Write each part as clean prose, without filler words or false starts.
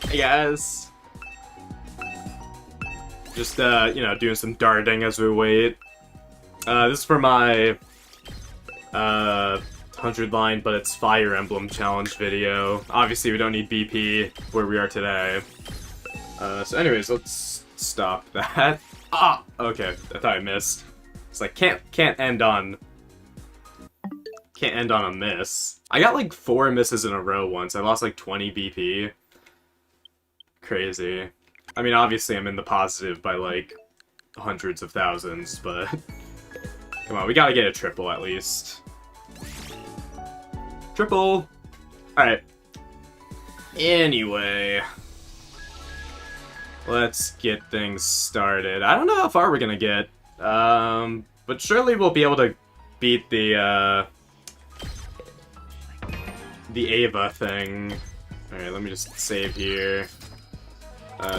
Hey guys. Just, you know, doing some darting as we wait. This is for my, 100 line, but it's Fire Emblem challenge video. Obviously, we don't need BP where we are today. So anyways, let's stop that. Ah! Okay, I thought I missed. It's like, can't end on a miss. I got like 4 misses in a row once. I lost like 20 BP. Crazy. I mean, obviously I'm in the positive by like hundreds of thousands, but come on, we gotta get a triple at least. Triple! Alright. Anyway. Let's get things started. I don't know how far we're gonna get. But surely we'll be able to beat the Ava thing. Alright, let me just save here.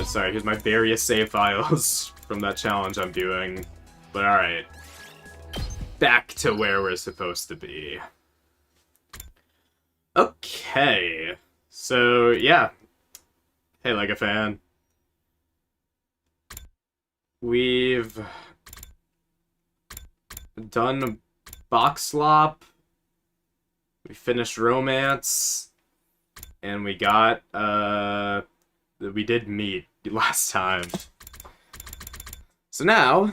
Sorry, here's my various save files from that challenge I'm doing. But alright. Back to where we're supposed to be. Okay. So, yeah. Hey, Lego fan. We've done Box Slop. We finished Romance. And we got, we did meet last time. So now,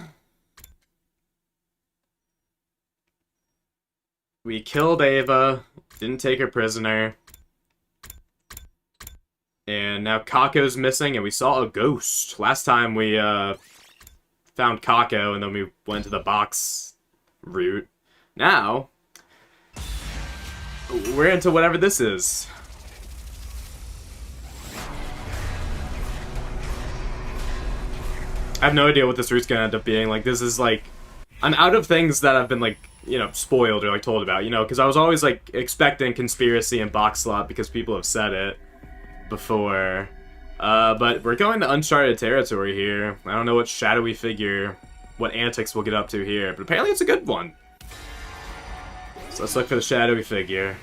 we killed Ava, didn't take her prisoner, and now Kako's missing, and we saw a ghost. Last time we found Kako, and then we went to the box route. Now, we're into whatever this is. I have no idea what this route's gonna end up being. Like, this is like... I'm out of things that I've been, like, you know, spoiled or, like, told about, you know? Because I was always, like, expecting Conspiracy and Box Slot because people have said it before. But we're going to uncharted territory here. I don't know what shadowy figure, what antics we'll get up to here, but apparently it's a good one. So let's look for the shadowy figure.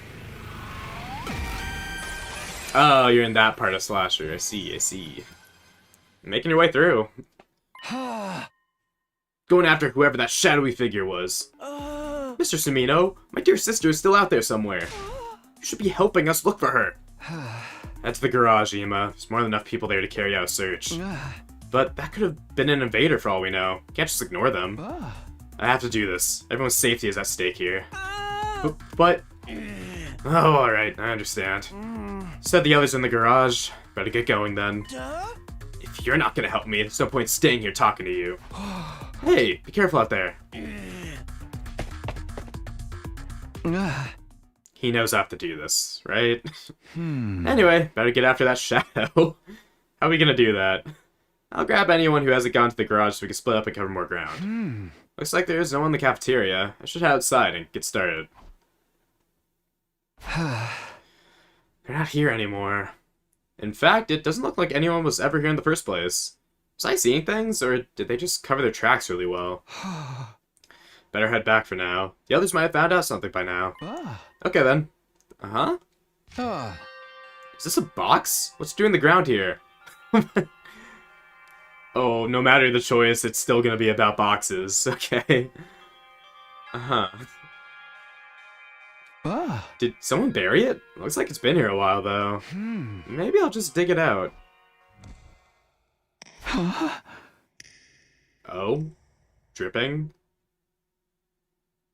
Oh, you're in that part of Slasher. I see, I see. Making your way through. Going after whoever that shadowy figure was. Mr. Sumino, my dear sister is still out there somewhere. You should be helping us look for her. That's the garage, Ima. There's more than enough people there to carry out a search. But that could have been an invader for all we know. Can't just ignore them. I have to do this. Everyone's safety is at stake here. But... Oh, alright, I understand. Said the others in the garage. Better get going then. If you're not gonna help me, there's no point staying here talking to you. Hey, be careful out there. He knows I have to do this, right? Anyway, better get after that shadow. How are we gonna do that? I'll grab anyone who hasn't gone to the garage so we can split up and cover more ground. Looks like there is no one in the cafeteria. I should head outside and get started. They're not here anymore. In fact, it doesn't look like anyone was ever here in the first place. Was I seeing things, or did they just cover their tracks really well? Better head back for now. The others might have found out something by now. Okay then. Uh-huh. Is this a box? What's doing the ground here? Oh, no matter the choice, it's still gonna be about boxes. Okay. Uh-huh. Did someone bury it? Looks like it's been here a while, though. Maybe I'll just dig it out. Oh? Dripping?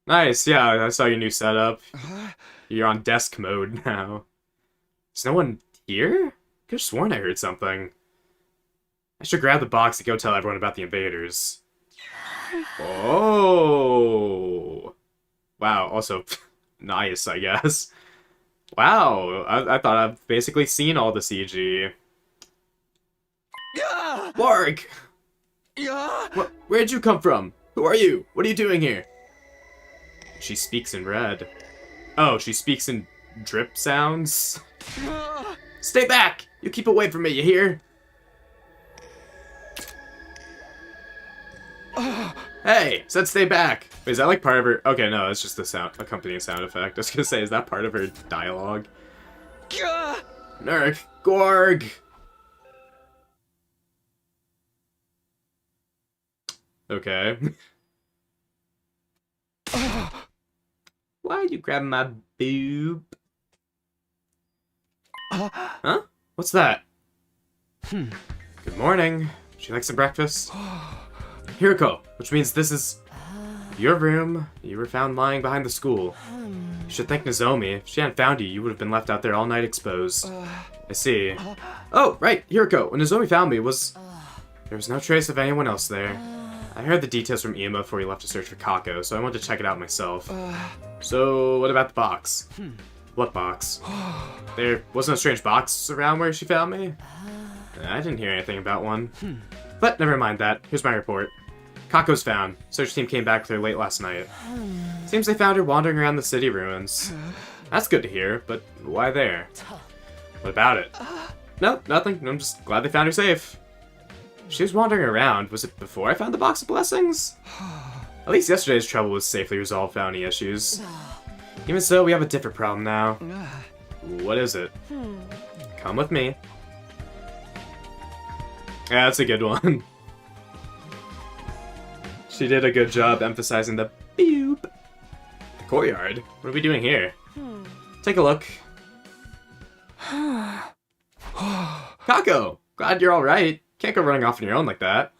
Nice, yeah, I saw your new setup. You're on desk mode now. Is no one here? Could've sworn I heard something. I should grab the box and go tell everyone about the invaders. Oh! Wow, also... Nice, I guess. Wow, I thought I've basically seen all the CG. Mark! Where'd you come from? Who are you? What are you doing here? She speaks in red. Oh, she speaks in drip sounds? Stay back! You keep away from me, you hear? Hey, said stay back. Wait, is that like part of her? Okay, no, it's just the sound, accompanying sound effect. I was gonna say, is that part of her dialogue? Nerk, Gorg. Okay. Why'd you grab my boob? Huh? What's that? Good morning. Would you like some breakfast? Hiroko, which means this is your room. You were found lying behind the school. You should thank Nozomi. If she hadn't found you, you would have been left out there all night exposed. I see. Oh, right, Hiroko. When Nozomi found me, there was no trace of anyone else there. I heard the details from Ima before he left to search for Kako, so I wanted to check it out myself. So, what about the box? What box? There wasn't a strange box around where she found me? I didn't hear anything about one. But never mind that. Here's my report. Kako's found. Search team came back with her late last night. Seems they found her wandering around the city ruins. That's good to hear, but why there? What about it? No, nothing. I'm just glad they found her safe. She was wandering around. Was it before I found the box of blessings? At least yesterday's trouble was safely resolved without any issues. Even so, we have a different problem now. What is it? Come with me. Yeah, that's a good one. She did a good job emphasizing the boop. The courtyard? What are we doing here? Take a look. Kako! Glad you're alright. Can't go running off on your own like that.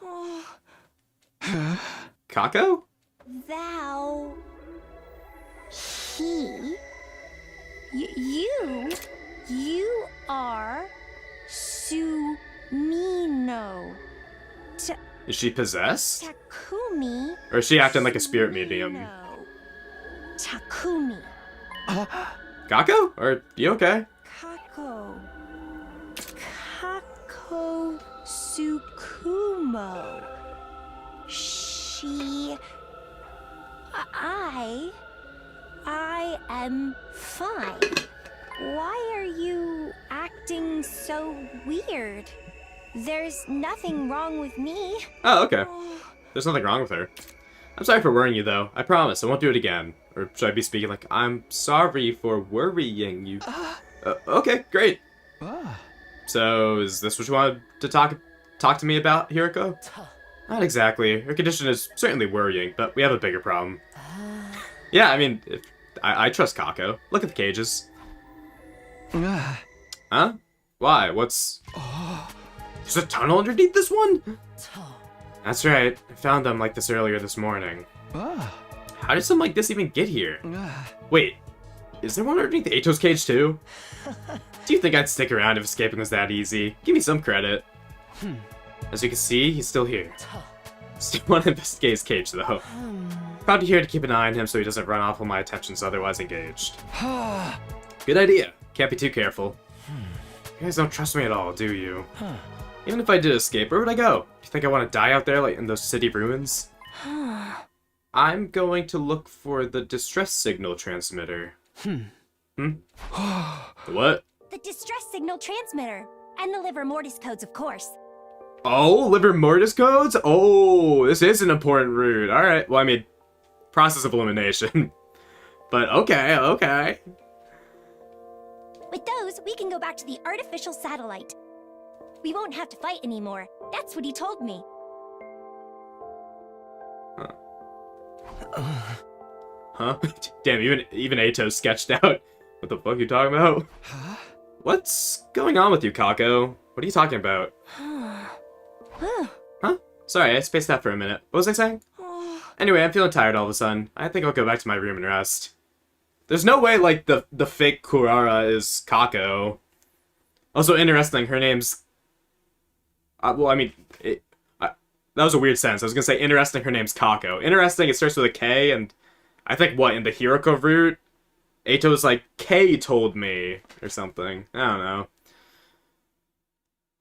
Kako? Thou... He... You are... Sumino. Is she possessed? Takumi... Or is she acting like a spirit medium? No. Takumi. Kako? Are you okay? Kako. Kako Tsukumo. She... I am fine. Why are you acting so weird? There's nothing wrong with me. Oh, okay. There's nothing wrong with her. I'm sorry for worrying you, though. I promise, I won't do it again. Or should I be speaking like, I'm sorry for worrying you? Okay, great. So, is this what you wanted to talk to me about, Hiroko? Not exactly. Her condition is certainly worrying, but we have a bigger problem. Yeah, I mean, I trust Kako. Look at the cages. Huh? Why? What's... There's a tunnel underneath this one? That's right. I found them like this earlier this morning. How did something like this even get here? Wait, is there one underneath Eito's cage too? Do you think I'd stick around if escaping was that easy? Give me some credit. As you can see, he's still here. Still want to investigate his cage though. Probably here to keep an eye on him so he doesn't run off when my attention's otherwise engaged. Good idea. Can't be too careful. You guys don't trust me at all, do you? Even if I did escape, where would I go? Do you think I want to die out there, like in those city ruins? I'm going to look for the distress signal transmitter. What? The distress signal transmitter. And the liver mortis codes, of course. Oh, liver mortis codes? Oh, this is an important route. Alright, well, I mean, process of elimination. But okay. With those, we can go back to the artificial satellite. We won't have to fight anymore. That's what he told me. Huh? Damn, even Eito sketched out. What the fuck are you talking about? What's going on with you, Kako? What are you talking about? Huh? Sorry, I spaced that for a minute. What was I saying? Anyway, I'm feeling tired all of a sudden. I think I'll go back to my room and rest. There's no way, like, the fake Kurara is Kako. Also, interesting, her name's... well, I mean, that was a weird sentence. I was gonna say, interesting, her name's Kako. Interesting, it starts with a K, and I think, what, in the Hiroko route? Eito's like, K told me, or something. I don't know.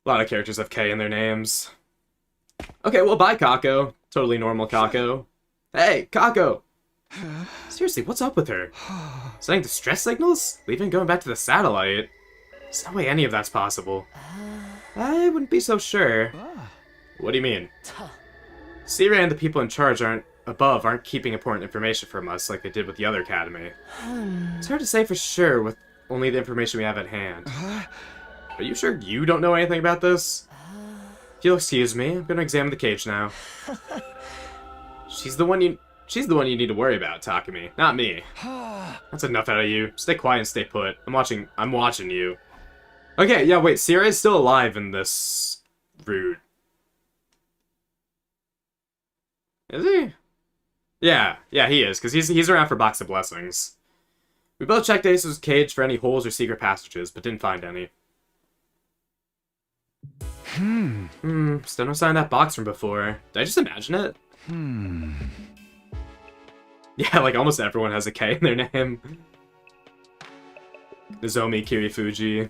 A lot of characters have K in their names. Okay, well, bye, Kako. Totally normal Kako. Hey, Kako! Seriously, what's up with her? Sending distress signals? Leaving going back to the satellite? There's no way any of that's possible. I wouldn't be so sure. What do you mean? C-Ray and the people in charge aren't keeping important information from us like they did with the other academy. It's hard to say for sure with only the information we have at hand. Are you sure you don't know anything about this? If you'll excuse me, I'm gonna examine the cage now. She's the one you need to worry about, Takumi, not me. That's enough out of you. Stay quiet and stay put. I'm watching you. Okay, yeah, wait, Sierra is still alive in this route. Is he? Yeah, he is, because he's around for Box of Blessings. We both checked Ace's cage for any holes or secret passages, but didn't find any. Still no sign of that box from before. Did I just imagine it? Yeah, like almost everyone has a K in their name. Nozomi Kirifuji.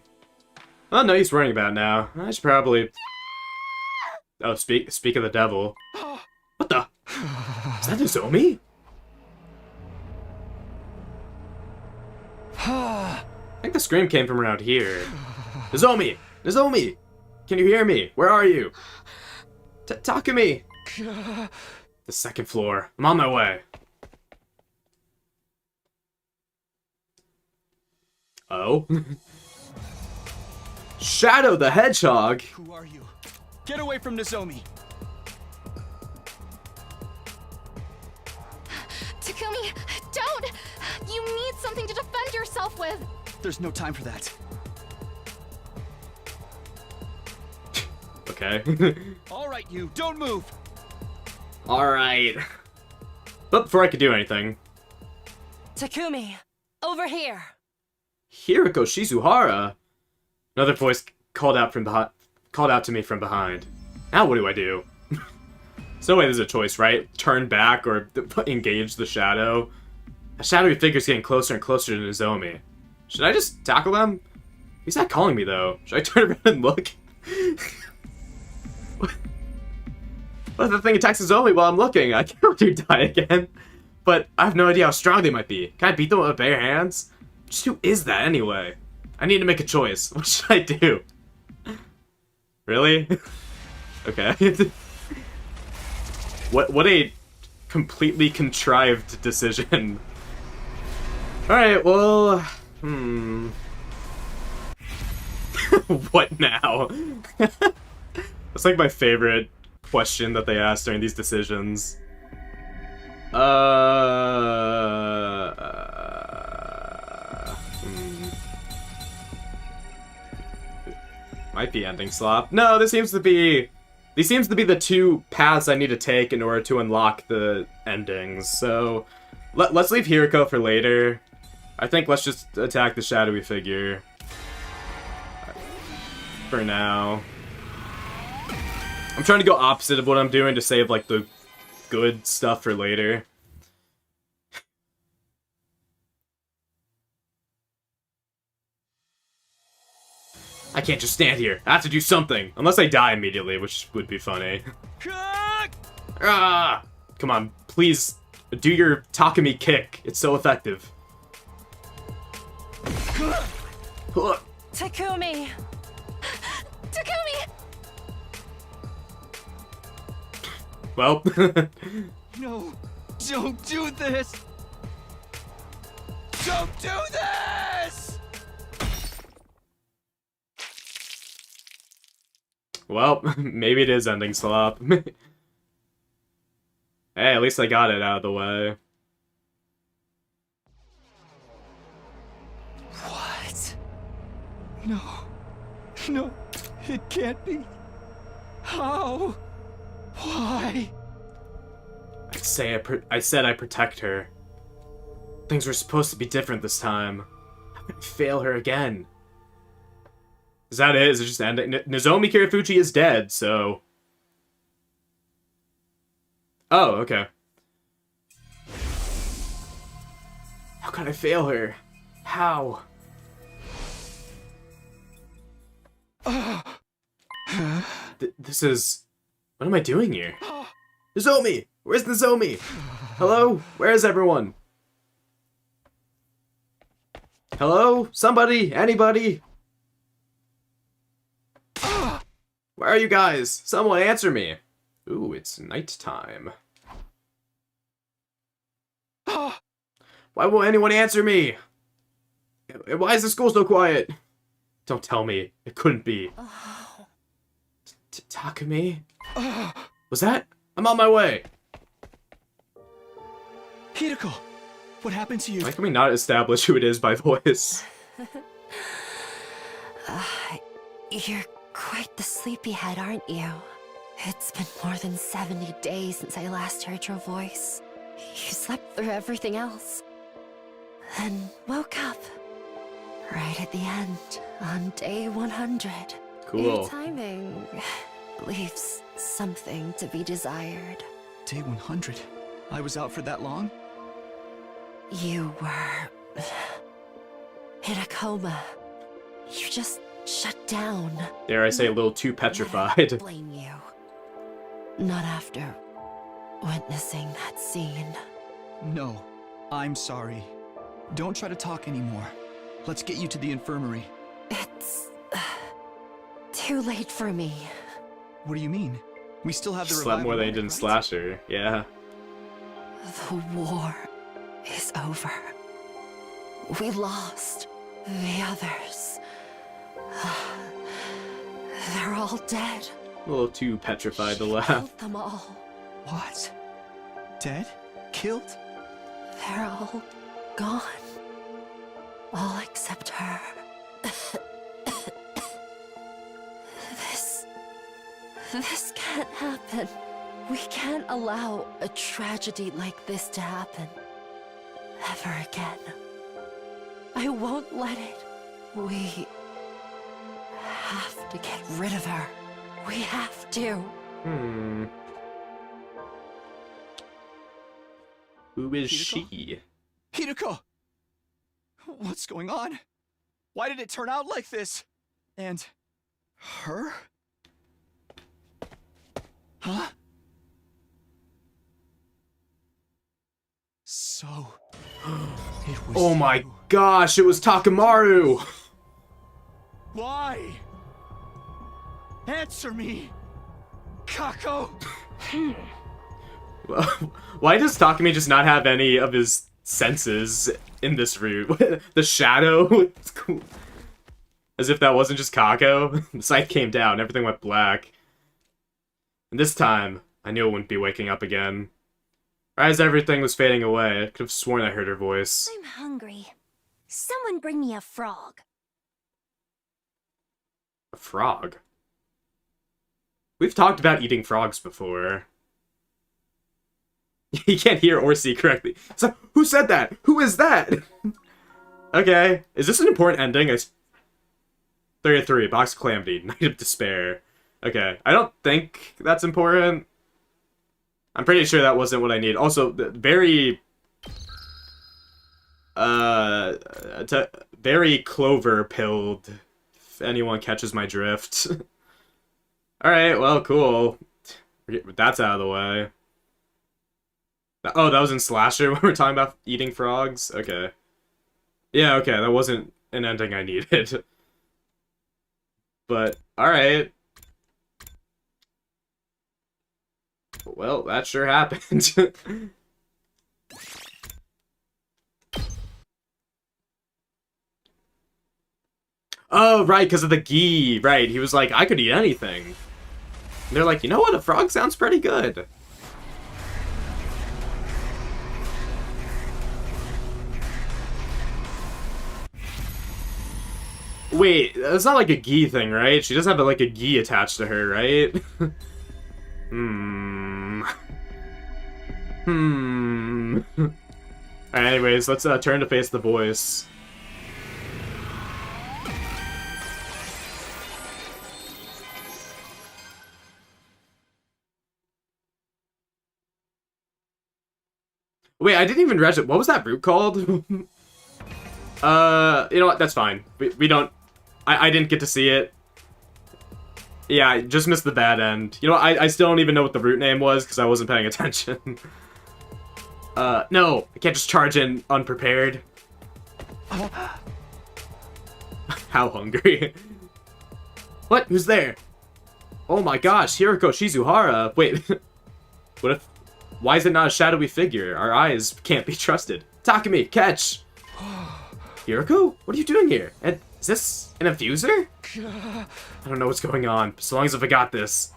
Oh no, he's worrying about it now. I should probably... Oh, speak of the devil. What the? Is that Nozomi? I think the scream came from around here. Nozomi! Nozomi! Can you hear me? Where are you? Takumi! The second floor. I'm on my way. Oh? Shadow the Hedgehog? Who are you? Get away from Nozomi! Takumi, don't! You need something to defend yourself with! There's no time for that. Okay. Alright, you, don't move! Alright. But before I could do anything... Takumi, over here! Hiriko Shizuhara? Another voice called out to me from behind. Now what do I do? There's no way there's a choice, right? Turn back or engage the shadow. A shadowy figure's getting closer and closer to Nozomi. Should I just tackle them? He's not calling me though. Should I turn around and look? What if the thing attacks Nozomi while I'm looking? I can't let her die again. But I have no idea how strong they might be. Can I beat them with bare hands? Just who is that anyway? I need to make a choice. What should I do? Really? Okay. What a completely contrived decision. Alright, well... What now? That's like my favorite question that they ask during these decisions. Might be ending slop. No, these seems to be the two paths I need to take in order to unlock the endings. So let's leave Hiriko for later. I think let's just attack the shadowy figure for now. I'm trying to go opposite of what I'm doing to save like the good stuff for later. I can't just stand here. I have to do something. Unless I die immediately, which would be funny. Ah! Come on, please do your Takumi kick. It's so effective. Takumi! Takumi! Well. No, don't do this! Don't do this! Well, maybe it is ending slop. Hey, at least I got it out of the way. What? No. No, it can't be. How? Why? I said I protect her. Things were supposed to be different this time. How can I fail her again? Is that it? Is it just ending? Nozomi Kirifuji is dead, so... Oh, okay. How can I fail her? How? This is... What am I doing here? Nozomi! Where's Nozomi? Hello? Where is everyone? Hello? Somebody? Anybody? Where are you guys? Someone answer me. Ooh, it's nighttime. Why won't anyone answer me? Why is the school so quiet? Don't tell me. It couldn't be. Takumi? Was that? I'm on my way. Hideko, what happened to you? Why can we not establish who it is by voice? You're quite the sleepyhead, aren't you? It's been more than 70 days since I last heard your voice. You slept through everything else. Then woke up. Right at the end, on day 100. Cool. Your timing leaves something to be desired. Day 100. I was out for that long? You were in a coma. You just shut down. Dare I say a little too I petrified. blame you. Not after witnessing that scene. No, I'm sorry. Don't try to talk anymore. Let's get you to the infirmary. It's too late for me. What do you mean? We still have the Slept revival more than he relic, did in right? Slasher. Yeah. The war is over. We lost the others. They're all dead. A little too petrified to She laugh. killed them all. What? Dead? Killed? They're all gone. All except her. This can't happen. We can't allow a tragedy like this to happen. Ever again. I won't let it. We have to get rid of her. We have to. Who is Hideko? she? Hideko! What's going on? Why did it turn out like this? And... her? Huh? So... it was Oh my you. gosh, it was Takemaru! Why? Answer me! Kako! Why does Takumi just not have any of his senses in this route? The shadow? It's cool. As if that wasn't just Kako. The sight came down, everything went black. And this time, I knew it wouldn't be waking up again. Right as everything was fading away, I could have sworn I heard her voice. I'm hungry. Someone bring me a frog. A frog? We've talked about eating frogs before. You can't hear or see correctly. So, who said that? Who is that? Okay. Is this an important ending? 33, Box of Calamity, Night of Despair. Okay. I don't think that's important. I'm pretty sure that wasn't what I need. Also, very... very clover-pilled, if anyone catches my drift. Alright, well, cool. That's out of the way. Oh, that was in Slasher when we were talking about eating frogs? Okay. Yeah, okay, that wasn't an ending I needed. But, alright. Well, that sure happened. Oh, right, because of the ghee. Right, he was like, I could eat anything. And they're like, you know what, a frog sounds pretty good. Wait, that's not like a ghee thing, right? She doesn't have like a ghee attached to her, right? Alright, anyways, let's turn to face the voice. Wait, I didn't even read it. What was that route called? You know what? That's fine. We don't... I didn't get to see it. Yeah, I just missed the bad end. You know, I still don't even know what the route name was because I wasn't paying attention. No, I can't just charge in unprepared. How hungry. What? Who's there? Oh my gosh, Hiroko Shizuhara. Wait, what if... Why is it not a shadowy figure? Our eyes can't be trusted. Takumi, catch! Hiroko? What are you doing here? And is this an infuser? I don't know what's going on, so long as if I got this.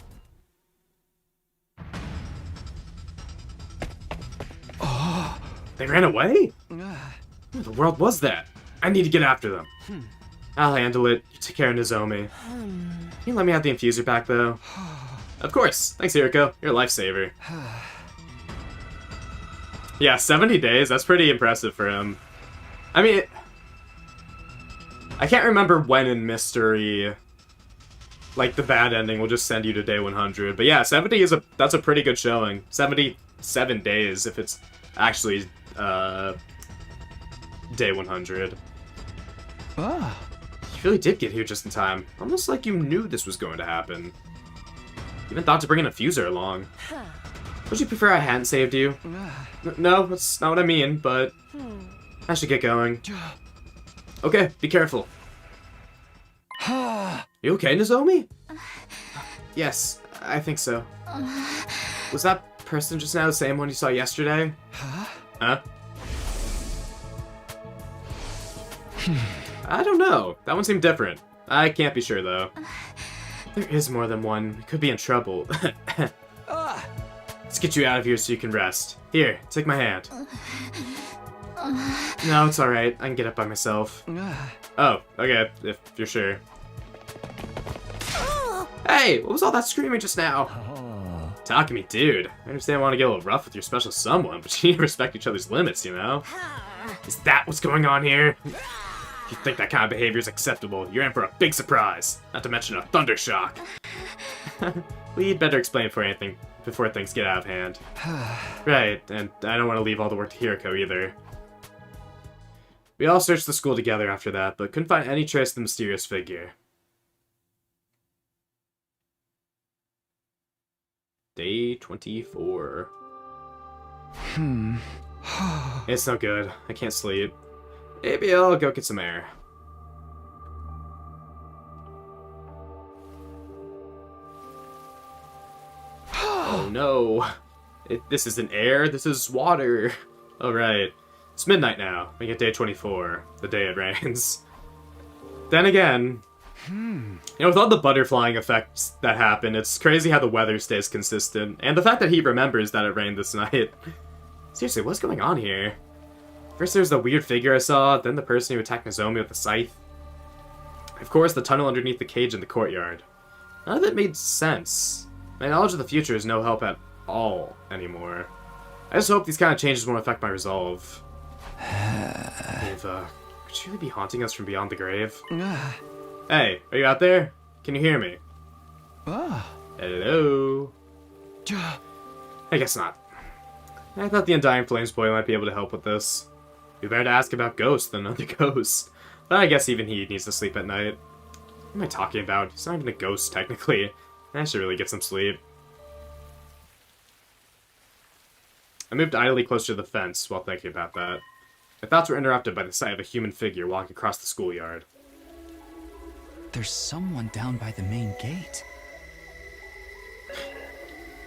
They ran away? What in the world was that? I need to get after them. I'll handle it. You take care of Nozomi. Can you let me have the infuser back, though? Of course. Thanks, Hiriko. You're a lifesaver. Yeah, 70 days. That's pretty impressive for him. I mean, I can't remember when in Mystery, like, the bad ending will just send you to day 100. But yeah, 70 is that's a pretty good showing. 77 days if it's actually day 100. Ah. You really did get here just in time. Almost like you knew this was going to happen. You even thought to bring an infuser along. Would you prefer I hadn't saved you? No, that's not what I mean, but I should get going. Okay, be careful. You okay, Nozomi? Yes, I think so. Was that person just now the same one you saw yesterday? Huh? I don't know. That one seemed different. I can't be sure, though. There is more than one. We could be in trouble. Let's get you out of here so you can rest. Here, take my hand. No, it's alright. I can get up by myself. Oh, okay, if you're sure. Hey, what was all that screaming just now? Takumi, dude. I understand I want to get a little rough with your special someone, but you need to respect each other's limits, you know? Is that what's going on here? If you think that kind of behavior is acceptable, you're in for a big surprise. Not to mention a thunder shock. We'd better explain before things get out of hand. Right, and I don't want to leave all the work to Hiriko either. We all searched the school together after that, but couldn't find any trace of the mysterious figure. Day 24. It's no good. I can't sleep. Maybe I'll go get some air. Oh no. This isn't air, this is water. Alright. It's midnight now. We get day 24. The day it rains. Then again, you know, with all the butterflying effects that happen, it's crazy how the weather stays consistent. And the fact that he remembers that it rained this night. Seriously, what's going on here? First there's the weird figure I saw, then the person who attacked Nozomi with the scythe. Of course, the tunnel underneath the cage in the courtyard. None of it made sense. My knowledge of the future is no help at all anymore. I just hope these kind of changes won't affect my resolve. Eva, could she really be haunting us from beyond the grave? Hey, are you out there? Can you hear me? Hello? I guess not. I thought the Undying Flames boy might be able to help with this. Be better to ask about ghosts than other ghosts. But I guess even he needs to sleep at night. What am I talking about? He's not even a ghost, technically. I should really get some sleep. I moved idly closer to the fence while thinking about that. My thoughts were interrupted by the sight of a human figure walking across the schoolyard. There's someone down by the main gate.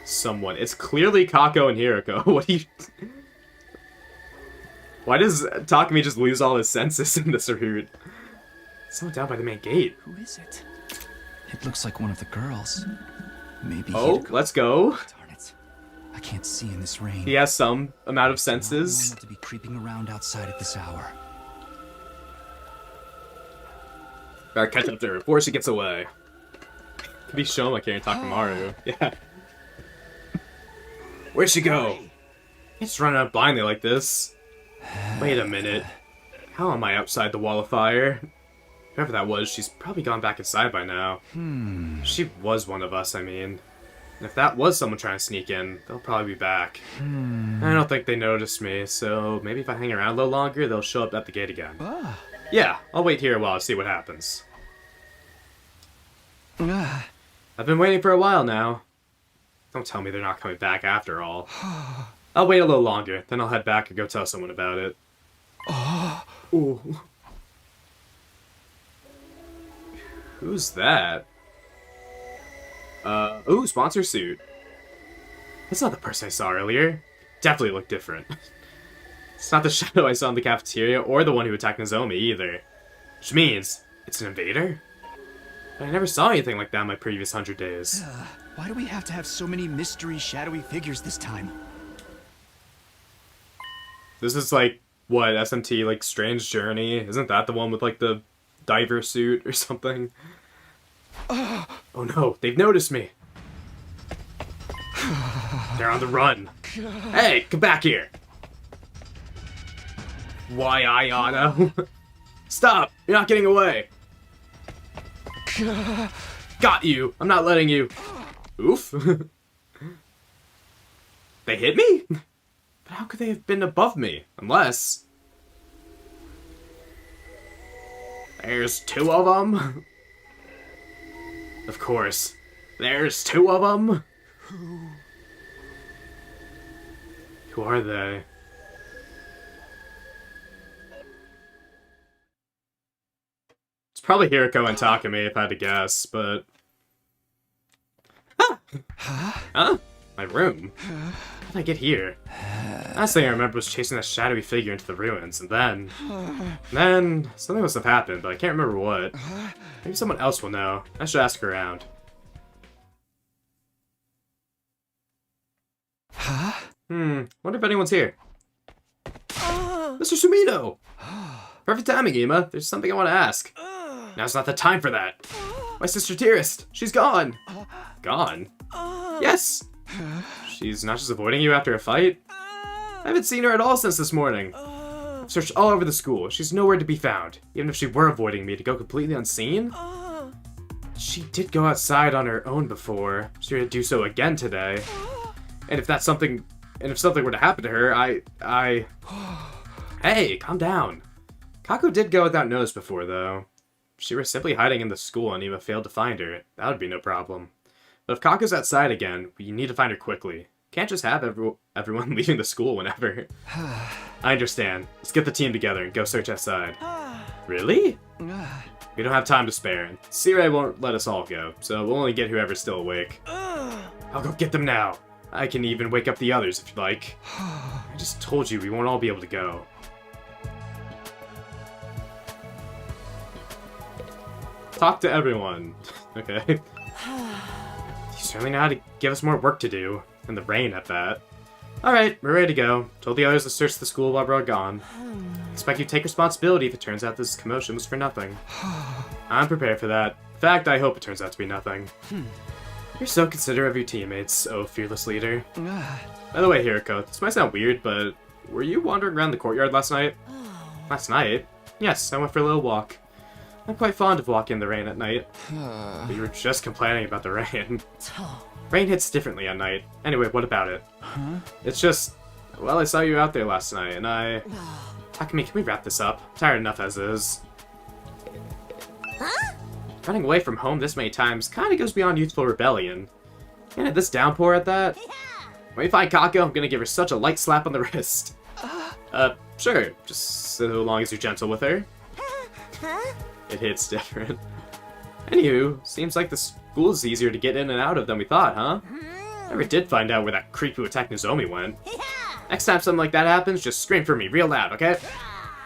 Someone. It's clearly Kako and Hiriko. What do you... Why does Takumi just lose all his senses in this route? Someone down by the main gate. Who is it? It looks like one of the girls. Maybe. Oh, Hiriko. let's go. Darn it! I can't see in this rain. He has some amount of Not senses. normal to be creeping around outside at this hour. Gotta catch up to her before she gets away. Could be shown like here in Takamaru. Yeah. Where'd she go? Can't just run out blindly like this. Wait a minute. How am I outside the wall of fire? Whoever that was, she's probably gone back inside by now. She was one of us, I mean. And if that was someone trying to sneak in, they'll probably be back. I don't think they noticed me, so maybe if I hang around a little longer, they'll show up at the gate again. Yeah, I'll wait here while I see what happens. I've been waiting for a while now. Don't tell me they're not coming back after all. I'll wait a little longer, then I'll head back and go tell someone about it. Ooh. Who's that? Ooh, sponsor suit. That's not the person I saw earlier. Definitely looked different. It's not the shadow I saw in the cafeteria or the one who attacked Nozomi either. Which means, it's an invader? But I never saw anything like that in my previous 100 days. Why do we have to have so many mystery, shadowy figures this time? This is like, what, SMT, like, Strange Journey? Isn't that the one with, like, the diver suit or something? Oh no, they've noticed me. They're on the run. Hey, come back here. Why, Ayano? Stop! You're not getting away. Got you. I'm not letting you. Oof. They hit me? But how could they have been above me? Unless... There's two of them? Of course. There's two of them? Who are they? It's probably Hiriko and Takumi if I had to guess, but... Huh? My room? How did I get here? Last thing I remember was chasing that shadowy figure into the ruins, and then something must have happened, but I can't remember what. Maybe someone else will know. I should ask around. Wonder if anyone's here. Mr. Sumino! Perfect timing, Ima. There's something I want to ask. Now's not the time for that. My sister Dearest, she's gone. Gone? Yes! She's not just avoiding you after a fight? I haven't seen her at all since this morning. I've searched all over the school. She's nowhere to be found. Even if she were avoiding me to go completely unseen? She did go outside on her own before. She would do so again today. And if something were to happen to her, Hey, calm down. Kako did go without notice before, though. If she were simply hiding in the school and Eva failed to find her, that would be no problem. But if Kako's outside again, we need to find her quickly. Can't just have everyone leaving the school whenever. I understand. Let's get the team together and go search outside. Really? We don't have time to spare, and Sirei won't let us all go, so we'll only get whoever's still awake. I'll go get them now. I can even wake up the others if you'd like. I just told you we won't all be able to go. Talk to everyone. Okay. You certainly know how to give us more work to do. And the rain at that. Alright, we're ready to go. Told the others to search the school while we're gone. Expect you to take responsibility if it turns out this commotion was for nothing. I'm prepared for that. In fact, I hope it turns out to be nothing. You're so considerate of your teammates, oh fearless leader. By the way, Hiriko, this might sound weird, but were you wandering around the courtyard last night? Last night? Yes, I went for a little walk. I'm quite fond of walking in the rain at night. But you were just complaining about the rain. Rain hits differently at night. Anyway, what about it? It's just... Well, I saw you out there last night, and Takumi, can we wrap this up? I'm tired enough as is. Running away from home this many times kinda goes beyond youthful rebellion. And this downpour at that? When we find Kako, I'm gonna give her such a light slap on the wrist. Sure. Just so long as you're gentle with her. It hits different. Anywho, seems like the school's easier to get in and out of than we thought, huh? Never did find out where that creep who attacked Nozomi went. Next time something like that happens, just scream for me real loud, okay?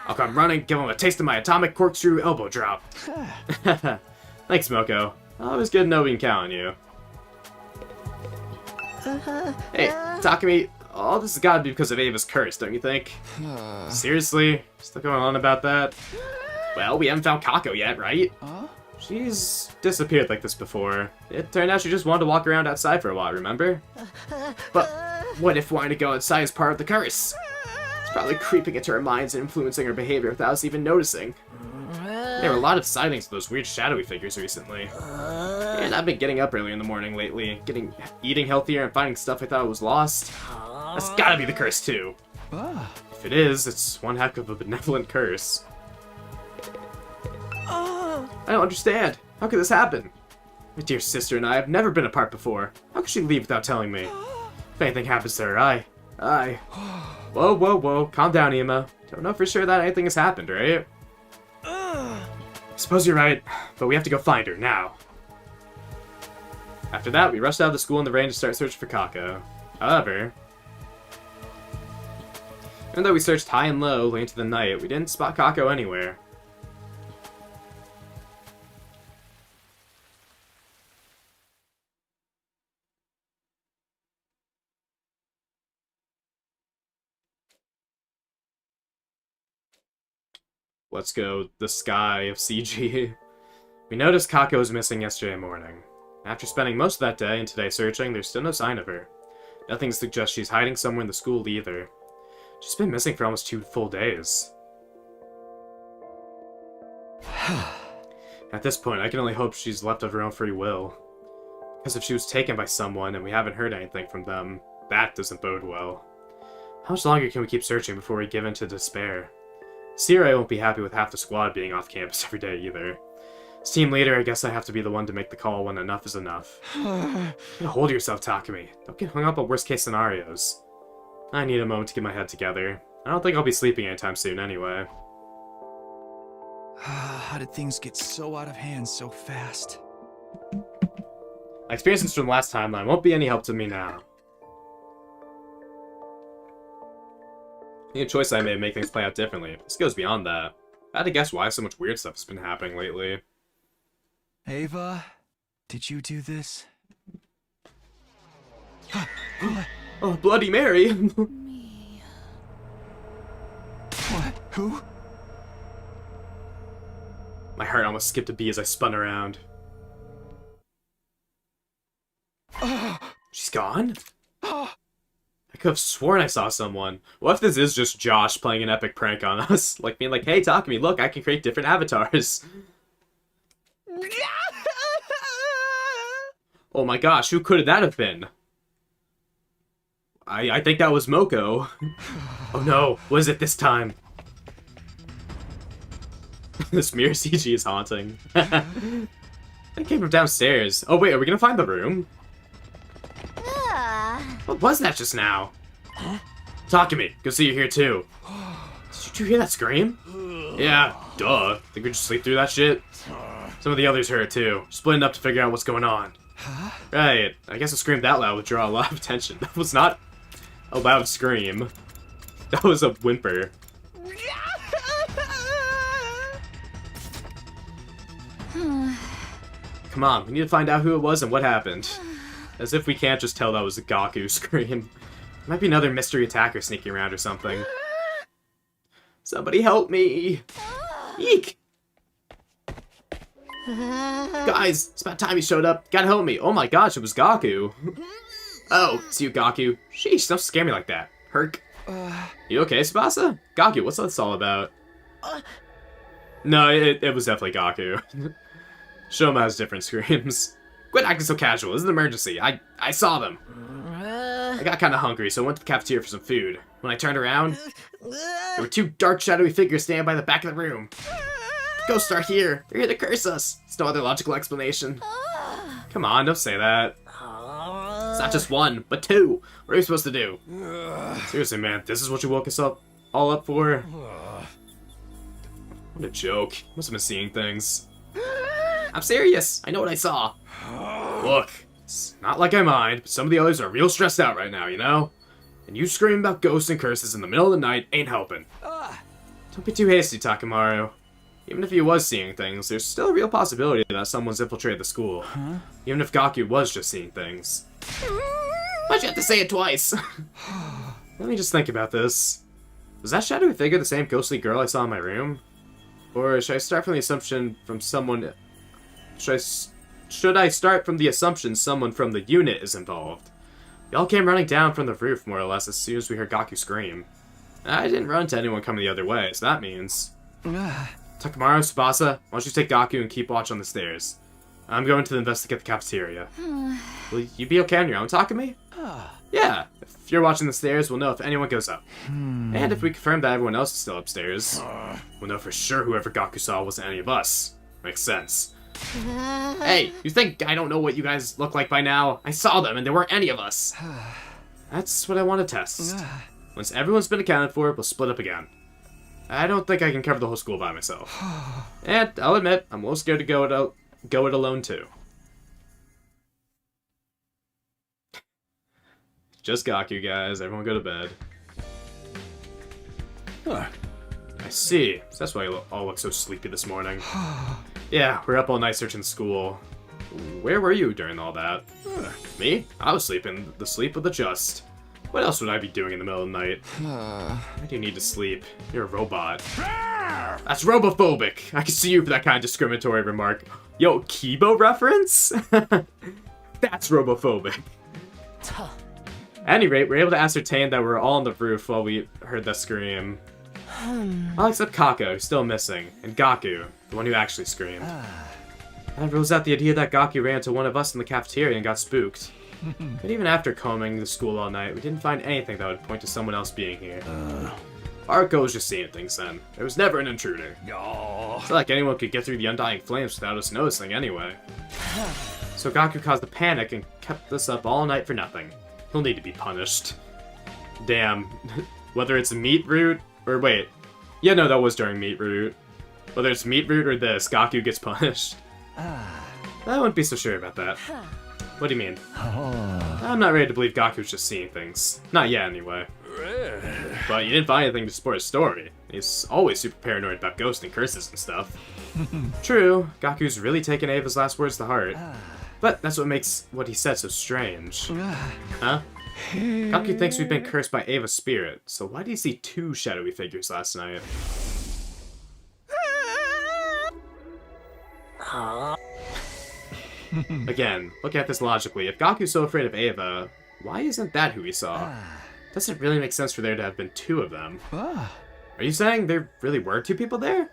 I'll come running, give him a taste of my atomic corkscrew elbow drop. Thanks, Moko. Always good to know we can count on you. Hey, Takumi, all this has gotta be because of Ava's curse, don't you think? Seriously? Still going on about that? Well, we haven't found Kako yet, right? She's disappeared like this before. It turned out she just wanted to walk around outside for a while, remember? But what if wanting to go outside is part of the curse? It's probably creeping into her minds and influencing her behavior without us even noticing. There were a lot of sightings of those weird shadowy figures recently. And I've been getting up early in the morning lately, eating healthier and finding stuff I thought was lost. That's gotta be the curse too. If it is, it's one heck of a benevolent curse. I don't understand. How could this happen? My dear sister and I have never been apart before. How could she leave without telling me? If anything happens to her, Whoa, whoa, whoa. Calm down, Ima. Don't know for sure that anything has happened, right? I suppose you're right, but we have to go find her, now. After that, we rushed out of the school in the rain to start searching for Kako. However, even though we searched high and low late into the night, we didn't spot Kako anywhere. Let's go the sky of CG. We noticed Kako was missing yesterday morning. After spending most of that day and today searching, there's still no sign of her. Nothing suggests she's hiding somewhere in the school either. She's been missing for almost 2 full days. At this point, I can only hope she's left of her own free will. Because if she was taken by someone and we haven't heard anything from them, that doesn't bode well. How much longer can we keep searching before we give in to despair? Siri won't be happy with half the squad being off campus every day either. As team leader, I guess I have to be the one to make the call when enough is enough. Hold yourself, Takumi. Don't get hung up on worst-case scenarios. I need a moment to get my head together. I don't think I'll be sleeping anytime soon anyway. How did things get so out of hand so fast? My experiences from the last timeline won't be any help to me now. Any choice I made make things play out differently. This goes beyond that. I had to guess why so much weird stuff has been happening lately. Ava, did you do this? Oh, Bloody Mary! What? Who? My heart almost skipped a beat as I spun around. She's gone? I could have sworn I saw someone. What if this is just Josh playing an epic prank on us? Like being like, hey, Takumi, look, I can create different avatars. Oh my gosh, who could that have been? I think that was Moko. Oh no, what is it this time? This mirror CG is haunting. That came from downstairs. Oh wait, are we gonna find the room? What was that just now? Takumi, good to see you here too. Did you hear that scream? Yeah, duh. Think we just sleep through that shit? Some of the others heard it too. Splitting up to figure out what's going on. Right, I guess a scream that loud would draw a lot of attention. That was not a loud scream. That was a whimper. Come on, we need to find out who it was and what happened. As if we can't just tell that was a Gaku scream. Might be another mystery attacker sneaking around or something. Somebody help me! Eek! Guys, it's about time you showed up. Gotta help me. Oh my gosh, it was Gaku. Oh, it's you, Gaku. Sheesh, don't scare me like that. Herc. You okay, Tsubasa? Gaku, what's this all about? No, it was definitely Gaku. Shoma has different screams. Quit acting so casual. This is an emergency. I saw them. I got kind of hungry, so I went to the cafeteria for some food. When I turned around, there were 2 dark, shadowy figures standing by the back of the room. Ghosts are here. They're here to curse us. There's no other logical explanation. Come on, don't say that. It's not just 1, but 2. What are we supposed to do? Seriously, man, this is what you woke us up all up for? What a joke. Must have been seeing things. I'm serious. I know what I saw. Look, it's not like I mind, but some of the others are real stressed out right now, you know? And you screaming about ghosts and curses in the middle of the night ain't helping. Don't be too hasty, Takemaru. Even if he was seeing things, there's still a real possibility that someone's infiltrated the school. Even if Gaku was just seeing things. Why'd you have to say it twice? Let me just think about this. Was that shadowy figure the same ghostly girl I saw in my room? Or should I start from the assumption from someone... Should I start from the assumption someone from the unit is involved? We all came running down from the roof, more or less, as soon as we heard Gaku scream. I didn't run into anyone coming the other way, so that means... Takemaru, Tsubasa, why don't you take Gaku and keep watch on the stairs? I'm going to investigate the cafeteria. Will you be okay on your own, Takumi? Yeah, if you're watching the stairs, we'll know if anyone goes up. And if we confirm that everyone else is still upstairs, we'll know for sure whoever Gaku saw wasn't any of us. Makes sense. Hey, you think I don't know what you guys look like by now? I saw them and there weren't any of us. That's what I want to test. Once everyone's been accounted for, we'll split up again. I don't think I can cover the whole school by myself. And I'll admit, I'm a little scared to go it alone too. Just Gaku, guys. Everyone go to bed. I see. So that's why you all look so sleepy this morning. Yeah, we're up all night searching school. Where were you during all that? Me? I was sleeping the sleep of the just. What else would I be doing in the middle of the night? Why do you need to sleep? You're a robot. That's robophobic. I can see you for that kind of discriminatory remark. Yo, Kibo reference? That's robophobic. Tuh. At any rate, we were able to ascertain that we were all on the roof while we heard that scream. All except Kako, who's still missing, and Gaku, the one who actually screamed. That rules out the idea that Gaku ran into one of us in the cafeteria and got spooked. But even after combing the school all night, we didn't find anything that would point to someone else being here. Arko was just seeing things then. There was never an intruder. It's not like anyone could get through the undying flames without us noticing anyway. So Gaku caused a panic and kept this up all night for nothing. He'll need to be punished. Damn. Whether it's Meat Root, or wait. Yeah, no, that was during Meat Root. Whether it's Meat Root or this, Gaku gets punished. I wouldn't be so sure about that. What do you mean? I'm not ready to believe Gaku's just seeing things. Not yet, anyway. But you didn't find anything to support his story. He's always super paranoid about ghosts and curses and stuff. True, Gaku's really taken Ava's last words to heart. But that's what makes what he said so strange. Huh? Gaku thinks we've been cursed by Ava's spirit, so why did he see two shadowy figures last night? Again, looking at this logically, if Gaku's so afraid of Ava, why isn't that who he saw? Doesn't really make sense for there to have been two of them. Are you saying there really were two people there?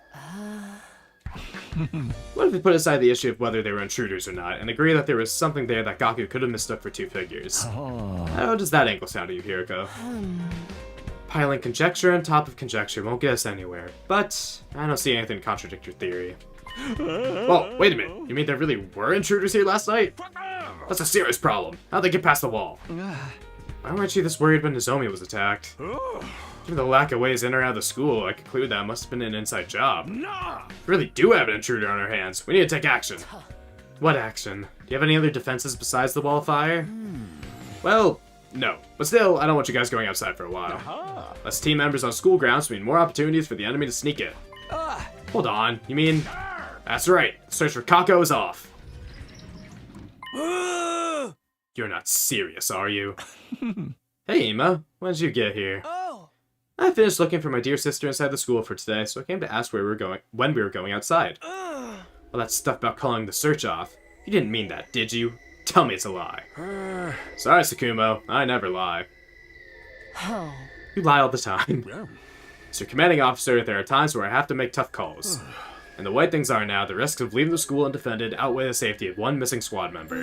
What if we put aside the issue of whether they were intruders or not, and agree that there was something there that Gaku could have mistook for two figures? How does that angle sound to you, Hiriko? Piling conjecture on top of conjecture won't get us anywhere, but I don't see anything to contradict your theory. Whoa, wait a minute. You mean there really were intruders here last night? That's a serious problem. How'd they get past the wall? Why weren't you this worried when Nozomi was attacked? Given the lack of ways in or out of the school, I conclude that must have been an inside job. We really do have an intruder on our hands. We need to take action. What action? Do you have any other defenses besides the wall of fire? Well, no. But still, I don't want you guys going outside for a while. Less team members on school grounds mean more opportunities for the enemy to sneak in. Hold on, you mean... That's right, search for Kako is off. You're not serious, are you? Hey, Ima, when did you get here? I finished looking for my dear sister inside the school for today, so I came to ask where we were going when we were going outside. Well, that stuff about calling the search off. You didn't mean that, did you? Tell me it's a lie. Sorry, Tsukumo, I never lie. You lie all the time. Mr. Commanding Officer, there are times where I have to make tough calls. And the way things are now, the risks of leaving the school undefended outweigh the safety of one missing squad member.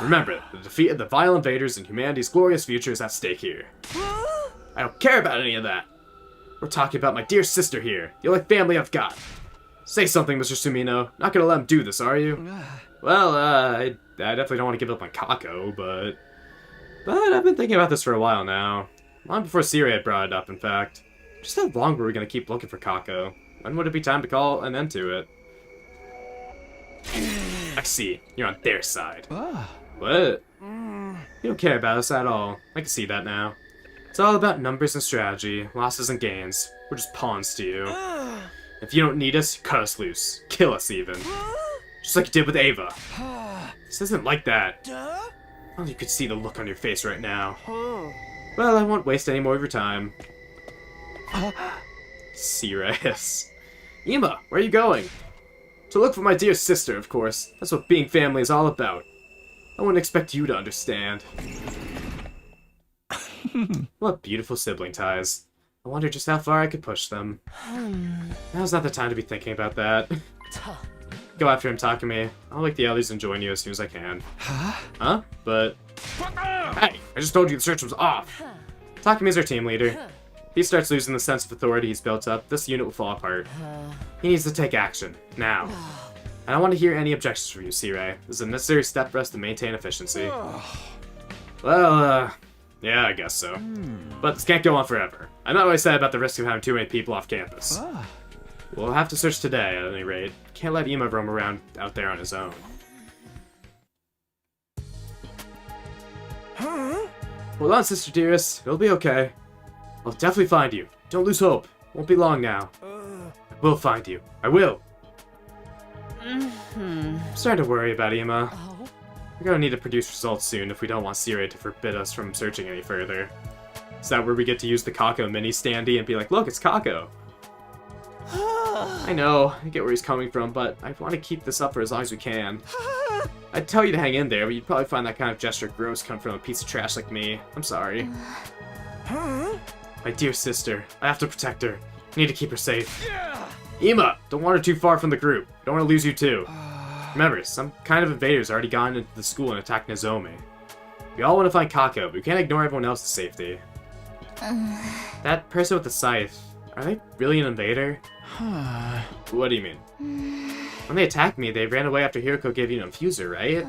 Remember, the defeat of the vile invaders and humanity's glorious future is at stake here. I don't care about any of that. We're talking about my dear sister here, the only family I've got. Say something, Mr. Sumino. Not gonna let him do this, are you? Well, I definitely don't want to give up on Kako, but I've been thinking about this for a while now. Long before Siri had brought it up, in fact. Just how long were we gonna keep looking for Kako? When would it be time to call an end to it? I see. You're on their side. What? You don't care about us at all. I can see that now. It's all about numbers and strategy, losses and gains. We're just pawns to you. If you don't need us, cut us loose. Kill us even. Just like you did with Ava. This isn't like that. Well, you could see the look on your face right now. Well, I won't waste any more of your time. Serious. Ima, where are you going? To look for my dear sister, of course. That's what being family is all about. I wouldn't expect you to understand. What beautiful sibling ties. I wonder just how far I could push them. Now's not the time to be thinking about that. Go after him, Takumi. I'll wake the others and join you as soon as I can. Huh? But... Hey! I just told you the search was off! Takumi's our team leader. If he starts losing the sense of authority he's built up, this unit will fall apart. He needs to take action. Now. I don't want to hear any objections from you, Sirei. This is a necessary step for us to maintain efficiency. Well, yeah, I guess so. But this can't go on forever. I'm not really sad about the risk of having too many people off campus. We'll have to search today, at any rate. Can't let Ima roam around out there on his own. Hold on, Sister Dearest. It'll be okay. I'll definitely find you. Don't lose hope. Won't be long now. I will find you. I will. I'm starting to worry about Ima. We're gonna need to produce results soon if we don't want Sirei to forbid us from searching any further. Is that where we get to use the Kako mini standee and be like, look, it's Kako? I know, I get where he's coming from, but I want to keep this up for as long as we can. I'd tell you to hang in there, but you'd probably find that kind of gesture gross coming from a piece of trash like me. I'm sorry. My dear sister, I have to protect her. I need to keep her safe. Ima, don't wander too far from the group. Don't want to lose you too. Remember, some kind of invaders already gone into the school and attacked Nozomi. We all want to find Kako, but we can't ignore everyone else's safety. That person with the scythe, are they really an invader? What do you mean? When they attacked me, they ran away after Hiroko gave you an infuser, right?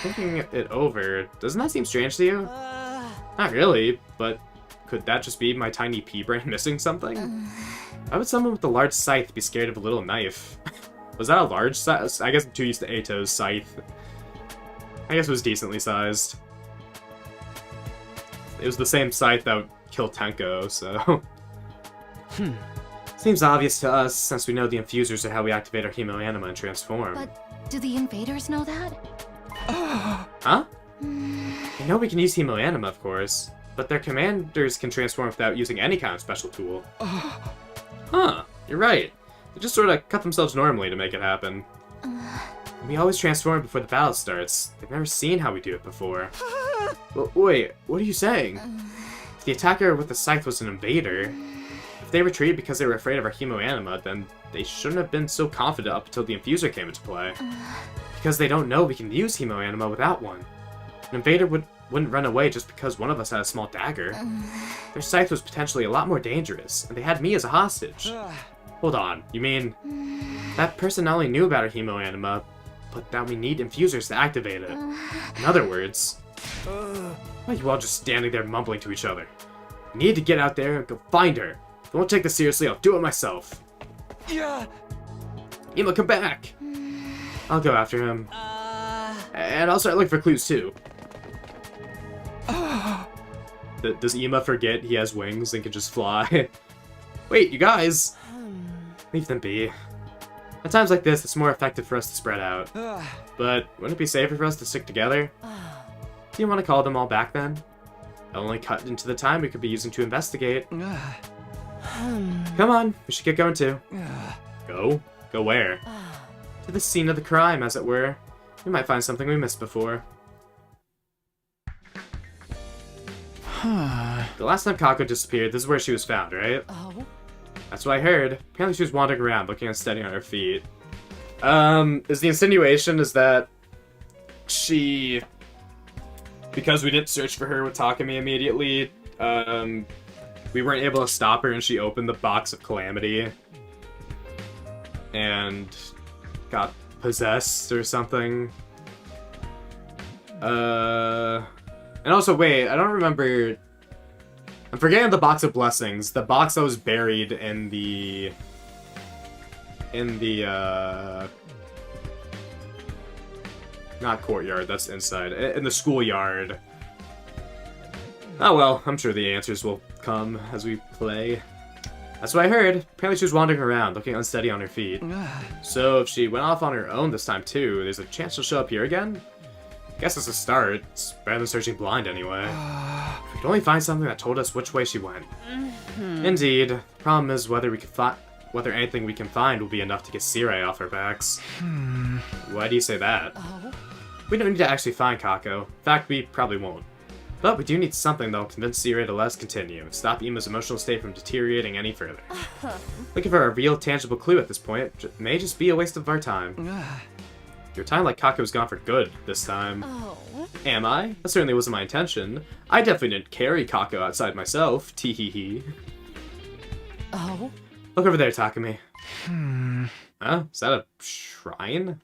Thinking it over, doesn't that seem strange to you? Not really, but could that just be my tiny pea brain missing something? Why would someone with a large scythe be scared of a little knife? Was that a large scythe? I guess I'm too used to Eito's scythe. I guess it was decently sized. It was the same scythe that would kill Tenko, so... Seems obvious to us, since we know the infusers are how we activate our Hemoanima and transform. But do the invaders know that? Huh? We know we can use Hemoanima, of course, but their commanders can transform without using any kind of special tool. Huh, you're right. They just sort of cut themselves normally to make it happen. We always transform before the battle starts. They've never seen how we do it before. Well, wait, what are you saying? If the attacker with the scythe was an invader, if they retreated because they were afraid of our Hemoanima, then they shouldn't have been so confident up until the infuser came into play. Because they don't know we can use Hemoanima without one. An invader wouldn't run away just because one of us had a small dagger. Their scythe was potentially a lot more dangerous, and they had me as a hostage. Hold on, you mean that person not only knew about our Hemoanima, but that we need infusers to activate it? In other words, why are you all just standing there mumbling to each other? We need to get out there and go find her. If I won't take this seriously, I'll do it myself. Yeah. Ima, come back! I'll go after him. And I'll start looking for clues too. Does Ima forget he has wings and can just fly? Wait, you guys! Leave them be. At times like this, it's more effective for us to spread out. But wouldn't it be safer for us to stick together? Do you want to call them all back then? It'll only cut into the time we could be using to investigate. Come on, we should get going too. Go? Go where? To the scene of the crime, as it were. We might find something we missed before. The last time Kako disappeared, this is where she was found, right? Oh? That's what I heard. Apparently she was wandering around, looking unsteady on her feet. Is the insinuation is that she... Because we didn't search for her with Takumi immediately, we weren't able to stop her and she opened the box of Calamity and got possessed or something. And also, wait, I don't remember... I'm forgetting the box of blessings. The box that was buried in the... Not courtyard, that's inside. In the schoolyard. Oh well, I'm sure the answers will come as we play. That's what I heard. Apparently she was wandering around, looking unsteady on her feet. So if she went off on her own this time too, there's a chance she'll show up here again? Guess it's a start. It's better than searching blind anyway. If we could only find something that told us which way she went. Indeed. The problem is whether anything we can find will be enough to get Sirai off our backs. Why do you say that? We don't need to actually find Kako. In fact, we probably won't. But we do need something that will convince Sirai to let us continue and stop Ima's emotional state from deteriorating any further. Looking for a real, tangible clue at this point may just be a waste of our time. Your time like Kako's gone for good this time. Am I? That certainly wasn't my intention. I definitely didn't carry Kako outside myself. Tee-hee-hee. Oh? Look over there, Takumi. Huh? Is that a shrine?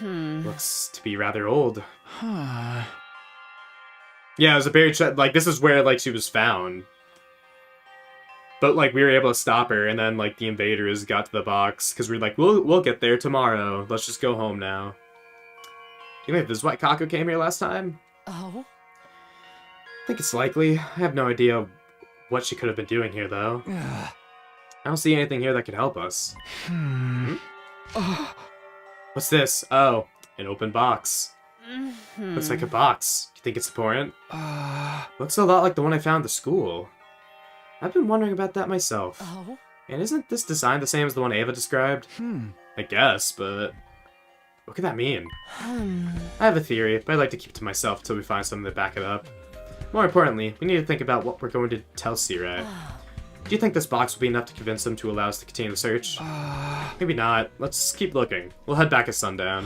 Looks to be rather old. Yeah, it was a buried shrine. Like, this is where, like, she was found. But, like, we were able to stop her, and then, like, the invaders got to the box. Because we were like, we'll get there tomorrow. Let's just go home now. Do you think this is why Kako came here last time? Oh? I think it's likely. I have no idea what she could have been doing here, though. I don't see anything here that could help us. What's this? Oh, an open box. Looks like a box. Do you think it's important? Looks a lot like the one I found at the school. I've been wondering about that myself. Oh? And isn't this design the same as the one Ava described? I guess, but what could that mean? I have a theory, but I'd like to keep it to myself until we find something to back it up. More importantly, we need to think about what we're going to tell Sirai. Do you think this box will be enough to convince them to allow us to continue the search? Maybe not. Let's keep looking. We'll head back at sundown.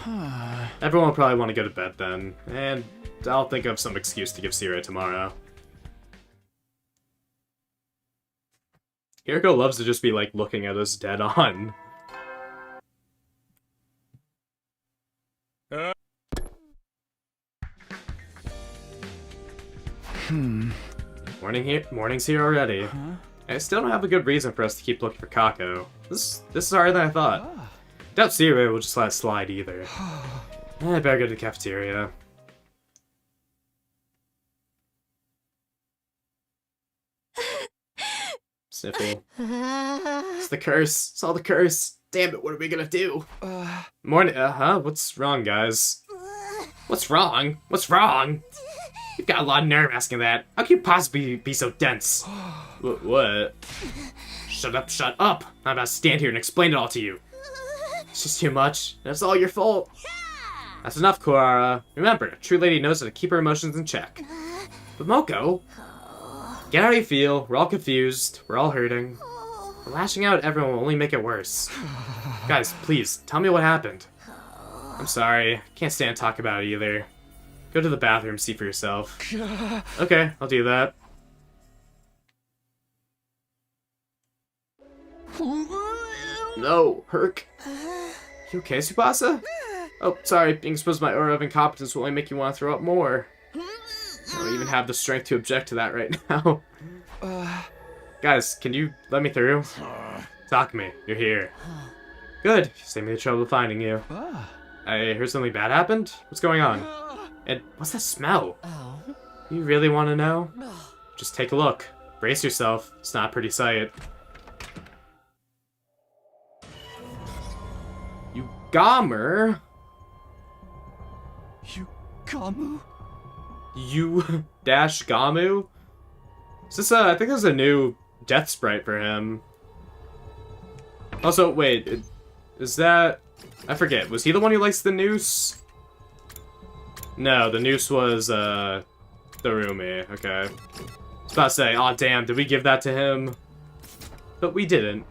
Everyone will probably want to go to bed then, and I'll think of some excuse to give Sirai tomorrow. Kiriko loves to just be, like, looking at us dead on. Morning's here already. I still don't have a good reason for us to keep looking for Kako. This is harder than I thought. Doubt Sirai will just let it slide either. I better go to the cafeteria. Sniffle. It's the curse. It's all the curse. Damn it, what are we gonna do? Morning, what's wrong, guys? What's wrong? What's wrong? You've got a lot of nerve asking that. How can you possibly be so dense? What? Shut up, shut up! I'm about to stand here and explain it all to you. It's just too much, and it's all your fault. That's enough, Kurara. Remember, a true lady knows how to keep her emotions in check. But Moko, get how you feel. We're all confused. We're all hurting. Lashing out at everyone will only make it worse. Guys, please, tell me what happened. I'm sorry. Can't stand to talk about it either. Go to the bathroom, see for yourself. Okay, I'll do that. No, Herc. You okay, Tsubasa? Oh, sorry, being exposed to my aura of incompetence will only make you want to throw up more. I don't even have the strength to object to that right now. Guys, can you let me through? Takumi, you're here. Good, you saved me the trouble of finding you. I heard something bad happened? What's going on? And what's that smell? You really want to know? Just take a look. Brace yourself. It's not a pretty sight. Yugamer? Yugamu? U-Gamu? Is this I think there's a new death sprite for him. Also, wait, is that... I forget, was he the one who likes the noose? No, the noose was, the Rumi, okay. I was about to say, aw damn, did we give that to him? But we didn't.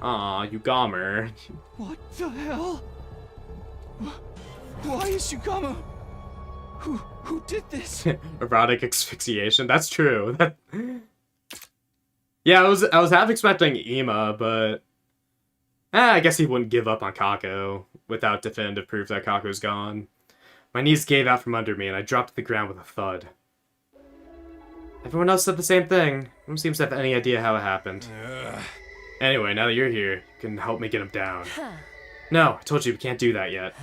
Aw, Yugamer. What the hell? Why is Yugamu? Who did this? Erotic asphyxiation, that's true. Yeah, I was half expecting Ima, but... I guess he wouldn't give up on Kako without definitive proof that Kako's gone. My knees gave out from under me, and I dropped to the ground with a thud. Everyone else said the same thing. No one seems to have any idea how it happened. Anyway, now that you're here, you can help me get him down. No, I told you we can't do that yet.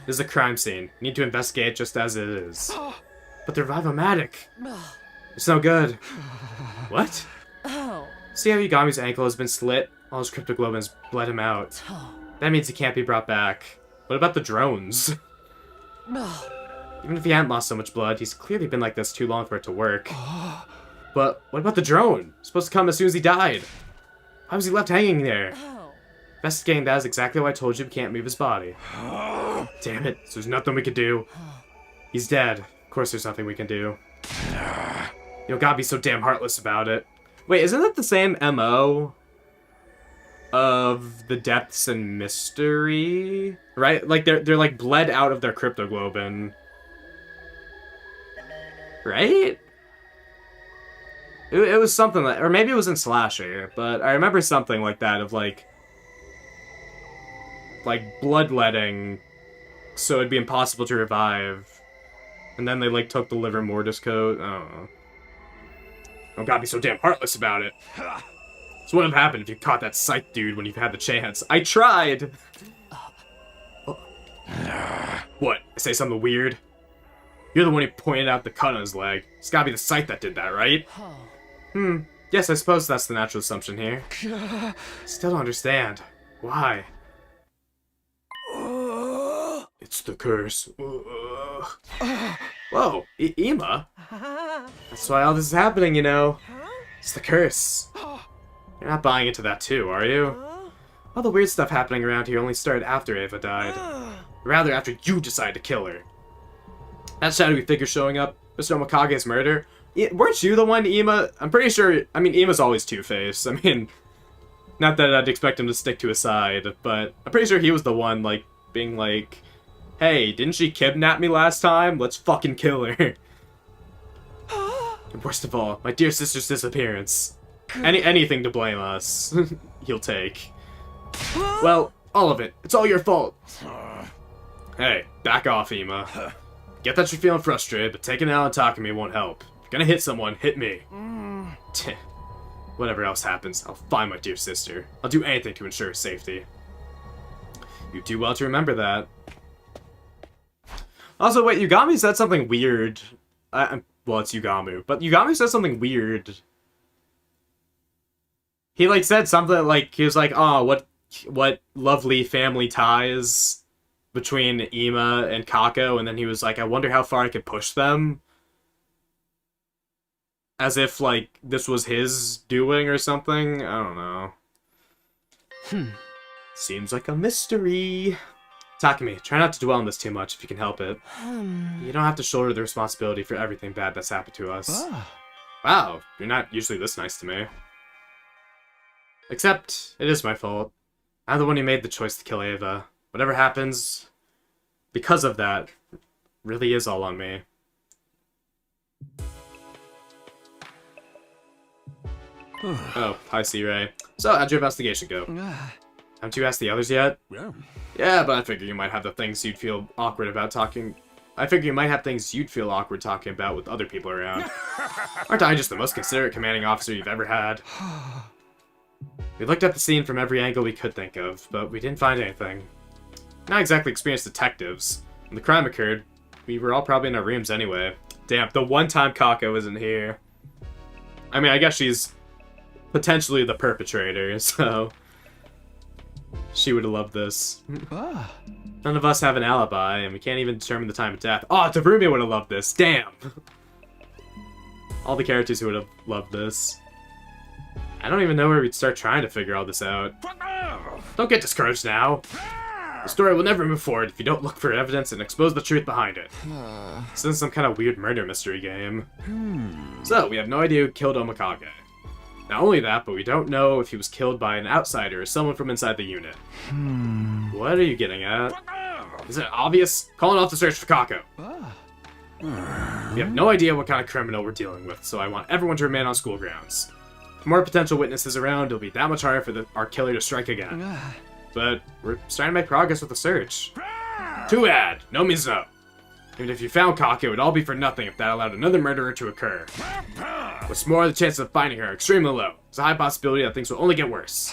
This is a crime scene. We need to investigate just as it is. But they're Rivomatic. It's no good. What? See how Yugami's ankle has been slit? All his cryptoglobins bled him out. That means he can't be brought back. What about the drones? Even if he hadn't lost so much blood, he's clearly been like this too long for it to work. But what about the drone? It's supposed to come as soon as he died. Why was he left hanging there? Investigating that is exactly why I told you we can't move his body. Damn it, so there's nothing we can do. He's dead. Of course there's nothing we can do. You gotta be so damn heartless about it. Wait, isn't that the same MO of the Depths and Mystery? Right? Like, they're like bled out of their cryptoglobin. Right? It was something like, or maybe it was in Slasher, but I remember something like that of like bloodletting, so it'd be impossible to revive. And then they like took the liver mortis coat. I don't know. Don't gotta be so damn heartless about it. So what would have happened if you caught that Scythe dude when you've had the chance? I tried! What? I say something weird? You're the one who pointed out the cut on his leg. It's gotta be the Scythe that did that, right? Yes, I suppose that's the natural assumption here. Still don't understand. Why? It's the curse. Whoa, Ima? That's why all this is happening, you know. It's the curse. You're not buying into that too, are you? All the weird stuff happening around here only started after Ava died. Rather, after you decided to kill her. That shadowy figure showing up, Mr. Omikage's murder. Weren't you the one, Ima? I'm pretty sure, I mean, Ima's always Two-Face. I mean, not that I'd expect him to stick to his side, but I'm pretty sure he was the one, like, being like, hey, didn't she kidnap me last time? Let's fucking kill her. And worst of all, my dear sister's disappearance. Anything to blame us, he'll take. Well, all of it. It's all your fault. Hey, back off, Ima. Get that you're feeling frustrated, but taking it out on Takumi won't help. If you're gonna hit someone, hit me. Whatever else happens, I'll find my dear sister. I'll do anything to ensure her safety. You do well to remember that. Also, wait, Yugami said something weird. Well, it's Yugamu, but Yugami said something weird. He, like, said something like, he was like, oh, what lovely family ties between Ima and Kako, and then he was like, I wonder how far I could push them. As if, like, this was his doing or something. I don't know. Seems like a mystery. Takumi, try not to dwell on this too much if you can help it. You don't have to shoulder the responsibility for everything bad that's happened to us. Wow, you're not usually this nice to me. Except, it is my fault. I'm the one who made the choice to kill Ava. Whatever happens, because of that, really is all on me. Oh, hi C-Ray. So, how'd your investigation go? Haven't you asked the others yet? Yeah, but I figure you might have the things you'd feel awkward about talking... I figure you might have things you'd feel awkward talking about with other people around. Aren't I just the most considerate commanding officer you've ever had? We looked at the scene from every angle we could think of, but we didn't find anything. Not exactly experienced detectives. When the crime occurred, we were all probably in our rooms anyway. Damn, the one time Kako isn't here. I mean, I guess she's potentially the perpetrator, so... She would have loved this. None of us have an alibi, and we can't even determine the time of death. Oh, Terumi would have loved this. Damn! All the characters who would have loved this. I don't even know where we'd start trying to figure all this out. Don't get discouraged now. The story will never move forward if you don't look for evidence and expose the truth behind it. This isn't some kind of weird murder mystery game. So, we have no idea who killed Omikage. Not only that, but we don't know if he was killed by an outsider or someone from inside the unit. What are you getting at? Is it obvious? Calling off the search for Kako. We have no idea what kind of criminal we're dealing with, so I want everyone to remain on school grounds. With more potential witnesses around, it'll be that much harder for our killer to strike again. But we're starting to make progress with the search. Too bad. No means no. Even if you found Kako, it would all be for nothing if that allowed another murderer to occur. What's more, the chances of finding her are extremely low. There's a high possibility that things will only get worse.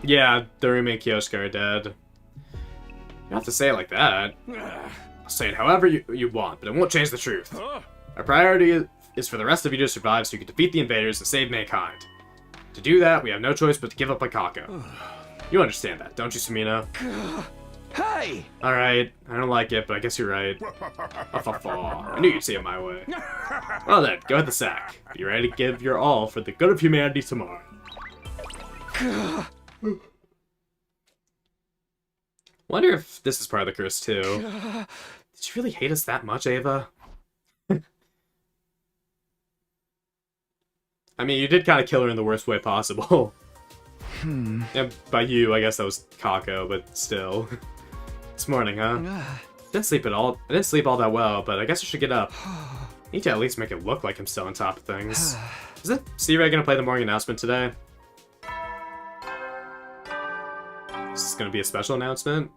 Yeah, Terumi and Kyosuke are dead. You don't have to say it like that. I'll say it however you want, but it won't change the truth. Our priority is for the rest of you to survive so you can defeat the invaders and save mankind. To do that, we have no choice but to give up on Kako. You understand that, don't you, Sumino? Hey! Alright, I don't like it, but I guess you're right. I knew you'd see it my way. Well then, go hit the sack. Be ready to give your all for the good of humanity tomorrow. Wonder if this is part of the curse too. Did you really hate us that much, Ava? I mean, you did kind of kill her in the worst way possible. And by you, I guess that was Kako, but still. This morning, huh? Didn't sleep at all. I didn't sleep all that well, but I guess I should get up. Need to at least make it look like I'm still on top of things. Is it C-Ray gonna play the morning announcement today? Is this gonna be a special announcement?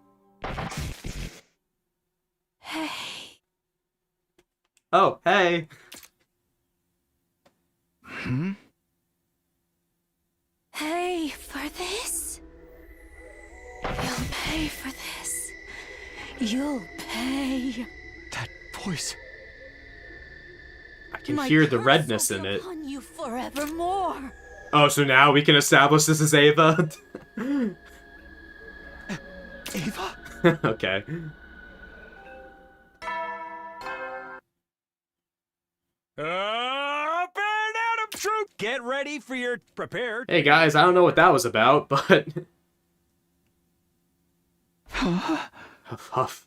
Hey. Oh, hey! Pay for this? You'll pay for this. You'll pay. That voice. I can hear the redness in it. On you forevermore. Oh, so now we can establish this is Ava? Ava? Okay. get ready for your prepared. Hey guys, I don't know what that was about, but... Huh? Huff, huff.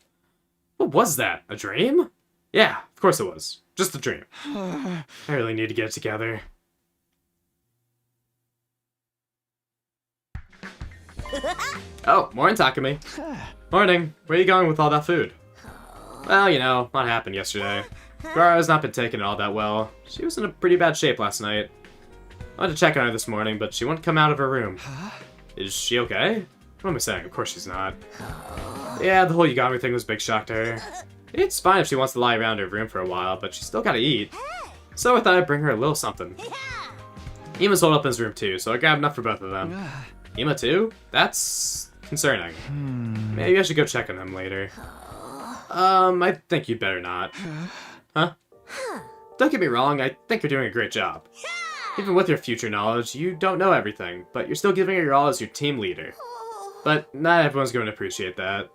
What was that? A dream? Yeah, of course it was. Just a dream. I really need to get it together. Oh, morning, Takumi. Morning. Where are you going with all that food? Well, you know, what happened yesterday. Guara's not been taking it all that well. She was in a pretty bad shape last night. I went to check on her this morning, but she wouldn't come out of her room. Is she okay? What am I saying? Of course she's not. Yeah, the whole Yagami thing was a big shock to her. It's fine if she wants to lie around her room for a while, but she's still gotta eat. So I thought I'd bring her a little something. Ima's holed up in his room too, so I grabbed enough for both of them. Ima too? That's concerning. Maybe I should go check on him later. I think you'd better not. Huh? Don't get me wrong, I think you're doing a great job. Even with your future knowledge, you don't know everything, but you're still giving it your all as your team leader. But not everyone's going to appreciate that.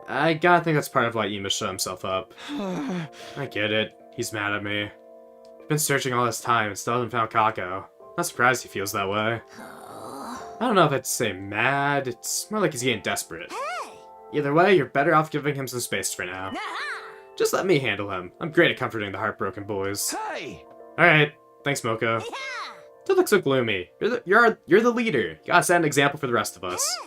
I gotta think that's part of why Ima shut himself up. I get it. He's mad at me. I've been searching all this time and still haven't found Kako. Not surprised he feels that way. I don't know if I'd say mad, it's more like he's getting desperate. Either way, you're better off giving him some space for now. Just let me handle him. I'm great at comforting the heartbroken boys. Hey! Alright, thanks Moko. Don't look so gloomy. You're the leader. You gotta set an example for the rest of us.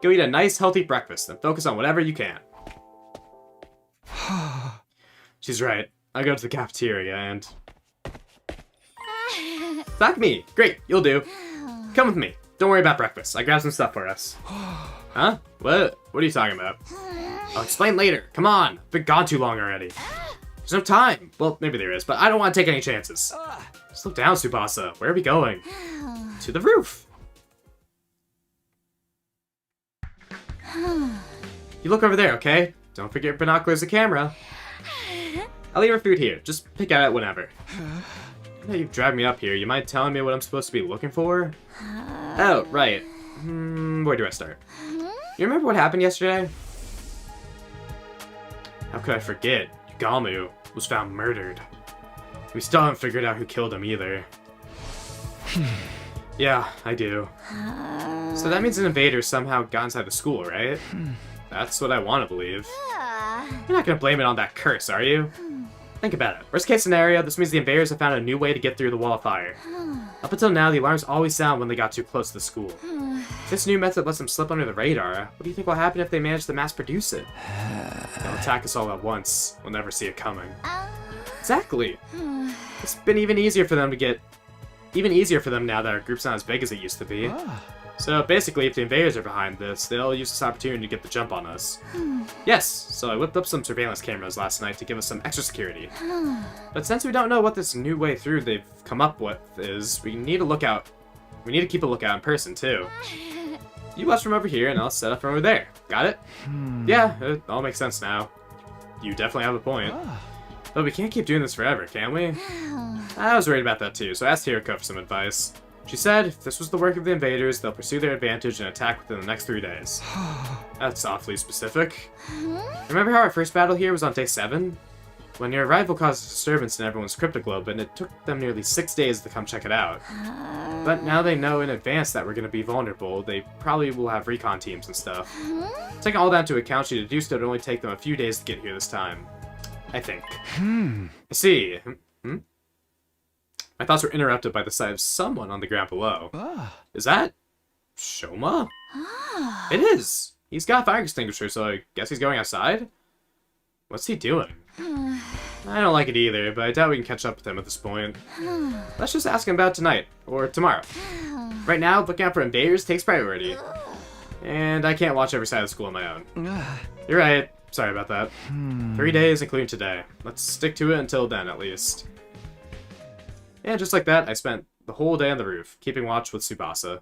Go eat a nice, healthy breakfast and focus on whatever you can. She's right. I go to the cafeteria and... Takumi! Great, you'll do. Come with me. Don't worry about breakfast. I grabbed some stuff for us. Huh? What are you talking about? I'll explain later. Come on. I've been gone too long already. There's no time. Well, maybe there is, but I don't want to take any chances. Slow down, Tsubasa. Where are we going? To the roof. You look over there, okay? Don't forget your binoculars and camera. I'll leave our food here. Just pick at it whenever. Now you've dragged me up here. You mind telling me what I'm supposed to be looking for? Oh, right. Where do I start? You remember what happened yesterday? How could I forget? Yagami was found murdered. We still haven't figured out who killed him either. Yeah, I do. So that means an invader somehow got inside the school, right? That's what I want to believe. You're not gonna blame it on that curse, are you? Think about it. Worst case scenario, this means the invaders have found a new way to get through the wall of fire. Up until now, the alarms always sound when they got too close to the school. If this new method lets them slip under the radar, what do you think will happen if they manage to mass produce it? They'll attack us all at once. We'll never see it coming. Exactly. It's been even easier for them now that our group's not as big as it used to be. So basically, if the invaders are behind this, they'll use this opportunity to get the jump on us. Yes, so I whipped up some surveillance cameras last night to give us some extra security. But since we don't know what this new way through they've come up with is, we need to keep a lookout in person too. You watch from over here and I'll set up from over there. Got it? Yeah, it all makes sense now. You definitely have a point. But we can't keep doing this forever, can we? I was worried about that too, so I asked Hiroko for some advice. She said, if this was the work of the invaders, they'll pursue their advantage and attack within the next 3 days. That's awfully specific. Remember how our first battle here was on day 7? When your arrival caused a disturbance in everyone's cryptoglobe, and it took them nearly 6 days to come check it out. But now they know in advance that we're going to be vulnerable, they probably will have recon teams and stuff. Taking all that into account, she deduced it would only take them a few days to get here this time. I think. I see. My thoughts were interrupted by the sight of someone on the ground below. Is that... Shoma? It is! He's got a fire extinguisher, so I guess he's going outside? What's he doing? I don't like it either, but I doubt we can catch up with him at this point. Let's just ask him about tonight, or tomorrow. Right now, looking out for invaders takes priority. And I can't watch every side of the school on my own. You're right. Sorry about that. 3 days, including today. Let's stick to it until then, at least. And just like that, I spent the whole day on the roof, keeping watch with Tsubasa.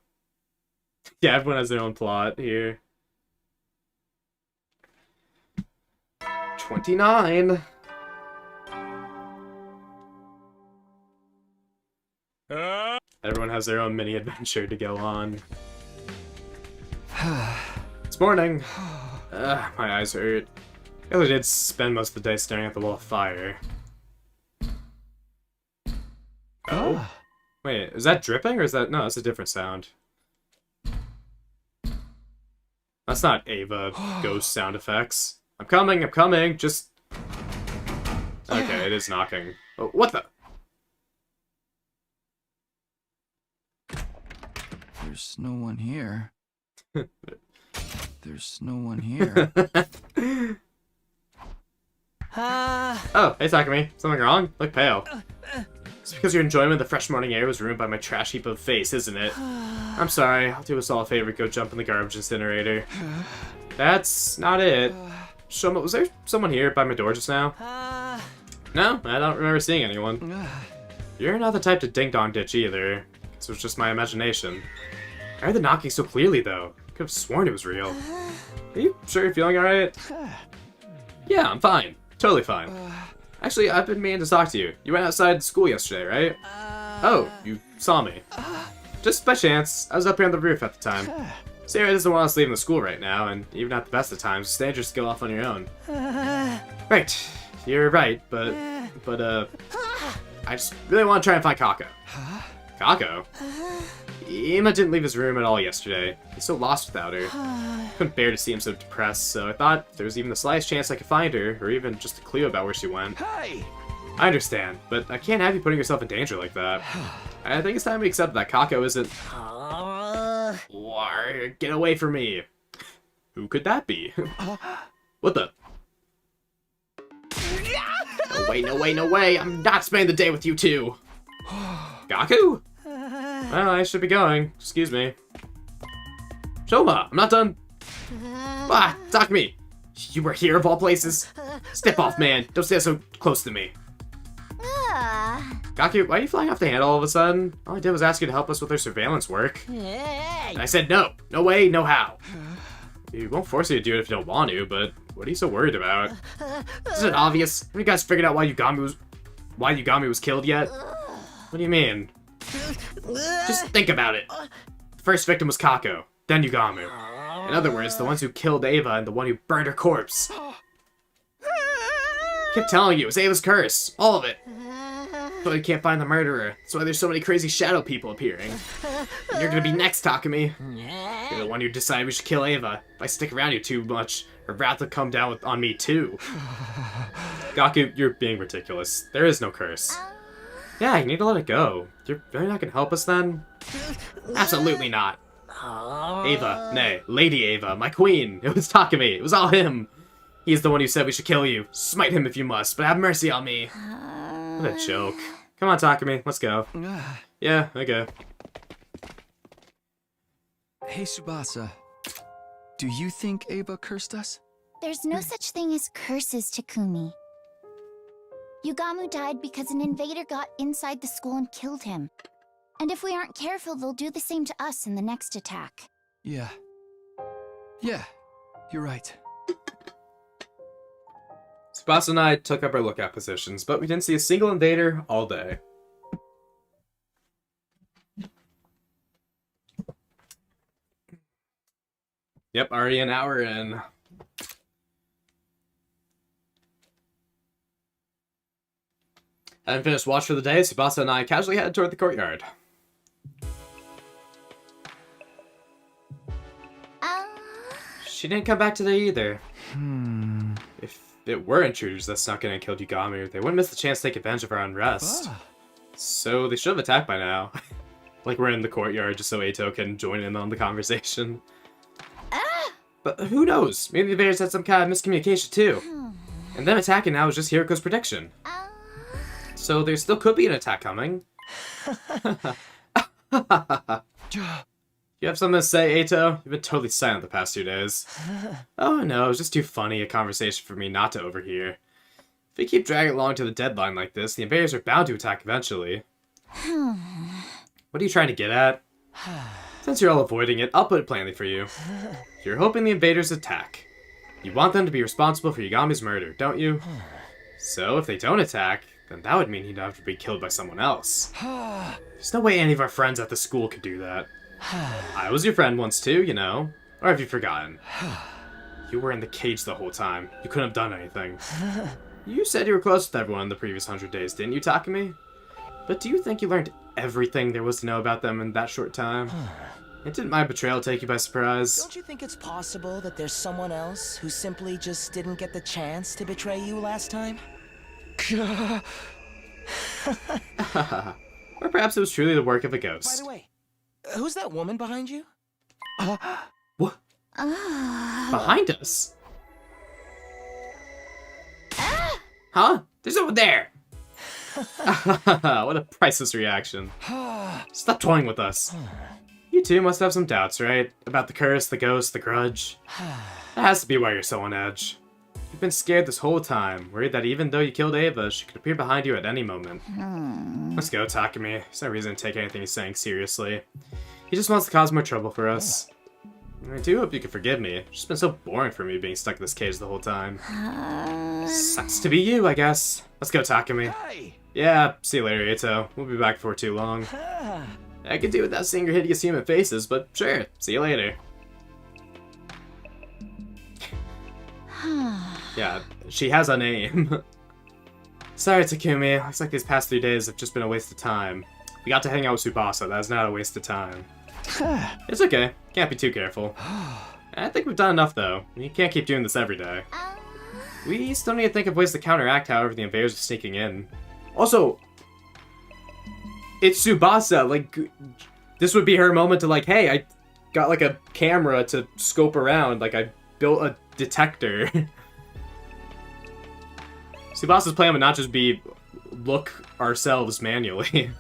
Yeah, everyone has their own plot here. 29. Everyone has their own mini adventure to go on. It's morning. My eyes hurt. I really did spend most of the day staring at the wall of fire. Oh. Ah. Wait, is that dripping or is that... No, that's a different sound. That's not Ava ghost sound effects. I'm coming, just... Okay, it is knocking. Oh, what the? There's no one here. There's no one here. Oh, hey Takumi. Something wrong? Look pale. It's because your enjoyment of the fresh morning air was ruined by my trash heap of face, isn't it? I'm sorry. I'll do us all a favor. Go jump in the garbage incinerator. That's not it. Was there someone here by my door just now? No, I don't remember seeing anyone. You're not the type to ding-dong ditch either. This was just my imagination. I heard the knocking so clearly, though. I could have sworn it was real. Are you sure you're feeling alright? Yeah, I'm fine. Totally fine. Actually, I've been meaning to talk to you. You went outside school yesterday, right? Oh, you saw me. Just by chance. I was up here on the roof at the time. Sarah doesn't want us leaving the school right now, and even at the best of times, it's dangerous to go off on your own. Right. You're right, but I just really want to try and find Kako. Kako? Emma didn't leave his room at all yesterday. He's so lost without her. Couldn't bear to see him so depressed, so I thought if there was even the slightest chance I could find her, or even just a clue about where she went. Hey! I understand, but I can't have you putting yourself in danger like that. I think it's time we accept that Kako isn't... Get away from me! Who could that be? What the? No way! I'm not spending the day with you two! Gaku? Well, I should be going. Excuse me. Shoma, I'm not done. Takumi! You were here of all places? Step off, man. Don't stay so close to me. Gaku, why are you flying off the handle all of a sudden? All I did was ask you to help us with our surveillance work. And I said no. No way, no how. We won't force you to do it if you don't want to, but what are you so worried about? Isn't it obvious? Have you guys figured out why Yugami was killed yet? What do you mean? Just think about it. The first victim was Kako, then Yugami. In other words, the ones who killed Ava and the one who burned her corpse. I kept telling you, it's Ava's curse. All of it. But we can't find the murderer. That's why there's so many crazy shadow people appearing. And you're gonna be next, Takumi. You're the one who decided we should kill Ava. If I stick around you too much, her wrath will come down on me too. Gaku, you're being ridiculous. There is no curse. Yeah, you need to let it go. You're really not gonna help us then? Absolutely not. Ava, nay, Lady Ava, my queen. It was Takumi. It was all him. He's the one who said we should kill you. Smite him if you must, but have mercy on me. What a joke. Come on, Takumi, let's go. Yeah, okay. Hey, Tsubasa. Do you think Ava cursed us? There's no such thing as curses, Takumi. Yugamu died because an invader got inside the school and killed him. And if we aren't careful, they'll do the same to us in the next attack. Yeah, you're right. Tsubasa and I took up our lookout positions, but we didn't see a single invader all day. Yep, already an hour in. Having finished watch for the day, Tsubasa and I casually headed toward the courtyard. She didn't come back today either. If it were intruders that snuck in and killed Yugami, they wouldn't miss the chance to take advantage of our unrest. So they should have attacked by now. Like we're in the courtyard just so Eito can join in on the conversation. But who knows? Maybe the bears had some kind of miscommunication too. And them attacking now is just Hiriko's prediction. So there still could be an attack coming. You have something to say, Eito? You've been totally silent the past 2 days. Oh no, it was just too funny a conversation for me not to overhear. If we keep dragging along to the deadline like this, the invaders are bound to attack eventually. What are you trying to get at? Since you're all avoiding it, I'll put it plainly for you. You're hoping the invaders attack. You want them to be responsible for Yugami's murder, don't you? So if they don't attack, then that would mean he'd have to be killed by someone else. There's no way any of our friends at the school could do that. I was your friend once too, you know. Or have you forgotten? You were in the cage the whole time. You couldn't have done anything. You said you were close with everyone in the previous 100 days, didn't you, Takumi? But do you think you learned everything there was to know about them in that short time? And didn't my betrayal take you by surprise? Don't you think it's possible that there's someone else who simply just didn't get the chance to betray you last time? Or perhaps it was truly the work of a By ghost. the way, who's that woman behind you? What? Behind us? Huh? There's someone there! What a priceless reaction. Stop toying with us. You two must have some doubts, right? About the curse, the ghost, the grudge. That has to be why you're so on edge. You've been scared this whole time, worried that even though you killed Ava, she could appear behind you at any moment. Let's go, Takumi. There's no reason to take anything he's saying seriously. He just wants to cause more trouble for us. I do hope you can forgive me. It's just been so boring for me being stuck in this cage the whole time. Sucks to be you, I guess. Let's go, Takumi. Hey! Yeah, see you later, Ito. We'll be back before too long. I could do without seeing your hideous human faces, but sure, see you later. Yeah, she has a name. Sorry, Takumi. Looks like these past 3 days have just been a waste of time. We got to hang out with Tsubasa. That was not a waste of time. It's okay. Can't be too careful. I think we've done enough, though. You can't keep doing this every day. We still need to think of ways to counteract however the invaders are sneaking in. Also, it's Tsubasa. Like, this would be her moment to, like, hey, I got, like, a camera to scope around. Like, I built a detector. Tsubasa's plan would not just be look ourselves manually.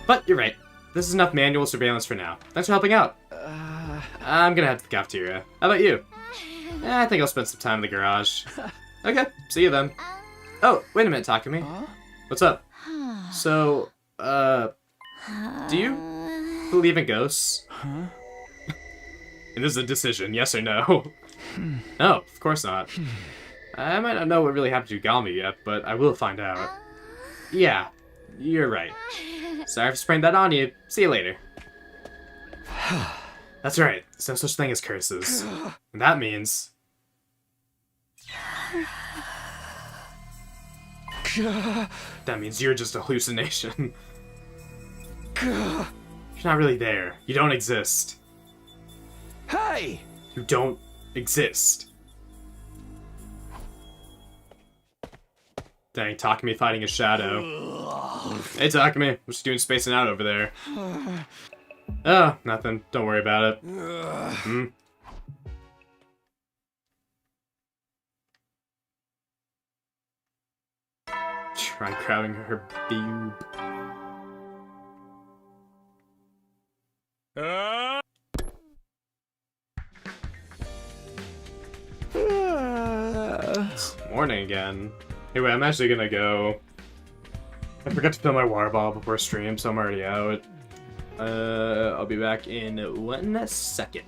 But you're right. This is enough manual surveillance for now. Thanks for helping out. I'm gonna head to the cafeteria. How about you? I think I'll spend some time in the garage. Okay, see you then. Oh, wait a minute, Takumi. What's up? So, do you believe in ghosts? And this is a decision, yes or no? No, of course not. I might not know what really happened to Galmi yet, but I will find out. Yeah, you're right. Sorry for spraying that on you. See you later. That's right. There's no such thing as curses. And that means... That means you're just a hallucination. You're not really there. You don't exist. Hey! You don't exist. Dang, Takumi fighting a shadow. Hey, Takumi. What you doing spacing out over there? Oh, nothing. Don't worry about it. Try grabbing her boob. Morning again. Anyway, I'm actually gonna go. I forgot to fill my water bottle before stream, so I'm already out. I'll be back in 1 second.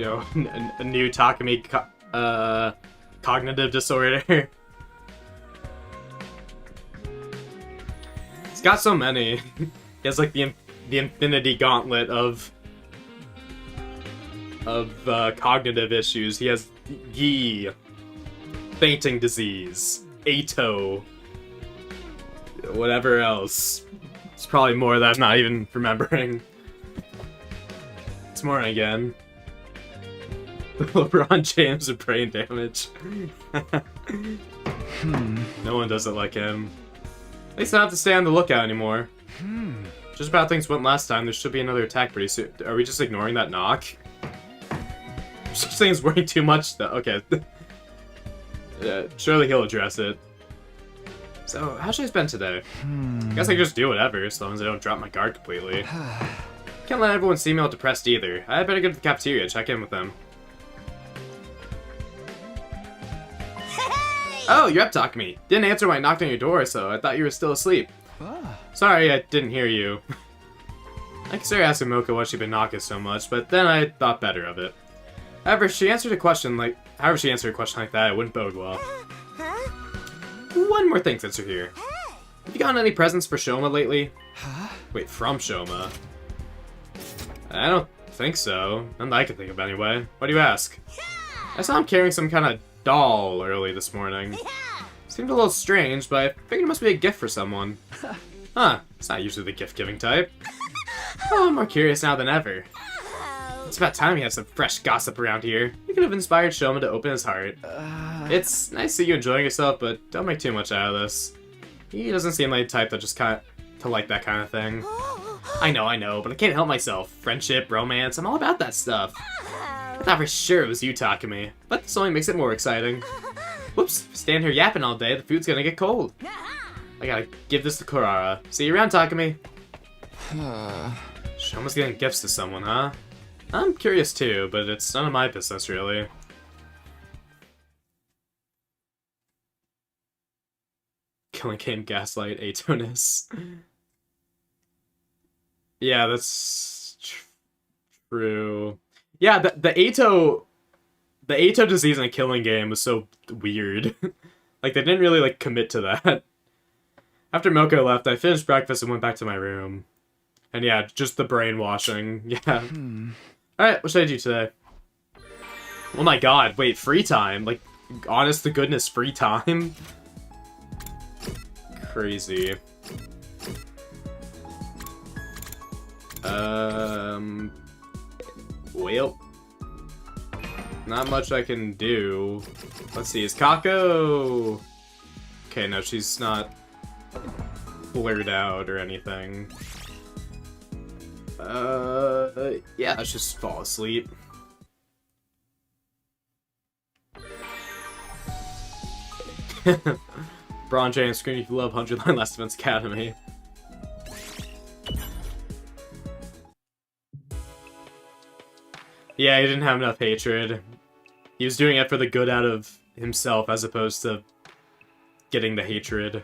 you know, a new Takumi cognitive disorder. He's got so many. He has like the infinity gauntlet of cognitive issues. He has Yi, fainting disease, Ato, whatever else. It's probably more that I'm not even remembering. It's more again. LeBron James with brain damage. No one does it like him. At least I don't have to stay on the lookout anymore. Just about things went last time, there should be another attack pretty soon. Are we just ignoring that knock? Such things worrying too much though. Okay. Surely he'll address it. So, how should I spend today? I guess I can just do whatever, as long as I don't drop my guard completely. Can't let everyone see me all depressed either. I better go to the cafeteria, check in with them. Oh, you're up, Takumi. Didn't answer when I knocked on your door, so I thought you were still asleep. Sorry, I didn't hear you. I considered asking Mocha why she'd been knocking so much, but then I thought better of it. However, she answered a question like that, it wouldn't bode well. One more thing since you're here. Have you gotten any presents for Shoma lately? Wait, from Shoma? I don't think so. None that I can think of anyway. Why do you ask? I saw him carrying some kind of doll early this morning. Seemed a little strange, but I figured it must be a gift for someone. Huh, it's not usually the gift-giving type. Oh, I'm more curious now than ever. It's about time we have some fresh gossip around here. You could have inspired Shoma to open his heart. It's nice to see you enjoying yourself, but don't make too much out of this. He doesn't seem like the type that just to like that kind of thing. I know, but I can't help myself. Friendship, romance, I'm all about that stuff. I thought for sure it was you, Takumi, but this only makes it more exciting. Whoops, stand here yapping all day, the food's gonna get cold. I gotta give this to Kurara. See you around, Takumi. Shoma's getting gifts to someone, huh? I'm curious too, but it's none of my business, really. Killing Game Gaslight, Atonus. Yeah, that's true. Yeah, the Ato disease in a Killing Game was so weird. Like, they didn't really, like, commit to that. After Moko left, I finished breakfast and went back to my room. And yeah, just the brainwashing. Yeah. Alright, what should I do today? Oh my god, wait, free time? Like, honest to goodness, free time? Crazy. Well. Not much I can do. Let's see, is Kako? Okay, no, she's not blurred out or anything. Yeah, let's just fall asleep. Bron James, scream if you love 100 Line Last Defense Academy. Yeah, he didn't have enough hatred. He was doing it for the good out of himself as opposed to getting the hatred.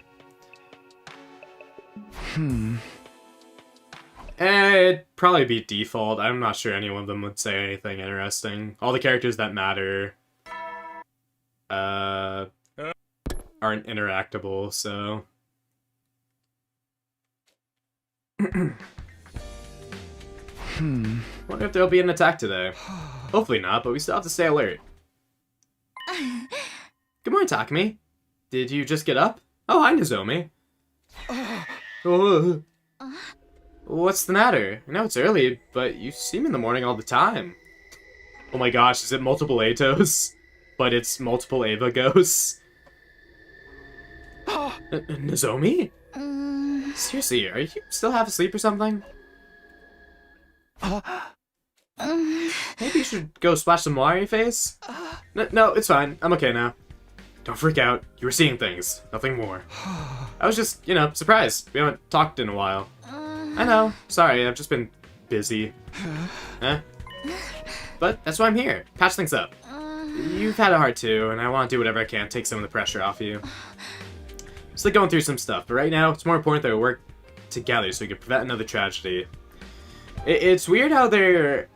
It'd probably be default. I'm not sure any one of them would say anything interesting. All the characters that matter aren't interactable, so... Wonder if there'll be an attack today. Hopefully not, but we still have to stay alert. Good morning, Takumi. Did you just get up? Oh, hi, Nozomi. What's the matter? I know it's early, but you see me in the morning all the time. Oh my gosh, is it multiple Atos? But it's multiple Ava ghosts? Nozomi? Seriously, are you still half asleep or something? Maybe you should go splash some water on your face? No, it's fine. I'm okay now. Don't freak out. You were seeing things. Nothing more. I was just, you know, surprised. We haven't talked in a while. I know. Sorry, I've just been busy. But that's why I'm here. Patch things up. You've had it hard too, and I want to do whatever I can to take some of the pressure off you. Still going through some stuff, but right now, it's more important that we work together so we can prevent another tragedy. It's weird how they're...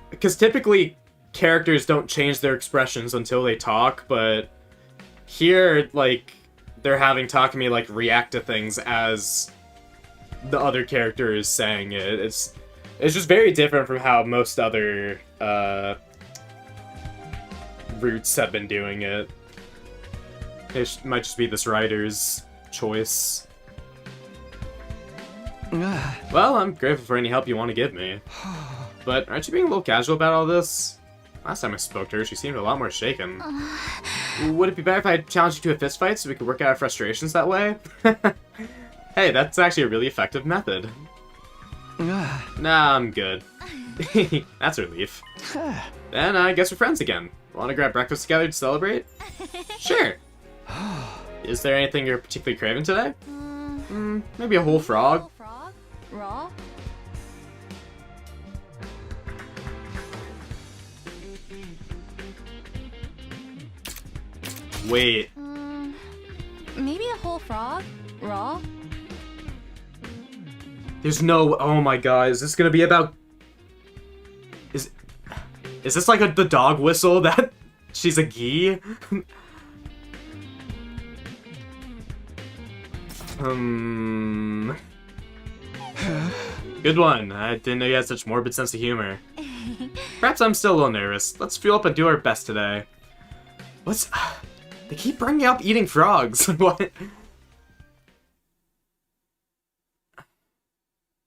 Because typically, characters don't change their expressions until they talk, but here, like, they're having Takumi, like, react to things as the other character is saying it. It's just very different from how most other, roots have been doing it. It might just be this writer's choice. Well, I'm grateful for any help you want to give me. But aren't you being a little casual about all this? Last time I spoke to her, she seemed a lot more shaken. Would it be better if I challenged you to a fist fight so we could work out our frustrations that way? Hey, that's actually a really effective method. Nah, I'm good. That's a relief. Then I guess we're friends again. Want to grab breakfast together to celebrate? Sure. Is there anything you're particularly craving today? Maybe a whole frog? Whole frog? Raw? Wait. Maybe a whole frog? Raw? There's no... Oh my god, is this gonna be about... Is this like the dog whistle that she's a gi? Good one. I didn't know you had such morbid sense of humor. Perhaps I'm still a little nervous. Let's fuel up and do our best today. What's... They keep bringing up eating frogs. What?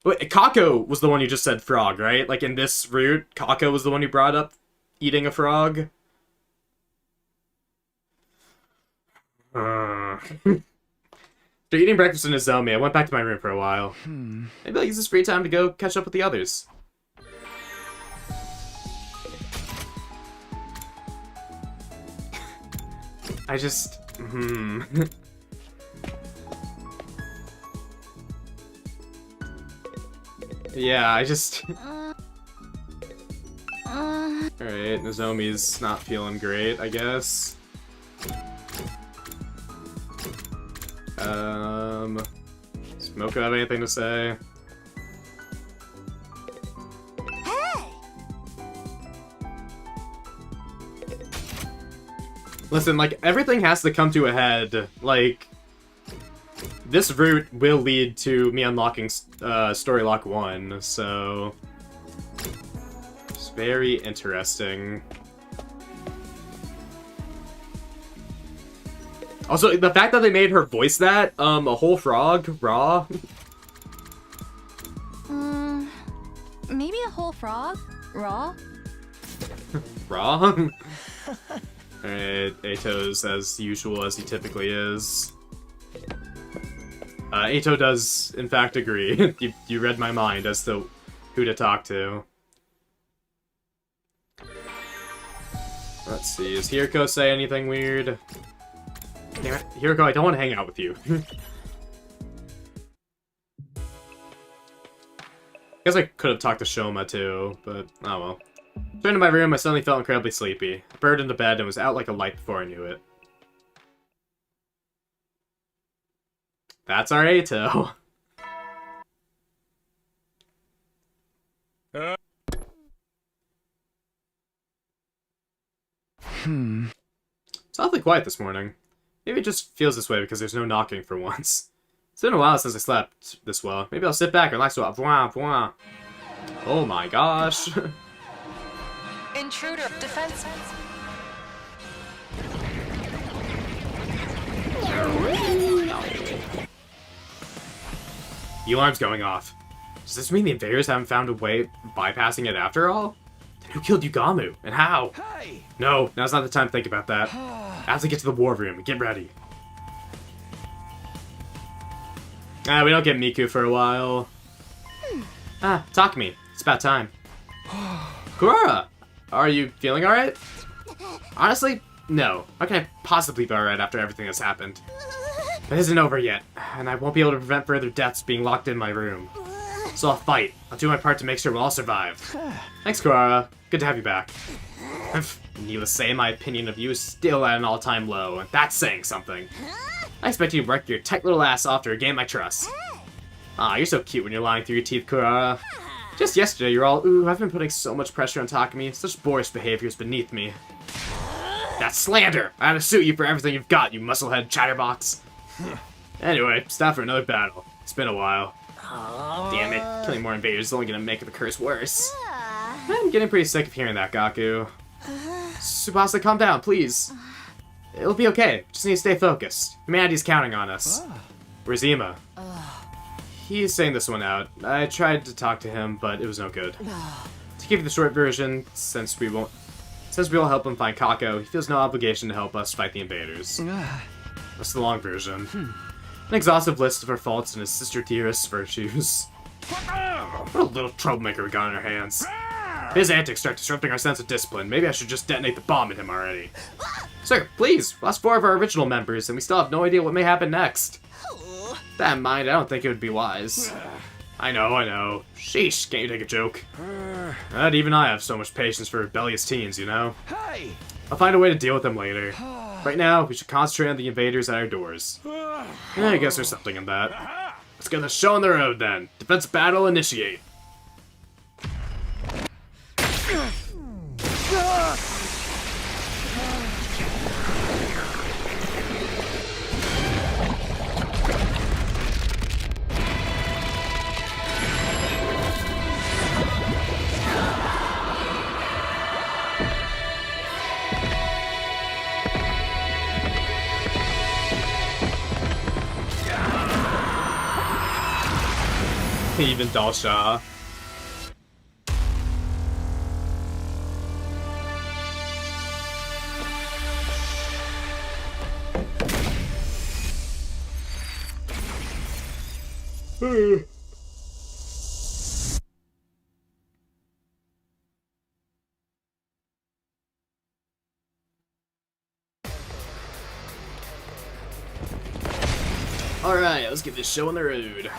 Wait, Kako was the one who just said frog, right? Like, in this route, Kako was the one who brought up eating a frog? After eating breakfast in Nozomi, I went back to my room for a while. Maybe I'll use this free time to go catch up with the others. I just... Yeah, I just... Alright, Nozomi's not feeling great, I guess. Smoko have anything to say? Hey! Listen, like, everything has to come to a head. Like, this route will lead to me unlocking Story Lock 1, so... It's very interesting. Also, the fact that they made her voice that, a whole frog, raw. Maybe a whole frog? Raw? Raw? Alright, Ato's as usual as he typically is. Ato does, in fact, agree. you read my mind as to who to talk to. Let's see, does Hiriko say anything weird? Damn it, Hiriko, I don't want to hang out with you. Guess I could have talked to Shoma too, but oh well. Returned to my room, I suddenly felt incredibly sleepy. I burrowed into bed and was out like a light before I knew it. That's our Ato. It's awfully quiet this morning. Maybe it just feels this way because there's no knocking for once. It's been a while since I slept this well. Maybe I'll sit back and relax a while. Bwah, bwah. Oh my gosh. Intruder defense. The alarm's going off. Does this mean the invaders haven't found a way of bypassing it after all? Then who killed Yugamu? And how? Hey! No, now's not the time to think about that. I have to get to the war room and get ready. We don't get Miku for a while. Takumi. It's about time. Kurara! Are you feeling alright? Honestly, no. How can I possibly be alright after everything that's happened? It isn't over yet, and I won't be able to prevent further deaths being locked in my room. So I'll fight. I'll do my part to make sure we'll all survive. Thanks, Kurara. Good to have you back. Needless to say, my opinion of you is still at an all-time low, and that's saying something. I expect you to work your tight little ass off to regain my trust. Aw, you're so cute when you're lying through your teeth, Kurara. Just yesterday, you're all, ooh, I've been putting so much pressure on Takumi. Such boorish behavior is beneath me. That's slander! I had to sue you for everything you've got, you musclehead chatterbox. Anyway, it's time for another battle. It's been a while. Damn it, killing more invaders is only gonna make the curse worse. I'm getting pretty sick of hearing that, Gaku. Tsubasa, calm down, please. It'll be okay. Just need to stay focused. Humanity's counting on us. Where's Ima? He's saying this one out. I tried to talk to him, but it was no good. To give you the short version, since we won't help him find Kako, he feels no obligation to help us fight the invaders. That's the long version. An exhaustive list of her faults and his sister Tira's virtues. What a little troublemaker we got on our hands. His antics start disrupting our sense of discipline. Maybe I should just detonate the bomb at him already. Sir, please! We lost 4 of our original members, and we still have no idea what may happen next. With that in mind, I don't think it would be wise. I know. Sheesh, can't you take a joke? But even I have so much patience for rebellious teens, you know? Hey! I'll find a way to deal with them later. Right now, we should concentrate on the invaders at our doors. I guess there's something in that. Let's get the show on the road then. Defense battle initiate. Even Dalsha. Alright, let's get this show on the road.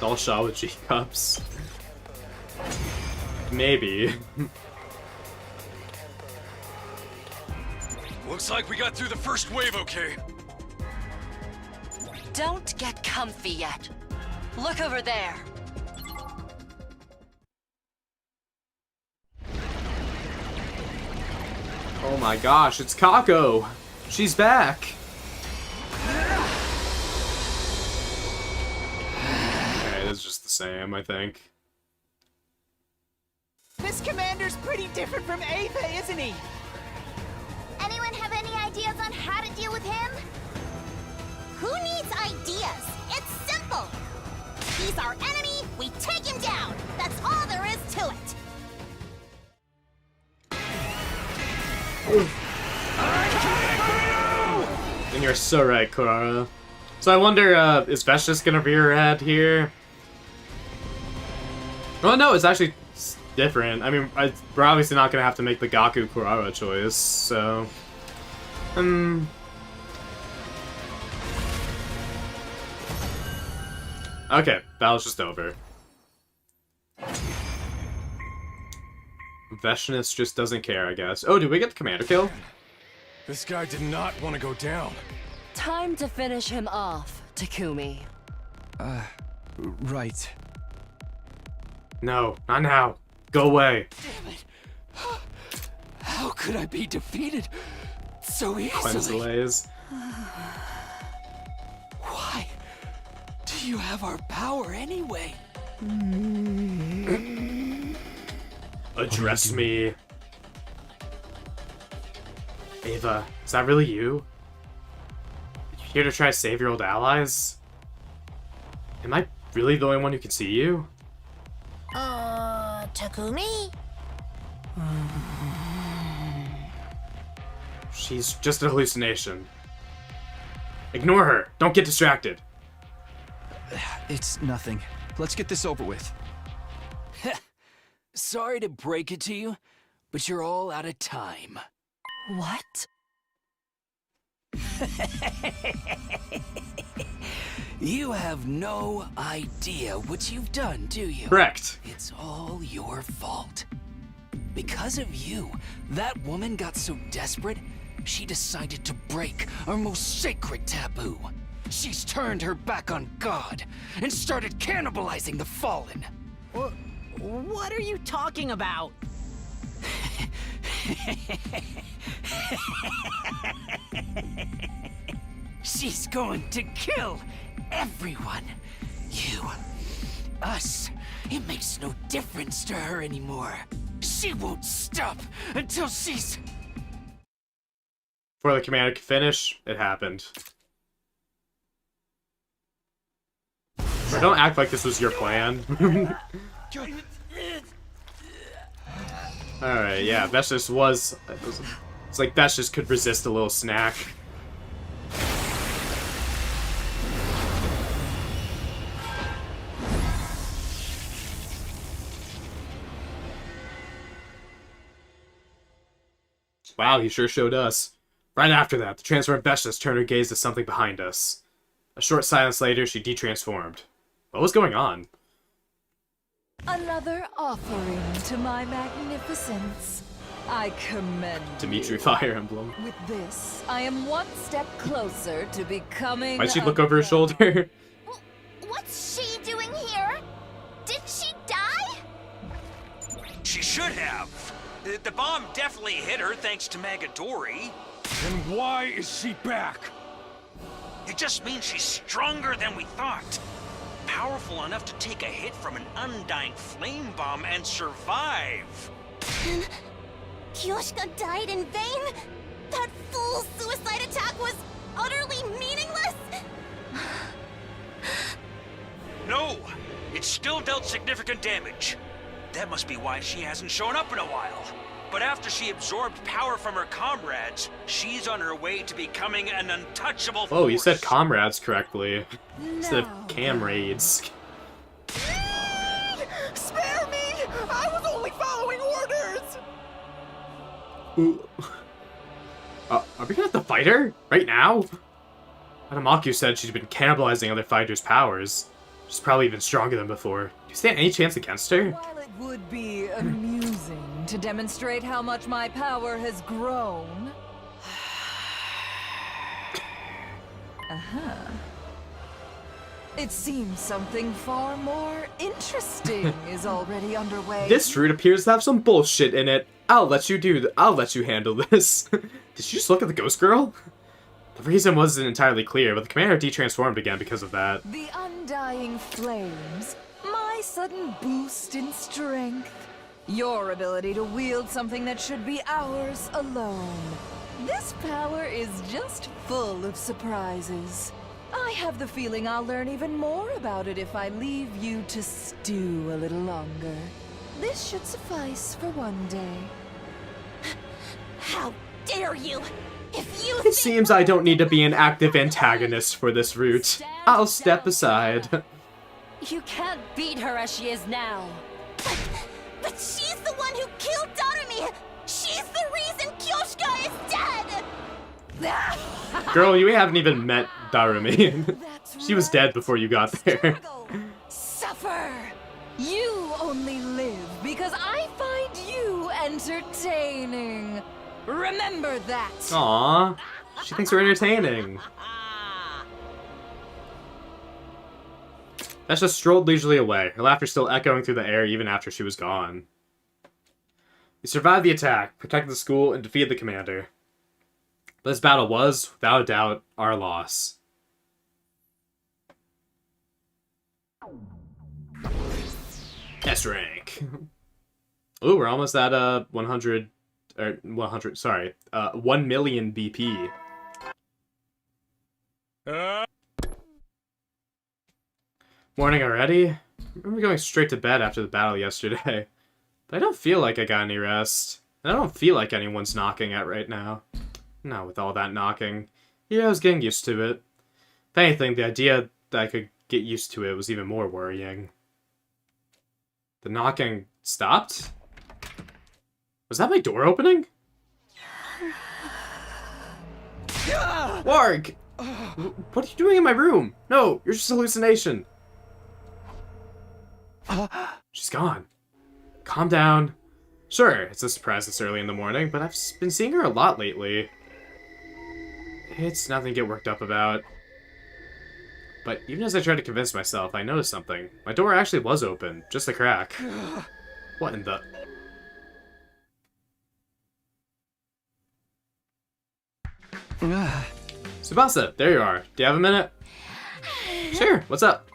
Dalsha with G-Cups. Maybe. Looks like we got through the first wave, okay? Don't get comfy yet. Look over there. Oh my gosh, it's Kako! She's back! Okay, it's just the same, I think. This commander's pretty different from Ava, isn't he? Anyone have any ideas on how to deal with him? Who needs ideas? It's simple! He's our enemy, we take him down! That's all there is to it! And you're so right, Kurara. So I wonder, is Vesh just gonna rear her head here? Well, no, it's actually different. I mean, we're obviously not gonna have to make the Gaku Kurara choice, so... Okay, battle's just over. Veshness just doesn't care, I guess. Oh, did we get the commander kill? This guy did not want to go down. Time to finish him off, Takumi. Right. No, not now. Go away. Damn it. How could I be defeated so Cleanse easily? delays. Why do you have our power anyway? Address me. Ava, is that really you? You here to try to save your old allies? Am I really the only one who can see you? Takumi? She's just a hallucination. Ignore her. Don't get distracted. It's nothing. Let's get this over with. Sorry to break it to you, but you're all out of time. What? You have no idea what you've done, do you? Correct. It's all your fault. Because of you, that woman got so desperate, she decided to break our most sacred taboo. She's turned her back on God and started cannibalizing the fallen. What are you talking about? She's going to kill everyone. You, us. It makes no difference to her anymore. She won't stop until she's... Before the commander could finish, it happened. But don't act like this was your plan. Alright, yeah, Vestice was... It's like Vestice could resist a little snack. Wow, he sure showed us. Right after that, the transformed Vestice turned her gaze to something behind us. A short silence later, she detransformed. What was going on? Another offering to my magnificence. I commend Dimitri you. Fire Emblem. With this, I am one step closer to becoming. Why'd she look over her shoulder? What's she doing here? Did she die? She should have. The bomb definitely hit her thanks to Magadori. Then why is she back? It just means she's stronger than we thought. Powerful enough to take a hit from an undying flame bomb and survive. Kyoshka died in vain? That fool's suicide attack was utterly meaningless? No, it still dealt significant damage. That must be why she hasn't shown up in a while. But after she absorbed power from her comrades, she's on her way to becoming an untouchable force. Oh, you said comrades correctly. Instead of camrades. Spare me! I was only following orders! Ooh. Are we gonna have to fight her? Right now? Adamaku said she's been cannibalizing other fighters' powers. She's probably even stronger than before. Do you stand any chance against her? While it would be amusing to demonstrate how much my power has grown. It seems something far more interesting is already underway. This route appears to have some bullshit in it. I'll let you handle this. Did you just look at the ghost girl? The reason wasn't entirely clear, but the commander detransformed again because of that. The undying flames, my sudden boost in strength, your ability to wield something that should be ours alone. This power is just full of surprises. I have the feeling I'll learn even more about it if I leave you to stew a little longer. This should suffice for one day. How dare you! If you It seems I don't need to be an active antagonist for this route. I'll step aside. You can't beat her as she is now. But she's the one who killed Darumi! She's the reason Kyoshka is dead! Girl, you haven't even met Darumi. She was dead before you got there. Suffer! You only live because I find you entertaining. Remember that! Aww, she thinks we're entertaining. Vesha strolled leisurely away, her laughter still echoing through the air even after she was gone. We survived the attack, protected the school, and defeated the commander. But this battle was, without a doubt, our loss. S rank. Ooh, we're almost at 100, 1 million BP. Morning already? I remember going straight to bed after the battle yesterday. But I don't feel like I got any rest. And I don't feel like anyone's knocking at right now. Not with all that knocking. Yeah, I was getting used to it. If anything, the idea that I could get used to it was even more worrying. The knocking stopped? Was that my door opening? Warg! What are you doing in my room? No, you're just a hallucination. She's gone. Calm down. Sure, it's a surprise this early in the morning, but I've been seeing her a lot lately. It's nothing to get worked up about. But even as I tried to convince myself, I noticed something. My door actually was open, just a crack. What in the... Tsubasa, there you are. Do you have a minute? Sure, what's up?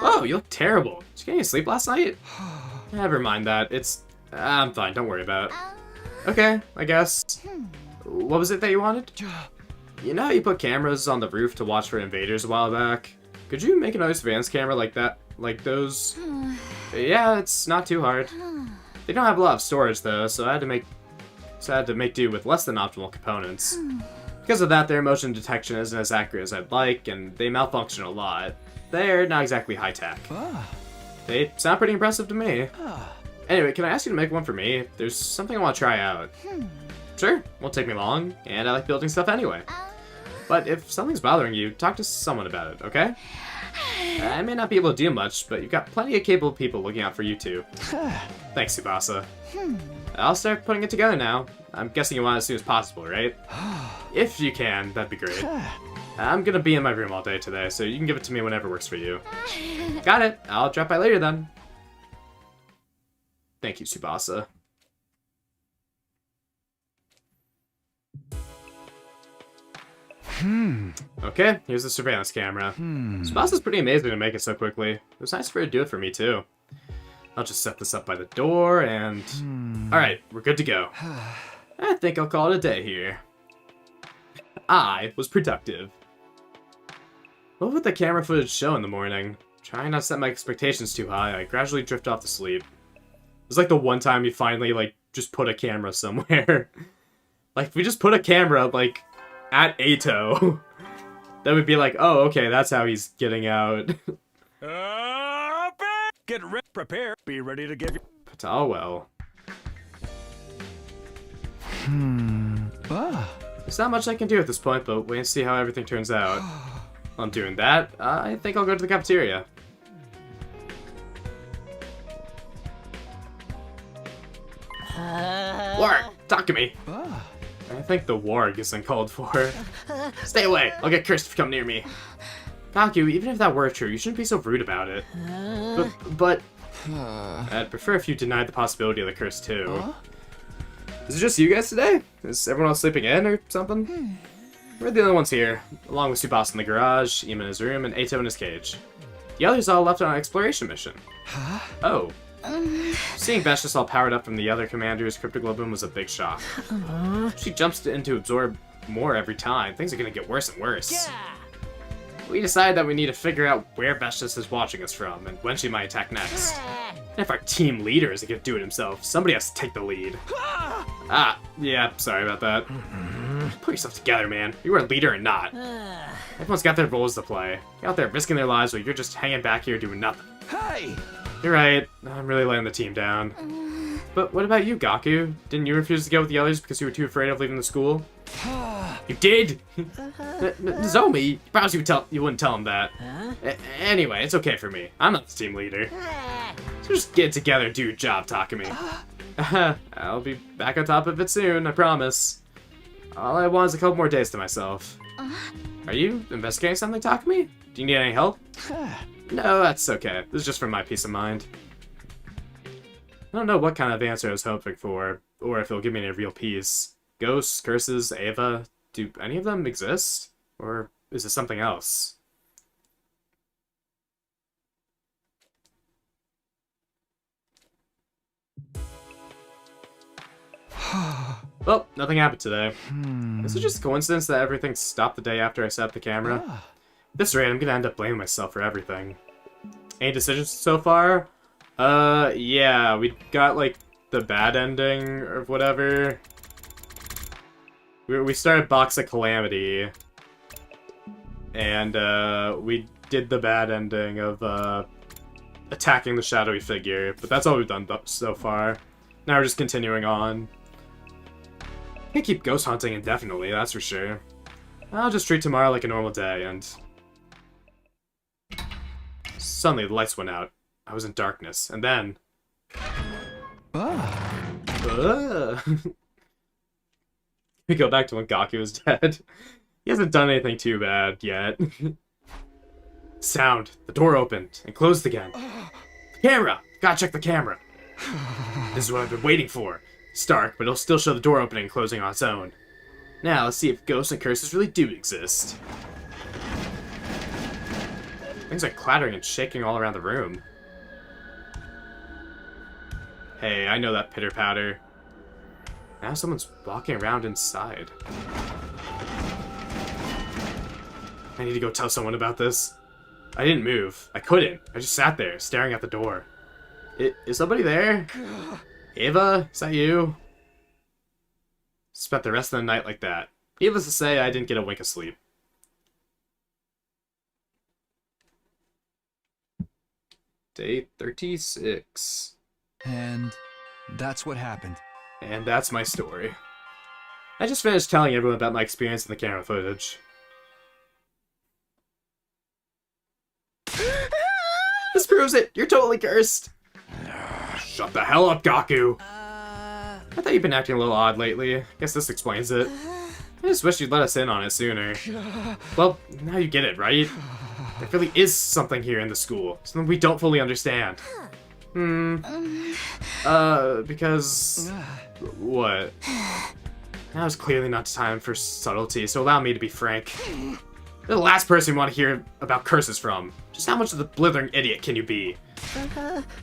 Whoa, you look terrible. Did you get any sleep last night? Never mind that. I'm fine, don't worry about it. Okay, I guess. What was it that you wanted? You know how you put cameras on the roof to watch for invaders a while back? Could you make a nice Vance camera like that? Like those? Yeah, it's not too hard. They don't have a lot of storage though, so I had to make do with less than optimal components. Because of that, their motion detection isn't as accurate as I'd like, and they malfunction a lot. They're not exactly high-tech. They sound pretty impressive to me. Anyway, can I ask you to make one for me? There's something I want to try out. Sure, won't take me long, and I like building stuff anyway. But if something's bothering you, talk to someone about it, okay? I may not be able to do much, but you've got plenty of capable people looking out for you too. Thanks, Tsubasa. I'll start putting it together now. I'm guessing you want it as soon as possible, right? If you can, that'd be great. I'm gonna be in my room all day today, so you can give it to me whenever works for you. Got it. I'll drop by later then. Thank you, Tsubasa. Okay, here's the surveillance camera. Tsubasa's pretty amazing to make it so quickly. It was nice for her to do it for me too. I'll just set this up by the door and... Alright, we're good to go. I think I'll call it a day here. I was productive. What would the camera footage show in the morning? Trying not to set my expectations too high, I gradually drift off to sleep. It was like the one time you finally, like, just put a camera somewhere. Like, if we just put a camera, like, at Eito, that would be like, oh, okay, that's how he's getting out. Get ready, prepare, be ready to give you. But oh well. There's not much I can do at this point, but wait and see how everything turns out. While I'm doing that, I think I'll go to the cafeteria. Warg, talk to me. I think the warg is uncalled for. Stay away, I'll get cursed if you come near me. Gaku, even if that were true, you shouldn't be so rude about it. But I'd prefer if you denied the possibility of the curse too. Is it just you guys today? Is everyone else sleeping in or something? We're the only ones here, along with Tsubasa in the garage, Ima in his room, and Eito in his cage. The others all left on an exploration mission. Oh. Seeing Vesh just all powered up from the other commander's cryptoglobin was a big shock. She jumps in to absorb more every time. Things are gonna get worse and worse. We decided that we need to figure out where Vestice is watching us from, and when she might attack next. And if our team leader isn't gonna do it himself, somebody has to take the lead. Yeah, sorry about that. Put yourself together, man. You are a leader or not. Everyone's got their roles to play. You're out there risking their lives while you're just hanging back here doing nothing. Hey! You're right, I'm really letting the team down. But what about you, Gaku? Didn't you refuse to go with the others because you were too afraid of leaving the school? You did? Nozomi, you promised you wouldn't tell him that. Anyway, it's okay for me. I'm not the team leader. So just get together and do your job, Takumi. I'll be back on top of it soon, I promise. All I want is a couple more days to myself. Are you investigating something, Takumi? Do you need any help? No, that's okay. This is just for my peace of mind. I don't know what kind of answer I was hoping for, or if it'll give me any real peace. Ghosts, curses, Eva, do any of them exist? Or is it something else? Well, nothing happened today. Is it just a coincidence that everything stopped the day after I set up the camera? At this rate, I'm gonna end up blaming myself for everything. Any decisions so far? Yeah, we got, like, the bad ending, or whatever. We started Box of Calamity. And, we did the bad ending of, attacking the shadowy figure. But that's all we've done so far. Now we're just continuing on. Can't keep ghost hunting indefinitely, that's for sure. I'll just treat tomorrow like a normal day, and... Suddenly, the lights went out. I was in darkness, and then... We go back to when Gaku was dead. He hasn't done anything too bad yet. Sound. The door opened and closed again. The camera! Gotta check the camera. This is what I've been waiting for. It's dark, but it'll still show the door opening and closing on its own. Now, let's see if ghosts and curses really do exist. Things are clattering and shaking all around the room. Hey, I know that pitter-patter. Now someone's walking around inside. I need to go tell someone about this. I didn't move. I couldn't. I just sat there, staring at the door. Is somebody there? Ava? Is that you? Spent the rest of the night like that. Needless to say, I didn't get a wink of sleep. Day 36. And that's what happened. And that's my story. I just finished telling everyone about my experience in the camera footage. This proves it! You're totally cursed! Shut the hell up, Gaku! I thought you've been acting a little odd lately. Guess this explains it. I just wish you'd let us in on it sooner. Well, now you get it, right? There really is something here in the school. Something we don't fully understand. Because... What? Now is clearly not time for subtlety, so allow me to be frank. You're the last person we want to hear about curses from. Just how much of the blithering idiot can you be?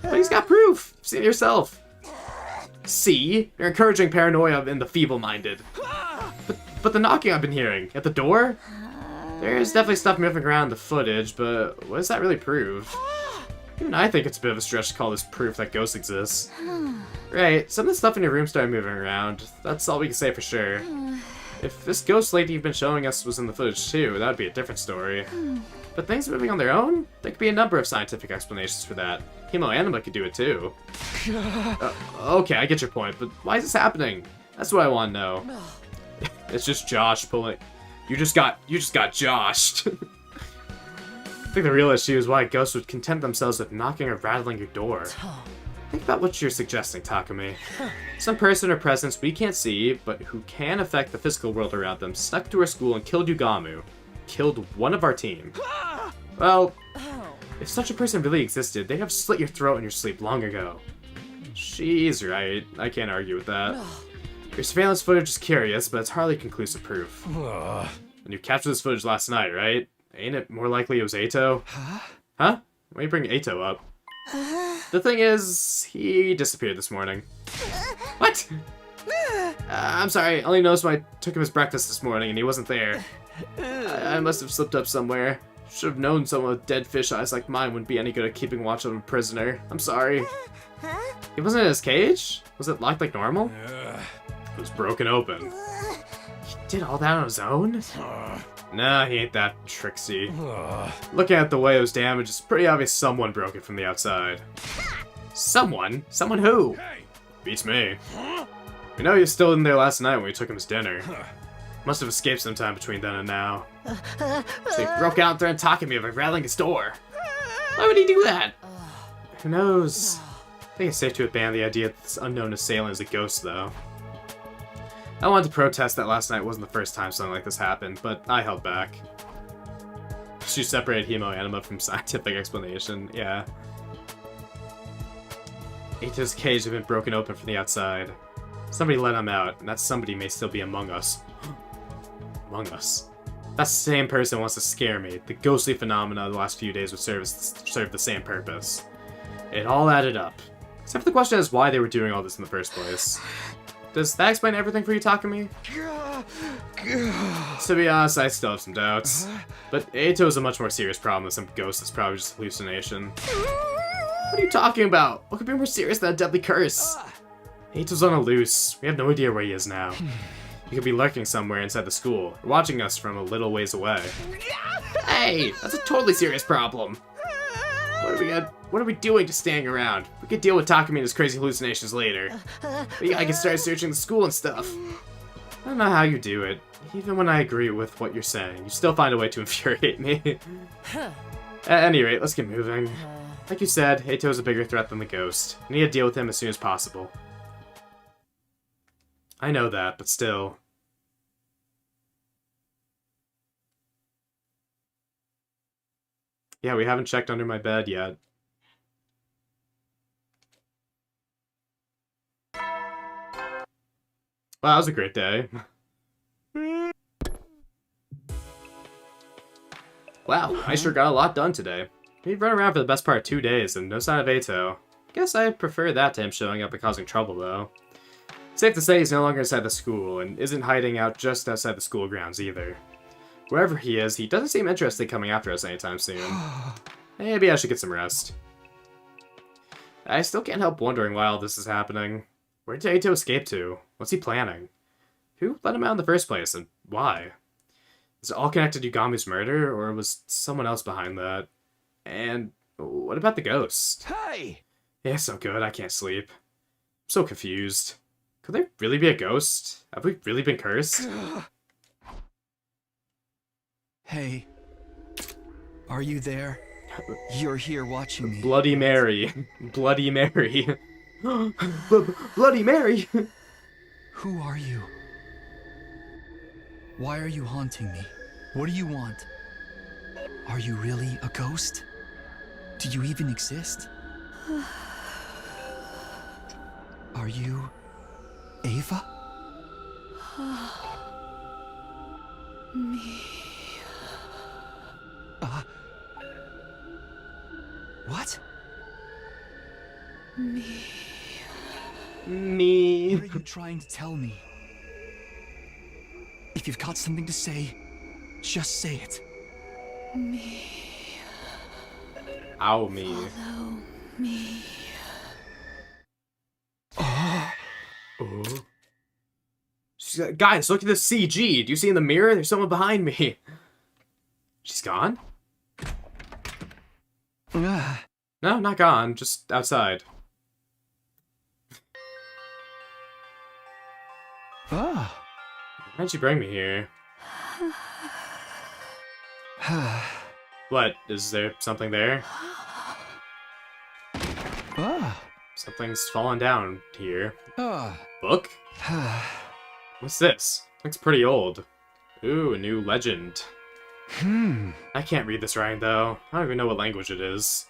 But he's got proof. You've seen it yourself. See? You're encouraging paranoia in the feeble-minded. But the knocking I've been hearing at the door? There's definitely stuff moving around in the footage, but what does that really prove? Even I think it's a bit of a stretch to call this proof that ghosts exist. Right, some of the stuff in your room started moving around. That's all we can say for sure. If this ghost lady you've been showing us was in the footage too, that would be a different story. But things moving on their own? There could be a number of scientific explanations for that. Hemoanima could do it too. Okay, I get your point, but why is this happening? That's what I want to know. It's just Josh pulling... You just got joshed. I think the real issue is why ghosts would content themselves with knocking or rattling your door. Think about what you're suggesting, Takumi. Some person or presence we can't see, but who can affect the physical world around them, snuck to our school and killed Yugamu. Killed one of our team. Well, if such a person really existed, they'd have slit your throat in your sleep long ago. She's right. I can't argue with that. Your surveillance footage is curious, but it's hardly conclusive proof. And you captured this footage last night, right? Ain't it more likely it was Eito? Huh? Why do you bring Eito up? The thing is, he disappeared this morning. What? I'm sorry, I only noticed when I took him his breakfast this morning and he wasn't there. I must have slipped up somewhere. Should have known someone with dead fish eyes like mine wouldn't be any good at keeping watch on a prisoner. I'm sorry. He wasn't in his cage? Was it locked like normal? It was broken open. He did all that on his own? Nah, he ain't that tricksy. Looking at the way it was damaged, it's pretty obvious someone broke it from the outside. Someone? Someone who? Beats me. We know he was still in there last night when we took him his dinner. Must have escaped sometime between then and now. So he broke out and threatened Takumi by rattling his door. Why would he do that? Who knows? I think it's safe to abandon the idea that this unknown assailant is a ghost, though. I wanted to protest that last night wasn't the first time something like this happened, but I held back. She separated Hemoanima from scientific explanation, yeah. Eito's cage had been broken open from the outside. Somebody let him out, and that somebody may still be among us. Among us. That same person wants to scare me. The ghostly phenomena of the last few days would serve the same purpose. It all added up. Except for the question as why they were doing all this in the first place. Does that explain everything for you, Takumi? To be honest, I still have some doubts. But Eito is a much more serious problem than some ghost that's probably just a hallucination. What are you talking about? What could be more serious than a deadly curse? Eito's on a loose. We have no idea where he is now. He could be lurking somewhere inside the school, or watching us from a little ways away. Hey, that's a totally serious problem. What are we doing just staying around? We could deal with Takumi and his crazy hallucinations later. But yeah, I can start searching the school and stuff. I don't know how you do it. Even when I agree with what you're saying, you still find a way to infuriate me. At any rate, let's get moving. Like you said, Eito is a bigger threat than the ghost. We need to deal with him as soon as possible. I know that, but still. Yeah, we haven't checked under my bed yet. Wow, that was a great day. Wow, I sure got a lot done today. We've run around for the best part of 2 days, and no sign of Eito. Guess I prefer that to him showing up and causing trouble, though. Safe to say he's no longer inside the school, and isn't hiding out just outside the school grounds either. Wherever he is, he doesn't seem interested in coming after us anytime soon. Maybe I should get some rest. I still can't help wondering why all this is happening. Where did Eito escape to? What's he planning? Who let him out in the first place, and why? Is it all connected to Yugamu's murder, or was someone else behind that? And what about the ghost? Hey! Yeah, so good, I can't sleep. I'm so confused. Could there really be a ghost? Have we really been cursed? Hey. Are you there? You're here watching me. Bloody Mary. Bloody Mary. Bloody Mary! Who are you? Why are you haunting me? What do you want? Are you really a ghost? Do you even exist? Are you Ava? Me. What? Me. Me. What are you trying to tell me? If you've got something to say, just say it. Me. Ow, me. Follow me. Oh. Guys, look at this CG. Do you see in the mirror? There's someone behind me. She's gone? No, not gone. Just outside. Why'd you bring me here? What? Is there something there? Something's fallen down here. Book? What's this? Looks pretty old. Ooh, a new legend. I can't read this writing, though. I don't even know what language it is.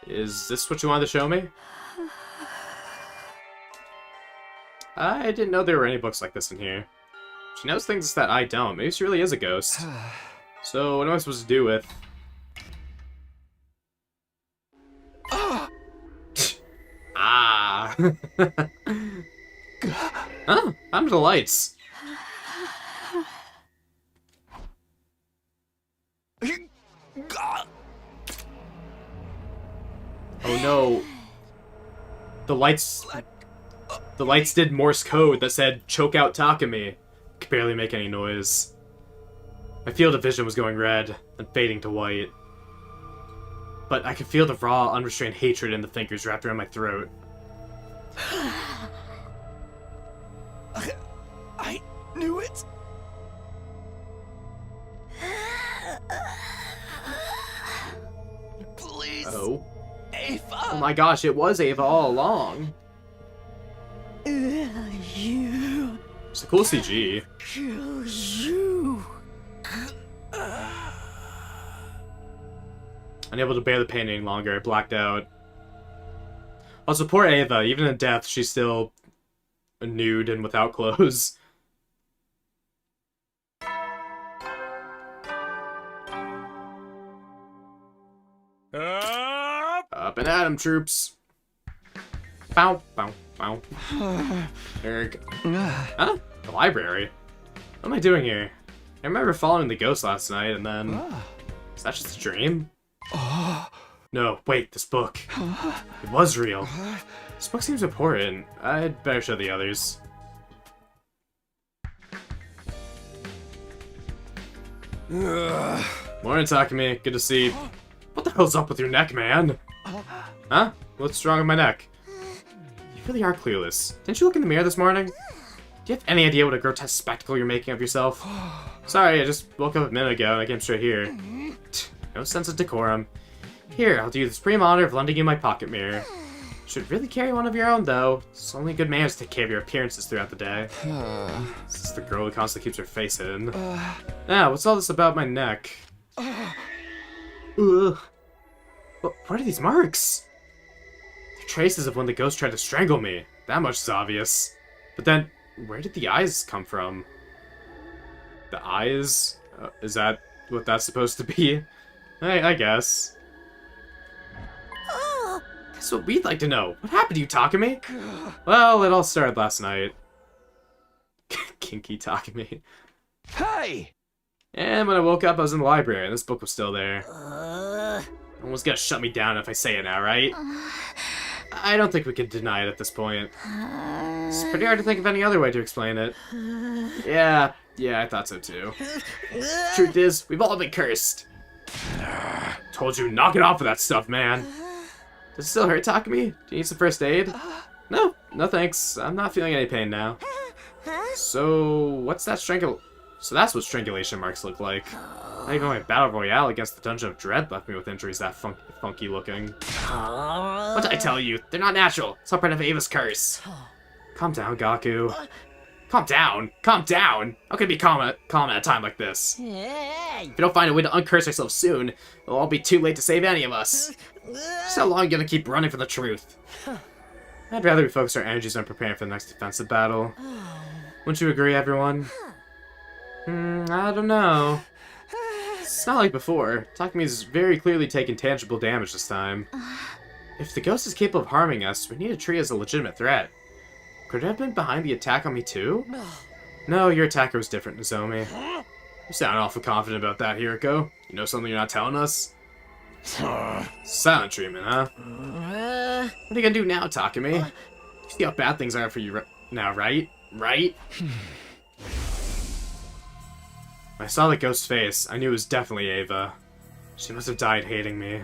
Is this what you wanted to show me? I didn't know there were any books like this in here. She knows things that I don't. Maybe she really is a ghost. So, what am I supposed to do with... Ah! Oh, I'm to the lights. Oh no. The lights did Morse code that said, choke out Takumi. Could barely make any noise. My field of vision was going red, and fading to white. But I could feel the raw, unrestrained hatred in the fingers wrapped around my throat. I knew it! Please! Oh. Ava! Oh my gosh, it was Ava all along. You. It's a cool CG. Kill you. Unable to bear the pain any longer, I blacked out. Also, poor Ava, even in death, she's still nude and without clothes. Up and at 'em, troops. Bow, bow, bow. Eric. Huh? The library? What am I doing here? I remember following the ghost last night, and then... Is that just a dream? No, wait, this book. It was real. This book seems important. I'd better show the others. Morning, Takumi. Good to see you. What the hell's up with your neck, man? Huh? What's wrong with my neck? You really are clueless. Didn't you look in the mirror this morning? Do you have any idea what a grotesque spectacle you're making of yourself? Sorry, I just woke up a minute ago and I came straight here. No sense of decorum. Here, I'll do the supreme honor of lending you my pocket mirror. Should really carry one of your own, though. It's only good manners to take care of your appearances throughout the day. This is the girl who constantly keeps her face hidden. Now, what's all this about my neck? Ugh. What are these marks? They're traces of when the ghost tried to strangle me. That much is obvious. But then, where did the eyes come from? The eyes? Is that what that's supposed to be? I guess. That's what we'd like to know. What happened to you, Takumi? Well, it all started last night. Kinky Takumi. Hey! And when I woke up, I was in the library, and this book was still there. No one's gonna shut me down if I say it now, right? I don't think we can deny it at this point. It's pretty hard to think of any other way to explain it. Yeah, I thought so too. Truth is, we've all been cursed. Told you, knock it off with that stuff, man. Does it still hurt, Takumi? Do you need some first aid? No thanks. I'm not feeling any pain now. So, what's that So that's what strangulation marks look like. Not even my battle royale against the Dungeon of Dread left me with injuries that funky looking. What did I tell you? They're not natural. It's all part of Ava's curse. Calm down, Gaku. Calm down. Calm down. How can I be calm at a time like this? If we don't find a way to uncurse ourselves soon, it'll all be too late to save any of us. Just how long are you gonna keep running from the truth? I'd rather we focus our energies on preparing for the next defensive battle. Wouldn't you agree, everyone? I don't know. It's not like before. Takumi's very clearly taken tangible damage this time. If the ghost is capable of harming us, we need to treat it as a legitimate threat. Could it have been behind the attack on me too? No, your attacker was different, Nozomi. You sound awful confident about that, Hiriko. You know something you're not telling us? Silent treatment, huh? What are you gonna do now, Takumi? You see how bad things are for you now, right? Right? When I saw the ghost's face, I knew it was definitely Ava. She must have died hating me.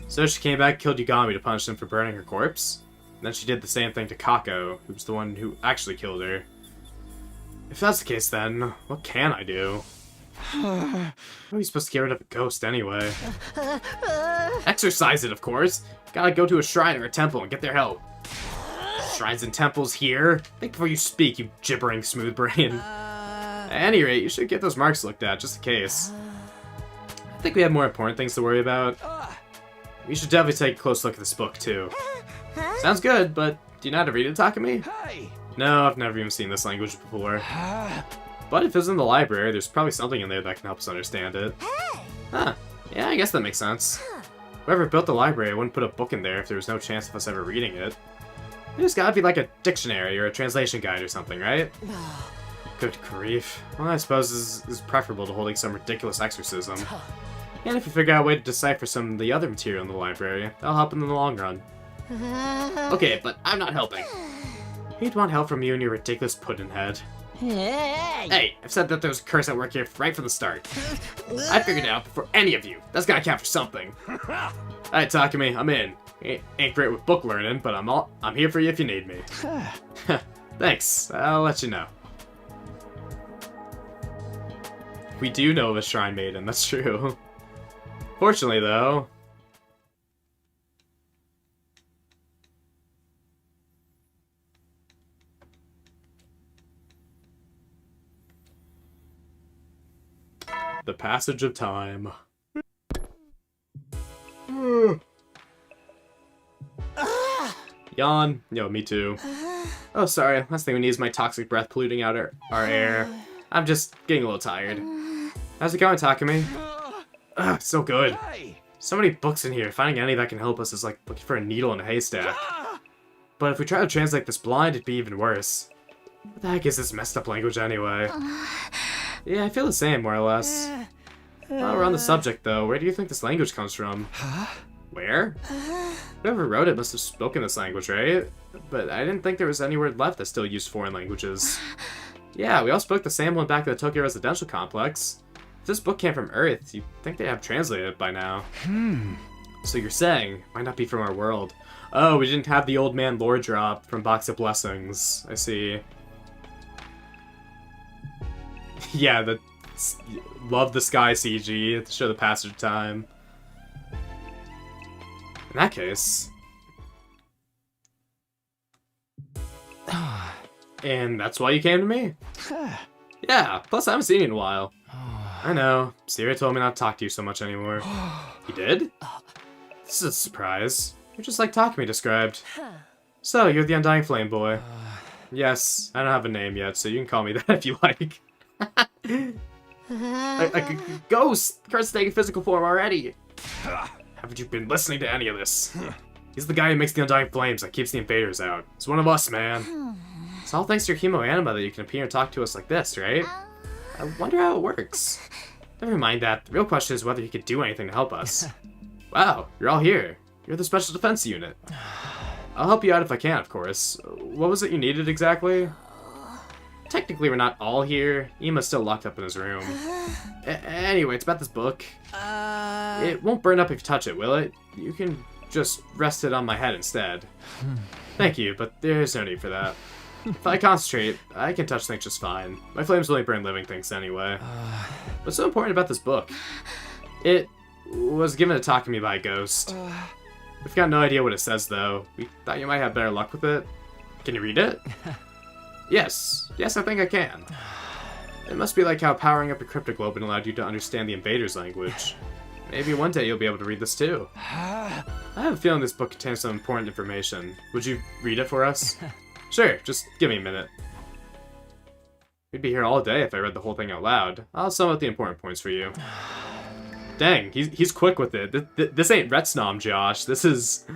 So she came back and killed Yagami to punish him for burning her corpse. And then she did the same thing to Kako, who was the one who actually killed her. If that's the case then, what can I do? How are you supposed to get rid of a ghost anyway? Exorcise it, of course! Gotta go to a shrine or a temple and get their help. Shrines and temples here? Think before you speak, you gibbering smooth brain. At any rate, you should get those marks looked at, just in case. I think we have more important things to worry about. We should definitely take a close look at this book, too. Sounds good, but do you know how to read it, Takumi? No, I've never even seen this language before. But if it's in the library, there's probably something in there that can help us understand it. Huh. Yeah, I guess that makes sense. Whoever built the library wouldn't put a book in there if there was no chance of us ever reading it. There's gotta be like a dictionary or a translation guide or something, right? Good grief. Well, I suppose this is preferable to holding some ridiculous exorcism. And if we figure out a way to decipher some of the other material in the library, that'll help in the long run. Okay, but I'm not helping. Who'd want help from you and your ridiculous puddin' head? Hey, I've said that there was a curse at work here right from the start. I figured it out before any of you. That's gotta count for something. Alright, Takumi, I'm in. Ain't great with book learning, but I'm here for you if you need me. Thanks, I'll let you know. We do know of a Shrine Maiden, that's true. Fortunately, though... The passage of time. Yawn. Yo, me too. Oh, sorry. Last thing we need is my toxic breath polluting out our air. I'm just getting a little tired. How's it going, Takumi? Ugh, so good. So many books in here. Finding any that can help us is like looking for a needle in a haystack. But if we try to translate this blind, it'd be even worse. What the heck is this messed up language anyway? Yeah, I feel the same, more or less. While we're on the subject, though, where do you think this language comes from? Where? Whoever wrote it must have spoken this language, right? But I didn't think there was any word left that still used foreign languages. Yeah, we all spoke the same one back at the Tokyo Residential Complex. If this book came from Earth, you'd think they'd have translated it by now. So you're saying it might not be from our world. Oh, we didn't have the old man lore drop from Box of Blessings. I see. Yeah, the love the sky CG to show the passage of time. In that case... And that's why you came to me? Yeah, plus I haven't seen you in a while. I know. Sierra told me not to talk to you so much anymore. You did? This is a surprise. You're just like Takumi described. So, you're the Undying Flame Boy. Yes, I don't have a name yet, so you can call me that if you like. a ghost! Kurt's taking physical form already. Haven't you been listening to any of this? He's the guy who makes the Undying Flames that keeps the invaders out. He's one of us, man. It's all thanks to your Hemo Anima that you can appear and talk to us like this, right? I wonder how it works. Never mind that. The real question is whether he could do anything to help us. Wow, you're all here. You're the Special Defense Unit. I'll help you out if I can, of course. What was it you needed exactly? Technically, we're not all here. Ima's still locked up in his room. Anyway, it's about this book. It won't burn up if you touch it, will it? You can just rest it on my head instead. Thank you, but there's no need for that. If I concentrate, I can touch things just fine. My flames only burn living things anyway. What's so important about this book? It was given to Takumi by a ghost. We've got no idea what it says, though. We thought you might have better luck with it. Can you read it? Yes, I think I can. It must be like how powering up a cryptoglobin allowed you to understand the invaders' language. Maybe one day you'll be able to read this too. I have a feeling this book contains some important information. Would you read it for us? Sure, just give me a minute. We'd be here all day if I read the whole thing out loud. I'll sum up the important points for you. Dang, he's quick with it. This ain't Retsnom, Josh. This is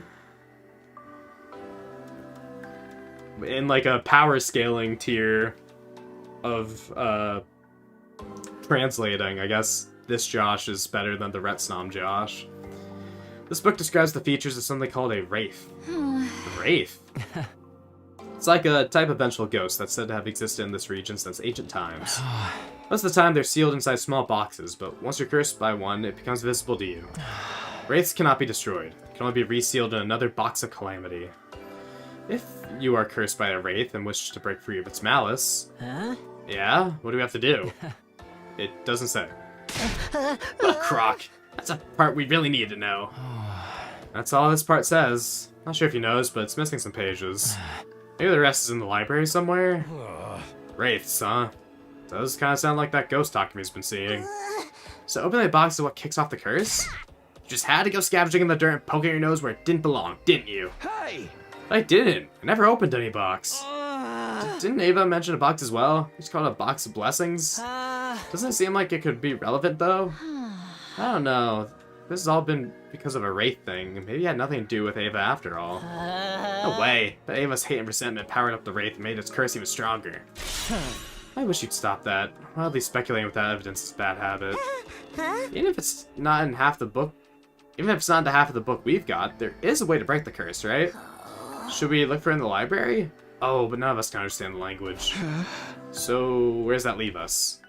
in like a power scaling tier of translating. I guess this Josh is better than the Retsnom Josh. This book describes the features of something called a wraith. Wraith? It's like a type of vengeful ghost that's said to have existed in this region since ancient times. Most of the time, they're sealed inside small boxes, but once you're cursed by one, it becomes visible to you. Wraiths cannot be destroyed. It can only be resealed in another box of calamity. If you are cursed by a wraith and wish to break free of its malice... Huh? Yeah? What do we have to do? It doesn't say. Oh, crock. That's a part we really need to know. That's all this part says. Not sure if you noticed, but it's missing some pages. Maybe the rest is in the library somewhere? Wraiths, huh? Does kind of sound like that ghost Takumi's been seeing. So opening the box is what kicks off the curse? You just had to go scavenging in the dirt and poking your nose where it didn't belong, didn't you? Hey! I didn't. I never opened any box. Didn't Ava mention a box as well? Just called it a box of blessings? Doesn't it seem like it could be relevant, though? I don't know. This has all been because of a wraith thing. Maybe it had nothing to do with Ava after all. No way. But Ava's hate and resentment powered up the wraith and made its curse even stronger. I wish you'd stop that. Wildly speculating without evidence is a bad habit. Even if it's not in half the book, even if it's not in the half of the book we've got, there is a way to break the curse, right? Should we look for it in the library? Oh, but none of us can understand the language. So, where does that leave us?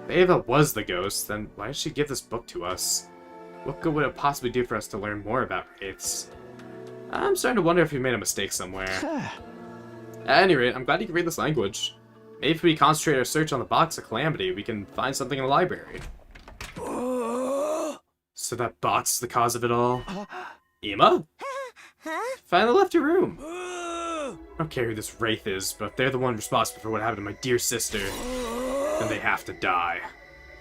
If Ava was the ghost, then why did she give this book to us? What good would it possibly do for us to learn more about wraiths? I'm starting to wonder if we made a mistake somewhere. At any rate, I'm glad you can read this language. Maybe if we concentrate our search on the box of calamity, we can find something in the library. So that box is the cause of it all? Ima? Finally left your room. I don't care who this wraith is, but if they're the one responsible for what happened to my dear sister, then they have to die.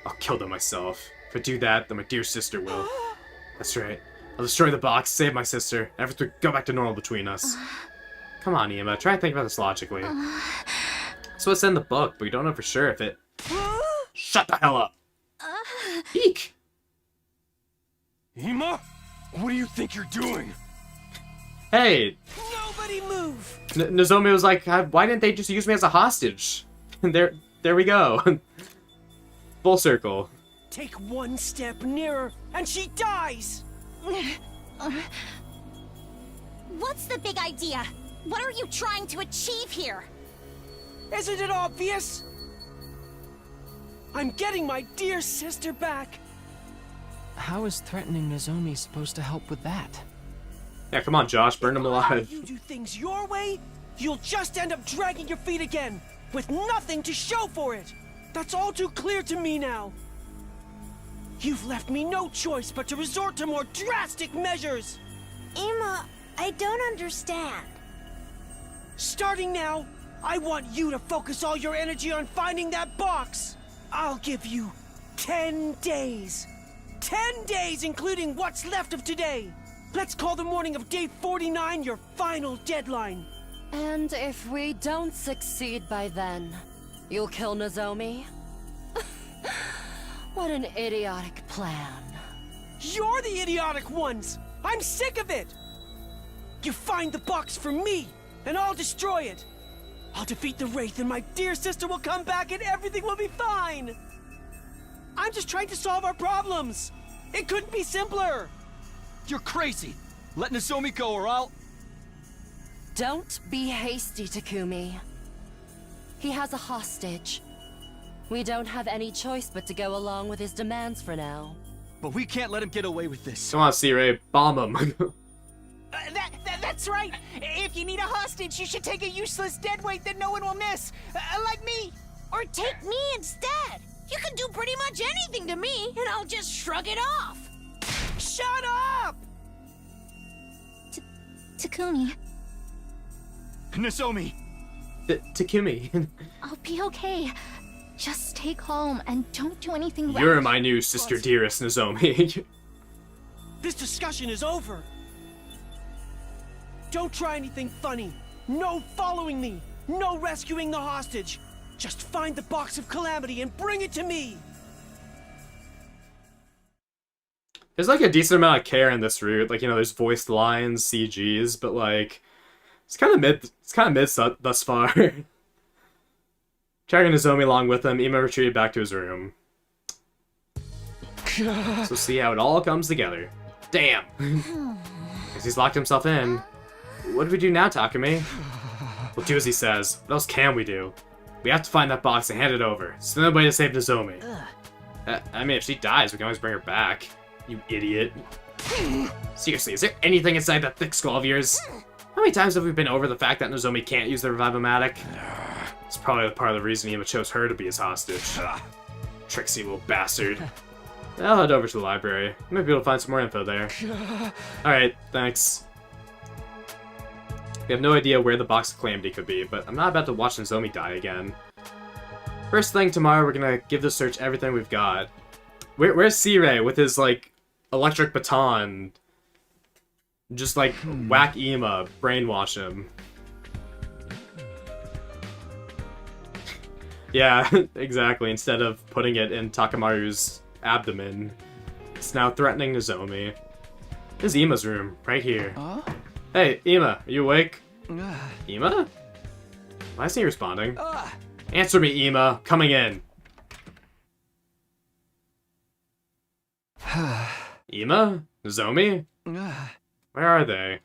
I'll kill them myself. If I do that, then my dear sister will. That's right. I'll destroy the box, save my sister, and everything go back to normal between us. Come on, Ima, try and think about this logically. So it's in the book, but we don't know for sure if it... Shut the hell up! Eek! Ima? What do you think you're doing? Hey! Nobody move! Nozomi was like, why didn't they just use me as a hostage? And there we go. Full circle. Take one step nearer, and she dies! What's the big idea? What are you trying to achieve here? Isn't it obvious? I'm getting my dear sister back! How is threatening Nozomi supposed to help with that? Yeah, come on, Josh, burn him alive. If you do things your way, you'll just end up dragging your feet again, with nothing to show for it! That's all too clear to me now! You've left me no choice but to resort to more drastic measures! Ima, I don't understand. Starting now, I want you to focus all your energy on finding that box! I'll give you 10 days. 10 days, including what's left of today. Let's call the morning of day 49 your final deadline. And if we don't succeed by then, you'll kill Nozomi? What an idiotic plan. You're the idiotic ones! I'm sick of it! You find the box for me, and I'll destroy it. I'll defeat the Wraith, and my dear sister will come back, and everything will be fine! I'm just trying to solve our problems! It couldn't be simpler! You're crazy! Let Nozomi go or I'll... Don't be hasty, Takumi. He has a hostage. We don't have any choice but to go along with his demands for now. But we can't let him get away with this. Come on, C-Ray, bomb him. That's right. If you need a hostage, you should take a useless deadweight that no one will miss. Like me. Or take me instead. You can do pretty much anything to me, and I'll just shrug it off. Shut up! Takumi, Nozomi! Takumi. I'll be okay. Just stay calm and don't do anything rash. You're my new sister dearest, Nozomi. This discussion is over. Don't try anything funny. No following me. No rescuing the hostage. Just find the box of calamity and bring it to me. There's like a decent amount of care in this route. Like, you know, there's voiced lines, CGs, but like, it's kind of mid thus far. Carrying Nozomi along with him, Ima retreated back to his room. So see how it all comes together. Damn! Because he's locked himself in. What do we do now, Takumi? We'll do as he says. What else can we do? We have to find that box and hand it over. It's the only way to save Nozomi. I mean, if she dies, we can always bring her back. You idiot. Seriously, is there anything inside that thick skull of yours? How many times have we been over the fact that Nozomi can't use the Revive-O-Matic? It's probably part of the reason Ima chose her to be his hostage. Tricksy little bastard. I'll head over to the library. I might be able to find some more info there. Alright, thanks. We have no idea where the box of Calamity could be, but I'm not about to watch Nozomi die again. First thing tomorrow, we're gonna give the search everything we've got. Where's C-Ray with his, like, electric baton? Just, like, whack Ima, brainwash him. Yeah, exactly. Instead of putting it in Takamaru's abdomen, it's now threatening Nozomi. This is Ima's room, right here. Huh? Hey, Ima, are you awake? Ima? Why isn't he responding? Answer me, Ima. Coming in. Ima? Nozomi? Where are they?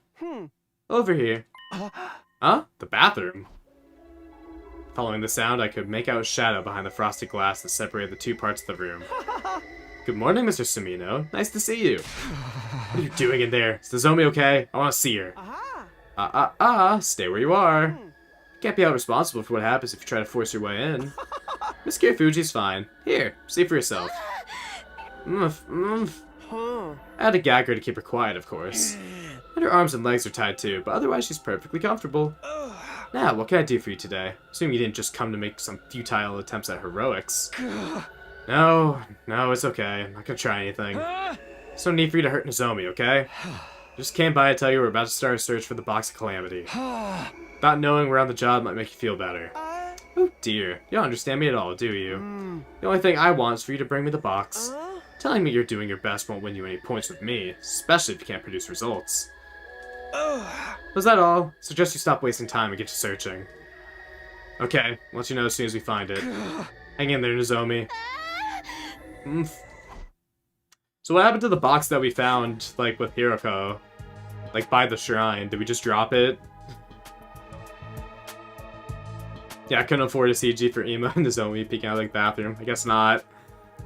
Over here. Huh? The bathroom. Following the sound, I could make out a shadow behind the frosted glass that separated the two parts of the room. Good morning, Mr. Sumino. Nice to see you. What are you doing in there? Is Nozomi okay? I want to see her. Stay where you are. You can't be held responsible for what happens if you try to force your way in. Miss Kirifuji's fine. Here, see for yourself. I had to gag her to keep her quiet, of course. And her arms and legs are tied too, but otherwise she's perfectly comfortable. Now, what can I do for you today? Assuming you didn't just come to make some futile attempts at heroics. No, it's okay. I'm not gonna try anything. There's no need for you to hurt Nozomi, okay? Just came by to tell you we're about to start a search for the box of Calamity. Not knowing we're on the job might make you feel better. Oh dear, you don't understand me at all, do you? The only thing I want is for you to bring me the box. Telling me you're doing your best won't win you any points with me, especially if you can't produce results. Was that all? Suggest you stop wasting time and get to searching. Okay, I'll let you know as soon as we find it. Hang in there, Nozomi. So what happened to the box that we found, like, with Hiroko? Like, by the shrine? Did we just drop it? Yeah, I couldn't afford a CG for Ima and Nozomi peeking out of the bathroom. I guess not.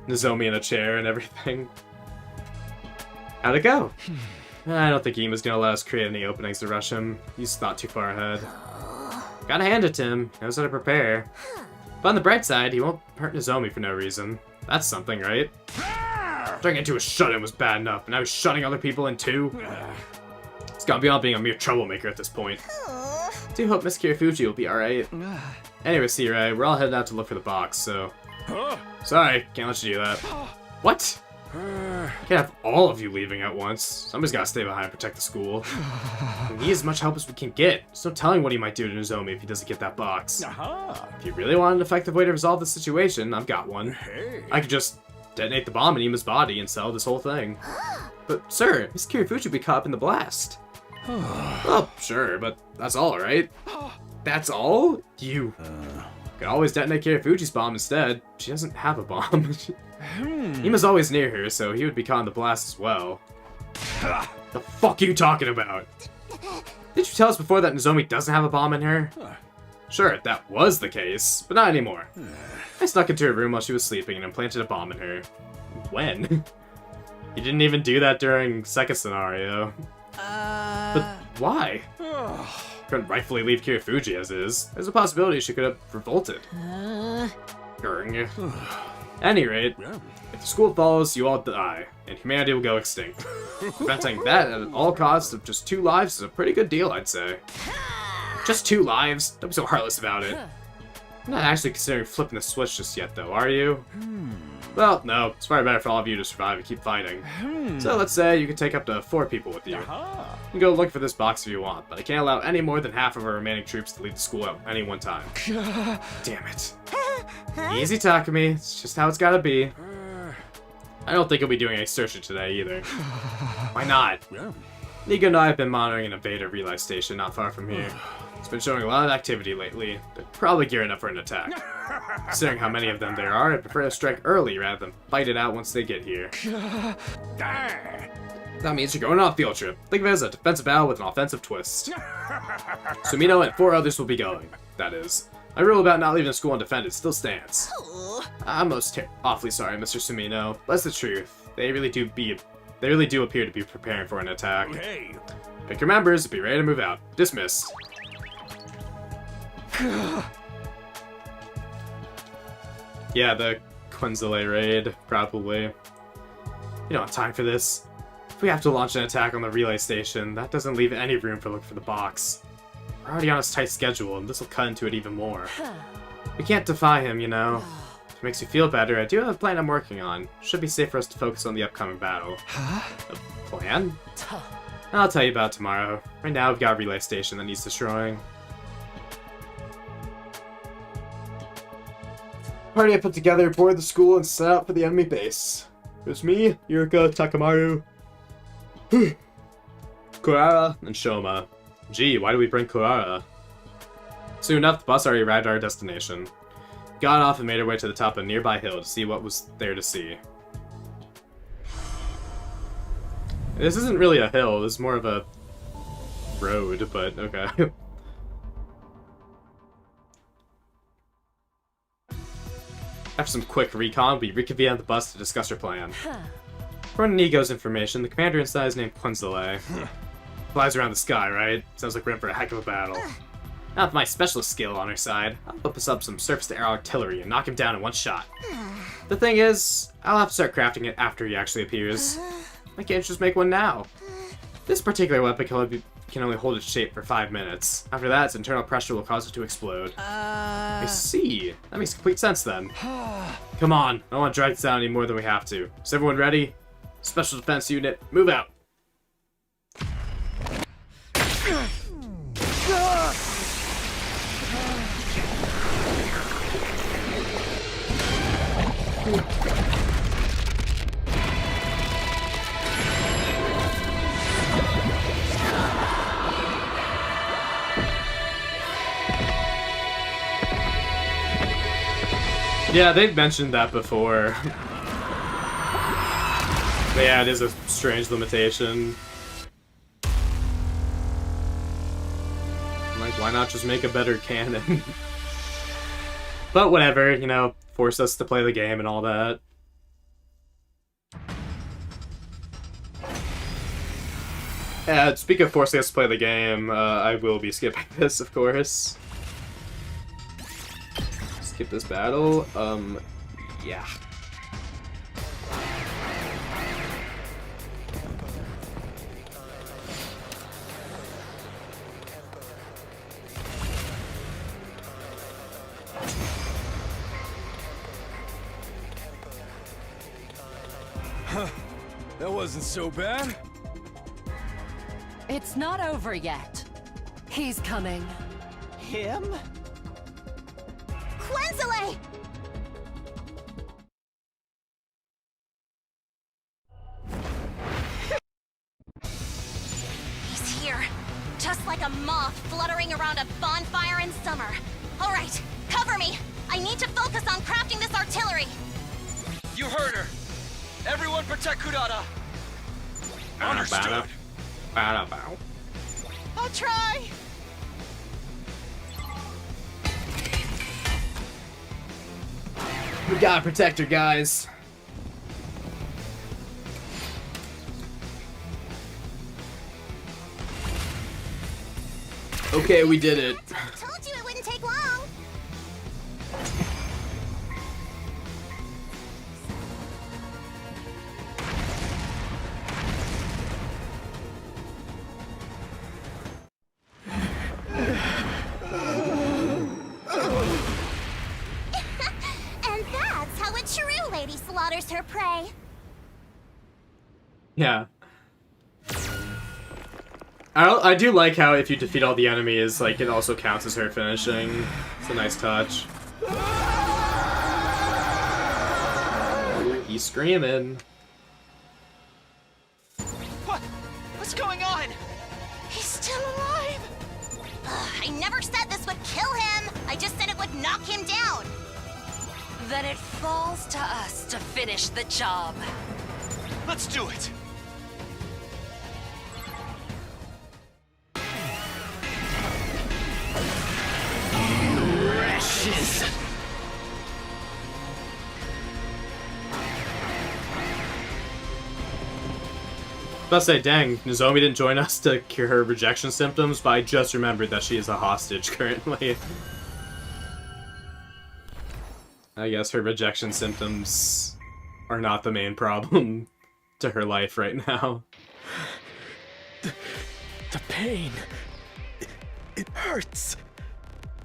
Nozomi in a chair and everything. How'd it go? I don't think Ima's gonna let us create any openings to rush him. He's thought too far ahead. Gotta hand it to him. He knows how to prepare. But on the bright side, he won't hurt Nozomi for no reason. That's something, right? Turning into a shut-in was bad enough, and I was shutting other people in too? It's gone beyond being a mere troublemaker at this point. Do hope Miss Kirifuji will be alright. Anyway, C-Ray, we're all heading out to look for the box, so... Sorry, can't let you do that. What? Can't have all of you leaving at once. Somebody's gotta stay behind and protect the school. We need as much help as we can get. There's no telling what he might do to Nozomi if he doesn't get that box. If you really want an effective way to resolve the situation, I've got one. I could just detonate the bomb in Ima's body and sell this whole thing. But, sir, Miss Kirifuchi will be caught up in the blast. Oh, sure, but that's all, right? That's all? You could always detonate Kirifuchi's bomb instead. She doesn't have a bomb. Ima's always near her, so he would be caught in the blast as well. The fuck are you talking about? Did you tell us before that Nozomi doesn't have a bomb in her? Sure, that was the case, but not anymore. I snuck into her room while she was sleeping and implanted a bomb in her. When? You didn't even do that during second scenario. But why? Couldn't rightfully leave Kirifuchi as is. There's a possibility she could have revolted. At any rate, if the school falls, you all die, and humanity will go extinct. Preventing that at all costs of just 2 lives is a pretty good deal, I'd say. Just 2 lives? Don't be so heartless about it. You're not actually considering flipping the switch just yet, though, are you? Well, no. It's probably better for all of you to survive and keep fighting. So let's say you can take up to 4 people with you. You can go look for this box if you want, but I can't allow any more than half of our remaining troops to leave the school at any one time. Damn it. Easy, Takumi. It's just how it's gotta be. I don't think he'll be doing any searching today, either. Why not? Nico and I have been monitoring an invader relay station not far from here. It's been showing a lot of activity lately. They're probably gearing up for an attack. Considering how many of them there are, I'd prefer to strike early rather than fight it out once they get here. That means you're going on a field trip. Think of it as a defensive battle with an offensive twist. Sumino and 4 others will be going, that is. My rule about not leaving the school undefended still stands. I'm most awfully sorry, Mr. Sumino, but that's the truth. They really do appear to be preparing for an attack. Pick your members and be ready to move out. Dismissed. Yeah, the Quinzile raid, probably. You don't have time for this. If we have to launch an attack on the relay station, that doesn't leave any room for looking for the box. We're already on a tight schedule, and this will cut into it even more. We can't defy him, you know. If it makes you feel better, I do have a plan I'm working on. Should be safe for us to focus on the upcoming battle. A plan? I'll tell you about it tomorrow. Right now, we've got a relay station that needs destroying. Party I put together, boarded the school, and set out for the enemy base. It was me, Yurika, Takamaru, Kurara, and Shoma. Gee, why do we bring Kurara? Soon enough, the bus already arrived at our destination. Got off and made our way to the top of a nearby hill to see what was there to see. This isn't really a hill, this is more of a road, but okay. After some quick recon, we reconvene at the bus to discuss our plan. According to Nigo's information, the commander inside is named Quinzile. Flies around the sky, right? Sounds like we're in for a heck of a battle. Now with my specialist skill on our side, I'll whip us up some surface-to-air artillery and knock him down in one shot. The thing is, I'll have to start crafting it after he actually appears. I can't just make one now. This particular weapon can only hold its shape for 5 minutes. After that, its internal pressure will cause it to explode. I see. That makes complete sense then. Come on, I don't want to drag this out any more than we have to. Is everyone ready? Special Defense Unit, move out! Yeah, they've mentioned that before. But yeah, it is a strange limitation. Like, why not just make a better cannon? But whatever, you know, force us to play the game and all that. Speaking of forcing us to play the game, I will be skipping this, of course. Skip this battle. Yeah. That wasn't so bad. It's not over yet. He's coming. Him? Quenzele! He's here. Just like a moth fluttering around a bonfire in summer. All right, cover me. I need to focus on crafting this artillery. You heard her. Everyone protect Kurata. Understood. Bow. I'll try. We gotta protect her, guys. Okay, we did it. Told you it wouldn't take long. And that's how a true lady slaughters her prey. Yeah. I do like how if you defeat all the enemies, like, it also counts as her finishing. It's a nice touch. He's screaming. What's going on? He's still alive. I never said this would kill him. I just said it would knock him down. Then it falls to us to finish the job. Let's do it. Precious. I was about to say, dang, Nozomi didn't join us to cure her rejection symptoms, but I just remembered that she is a hostage currently. I guess her rejection symptoms are not the main problem to her life right now. The pain. It hurts.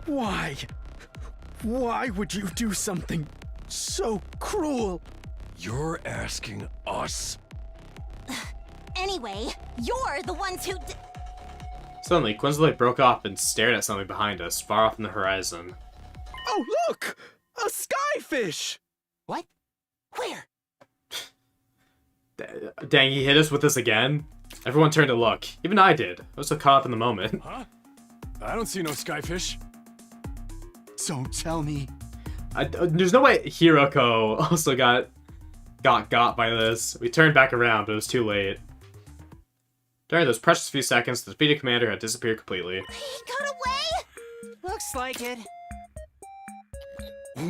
Why? Why would you do something so cruel? You're asking us? Anyway, you're the ones who Suddenly, Quenzele broke off and stared at something behind us, far off in the horizon. Oh, look! A skyfish! What? Where? Dang, he hit us with this again? Everyone turned to look. Even I did. I was so caught up in the moment. Huh? I don't see no skyfish. Don't tell me. There's no way Hiroko also got by this. We turned back around, but it was too late. During those precious few seconds, the defeated commander had disappeared completely. He got away? Looks like it.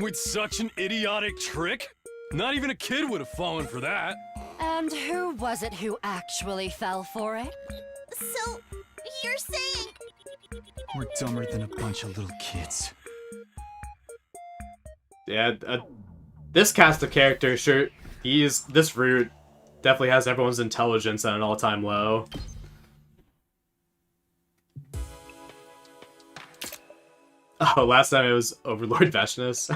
With such an idiotic trick? Not even a kid would have fallen for that. And who was it who actually fell for it? So, you're saying... We're dumber than a bunch of little kids. Yeah, this cast of characters, sure, this route definitely has everyone's intelligence at an all-time low. Oh, last time it was Overlord Veshnis.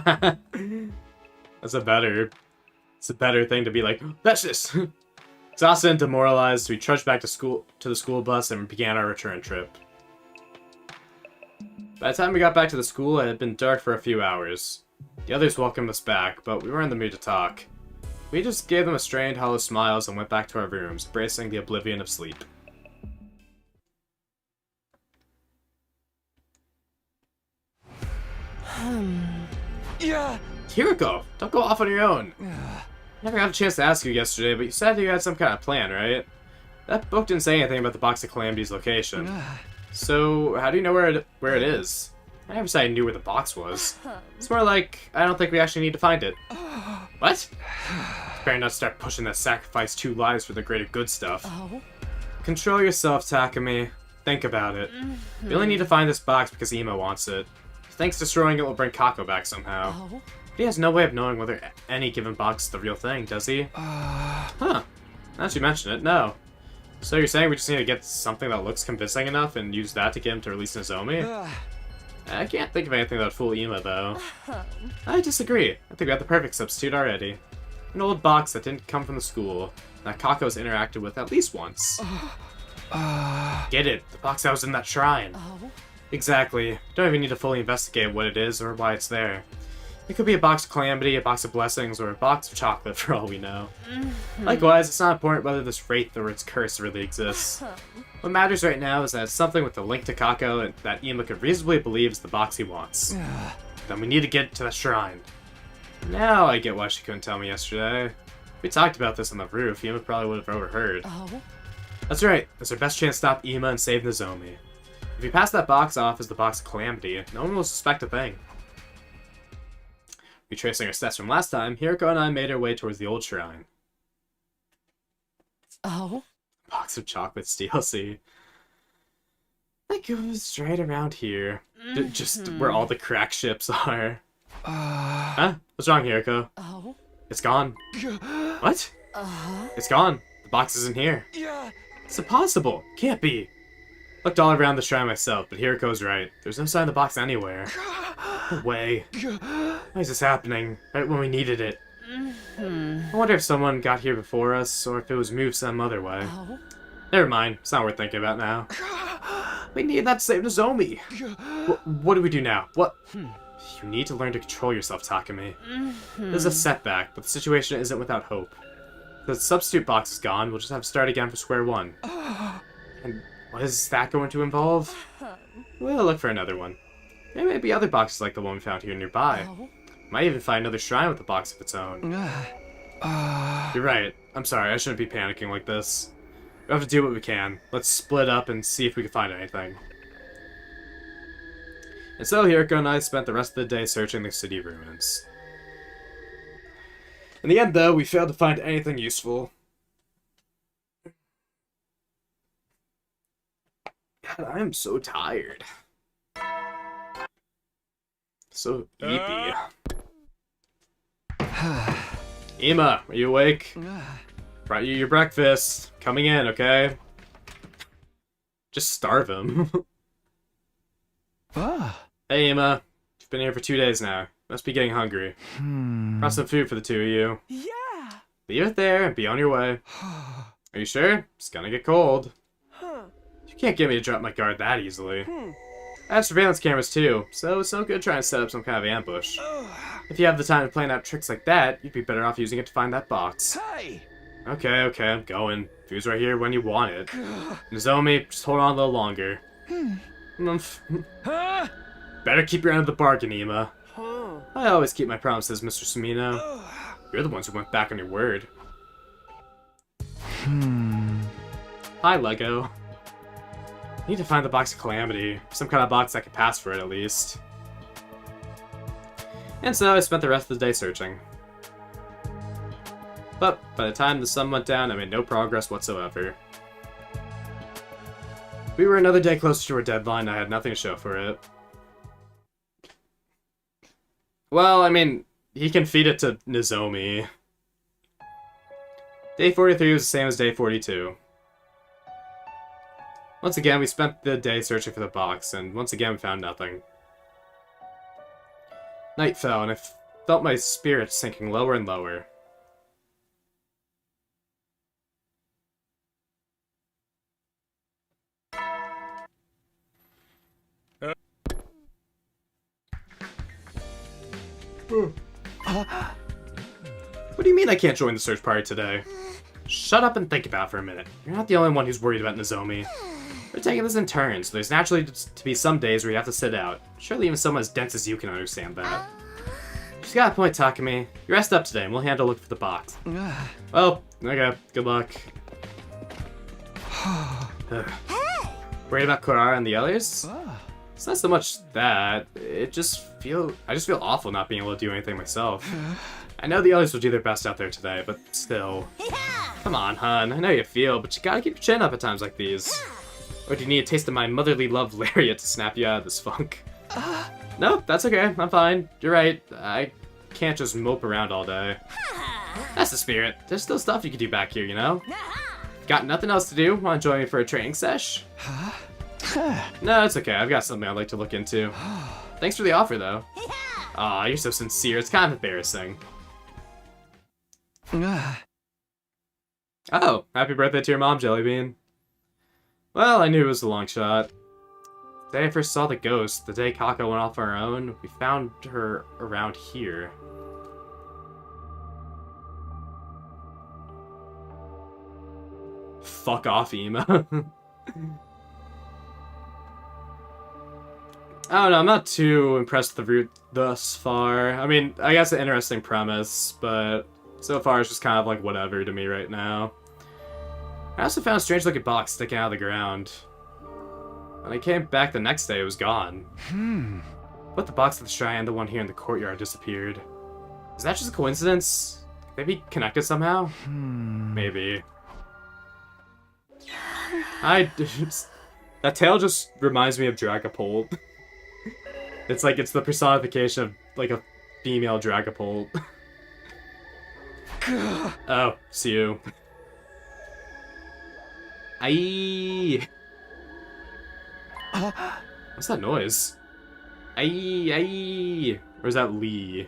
It's a better thing to be like, Veshnis! Exhausted and demoralized, we trudged back to the school bus and began our return trip. By the time we got back to the school, it had been dark for a few hours. The others welcomed us back, but we weren't in the mood to talk. We just gave them a strained, hollow smiles and went back to our rooms, embracing the oblivion of sleep. Yeah. Hiroko, don't go off on your own. Never got a chance to ask you yesterday, but you said you had some kind of plan, right? That book didn't say anything about the Box of Calamity's location. So, how do you know where it is? I never said I knew where the box was. It's more like, I don't think we actually need to find it. What? Better not start pushing that sacrifice 2 lives for the greater good stuff. Oh? Control yourself, Takumi. Think about it. We only need to find this box because Imo wants it. He thinks destroying it will bring Kako back somehow. Oh? But he has no way of knowing whether any given box is the real thing, does he? Huh. Now that you mention it, no. So you're saying we just need to get something that looks convincing enough and use that to get him to release Nozomi? I can't think of anything that would fool Imo, though. I disagree. I think we have the perfect substitute already. An old box that didn't come from the school. that Kako's interacted with at least once. Get it, the box that was in that shrine. Oh? Exactly. Don't even need to fully investigate what it is or why it's there. It could be a box of calamity, a box of blessings, or a box of chocolate for all we know. Likewise, it's not important whether this wraith or its curse really exists. What matters right now is that it's something with the link to Kako and that Ima could reasonably believe is the box he wants. Then we need to get to the shrine. Now I get why she couldn't tell me yesterday. If we talked about this on the roof, Ima probably would have overheard. Oh? That's right, it's our best chance to stop Ima and save Nozomi. If we pass that box off as the box of calamity, no one will suspect a thing. Retracing our steps from last time, Hiriko and I made our way towards the old shrine. Oh? Box of chocolates DLC. That goes right around here. Just where all the crack ships are. Huh? What's wrong, Hiriko? Oh? It's gone. What? It's gone. The box isn't here. It's impossible. Can't be. Looked all around the shrine myself, but Hiriko's right. There's no sign of the box anywhere. No way. Why is this happening? Right when we needed it. I wonder if someone got here before us, or if it was moved some other way. Oh? Never mind. It's not worth thinking about now. We need that to save Nozomi. What do we do now? What? You need to learn to control yourself, Takumi. This is a setback, but the situation isn't without hope. The substitute box is gone. We'll just have to start again from square one. And what is that going to involve? We'll look for another one. There may be other boxes like the one we found here nearby. Oh? Might even find another shrine with a box of its own. You're right. I'm sorry, I shouldn't be panicking like this. We have to do what we can. Let's split up and see if we can find anything. And so Hiriko and I spent the rest of the day searching the city ruins. In the end, though, we failed to find anything useful. God, I am so tired. So eepy. Ima, are you awake? Brought you your breakfast. Coming in, okay? Just starve him. Hey, Ima. You've been here for 2 days now. Must be getting hungry. Brought some food for the two of you. Yeah! Leave it there and be on your way. Are you sure? It's gonna get cold. You can't get me to drop my guard that easily. I have surveillance cameras too, so it's no good trying to set up some kind of ambush. If you have the time to plan out tricks like that, you'd be better off using it to find that box. Hey! Okay, I'm going. Food's right here when you want it. Nozomi, just hold on a little longer. Better keep your end of the bargain, Ima. I always keep my promises, Mr. Sumino. You're the ones who went back on your word. Hi, Lego. I need to find the box of calamity. Some kind of box that could pass for it, at least. And so I spent the rest of the day searching. But by the time the sun went down, I made no progress whatsoever. We were another day closer to our deadline, and I had nothing to show for it. Well, I mean, he can feed it to Nozomi. Day 43 was the same as day 42. Once again, we spent the day searching for the box, and once again we found nothing. Night fell, and I felt my spirits sinking lower and lower. What do you mean I can't join the search party today? Shut up and think about it for a minute. You're not the only one who's worried about Nozomi. We're taking this in turns, so there's naturally to be some days where you have to sit out. Surely even someone as dense as you can understand that. She's got a point, Takumi. You rest up today and we'll handle looking for the box. Well, okay, good luck. Worried about Kurara and the others? It's not so much that. I just feel awful not being able to do anything myself. I know the others will do their best out there today, but still. Come on, hun. I know you feel, but you gotta keep your chin up at times like these. Or do you need a taste of my motherly love lariat to snap you out of this funk? Nope, that's okay. I'm fine. You're right. I can't just mope around all day. That's the spirit. There's still stuff you can do back here, you know? Got nothing else to do? Want to join me for a training sesh? No, it's okay. I've got something I'd like to look into. Thanks for the offer, though. Aw, you're so sincere. It's kind of embarrassing. Oh, happy birthday to your mom, Jellybean. Well, I knew it was a long shot. The day I first saw the ghost, the day Kako went off on her own, we found her around here. Fuck off, Ema. I don't know, I'm not too impressed with the route thus far. I mean, I guess an interesting premise, but so far it's just kind of like whatever to me right now. I also found a strange looking box sticking out of the ground. When I came back the next day, it was gone. But the box at the shrine, the one here in the courtyard, disappeared. Is that just a coincidence? Could they be connected somehow? Maybe. That tail just reminds me of Dragapult. It's like it's the personification of like a female Dragapult. Oh, see you. Aye. What's that noise? Aye, aye. Or is that Lee?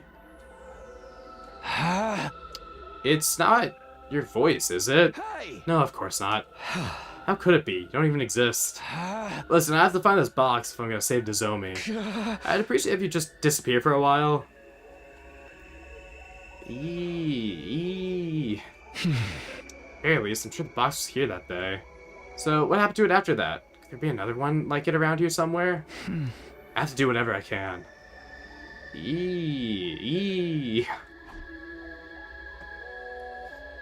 It's not your voice, is it? No, of course not. How could it be? You don't even exist. Listen, I have to find this box if I'm gonna save Nozomi. I'd appreciate if you just disappear for a while. Eee. Very least, I'm sure the box was here that day. So, what happened to it after that? Could there be another one like it around here somewhere? I have to do whatever I can. Eee.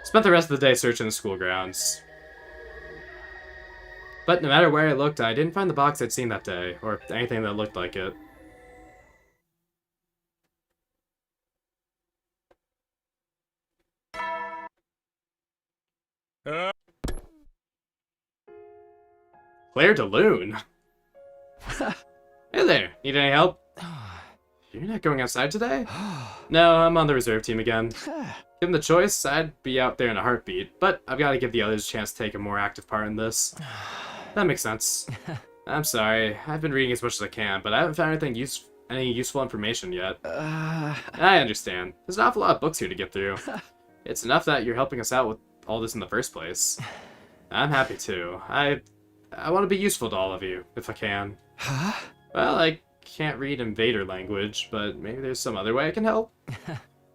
Spent the rest of the day searching the school grounds. But no matter where I looked, I didn't find the box I'd seen that day, or anything that looked like it. Claire de Lune? Hey there, need any help? You're not going outside today? No, I'm on the reserve team again. Given the choice, I'd be out there in a heartbeat, but I've got to give the others a chance to take a more active part in this. That makes sense. I'm sorry, I've been reading as much as I can, but I haven't found any useful information yet. I understand. There's an awful lot of books here to get through. It's enough that you're helping us out with all this in the first place. I'm happy too. I want to be useful to all of you, if I can. Well, I can't read Invader language, but maybe there's some other way I can help.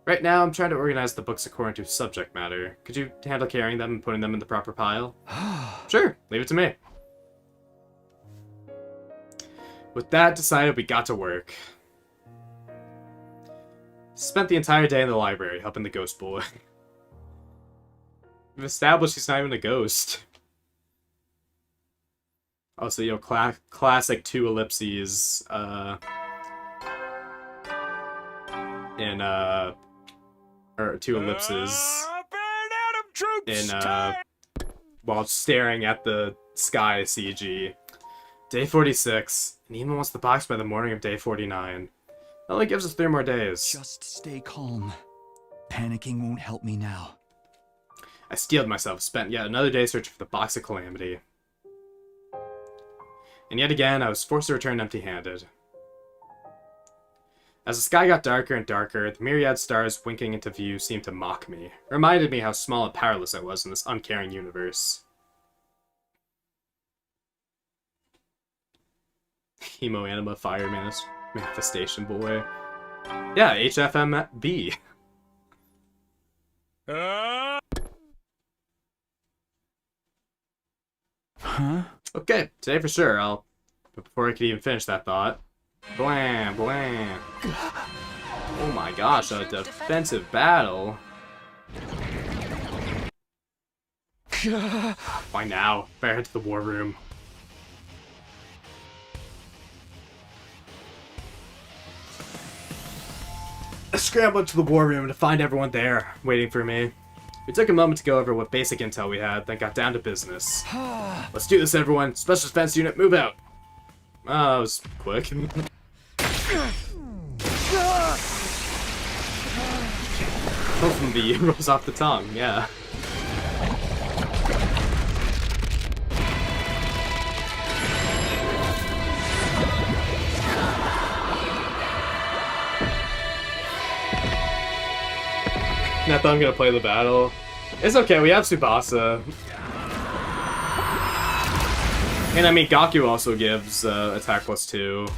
Right now, I'm trying to organize the books according to subject matter. Could you handle carrying them and putting them in the proper pile? Sure, leave it to me. With that decided, we got to work. Spent the entire day in the library helping the ghost boy. We've established he's not even a ghost. Also, you know, classic 2 ellipses, or 2 ellipses while staring at the sky CG. Day 46, and Ema wants the box by the morning of day 49. That only gives us 3 more days. Just stay calm. Panicking won't help me now. I steeled myself, spent yet another day searching for the box of calamity. And yet again, I was forced to return empty-handed. As the sky got darker and darker, the myriad stars winking into view seemed to mock me. It reminded me how small and powerless I was in this uncaring universe. Emo Anima Fire Manifestation Boy. Yeah, HFMB. Huh? Okay, today for sure, but before I could even finish that thought... Blam, blam. Oh my gosh, a defensive battle. Why now? Better head to the war room. I scrambled to the war room to find everyone there, waiting for me. We took a moment to go over what basic intel we had, then got down to business. Let's do this, everyone. Special Defense Unit, move out. Oh, that was quick. Hopefully the rolls off the tongue, yeah. I thought I'm gonna play the battle. It's okay, we have Tsubasa. And I mean, Gaku also gives attack +2.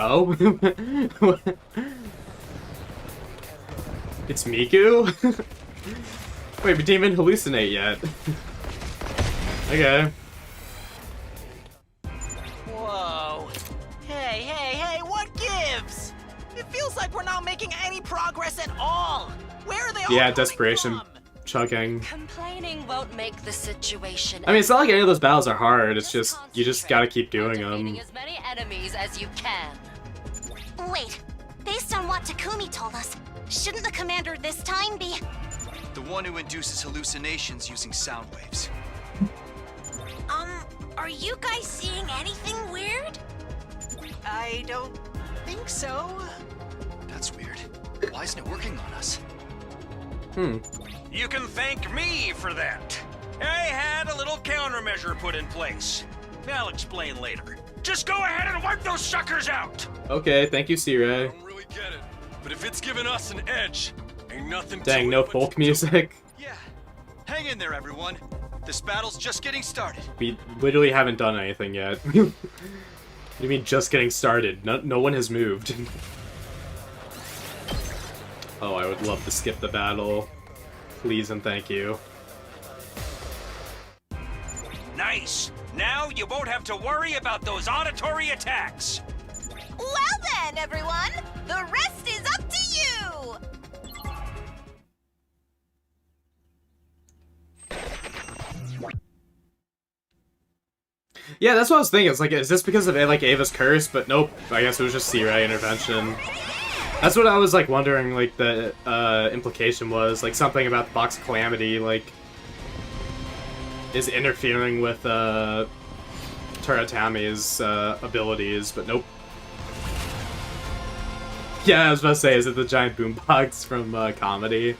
Oh? It's Miku? Wait, we didn't even hallucinate yet. Okay. Whoa. Hey, what gives? It feels like we're not making any progress at all. Where are they all Yeah, coming desperation from? chugging. Complaining won't make the situation. I mean, it's not like any of those battles are hard, it's just, you just gotta keep doing them. Defeating as many enemies as you can. Wait, based on what Takumi told us, shouldn't the commander this time be... The one who induces hallucinations using sound waves. Are you guys seeing anything weird? I don't think so. That's weird. Why isn't it working on us? You can thank me for that. I had a little countermeasure put in place. I'll explain later. Just go ahead and wipe those suckers out! Okay, thank you, I C-Ray. don't really get it, but if it's giving us an edge, ain't nothing to Dang, it no but folk to do it. music. Yeah. Hang in there, everyone. This battle's just getting started. We literally haven't done anything yet. You mean just getting started? No one has moved. Oh, I would love to skip the battle. Please and thank you. Nice! Now you won't have to worry about those auditory attacks! Well then, everyone, the rest is up to you! Yeah, that's what I was thinking. It's like, is this because of like Ava's curse? But nope. I guess it was just C-Ray intervention. That's what I was like wondering. Like the implication was like something about the Box of Calamity, like is interfering with Toratami's abilities. But nope. Yeah, I was about to say, is it the giant boombox from Comedy?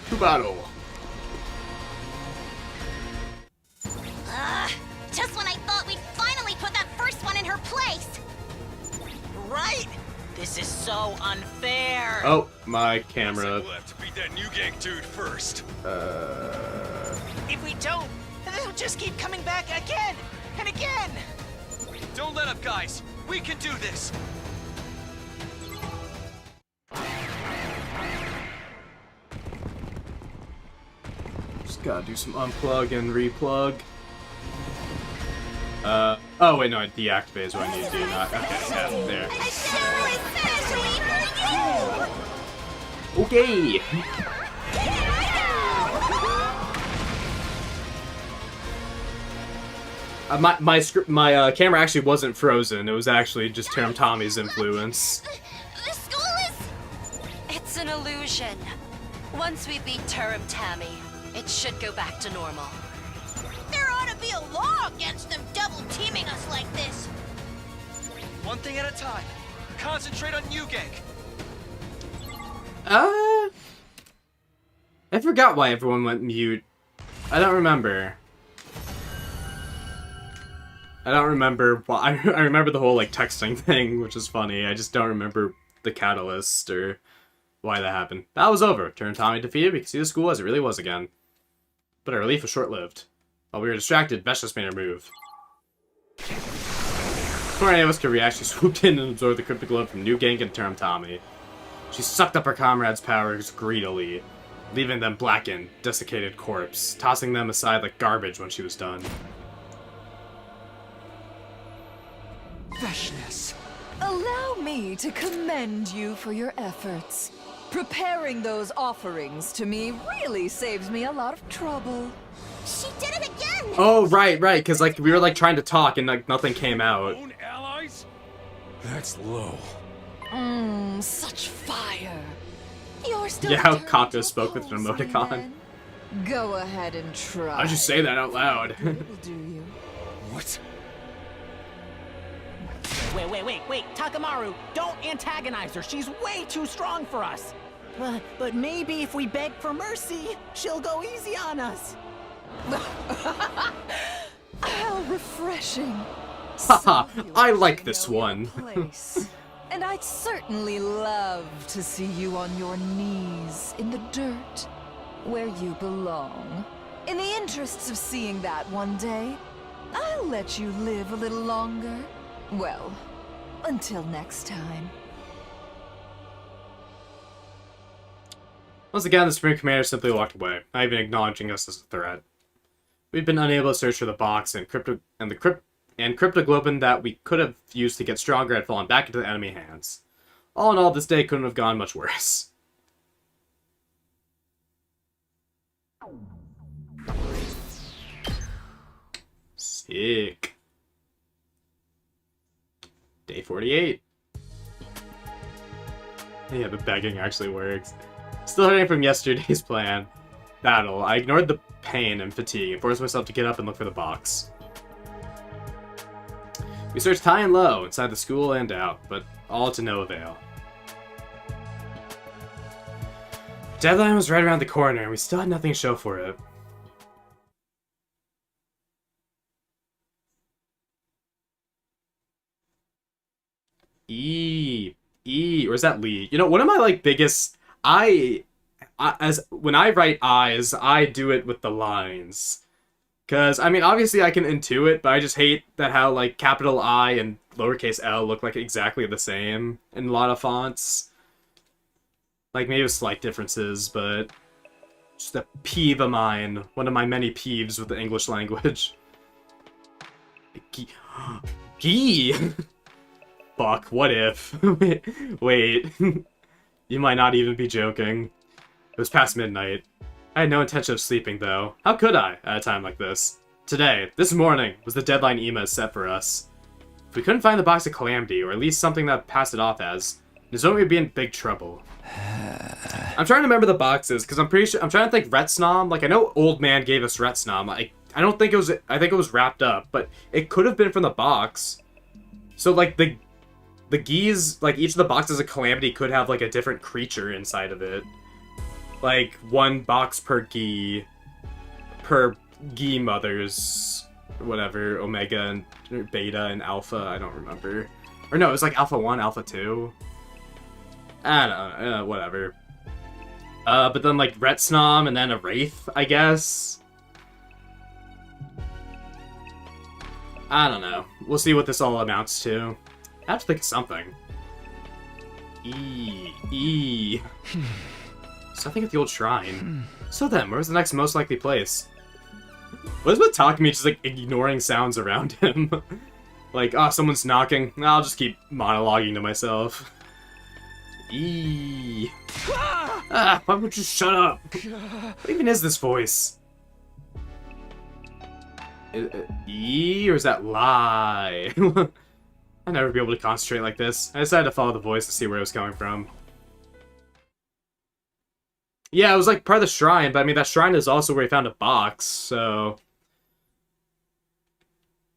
To battle. Just when I thought we'd finally put that first one in her place! Right? This is so unfair. Oh, my Looks like camera. we'll have to beat that new gang dude first. If we don't, they'll just keep coming back again and again. Don't let up, guys. We can do this. Just gotta do some unplug and replug. Oh wait, no, I deactivate is what I need to do, not, okay, yeah, there. Okay! My camera actually wasn't frozen, it was actually just Tommy's influence. The school is... It's an illusion. Once we beat Tammy, it should go back to normal. There ought to be a law against them double-teaming us like this. One thing at a time. Concentrate on you, gang. I forgot why everyone went mute. I don't remember. I don't remember why. I remember the whole like texting thing, which is funny. I just don't remember the catalyst or why that happened. That was over. Tommy defeated. We could see the school as it really was again. But our relief was short-lived. While we were distracted, Vesh just made her move. Before any of us could react, she swooped in and absorbed the cryptic globe from New Gang and Tommy. She sucked up her comrades' powers greedily, leaving them blackened, desiccated corpse, tossing them aside like garbage when she was done. Veshness, allow me to commend you for your efforts. Preparing those offerings to me really saves me a lot of trouble. She did it again! Oh, right, because like we were like trying to talk and like nothing came out. Own allies? That's low. Such fire. You're still Yeah, how turned Kako into a spoke with an pose, emoticon. man. Go ahead and try. How'd you say that out loud? It'll do you. What? Wait, Takamaru, don't antagonize her. She's way too strong for us. But maybe if we beg for mercy, she'll go easy on us. How refreshing. Haha, So you I like actually this know your one. place. And I'd certainly love to see you on your knees in the dirt, where you belong. In the interests of seeing that one day, I'll let you live a little longer. Well, until next time. Once again, the Supreme Commander simply walked away, not even acknowledging us as a threat. We'd been unable to search for the box, and cryptoglobin that we could have used to get stronger had fallen back into the enemy hands. All in all, this day couldn't have gone much worse. Sick. Day 48. Yeah, the begging actually works. Still hurting from yesterday's plan. Battle. I ignored the pain and fatigue and forced myself to get up and look for the box. We searched high and low, inside the school and out, but all to no avail. Deadline was right around the corner, and we still had nothing to show for it. Or is that Lee? You know, one of my, like, biggest... when I write I's, I do it with the lines. Because, I mean, obviously I can intuit, but I just hate that how, like, capital I and lowercase l look, like, exactly the same in a lot of fonts. Like, maybe with slight differences, but... just a peeve of mine. One of my many peeves with the English language. Gee! Fuck, what if? Wait. You might not even be joking. It was past midnight. I had no intention of sleeping, though. How could I, at a time like this? Today, this morning, was the deadline Ima set for us. If we couldn't find the box of Calamity, or at least something that passed it off as, Nozomi would be in big trouble. I'm trying to remember the boxes, because I'm pretty sure... I'm trying to think Retsnom. Like, I know Old Man gave us Retsnom. I don't think it was... I think it was wrapped up, but it could have been from the box. So, like, the Geese... Like, each of the boxes of Calamity could have, like, a different creature inside of it. Like, one box per Gi mothers, whatever, Omega and Beta and Alpha, I don't remember. Or no, it was like Alpha 1, Alpha 2. I don't know, whatever. But then like Retsnom and then a Wraith, I guess. I don't know. We'll see what this all amounts to. I have to think of something. Something at the old shrine. So then, where's the next most likely place? What is with Takumi just, like, ignoring sounds around him? Like, oh, someone's knocking. I'll just keep monologuing to myself. Why would you shut up? What even is this voice? Or is that lie? I'd never be able to concentrate like this. I decided to follow the voice to see where it was coming from. Yeah, it was like part of the shrine, but I mean, that shrine is also where we found a box, so...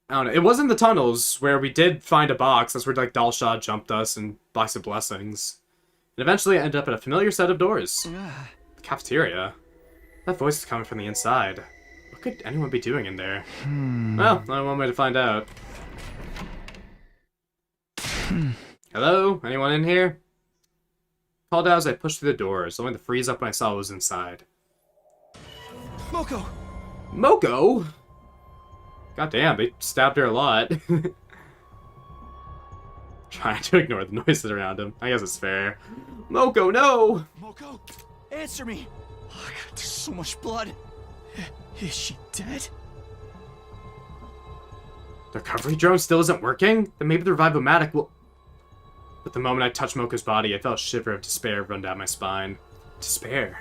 I don't know. It was in the tunnels where we did find a box. That's where, like, Dalshad jumped us and Box of Blessings. And eventually I ended up at a familiar set of doors. The cafeteria. That voice is coming from the inside. What could anyone be doing in there? Well, only one way to find out. Hello? Anyone in here? Called out as I pushed through the doors, only to freeze up when I saw what was inside. Moko! Moko? Goddamn, they stabbed her a lot. Trying to ignore the noises around him. I guess it's fair. Moko, no! Moko, answer me! Oh, God, there's so much blood. Is she dead? The recovery drone still isn't working? Then maybe the Revive-O-Matic will... But the moment I touched Moko's body, I felt a shiver of despair run down my spine. Despair.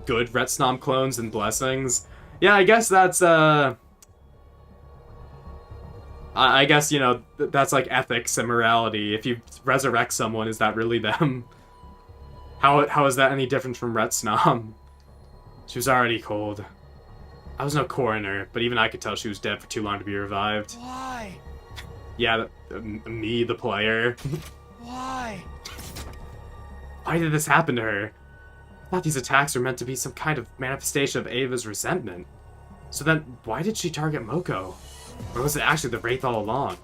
Good Retsnom clones and blessings. Yeah, I guess that's, I guess, you know, that's like ethics and morality. If you resurrect someone, is that really them? How is that any different from Retsnam? She was already cold. I was no coroner, but even I could tell she was dead for too long to be revived. Why? Yeah, me, the player. Why? Why did this happen to her? I thought these attacks were meant to be some kind of manifestation of Ava's resentment. So then, why did she target Moko? Or was it actually the Wraith all along?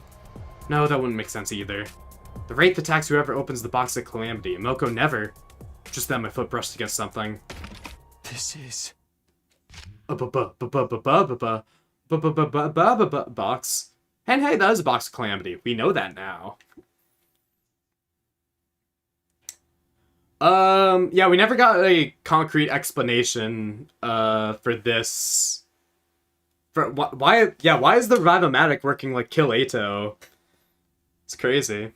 No, that wouldn't make sense either. The Wraith attacks whoever opens the box of Calamity, and Moko never. Just then my foot brushed against something. This is... box. And hey, that is a box of Calamity. We know that now. Yeah, we never got a concrete explanation, for this. For why is the Revive-O-Matic working like Kill Ato? It's crazy.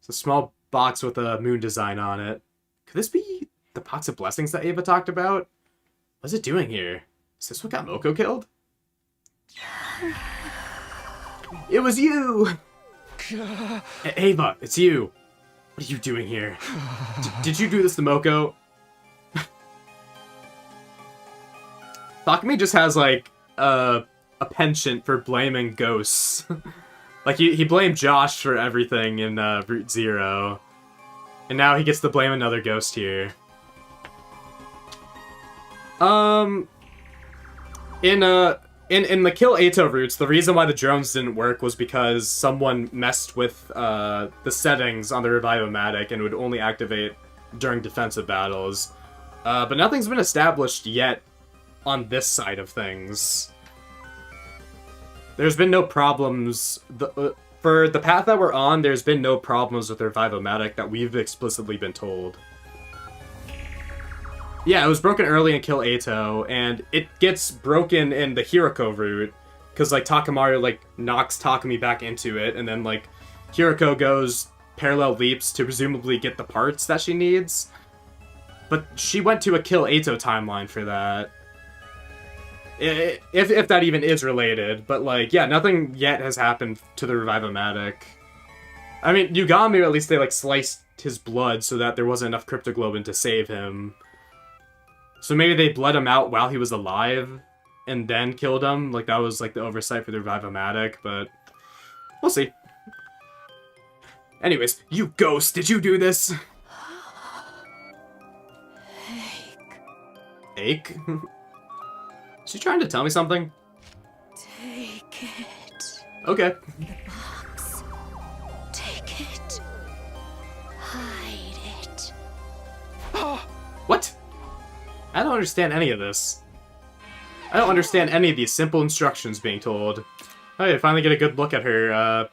It's a small box with a moon design on it. Could this be the Box of Blessings that Ava talked about? What's it doing here? Is this what got Moko killed? It was you! Ava, it's you. What are you doing here? Did you do this to Moko? Takumi just has, like, a penchant for blaming ghosts. Like, he blamed Josh for everything in Route Zero. And now he gets to blame another ghost here. In the Kill Ato routes, the reason why the drones didn't work was because someone messed with the settings on the Revive-O-Matic and would only activate during defensive battles. But nothing's been established yet on this side of things. There's been no problems. For the path that we're on, there's been no problems with the Revive-O-Matic that we've explicitly been told. Yeah, it was broken early in Kill Ato, and it gets broken in the Hiroko route, because, like, Takamaru, like, knocks Takumi back into it, and then, like, Hiroko goes parallel leaps to presumably get the parts that she needs. But she went to a Kill Ato timeline for that. If that even is related, but, like, yeah, nothing yet has happened to the Revive-O-Matic. I mean, Yugami, at least they, like, sliced his blood so that there wasn't enough Cryptoglobin to save him. So maybe they bled him out while he was alive, and then killed him. Like, that was, like, the oversight for the Revive-O-Matic, but we'll see. Anyways, you ghost, did you do this? Ache? Is she trying to tell me something? Take it. Okay. The box. Take it. Hide it. What? I don't understand any of this. I don't understand any of these simple instructions being told. Oh, you finally get a good look at her,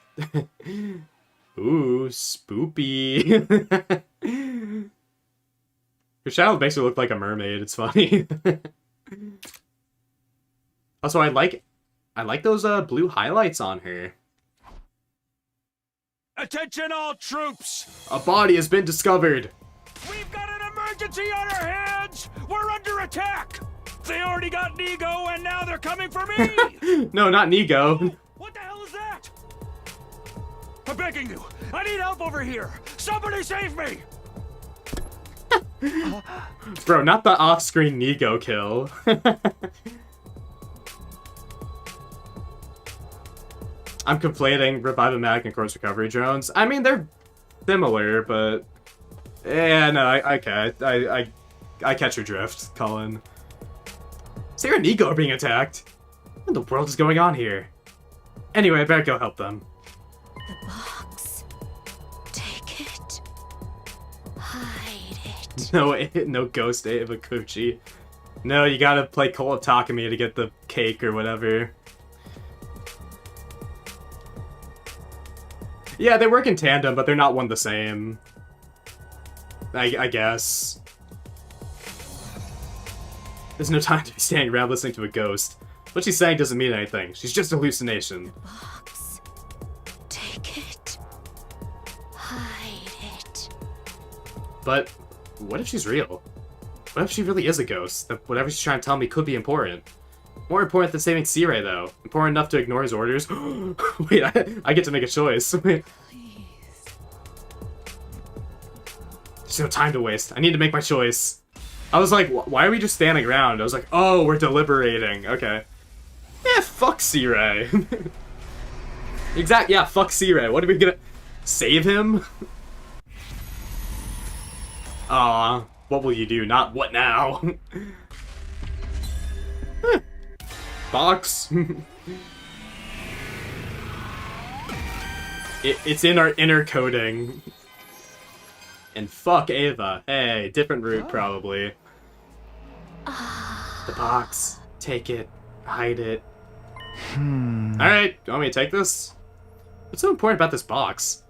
Ooh, spoopy. Her shadow makes her look like a mermaid, it's funny. Also, I like those, blue highlights on her. Attention all troops! A body has been discovered! We've got an emergency on our hands! We're under attack! They already got Nigo, and now they're coming for me! No, not Nigo. What the hell is that? I'm begging you! I need help over here! Somebody save me! Bro, not the off-screen Nigo kill. I'm conflating Revive-O-Matic and Course Recovery drones. I mean, they're similar, but... Yeah, no, I catch your drift, Cullen. Sarah and Nigo are being attacked. What in the world is going on here? Anyway, I better go help them. The box. Take it. Hide it. No ghost Ava Kuchi. No, you gotta play Cult of Takumi to get the cake or whatever. Yeah, they work in tandem, but they're not one the same. I guess. There's no time to be standing around listening to a ghost. What she's saying doesn't mean anything. She's just a hallucination. The box. Take it. Hide it. But what if she's real? What if she really is a ghost? That whatever she's trying to tell me could be important. More important than saving C-Ray, though. Important enough to ignore his orders. Wait, I get to make a choice. Wait. There's no time to waste. I need to make my choice. I was like, why are we just standing around? I was like, oh, we're deliberating. Okay. Yeah, fuck C-Ray. Yeah, fuck C-Ray. What are we gonna... Save him? Aw, what will you do? Not what now? Box. It's in our inner coding. And fuck Ava. Hey, different route probably. The box. Take it. Hide it. Alright, you want me to take this? What's so important about this box?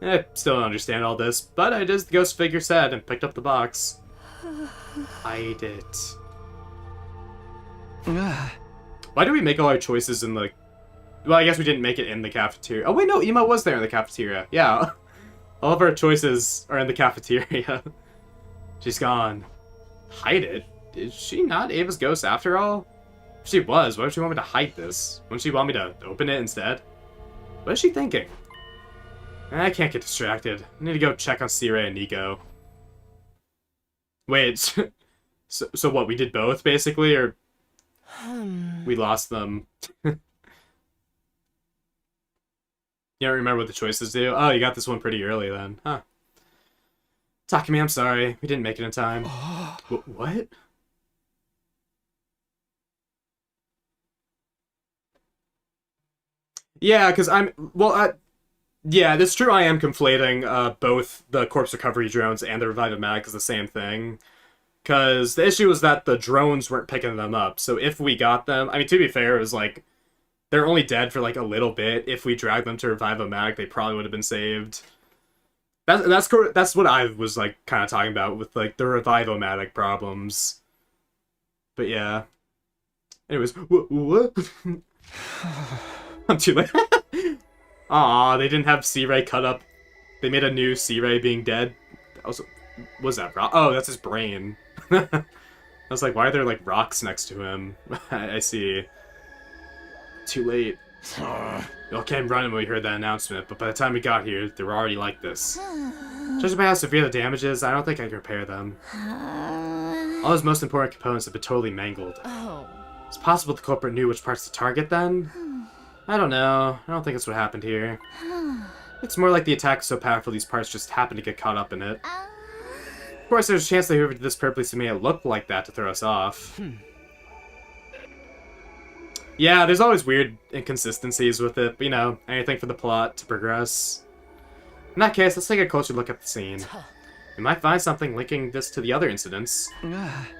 I still don't understand all this, but I did as the ghost figure said and picked up the box. Hide it. Why do we make all our choices in the... Well, I guess we didn't make it in the cafeteria. Oh wait, no, Ema was there in the cafeteria. Yeah. All of our choices are in the cafeteria. She's gone. Hide it? Is she not Ava's ghost after all? If she was, why would she want me to hide this? Wouldn't she want me to open it instead? What is she thinking? I can't get distracted. I need to go check on C-Ray and Nico. Wait, so what, we did both, basically, or... We lost them. You don't remember what the choices do? Oh, you got this one pretty early then. Huh. Takumi, I'm sorry. We didn't make it in time. What? Yeah, because yeah, that's true. I am conflating both the corpse recovery drones and the Revive-O-Matic as the same thing. Because the issue was that the drones weren't picking them up. So if we got them... I mean, to be fair, it was like... They're only dead for like a little bit. If we dragged them to Revive-O-Matic, they probably would have been saved. That's what I was like kind of talking about with like the Revive-O-Matic problems. But yeah. Anyways, what? I'm too late. Aw, they didn't have C-Ray cut up. They made a new C-Ray being dead. Also, was that rock? Oh, that's his brain. I was like, why are there like rocks next to him? I see. Too late. We all came running when we heard that announcement, but by the time we got here, they were already like this. Judging by how severe the damage is, I don't think I can repair them. All those most important components have been totally mangled. It's possible the culprit knew which parts to target then? I don't know. I don't think that's what happened here. It's more like the attack is so powerful these parts just happened to get caught up in it. Of course, there's a chance that whoever did this purposely made it look like that to throw us off. Yeah, there's always weird inconsistencies with it, but you know, anything for the plot to progress. In that case, let's take a closer look at the scene. We might find something linking this to the other incidents.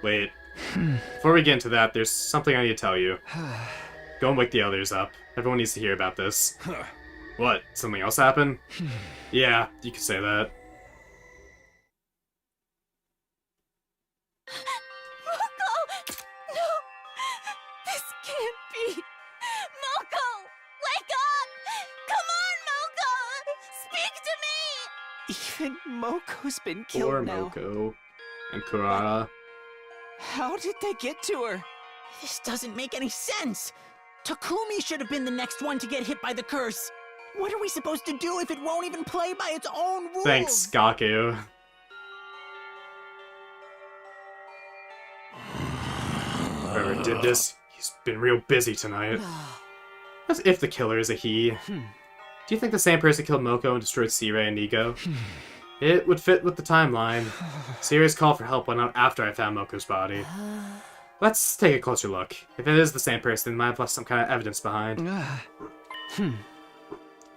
Wait. Before we get into that, there's something I need to tell you. Go and wake the others up. Everyone needs to hear about this. What? Something else happened? Yeah, you could say that. Moko! No! This can't be! Moko! Wake up! Come on, Moko! Speak to me! Even Moko's been killed Poor now. Moko. And Kurara. How did they get to her? This doesn't make any sense. Takumi should have been the next one to get hit by the curse. What are we supposed to do if it won't even play by its own rules? Thanks, Gaku. Whoever did this, he's been real busy tonight. As if the killer is a he. Do you think the same person killed Moko and destroyed C-Ray and Nico? It would fit with the timeline. C-Ray's call for help went out after I found Moko's body. Let's take a closer look. If it is the same person, it might have left some kind of evidence behind.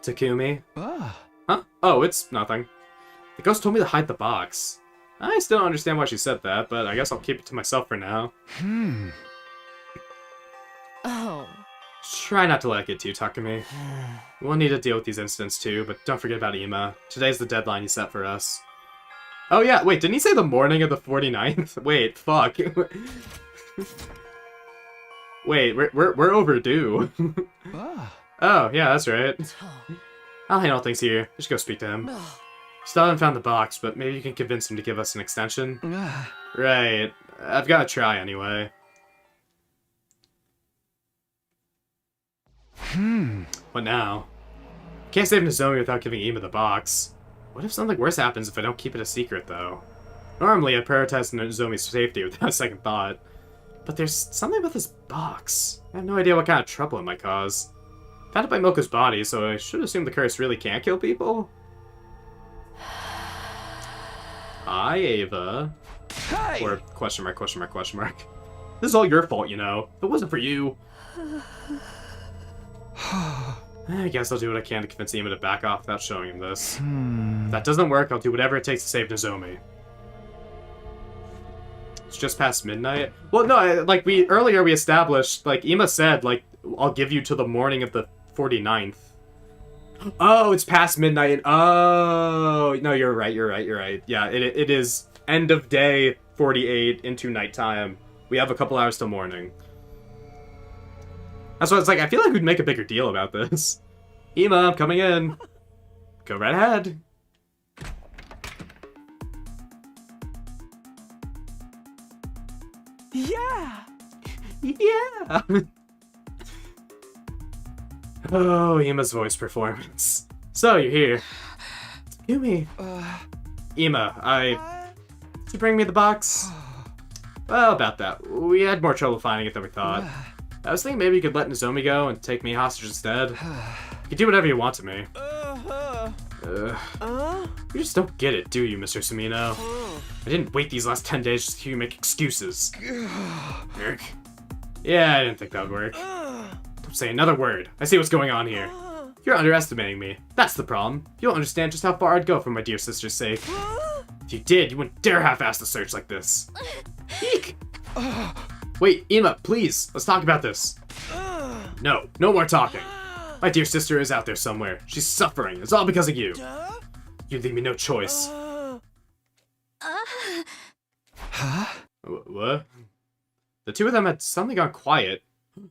Takumi? Huh? Oh, it's nothing. The ghost told me to hide the box. I still don't understand why she said that, but I guess I'll keep it to myself for now. Oh. Try not to let it get to you, Takumi. We'll need to deal with these incidents too, but don't forget about Ima. Today's the deadline he set for us. Oh yeah, wait, didn't he say the morning of the 49th? Wait, fuck. Wait, we're overdue. Oh, yeah, that's right. I'll handle things here. Just go speak to him. Still haven't found the box, but maybe you can convince him to give us an extension. Right. I've got to try anyway. What now? Can't save Nozomi without giving Ima the box. What if something worse happens if I don't keep it a secret, though? Normally, I prioritize Nozomi's safety without a second thought. But there's something about this box. I have no idea what kind of trouble it might cause. Found it by Moko's body, so I should assume the curse really can't kill people? Hi, Ava. Hey! Or question mark, question mark, question mark. This is all your fault, you know. If it wasn't for you... I guess I'll do what I can to convince Ima to back off without showing him this. If that doesn't work, I'll do whatever it takes to save Nozomi. It's just past midnight? Well, no, like, earlier we established, like, Ima said, like, I'll give you till the morning of the 49th. Oh, it's past midnight. Oh, no, you're right, you're right, you're right. Yeah, it is end of day 48 into nighttime. We have a couple hours till morning. That's why it's like, I feel like we'd make a bigger deal about this. Ima, I'm coming in. Go right ahead. Yeah! Yeah! Oh, Ima's voice performance. So, you're here. Yumi. Ima, Did you bring me the box? Well, about that. We had more trouble finding it than we thought. I was thinking maybe you could let Nozomi go and take me hostage instead. You can do whatever you want to me. You just don't get it, do you, Mr. Sumino? I didn't wait these last 10 days just to hear you make excuses. Yeah, I didn't think that would work. Don't say another word. I see what's going on here. You're underestimating me. That's the problem. You don't understand just how far I'd go for my dear sister's sake. If you did, you wouldn't dare half-ass the search like this. Eek! Wait, Ima, please, let's talk about this. No, no more talking. My dear sister is out there somewhere. She's suffering. It's all because of you. You leave me no choice. What? The two of them had suddenly gone quiet.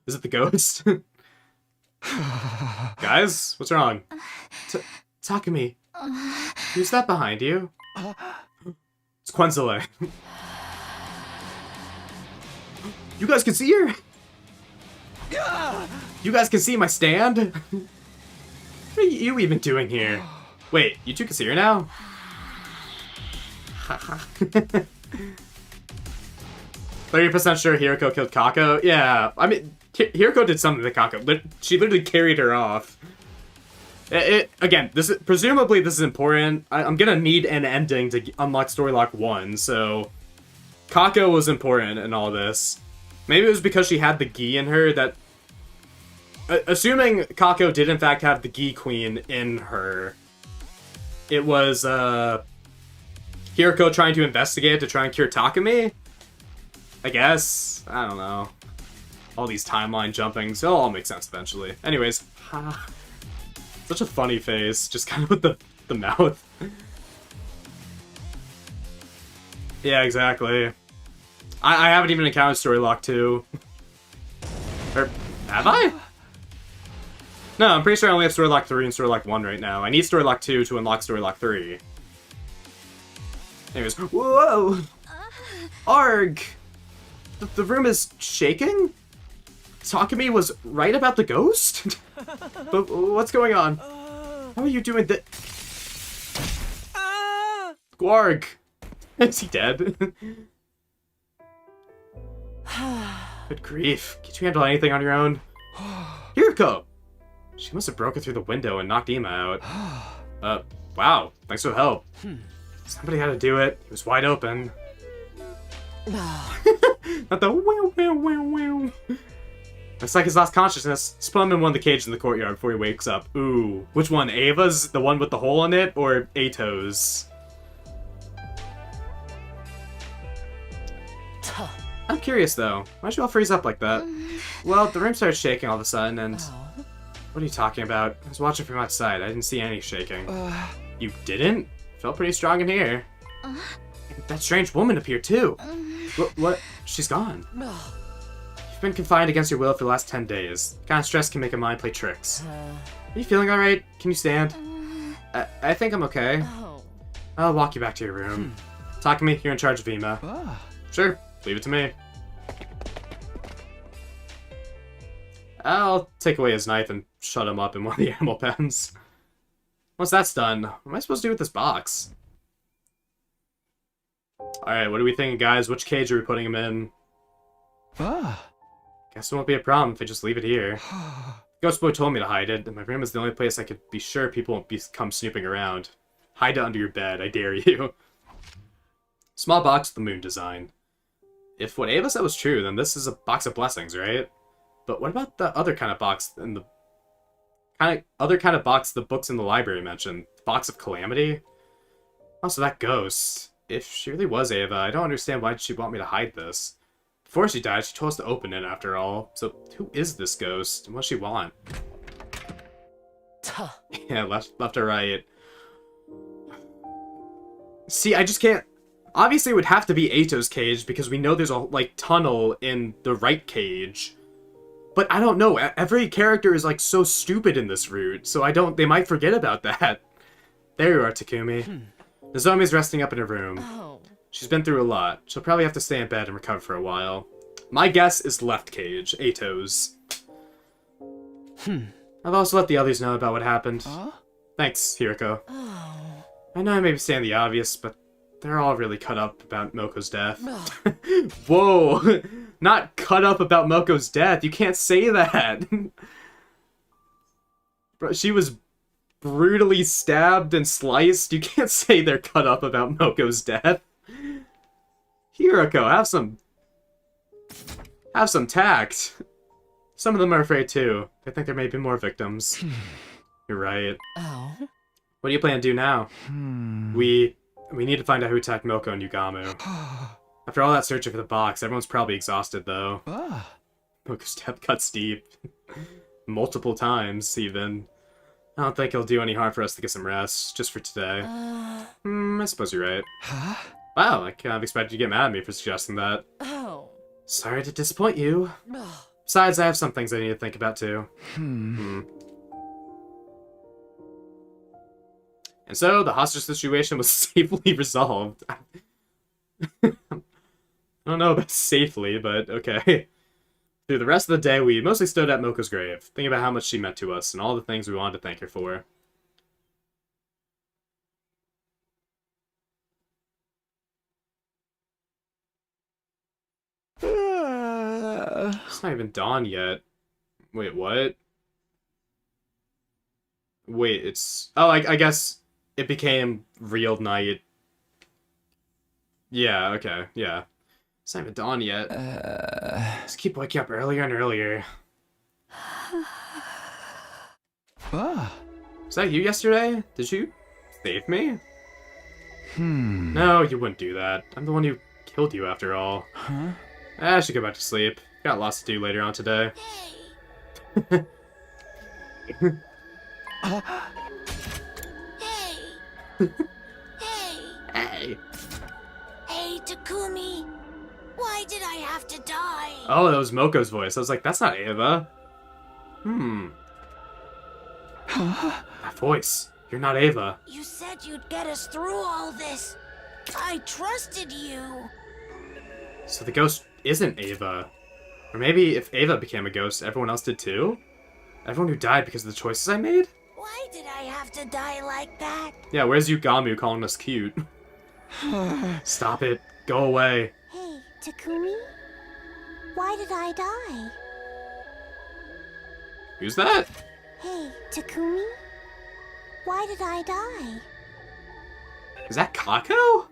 Is it the ghost? Guys, what's wrong? Takumi. Who's that behind you? It's Quenzele. You guys can see her? You guys can see my stand? What are you even doing here? Wait, you two can see her now? 30% sure Hiroko killed Kako? Yeah, I mean, Hiroko did something to Kako. She literally carried her off. Again, presumably this is important. I'm gonna need an ending to unlock Storylock 1, so... Kako was important in all this. Maybe it was because she had the gi in her that... assuming Kako did in fact have the gi queen in her, it was, Hiroko trying to investigate to try and cure Takumi? I guess? I don't know. All these timeline jumpings, it'll all make sense eventually. Anyways, such a funny face, just kind of with the mouth. Yeah, exactly. I haven't even encountered Storylock 2. Or, have I? No, I'm pretty sure I only have Storylock 3 and Storylock 1 right now. I need Storylock 2 to unlock Storylock 3. Anyways, whoa! Arg! The room is shaking? Takumi was right about the ghost? But what's going on? How are you doing that? Gwarg! Is he dead? Good grief. Can't you handle anything on your own? Hiroko! She must have broken through the window and knocked Ima out. Wow. Thanks for the help. Somebody had to do it. It was wide open. Not the wow wow wow wow. Looks like he's lost consciousness. Let's put him in one of the cages in the courtyard before he wakes up. Ooh. Which one? Ava's? The one with the hole in it? Or Ato's? I'm curious though. Why'd you all freeze up like that? Well, the room started shaking all of a sudden and... What are you talking about? I was watching from outside. I didn't see any shaking. You didn't? Felt pretty strong in here. That strange woman appeared too. What? She's gone. You've been confined against your will for the last 10 days. The kind of stress can make a mind play tricks. Are you feeling alright? Can you stand? I think I'm okay. I'll walk you back to your room. Takumi, you're in charge of Ima. Sure, leave it to me. I'll take away his knife and shut him up in one of the animal pens. Once that's done, what am I supposed to do with this box? Alright, what are we thinking, guys? Which cage are we putting him in? Guess it won't be a problem if I just leave it here. Ghost Boy told me to hide it, and my room is the only place I could be sure people won't come snooping around. Hide it under your bed, I dare you. Small box with the moon design. If what Ava said was true, then this is a box of blessings, right? But what about the other kind of box in the... other kind of box the books in the library mentioned? The box of calamity? Also, that ghost. If she really was Ava, I don't understand why she'd want me to hide this. Before she died, she told us to open it, after all. So, who is this ghost, and what does she want? Yeah, left or right. See, I just can't... Obviously, it would have to be Ato's cage, because we know there's a, like, tunnel in the right cage. But I don't know, every character is, like, so stupid in this route, so I don't... They might forget about that. There you are, Takumi. Nozomi's resting up in her room. She's been through a lot. She'll probably have to stay in bed and recover for a while. My guess is left cage, Ato's. I've also let the others know about what happened. Thanks, Hiriko. I know I may be saying the obvious, but they're all really cut up about Moko's death. Whoa! Not cut up about Moko's death. You can't say that. Bro, she was brutally stabbed and sliced. You can't say they're cut up about Moko's death. Hiriko, have some tact. Some of them are afraid too. They think there may be more victims. You're right. What do you plan to do now? We need to find out who attacked Moko and Yugamu. After all that searching for the box, everyone's probably exhausted though. Moko's death cuts deep. Multiple times, even. I don't think it'll do any harm for us to get some rest, just for today. I suppose you're right. Wow, I kind of expected you to get mad at me for suggesting that. Sorry to disappoint you. Besides, I have some things I need to think about too. And so, the hostage situation was safely resolved. I don't know about safely, but okay. Through the rest of the day, we mostly stood at Moko's grave, thinking about how much she meant to us and all the things we wanted to thank her for. It's not even dawn yet. Wait, what? Wait, it's... Oh, I guess it became real night. Yeah, okay, yeah. It's not even dawn yet. Just keep waking up earlier and earlier. Was that you yesterday? Did you save me? No, you wouldn't do that. I'm the one who killed you after all. I should go back to sleep. Got lots to do later on today. Hey. Hey. Hey, Takumi. Why did I have to die? Oh, that was Moko's voice. I was like, that's not Ava. That voice. You're not Ava. You said you'd get us through all this. I trusted you. So the ghost isn't Ava. Or maybe if Ava became a ghost, everyone else did too? Everyone who died because of the choices I made? Why did I have to die like that? Yeah, where's Yugamu calling us cute? Stop it. Go away. Hey, Takumi? Why did I die? Who's that? Hey, Takumi? Why did I die? Is that Kako?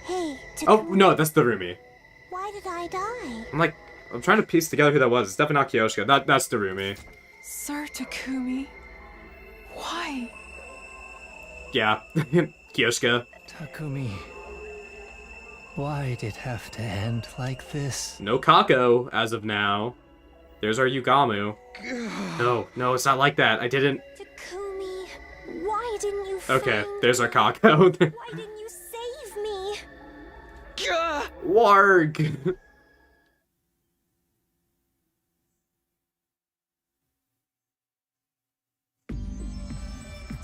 Hey, Takumi. Oh, no, that's the Rumi. Why did I die? I'm trying to piece together who that was. It's definitely not Kyoshika. That's the Rumi. Sir Takumi, why? Yeah, Kyoshika. Takumi, why'd it have to end like this? No Kako, as of now. There's our Yugamu. No, it's not like that. I didn't... Takumi, why didn't you Okay, find there's our Kako. Why didn't you save me? Warg!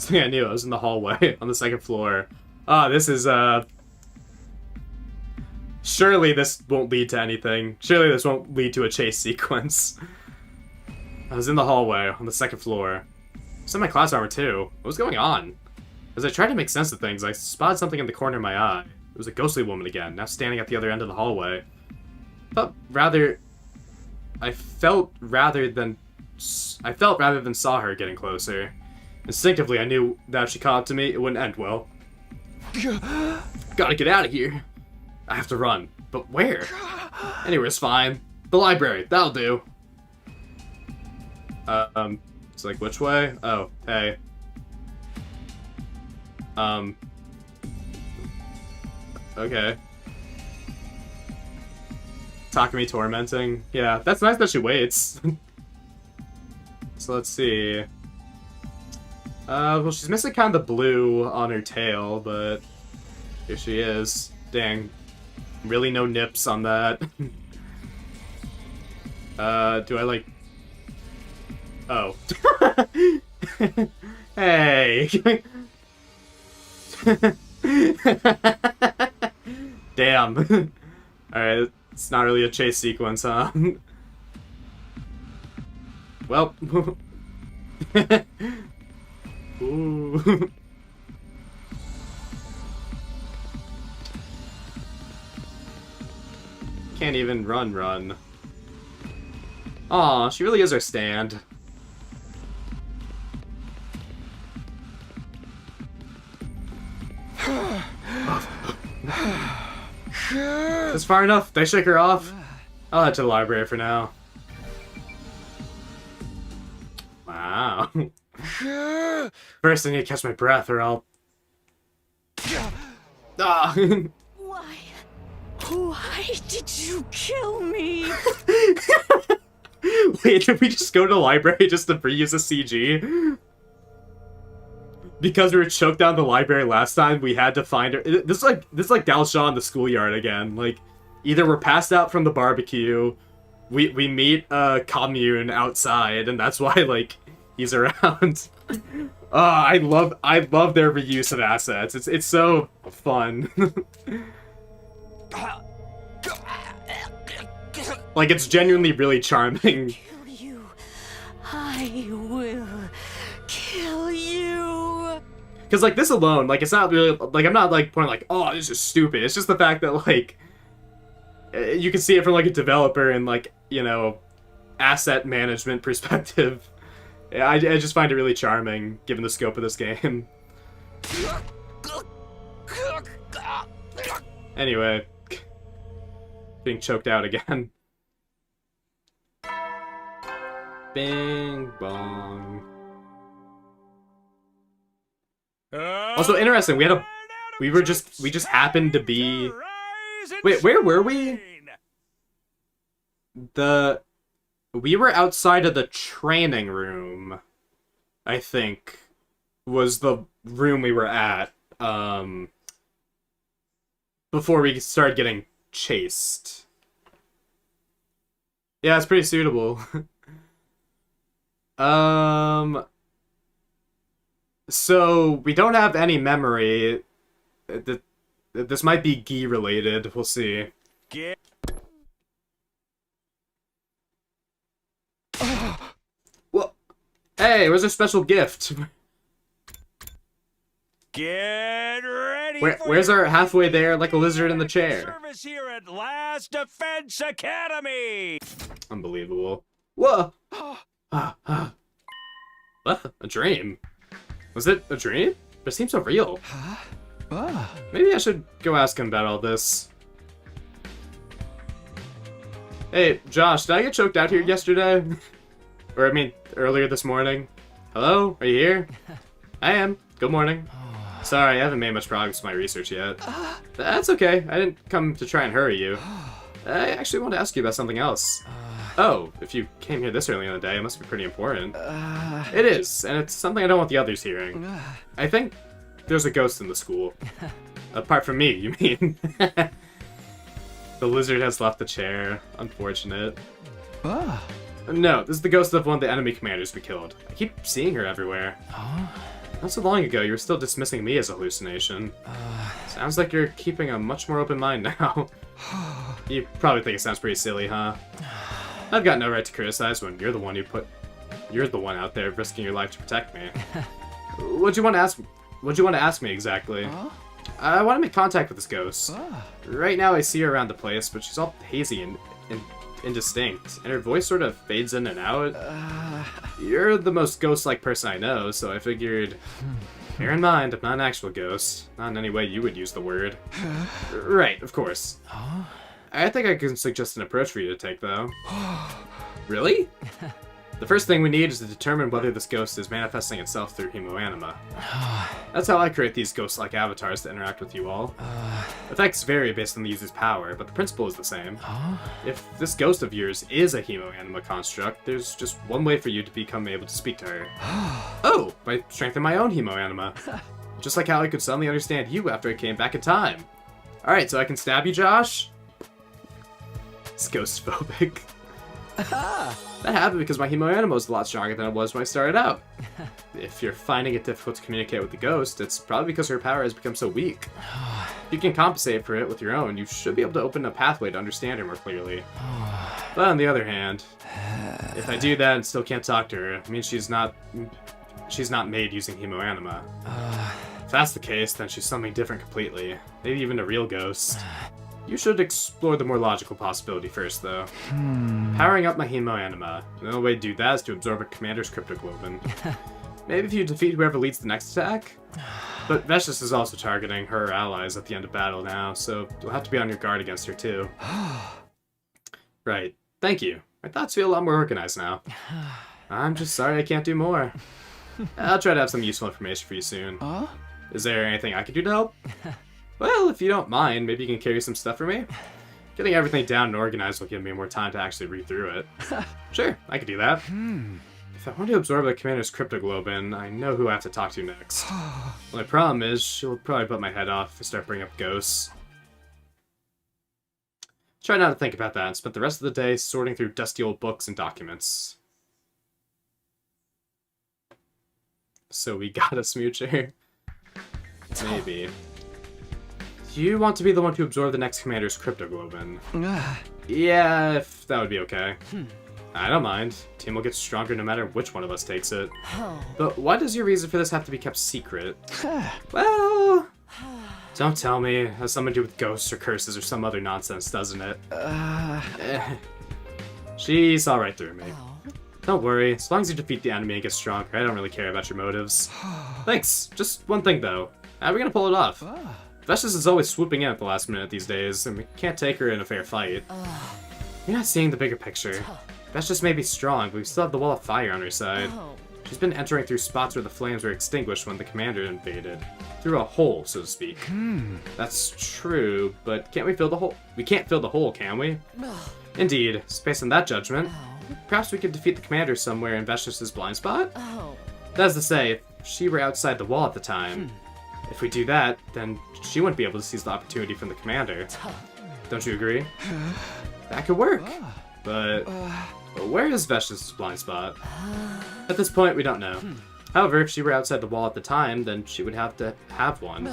I knew I was in the hallway on the second floor. This is, surely this won't lead to anything. Surely this won't lead to a chase sequence. I was in the hallway on the second floor. I was in my class armor too. What was going on? As I tried to make sense of things, I spotted something in the corner of my eye. It was a ghostly woman again, now standing at the other end of the hallway. I felt rather than saw her getting closer. Instinctively, I knew that if she caught up to me, it wouldn't end well. Gotta get out of here. I have to run. But where? Anywhere's fine. The library, that'll do. It's like, which way? Oh, hey. Okay. Takumi tormenting. Yeah, that's nice that she waits. So let's see. Well, she's missing kind of the blue on her tail, but here she is. Dang. Really no nips on that. Do I like... Oh. Hey! Damn. Alright, it's not really a chase sequence, huh? Well. Ooh. Can't even run. Aw, she really is our stand. That's far enough. Did I shake her off? I'll head to the library for now. Wow. First, I need to catch my breath, or I'll... Ah. Why did you kill me? Wait, did we just go to the library just to reuse a CG? Because we were choked down the library last time, we had to find her. This is like Dal Shaw in the schoolyard again. Like, either we're passed out from the barbecue, we meet a commune outside, and that's why like he's around. I love their reuse of assets. It's so fun. Like, it's genuinely really charming. Kill you. I will kill you. Because, like, this alone, like, it's not really, like, I'm not, like, pointing, like, oh, this is stupid. It's just the fact that, like, you can see it from, like, a developer and, like, you know, asset management perspective. I just find it really charming, given the scope of this game. Anyway. Being choked out again. Bing bong. Also interesting, we just happened to be... Wait, where were we? We were outside of the training room, I think, was the room we were at, before we started getting chased. Yeah, it's pretty suitable. So, we don't have any memory. This might be Gi related, we'll see. Well, hey, where's our special gift? Get ready. Where's our halfway there, like a lizard in the chair? Service here at Last Defense Academy. Unbelievable. Whoa. What? A dream? Was it a dream? But it seems so real. Maybe I should go ask him about all this. Hey, Josh, did I get choked out here yesterday? Or, I mean, earlier this morning? Hello? Are you here? I am. Good morning. Sorry, I haven't made much progress with my research yet. That's okay. I didn't come to try and hurry you. I actually want to ask you about something else. Oh, if you came here this early in the day, it must be pretty important. It is, and it's something I don't want the others hearing. I think there's a ghost in the school. Apart from me, you mean? The lizard has left the chair. Unfortunate. No, this is the ghost of one of the enemy commanders we killed. I keep seeing her everywhere. Not so long ago, you were still dismissing me as a hallucination. Sounds like you're keeping a much more open mind now. You probably think it sounds pretty silly, huh? I've got no right to criticize when you're the one who put You're the one out there risking your life to protect me. What'd you want to ask me exactly? I want to make contact with this ghost. Right now I see her around the place, but she's all hazy and indistinct, and her voice sort of fades in and out. You're the most ghost-like person I know, so I figured... Bear in mind, I'm not an actual ghost. Not in any way you would use the word. Right, of course. I think I can suggest an approach for you to take, though. Really? The first thing we need is to determine whether this ghost is manifesting itself through hemoanima. That's how I create these ghost-like avatars to interact with you all. Effects vary based on the user's power, but the principle is the same. If this ghost of yours is a hemoanima construct, there's just one way for you to become able to speak to her. Oh, by strengthening my own hemoanima. Just like how I could suddenly understand you after I came back in time. Alright, so I can stab you, Josh? It's ghost-phobic. That happened because my hemoanima was a lot stronger than it was when I started out. If you're finding it difficult to communicate with the ghost, it's probably because her power has become so weak. If you can compensate for it with your own, you should be able to open a pathway to understand her more clearly. But on the other hand, if I do that and still can't talk to her, it means she's not made using hemoanima. If that's the case, then she's something different completely. Maybe even a real ghost. You should explore the more logical possibility first, though. Powering up my hemoanima. The only way to do that is to absorb a commander's cryptoglobin. Maybe if you defeat whoever leads the next attack? But Vestice is also targeting her allies at the end of battle now, so you'll have to be on your guard against her too. Right. Thank you. My thoughts feel a lot more organized now. I'm just sorry I can't do more. I'll try to have some useful information for you soon. Is there anything I can do to help? Well, if you don't mind, maybe you can carry some stuff for me? Getting everything down and organized will give me more time to actually read through it. Sure, I could do that. If I want to absorb the commander's cryptoglobin, I know who I have to talk to next. My problem is, she'll probably butt my head off if I start bringing up ghosts. Try not to think about that and spend the rest of the day sorting through dusty old books and documents. So we got a smoocher? Maybe. Do you want to be the one to absorb the next commander's cryptoglobin? Yeah, if that would be okay. I don't mind. Team will get stronger no matter which one of us takes it. But why does your reason for this have to be kept secret? Well... Don't tell me. It has something to do with ghosts or curses or some other nonsense, doesn't it? She saw right through me. Don't worry. As long as you defeat the enemy and get stronger, I don't really care about your motives. Thanks. Just one thing, though. How are we gonna pull it off? Vestice is always swooping in at the last minute these days, and we can't take her in a fair fight. You're not seeing the bigger picture. Vestice may be strong, but we still have the Wall of Fire on her side. She's been entering through spots where the flames were extinguished when the commander invaded. Through a hole, so to speak. That's true, but can't we fill the hole? We can't fill the hole, can we? Indeed. Based on that judgment, perhaps we could defeat the commander somewhere in Vestice's blind spot? That is to say, if she were outside the wall at the time. If we do that, then she wouldn't be able to seize the opportunity from the commander. Don't you agree? That could work. But where is Vestice's blind spot? At this point, we don't know. However, if she were outside the wall at the time, then she would have to have one.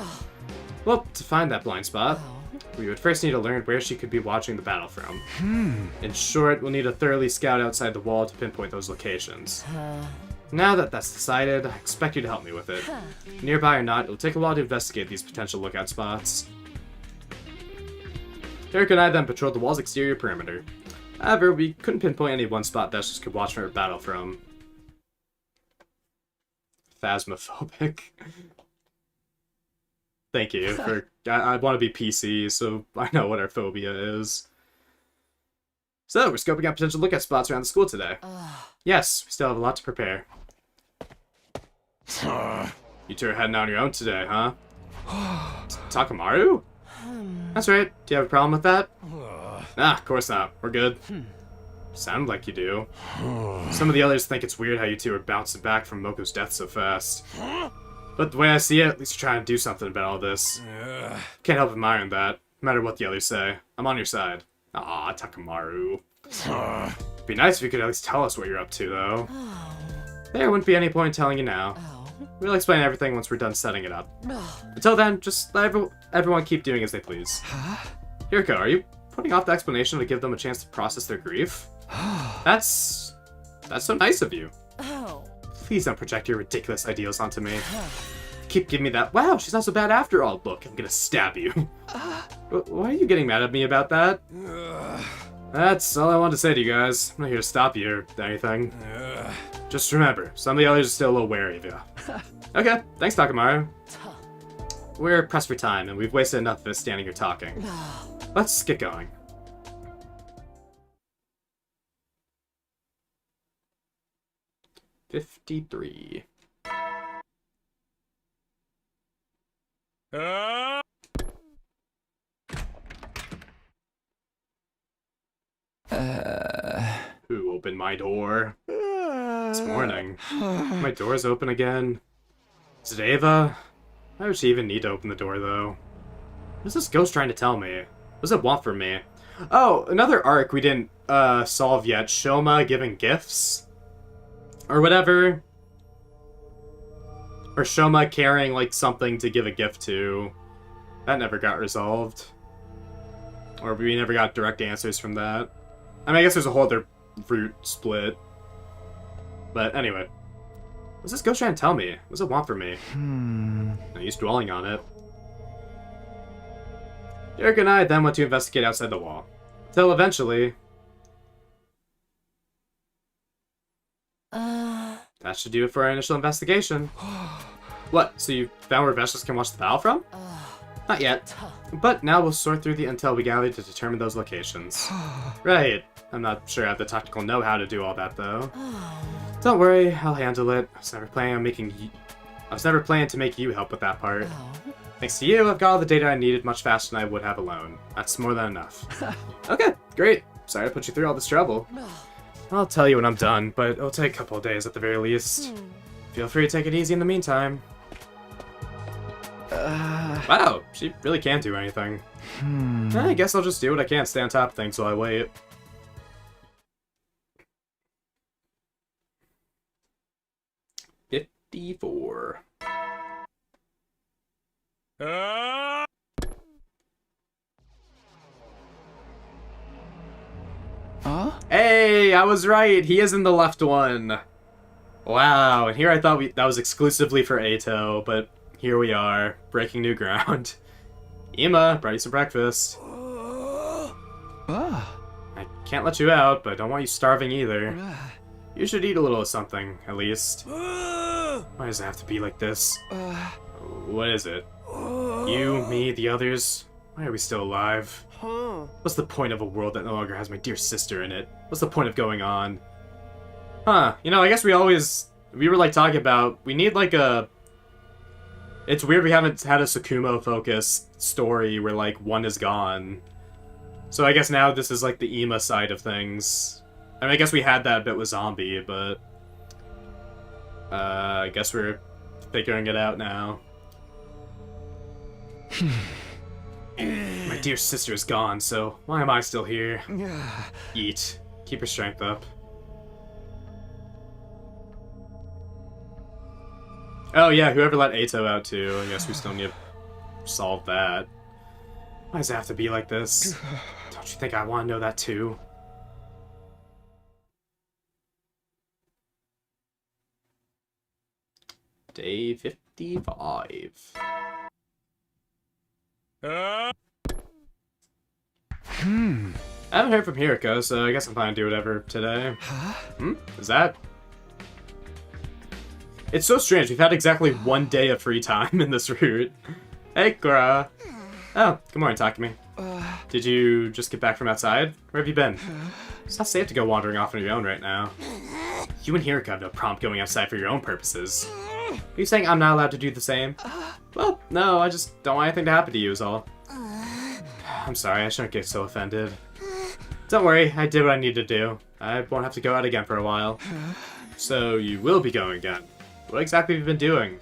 Well, to find that blind spot, we would first need to learn where she could be watching the battle from. In short, we'll need to thoroughly scout outside the wall to pinpoint those locations. Now that that's decided, I expect you to help me with it. Nearby or not, it'll take a while to investigate these potential lookout spots. Eric and I then patrolled the wall's exterior perimeter. However, we couldn't pinpoint any one spot Vestice could watch her battle from. Phasmophobic. Thank you for... I want to be PC, so I know what our phobia is. So, we're scoping out potential lookout spots around the school today. Yes, we still have a lot to prepare. You two are heading out on your own today, huh? Takamaru? That's right. Do you have a problem with that? Of course not. We're good. Sound like you do. Some of the others think it's weird how you two are bouncing back from Moko's death so fast. But the way I see it, at least you're trying to do something about all this. Can't help admiring that, no matter what the others say. I'm on your side. Aw, Takamaru. Be nice if you could at least tell us what you're up to, though. There wouldn't be any point in telling you now. We'll explain everything once we're done setting it up. Until then, just let everyone keep doing as they please. Hiriko, are you putting off the explanation to give them a chance to process their grief? That's so nice of you. please don't project your ridiculous ideals onto me. Keep giving me that, wow, she's not so bad after all look. I'm gonna stab you. Why are you getting mad at me about that? That's all I wanted to say to you guys. I'm not here to stop you or anything. Just remember, some of the others are still a little wary of you. Okay, thanks, Takamaru. We're pressed for time, and we've wasted enough of it standing here talking. Let's get going. $53. Who opened my door? This morning. My door's open again. Is it Ava? Why would she even need to open the door, though? What's this ghost trying to tell me? What does it want from me? Oh, another arc we didn't solve yet. Shoma giving gifts? Or whatever. Or Shoma carrying, like, something to give a gift to. That never got resolved. Or we never got direct answers from that. I mean, I guess there's a whole other route split. But anyway. What's this ghost trying to tell me? What does it want from me? No use dwelling on it. Eric and I then went to investigate outside the wall. Till eventually... That should do it for our initial investigation. What? So you found where Veshlis can watch the battle from? Not yet. But now we'll sort through the intel we gathered to determine those locations. Right. I'm not sure I have the tactical know-how to do all that, though. Don't worry, I'll handle it. I was never planning to make you help with that part. Thanks to you, I've got all the data I needed much faster than I would have alone. That's more than enough. Okay, great. Sorry to put you through all this trouble. I'll tell you when I'm done, but it'll take a couple of days at the very least. Feel free to take it easy in the meantime. Wow, she really can't do anything. I guess I'll just do what I can, stay on top of things while I wait. $54. Hey, I was right. He is in the left one. Wow, and here I thought that was exclusively for Eito, but here we are, breaking new ground. Ima, brought you some breakfast. I can't let you out, but I don't want you starving either. You should eat a little of something, at least. Why does it have to be like this? What is it? You, me, the others? Why are we still alive? What's the point of a world that no longer has my dear sister in it? What's the point of going on? Huh, you know, I guess we were like talking about, we need like a... It's weird we haven't had a Tsukumo-focused story where like one is gone. So I guess now this is like the Ima side of things. I mean, I guess we had that bit with Zombie, but... I guess we're figuring it out now. My dear sister is gone, so why am I still here? Eat. Keep your strength up. Oh yeah, whoever let Eito out too. I guess we still need to solve that. Why does it have to be like this? Don't you think I want to know that too? Day 55. I haven't heard from Hiriko, so I guess I'm planning to do whatever today. Is that? It's so strange, we've had exactly one day of free time in this route. Hey, Kura. Oh, good morning, Takumi. Did you just get back from outside? Where have you been? It's not safe to go wandering off on your own right now. You and Hiriko have no problem going outside for your own purposes. Are you saying I'm not allowed to do the same? Well, no, I just don't want anything to happen to you is all. I'm sorry, I shouldn't get so offended. Don't worry, I did what I needed to do. I won't have to go out again for a while. So, you will be going again. What exactly have you been doing?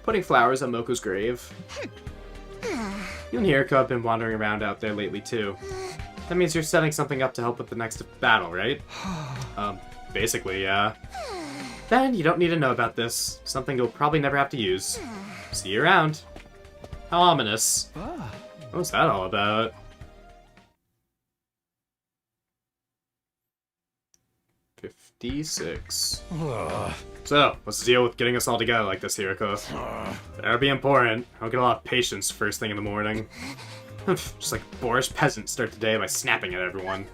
Putting flowers on Moko's grave. You and Hiriko have been wandering around out there lately, too. That means you're setting something up to help with the next battle, right? Basically, yeah. Then you don't need to know about this. Something you'll probably never have to use. See you around. How ominous. What's that all about? D6. So, what's the deal with getting us all together like this, Hiroko? That'd be important. I don't get a lot of patience first thing in the morning. Just like boorish peasants start the day by snapping at everyone.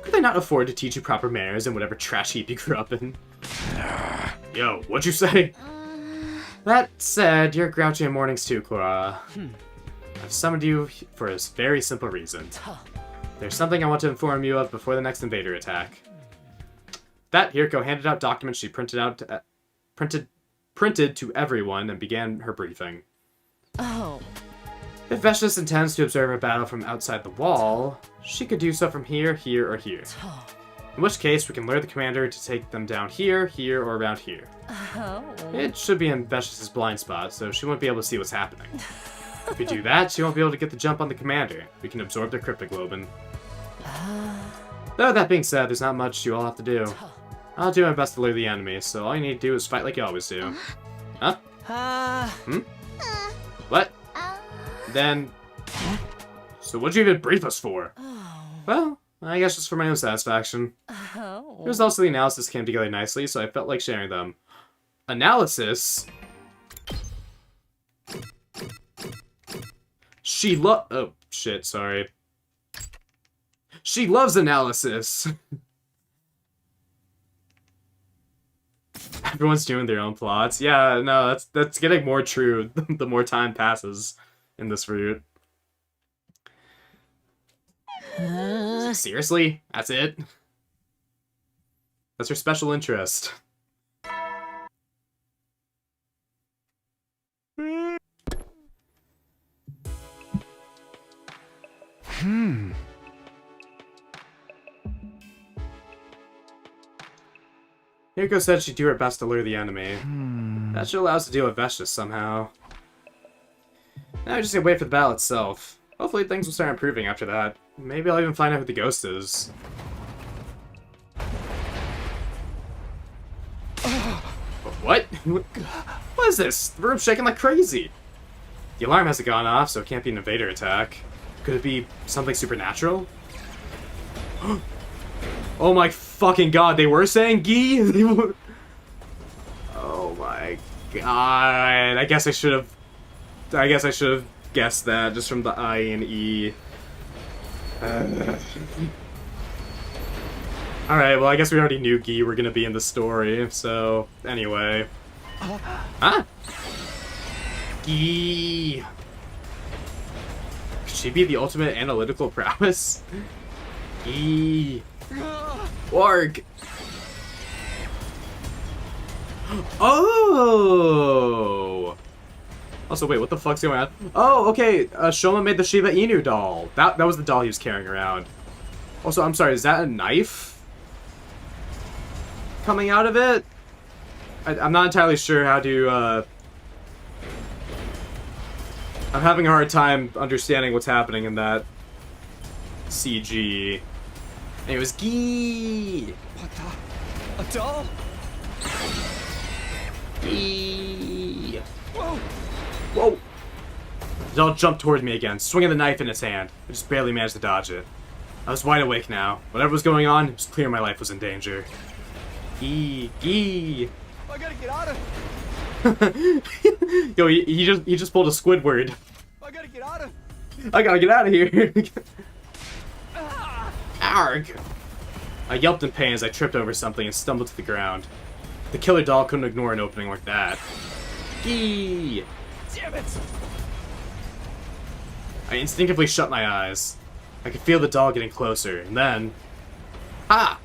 Could they not afford to teach you proper manners in whatever trash heap you grew up in? Yo, what'd you say? That said, you're grouchy in mornings too, Clara. I've summoned you for a very simple reason. There's something I want to inform you of before the next invader attack. That Hiroko handed out documents she printed to everyone and began her briefing. Oh. If Veshus intends to observe a battle from outside the wall, she could do so from here, here, or here. In which case, we can lure the commander to take them down here, here, or around here. Oh. It should be in Veshus' blind spot, so she won't be able to see what's happening. If we do that, she won't be able to get the jump on the commander. We can absorb their cryptoglobin. Though that being said, there's not much you all have to do. I'll do my best to lure the enemy, so all you need to do is fight like you always do. Huh? What? Then... So what'd you even brief us for? Well, I guess just for my own satisfaction. Oh. It was also the analysis came together nicely, so I felt like sharing them. Analysis? Oh, shit, sorry. She loves analysis! Everyone's doing their own plots. Yeah, no, that's getting more true the more time passes in this route. Seriously? That's it? That's her special interest. Hiroko said she'd do her best to lure the enemy. That should allow us to deal with Veshus somehow. Now I just gotta wait for the battle itself. Hopefully things will start improving after that. Maybe I'll even find out who the ghost is. What? What is this? The room's shaking like crazy. The alarm hasn't gone off, so it can't be an invader attack. Could it be something supernatural? Oh my fucking god, they were saying Gi? Oh my god. I guess I should have guessed that just from the I and E. Alright, well I guess we already knew Gi were gonna be in the story, so anyway. Huh? Gi. Could she be the ultimate analytical prowess? Gi. Warg! Oh! Also, wait, what the fuck's going on? Oh, okay, Shoma made the Shiba Inu doll. That was the doll he was carrying around. Also, I'm sorry, is that a knife? Coming out of it? I'm not entirely sure how to, I'm having a hard time understanding what's happening in that CG. And it was Gi. What the? A doll? Gi. Whoa. Whoa. The doll jumped towards me again, swinging the knife in its hand. I just barely managed to dodge it. I was wide awake now. Whatever was going on, it was clear my life was in danger. Gi. Gi. I gotta get out of. Yo, he just pulled a Squidward. I gotta get out of. I gotta get out of here. Arg! I yelped in pain as I tripped over something and stumbled to the ground. The killer doll couldn't ignore an opening like that. Gi! Damn it! I instinctively shut my eyes. I could feel the doll getting closer, and then... Ha!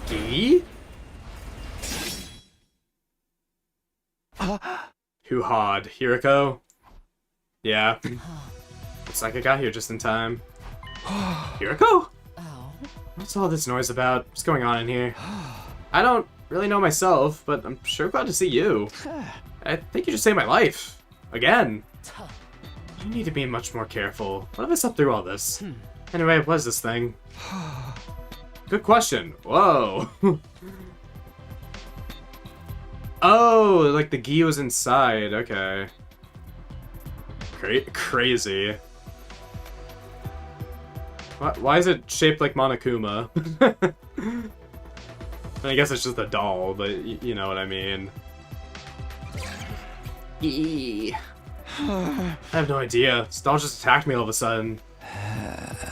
Gi? Hoo-hawed. Hiroko? Yeah. Looks like I got here just in time. Hiroko? Oh. What's all this noise about? What's going on in here? I don't really know myself, but I'm sure glad to see you. I think you just saved my life. Again. You need to be much more careful. What if I slept through all this? Anyway, what is this thing? Good question. Whoa. Oh, like the Gi was inside. Okay. Crazy. Why is it shaped like Monokuma? I guess it's just a doll, but you know what I mean. I have no idea. This doll just attacked me all of a sudden.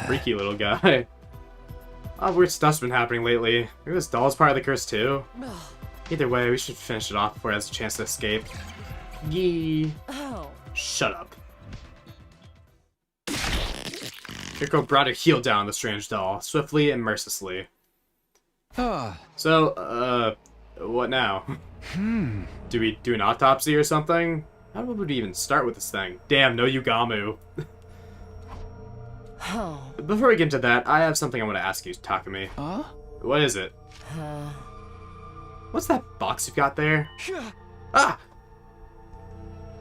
Freaky little guy. Oh, weird stuff's been happening lately. Maybe this doll's part of the curse too. Either way, we should finish it off before it has a chance to escape. Yee. Oh. Shut up. Kiriko brought her heel down the strange doll, swiftly and mercilessly. So, what now? Do we do an autopsy or something? How would we even start with this thing? Damn, no Yugamu. Before we get into that, I have something I want to ask you, Takumi. Huh? What is it? What's that box you've got there? Ah!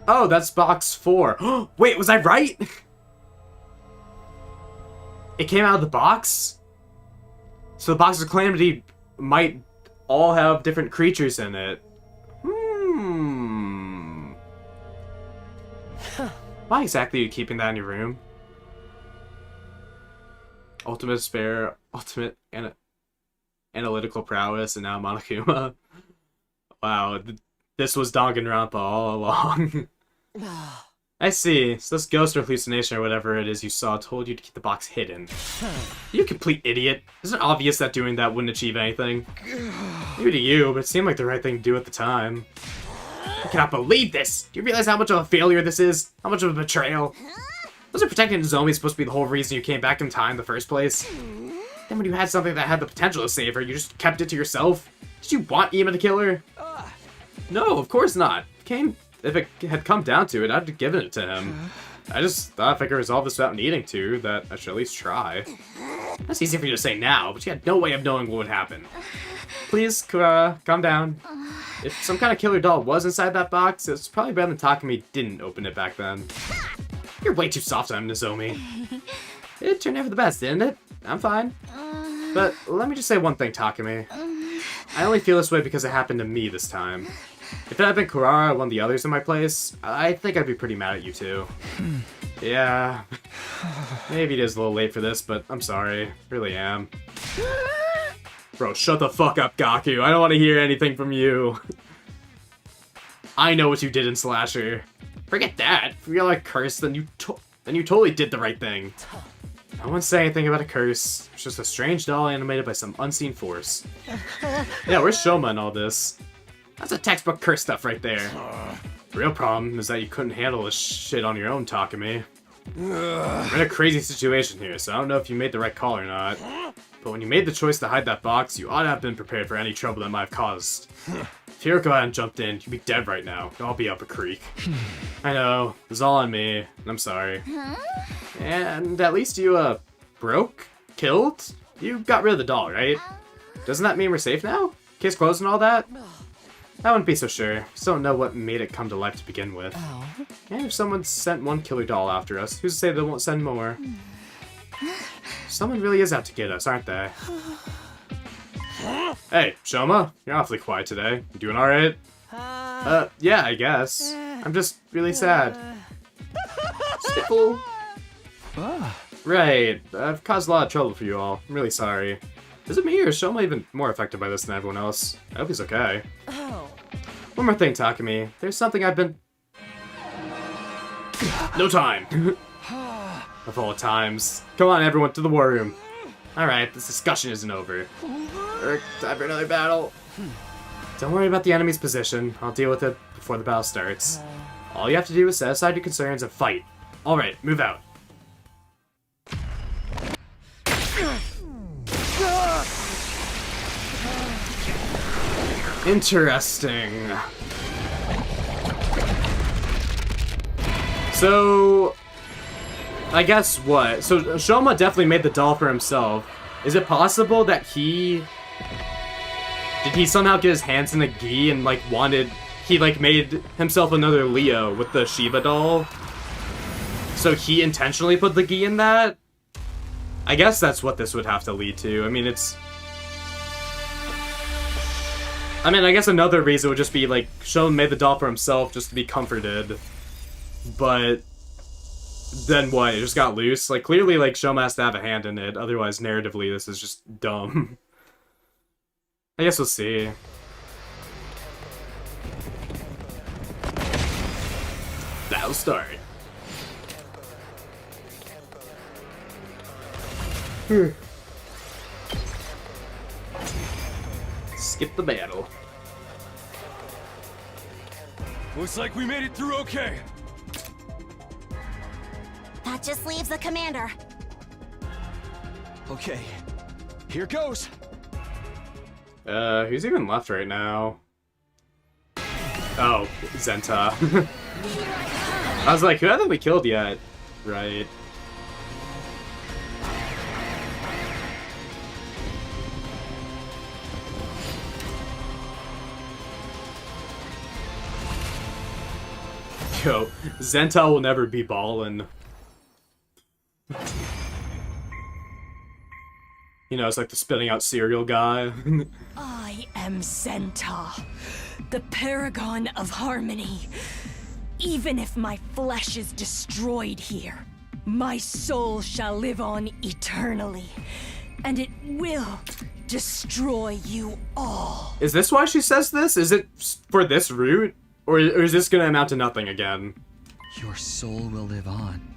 Oh, that's box 4. Wait, was I right? It came out of the box? So the box of Calamity might all have different creatures in it. Why exactly are you keeping that in your room? Ultimate despair, ultimate analytical prowess, and now Monokuma. Wow, this was Danganronpa all along. I see. So this ghost or hallucination or whatever it is you saw told you to keep the box hidden. You complete idiot. Isn't it obvious that doing that wouldn't achieve anything? Maybe to you, but it seemed like the right thing to do at the time. I cannot believe this! Do you realize how much of a failure this is? How much of a betrayal? Wasn't protecting Nozomi supposed to be the whole reason you came back in time in the first place? Then when you had something that had the potential to save her, you just kept it to yourself? Did you want Ima to kill her? No, of course not. If it had come down to it, I'd have given it to him. I just thought if I could resolve this without needing to, that I should at least try. That's easy for you to say now, but you had no way of knowing what would happen. Please, Kurara, calm down. If some kind of killer doll was inside that box, it's probably better than Takumi didn't open it back then. You're way too soft on him, Nozomi. It turned out for the best, didn't it? I'm fine. But let me just say one thing, Takumi. I only feel this way because it happened to me this time. If it had been Kurara or one of the others in my place, I think I'd be pretty mad at you too. Yeah. Maybe it is a little late for this, but I'm sorry. Really am. Bro, shut the fuck up, Gaku. I don't want to hear anything from you. I know what you did in Slasher. Forget that. If you're like cursed, then you totally did the right thing. No one say anything about a curse. It's just a strange doll animated by some unseen force. Yeah, where's Shoma in all this? That's a textbook curse stuff right there. The real problem is that you couldn't handle this shit on your own, Takumi. We're in a crazy situation here, so I don't know if you made the right call or not. But when you made the choice to hide that box, you ought to have been prepared for any trouble that might have caused. If Hiroko hadn't jumped in, you'd be dead right now. You'd all be up a creek. I know, it was all on me, and I'm sorry. And at least you, killed? You got rid of the doll, right? Doesn't that mean we're safe now? Case closed and all that? I wouldn't be so sure. Just don't know what made it come to life to begin with. And if someone sent one killer doll after us, who's to say they won't send more? Someone really is out to get us, aren't they? Hey, Shoma, you're awfully quiet today. You doing alright? Yeah, I guess. I'm just really sad. Stickle. Right, I've caused a lot of trouble for you all. I'm really sorry. Is it me or is Shoma even more affected by this than everyone else? I hope he's okay. One more thing, Takumi. There's something I've been... No time! Of all times. Come on, everyone, to the war room. Alright, this discussion isn't over. Time for another battle. Don't worry about the enemy's position. I'll deal with it before the battle starts. All you have to do is set aside your concerns and fight. Alright, move out. Interesting. So, I guess what? So Shoma definitely made the doll for himself. Is it possible that did he somehow get his hands in the gi and he made himself another Leo with the Shiva doll? So he intentionally put the gi in that? I guess that's what this would have to lead to. I guess another reason would just be, Shoma made the doll for himself just to be comforted. But then what? It just got loose? Clearly, Shoma has to have a hand in it. Otherwise, narratively, this is just dumb. I guess we'll see. That'll start. Skip the battle. Looks like we made it through okay. That just leaves the commander. Okay, here goes. Who's even left right now? Oh, Zenta. I was like, who haven't we killed yet? Right. Yo, Zenta will never be ballin'. You know, it's like the spitting out cereal guy. I am Zenta, the paragon of harmony. Even if my flesh is destroyed here, my soul shall live on eternally, and it will destroy you all. Is this why she says this? Is it for this route? Or is this gonna amount to nothing again? Your soul will live on.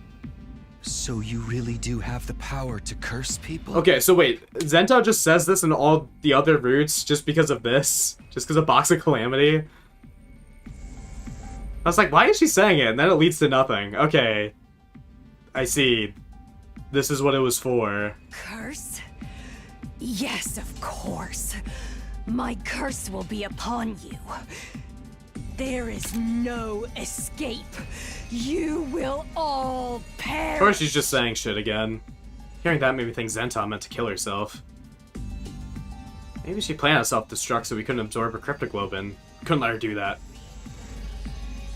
So you really do have the power to curse people? Okay, so wait, Zenta just says this in all the other routes just because of this? Just because of Box of Calamity? I was like, why is she saying it? And then it leads to nothing. Okay. I see. This is what it was for. Curse? Yes, of course. My curse will be upon you. There is no escape. You will all perish. Of course she's just saying shit again. Hearing that made me think Zenta meant to kill herself. Maybe she planned on self-destruct so we couldn't absorb her cryptoglobin. Couldn't let her do that.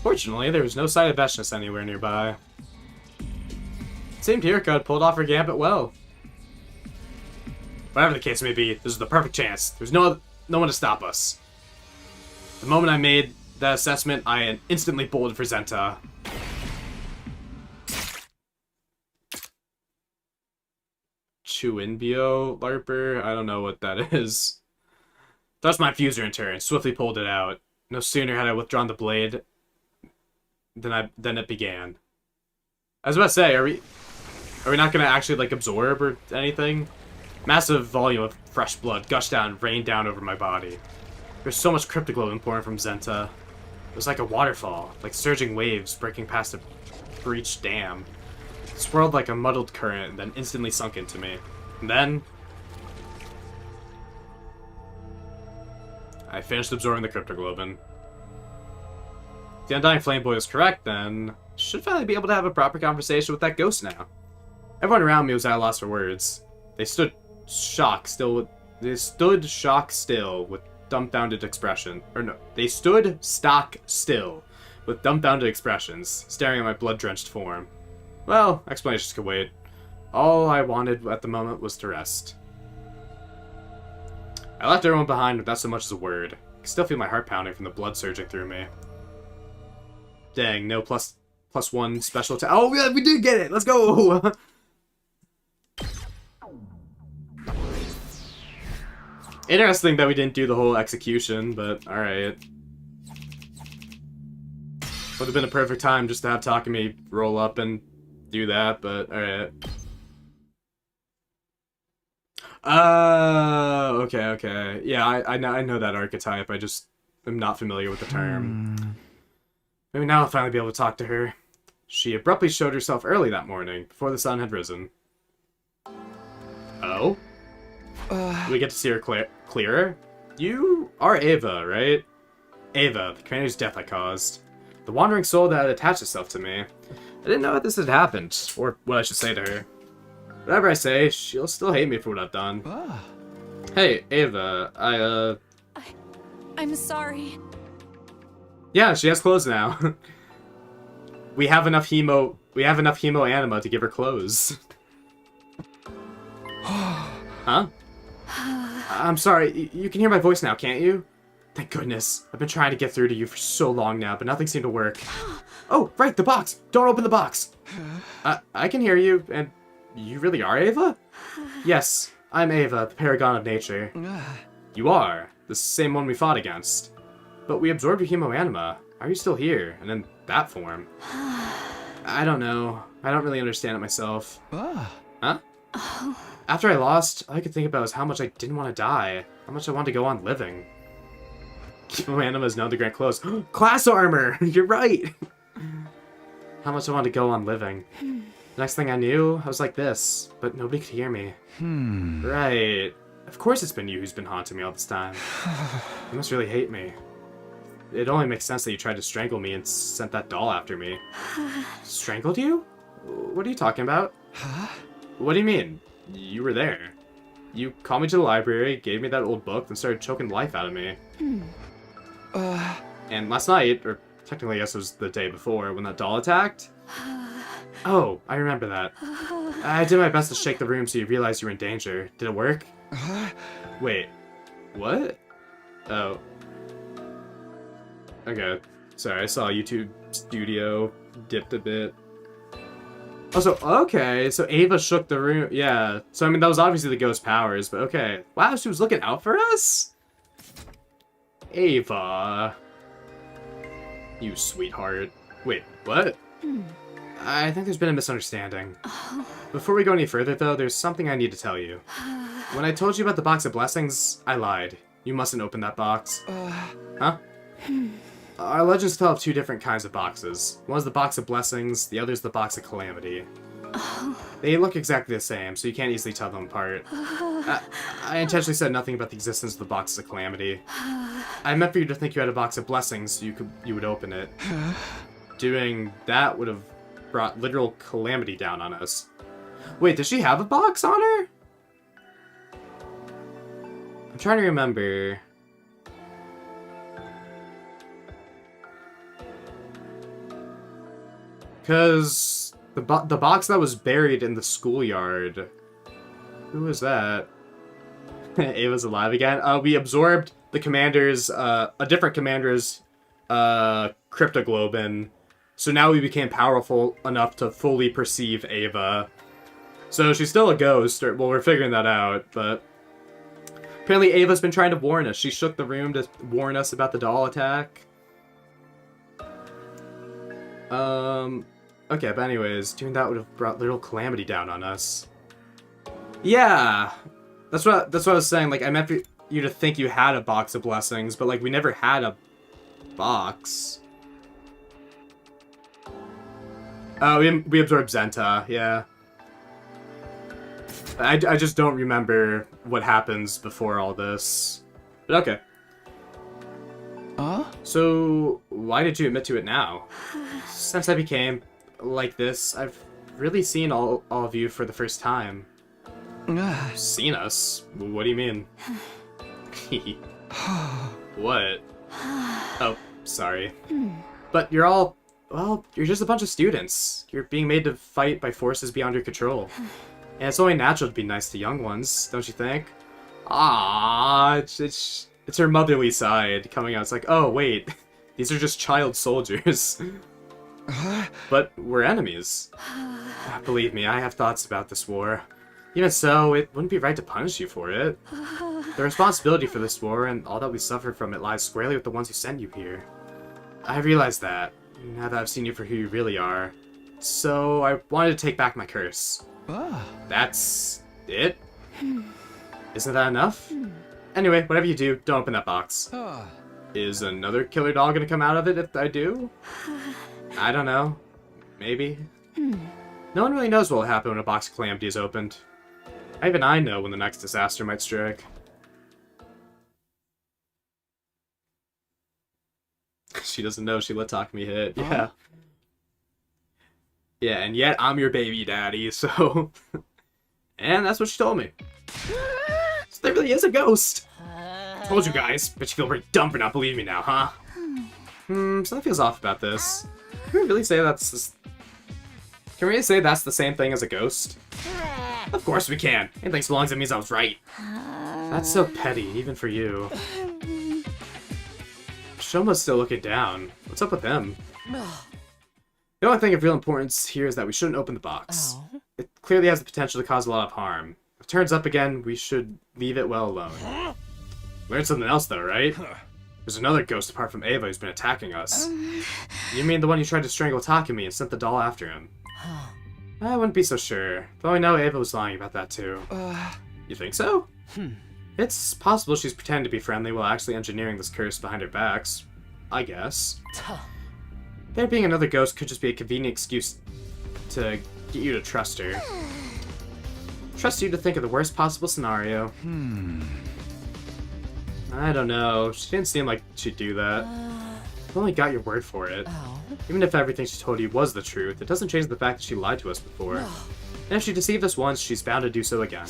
Fortunately, there was no sign of Veshnis anywhere nearby. It seemed Hiriko had pulled off her gambit well. Whatever the case may be, this is the perfect chance. There's no one to stop us. The moment I made that assessment, I instantly bolted for Zenta. Chuinbio Larper? I don't know what that is. That's my fuser in turn. Swiftly pulled it out. No sooner had I withdrawn the blade than it began. I was about to say, are we not gonna actually like absorb or anything? Massive volume of fresh blood gushed out and rained down over my body. There's so much cryptoglobin pouring from Zenta. It was like a waterfall, like surging waves breaking past a breached dam. It swirled like a muddled current and then instantly sunk into me. And then I finished absorbing the cryptoglobin. If the Undying Flame Boy was correct, then I should finally be able to have a proper conversation with that ghost now. Everyone around me was at a loss for words. They stood shock still with dumbfounded expression. Or no, they stood stock still with dumbfounded expressions, staring at my blood-drenched form. Well, explanations could wait. All I wanted at the moment was to rest. I left everyone behind without so much as a word. I can still feel my heart pounding from the blood surging through me. Dang, no plus one special attack. Oh, yeah, we did get it! Let's go! Interesting that we didn't do the whole execution, but alright. Would have been a perfect time just to have Takumi roll up and do that, but alright. Okay. Yeah, I know that archetype, I just am not familiar with the term. Maybe now I'll finally be able to talk to her. She abruptly showed herself early that morning, before the sun had risen. Oh? We get to see her clearer? You are Ava, right? Ava, the commander's death I caused. The wandering soul that had attached itself to me. I didn't know that this had happened, or what I should say to her. Whatever I say, she'll still hate me for what I've done. Hey, Ava, I'm sorry. Yeah, she has clothes now. We have enough hemo anima to give her clothes. Huh? I'm sorry, you can hear my voice now, can't you? Thank goodness. I've been trying to get through to you for so long now, but nothing seemed to work. Oh, right, the box! Don't open the box! I can hear you, and you really are Ava? Yes, I'm Ava, the paragon of nature. You are? The same one we fought against. But we absorbed your hemoanima. How are you still here? And in that form? I don't know. I don't really understand it myself. Huh? After I lost, all I could think about was how much I didn't want to die. How much I wanted to go on living. Hemoanima is known to grant clothes. Class armor! You're right! How much I wanted to go on living. Next thing I knew, I was like this, but nobody could hear me. Right. Of course it's been you who's been haunting me all this time. You must really hate me. It only makes sense that you tried to strangle me and sent that doll after me. Strangled you? What are you talking about? What do you mean? You were there. You called me to the library, gave me that old book, then started choking the life out of me. And last night, or technically I guess it was the day before, when that doll attacked? Oh, I remember that. I did my best to shake the room so you realized you were in danger. Did it work? Wait, what? Oh. Okay, sorry, I saw YouTube Studio dipped a bit. Also, okay, so Ava shook the room. Yeah, so I mean, that was obviously the ghost powers, but okay. Wow, she was looking out for us? Ava. You sweetheart. Wait, what? I think there's been a misunderstanding. Before we go any further, though, there's something I need to tell you. When I told you about the box of blessings, I lied. You mustn't open that box. Huh? Our legends tell of two different kinds of boxes. One's the box of blessings, the other's the box of calamity. They look exactly the same, so you can't easily tell them apart. I intentionally said nothing about the existence of the box of calamity. I meant for you to think you had a box of blessings so you would open it. Doing that would have brought literal calamity down on us. Wait, does she have a box on her? I'm trying to remember. Because the box that was buried in the schoolyard. Who was that? Ava's alive again. We absorbed the commander's, a different commander's, cryptoglobin. So now we became powerful enough to fully perceive Ava. So she's still a ghost, or, well, we're figuring that out, but... Apparently Ava's been trying to warn us. She shook the room to warn us about the doll attack. Okay, but anyways, doing that would have brought literal calamity down on us. Yeah! That's what I was saying, like, I meant for you to think you had a box of blessings, but, like, we never had a box. Oh, we absorbed Zenta, yeah. I just don't remember what happens before all this. But okay. So, why did you admit to it now? Since I became like this, I've really seen all of you for the first time. Seen us? What do you mean? What? Oh, sorry. But you're all, well, you're just a bunch of students. You're being made to fight by forces beyond your control. And it's only natural to be nice to young ones, don't you think? Ah, it's her motherly side coming out. It's like, oh, wait, these are just child soldiers. But we're enemies. Believe me, I have thoughts about this war. Even so, it wouldn't be right to punish you for it. The responsibility for this war and all that we suffered from it lies squarely with the ones who sent you here. I realize that, now that I've seen you for who you really are. So, I wanted to take back my curse. That's it? Isn't that enough? Anyway, whatever you do, don't open that box. Is another killer doll gonna come out of it if I do? I don't know. Maybe. No one really knows what will happen when a box of calamity is opened. Even I know when the next disaster might strike. She doesn't know she let Takumi hit. Yeah. Yeah, and yet I'm your baby daddy, so... And that's what she told me. So there really is a ghost. Told you guys, but you feel pretty dumb for not believing me now, huh? Something feels off about this. Can we really say that's the same thing as a ghost? Of course we can. Anything so long as it means I was right. That's so petty, even for you. Shoma's still looking down. What's up with them? The only thing of real importance here is that we shouldn't open the box. It clearly has the potential to cause a lot of harm. If it turns up again, we should leave it well alone. Learned something else, though, right? There's another ghost apart from Ava who's been attacking us. You mean the one who tried to strangle Takumi and sent the doll after him? I wouldn't be so sure, though I know Ava was lying about that too. You think so? It's possible she's pretending to be friendly while actually engineering this curse behind her backs. I guess. There being another ghost could just be a convenient excuse to get you to trust her. Trust you to think of the worst possible scenario. I don't know. She didn't seem like she'd do that. I've only got your word for it. Even if everything she told you was the truth, it doesn't change the fact that she lied to us before. And if she deceived us once, she's bound to do so again.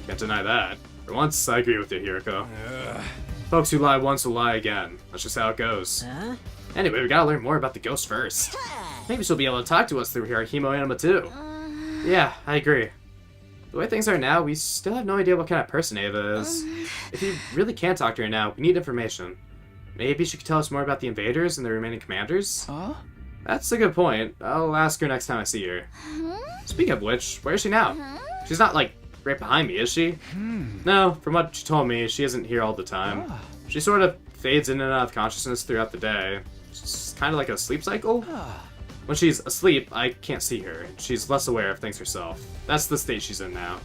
Can't deny that. For once, I agree with you, Hiriko. Folks who lie once will lie again. That's just how it goes. Anyway, we gotta learn more about the ghost first. Maybe she'll be able to talk to us through her Hemo Anima too. Yeah, I agree. The way things are now, we still have no idea what kind of person Ava is. If you really can't talk to her now, we need information. Maybe she could tell us more about the invaders and the remaining commanders? That's a good point. I'll ask her next time I see her. Speaking of which, where is she now? She's not, like, right behind me, is she? No, from what she told me, she isn't here all the time. She sort of fades in and out of consciousness throughout the day. It's kind of like a sleep cycle. When she's asleep, I can't see her. She's less aware of things herself. That's the state she's in now.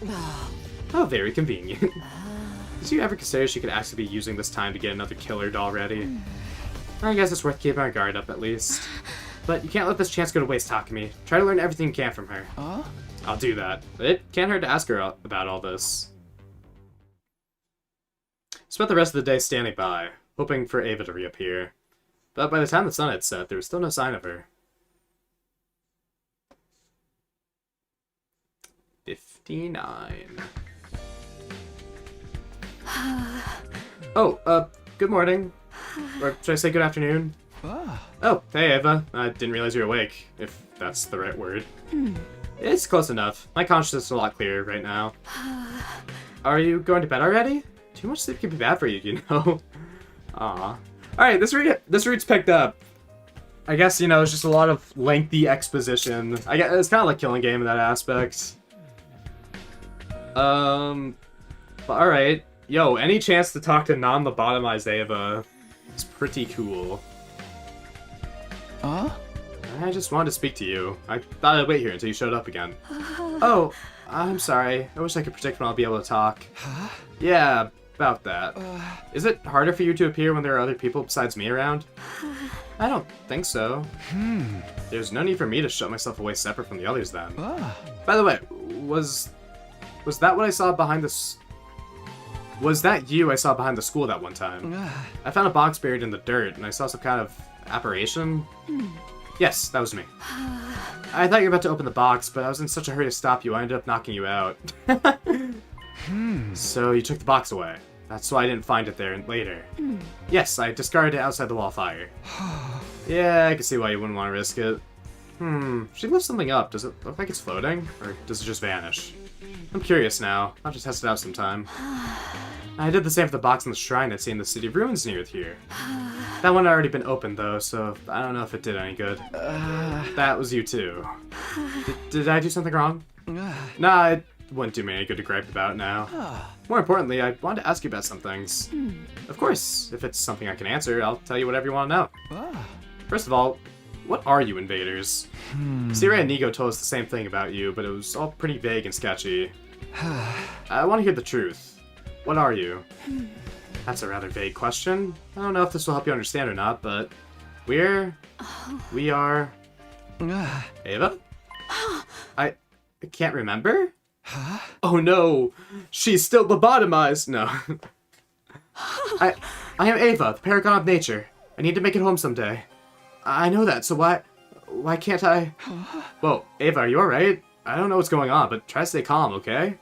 How very convenient. Did you ever consider she could actually be using this time to get another killer doll ready? I guess it's worth keeping our guard up at least. But you can't let this chance go to waste, Takumi. Try to learn everything you can from her. I'll do that. It can't hurt to ask her about all this. Spent the rest of the day standing by, hoping for Ava to reappear. But by the time the sun had set, there was still no sign of her. 59. Oh, good morning. Or should I say good afternoon? Oh, hey Ava. I didn't realize you were awake, if that's the right word. It's close enough. My consciousness is a lot clearer right now. Are you going to bed already? Too much sleep can be bad for you, you know? Aw. Alright, this route's picked up. I guess, you know, it's just a lot of lengthy exposition. I guess it's kind of like Killing Game in that aspect. But alright. Yo, any chance to talk to non-lobotomized Ava is pretty cool. I just wanted to speak to you. I thought I'd wait here until you showed up again. Oh, I'm sorry. I wish I could predict when I'll be able to talk. Yeah, about that. Is it harder for you to appear when there are other people besides me around? I don't think so. There's no need for me to shut myself away separate from the others then. By the way, was that what I saw behind this? Was that you I saw behind the school that one time? I found a box buried in the dirt, and I saw some kind of apparition. Yes, that was me. I thought you were about to open the box, but I was in such a hurry to stop you, I ended up knocking you out. So you took the box away. That's why I didn't find it there later. Yes, I discarded it outside the wall of fire. Yeah, I can see why you wouldn't want to risk it. She lifts something up. Does it look like it's floating? Or does it just vanish? I'm curious now. I'll just test it out sometime. I did the same for the box in the shrine I'd seen in the City of Ruins near here. That one had already been opened though, so I don't know if it did any good. That was you too. Did I do something wrong? Nah, it wouldn't do me any good to gripe about now. More importantly, I wanted to ask you about some things. Of course, if it's something I can answer, I'll tell you whatever you want to know. First of all, what are you invaders? Siri and Nigo told us the same thing about you, but it was all pretty vague and sketchy. I want to hear the truth. What are you? That's a rather vague question. I don't know if this will help you understand or not, but we are... Ava? I can't remember? Oh no, she's still lobotomized. No. I am Ava, the Paragon of Nature. I need to make it home someday. I know that, so why can't I? Whoa, Ava, are you alright? I don't know what's going on, but try to stay calm, okay?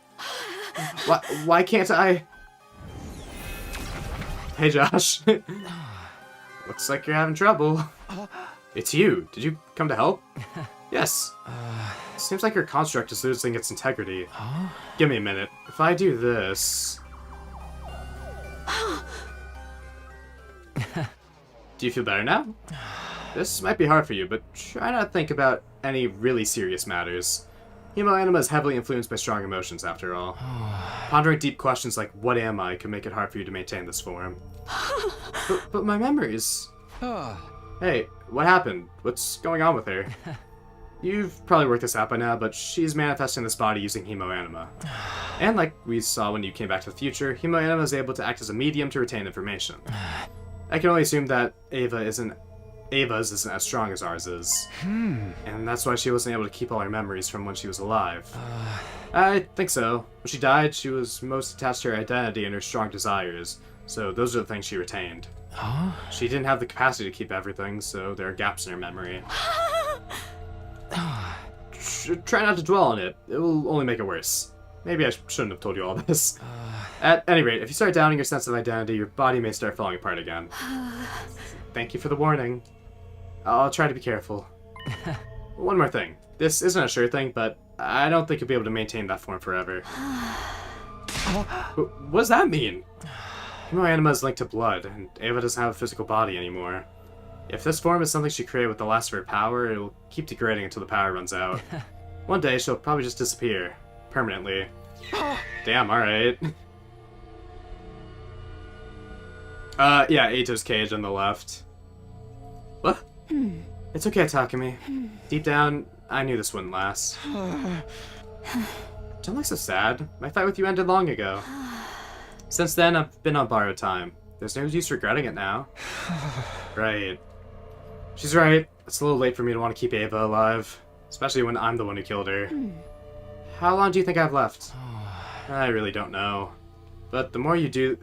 Why can't I? Hey, Josh. Looks like you're having trouble. It's you. Did you come to help? Yes. Seems like your construct is losing its integrity. Give me a minute. If I do this... Do you feel better now? This might be hard for you, but try not to think about any really serious matters. Hemoanima is heavily influenced by strong emotions, after all. Pondering deep questions like, what am I, can make it hard for you to maintain this form. but my memories... Hey, what happened? What's going on with her? You've probably worked this out by now, but she's manifesting this body using Hemoanima. And like we saw when you came back to the future, Hemoanima is able to act as a medium to retain information. I can only assume that Ava's isn't as strong as ours is. And that's why she wasn't able to keep all her memories from when she was alive. I think so. When she died, she was most attached to her identity and her strong desires, so those are the things she retained. She didn't have the capacity to keep everything, so there are gaps in her memory. Try not to dwell on it. It will only make it worse. Maybe I shouldn't have told you all this. At any rate, if you start doubting your sense of identity, your body may start falling apart again. Thank you for the warning. I'll try to be careful. One more thing. This isn't a sure thing, but I don't think you'll be able to maintain that form forever. What does that mean? Hemoanima is linked to blood, and Ava doesn't have a physical body anymore. If this form is something she created with the last of her power, it will keep degrading until the power runs out. One day, she'll probably just disappear. Permanently. Damn, alright. Yeah, Ito's cage on the left. What? It's okay, Takumi. Deep down, I knew this wouldn't last. Don't look so sad. My fight with you ended long ago. Since then, I've been on borrowed time. There's no use regretting it now. Right. She's right. It's a little late for me to want to keep Ava alive. Especially when I'm the one who killed her. How long do you think I have left? I really don't know. But the more you do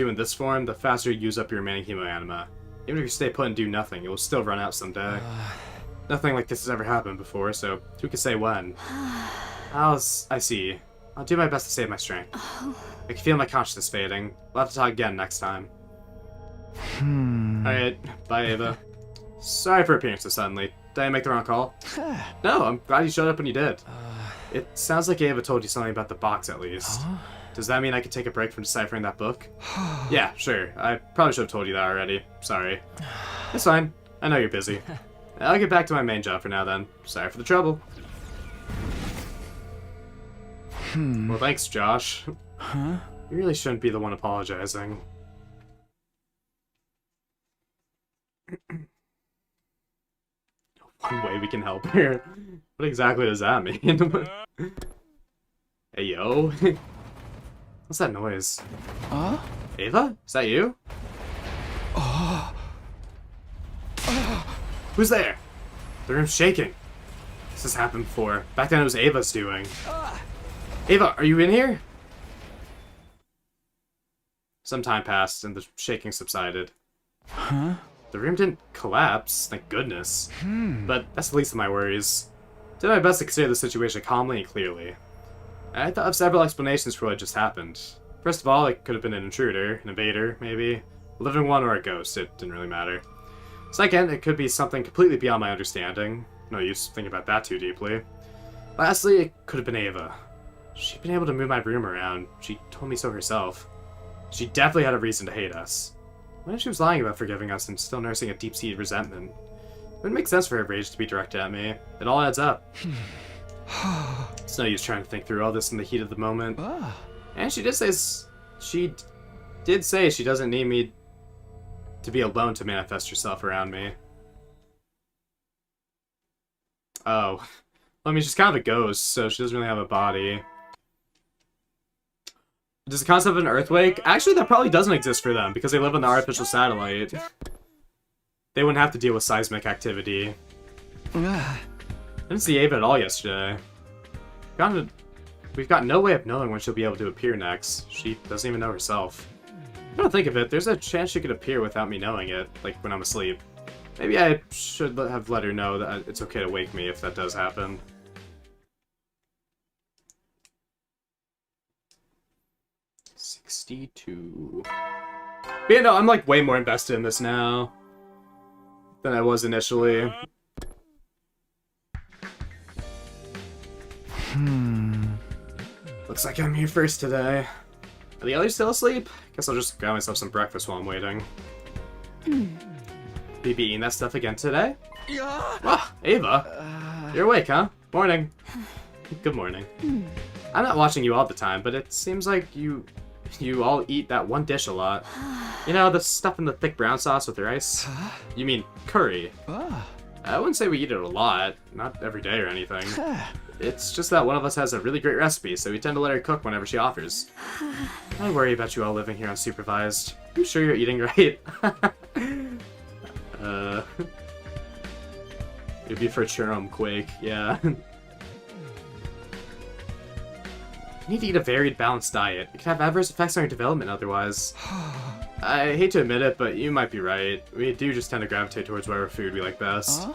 in this form, the faster you use up your remaining Hemoanima. Even if you stay put and do nothing, it will still run out someday. Nothing like this has ever happened before, so who can say when? I see. I'll do my best to save my strength. I can feel my consciousness fading. We'll have to talk again next time. Alright, bye Ava. Sorry for appearing so suddenly. Did I make the wrong call? No, I'm glad you showed up when you did. It sounds like Ava told you something about the box at least. Does that mean I can take a break from deciphering that book? Yeah, sure. I probably should have told you that already. Sorry. It's fine. I know you're busy. I'll get back to my main job for now then. Sorry for the trouble. Well, thanks, Josh. You really shouldn't be the one apologizing. One way we can help her. What exactly does that mean? Hey, yo. What's that noise? Ava? Is that you? Who's there? The room's shaking. This has happened before. Back then it was Ava's doing. Ava, are you in here? Some time passed and the shaking subsided. The room didn't collapse, thank goodness. But that's the least of my worries. Did my best to consider the situation calmly and clearly. I thought of several explanations for what just happened. First of all, it could have been an intruder, an invader, maybe. A living one or a ghost, it didn't really matter. Second, it could be something completely beyond my understanding. No use thinking about that too deeply. Lastly, it could have been Ava. She'd been able to move my room around. She told me so herself. She definitely had a reason to hate us. What if she was lying about forgiving us and still nursing a deep-seated resentment? It would make sense for her rage to be directed at me. It all adds up. It's no use trying to think through all this in the heat of the moment. And she did say she doesn't need me to be alone to manifest herself around me. Oh. Well, I mean, she's kind of a ghost, so she doesn't really have a body. Does the concept of an earthquake? Actually, that probably doesn't exist for them, because they live on the artificial satellite. They wouldn't have to deal with seismic activity. I didn't see Ava at all yesterday. We've got no way of knowing when she'll be able to appear next. She doesn't even know herself. I don't think of it, there's a chance she could appear without me knowing it, like when I'm asleep. Maybe I should have let her know that it's okay to wake me if that does happen. $62. But yeah, no, I'm like way more invested in this now than I was initially. Looks like I'm here first today. Are the others still asleep? Guess I'll just grab myself some breakfast while I'm waiting. You be eating that stuff again today? Yeah. Ah, Ava. You're awake, huh? Morning. Good morning. I'm not watching you all the time, but it seems like you all eat that one dish a lot. You know, the stuff in the thick brown sauce with rice? You mean curry. I wouldn't say we eat it a lot, not every day or anything. It's just that one of us has a really great recipe, so we tend to let her cook whenever she offers. I worry about you all living here unsupervised. You sure you're eating right? It'd be for Churum Quake, yeah. You need to eat a varied, balanced diet. It could have adverse effects on your development otherwise. I hate to admit it, but you might be right. We do just tend to gravitate towards whatever food we like best.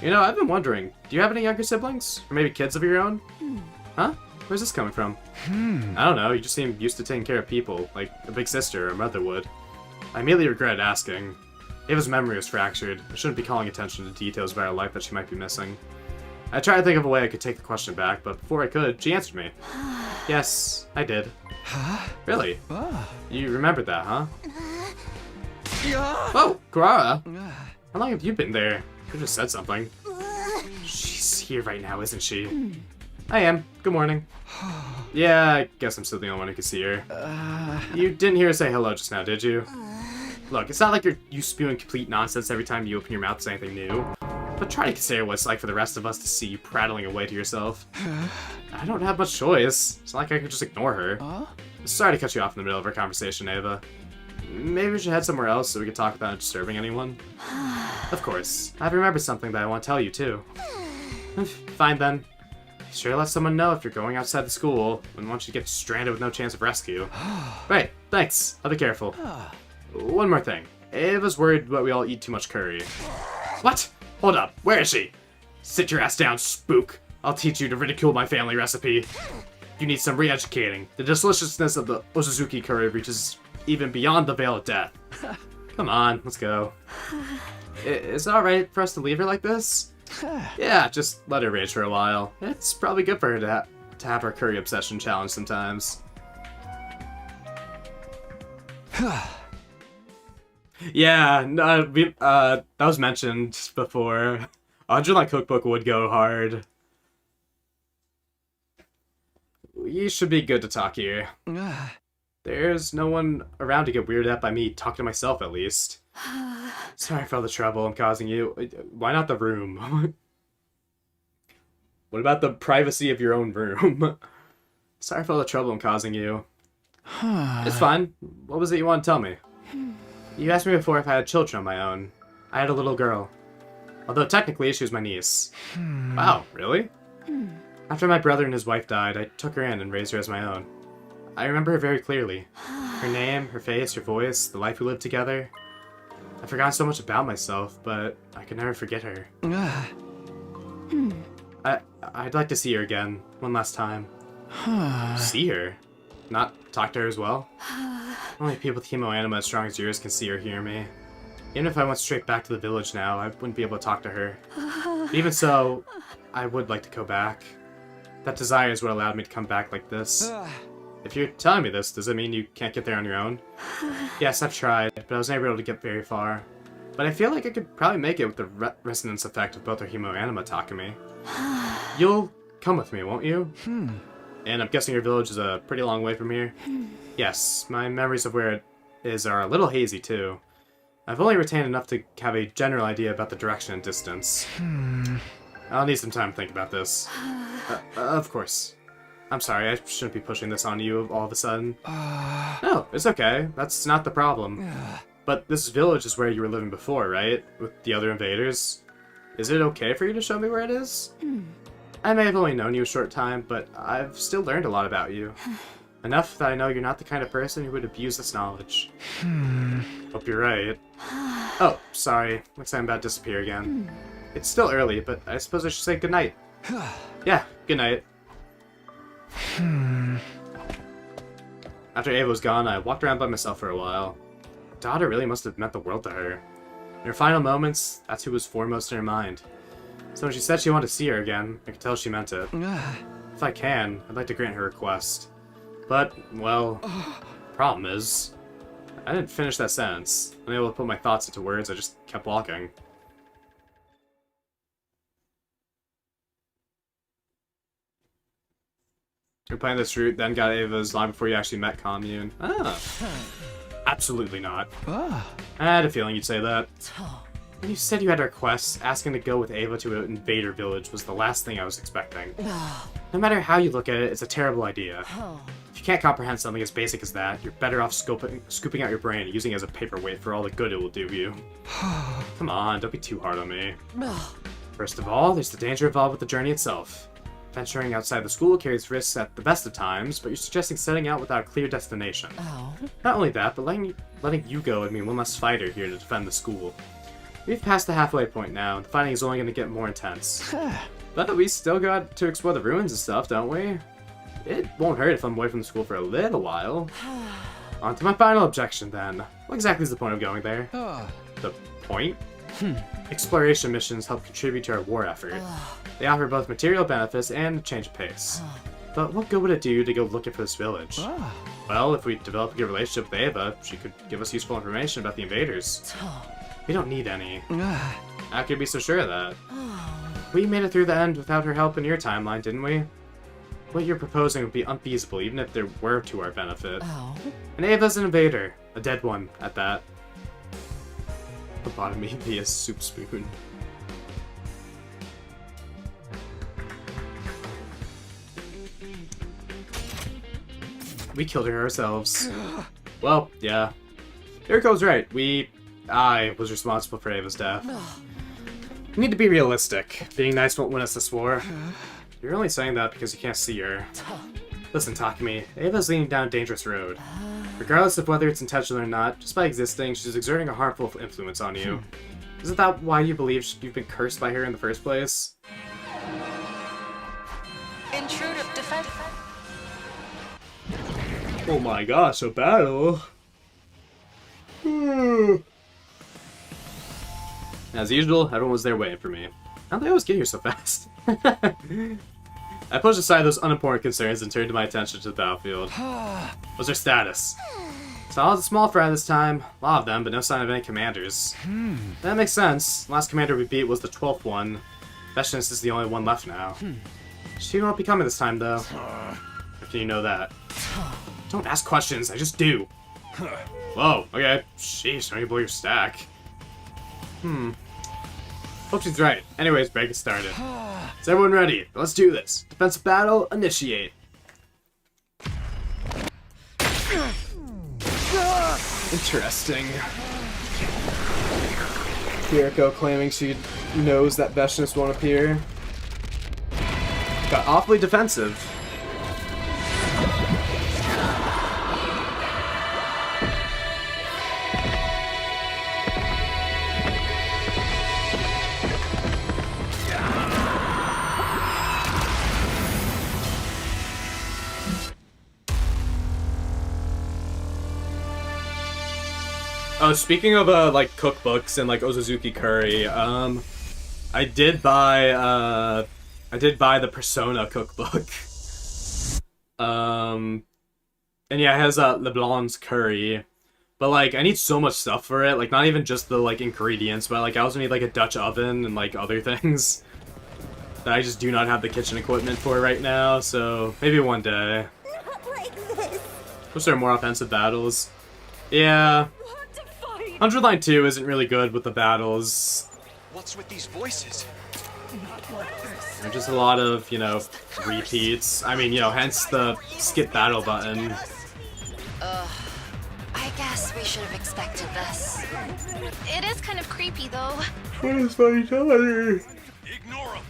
You know, I've been wondering, do you have any younger siblings? Or maybe kids of your own? Huh? Where's this coming from? I don't know, you just seem used to taking care of people, like a big sister or mother would. I immediately regretted asking. Ava's memory was fractured. I shouldn't be calling attention to details about her life that she might be missing. I tried to think of a way I could take the question back, but before I could, she answered me. Yes, I did. Really? You remembered that, huh? Oh, Kurara! How long have you been there? You just said something. She's here right now, isn't she? I am. Good morning. Yeah, I guess I'm still the only one who can see her. You didn't hear her say hello just now, did you? Look, it's not like you spewing complete nonsense every time you open your mouth to say anything new. But try to consider what it's like for the rest of us to see you prattling away to yourself. I don't have much choice. It's not like I could just ignore her. Sorry to cut you off in the middle of our conversation, Ava. Maybe we should head somewhere else so we can talk without disturbing anyone. Of course. I've remembered something that I want to tell you, too. Fine, then. Be sure to let someone know if you're going outside the school and once you get stranded with no chance of rescue. Right, thanks. I'll be careful. One more thing. Ava's worried that we all eat too much curry. What? Hold up. Where is she? Sit your ass down, spook. I'll teach you to ridicule my family recipe. You need some re-educating. The deliciousness of the Ochazuki curry reaches even beyond the veil of death. Come on, let's go. Is it alright for us to leave her like this? Yeah, just let her rage for a while. It's probably good for her to have her curry obsession challenged sometimes. Yeah, no, that was mentioned before. Audrey Cookbook would go hard. You should be good to talk here. There's no one around to get weirded out by me talking to myself, at least. Sorry for all the trouble I'm causing you. Why not the room? What about the privacy of your own room? Sorry for all the trouble I'm causing you. It's fine. What was it you want to tell me? You asked me before if I had children of my own. I had a little girl. Although technically she was my niece. Wow, really? After my brother and his wife died, I took her in and raised her as my own. I remember her very clearly. Her name, her face, her voice, the life we lived together. I've forgotten so much about myself, but I can never forget her. I'd like to see her again, one last time. See her? Not talk to her as well? Only people with hemoanima as strong as yours can see or hear me. Even if I went straight back to the village now, I wouldn't be able to talk to her. But even so, I would like to go back. That desire is what allowed me to come back like this. If you're telling me this, does it mean you can't get there on your own? Yes, I've tried, but I was never able to get very far. But I feel like I could probably make it with the resonance effect of both her hemoanima Takumi. You'll come with me, won't you? And I'm guessing your village is a pretty long way from here? Yes, my memories of where it is are a little hazy too. I've only retained enough to have a general idea about the direction and distance. I'll need some time to think about this. Of course. I'm sorry, I shouldn't be pushing this on you all of a sudden. No, it's okay. That's not the problem. But this village is where you were living before, right? With the other invaders? Is it okay for you to show me where it is? I may have only known you a short time, but I've still learned a lot about you. Enough that I know you're not the kind of person who would abuse this knowledge. Hope you're right. Oh, sorry. Looks like I'm about to disappear again. It's still early, but I suppose I should say goodnight. Yeah, goodnight. After Ava was gone, I walked around by myself for a while. Daughter really must have meant the world to her. In her final moments, that's who was foremost in her mind. So when she said she wanted to see her again, I could tell she meant it. If I can, I'd like to grant her request. But, well, problem is, I didn't finish that sentence. Unable to put my thoughts into words, I just kept walking. You're playing this route, then got Ava's long before you actually met Commune. Ah. Absolutely not. I had a feeling you'd say that. When you said you had requests, asking to go with Ava to an invader village was the last thing I was expecting. No matter how you look at it, it's a terrible idea. If you can't comprehend something as basic as that, you're better off scooping out your brain and using it as a paperweight for all the good it will do you. Come on, don't be too hard on me. First of all, there's the danger involved with the journey itself. Venturing outside the school carries risks at the best of times, but you're suggesting setting out without a clear destination. Not only that, but letting you go would mean one less fighter here to defend the school. We've passed the halfway point now, and the fighting is only going to get more intense. But we still got to explore the ruins and stuff, don't we? It won't hurt if I'm away from the school for a little while. On to my final objection, then. What exactly is the point of going there? The point? Exploration missions help contribute to our war effort. They offer both material benefits and a change of pace. But what good would it do to go looking for this village? Well, if we develop a good relationship with Ava, she could give us useful information about the invaders. We don't need any. How could you be so sure of that? We made it through the end without her help in your timeline, didn't we? What you're proposing would be unfeasible, even if there were to our benefit. And Ava's an invader. A dead one, at that. Lobotomy via soup spoon. We killed her ourselves. Well, yeah. Yuriko's right. I was responsible for Ava's death. We need to be realistic. Being nice won't win us this war. You're only saying that because you can't see her. Listen, Takumi, Ava's leading down a dangerous road. Regardless of whether it's intentional or not, just by existing, she's exerting a harmful influence on you. Isn't that why you believe you've been cursed by her in the first place? Intruder defense. Oh my gosh, a battle! As usual, everyone was there waiting for me. How'd they always get here so fast? I pushed aside those unimportant concerns and turned my attention to the battlefield. What's their status? Saw a small fry this time. A lot of them, but no sign of any commanders. That makes sense. The last commander we beat was the 12th one. Vashnis is the only one left now. She won't be coming this time, though. How can you know that? Don't ask questions, I just do. Whoa, okay. Sheesh, don't you blow your stack. Hope she's right. Anyways, break it started. Is everyone ready? Let's do this. Defensive battle, initiate. Interesting. Yuriko claiming she knows that Vashnis won't appear. Got awfully defensive. Oh, speaking of like cookbooks and like Ozozuki curry, I did buy the Persona cookbook. And yeah, it has LeBlanc's curry. But like I need so much stuff for it, like not even just the like ingredients, but like I also need like a Dutch oven and like other things that I just do not have the kitchen equipment for right now, so maybe one day. Not like this. Wish there were more offensive battles. Yeah. 100 Line 2 isn't really good with the battles. What's with these voices? There's just a lot of, you know, repeats. I mean, you know, hence the skip battle button. I guess we should have expected this. It is kind of creepy, though. What is my daughter? Ignore them.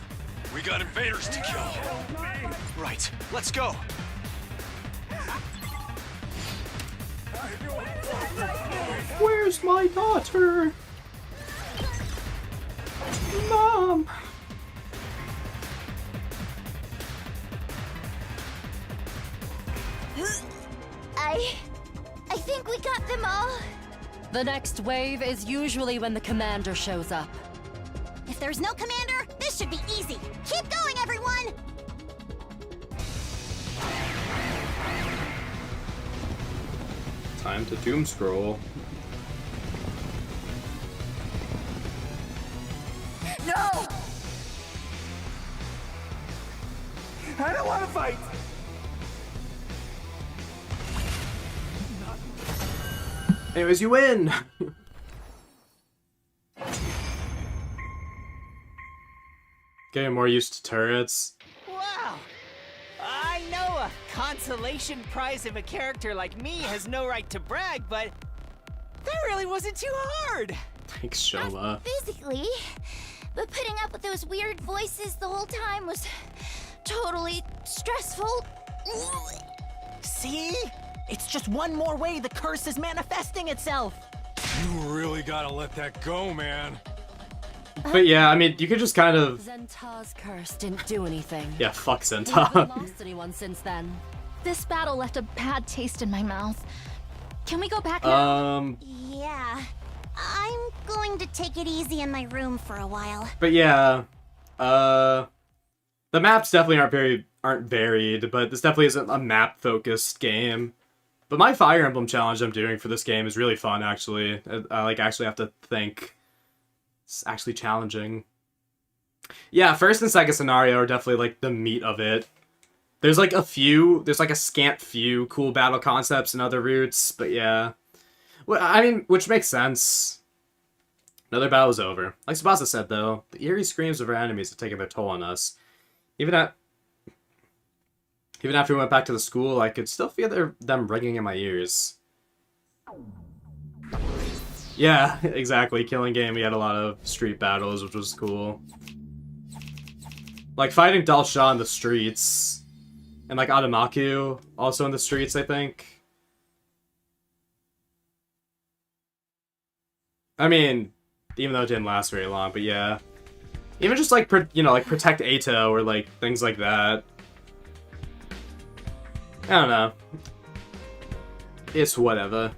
We got invaders to kill. Right, let's go. Where's my daughter? Mom! I think we got them all. The next wave is usually when the commander shows up. If there's no commander, this should be easy. Keep going, everyone! Time to doom scroll. No! I don't want to fight! Anyways, you win! Getting more used to turrets. Wow! I know a consolation prize of a character like me has no right to brag, but that really wasn't too hard! Thanks, Shoma. Physically, but putting up with those weird voices the whole time was totally stressful. See? It's just one more way the curse is manifesting itself! You really gotta let that go, man. But yeah, I mean, you could just kind of... Zenta's curse didn't do anything. Yeah, fuck We haven't Zenta. lost anyone since then. This battle left a bad taste in my mouth. Can we go back now? Yeah. I'm going to take it easy in my room for a while. But yeah, the maps definitely aren't varied, but this definitely isn't a map-focused game. But my Fire Emblem challenge I'm doing for this game is really fun, actually. I like actually have to think. It's actually challenging. Yeah, first and second scenario are definitely like the meat of it. There's like a scant few cool battle concepts and other routes, but yeah. Well, I mean, which makes sense. Another battle's over. Like Tsubasa said, though, the eerie screams of our enemies have taken their toll on us. Even after we went back to the school, I could still feel them ringing in my ears. Yeah, exactly. Killing Game, we had a lot of street battles, which was cool. Like, fighting Dalsha in the streets. And, like, Adamaku, also in the streets, I think. I mean, even though it didn't last very long, but yeah. Even just, like, like, protect Eito, or, like, things like that. I don't know. It's whatever.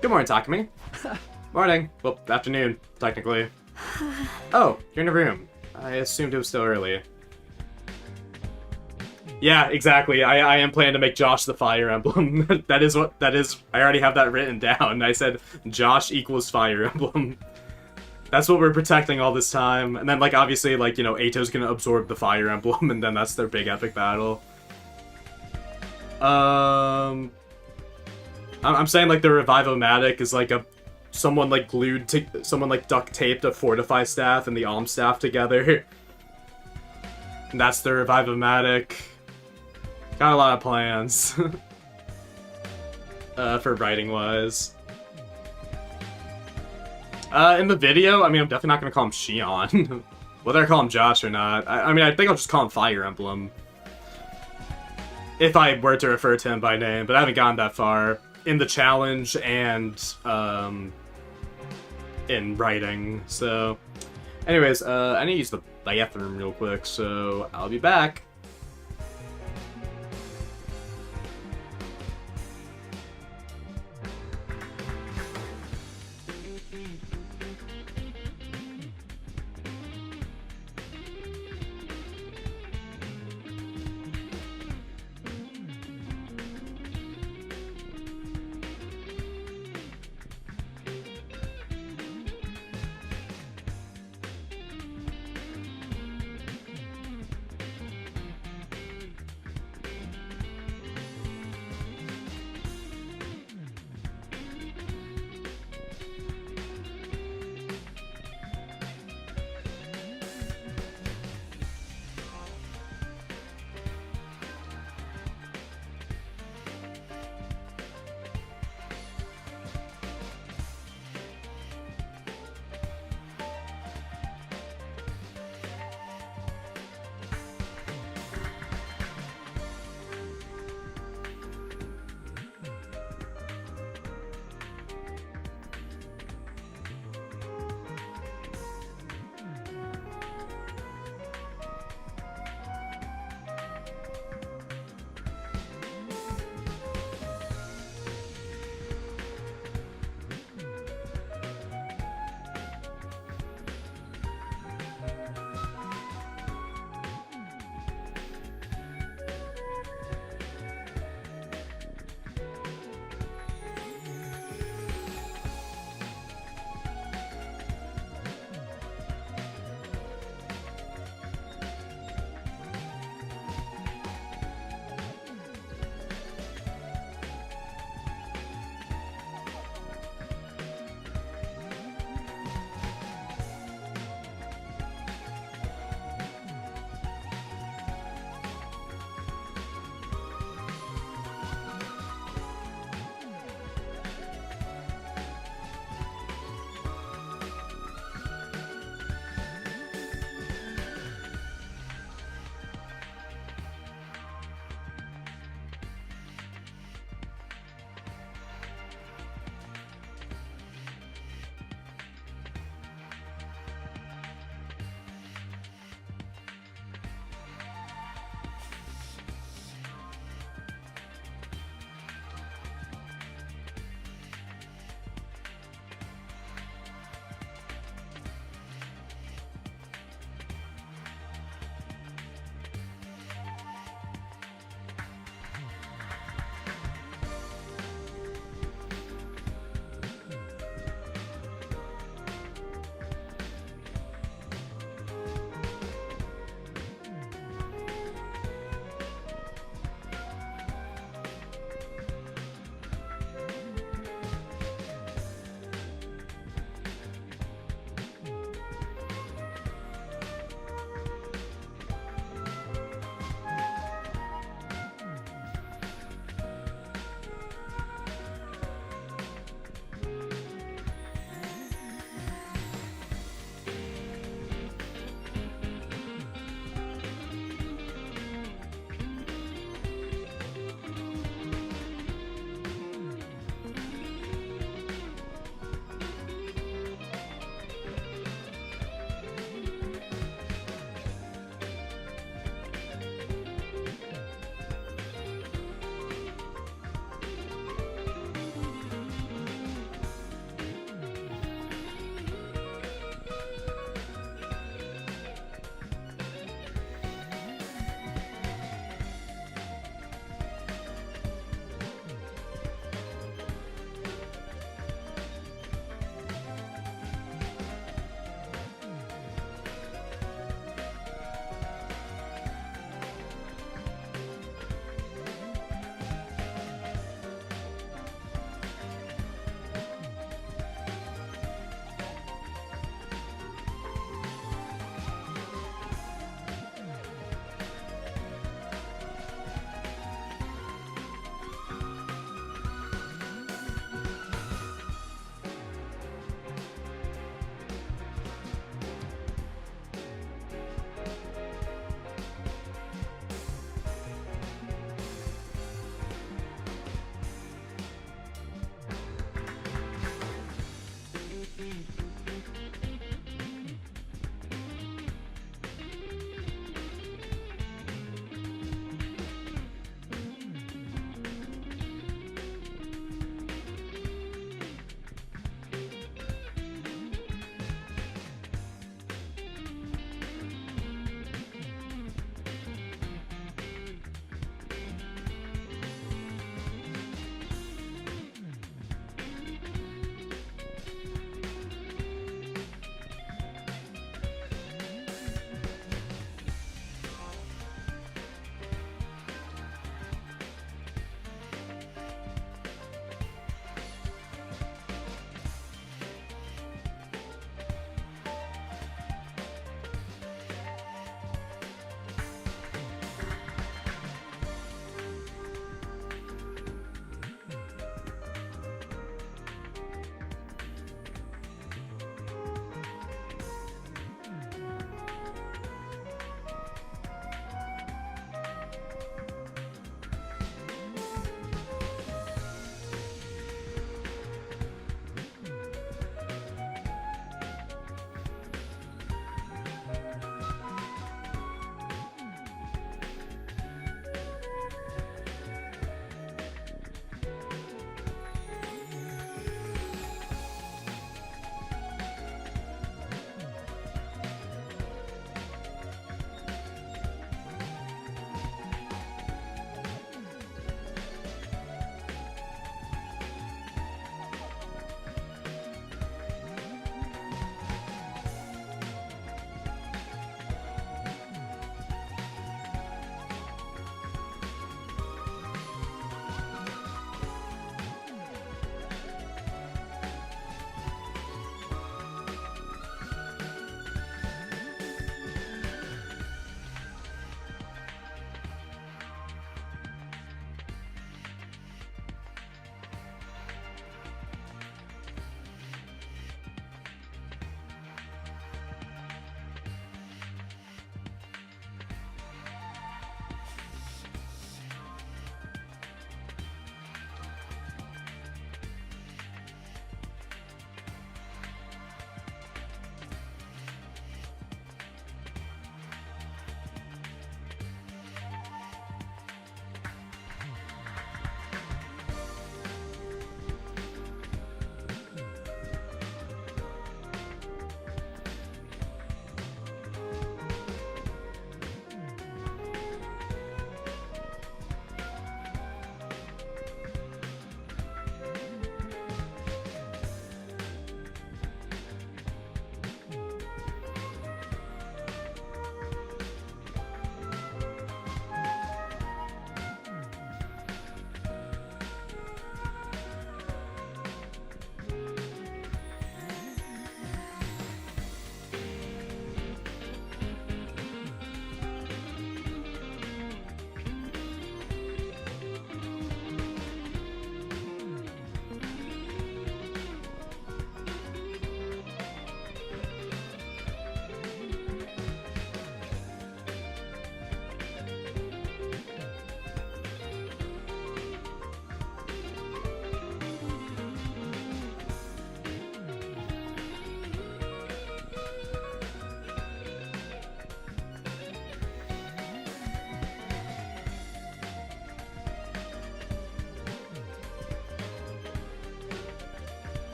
Good morning, Takumi. Morning. Well, afternoon, technically. Oh, you're in a room. I assumed it was still early. Yeah, exactly. I am planning to make Josh the Fire Emblem. that is. I already have that written down. I said Josh equals Fire Emblem. That's what we're protecting all this time. And then, like, obviously, like, you know, Eito's gonna absorb the Fire Emblem, and then that's their big epic battle. I'm saying, like, the Revive-O-Matic is, like, someone, like, duct taped a Fortify staff and the Alm staff together. And that's the Revive-O-Matic. Got a lot of plans. For writing-wise. In the video, I mean, I'm definitely not gonna call him Shion. Whether I call him Josh or not. I mean, I think I'll just call him Fire Emblem. If I were to refer to him by name, but I haven't gotten that far in the challenge and in writing. So, anyways, I need to use the bathroom real quick, so I'll be back.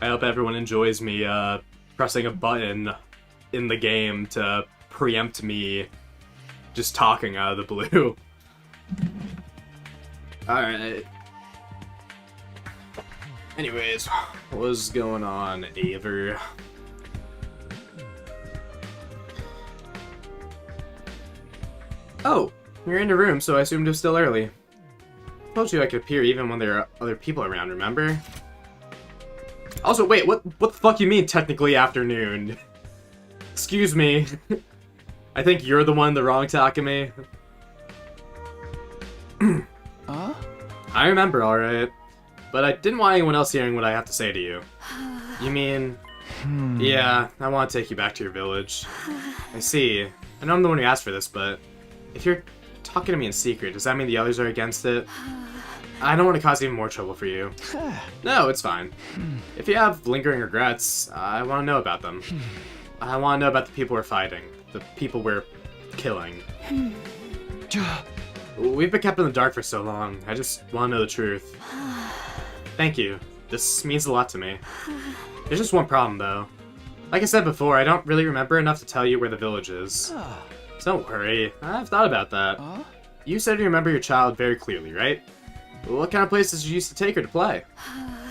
I hope everyone enjoys me pressing a button in the game to preempt me just talking out of the blue. Alright. Anyways, what's going on, Aver? Oh, you're in your room, so I assumed it was still early. Told you I could appear even when there are other people around, remember? Also, wait, what the fuck you mean technically afternoon? Excuse me. I think you're the one in the wrong, Takumi. Huh? I remember, alright. But I didn't want anyone else hearing what I have to say to you. You mean... Yeah, I want to take you back to your village. I see. I know I'm the one who asked for this, but... If you're talking to me in secret, does that mean the others are against it? I don't want to cause even more trouble for you. No, it's fine. If you have lingering regrets, I want to know about them. I want to know about the people we're fighting. The people we're killing. We've been kept in the dark for so long. I just want to know the truth. Thank you. This means a lot to me. There's just one problem, though. Like I said before, I don't really remember enough to tell you where the village is. Don't worry, I've thought about that. You said you remember your child very clearly, right? What kind of places did you used to take her to play?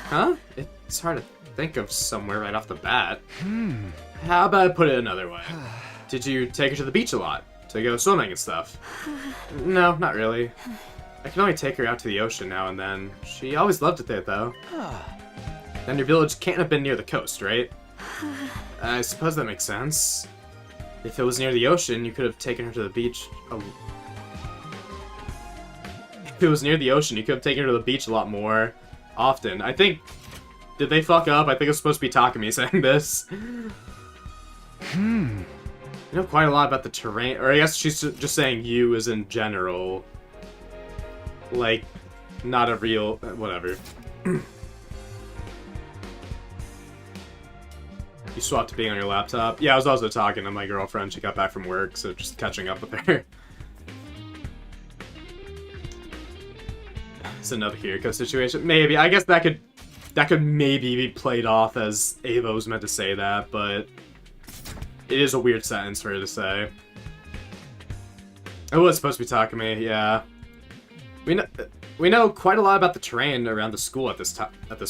Huh? It's hard to think of somewhere right off the bat. How about I put it another way? Did you take her to the beach a lot? To go swimming and stuff? No, not really. I can only take her out to the ocean now and then. She always loved it there, though. Then your village can't have been near the coast, right? I suppose that makes sense. If it was near the ocean, you could have taken her to the beach. If it was near the ocean, you could have taken her to the beach a lot more often. I think... Did they fuck up? I think it's supposed to be Takumi saying this. You know quite a lot about the terrain. Or I guess she's just saying you as in general. Like, not a real... whatever. You swapped to being on your laptop? Yeah, I was also talking to my girlfriend. She got back from work, so just catching up with her. It's another Hiriko situation. Maybe. I guess that could maybe be played off as Ava was meant to say that, but it is a weird sentence for her to say. It was supposed to be Takumi, yeah. We know quite a lot about the terrain around the school at this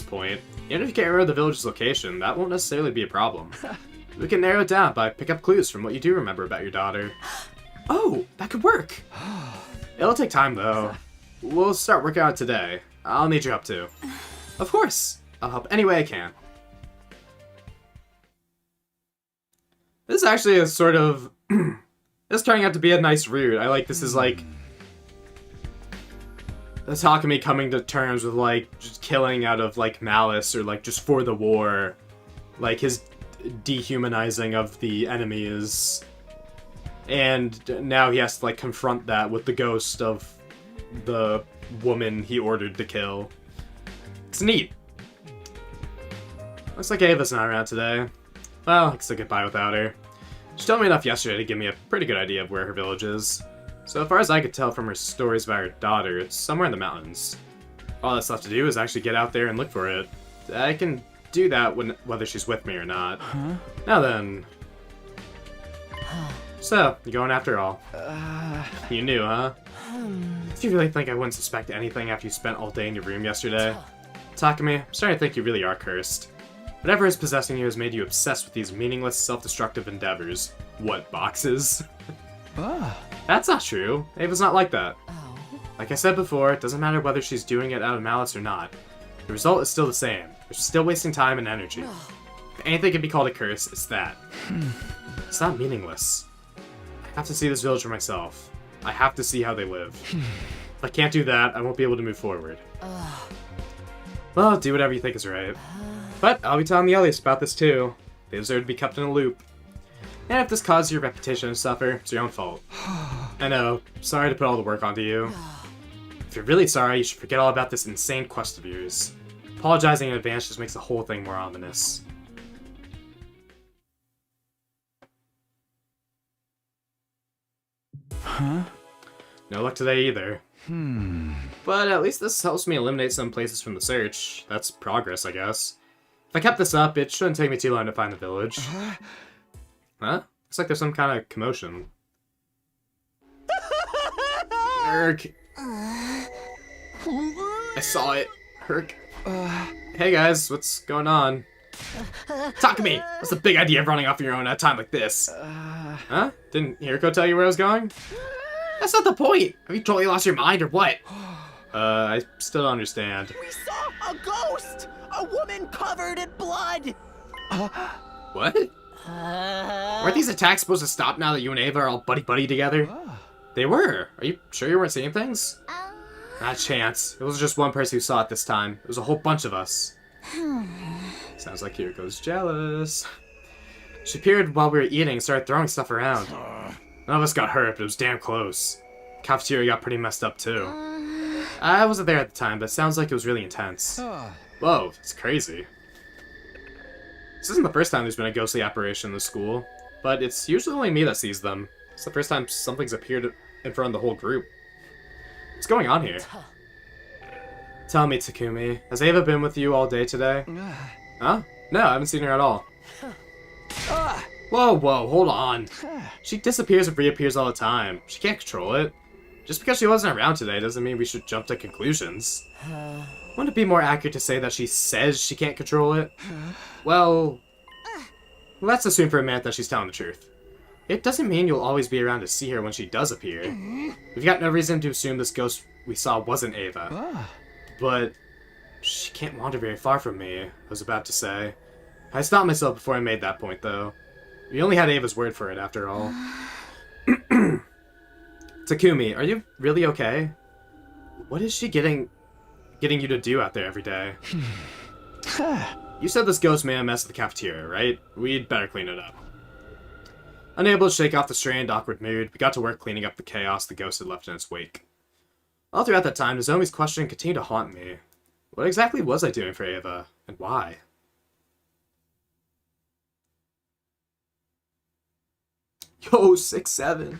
point. Even if you can't remember the village's location, that won't necessarily be a problem. We can narrow it down by pick up clues from what you do remember about your daughter. Oh, that could work. It'll take time, though. We'll start working on it today. I'll need your help, too. Of course. I'll help any way I can. This is actually a sort of... this is turning out to be a nice route. I like this is like... Takumi coming to terms with, like, just killing out of, like, malice or, like, just for the war. Like, his dehumanizing of the enemies. And now he has to, like, confront that with the ghost of the woman he ordered to kill. It's neat. Looks like Ava's not around today. Well, I can say goodbye without her. She told me enough yesterday to give me a pretty good idea of where her village is. So far as I could tell from her stories about her daughter, it's somewhere in the mountains. All that's left to do is actually get out there and look for it. I can do that whether she's with me or not. Now then. So, you going after all? You knew, huh? Do you really think I wouldn't suspect anything after you spent all day in your room yesterday? Takumi, I'm starting to think you really are cursed. Whatever is possessing you has made you obsessed with these meaningless, self-destructive endeavors. What, boxes? That's not true. Ava's not like that. Like I said before, it doesn't matter whether she's doing it out of malice or not. The result is still the same. You're still wasting time and energy. If anything can be called a curse, it's that. It's not meaningless. I have to see this village for myself. I have to see how they live. If I can't do that, I won't be able to move forward. Well, do whatever you think is right. But I'll be telling the others about this too. They deserve to be kept in a loop. And if this causes your reputation to suffer, it's your own fault. I know, sorry to put all the work onto you. If you're really sorry, you should forget all about this insane quest of yours. Apologizing in advance just makes the whole thing more ominous. Huh? No luck today either. But at least this helps me eliminate some places from the search. That's progress, I guess. If I kept this up, it shouldn't take me too long to find the village. Huh? Looks like there's some kind of commotion. Herc. I saw it. Herc. Hey guys, what's going on? Takumi! What's the big idea of running off your own at a time like this? Huh? Didn't Hiriko tell you where I was going? That's not the point! Have you totally lost your mind or what? I still don't understand. We saw a ghost! A woman covered in blood! What? Weren't these attacks supposed to stop now that you and Ava are all buddy-buddy together? They were. Are you sure you weren't seeing things? Not a chance. It was just one person who saw it this time. It was a whole bunch of us. Sounds like Hiriko's jealous. She appeared while we were eating and started throwing stuff around. None of us got hurt, but it was damn close. The cafeteria got pretty messed up too. I wasn't there at the time, but it sounds like it was really intense. Whoa, it's crazy. This isn't the first time there's been a ghostly apparition in the school, but it's usually only me that sees them. It's the first time something's appeared in front of the whole group. What's going on here? Tell me, Takumi, has Ava been with you all day today? Huh? No, I haven't seen her at all. Whoa, hold on. She disappears and reappears all the time. She can't control it. Just because she wasn't around today doesn't mean we should jump to conclusions. Wouldn't it be more accurate to say that she says she can't control it? Well, let's assume for a minute that she's telling the truth. It doesn't mean you'll always be around to see her when she does appear. We've got no reason to assume this ghost we saw wasn't Ava. But she can't wander very far from me, I was about to say. I stopped myself before I made that point, though. We only had Ava's word for it, after all. Takumi, are you really okay? What is she getting you to do out there every day? You said this ghost may have messed with the cafeteria, right? We'd better clean it up. Unable to shake off the strained, awkward mood, we got to work cleaning up the chaos the ghost had left in its wake. All throughout that time, Nozomi's question continued to haunt me. What exactly was I doing for Ava, and why? Yo, 6'7".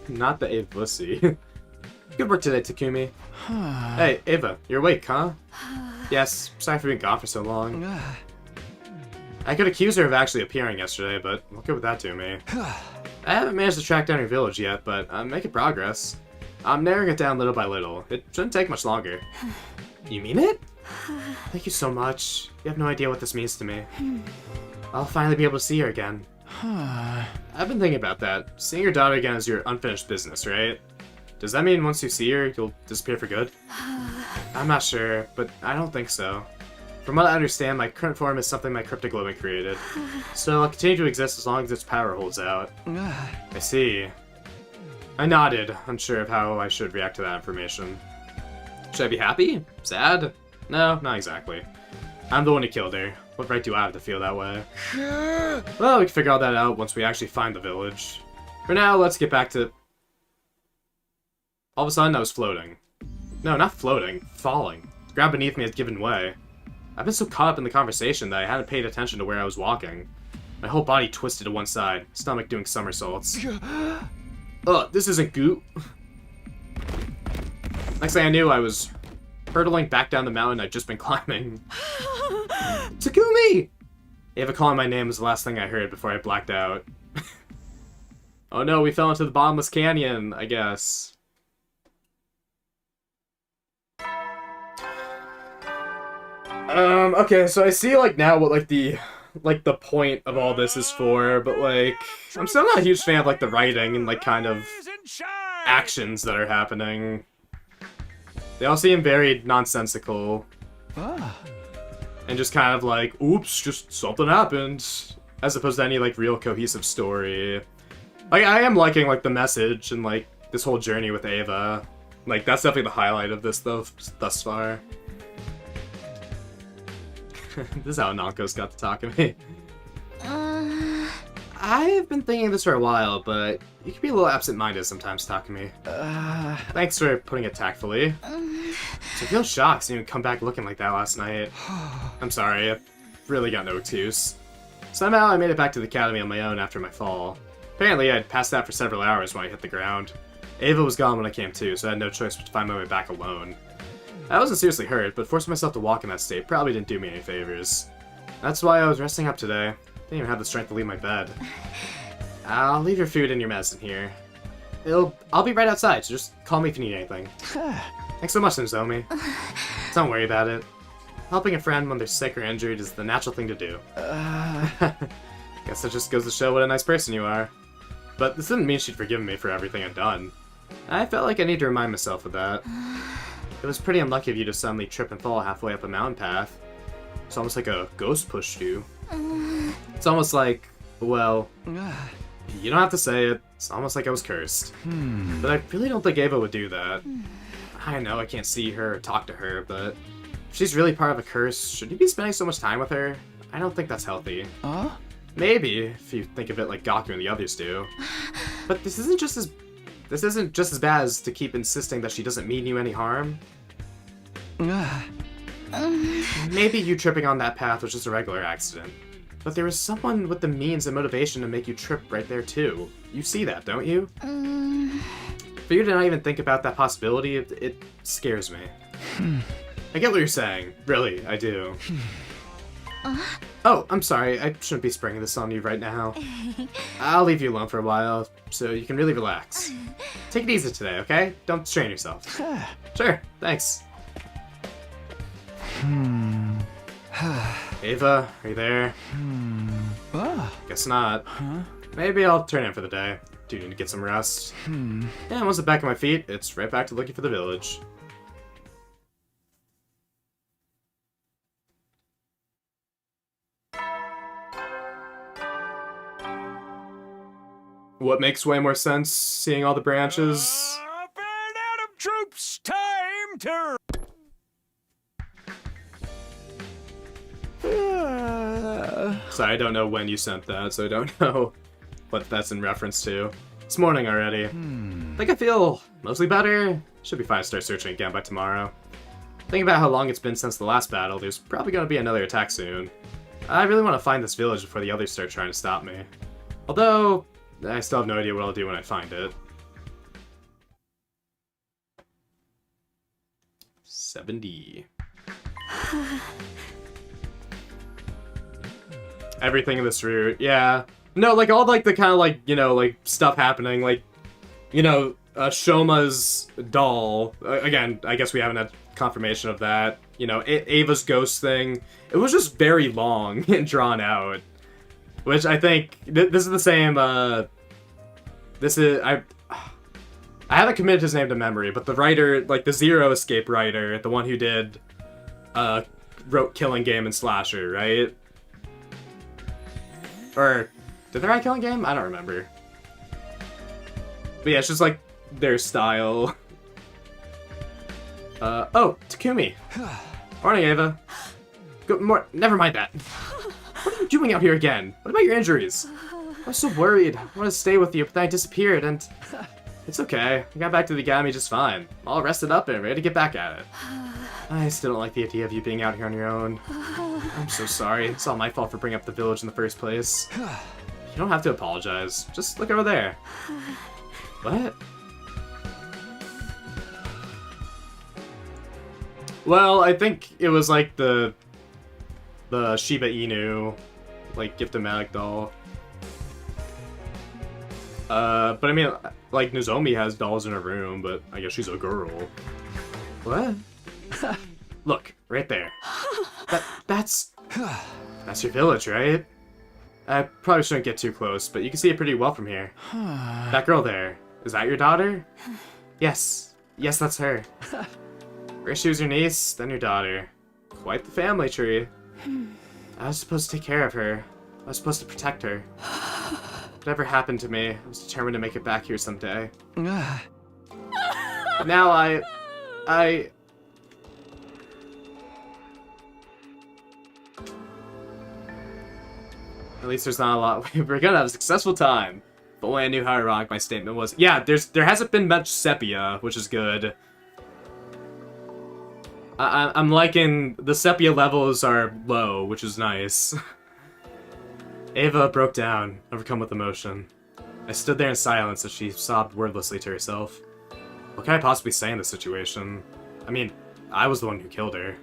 Not the Ava pussy. Good work today, Takumi. Hey, Ava, you're awake, huh? Yes, sorry for being gone for so long. I could accuse her of actually appearing yesterday, but what good would that do me? I haven't managed to track down your village yet, but I'm making progress. I'm narrowing it down little by little. It shouldn't take much longer. You mean it? Thank you so much. You have no idea what this means to me. I'll finally be able to see her again. I've been thinking about that. Seeing your daughter again is your unfinished business, right? Does that mean once you see her, you'll disappear for good? I'm not sure, but I don't think so. From what I understand, my current form is something my cryptic woman created. So I'll continue to exist as long as its power holds out. I see. I nodded, unsure of how I should react to that information. Should I be happy? Sad? No, not exactly. I'm the one who killed her. What right do I have to feel that way? Well, we can figure all that out once we actually find the village. For now, let's get back to... All of a sudden, I was floating. No, not floating. Falling. The ground beneath me had given way. I've been so caught up in the conversation that I hadn't paid attention to where I was walking. My whole body twisted to one side, stomach doing somersaults. Ugh, this isn't goop. Next thing I knew, I was hurtling back down the mountain I'd just been climbing. Takumi! Ava calling my name was the last thing I heard before I blacked out. Oh no, we fell into the bottomless canyon, I guess. Okay, so I see, like, now what, like, the point of all this is for, but, like, I'm still not a huge fan of, like, the writing and, like, kind of actions that are happening. They all seem very nonsensical. And just kind of like, oops, just something happened. As opposed to any, like, real cohesive story. Like, I am liking, like, the message and, like, this whole journey with Ava. Like, that's definitely the highlight of this, though, thus far. This is how Nankos got to talk to me. I've been thinking this for a while, but you can be a little absent-minded sometimes, Takumi. Thanks for putting it tactfully. So I feel shocked seeing you come back looking like that last night. I'm sorry, I really got no excuse. Somehow I made it back to the academy on my own after my fall. Apparently I'd passed out for several hours when I hit the ground. Ava was gone when I came to, so I had no choice but to find my way back alone. I wasn't seriously hurt, but forcing myself to walk in that state probably didn't do me any favors. That's why I was resting up today. Didn't even have the strength to leave my bed. I'll leave your food and your medicine here. I'll be right outside, so just call me if you need anything. Thanks so much, Nozomi. Don't worry about it. Helping a friend when they're sick or injured is the natural thing to do. Guess that just goes to show what a nice person you are. But this didn't mean she'd forgiven me for everything I'd done. I felt like I need to remind myself of that. It was pretty unlucky of you to suddenly trip and fall halfway up a mountain path. It's almost like a ghost pushed you. It's almost like, well, you don't have to say it. It's almost like I was cursed. But I really don't think Ava would do that. I know I can't see her or talk to her, but if she's really part of a curse, should you be spending so much time with her? I don't think that's healthy. Maybe, if you think of it like Gaku and the others do. But this isn't just as bad as to keep insisting that she doesn't mean you any harm. Maybe you tripping on that path was just a regular accident. But there was someone with the means and motivation to make you trip right there too. You see that, don't you? For you to not even think about that possibility, it scares me. I get what you're saying. Really, I do. Oh, I'm sorry. I shouldn't be springing this on you right now. I'll leave you alone for a while, so you can really relax. Take it easy today, okay? Don't strain yourself. Sure, thanks. Ava, are you there? Guess not. Maybe I'll turn in for the day. Do need to get some rest. And once I'm back on my feet, it's right back to looking for the village. What makes way more sense, seeing all the branches? Troops, time to... Sorry, I don't know when you sent that, so I don't know what that's in reference to. It's morning already. I think I feel mostly better. Should be fine to start searching again by tomorrow. Thinking about how long it's been since the last battle, there's probably going to be another attack soon. I really want to find this village before the others start trying to stop me. Although, I still have no idea what I'll do when I find it. 70. Everything in this route, yeah. No, like, all, like, the kind of, like, you know, like, stuff happening, like, you know, Shoma's doll. Again, I guess we haven't had confirmation of that. You know, Ava's ghost thing. It was just very long and drawn out. Which I think, this is the same, this is, I haven't committed his name to memory, but the writer, like, the Zero Escape writer, the one who did, wrote Killing Game and Slasher, right? Or, did they write Killing Game? I don't remember. But yeah, it's just like their style. Oh, Takumi. Morning, Ava. Good morning. Never mind that. What are you doing out here again? What about your injuries? I was so worried. I wanted to stay with you, but then I disappeared, and it's okay. I got back to the academy just fine. All rested up and ready to get back at it. I still don't like the idea of you being out here on your own. I'm so sorry. It's all my fault for bringing up the village in the first place. You don't have to apologize. Just look over there. What? Well, I think it was like the Shiba Inu, like, Giftomatic doll. But I mean, like, Nozomi has dolls in her room, but I guess she's a girl. What? Look, right there. That's your village, right? I probably shouldn't get too close, but you can see it pretty well from here. That girl there, is that your daughter? Yes. Yes, that's her. First she was your niece, then your daughter. Quite the family tree. I was supposed to take care of her. I was supposed to protect her. Whatever happened to me, I was determined to make it back here someday. But now I... At least there's not a lot. We're gonna have a successful time. If only I knew how ironic my statement was. Yeah, there hasn't been much sepia, which is good. I'm liking the sepia levels are low, which is nice. Ava broke down, overcome with emotion. I stood there in silence as she sobbed wordlessly to herself. What can I possibly say in this situation? I mean, I was the one who killed her.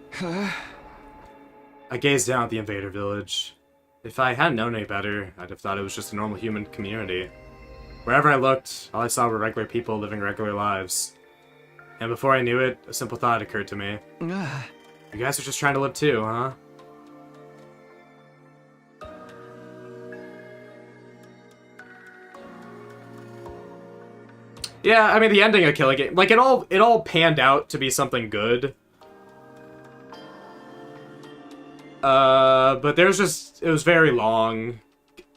I gazed down at the invader village. If I hadn't known any better, I'd have thought it was just a normal human community. Wherever I looked, all I saw were regular people living regular lives. And before I knew it, a simple thought occurred to me. You guys are just trying to live too, huh? Yeah, I mean, the ending of Killing Game, like, it all panned out to be something good. But it was very long,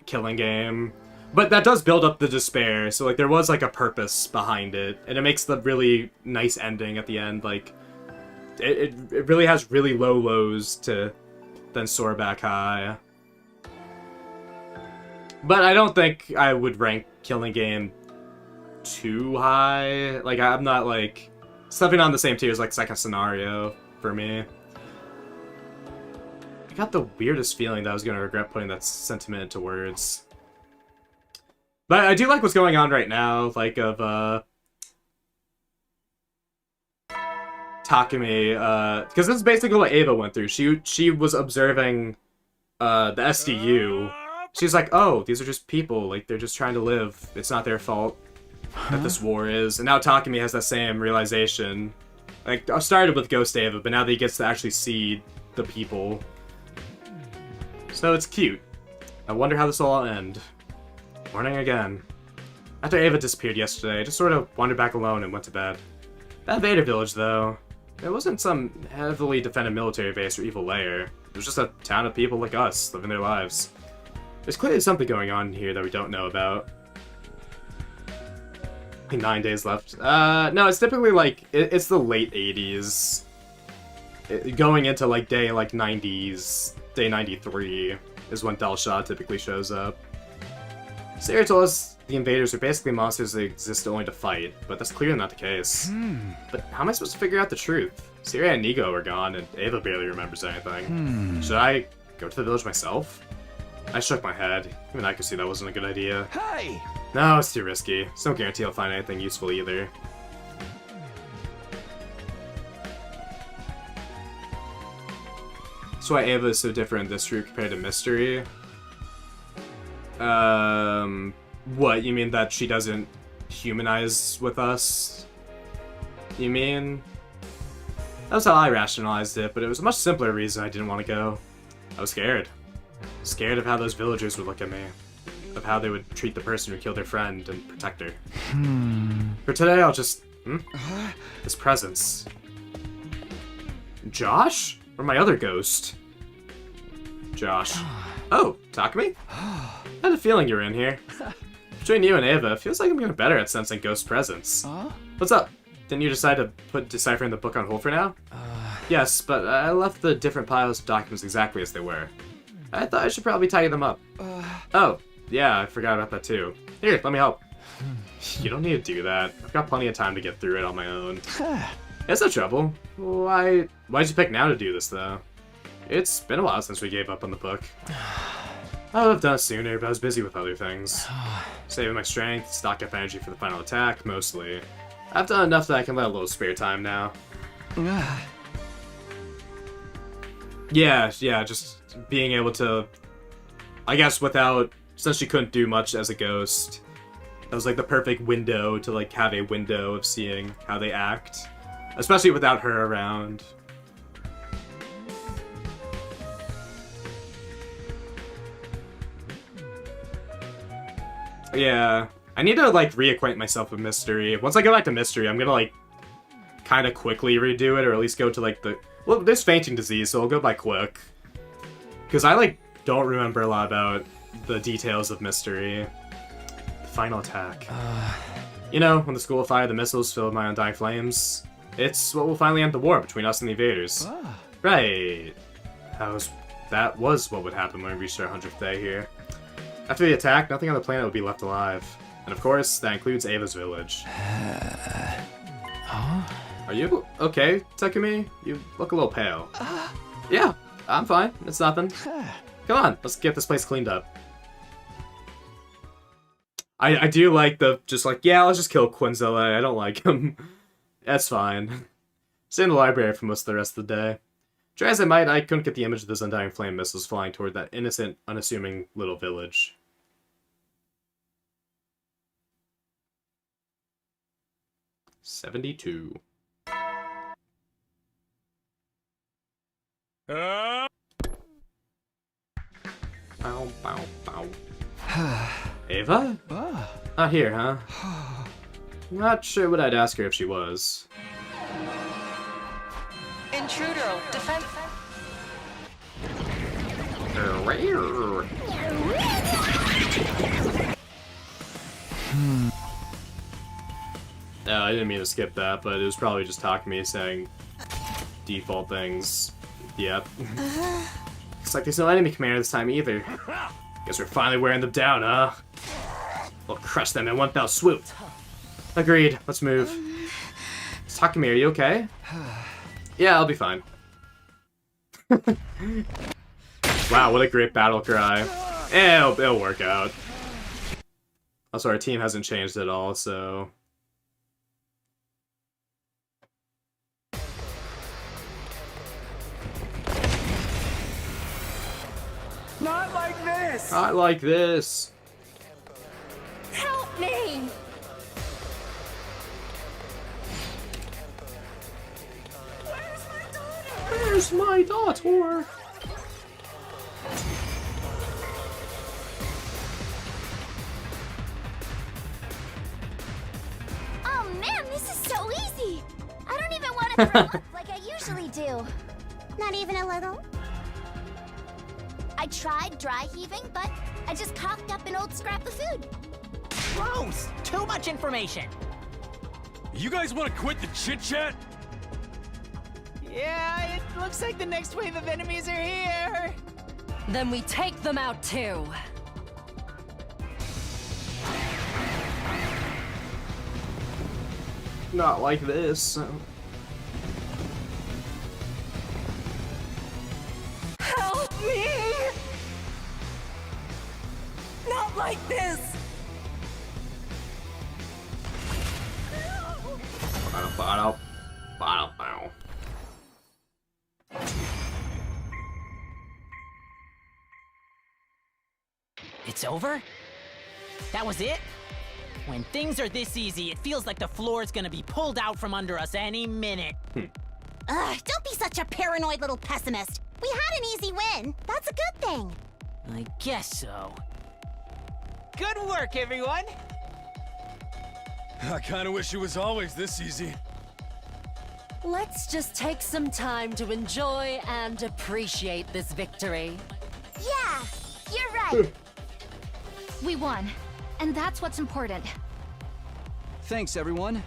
Killing Game. But that does build up the despair, so, like, there was, like, a purpose behind it. And it makes the really nice ending at the end, like, it really has really low lows to then soar back high. But I don't think I would rank Killing Game too high. Like, I'm not, like, something on the same tier as, like, Second Scenario for me. I got the weirdest feeling that I was going to regret putting that sentiment into words. But I do like what's going on right now, like, of, Takumi, because this is basically what Ava went through. She was observing, the SDU. She's like, oh, these are just people, like, they're just trying to live. It's not their fault that this war is. And now Takumi has that same realization. Like, I started with Ghost Ava, but now that he gets to actually see the people. So it's cute. I wonder how this will all end. Morning again. After Ava disappeared yesterday, I just sort of wandered back alone and went to bed. That Vader village, though, it wasn't some heavily defended military base or evil lair. It was just a town of people like us, living their lives. There's clearly something going on here that we don't know about. Only 9 days left. No, it's typically like, it's the late 80s. Going into like day like 90s, day 93 is when Delsha typically shows up. Sarah told us the invaders are basically monsters that exist only to fight, but that's clearly not the case. But how am I supposed to figure out the truth? Syria and Nigo are gone, and Ava barely remembers anything. Should I go to the village myself? I shook my head. Even I could see that wasn't a good idea. Hey! No, it's too risky. There's no guarantee I'll find anything useful either. That's why Ava is so different in this route compared to Mystery. What, you mean that she doesn't humanize with us? You mean? That was how I rationalized it, but it was a much simpler reason I didn't want to go. I was scared. Scared of how those villagers would look at me. Of how they would treat the person who killed their friend and protect her. For today, I'll just... This presence. Josh? Or my other ghost? Josh. Oh, Takumi? I had a feeling you were in here. Between you and Ava, it feels like I'm getting better at sensing ghost presence. What's up? Didn't you decide to put deciphering the book on hold for now? Yes, but I left the different piles of documents exactly as they were. I thought I should probably tidy them up. Oh, yeah, I forgot about that too. Here, let me help. You don't need to do that. I've got plenty of time to get through it on my own. It's no trouble. Why'd you pick now to do this, though? It's been a while since we gave up on the book. I would have done it sooner, but I was busy with other things. Saving my strength, stock up energy for the final attack, mostly. I've done enough that I can let a little spare time now. Yeah, just being able to... I guess since she couldn't do much as a ghost, that was like the perfect window to like have a window of seeing how they act. Especially without her around. Yeah, I need to like reacquaint myself with Mystery. Once I go back to Mystery, I'm gonna like kind of quickly redo it, or at least go to like well, there's fainting disease, so I'll go by quick. Because I like don't remember a lot about the details of Mystery. The final attack. You know, when the school will fire the missiles filled with my undying flames, it's what will finally end the war between us and the invaders. Right. That was what would happen when we reached our 100th day here. After the attack, nothing on the planet would be left alive. And of course, that includes Ava's village. Are you okay, Takumi? You look a little pale. Yeah, I'm fine. It's nothing. Come on, let's get this place cleaned up. I do like yeah, let's just kill Quinzilla. I don't like him. That's fine. Stay in the library for most of the rest of the day. Try as I might, I couldn't get the image of those undying flame missiles flying toward that innocent, unassuming little village. $72. Bow, bow, bow. Ava? Not here, huh? Not sure what I'd ask her if she was. Intruder, defense. No, I didn't mean to skip that, but it was probably just Takumi saying default things. Yep. Looks like there's no enemy commander this time either. Guess we're finally wearing them down, huh? We'll crush them in one fell swoop. Agreed. Let's move. Takumi, are you okay? Yeah, I'll be fine. Wow, what a great battle cry. It'll work out. Also, our team hasn't changed at all, so... Not like this! Not like this! Help me! Where's my daughter? Oh man, this is so easy! I don't even want to throw up like I usually do. Not even a little? I tried dry heaving, but I just coughed up an old scrap of food. Gross! Too much information. You guys want to quit the chit-chat? Yeah, it looks like the next wave of enemies are here. Then we take them out too. Not like this. Help me! Not like this! It's over? That was it? When things are this easy, it feels like the floor's gonna be pulled out from under us any minute. Ugh, don't be such a paranoid little pessimist. We had an easy win. That's a good thing. I guess so. Good work, everyone! I kinda wish it was always this easy. Let's just take some time to enjoy and appreciate this victory. Yeah, you're right. We won, and that's what's important. Thanks, everyone.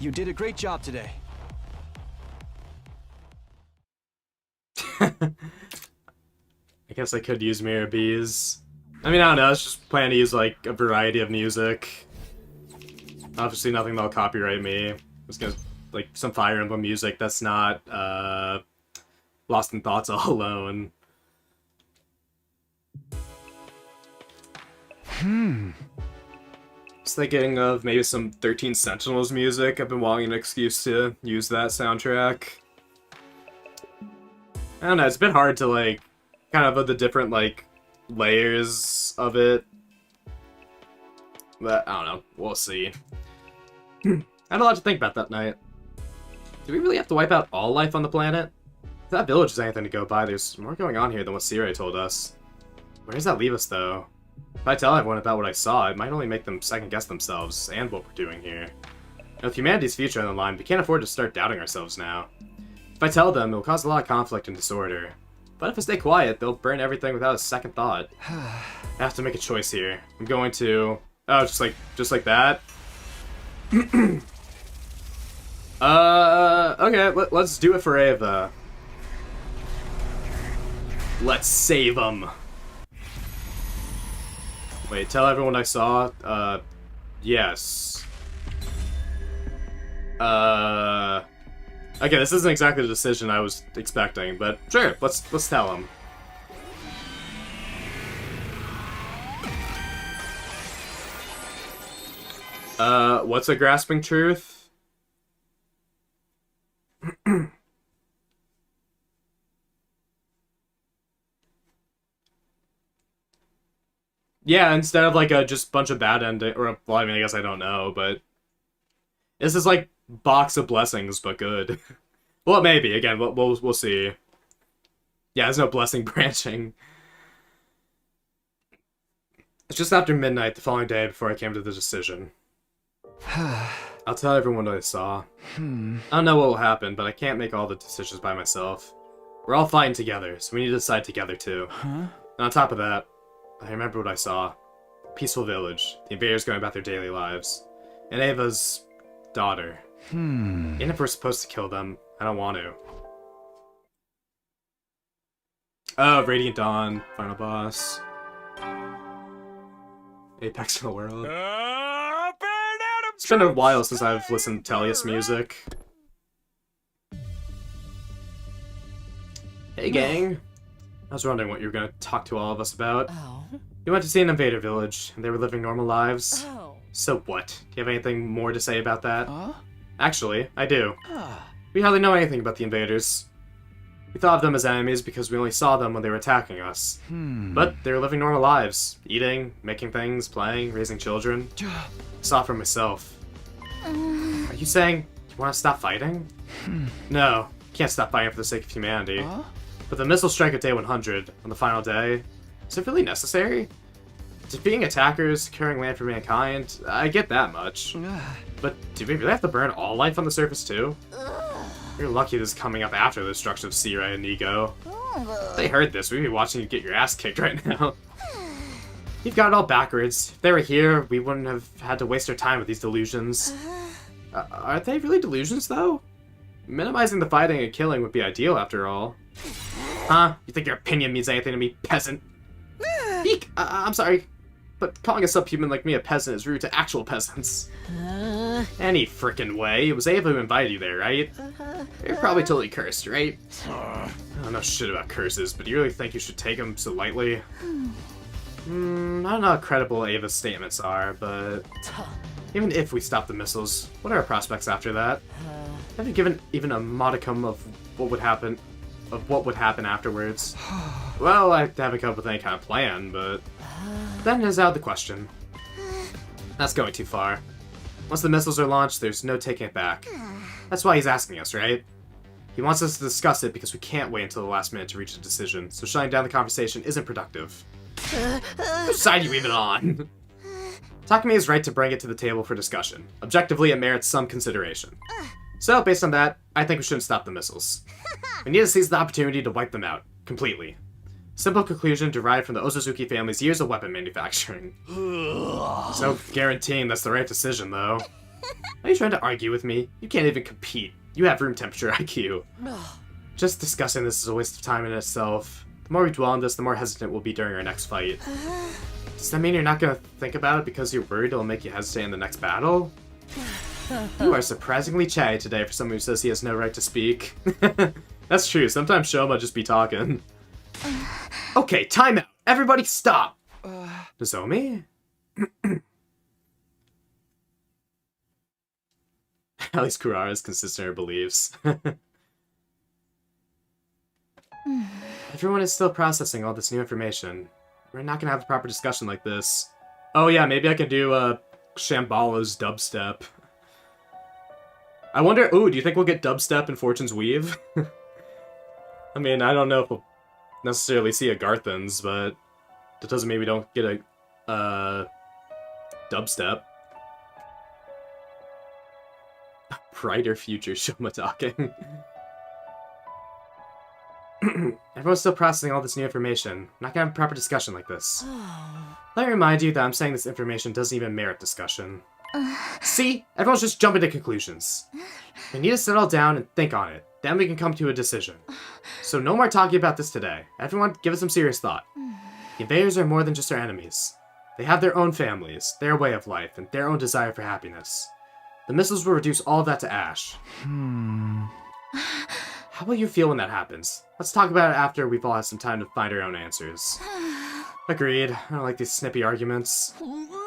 You did a great job today. I guess I could use Mirror Bees. I mean, I don't know, I was just planning to use, like, a variety of music. Obviously nothing that'll copyright me. I was gonna, like, some Fire Emblem music that's not, Lost in Thoughts All Alone. I was thinking of maybe some 13 Sentinels music. I've been wanting an excuse to use that soundtrack. I don't know, it's a bit hard to, like, kind of the different, like, layers of it. But, I don't know, we'll see. I had a lot to think about that night. Do we really have to wipe out all life on the planet? If that village is anything to go by, there's more going on here than what Sirei told us. Where does that leave us, though? If I tell everyone about what I saw, it might only make them second-guess themselves and what we're doing here. And with humanity's future on the line, we can't afford to start doubting ourselves now. If I tell them, it'll cause a lot of conflict and disorder. But if I stay quiet, they'll burn everything without a second thought. I have to make a choice here. I'm going to... Oh, just like that? Okay, let's do it for Ava. Let's save them. Wait, tell everyone I saw? Yes. Okay, this isn't exactly the decision I was expecting, but sure, let's tell him. What's a grasping truth? Yeah, instead of like a just bunch of bad ending, or well, I mean, I guess I don't know, but this is like Box of Blessings, but good. Well, maybe again, we'll see. Yeah, there's no blessing branching. It's just after midnight the following day before I came to the decision. I'll tell everyone what I saw. I don't know what will happen, but I can't make all the decisions by myself. We're all fighting together, so we need to decide together too. And on top of that, I remember what I saw. Peaceful village, the invaders going about their daily lives, and Ava's daughter. Even if we're supposed to kill them, I don't want to. Oh, Radiant Dawn, final boss. Apex in the world. It's been a while since I've listened to Tellius music. Hey gang! I was wondering what you were gonna talk to all of us about. You went to see an invader village, and they were living normal lives. So what? Do you have anything more to say about that? Actually, I do. We hardly know anything about the invaders. We thought of them as enemies because we only saw them when they were attacking us. But they were living normal lives. Eating, making things, playing, raising children. I saw it for myself. Are you saying you want to stop fighting? No, can't stop fighting for the sake of humanity. But the missile strike at day 100, on the final day, is it really necessary? Defeating attackers, securing land for mankind, I get that much. But do we really have to burn all life on the surface too? You're lucky this is coming up after the destruction of Searay and Nigo. If they heard this, we'd be watching you get your ass kicked right now. You've got it all backwards. If they were here, we wouldn't have had to waste our time with these delusions. Are they really delusions, though? Minimizing the fighting and killing would be ideal, after all. Huh? You think your opinion means anything to me, peasant? Eek! I'm sorry, but calling a subhuman like me a peasant is rude to actual peasants. Any frickin' way. It was Ava who invited you there, right? You're probably totally cursed, right? I don't know shit about curses, but you really think you should take them so lightly? I don't know how credible Ava's statements are, but even if we stop the missiles, what are our prospects after that? Have you given even a modicum of what would happen afterwards? Well, I haven't come up with any kind of plan, but that is out of the question. That's going too far. Once the missiles are launched, there's no taking it back. That's why he's asking us, right? He wants us to discuss it because we can't wait until the last minute to reach a decision, so shutting down the conversation isn't productive. Which side are you even on? Takumi is right to bring it to the table for discussion. Objectively, it merits some consideration. So, based on that, I think we shouldn't stop the missiles. We need to seize the opportunity to wipe them out. Completely. Simple conclusion derived from the Ozuzuki family's years of weapon manufacturing. So guaranteeing that's the right decision, though. Are you trying to argue with me? You can't even compete. You have room temperature IQ. Just discussing this is a waste of time in itself. The more we dwell on this, the more hesitant we'll be during our next fight. Does that mean you're not gonna think about it because you're worried it'll make you hesitate in the next battle? You are surprisingly chatty today for someone who says he has no right to speak. That's true, sometimes Shoma just be talking. Okay, time out. Everybody stop! Nozomi? At least Kurara is consistent in her beliefs. Everyone is still processing all this new information. We're not gonna have a proper discussion like this. Oh yeah, maybe I can do Shambhala's dubstep. I wonder, ooh, do you think we'll get dubstep in Fortune's Weave? I mean, I don't know if we'll necessarily see a Garthens, but that doesn't mean we don't get a dubstep. Brighter future Shoma talking. Everyone's still processing all this new information. I'm not gonna have a proper discussion like this. Let me remind you that I'm saying this information doesn't even merit discussion. See? Everyone's just jumping to conclusions. We need to settle down and think on it. Then we can come to a decision. So no more talking about this today. Everyone, give it some serious thought. The invaders are more than just our enemies. They have their own families, their way of life, and their own desire for happiness. The missiles will reduce all of that to ash. How will you feel when that happens? Let's talk about it after we've all had some time to find our own answers. Agreed. I don't like these snippy arguments.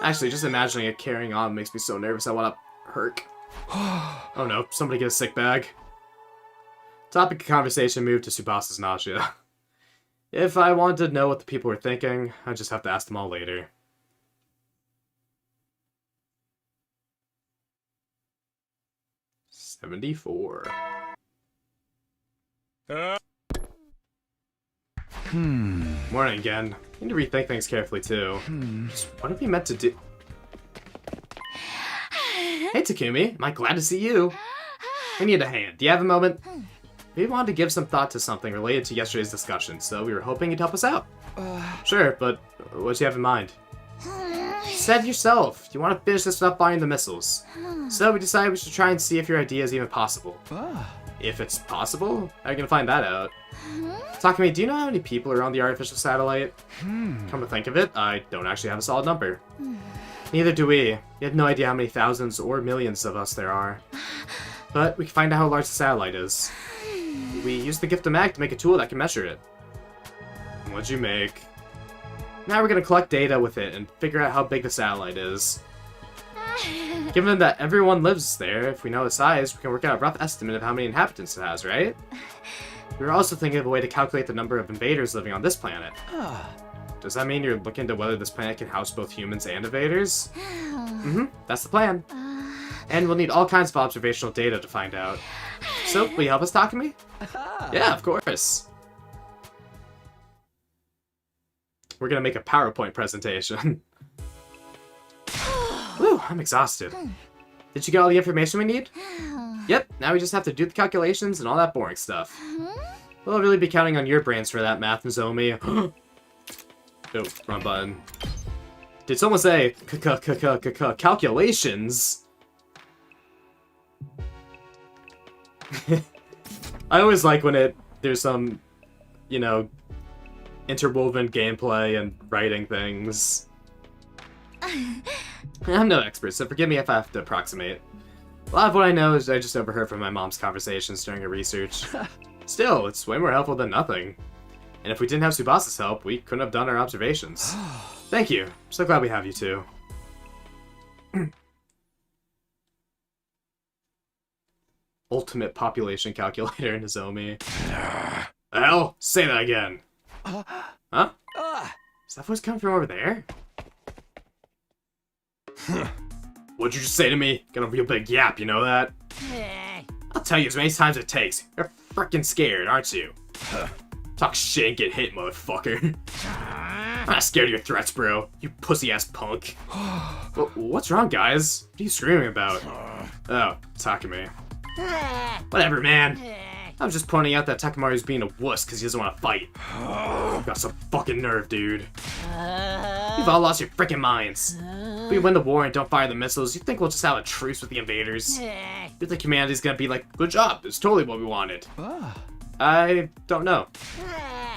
Actually, just imagining it carrying on makes me so nervous I want to herk. Oh no, somebody get a sick bag. Topic of conversation moved to Tsubasa's nausea. If I wanted to know what the people were thinking, I'd just have to ask them all later. 74. Morning again. I need to rethink things carefully too. Just what are we meant to do? Hey Takumi, am I glad to see you? We need a hand. Do you have a moment? We wanted to give some thought to something related to yesterday's discussion, so we were hoping you'd help us out. Sure, but what do you have in mind? You said yourself, you want to finish this up buying the missiles. So we decided we should try and see if your idea is even possible. If it's possible? How are you gonna find that out? Takumi, do you know how many people are on the artificial satellite? Come to think of it, I don't actually have a solid number. Neither do we. We have no idea how many thousands or millions of us there are. But we can find out how large the satellite is. We used the gift of mag to make a tool that can measure it. What'd you make? Now we're gonna collect data with it and figure out how big the satellite is. Given that everyone lives there, if we know its size, we can work out a rough estimate of how many inhabitants it has, right? We were also thinking of a way to calculate the number of invaders living on this planet. Does that mean you're looking into whether this planet can house both humans and invaders? That's the plan. And we'll need all kinds of observational data to find out. So, will you help us, Takumi? Yeah, of course. We're gonna make a PowerPoint presentation. Whew, I'm exhausted. Did you get all the information we need? Yep, now we just have to do the calculations and all that boring stuff. We'll really be counting on your brains for that, Math Nozomi. Oh, wrong button. Did someone say calculations? I always like when there's some, you know, interwoven gameplay and writing things. I'm no expert, so forgive me if I have to approximate. A lot of what I know is I just overheard from my mom's conversations during her research. Still, it's way more helpful than nothing. And if we didn't have Tsubasa's help, we couldn't have done our observations. Thank you. I'm so glad we have you two. Ultimate population calculator, Nozomi. The hell? Say that again. Huh? Is that voice coming from over there? What'd you just say to me? Got a real big yap, you know that? I'll tell you as many times as it takes. You're frickin' scared, aren't you? Talk shit and get hit, motherfucker. I'm not scared of your threats, bro. You pussy-ass punk. What's wrong, guys? What are you screaming about? Oh, Takumi. Whatever, man. I was just pointing out that Takamaru's being a wuss because he doesn't want to fight. You've got some fucking nerve, dude. You've all lost your frickin' minds. If we win the war and don't fire the missiles, you think we'll just have a truce with the invaders? You think humanity's gonna be like, good job, it's totally what we wanted. I don't know.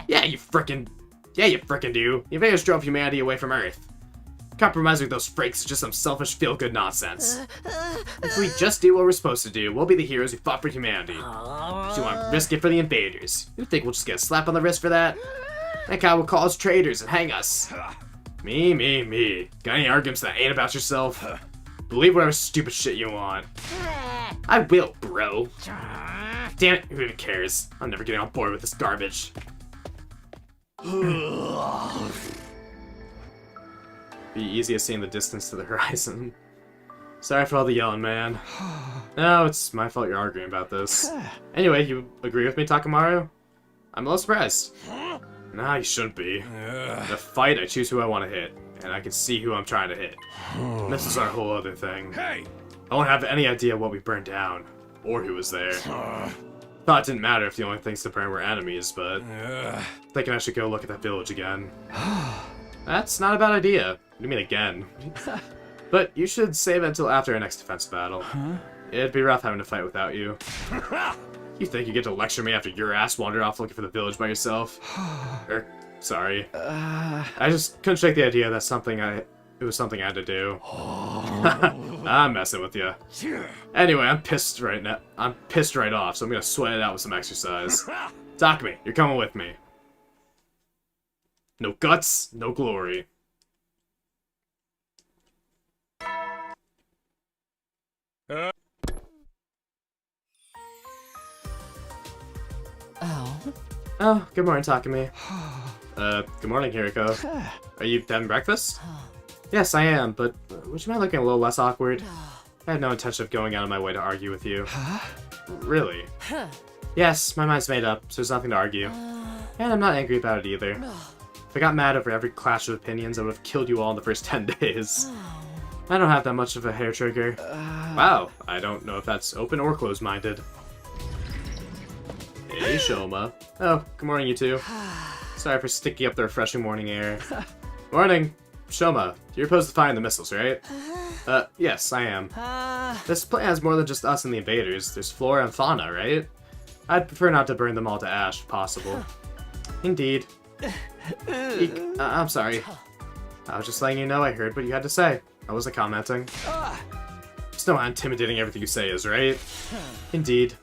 Yeah, you frickin' do. The invaders drove humanity away from Earth. Compromising with those freaks is just some selfish feel-good nonsense. If we just do what we're supposed to do, we'll be the heroes who fought for humanity. But you want to risk it for the invaders. You think we'll just get a slap on the wrist for that? That guy will call us traitors and hang us. Me. Got any arguments that ain't about yourself? Believe whatever stupid shit you want. I will, bro. Damn it, who even cares? I'm never getting on board with this garbage. Be easy as seeing the distance to the horizon. Sorry for all the yelling, man. No, it's my fault you're arguing about this. Anyway, you agree with me, Takamaru? I'm a little surprised. Nah, you shouldn't be. In a fight, I choose who I want to hit, and I can see who I'm trying to hit. This is our whole other thing. Hey! I won't have any idea what we burned down, or who was there. Thought it didn't matter if the only things to burn were enemies, but thinking I should go look at that village again. That's not a bad idea. What do you mean again? But you should save it until after our next defense battle. It'd be rough having to fight without you. You think you get to lecture me after your ass wandered off looking for the village by yourself? Sorry. I just couldn't shake the idea that it was something I had to do. I'm messing with you. Anyway, I'm pissed right now. I'm pissed right off, so I'm gonna sweat it out with some exercise. Takumi, you're coming with me. No guts, no glory. Oh, good morning, Takumi. Good morning, Hiriko. Are you having breakfast? Yes, I am, but would you mind looking a little less awkward? I had no intention of going out of my way to argue with you. Huh? Really? Huh. Yes, my mind's made up, so there's nothing to argue. And I'm not angry about it either. If I got mad over every clash of opinions, I would have killed you all in the first 10 days. I don't have that much of a hair trigger. Wow, I don't know if that's open or closed-minded. Hey, Shoma. Oh, good morning, you two. Sorry for sticking up the refreshing morning air. Morning. Shoma, you're opposed to firing the missiles, right? Yes, I am. This plan has more than just us and the invaders. There's flora and fauna, right? I'd prefer not to burn them all to ash, if possible. Indeed. Eek. I'm sorry. I was just letting you know I heard what you had to say. I wasn't commenting. Just know how intimidating everything you say is, right? Indeed.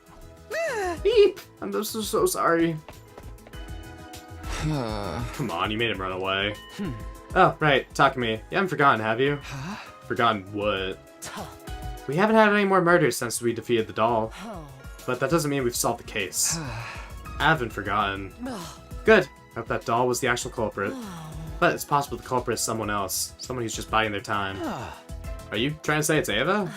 Beep! I'm just so sorry. Come on, you made him run away. Oh, right, Takumi. You haven't forgotten, have you? Forgotten what? We haven't had any more murders since we defeated the doll. But that doesn't mean we've solved the case. I haven't forgotten. Good. I hope that doll was the actual culprit. But it's possible the culprit is someone else. Someone who's just biding their time. Are you trying to say it's Ava?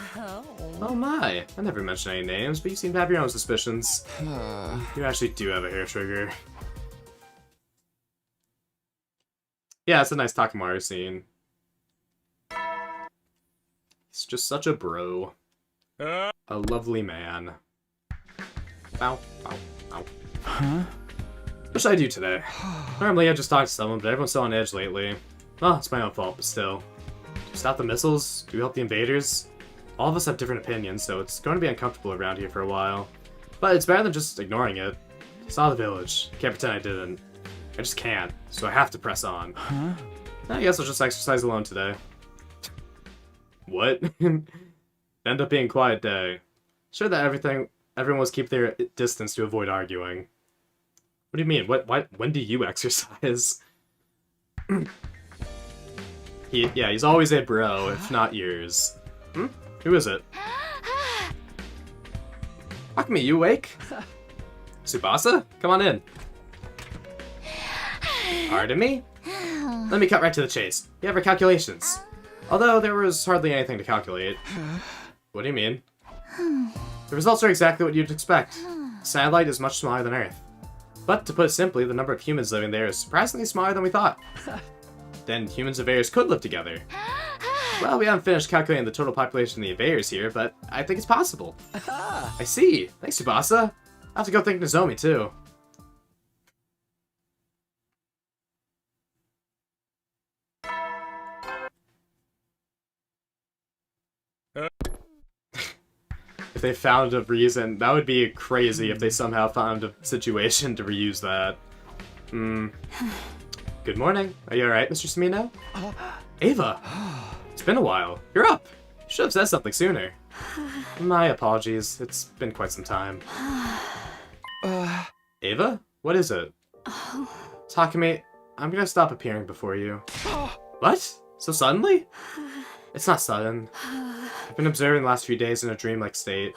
Oh my. I never mentioned any names, but you seem to have your own suspicions. You actually do have a hair trigger. Yeah, it's a nice Takamaru scene. He's just such a bro. A lovely man. Ow, ow, ow. Huh? What should I do today? Normally I just talk to someone, but everyone's so on edge lately. Well, it's my own fault, but still. Stop the missiles? Do we help the invaders? All of us have different opinions, so it's going to be uncomfortable around here for a while. But it's better than just ignoring it. Saw the village. Can't pretend I didn't. I just can't, so I have to press on. Huh? I guess I'll just exercise alone today. What? End up being a quiet day. Sure that everyone was keep their distance to avoid arguing. What do you mean? When do you exercise? He's always a bro, if not yours. Who is it? Takumi, you awake? Tsubasa? Come on in. Pardon me? Let me cut right to the chase. You have our calculations. Although there was hardly anything to calculate. What do you mean? The results are exactly what you'd expect. The satellite is much smaller than Earth. But to put it simply, the number of humans living there is surprisingly smaller than we thought. Then humans and invaders could live together. Well, we haven't finished calculating the total population of the invaders here, but I think it's possible. I see. Thanks, Tsubasa. I'll have to go thank Nozomi, too. If they found a reason, that would be crazy if they somehow found a situation to reuse that. Good morning. Are you alright, Mr. Sumino? Ava! It's been a while. You're up! You should have said something sooner. My apologies. It's been quite some time. Ava? What is it? Takumi, I'm gonna stop appearing before you. What? So suddenly? It's not sudden. I've been observing the last few days in a dreamlike state.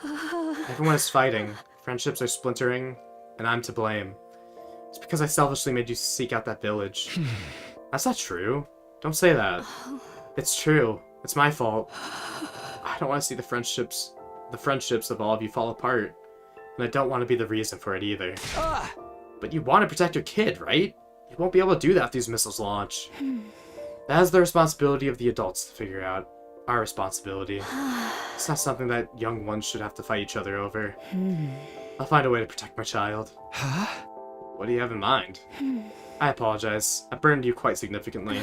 Everyone is fighting, friendships are splintering, and I'm to blame. It's because I selfishly made you seek out that village. That's not true. Don't say that. It's true. It's my fault. I don't want to see the friendships of all of you fall apart. And I don't want to be the reason for it either. But you want to protect your kid, right? You won't be able to do that if these missiles launch. That is the responsibility of the adults to figure out. Our responsibility. It's not something that young ones should have to fight each other over. I'll find a way to protect my child. Huh? What do you have in mind? I apologize. I burned you quite significantly.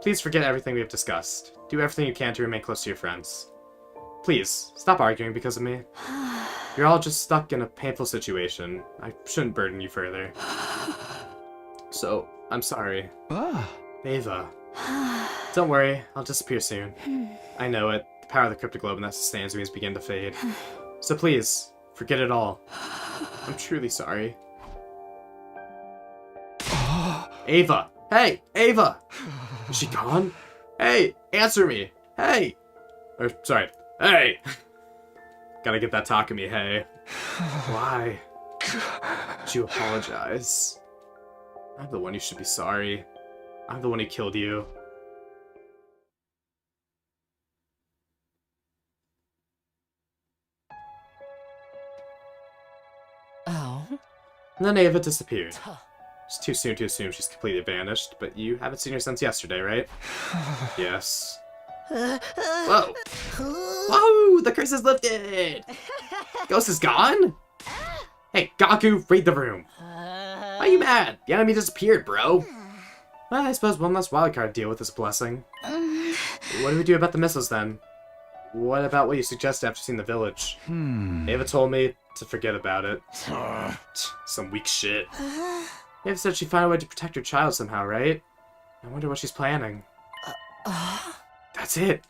Please forget everything we have discussed. Do everything you can to remain close to your friends. Please, stop arguing because of me. You're all just stuck in a painful situation. I shouldn't burden you further. So, I'm sorry. Ava. Don't worry, I'll disappear soon. I know it. The power of the cryptoglobin that sustains me is beginning to fade. So please, forget it all. I'm truly sorry. Ava! Hey! Ava! Is she gone? Hey! Answer me! Hey! Or, sorry. Hey! Gotta get that Takumi, hey. Why? Did you apologize? I'm the one who should be sorry. I'm the one who killed you. And then Ava disappeared. It's too soon to assume she's completely vanished, but you haven't seen her since yesterday, right? Yes. Whoa! Whoa! The curse is lifted! Ghost is gone? Hey, Gaku, raid the room! Why are you mad? The enemy disappeared, bro! Well, I suppose one less wildcard to deal with this blessing. What do we do about the missiles, then? What about what you suggested after seeing the village? Ava told me to forget about it. Some weak shit. Ava said she'd find a way to protect her child somehow, right? I wonder what she's planning. That's it!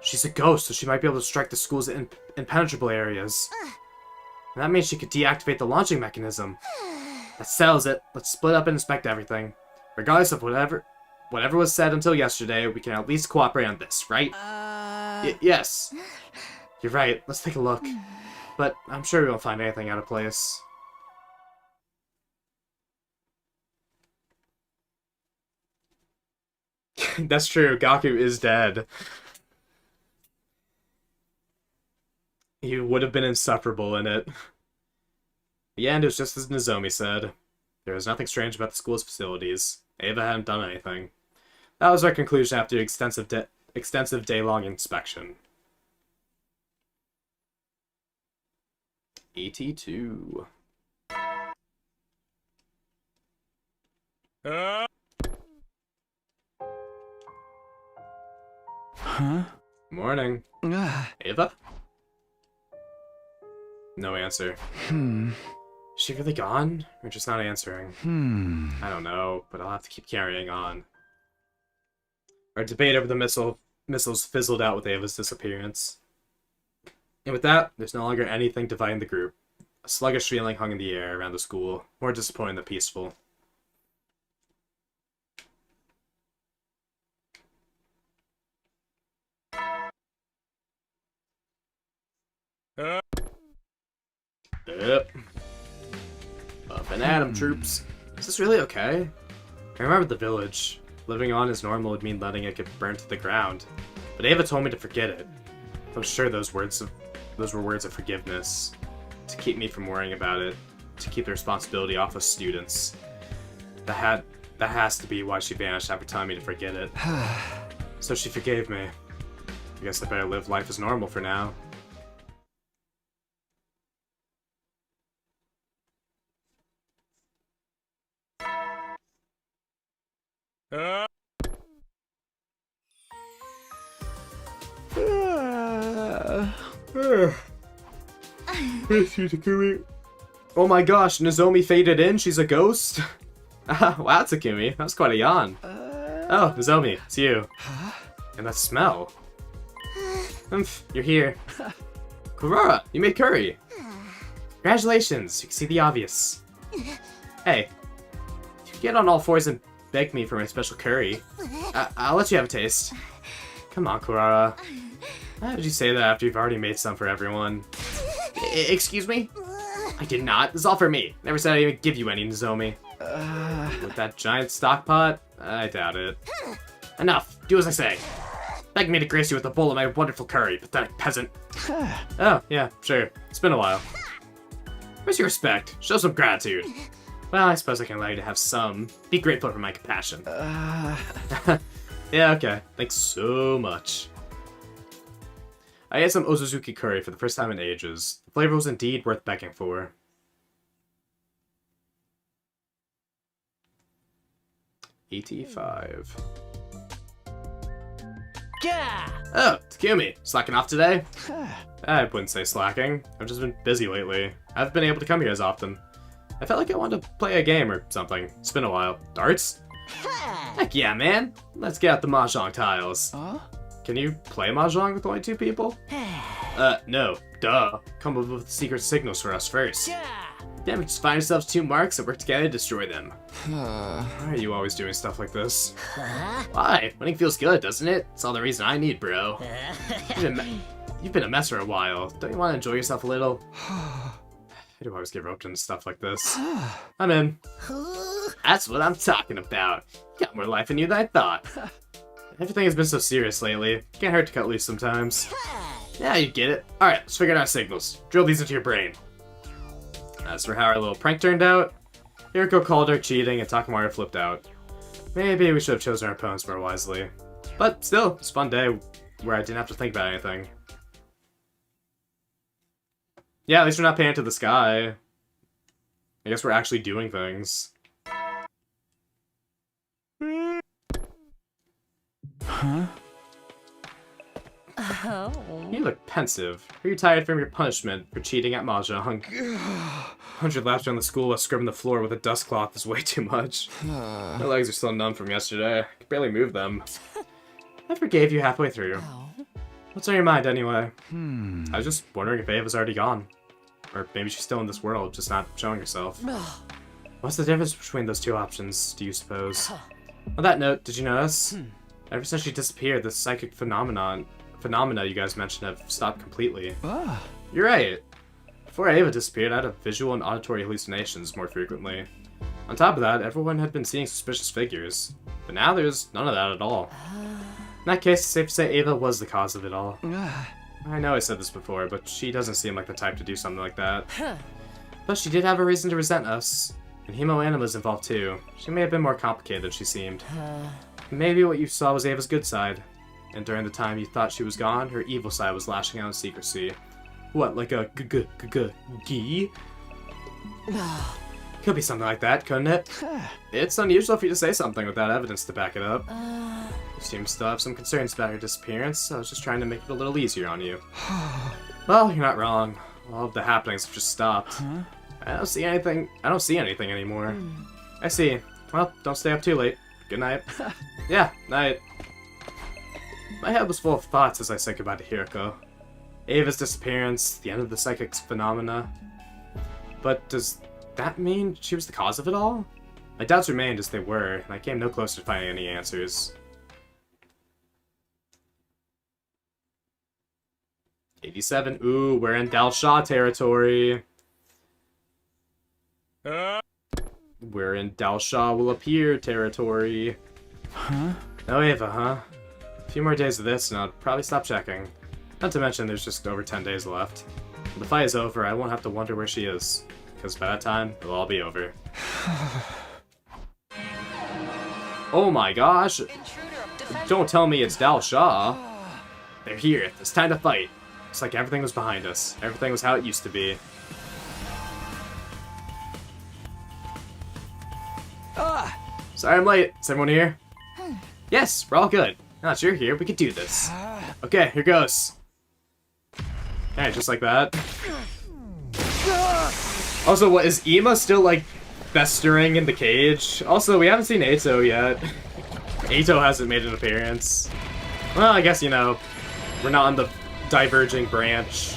She's a ghost, so she might be able to strike the school's impenetrable areas. And that means she could deactivate the launching mechanism. That settles it. Let's split up and inspect everything. Regardless of whatever was said until yesterday, we can at least cooperate on this, right? Yes. You're right. Let's take a look. But I'm sure we won't find anything out of place. That's true. Gaku is dead. He would have been insufferable in it. The end was just as Nozomi said. There was nothing strange about the school's facilities. Ava hadn't done anything. That was our conclusion after extensive day-long inspection. ET2. Huh? Morning. Ava? No answer. Is she really gone? Or just not answering? I don't know, but I'll have to keep carrying on. Our debate over the missiles fizzled out with Ava's disappearance. And with that, there's no longer anything dividing the group. A sluggish feeling hung in the air around the school, more disappointing than peaceful. Yep. Up and at 'em, troops. Is this really okay? I remember the village. Living on as normal would mean letting it get burnt to the ground. But Ava told me to forget it. I'm sure those were words of forgiveness. To keep me from worrying about it. To keep the responsibility off of students. That has to be why she vanished after telling me to forget it. So she forgave me. I guess I better live life as normal for now. Oh my gosh, Nozomi faded in? She's a ghost? Wow, Takumi, that was quite a yawn. Oh, Nozomi, it's you. And that smell. You're here. Kurara, you made curry. Congratulations, you can see the obvious. Hey, you get on all fours and beg me for my special curry. I'll let you have a taste. Come on, Kurara. Why did you say that after you've already made some for everyone? Excuse me? I did not. This is all for me. Never said I'd even give you any, Nozomi. With that giant stock pot? I doubt it. Enough. Do as I say. Beg me to grace you with a bowl of my wonderful curry, pathetic peasant. Oh, yeah, sure. It's been a while. Where's your respect? Show some gratitude. Well, I suppose I can allow you to have some. Be grateful for my compassion. Yeah, okay. Thanks so much. I ate some Ozuzuki curry for the first time in ages. The flavor was indeed worth begging for. ET5. Yeah. Oh, Takumi, slacking off today? I wouldn't say slacking. I've just been busy lately. I haven't been able to come here as often. I felt like I wanted to play a game or something. It's been a while. Darts? Heck yeah, man. Let's get out the Mahjong tiles. Can you play Mahjong with only 2 people? No. Duh. Come up with secret signals for us first. Then we just find ourselves 2 marks and work together to destroy them. Why are you always doing stuff like this? Why? Winning feels good, doesn't it? It's all the reason I need, bro. You've been a mess for a while. Don't you want to enjoy yourself a little? I do always get roped into stuff like this. I'm in. That's what I'm talking about. You got more life in you than I thought. Everything has been so serious lately. Can't hurt to cut loose sometimes. Yeah, you get it. Alright, let's figure out our signals. Drill these into your brain. As for how our little prank turned out, Hiriko called her cheating and Takamaru flipped out. Maybe we should have chosen our opponents more wisely. But still, it's a fun day where I didn't have to think about anything. Yeah, at least we're not paying to the sky. I guess we're actually doing things. Huh? Oh. You look pensive. Are you tired from your punishment for cheating at Mahjong? 100 laps around the school while scrubbing the floor with a dust cloth is way too much. My legs are still numb from yesterday. I can barely move them. I forgave you halfway through. What's on your mind anyway? I was just wondering if Ava's already gone. Or maybe she's still in this world, just not showing herself. What's the difference between those two options, do you suppose? On that note, did you notice? Ever since she disappeared, the psychic phenomena you guys mentioned have stopped completely. You're right. Before Ava disappeared, I had visual and auditory hallucinations more frequently. On top of that, everyone had been seeing suspicious figures. But now there's none of that at all. In that case, it's safe to say Ava was the cause of it all. I know I said this before, but she doesn't seem like the type to do something like that. But she did have a reason to resent us. And Hemo Anima's involved too. She may have been more complicated than she seemed. Maybe what you saw was Ava's good side. And during the time you thought she was gone, her evil side was lashing out in secrecy. What, like a g-g-g-g? Could be something like that, couldn't it? It's unusual for you to say something without evidence to back it up. You seem to still have some concerns about her disappearance, so I was just trying to make it a little easier on you. Well, you're not wrong. All of the happenings have just stopped. I don't see anything anymore. I see. Well, don't stay up too late. Good night. Yeah, night. My head was full of thoughts as I said goodbye to Hiriko. Ava's disappearance, the end of the psychic phenomena. But does that mean she was the cause of it all? My doubts remained as they were, and I came no closer to finding any answers. 87. Ooh, we're in Dal Shah territory. We're in Dal Shah will appear territory. No Ava, huh? A few more days of this and I'll probably stop checking. Not to mention there's just over 10 days left. When the fight is over, I won't have to wonder where she is. Because by that time, it'll all be over. Oh my gosh! Don't tell me it's Dal Shah. They're here. It's time to fight. It's like everything was behind us. Everything was how it used to be. Sorry I'm late. Is everyone here? Yes, we're all good. Now that you're here, we can do this. Okay, here goes. Alright, just like that. Also, what, is Ima still, like, festering in the cage? Also, we haven't seen Eito yet. Eito hasn't made an appearance. Well, I guess, you know, we're not on the diverging branch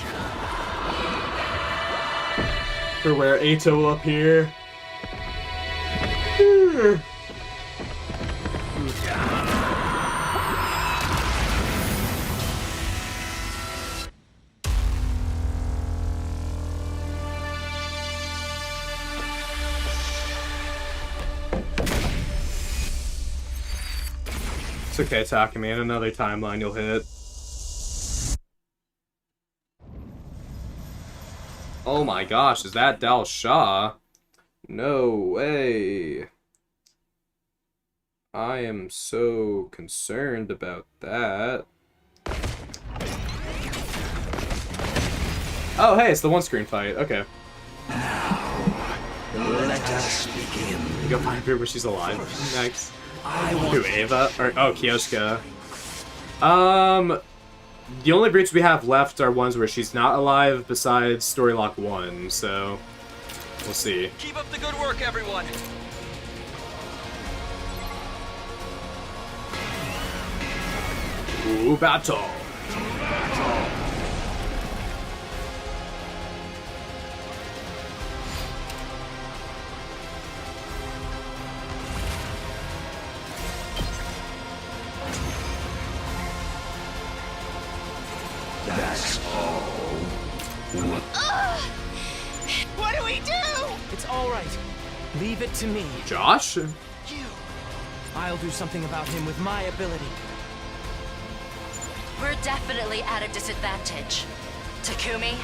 for where Eito will appear. It's okay, Takumi, in another timeline you'll hit. Oh my gosh, is that Dal Shah? No way. I am so concerned about that. Oh, hey, it's the one-screen fight. Okay. Let us begin. You go find her where she's alive. Next. Who, Ava? Or, oh, Kyoshka. The only routes we have left are ones where she's not alive besides Storylock 1, so we'll see. Keep up the good work, everyone. Ooh, battle. That's all. What do we do? It's all right. Leave it to me. Josh? I'll do something about him with my ability. We're definitely at a disadvantage. Takumi,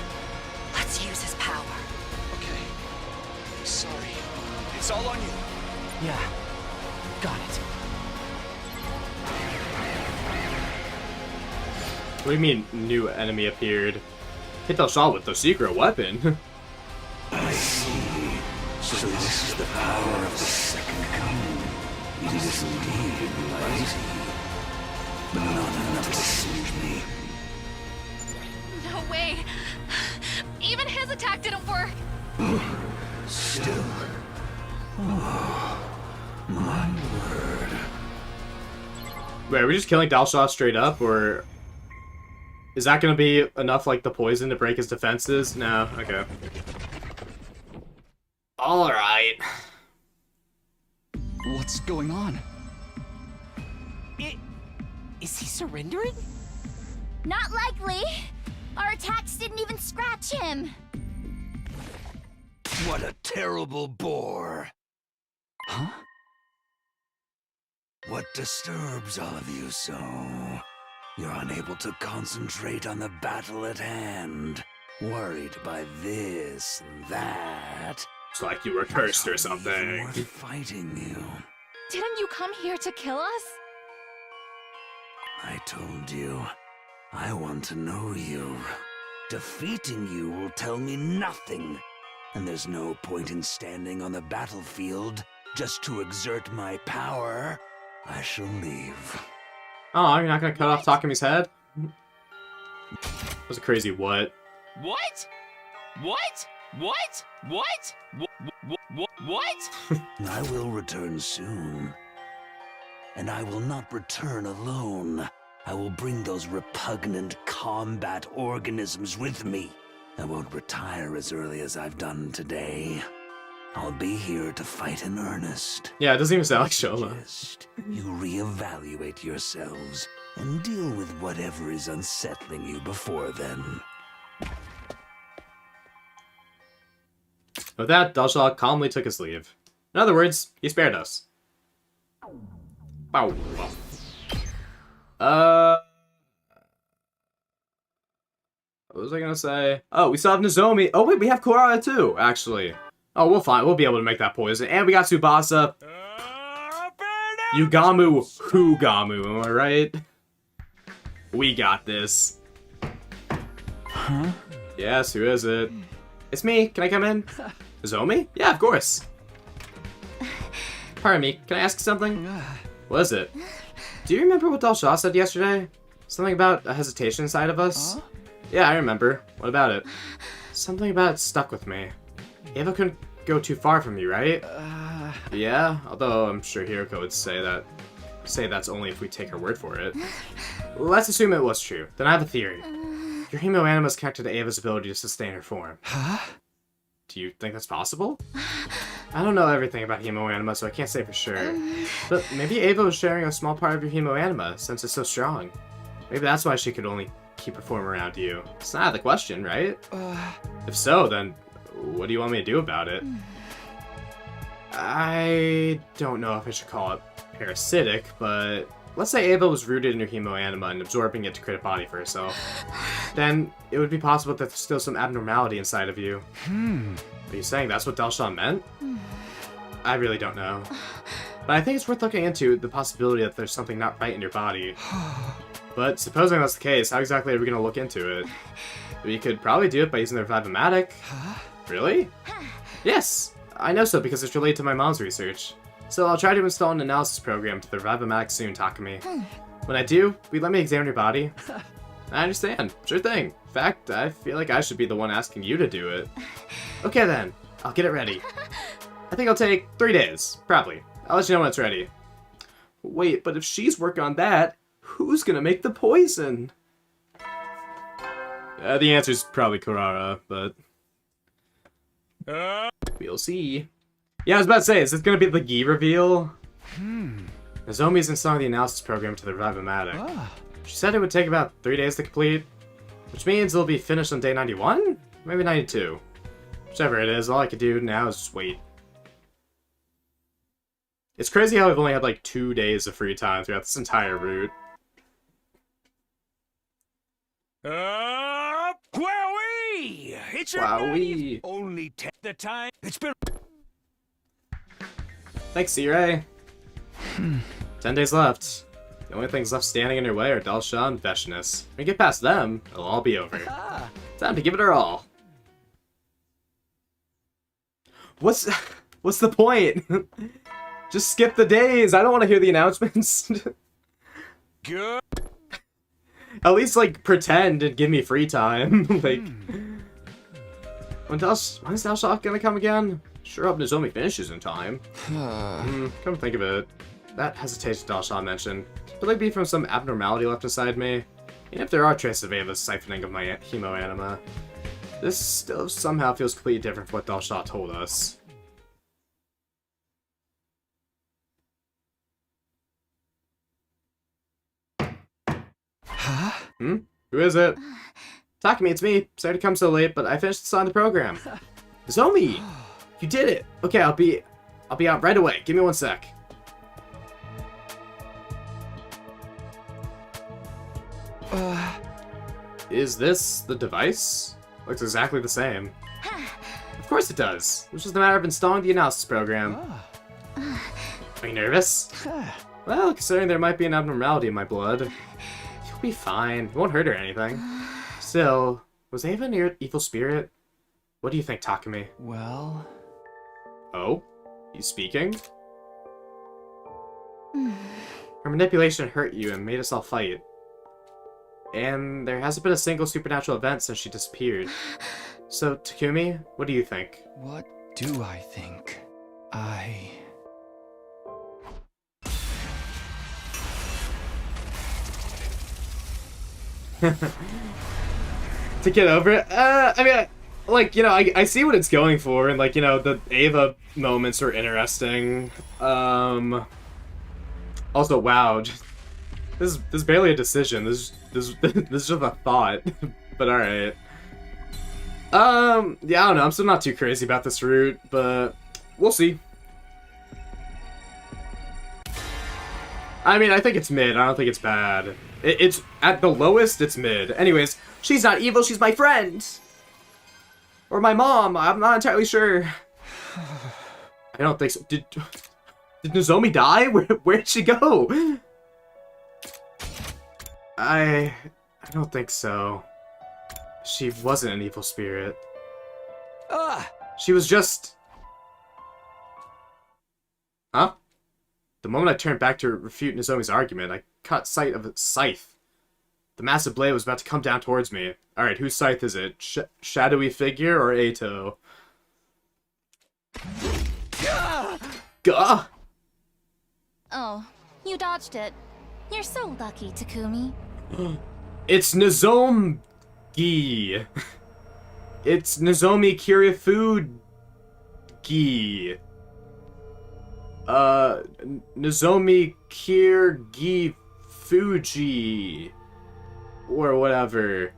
let's use his power. Okay, Sorry. It's all on you. Yeah. Got it. What do you mean, new enemy appeared? Hit the shot with the secret weapon. I see. So this is the power of the second coming. It is indeed mighty. But not enough to singe me. No way. Even his attack didn't work. Still. Oh, my word. Wait, are we just killing Dalshaw straight up, or is that gonna be enough, like the poison, to break his defenses? No, okay. Alright. What's going on? Is he surrendering? Not likely. Our attacks didn't even scratch him. What a terrible bore. Huh? What disturbs all of you so? You're unable to concentrate on the battle at hand. Worried by this and that. It's like you were cursed or something. Worth fighting you. Didn't you come here to kill us? I told you. I want to know you. Defeating you will tell me nothing. And there's no point in standing on the battlefield just to exert my power. I shall leave. Oh, you're not gonna cut off Takemi's head? That was a crazy what? What? What? What? What? What? I will return soon. And I will not return alone. I will bring those repugnant combat organisms with me. I won't retire as early as I've done today. I'll be here to fight in earnest. Yeah, it doesn't even sound like Shoma. You reevaluate yourselves and deal with whatever is unsettling you before then. With that, Dalshaw calmly took his leave. In other words, he spared us. Bow. What was I gonna say? Oh, we still have Nozomi. Oh wait, we have Kurara too, actually. Oh, we'll be able to make that poison. And we got Tsubasa. Yugamu Hugamu, am I right? We got this. Huh? Yes, who is it? It's me. Can I come in? Nozomi? Yeah, of course. Pardon me, can I ask something? What is it? Do you remember what Dalshaw said yesterday? Something about a hesitation inside of us? Yeah, I remember. What about it? Something about it stuck with me. Ava couldn't go too far from you, right? Yeah, although I'm sure Hiroko would say that's only if we take her word for it. Let's assume it was true. Then I have a theory. Your Hemoanima is connected to Ava's ability to sustain her form. Huh? Do you think that's possible? I don't know everything about Hemoanima, so I can't say for sure. But maybe Ava was sharing a small part of your Hemoanima, since it's so strong. Maybe that's why she could only keep her form around you. It's not out of the question, right? If so, then what do you want me to do about it? I don't know if I should call it parasitic, but let's say Ava was rooted in your Hemoanima and absorbing it to create a body for herself. Then it would be possible that there's still some abnormality inside of you. Are you saying that's what Dalshaw meant? I really don't know. But I think it's worth looking into the possibility that there's something not right in your body. But supposing that's the case, how exactly are we going to look into it? We could probably do it by using the Revive-O-Matic. Really? Yes! I know so because it's related to my mom's research. So I'll try to install an analysis program to the Revive-O-Matic soon, Takemi. When I do, will you let me examine your body? I understand. Sure thing. In fact, I feel like I should be the one asking you to do it. Okay then, I'll get it ready. I think it'll take 3 days, probably. I'll let you know when it's ready. Wait, but if she's working on that, who's gonna make the poison? The answer's probably Kurara, but we'll see. Yeah, I was about to say, is this gonna be the Gi reveal? Nozomi's installing the analysis program to the Revive-O-Matic. She said it would take about 3 days to complete, which means it'll be finished on day 91? Maybe 92. Whichever it is, all I could do now is just wait. It's crazy how I've only had like 2 days of free time throughout this entire route. Wowee! It's your Wowee. only the time. It's been Thanks, C-Ray. 10 days left. The only things left standing in your way are Delsha and Veshinus. When you get past them, it'll all be over. Time to give it our all. What's the point? Just skip the days. I don't want to hear the announcements. Good. At least, like, pretend and give me free time. Like, when's Delsha gonna come again? Sure hope Nozomi finishes in time. Come to think of it, that hesitation Delsha mentioned, could it be from some abnormality left inside me? Even if there are traces of Ava's siphoning of my hemo anima, this still somehow feels completely different from what Delsha told us. Huh? Who is it? Takumi, it's me. Sorry to come so late, but I finished this on the program. Zomi! You did it! Okay, I'll be out right away. Give me 1 sec. Is this the device? Looks exactly the same. Of course it does. It's just a matter of installing the analysis program. Are you nervous? Well, considering there might be an abnormality in my blood, you'll be fine. It won't hurt or anything. Still, was Ava an evil spirit? What do you think, Takumi? Well... Oh? He's speaking? Her manipulation hurt you and made us all fight. And there hasn't been a single supernatural event since she disappeared. So, Takumi, what do you think? What do I think? To get over it? I mean, like, you know, I see what it's going for, and, like, you know, the Ava moments were interesting. Also, wow, this is barely a decision. This is just a thought. But alright. Yeah, I don't know. I'm still not too crazy about this route, but we'll see. I mean, I think it's mid. I don't think it's bad. It's at the lowest, it's mid. Anyways, she's not evil, she's my friend. Or my mom, I'm not entirely sure. I don't think so. Did Nozomi die? Where'd she go? I don't think so. She wasn't an evil spirit. She was just... Huh? The moment I turned back to refute Nozomi's argument, I caught sight of a scythe. The massive blade was about to come down towards me. Alright, whose scythe is it? Shadowy figure or Ato? Gah! Oh, you dodged it. You're so lucky, Takumi. It's Nozomi. It's Nozomi Kirifugi. Nozomi Kirigi Fuji. Or whatever.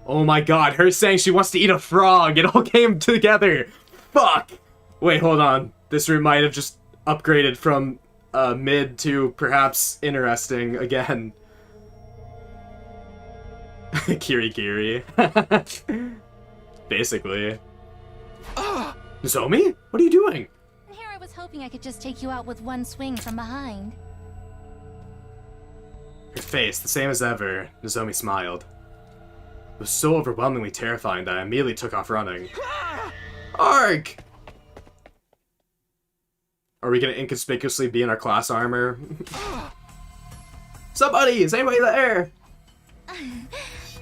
Oh my god, her saying she wants to eat a frog. It all came together. Fuck! Wait, hold on. This room might have just upgraded from mid to perhaps interesting again. Kirigiri. Basically. Nozomi? What are you doing? Here I was hoping I could just take you out with one swing from behind. Her face, the same as ever. Nozomi smiled. It was so overwhelmingly terrifying that I immediately took off running. Arg! Are we gonna inconspicuously be in our class armor? Somebody! Is anybody there?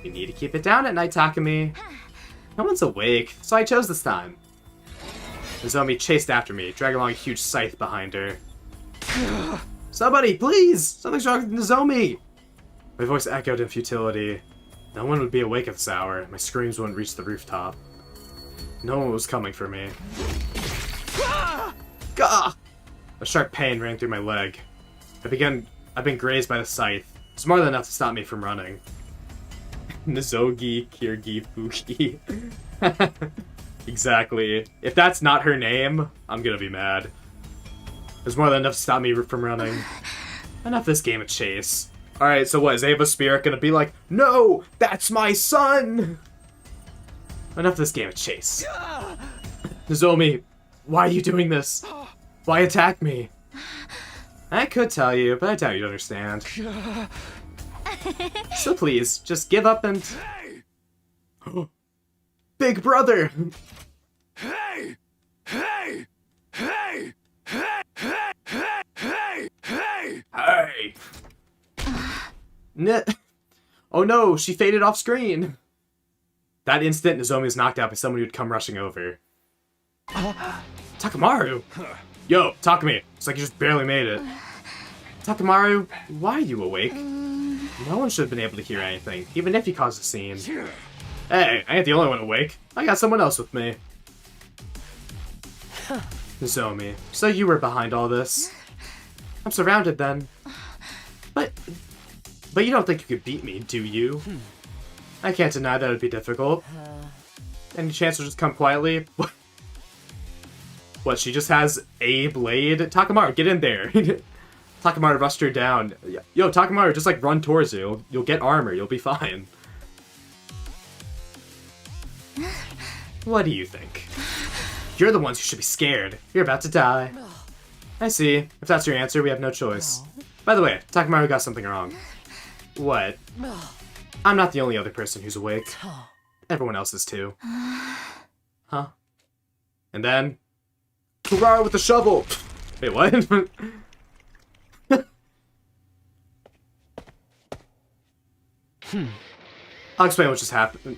You need to keep it down at night, Takumi. No one's awake, so I chose this time. Nozomi chased after me, dragging along a huge scythe behind her. Somebody, please! Something's wrong with Nozomi! My voice echoed in futility. No one would be awake at this hour. My screams wouldn't reach the rooftop. No one was coming for me. Gah! A sharp pain ran through my leg. I've been grazed by the scythe. It's more than enough to stop me from running. Nozogi Kirigi Fuki. Exactly. If that's not her name, I'm gonna be mad. There's more than enough to stop me from running. Enough of this game of chase. Alright, so what, is Ava's spirit gonna be like, no, that's my son! Enough of this game of chase. Nozomi, why are you doing this? Why attack me? I could tell you, but I doubt you'd understand. So please, just give up and... Big brother! Hey! Hey! Hey! Hey! Hey! Hey! Hey! Hey! Oh no, she faded off screen! That instant, Nozomi was knocked out by someone who'd come rushing over. Takamaru! Yo, Takumi! It's like you just barely made it. Takamaru, why are you awake? No one should have been able to hear anything, even if you caused a scene. Hey, I ain't the only one awake. I got someone else with me. Nozomi, so you were behind all this. I'm surrounded then. But you don't think you could beat me, do you? I can't deny that it'd be difficult. Any chance you'll just come quietly? What, she just has a blade? Takamaru, get in there. Takamaru rushed her down. Yo, Takamaru, just like run towards you. You'll get armor, you'll be fine. What do you think? You're the ones who should be scared. You're about to die. I see. If that's your answer, we have no choice. By the way, Takamaru got something wrong. What? I'm not the only other person who's awake. Everyone else is too. Huh? And then... Kurara with the shovel! Wait, what? I'll explain what just happened.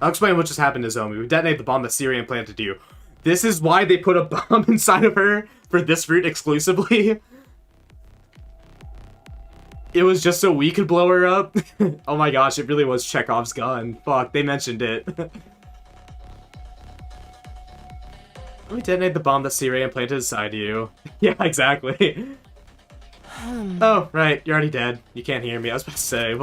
I'll explain what just happened to Zomi. We detonated the bomb that Syria planted you. This is why they put a bomb inside of her for this route exclusively. It was just so we could blow her up. Oh my gosh, it really was Chekhov's gun. Fuck, they mentioned it. We detonated the bomb that Syria implanted inside you. Yeah, exactly. Oh, right, you're already dead. You can't hear me. I was about to say,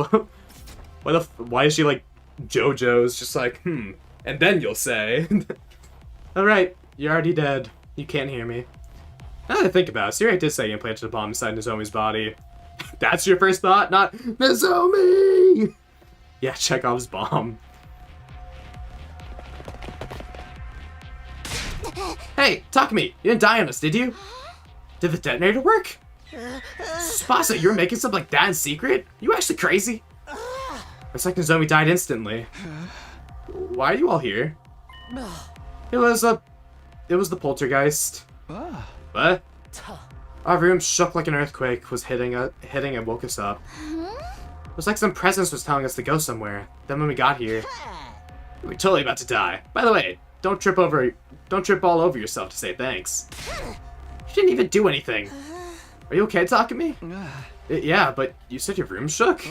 why is she like JoJo's? Just like, and then you'll say. Alright, you're already dead. You can't hear me. Now that I think about it, Syria did say he implanted a bomb inside Nozomi's body. That's your first thought? Not Nozomi! Yeah, Chekhov's bomb. Hey, Takumi, you didn't die on us, did you? Did the detonator work? Tsubasa, you were making something like that in secret? You actually crazy? Looks like Nozomi died instantly. Why are you all here? It was the poltergeist. What? Our room shook like an earthquake was hitting and woke us up. It was like some presence was telling us to go somewhere. Then when we got here, we were totally about to die. By the way, don't trip all over yourself to say thanks. You didn't even do anything. Are you okay, Takumi? Yeah, but you said your room shook?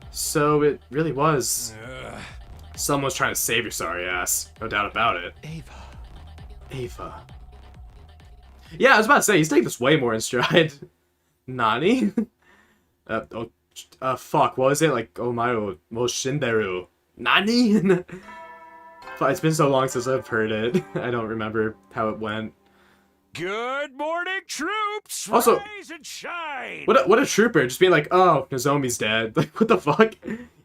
So it really was. Someone was trying to save your sorry ass. No doubt about it. Ava. Yeah, I was about to say, he's taking this way more in stride. Nani? Fuck, what was it? Like, Omaru mo shinderu. Nani? It's been so long since I've heard it. I don't remember how it went. Good morning, troops! Also, rise and shine! What a trooper, just being like, oh, Nozomi's dead. Like, what the fuck?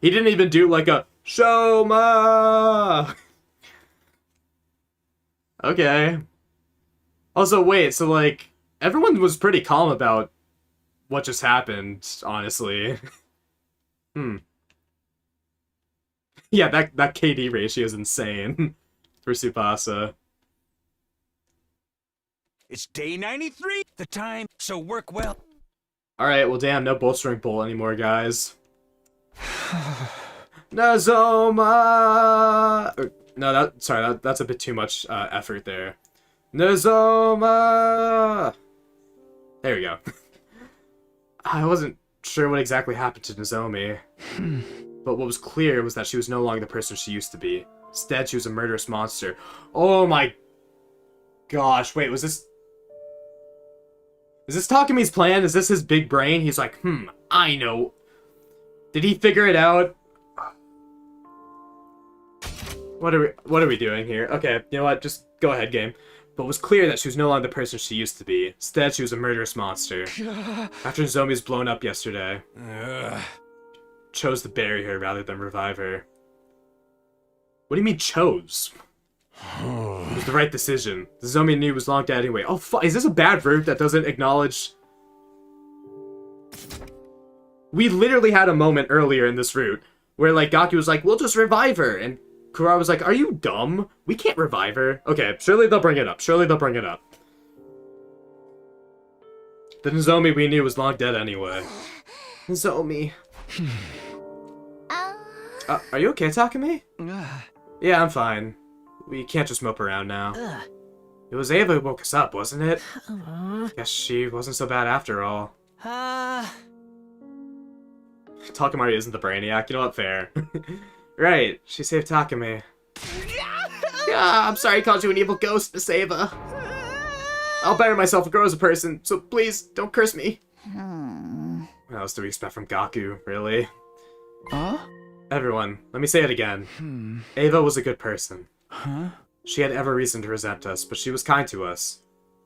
He didn't even do like a Shoma! Okay. Also, wait, so like, everyone was pretty calm about what just happened, honestly. Yeah, that KD ratio is insane for Tsubasa. It's day 93, the time, so work well. Alright, well damn, no bolstering bolt anymore, guys. Nozoma! No, that's a bit too much effort there. Nozoma! There we go. I wasn't sure what exactly happened to Nozomi. But what was clear was that she was no longer the person she used to be. Instead, she was a murderous monster. Oh my gosh, wait, was this... Is this Takumi's plan? Is this his big brain? He's like, I know. Did he figure it out? What are we doing here? Okay, you know what? Just go ahead, game. But it was clear that she was no longer the person she used to be. Instead, she was a murderous monster. After Nozomi was blown up yesterday, chose to bury her rather than revive her. What do you mean chose? It was the right decision. The Nozomi knew was long dead anyway. Oh, is this a bad route that doesn't acknowledge... We literally had a moment earlier in this route where, like, Gaku was like, we'll just revive her. And Kurara was like, are you dumb? We can't revive her. Okay, surely they'll bring it up. Surely they'll bring it up. The Nozomi we knew was long dead anyway. Nozomi. Are you okay, Takumi? Yeah, I'm fine. We can't just mope around now. It was Ava who woke us up, wasn't it? Guess she wasn't so bad after all. Takamari isn't the brainiac, you know what, fair. Right, she saved Takumi. Yeah, I'm sorry I called you an evil ghost, Miss Ava. I'll better myself and grow as a person, so please, don't curse me. What else do we expect from Gaku, really? Everyone, let me say it again. Ava was a good person. She had every reason to resent us, but she was kind to us.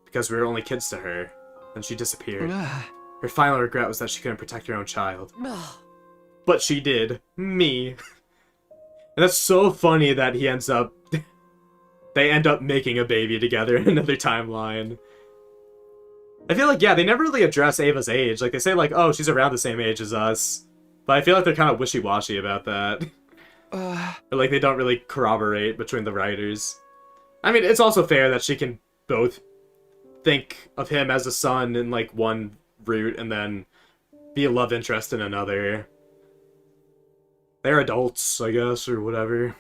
Because we were only kids to her. Then she disappeared. Her final regret was that she couldn't protect her own child. But she did. Me. And that's so funny that he ends up... they end up making a baby together in another timeline. I feel like, yeah, they never really address Ava's age. Like, they say, like, oh, she's around the same age as us. But I feel like they're kind of wishy-washy about that. Or, like, they don't really corroborate between the writers. I mean, it's also fair that she can both think of him as a son in, like, one route and then be a love interest in another. They're adults, I guess, or whatever.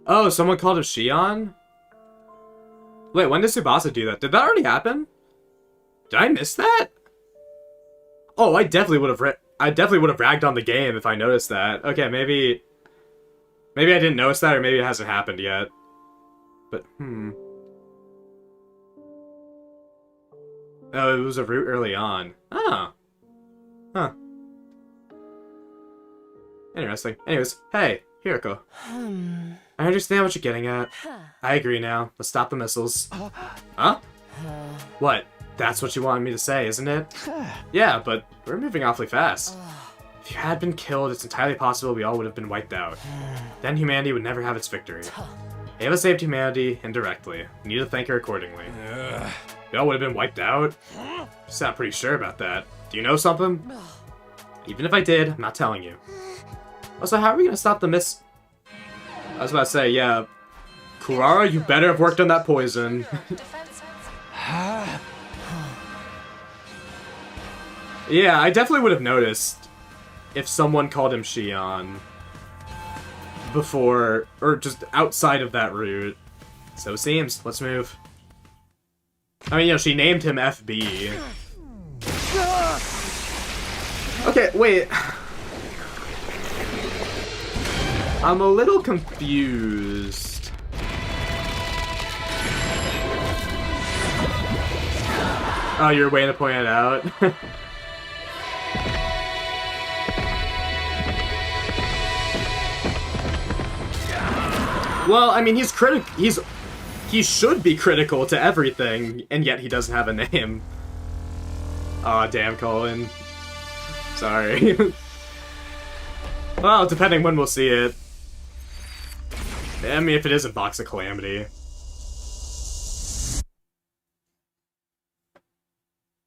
Oh, someone called him Shion? Wait, when did Tsubasa do that? Did that already happen? Did I miss that? Oh, I definitely would have ragged on the game if I noticed that. Okay, maybe I didn't notice that, or maybe it hasn't happened yet. But, Oh, it was a route early on. Ah. Huh. Interesting. Anyways, hey, Hiroko. I understand what you're getting at. I agree now. Let's stop the missiles. Huh? What? That's what you wanted me to say, isn't it? Yeah, but we're moving awfully fast. If you had been killed, it's entirely possible we all would have been wiped out. Then humanity would never have its victory. Ava saved humanity indirectly. We need to thank her accordingly. We all would have been wiped out? You sound pretty sure about that. Do you know something? Even if I did, I'm not telling you. Also, how are we gonna stop the miss... I was about to say, yeah. Kurara, you better have worked on that poison. Yeah, I definitely would have noticed if someone called him Shion before, or just outside of that route. So it seems. Let's move. I mean, you know, she named him FB. Okay, wait. I'm a little confused. Oh, you're waiting to point it out? Well, I mean, he should be critical to everything, and yet he doesn't have a name. Aw, damn, Colin. Sorry. Well, depending when we'll see it. I mean, if it isn't Box of Calamity.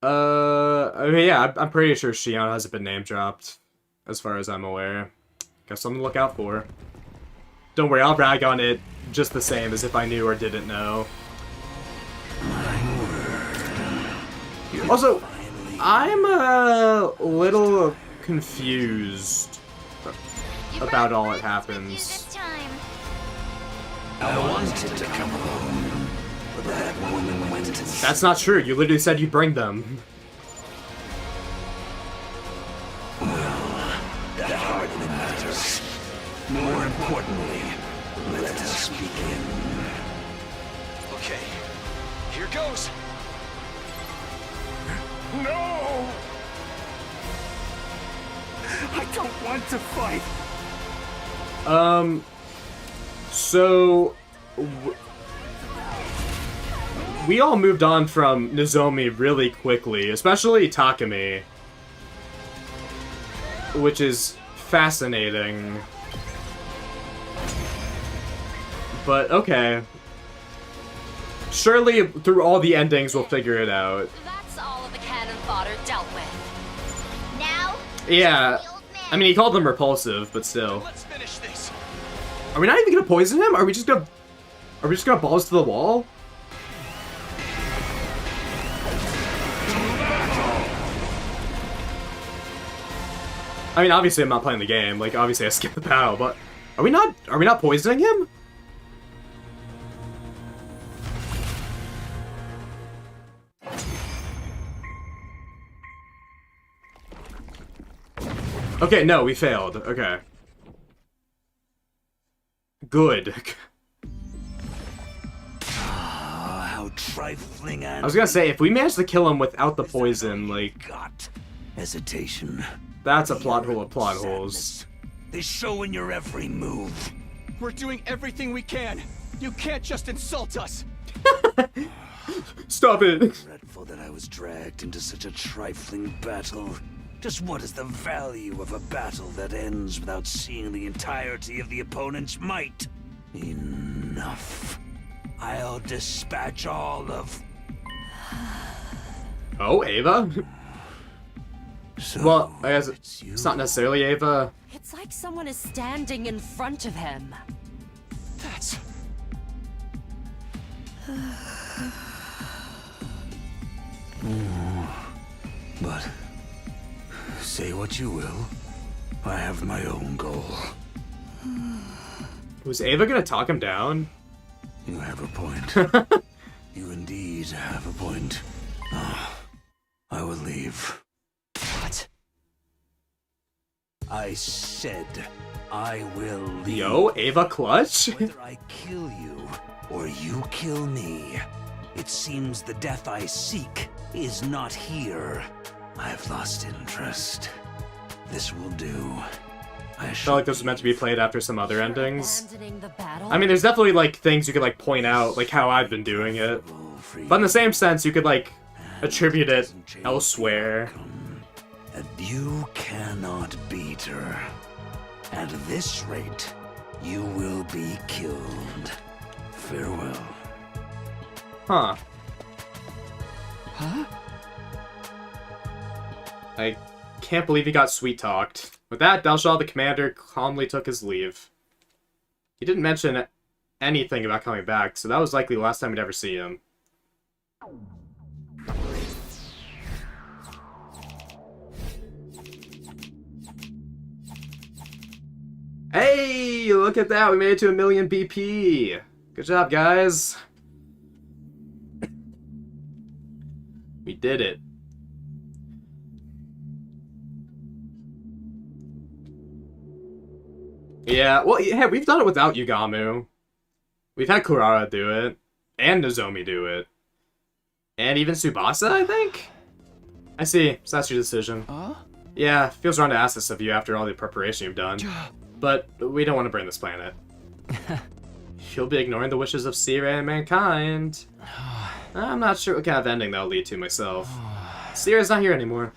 I mean, yeah, I'm pretty sure Shion hasn't been name dropped, as far as I'm aware. Got something to look out for. Don't worry, I'll brag on it just the same as if I knew or didn't know. Also, I'm a little confused about all that happens. I wanted to come home, but that woman went to... That's not true. You literally said you'd bring them. Well, that hardly matters. More importantly, let us begin. Okay, here goes. No! I don't want to fight. So... we all moved on from Nozomi really quickly, especially Takumi. which is fascinating. But, okay. Surely, through all the endings, we'll figure it out. That's all of the cannon fodder dealt with. Now? Yeah. I mean, he called them repulsive, but still. Let's finish this. Are we not even gonna poison him? Are we just gonna balls to the wall? I mean, obviously I'm not playing the game. Like, obviously I skipped the battle, but are we not poisoning him? Okay, no, we failed. Okay. Good. How trifling and... I was gonna say, if we manage to kill him without the poison, like... hesitation. That's a plot hole of plot holes. They show in your every move. We're doing everything we can. You can't just insult us. Stop it. Dreadful that I was dragged into such a trifling battle. Just what is the value of a battle that ends without seeing the entirety of the opponent's might? Enough. I'll dispatch all of... Oh, Ava? So well, I guess it's not necessarily Ava. It's like someone is standing in front of him. That's... But... say what you will. I have my own goal. Was Ava gonna talk him down? You have a point. You indeed have a point. I will leave. What? I said I will leave. Yo, Ava Clutch? Whether I kill you or you kill me, it seems the death I seek is not here. I've lost interest. This will do. I felt like this was meant to be played after some other endings. Abandoning the battle? I mean, there's definitely, like, things you could, like, point out, like how I've been doing it. But in the same sense, you could, like, attribute it elsewhere. And you cannot beat her. At this rate, you will be killed. Farewell. Huh. Huh? I can't believe he got sweet-talked. With that, Dalshal the commander calmly took his leave. He didn't mention anything about coming back, so that was likely the last time we'd ever see him. Hey, look at that, we made it to 1 million BP. Good job, guys. We did it. Yeah, well, yeah, we've done it without Yugamu. We've had Kurara do it, and Nozomi do it. And even Tsubasa, I think? I see, so that's your decision. Yeah, feels wrong to ask this of you after all the preparation you've done. But we don't want to burn this planet. You'll be ignoring the wishes of Sire and mankind. I'm not sure what kind of ending that'll lead to myself. Sire's not here anymore.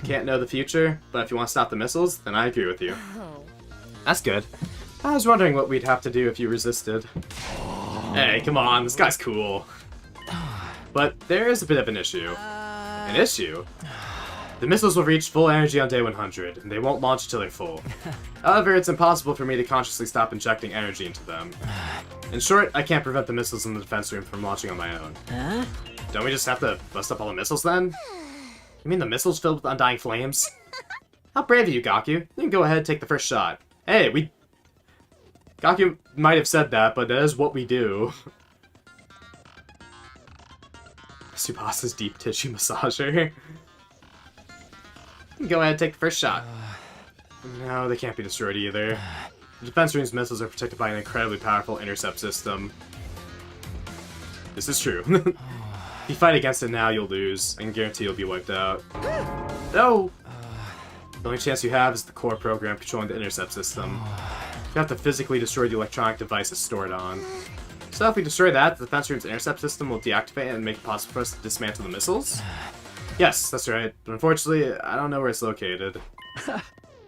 Can't know the future, but if you want to stop the missiles, then I agree with you. That's good. I was wondering what we'd have to do if you resisted. Hey, come on, this guy's cool. But there is a bit of an issue. An issue? The missiles will reach full energy on day 100, and they won't launch until they're full. However, it's impossible for me to consciously stop injecting energy into them. In short, I can't prevent the missiles in the defense room from launching on my own. Huh? Don't we just have to bust up all the missiles then? You mean the missiles filled with undying flames? How brave of you, Gaku. You can go ahead and take the first shot. Hey, Gaku might have said that, but that is what we do. Tsubasa's deep tissue massager. You can go ahead and take the first shot. No, they can't be destroyed either. The defense room's missiles are protected by an incredibly powerful intercept system. This is true. If you fight against it now, you'll lose. I can guarantee you'll be wiped out. No! The only chance you have is the core program controlling the intercept system. You have to physically destroy the electronic device it's stored on. So if we destroy that, the defense room's intercept system will deactivate and make it possible for us to dismantle the missiles? Yes, that's right. But unfortunately, I don't know where it's located.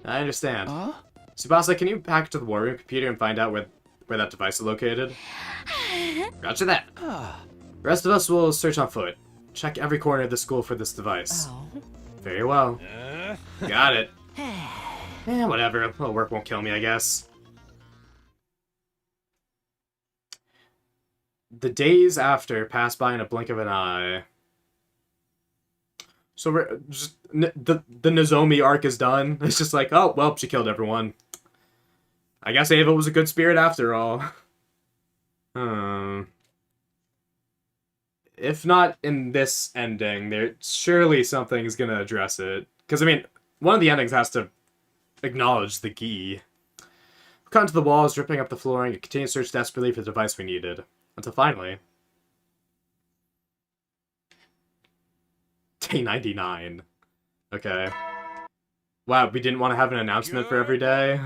I understand. Huh? Tsubasa, can you hack to the war room computer and find out where that device is located? Roger that. The rest of us will search on foot. Check every corner of the school for this device. Oh. Very well. Got it. Eh, whatever. A little work won't kill me, I guess. The days after pass by in a blink of an eye. So we're just the Nozomi arc is done. It's just like, oh well, she killed everyone. I guess Ava was a good spirit after all. If not in this ending, there surely something's gonna address it. Because I mean, one of the endings has to acknowledge the Gi. We cut into the walls, ripping up the flooring, and continue to search desperately for the device we needed. Until finally... Day 99. Okay. Wow, we didn't want to have an announcement for every day?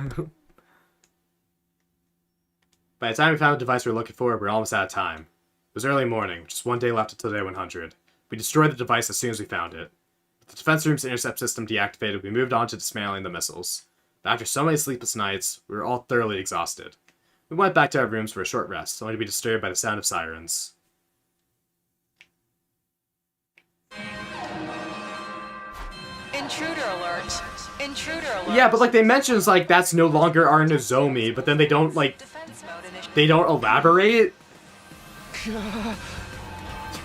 By the time we found the device we were looking for, we were almost out of time. It was early morning, just one day left until day 100. We destroyed the device as soon as we found it. With the defense room's intercept system deactivated, we moved on to dismantling the missiles. But after so many sleepless nights, we were all thoroughly exhausted. We went back to our rooms for a short rest, only to be disturbed by the sound of sirens. Intruder alert. Intruder alert. Yeah, but like they mentions like that's no longer our Nozomi, but then they don't like they don't elaborate.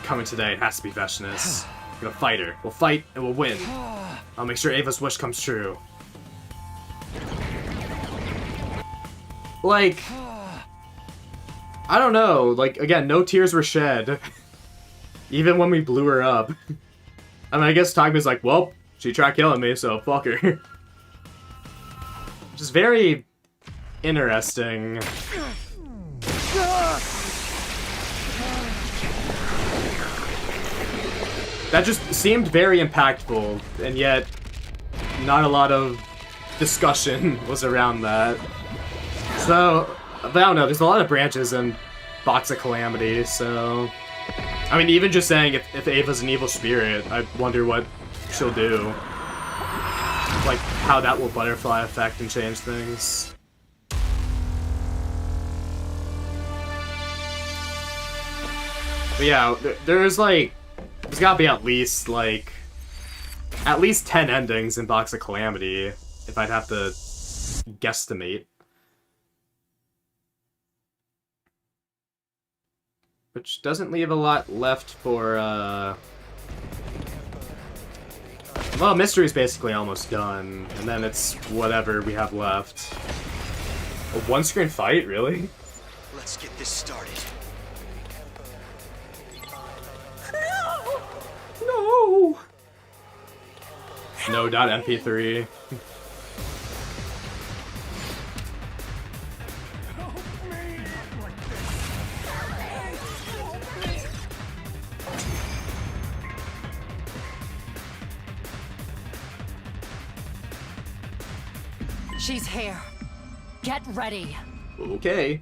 Coming today, it has to be Veshness. We're gonna fight her. We'll fight and we'll win. I'll make sure Ava's wish comes true. Like, I don't know. Like again, no tears were shed, even when we blew her up. I mean, I guess Takami's like, well, she tried killing me, so fuck her. Which is very interesting. That just seemed very impactful, and yet not a lot of discussion was around that. So, but I don't know, there's a lot of branches in Box of Calamity, so... I mean, even just saying if Ava's an evil spirit, I wonder what she'll do. Like, how that will butterfly affect and change things. But yeah, there's gotta be at least 10 endings in Box of Calamity, if I'd have to guesstimate. Which doesn't leave a lot left for, well, Mystery's basically almost done, and then it's whatever we have left. A one-screen fight, really? Let's get this started. No! No.mp3. She's here. Get ready. Okay.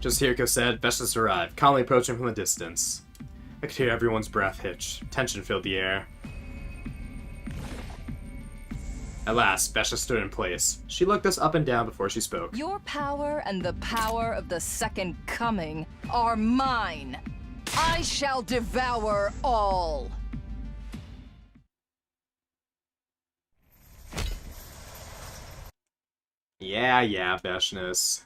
Just as Hiriko said, Veshness arrived, calmly approaching from a distance. I could hear everyone's breath hitch. Tension filled the air. At last, Veshness stood in place. She looked us up and down before she spoke. Your power and the power of the Second Coming are mine. I shall devour all. Yeah, Veshness.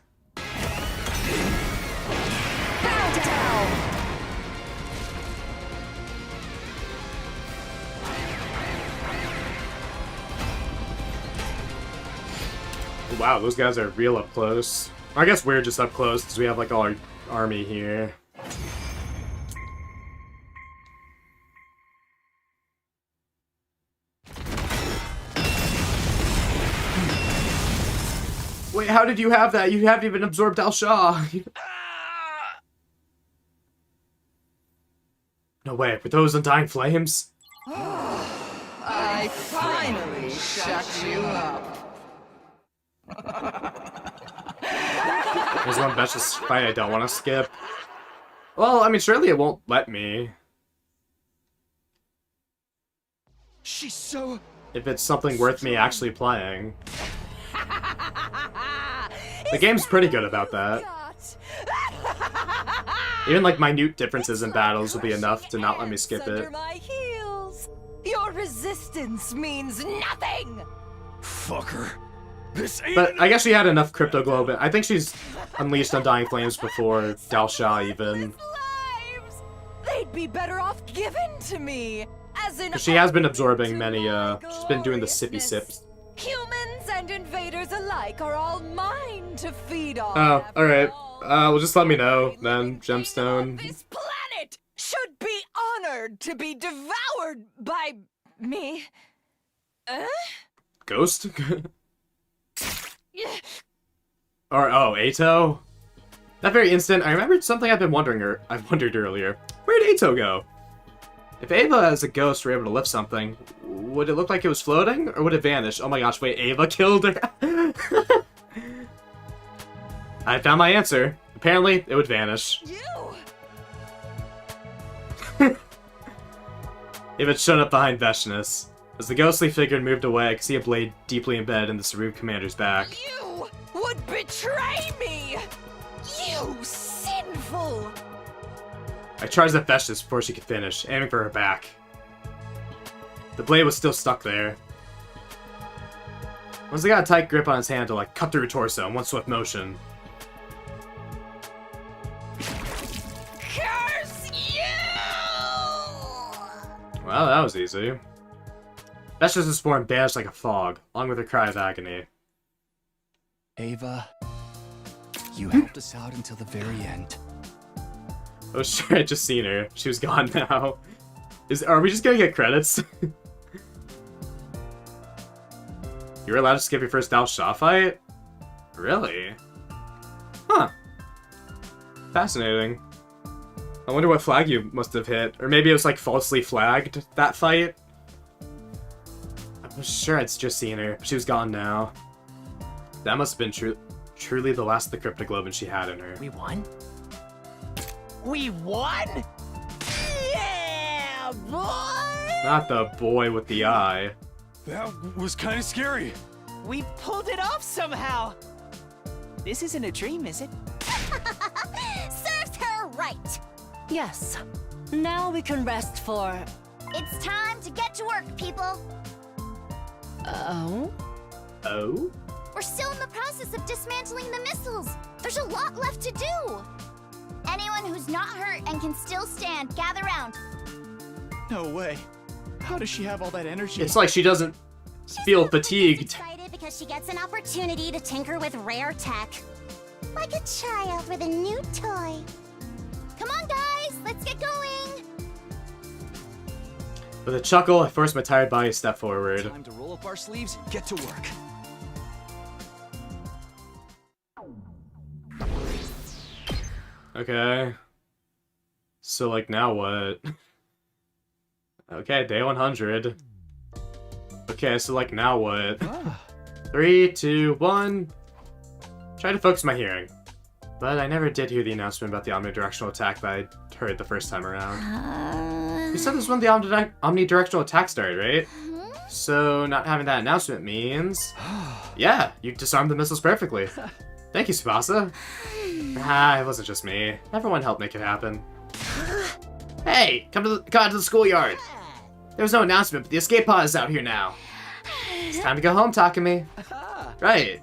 Wow, those guys are real up close. I guess we're just up close because we have like all our army here. Wait, how did you have that? You haven't even absorbed Al-Shah. No way, were those undying flames? I finally shut you up. There's one Veshness fight I don't want to skip. Well, I mean, surely it won't let me. She's so... if it's something worth me actually playing. The game's pretty good about that. Even like minute differences in battles will be enough to not let me skip it. My heels. Your resistance means nothing. Fucker. This ain't. But I guess she had enough Crypto Globe. I think she's unleashed Undying Flames before Dal Shah even. They'd be better off given to me. As in, She has been absorbing many, she's been doing the sippy sips. humans and invaders alike are all mine to feed on. Oh, alright. Well, just let me know, then, Gemstone. This planet should be honored to be devoured by me. Ghost? Or, oh, Ato? That very instant, I remembered something I've wondered earlier. Where'd Ato go? If Ava as a ghost were able to lift something, would it look like it was floating, or would it vanish? Oh my gosh, wait, Ava killed her? I found my answer. Apparently, it would vanish. If it's shown up behind Veshness. As the ghostly figure moved away, I could see a blade deeply embedded in the Sarub commander's back. You would betray me! You sinful! I charged at Veshness before she could finish, aiming for her back. The blade was still stuck there. Once I got a tight grip on his handle, I cut through her torso in one swift motion. Curse you! Well, that was easy. Veshness' form vanished like a fog, along with her cry of agony. Ava, you helped us out until the very end. Oh sure, I just seen her. She was gone now. Are we just gonna get credits? You were allowed to skip your first Dal Shah fight? Really? Huh. Fascinating. I wonder what flag you must have hit. Or maybe it was like falsely flagged, that fight? I'm sure I'd just seen her, but she was gone now. That must have been truly the last of the Cryptoglobin she had in her. We won? We won? Yeah, boy! Not the boy with the eye. That was kind of scary. We pulled it off somehow. This isn't a dream, is it? Serves her right. Yes. Now we can rest for... It's time to get to work, people. Oh? Oh? We're still in the process of dismantling the missiles. There's a lot left to do. Anyone who's not hurt and can still stand, gather round. No way. How does she have all that energy? It's like she doesn't feel fatigued. Excited because she gets an opportunity to tinker with rare tech. Like a child with a new toy. Come on, guys, let's get going. With a chuckle, I forced my tired body to step forward. Time to roll up our sleeves, get to work. Okay. So, like, now what? Okay, day 100. Okay, so, like, now what? 3, 2, 1. Try to focus my hearing. But I never did hear the announcement about the omnidirectional attack that I heard the first time around. You said this when the omnidirectional attack started, right? So, not having that announcement means... Yeah, you disarmed the missiles perfectly. Thank you, Tsubasa. Ah, it wasn't just me. Everyone helped make it happen. Hey, come out to the schoolyard. There was no announcement, but the escape pod is out here now. It's time to go home, Takumi. Right.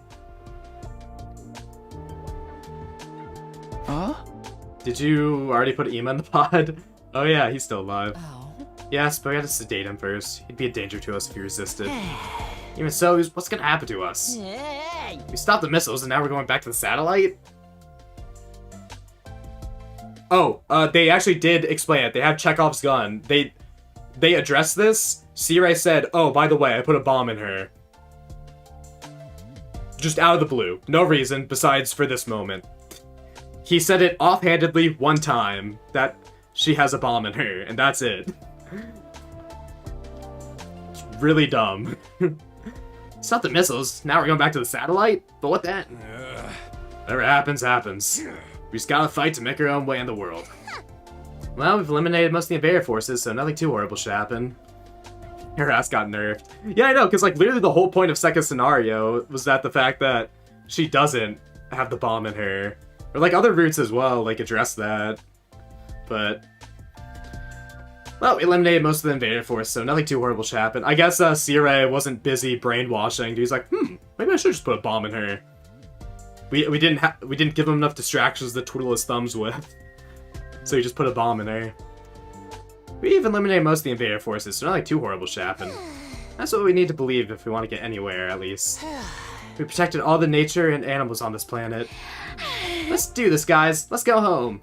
Huh? Did you already put Ima in the pod? Oh yeah, he's still alive. Yes, but we had to sedate him first. He'd be a danger to us if he resisted. Even so, what's gonna happen to us? We stopped the missiles and now we're going back to the satellite? Oh, they actually did explain it. They had Chekhov's gun. They addressed this. Seirei said, oh, by the way, I put a bomb in her. Just out of the blue. No reason, besides for this moment. He said it offhandedly one time, that she has a bomb in her, and that's it. It's really dumb. Stop the missiles. Now we're going back to the satellite? But what then? Whatever happens, happens. We just gotta fight to make our own way in the world. Well, we've eliminated most of the invader forces, so nothing too horrible should happen. Her ass got nerfed. Yeah, I know, because like literally the whole point of second scenario was that the fact that she doesn't have the bomb in her. Or like other routes as well, like address that. But well, we eliminated most of the invader force, so nothing too horrible should happen. I guess Sirei wasn't busy brainwashing. He's like, maybe I should just put a bomb in her. We didn't give him enough distractions to twiddle his thumbs with. So he just put a bomb in her. We even eliminated most of the invader forces, so nothing too horrible should happen. That's what we need to believe if we want to get anywhere, at least. We protected all the nature and animals on this planet. Let's do this, guys. Let's go home.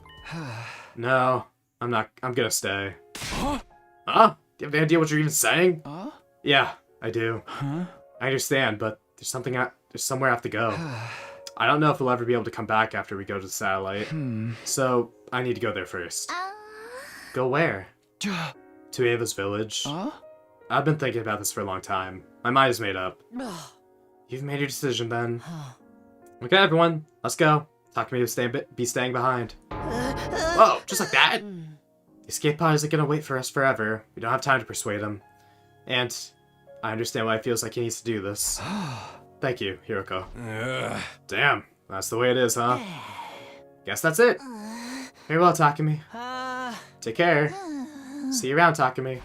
No, I'm not. I'm gonna stay. Huh? Do you have any idea what you're even saying? Yeah, I do. I understand, but there's somewhere I have to go. I don't know if we'll ever be able to come back after we go to the satellite. So I need to go there first. Go where? To Ava's village. I've been thinking about this for a long time. My mind is made up. You've made your decision then. Okay, everyone, let's go. Takumi will be staying behind. Whoa, just like that? The escape pod isn't gonna wait for us forever. We don't have time to persuade him. And I understand why he feels like he needs to do this. Thank you, Hiroko. Damn, that's the way it is, huh? Guess that's it. Very well, Takumi. Take care. See you around, Takumi.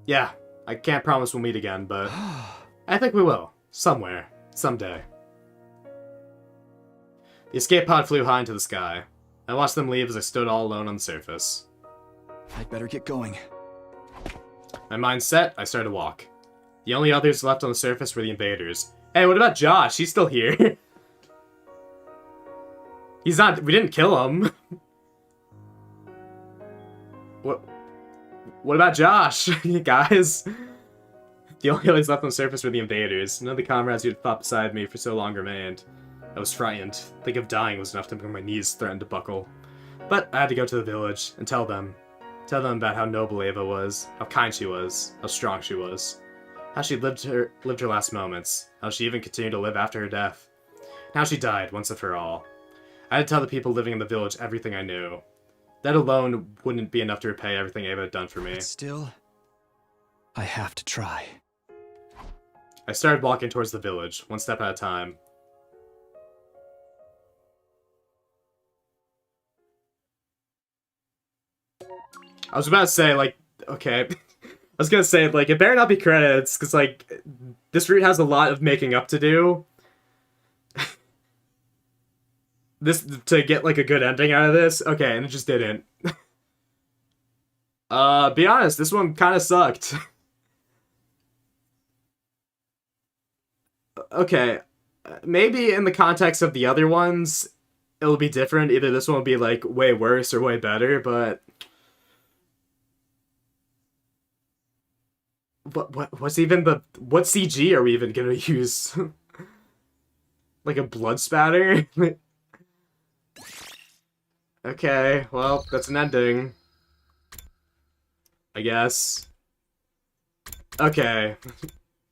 Yeah, I can't promise we'll meet again, but I think we will. Somewhere. Someday. The escape pod flew high into the sky. I watched them leave as I stood all alone on the surface. I'd better get going. My mind set, I started to walk. The only others left on the surface were the invaders. Hey, what about Josh? He's still here. He's not... We didn't kill him. What about Josh? Guys? The only others left on the surface were the invaders. None of the comrades who had fought beside me for so long remained. I was frightened. Think of dying was enough to make my knees threaten to buckle. But I had to go to the village and tell them. Tell them about how noble Ava was, how kind she was, how strong she was. How she lived her last moments, how she even continued to live after her death. And how she died once and for all. I had to tell the people living in the village everything I knew. That alone wouldn't be enough to repay everything Ava had done for me. But still, I have to try. I started walking towards the village, one step at a time. I was about to say, like, okay. I was gonna say, like, it better not be credits, because, like, this route has a lot of making up to do. To get, like, a good ending out of this. Okay, and it just didn't. Be honest, this one kind of sucked. Okay, maybe in the context of the other ones, it'll be different. Either this one will be, like, way worse or way better, but... What's even the... What CG are we even gonna use? Like a blood spatter? Okay, well, that's an ending. I guess. Okay.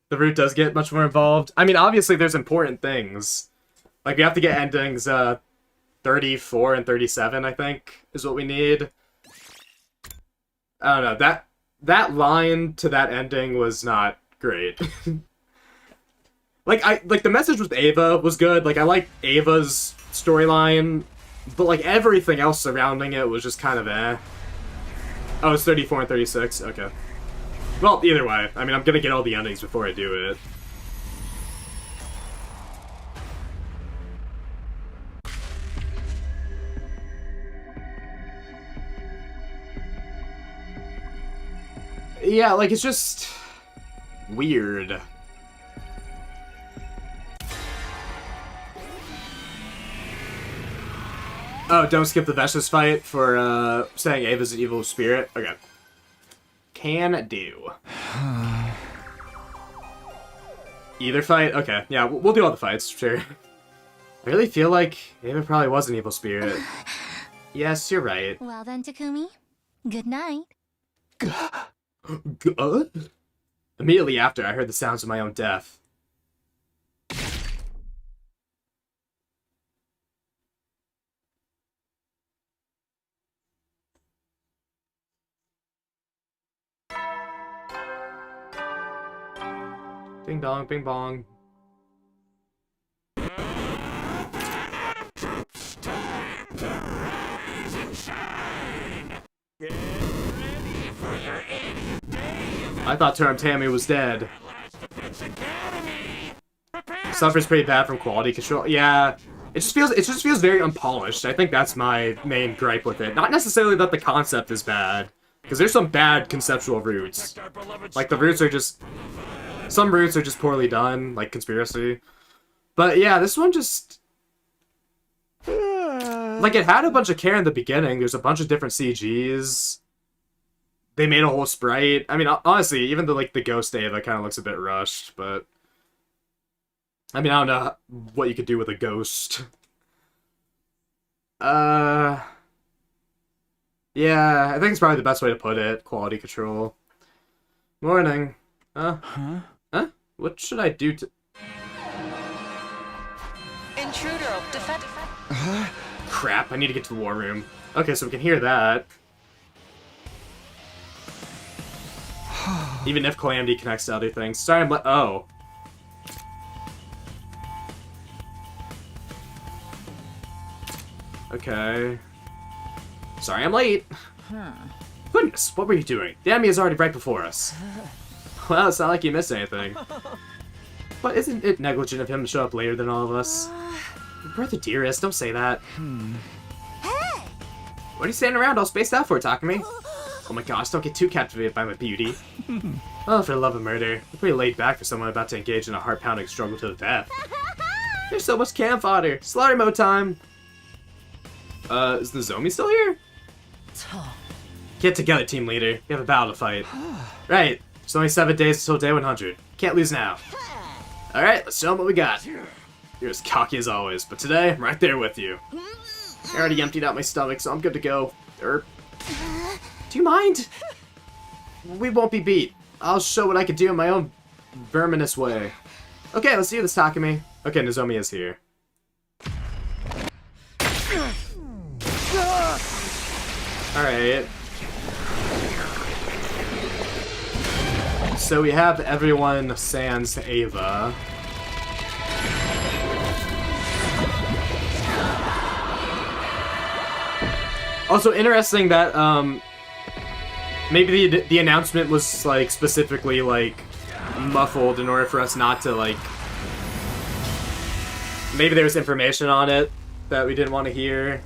The route does get much more involved. I mean, obviously there's important things. Like, we have to get endings, 34 and 37, I think, is what we need. I don't know, that line to that ending was not great. Like, the message with Ava was good. Like, I like Ava's storyline, but, like, everything else surrounding it was just kind of eh. Oh, it's 34 and 36? Okay. Well, either way. I mean, I'm gonna get all the endings before I do it. Yeah, like, it's just... weird. Oh, don't skip the Vesh's fight for, saying Ava's an evil spirit? Okay. Can do. Either fight? Okay, yeah, we'll do all the fights, sure. I really feel like Ava probably was an evil spirit. Yes, you're right. Well then, Takumi. Good night. Good? Immediately after, I heard the sounds of my own death. Ding dong, bing bong. I thought Term Tammy was dead. Suffers pretty bad from quality control. Yeah, it just feels very unpolished. I think that's my main gripe with it. Not necessarily that the concept is bad, because there's some bad conceptual roots. Like the roots are just, some roots are just poorly done, like Conspiracy. But yeah, this one just, like, it had a bunch of care in the beginning. There's a bunch of different CGs. They made a whole sprite. I mean, honestly, even the Ghost Ava kind of looks a bit rushed, but I mean, I don't know what you could do with a ghost. Yeah, I think it's probably the best way to put it. Quality control. Morning. Huh? What should I do to... Intruder, defend. Crap, I need to get to the war room. Okay, so we can hear that. Even if Calamity connects to other things. Sorry, I'm oh. Okay. Sorry, I'm late. Goodness, what were you doing? The enemy is already right before us. Well, it's not like you missed anything. But isn't it negligent of him to show up later than all of us? Brother dearest, don't say that. Hey! What are you standing around all spaced out for, Takumi? Oh my gosh, don't get too captivated by my beauty. Oh, for the love of murder. You're pretty laid back for someone about to engage in a heart-pounding struggle to the death. There's so much cam fodder. Slaughter mode time. Is the Zombie still here? Get together, team leader. We have a battle to fight. Right. There's only 7 days until day 100. Can't lose now. Alright, let's show them what we got. You're as cocky as always, but today, I'm right there with you. I already emptied out my stomach, so I'm good to go. Do you mind? We won't be beat. I'll show what I can do in my own verminous way. Okay, let's do this, Takumi. Okay, Nozomi is here. Alright. So we have everyone sans Ava. Also interesting that maybe the announcement was like specifically like muffled in order for us not to like, maybe there was information on it that we didn't want to hear.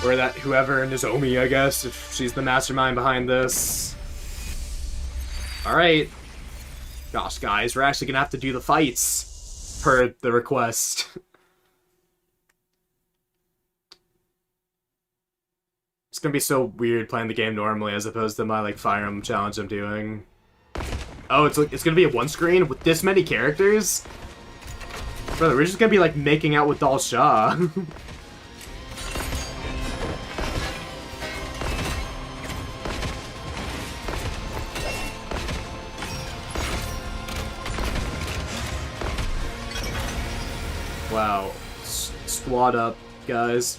Or that whoever, Nozomi, I guess, if she's the mastermind behind this. Alright. Gosh, guys, we're actually gonna have to do the fights per the request. It's gonna be so weird playing the game normally as opposed to my, like, Fire Emblem challenge I'm doing. Oh, it's gonna be a one screen with this many characters? Brother, we're just gonna be, like, making out with Dal Shah. Wow. Squad up, guys.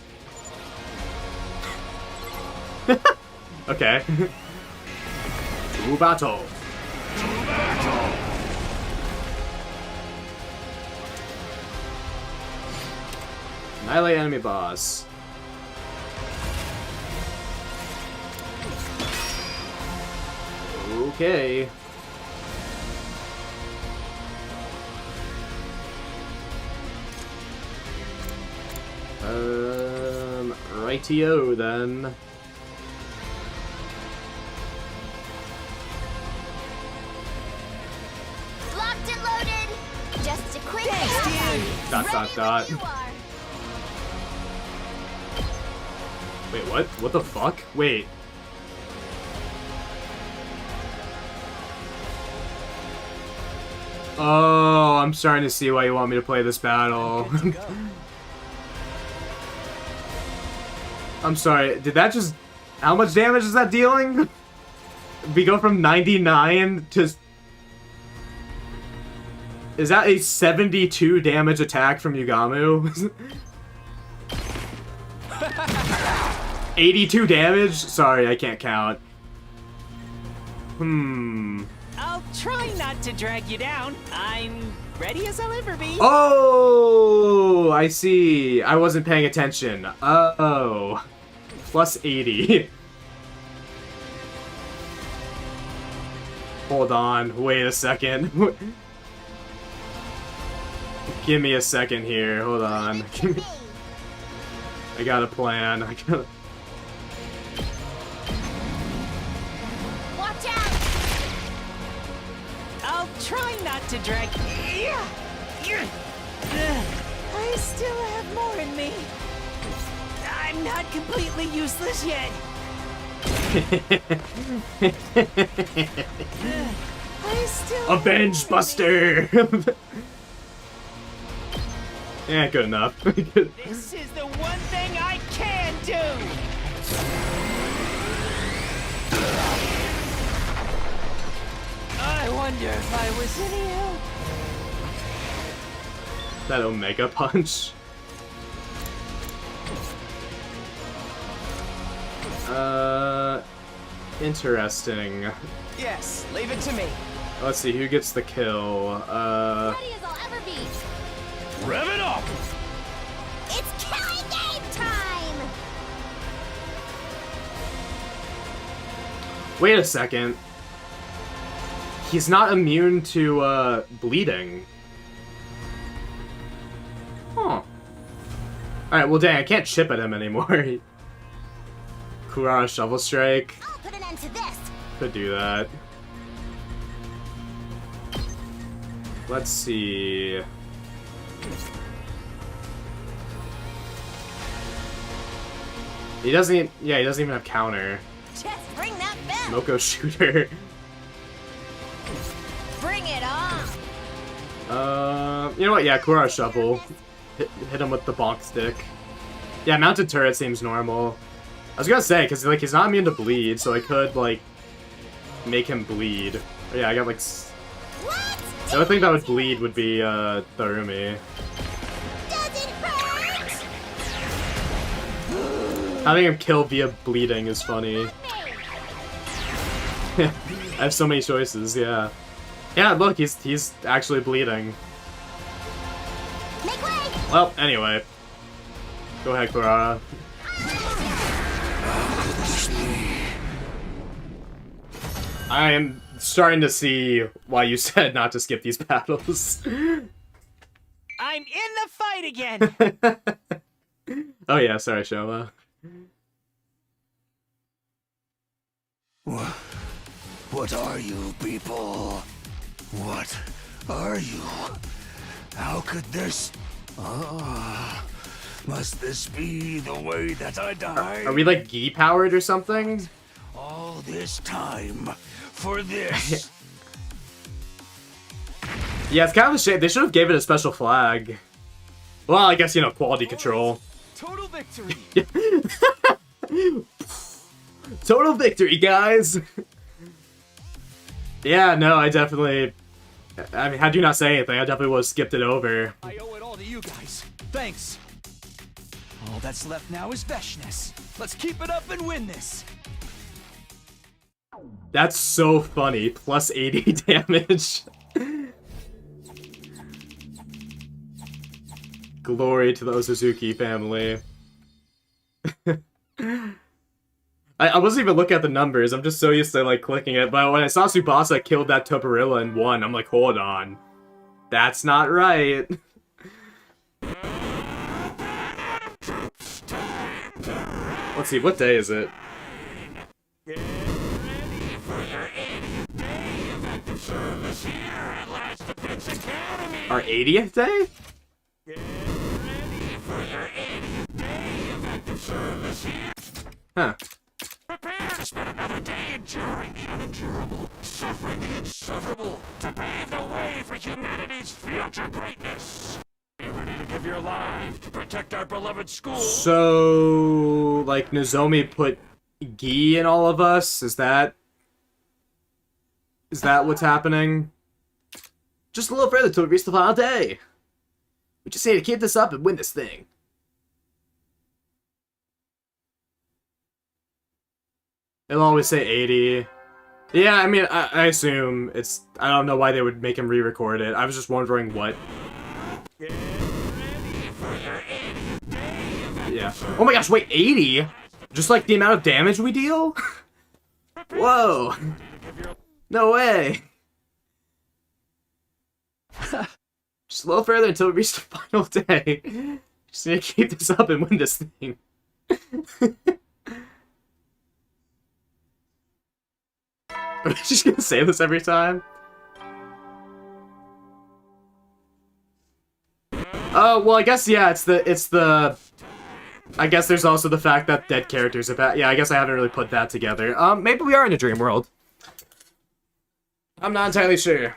Okay. To battle. Annihilate enemy boss. Okay. Rightio then. Locked and loaded. Just a quick Dot. Wait, what? What the fuck? Wait. Oh, I'm starting to see why you want me to play this battle. I'm sorry, did that just... How much damage is that dealing? We go from 99 to... Is that a 72 damage attack from Yugamu? 82 damage? Sorry, I can't count. I'll I'll try not to drag you down. I'm ready as I'll ever be. Oh, I see. I wasn't paying attention. Oh. Plus 80. Hold on. Wait a second. Give me a second here. Hold on. I got a plan. Watch out! I'll try not to drag. I still have more in me. I'm not completely useless yet. I still. Avenge Buster! Yeah, good enough. This is the one thing I can do. I wonder if I was any help. That Omega Punch. Interesting. Yes, leave it to me. Let's see, who gets the kill? Ready as I'll ever be. Rev it up! It's killing game time! Wait a second. He's not immune to, bleeding. Huh. Alright, well dang, I can't chip at him anymore. Kurara Shovel Strike. I'll put an end to this. Could do that. Let's see. He doesn't. Yeah, he doesn't even have counter. Just bring that bell. Moko Shooter. Bring it on. You know what? Yeah, Kurara Shovel. Hit him with the bonk stick. Yeah, mounted turret seems normal. I was gonna say, because like he's not immune to bleed, so I could like make him bleed. But yeah, I got like. The only thing that would bleed would be Tharumi. Having him kill via bleeding is funny. I have so many choices, yeah. Yeah, look, he's actually bleeding. Well, anyway. Go ahead, Kurara. I am starting to see why you said not to skip these battles. I'm in the fight again. Oh yeah, sorry, Shoma. What are you people? What are you? How could this... must this be the way that I die? Are we like gi powered or something? All this time for this. Yeah, it's kind of a shame. They should have gave it a special flag. Well, I guess, you know, quality control. Total victory. Total victory, guys. Yeah, no, I definitely... I mean, had you not say anything, I definitely would have skipped it over. I owe it all to you guys. Thanks. All that's left now is Veshness. Let's keep it up and win this. That's so funny. Plus 80 damage. Glory to the Osuzuki family. I wasn't even looking at the numbers. I'm just so used to like clicking it. But when I saw Tsubasa killed that Toparilla and won, I'm like, hold on. That's not right. Let's see, what day is it? Our 80th day? Huh. Prepare to spend another day enduring the unendurable, suffering the insufferable, to pave the way for humanity's future greatness. Be ready to give your life to protect our beloved school. So, like, Nozomi put gi in all of us? Is that what's happening? Just a little further till we reach the final day. We just need to keep this up and win this thing. It'll always say 80. Yeah, I mean, I assume it's... I don't know why they would make him re-record it. I was just wondering what... Yeah. Oh my gosh, wait, 80? Just like the amount of damage we deal? Whoa. No way. Just a little further until we reach the final day. Just need to keep this up and win this thing. Are we just gonna say this every time? Oh, well, I guess, yeah, it's the... I guess there's also the fact that dead characters are bad. Yeah, I guess I haven't really put that together. Maybe we are in a dream world. I'm not entirely sure.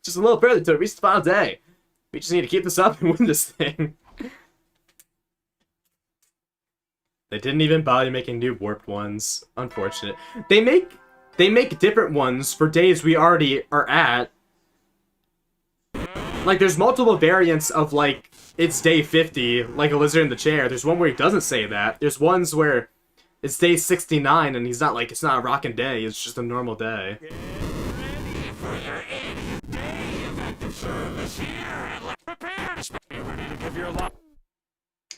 Just a little further to reach the final day. We just need to keep this up and win this thing. They didn't even bother making new warped ones. Unfortunate. They make different ones for days we already are at. Like, there's multiple variants of, like, it's day 50, like a lizard in the chair. There's one where he doesn't say that. There's ones where it's day 69 and he's not like, it's not a rockin' day, it's just a normal day.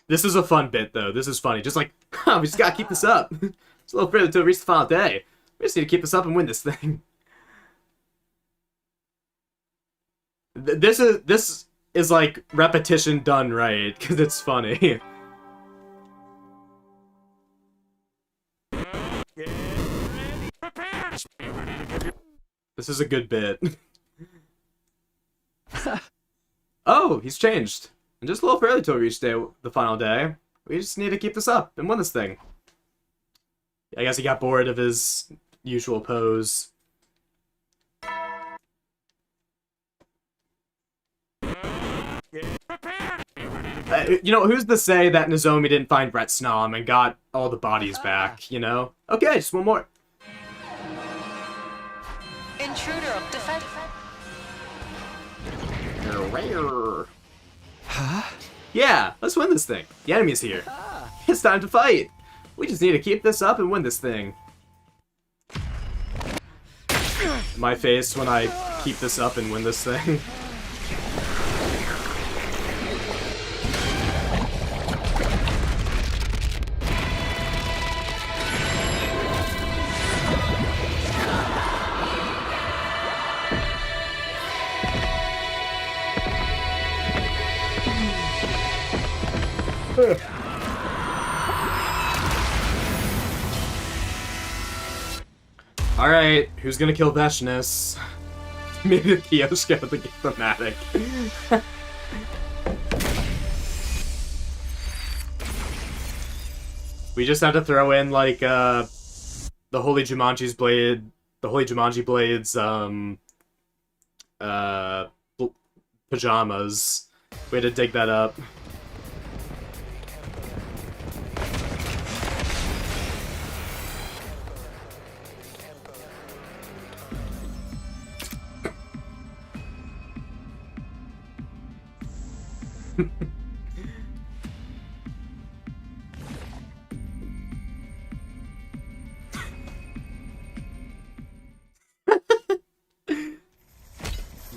This is a fun bit, though. This is funny. Just like, we just gotta keep this up. It's a little further until we reach the final day. We just need to keep this up and win this thing. This is like repetition done right, because it's funny. This is a good bit. Oh, he's changed. And just a little further till we reach the final day. We just need to keep this up and win this thing. I guess he got bored of his usual pose. You know, who's to say that Nozomi didn't find Ret Snom and got all the bodies back, you know? Okay, just one more. Intruder of defense. Huh? Yeah, let's win this thing. The enemy's here. It's time to fight. We just need to keep this up and win this thing. My face when I keep this up and win this thing. Alright, who's gonna kill Veshness? Maybe the Kyoshka to get thematic. We just have to throw in, like, the Holy Jumanji's blade, the Holy Jumanji Blade's, pajamas. We had to dig that up.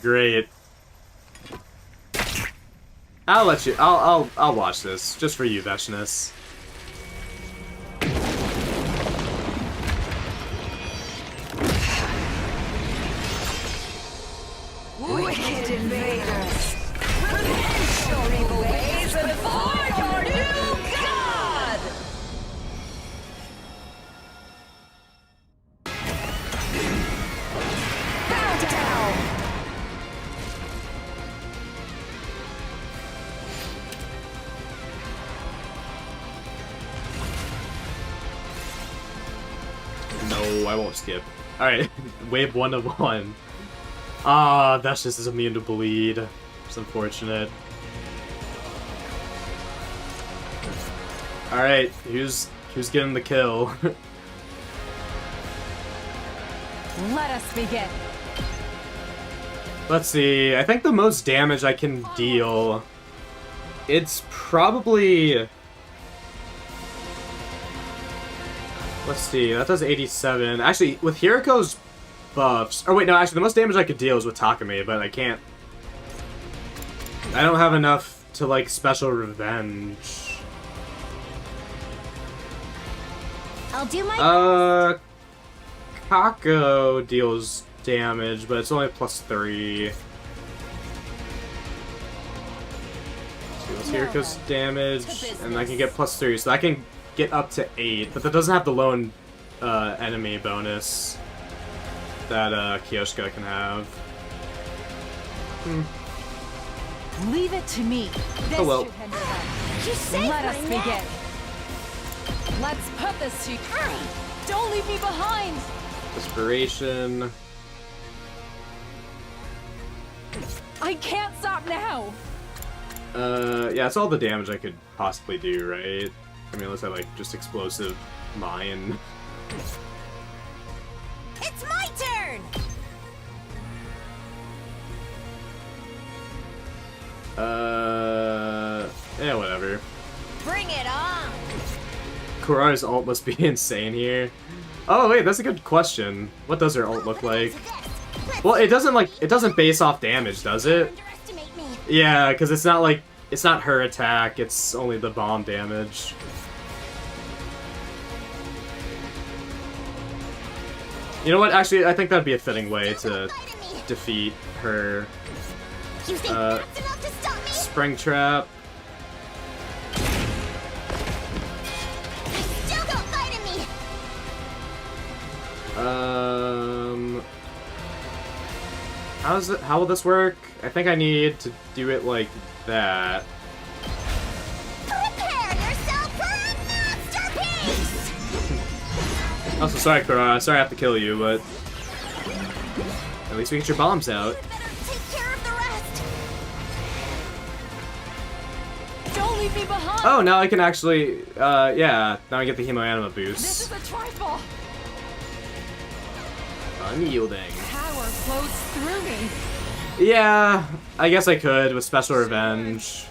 Great. I'll let you. I'll watch this just for you, Veshness. Wicked invaders! Repent your evil ways before your new god! Bow down! No, I won't skip. Alright, wave 1 of 1. Ah, Veshness is immune to bleed. It's unfortunate. Alright, who's getting the kill? Let us begin. Let's see, I think the most damage I can deal... It's probably... Let's see, that does 87. Actually, with Hiriko's buffs. Or wait, no, actually, the most damage I could deal is with Takumi, but I can't. I don't have enough to, like, special revenge. I'll do my Kako deals damage, but it's only +3. So Hiriko's damage, and I can get +3, so I can get up to 8, but that doesn't have the lone enemy bonus that Kyoshka can have. Leave it to me. This Oh well. should hinder them. You saved Let my us neck. begin. Let's put this to. Don't leave me behind. Desperation. I can't stop now. Yeah, it's all the damage I could possibly do, right? I mean, unless I, like, just explosive mine. It's my turn! Yeah, whatever. Bring it on! Kurara's ult must be insane here. Oh, wait, that's a good question. What does her ult look like? Well, it doesn't base off damage, does it? Yeah, because it's not like, it's not her attack, it's only the bomb damage. You know what, actually, I think that'd be a fitting way to defeat her. You think that's enough to stop me? Spring Trap. Still don't fight me! How will this work? I think I need to do it like that. Prepare yourself for a masterpiece! Also, sorry, Kurara. Sorry I have to kill you, but at least we get your bombs out. Take care of the rest! Don't leave me behind. Oh, now I can actually, yeah, now I get the Hemoanima This boost. is a trifle. Unyielding. Power flows through me. Yeah, I guess I could with Special Revenge.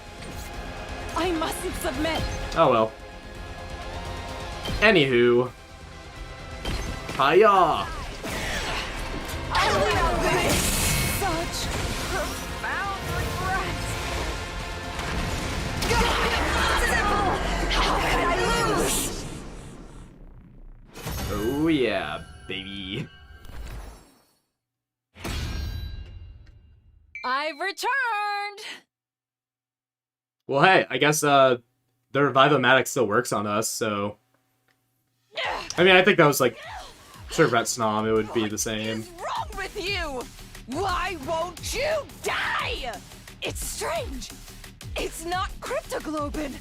I mustn't submit. Oh well. Anywho. Hiya! Such profound regret. How could I lose? Oh yeah, baby. I've returned. Well, hey, I guess the Revive-O-Matic still works on us, so. I mean, I think that was like, sure, Ret Snom, it would be the same. What's wrong with you? Why won't you die? It's strange. It's not cryptoglobin.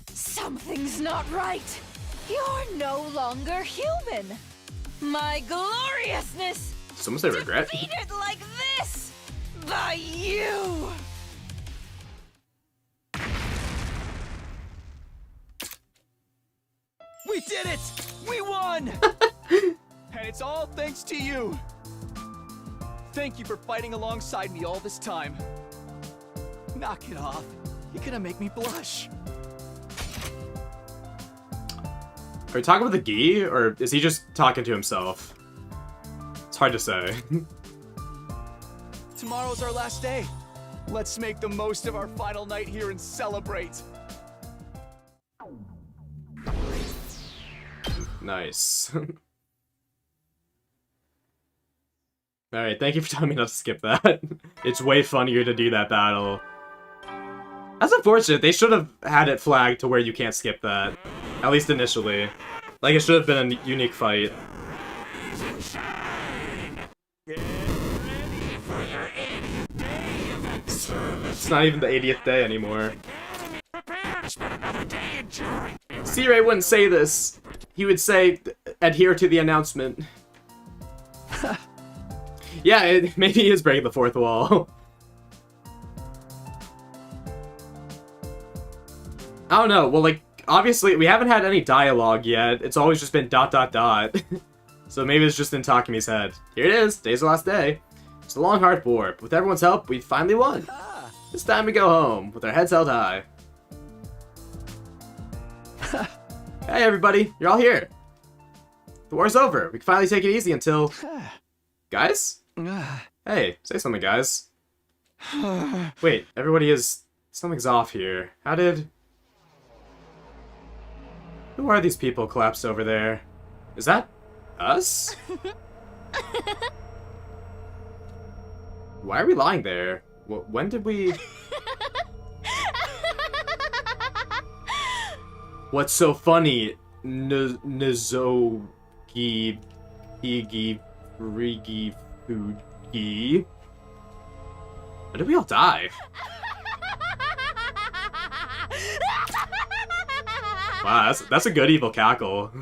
Something's not right. You're no longer human. My gloriousness. Someone say regret? Defeated like this by you. We did it! We won! And it's all thanks to you. Thank you for fighting alongside me all this time. Knock it off. You're gonna make me blush. Are we talking about the Gi, or is he just talking to himself? It's hard to say. Tomorrow's our last day. Let's make the most of our final night here and celebrate. Nice. Alright, thank you for telling me not to skip that. It's way funnier to do that battle. That's unfortunate. They should have had it flagged to where you can't skip that. At least initially. Like, it should have been a unique fight. It's not even the 80th day anymore. C-Ray wouldn't say this. He would say, adhere to the announcement. Yeah, maybe he is breaking the fourth wall. I don't know. Well, like, obviously, we haven't had any dialogue yet. It's always just been ... So maybe it's just in Takumi's head. Here it is. Today's the last day. It's a long, hard war. But with everyone's help, we finally won. It's time to go home, with our heads held high. Hey, everybody. You're all here. The war's over. We can finally take it easy until... Guys? Hey, say something, guys. Wait, everybody is... Something's off here. How did... Who are these people collapsed over there? Is that... us? Why are we lying there? When did we... What's so funny? Nizogi... Igi... Rigi... Fugi... When did we all die? Wow, that's a good evil cackle.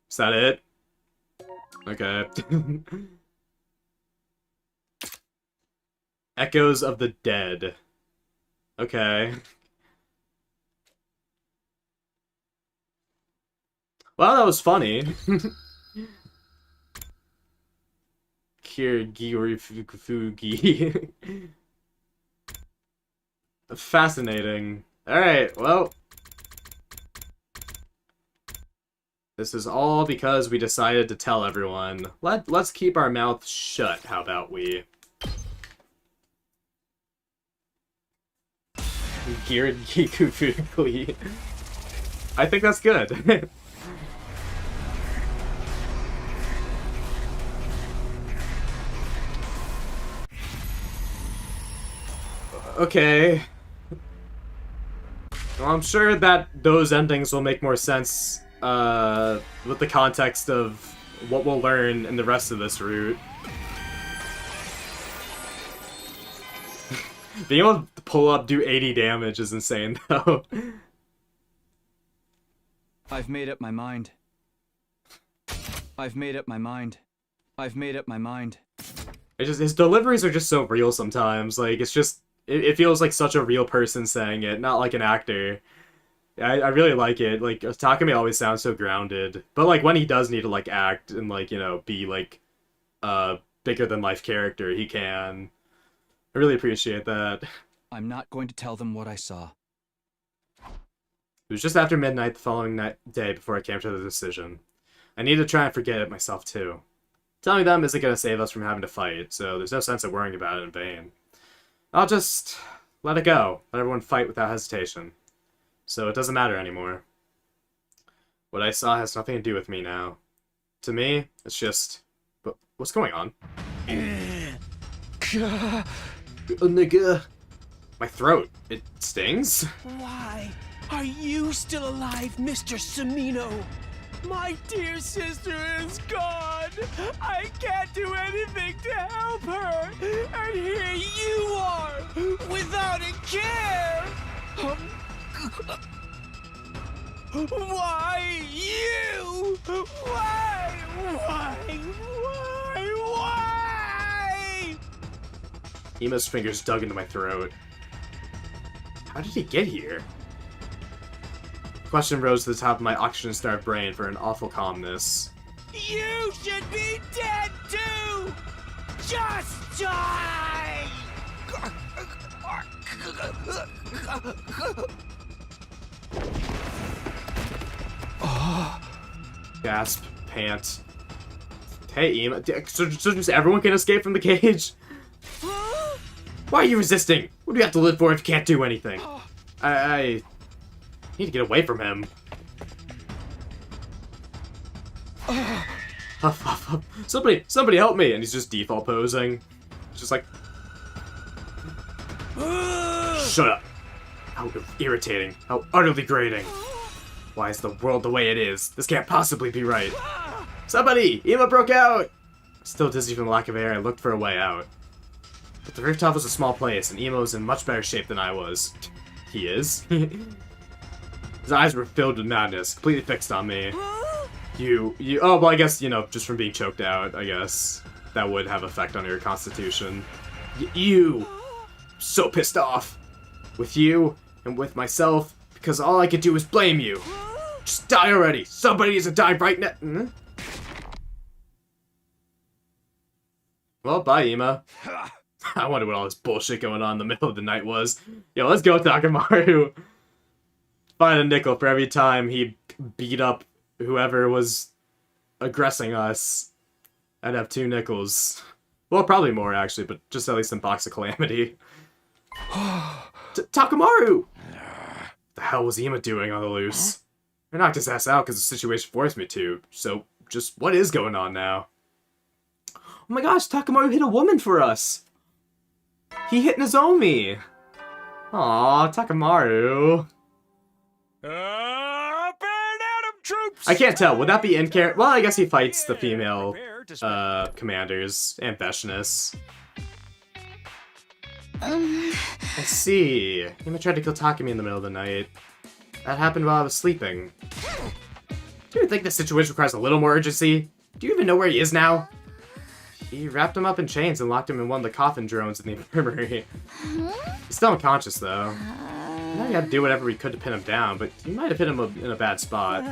Is that it? Okay. Echoes of the Dead. Okay. Well, that was funny. Kirigirifugi. Fascinating. Alright, well. This is all because we decided to tell everyone. Let's keep our mouth shut, how about we? Kirigirifugi. I think that's good. Okay. Well, I'm sure that those endings will make more sense with the context of what we'll learn in the rest of this route. Being able to pull up, do 80 damage is insane, though. I've made up my mind. I've made up my mind. I've made up my mind. It's just, his deliveries are just so real sometimes. Like, it's just... It feels like such a real person saying it, not like an actor. I really like it. Like, Takumi always sounds so grounded. But, like, when he does need to, like, act and, like, you know, be, like, a bigger-than-life character, he can. I really appreciate that. I'm not going to tell them what I saw. It was just after midnight the following day before I came to the decision. I need to try and forget it myself, too. Telling them isn't going to save us from having to fight, so there's no sense of worrying about it in vain. I'll just let it go. Let everyone fight without hesitation. So it doesn't matter anymore. What I saw has nothing to do with me now. To me, it's just... But what's going on? Nigga. My throat. It stings? Why are you still alive, Mr. Sumino? My dear sister is gone. I can't do anything to help her. And here you are, without a care. Why you? Why? Ima's fingers dug into my throat. How did he get here? The question rose to the top of my oxygen-starved brain for an awful calmness. You should be dead too! Just die! Gasp, pant. Hey, Ima. So just everyone can escape from the cage? Why are you resisting? What do you have to live for if you can't do anything? I need to get away from him. Huff, huff, huff. Somebody help me! And he's just default posing. Just like... Shut up. How irritating. How utterly grating. Why is the world the way it is? This can't possibly be right. Somebody! Ima broke out! Still dizzy from the lack of air, I looked for a way out. But the rooftop was a small place, and Imo was in much better shape than I was. He is. His eyes were filled with madness, completely fixed on me. Oh, well, I guess, you know, just from being choked out, I guess. That would have effect on your constitution. You! So pissed off. With you, and with myself, because all I could do was blame you. Just die already! Somebody needs to die right now! Well, bye, Ima. I wonder what all this bullshit going on in the middle of the night was. Yo, let's go, Takamaru. Find a nickel for every time he beat up whoever was aggressing us, I'd have 2 nickels. Well, probably more, actually, but just at least in Box of Calamity. Takamaru! What the hell was Ima doing on the loose? I knocked his ass out because the situation forced me to, so just what is going on now? Oh my gosh, Takamaru hit a woman for us! He hit Nozomi! Aw, Takamaru. I can't tell. Would that be in character? Well, I guess he fights the female commanders and Beshness. I see. Ima tried to kill Takumi in the middle of the night. That happened while I was sleeping. Do you think this situation requires a little more urgency? Do you even know where he is now? He wrapped him up in chains and locked him in one of the coffin drones in the infirmary. He's still unconscious, though. I know he had to do whatever we could to pin him down, but he might have hit him in a bad spot.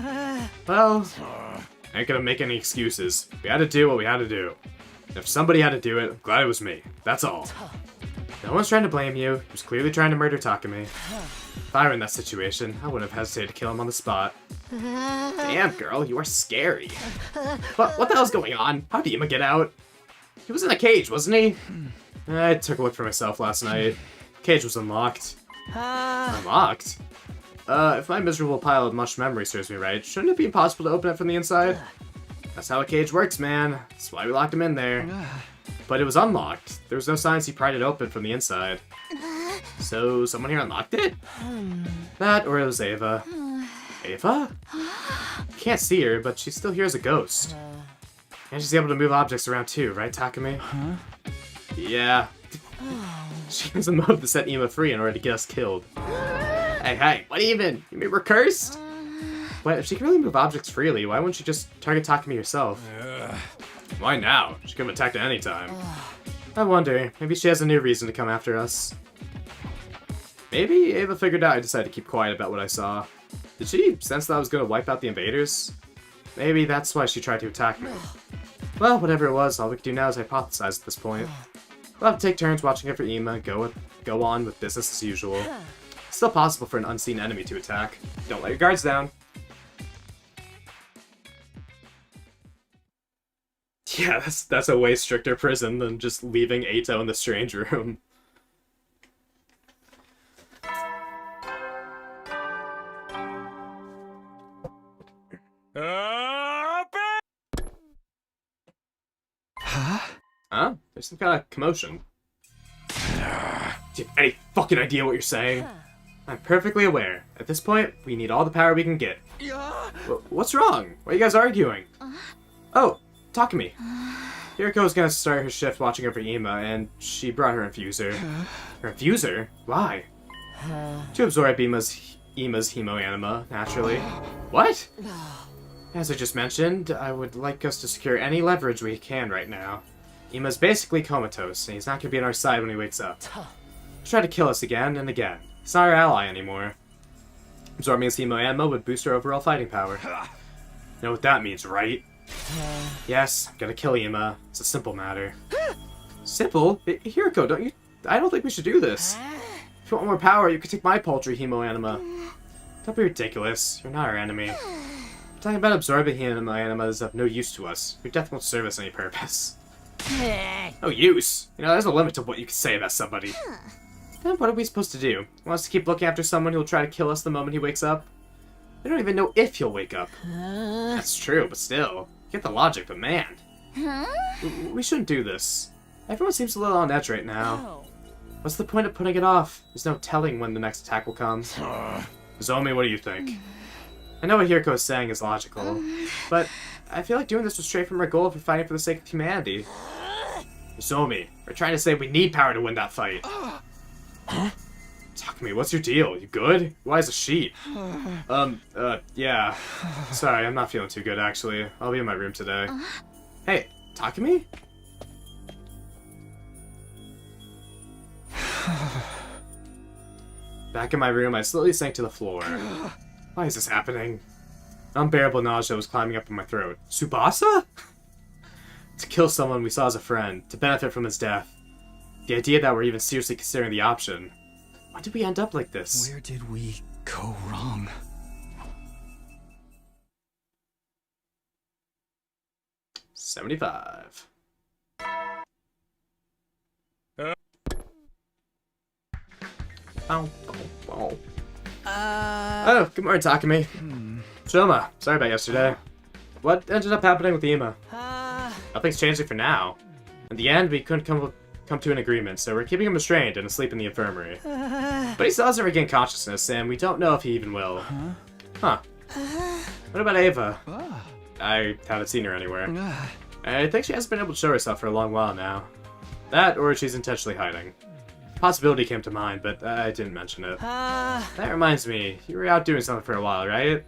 Well, I ain't gonna make any excuses. We had to do what we had to do. And if somebody had to do it, I'm glad it was me. That's all. No one's trying to blame you. He was clearly trying to murder Takumi. If I were in that situation, I wouldn't have hesitated to kill him on the spot. Damn, girl, you are scary. But what the hell's going on? How did Ima get out? He was in a cage, wasn't he? I took a look for myself last night. Cage was unlocked. Unlocked? If my miserable pile of mush memory serves me right, shouldn't it be impossible to open it from the inside? That's how a cage works, man. That's why we locked him in there. But it was unlocked. There was no signs he pried it open from the inside. So, someone here unlocked it? That, or it was Ava. Ava? Can't see her, but she's still here as a ghost. And she's able to move objects around too, right, Takumi? Yeah. She was in mode to set Ima free in order to get us killed. Hey, what even? You mean we're cursed? But if she can really move objects freely, why wouldn't she just target Takumi herself? Why now? She could have attacked at any time. I wonder, maybe she has a new reason to come after us. Maybe Ava figured out I decided to keep quiet about what I saw. Did she sense that I was going to wipe out the invaders? Maybe that's why she tried to attack me. Well, whatever it was, all we can do now is hypothesize at this point. We'll have to take turns watching it for Ima, go on with business as usual. It's still possible for an unseen enemy to attack. Don't let your guards down. Yeah, that's a way stricter prison than just leaving Eito in the strange room. Huh? There's some kind of commotion. Do you have any fucking idea what you're saying? I'm perfectly aware. At this point, we need all the power we can get. What's wrong? Why are you guys arguing? Oh, Takumi. Hiriko's gonna start her shift watching over Ima, and she brought her infuser. Her infuser? Why? To absorb Ima's hemoanima, naturally. What? As I just mentioned, I would like us to secure any leverage we can right now. Ima's basically comatose, and he's not gonna be on our side when he wakes up. He's trying to kill us again and again. He's not our ally anymore. Absorbing his hemoanima would boost our overall fighting power. You know what that means, right? Yes, I'm gonna kill Ima. It's a simple matter. Simple? Hiriko, I don't think we should do this. If you want more power, you could take my paltry hemoanima. Don't be ridiculous. You're not our enemy. Talking about absorbing hemoanima is of no use to us. Your death won't serve us any purpose. No use? You know, there's a limit to what you can say about somebody. Then what are we supposed to do? You want us to keep looking after someone who'll try to kill us the moment he wakes up? We don't even know if he'll wake up. That's true, but still. Get the logic, but man. We shouldn't do this. Everyone seems a little on edge right now. What's the point of putting it off? There's no telling when the next attack will come. Zomi, what do you think? I know what Hiriko is saying is logical, but I feel like doing this was straight from our goal for fighting for the sake of humanity. Zomi, we're trying to say we need power to win that fight. Takumi, what's your deal? You good? Why is a sheet? Yeah. Sorry, I'm not feeling too good, actually. I'll be in my room today. Hey, Takumi? Back in my room, I slowly sank to the floor. Why is this happening? Unbearable nausea was climbing up in my throat. Tsubasa? To kill someone we saw as a friend, to benefit from his death. The idea that we're even seriously considering the option. Why did we end up like this? Where did we go wrong? 75. Oh, oh, oh. Oh, good morning, Takumi. Shoma, sorry about yesterday. What ended up happening with Ima? Nothing's changing for now. In the end, we couldn't come to an agreement, so we're keeping him restrained and asleep in the infirmary. But he still hasn't regained consciousness, and we don't know if he even will. Huh. What about Ava? I haven't seen her anywhere. I think she hasn't been able to show herself for a long while now. That, or she's intentionally hiding. Possibility came to mind, but I didn't mention it. That reminds me, you were out doing something for a while, right?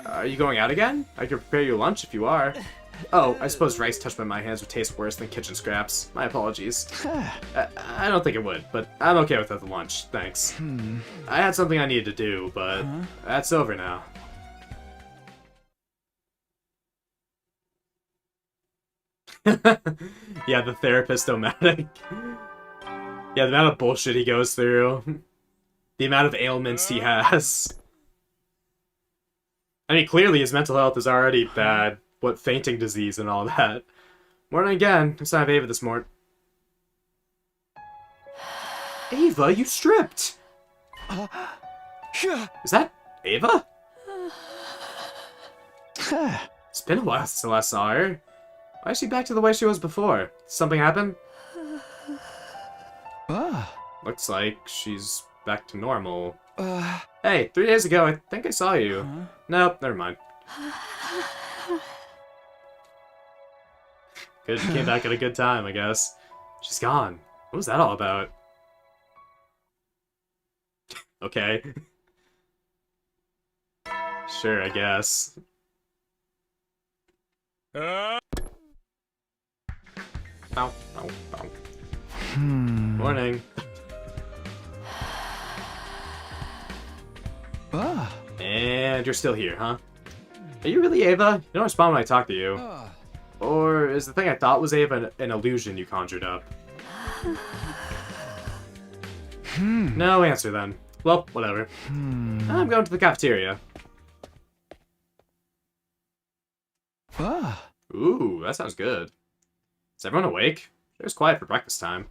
Are you going out again? I can prepare you lunch if you are. Oh, I suppose rice touched by my hands would taste worse than kitchen scraps. My apologies. I don't think it would, but I'm okay with the lunch, thanks. I had something I needed to do, but that's over now. Yeah, the therapist-o-matic. Yeah, the amount of bullshit he goes through. The amount of ailments he has. I mean, clearly his mental health is already bad. What, fainting disease and all that. Morning again. I saw Ava this morning. Ava, you stripped! Is that Ava? It's been a while since I last saw her. Why is she back to the way she was before? Did something happen? Looks like she's back to normal. Hey, 3 days ago, I think I saw you. Nope, never mind. Good, she came back at a good time, I guess. She's gone. What was that all about? Okay. Sure, I guess. Ow, ow, ow. Morning. And you're still here, huh? Are you really Ava? You don't respond when I talk to you. Or is the thing I thought was Ava an illusion you conjured up? No answer then. Well, whatever. I'm going to the cafeteria. Ooh, that sounds good. Is everyone awake? It was quiet for breakfast time.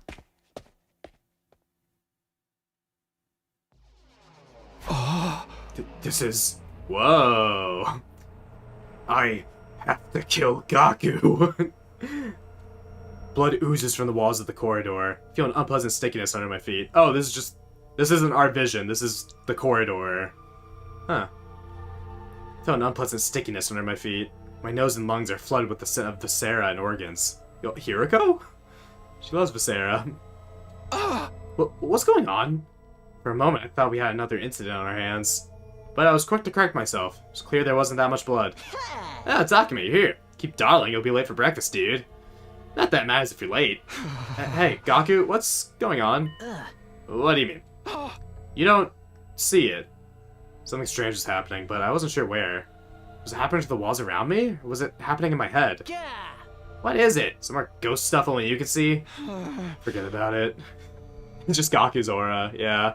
This is... Whoa. I have to kill Gaku. Blood oozes from the walls of the corridor. I feel an unpleasant stickiness under my feet. Oh, this isn't our vision. This is the corridor. Huh. I feel an unpleasant stickiness under my feet. My nose and lungs are flooded with the scent of Viscera and organs. Yo, Hiriko? She loves Viscera. What's going on? For a moment, I thought we had another incident on our hands. But I was quick to correct myself. It was clear there wasn't that much blood. Ah, Takumi, you're here. Keep dawdling, you'll be late for breakfast, dude. Not that matters if you're late. Hey, Gaku, what's going on? What do you mean? You don't see it. Something strange is happening, but I wasn't sure where. Was it happening to the walls around me? Or was it happening in my head? What is it? Some more ghost stuff only you can see? Forget about it. Just Gaku's aura, yeah.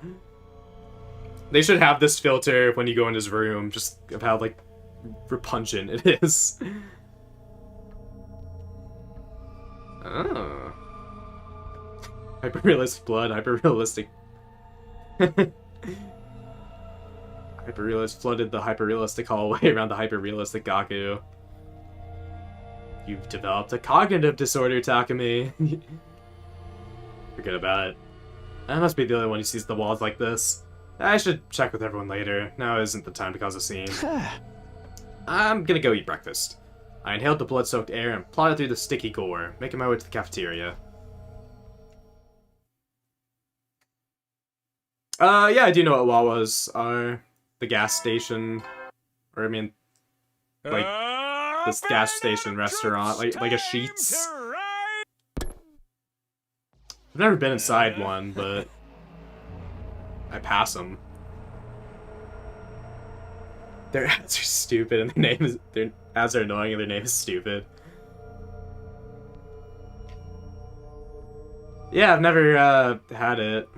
They should have this filter when you go in his room, just of how, like, repugnant it is. Oh. Hyper-realistic blood, hyper-realistic... Hyper-realist flooded the hyper-realistic hallway around the hyper-realistic Gaku. You've developed a cognitive disorder, Takumi. Forget about it. I must be the only one who sees the walls like this. I should check with everyone later. Now isn't the time to cause a scene. I'm gonna go eat breakfast. I inhaled the blood-soaked air and plodded through the sticky gore, making my way to the cafeteria. Yeah, I do know what Wawas are. The gas station. Or, I mean, like, this gas station restaurant. Like a Sheetz. I've never been inside one, but I pass them. Their ads are stupid, and their ads are annoying, and their name is stupid. Yeah, I've never had it.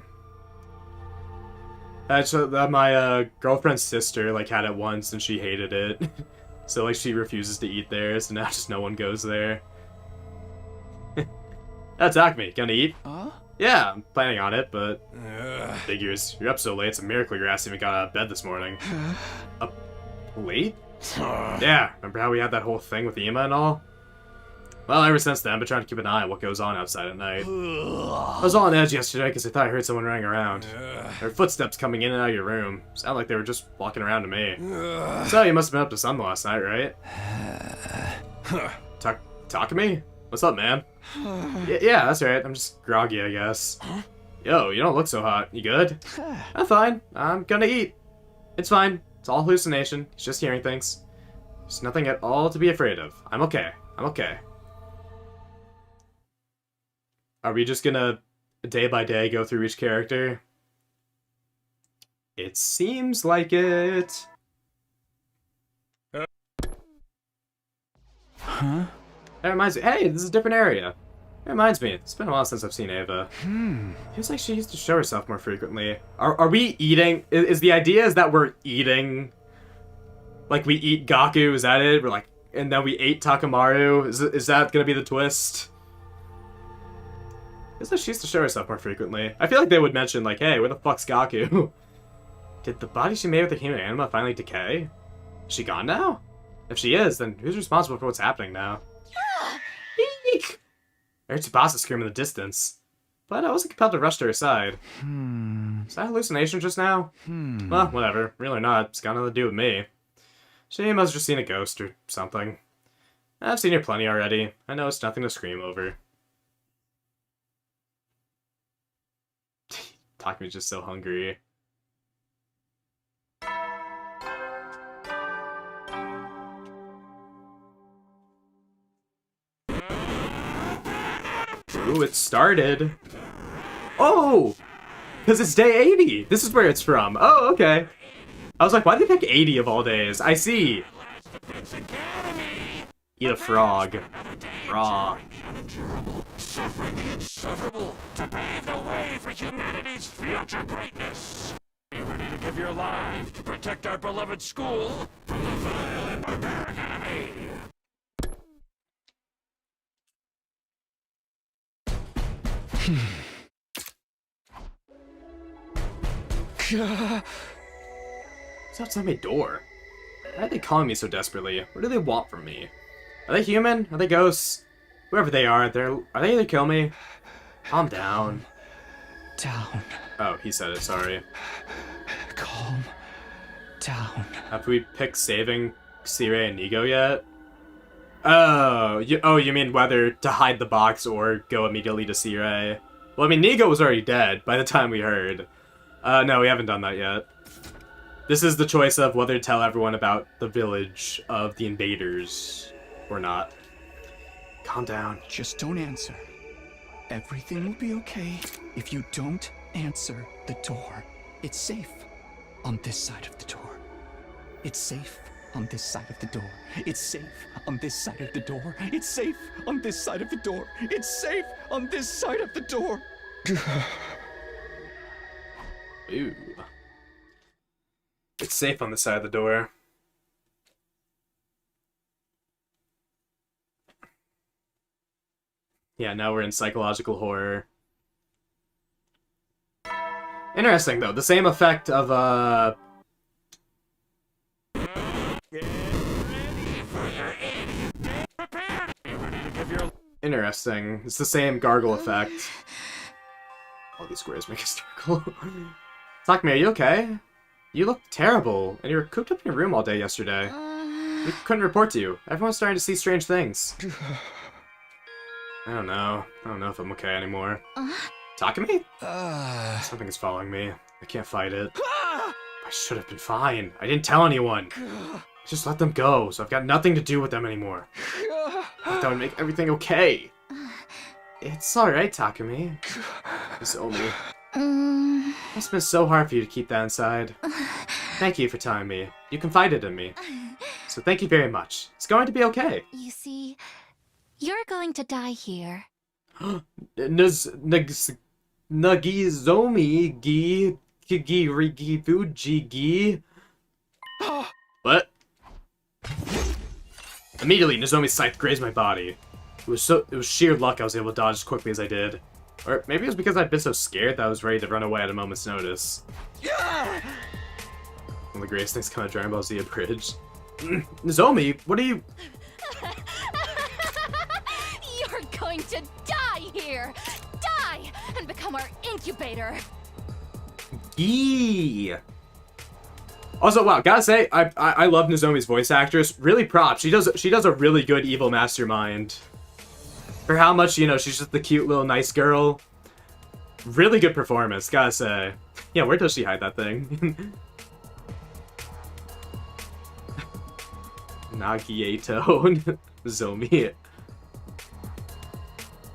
Actually, my girlfriend's sister like had it once, and she hated it. So like she refuses to eat there, so now just no one goes there. Takumi, gonna eat? Huh? Yeah, I'm planning on it, but... Figures. You're up so late, it's a miracle your ass even got out of bed this morning. Up late? Yeah, remember how we had that whole thing with Ima and all? Well, ever since then, I've been trying to keep an eye on what goes on outside at night. I was all on edge yesterday because I thought I heard someone running around. There were footsteps coming in and out of your room. Sounded like they were just walking around to me. So you must have been up to something last night, right? Takumi? What's up, man? Yeah, that's right. I'm just groggy, I guess. Yo, you don't look so hot. You good? I'm fine. I'm gonna eat. It's fine. It's all hallucination. It's just hearing things. There's nothing at all to be afraid of. I'm okay. I'm okay. Are we just gonna, day by day, go through each character? It seems like it. Huh? That reminds me. Hey, this is a different area. It reminds me. It's been a while since I've seen Ava. Feels like she used to show herself more frequently. Are we eating? Is the idea is that we're eating? Like we eat Gaku? Is that it? We're like, and then we ate Takamaru? Is that gonna be the twist? Feels like she used to show herself more frequently. I feel like they would mention like, hey, where the fuck's Gaku? Did the body she made with the human anima finally decay? Is she gone now? If she is, then who's responsible for what's happening now? Eek! I heard Tsubasa scream in the distance, but I wasn't compelled to rush to her side. Is that a hallucination just now? Well, whatever. Real or not, it's got nothing to do with me. She must have just seen a ghost or something. I've seen her plenty already. I know it's nothing to scream over. Takumi's just so hungry. Ooh, it started. Oh! Because it's day 80! This is where it's from. Oh, okay. I was like, why did they pick 80 of all days? I see. Eat a frog. Raw. Insufferable to pave the way for humanity's future greatness. You ready to give your life to protect our beloved school from the vile and barbaric enemy? What's outside my door? Why are they calling me so desperately? What do they want from me? Are they human? Are they ghosts? Whoever they are they here to kill me? Calm down. Down. Oh, he said it, sorry. Calm down. Have we picked saving Sirei and Nigo yet? Oh, you mean whether to hide the box or go immediately to Sirei? Well, I mean, Nigo was already dead by the time we heard. No, we haven't done that yet. This is the choice of whether to tell everyone about the village of the invaders or not. Calm down. Just don't answer. Everything will be okay if you don't answer the door. It's safe on this side of the door. It's safe on this side of the door. It's safe on this side of the door. It's safe on this side of the door. It's safe on this side of the door. Ooh. It's safe on the side of the door. Yeah, now we're in psychological horror. Interesting, though. The same effect of, Interesting. It's the same gargle effect. All these squares make a circle. Takumi, are you okay? You look terrible, and you were cooped up in your room all day yesterday. We couldn't report to you. Everyone's starting to see strange things. I don't know. I don't know if I'm okay anymore. Takumi? Something is following me. I can't fight it. I should have been fine. I didn't tell anyone. Just let them go, so I've got nothing to do with them anymore. I thought that would make everything okay. It's alright, Takumi. It's only... It's been so hard for you to keep that inside. Thank you for telling me. You confided in me. So thank you very much. It's going to be okay. You see, you're going to die here. Nagizomi gi kigiri fuji gi. What? Immediately, Nozomi's scythe grazed my body. It was sheer luck I was able to dodge as quickly as I did. Or maybe it was because I'd been so scared that I was ready to run away at a moment's notice. One of the greatest things come out of Dragon Ball Z abridged. Nozomi, what are you... You're going to die here! Die! And become our incubator! Yee! Also, wow, gotta say, I love Nozomi's voice actress. Really props. She does a really good evil mastermind. For how much, you know, she's just the cute little nice girl. Really good performance, gotta say. Yeah, where does she hide that thing? Nagieto. Zomi.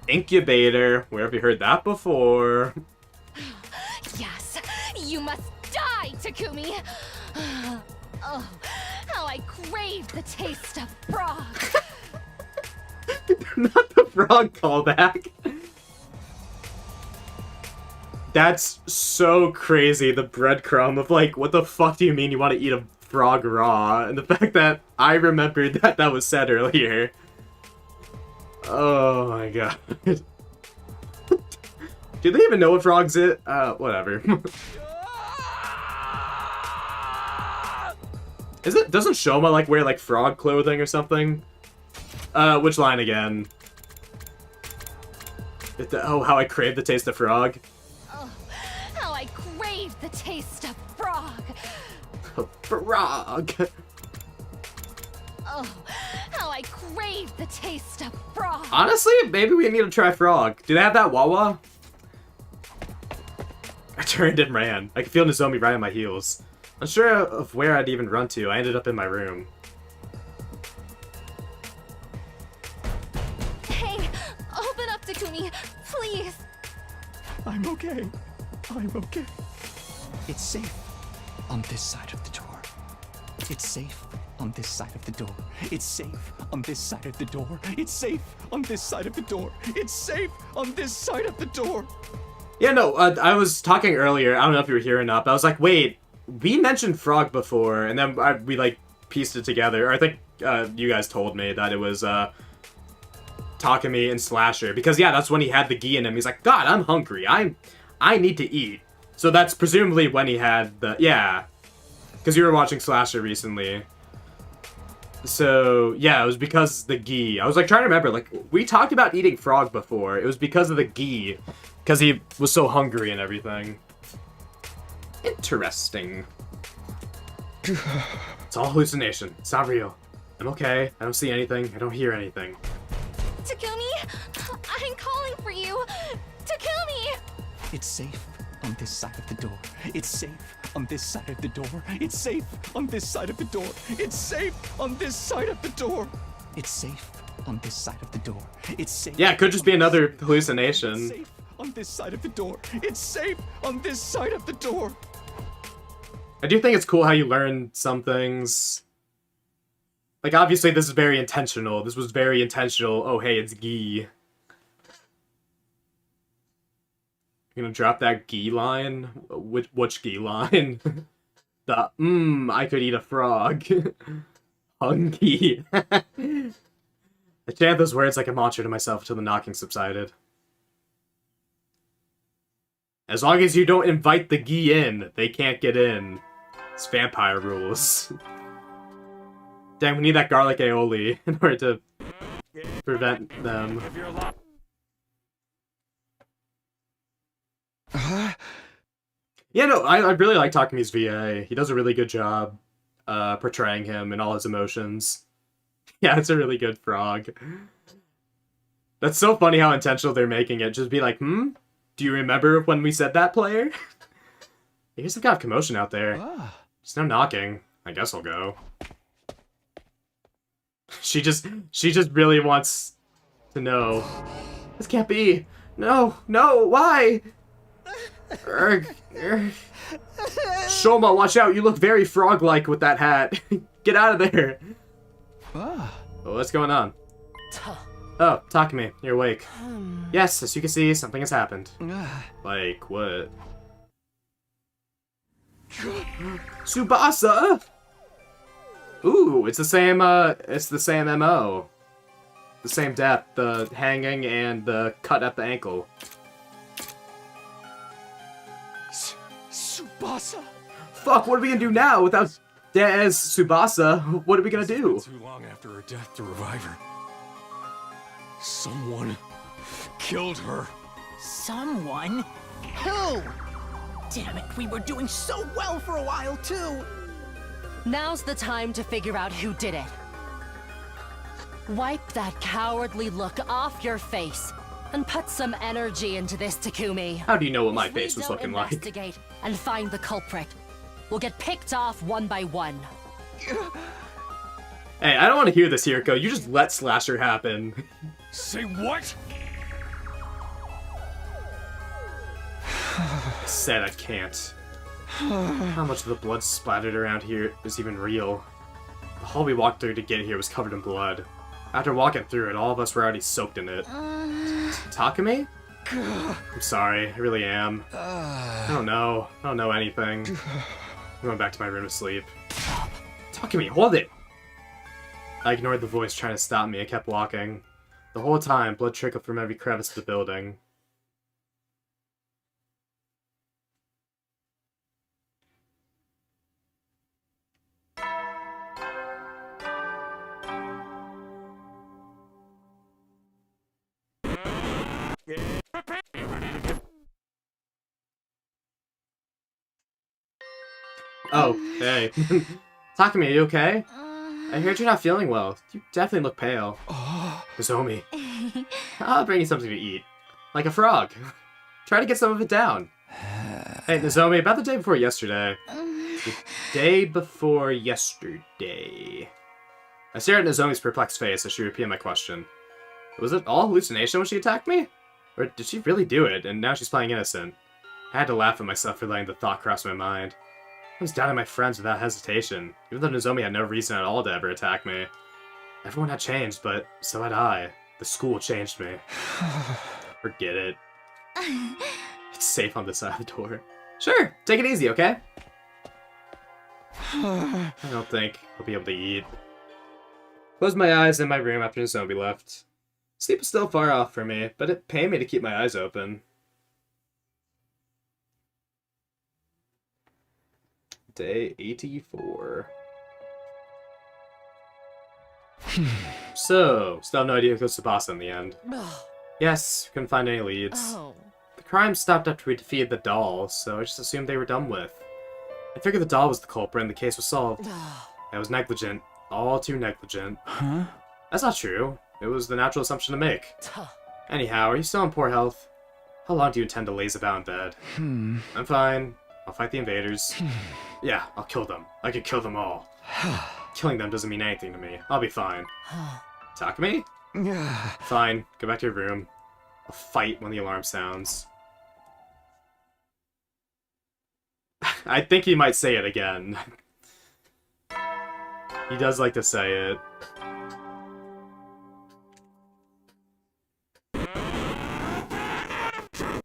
Incubator. Where have you heard that before? Yes! You must die, Takumi! Oh, how I crave the taste of frog! Not the frog callback. That's so crazy, the breadcrumb of like, what the fuck do you mean you want to eat a frog raw? And the fact that I remembered that that was said earlier. Oh my god. Do they even know what frogs is? Whatever. Doesn't Shoma like wear like frog clothing or something? Which line again? Oh, how I crave the taste of frog. Oh, how I crave the taste of frog! Frog! Oh, how I crave the taste of frog! Honestly, maybe we need to try frog. Do they have that Wawa? I turned and ran. I could feel Nozomi right on my heels. Unsure of where I'd even run to, I ended up in my room. Hey, open up, Takumi, please! I'm okay. I'm okay. It's safe on this side of the door. It's safe on this side of the door. It's safe on this side of the door. It's safe on this side of the door. It's safe on this side of the door. Yeah, no, I was talking earlier, I don't know if you were here or not, but I was like, wait, we mentioned frog before, and then we like pieced it together. Or I think you guys told me that it was Takumi and Slasher, because yeah, that's when he had the gi in him. He's like, God, I'm hungry. I need to eat. So that's presumably when he had the because you were watching Slasher recently. So yeah, it was because the gi. I was like trying to remember, like we talked about eating frog before. It was because of the gi, because he was so hungry and everything. Interesting. It's all hallucination. It's not real. I'm okay. I don't see anything. I don't hear anything. Takumi, I'm calling for you! Takumi! It's safe on this side of the door. It's safe on this side of the door. It's safe on this side of the door. It's safe on this side of the door. It's safe on this side of the door. It's safe. Yeah, it could just be another hallucination. It's safe on this side of the door. It's safe on this side of the door. I do think it's cool how you learn some things. Like, obviously, this is very intentional. This was very intentional. Oh, hey, it's gi. You're gonna drop that gi line? Which gi line? The, I could eat a frog. Hungry. I chant those words like a mantra to myself until the knocking subsided. As long as you don't invite the gi in, they can't get in. It's vampire rules. Damn, we need that garlic aioli in order to prevent them. Yeah, no, I really like Takumi's VA. He does a really good job portraying him and all his emotions. Yeah, it's a really good frog. That's so funny how intentional they're making it. Just be like, do you remember when we said that, player? Here's some kind of commotion out there. There's no knocking. I guess I'll go. She just really wants to know. This can't be. No, why? Shoma, watch out. You look very frog-like with that hat. Get out of there. Oh, what's going on? Oh, Takumi, you're awake. Yes, as you can see, something has happened. Like, what? Tsubasa! Ooh, it's the same MO. The same death, the hanging and the cut at the ankle. Tsubasa! Fuck, what are we gonna do now without Dez Tsubasa? What are we gonna do? Too long after her death to revive her. Someone killed her. Someone? Who? Damn it, we were doing so well for a while, too. Now's the time to figure out who did it. Wipe that cowardly look off your face and put some energy into this, Takumi. How do you know what my If we face was don't looking like? investigate and find the culprit, we'll get picked off one by one. Hey, I don't want to hear this, Hiriko. You just let Slasher happen. Say what? Said I can't. How much of the blood splattered around here is even real? The hall we walked through to get here was covered in blood. After walking through it, all of us were already soaked in it. Takumi? I'm sorry, I really am. I don't know. I don't know anything. I'm going back to my room to sleep. Takumi, hold it! I ignored the voice trying to stop me and kept walking. The whole time, blood trickled from every crevice of the building. Oh, hey. Takumi, are you okay? I heard you're not feeling well. You definitely look pale. Nozomi. I'll bring you something to eat. Like a frog. Try to get some of it down. Hey, Nozomi, about the day before yesterday. The day before yesterday. I stared at Nozomi's perplexed face as she repeated my question. Was it all hallucination when she attacked me? Or did she really do it, and now she's playing innocent? I had to laugh at myself for letting the thought cross my mind. I was doubting my friends without hesitation, even though Nozomi had no reason at all to ever attack me. Everyone had changed, but so had I. The school changed me. Forget it. It's safe on this side of the door. Sure, take it easy, okay? I don't think I'll be able to eat. Closed my eyes in my room after Nozomi left. Sleep was still far off for me, but it pained me to keep my eyes open. Day 84. So, still have no idea who goes to Tsubasa in the end. Yes, couldn't find any leads. The crime stopped after we defeated the doll, so I just assumed they were done with. I figured the doll was the culprit and the case was solved. I was negligent. All too negligent. Huh? That's not true. It was the natural assumption to make. Anyhow, are you still in poor health? How long do you intend to laze about in bed? I'm fine. I'll fight the invaders. Yeah, I'll kill them. I could kill them all. Killing them doesn't mean anything to me. I'll be fine. Takumi? Fine. Go back to your room. I'll fight when the alarm sounds. I think he might say it again. He does like to say it.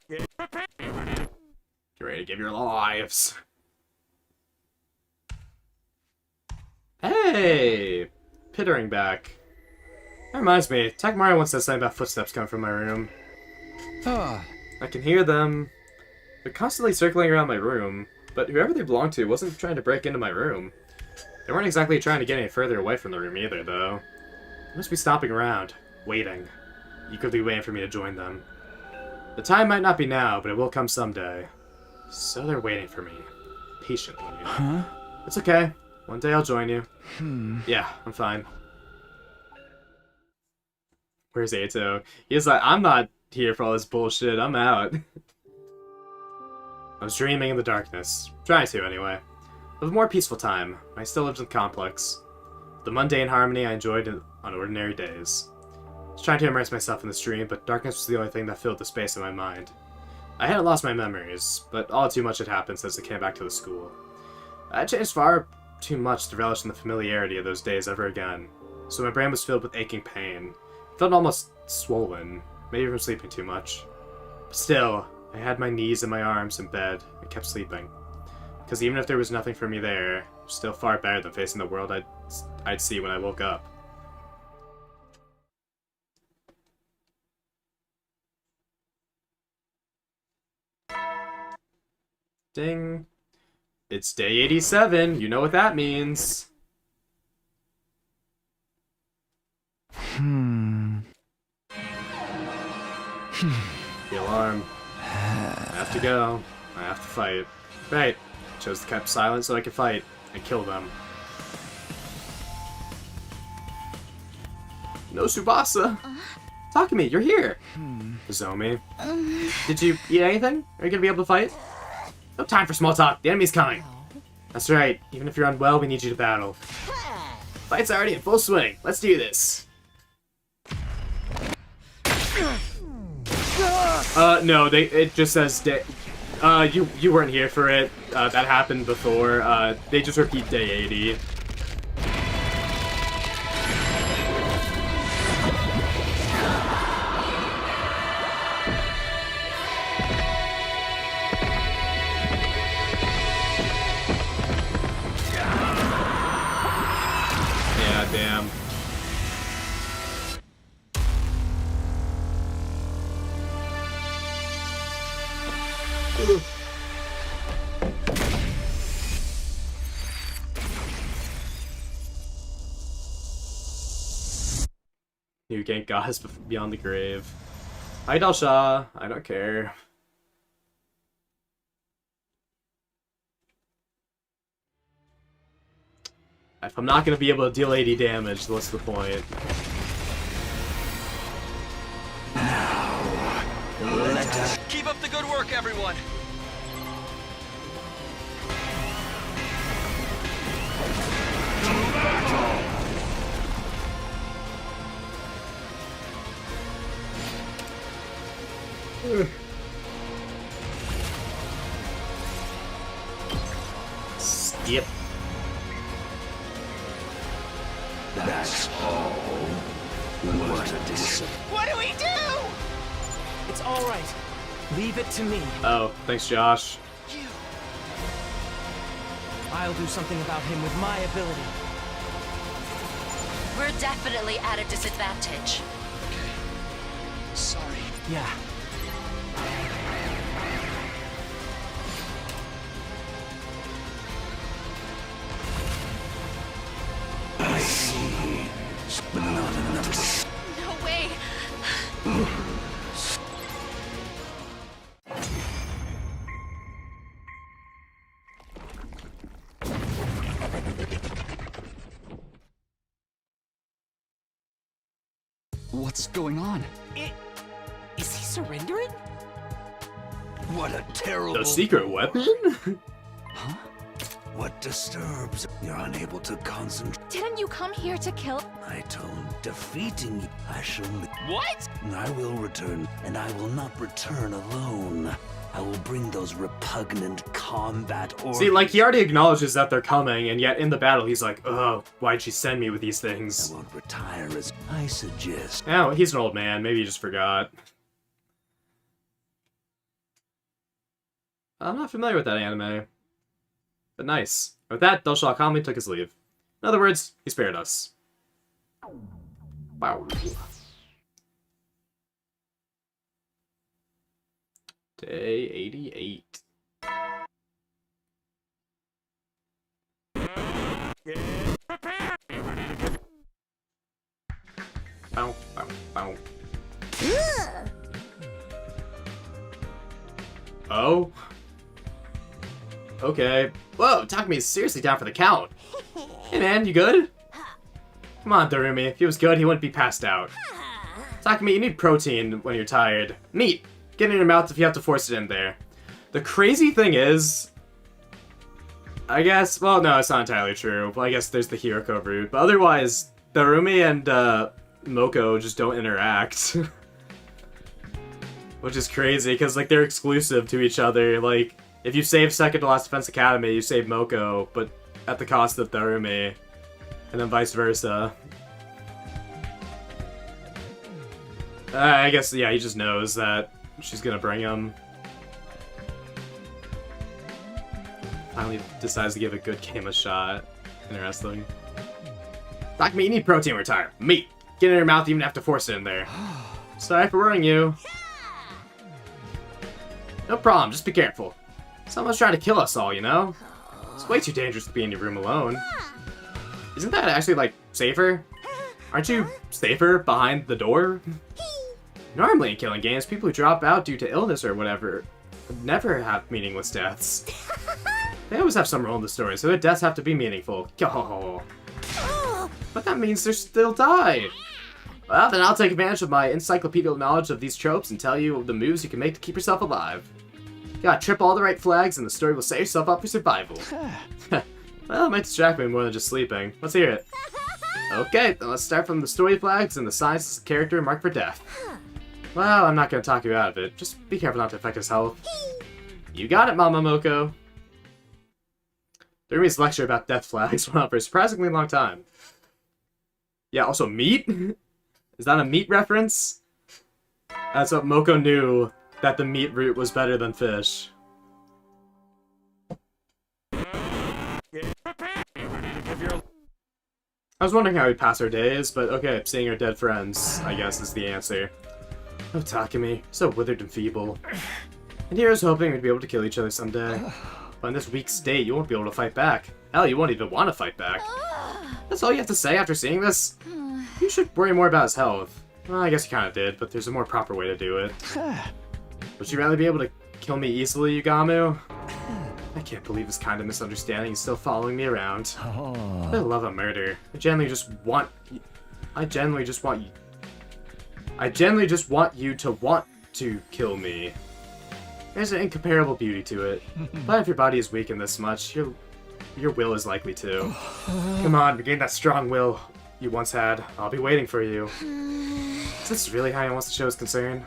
Get ready to give your lives. Hey! Pittering back. That reminds me, Takamaru once said something about footsteps coming from my room. I can hear them. They're constantly circling around my room, but whoever they belong to wasn't trying to break into my room. They weren't exactly trying to get any further away from the room either, though. They must be stomping around, waiting, eagerly waiting for me to join them. The time might not be now, but it will come someday. So they're waiting for me. Patiently. Huh? It's okay. One day I'll join you. Yeah, I'm fine. Where's Eito? He's like, I'm not here for all this bullshit. I'm out. I was dreaming in the darkness. Trying to, anyway. Of a more peaceful time. I still lived in the complex. The mundane harmony I enjoyed on ordinary days. I was trying to immerse myself in this dream, but darkness was the only thing that filled the space in my mind. I hadn't lost my memories, but all too much had happened since I came back to the school. I had changed far too much to relish in the familiarity of those days ever again, so my brain was filled with aching pain. It felt almost swollen, maybe from sleeping too much. But still, I had my knees and my arms in bed and kept sleeping. Because even if there was nothing for me there, it was still far better than facing the world I'd see when I woke up. Ding. It's day 87. You know what that means. The alarm. I have to go. I have to fight. Right. Chose to keep silent so I could fight and kill them. No Tsubasa! Takumi, you're here! Nozomi. Did you eat anything? Are you gonna be able to fight? No time for small talk. The enemy's coming. That's right. Even if you're unwell, we need you to battle. Fight's already in full swing. Let's do this. No, it just says you weren't here for it. That happened before. They just repeat day 80. Yeah, damn. You gank gods beyond the grave. Hi, Delsha. I don't care. If I'm not gonna be able to deal 80 damage, what's the point? Keep up the good work, everyone. Skip. That's all. What a disappointment. What do we do? It's all right. Leave it to me. Oh, thanks, Josh. I'll do something about him with my ability. We're definitely at a disadvantage. Sorry. Yeah. I see. But not enough. No way. What's going on? Is he surrendering? What a terrible... The secret weapon? Huh? What disturbs? You're unable to concentrate. Didn't you come here to kill? I told defeating you. I shall... What? I will return, and I will not return alone. I will bring those repugnant combat orders. See, like, he already acknowledges that they're coming, and yet in the battle he's like, oh, why'd she send me with these things? I won't retire as I suggest. Oh, he's an old man. Maybe he just forgot. I'm not familiar with that anime. But nice. With that, Delsha calmly took his leave. In other words, he spared us. Wow. Day 88. Bow, bow, bow. Oh? Okay. Whoa, Takumi's seriously down for the count. Hey man, you good? Come on, Darumi. If he was good, he wouldn't be passed out. Takumi, you need protein when you're tired. Meat. Get it in your mouth if you have to force it in there. The crazy thing is... I guess... Well, no, it's not entirely true. Well, I guess there's the Hiroko route. But otherwise, Darumi and Moko just don't interact. Which is crazy, because like they're exclusive to each other. Like, if you save Second to Last Defense Academy, you save Moko, but at the cost of Darumi. And then vice versa. I guess, yeah, he just knows that she's gonna bring him. Finally decides to give a good game a shot. Interesting. Takumi, you need protein, retire. Meat. Get it in your mouth, you even have to force it in there. Sorry for worrying you. No problem, just be careful. Someone's trying to kill us all, you know? It's way too dangerous to be in your room alone. Isn't that actually, like, safer? Aren't you safer behind the door? Normally in killing games, people who drop out due to illness or whatever never have meaningless deaths. They always have some role in the story, so their deaths have to be meaningful. Oh. But that means they'll still die. Well, then I'll take advantage of my encyclopedic knowledge of these tropes and tell you the moves you can make to keep yourself alive. You gotta trip all the right flags and the story will set yourself up for survival. Well, it might distract me more than just sleeping. Let's hear it. Okay, then let's start from the story flags and the signs of the character marked for death. Well, I'm not gonna talk you out of it. Just be careful not to affect his health. You got it, Mama Moko. Rumi's lecture about death flags went on for a surprisingly long time. Yeah, also meat? Is that a meat reference? That's what Moko knew, that the meat route was better than fish. I was wondering how we'd pass our days, but okay, seeing our dead friends, I guess, is the answer. Oh, Takumi, so withered and feeble. And here I was hoping we'd be able to kill each other someday. But in this weak state, you won't be able to fight back. Hell, you won't even want to fight back. That's all you have to say after seeing this? You should worry more about his health. Well, I guess you kind of did, but there's a more proper way to do it. Would you rather be able to kill me easily, Yugamu? I can't believe this kind of misunderstanding is still following me around. I love a murder. I genuinely just want you to want to kill me. There's an incomparable beauty to it. But if your body is weakened this much, your will is likely to. Come on, regain that strong will you once had. I'll be waiting for you. Is this really how he wants to show his concern?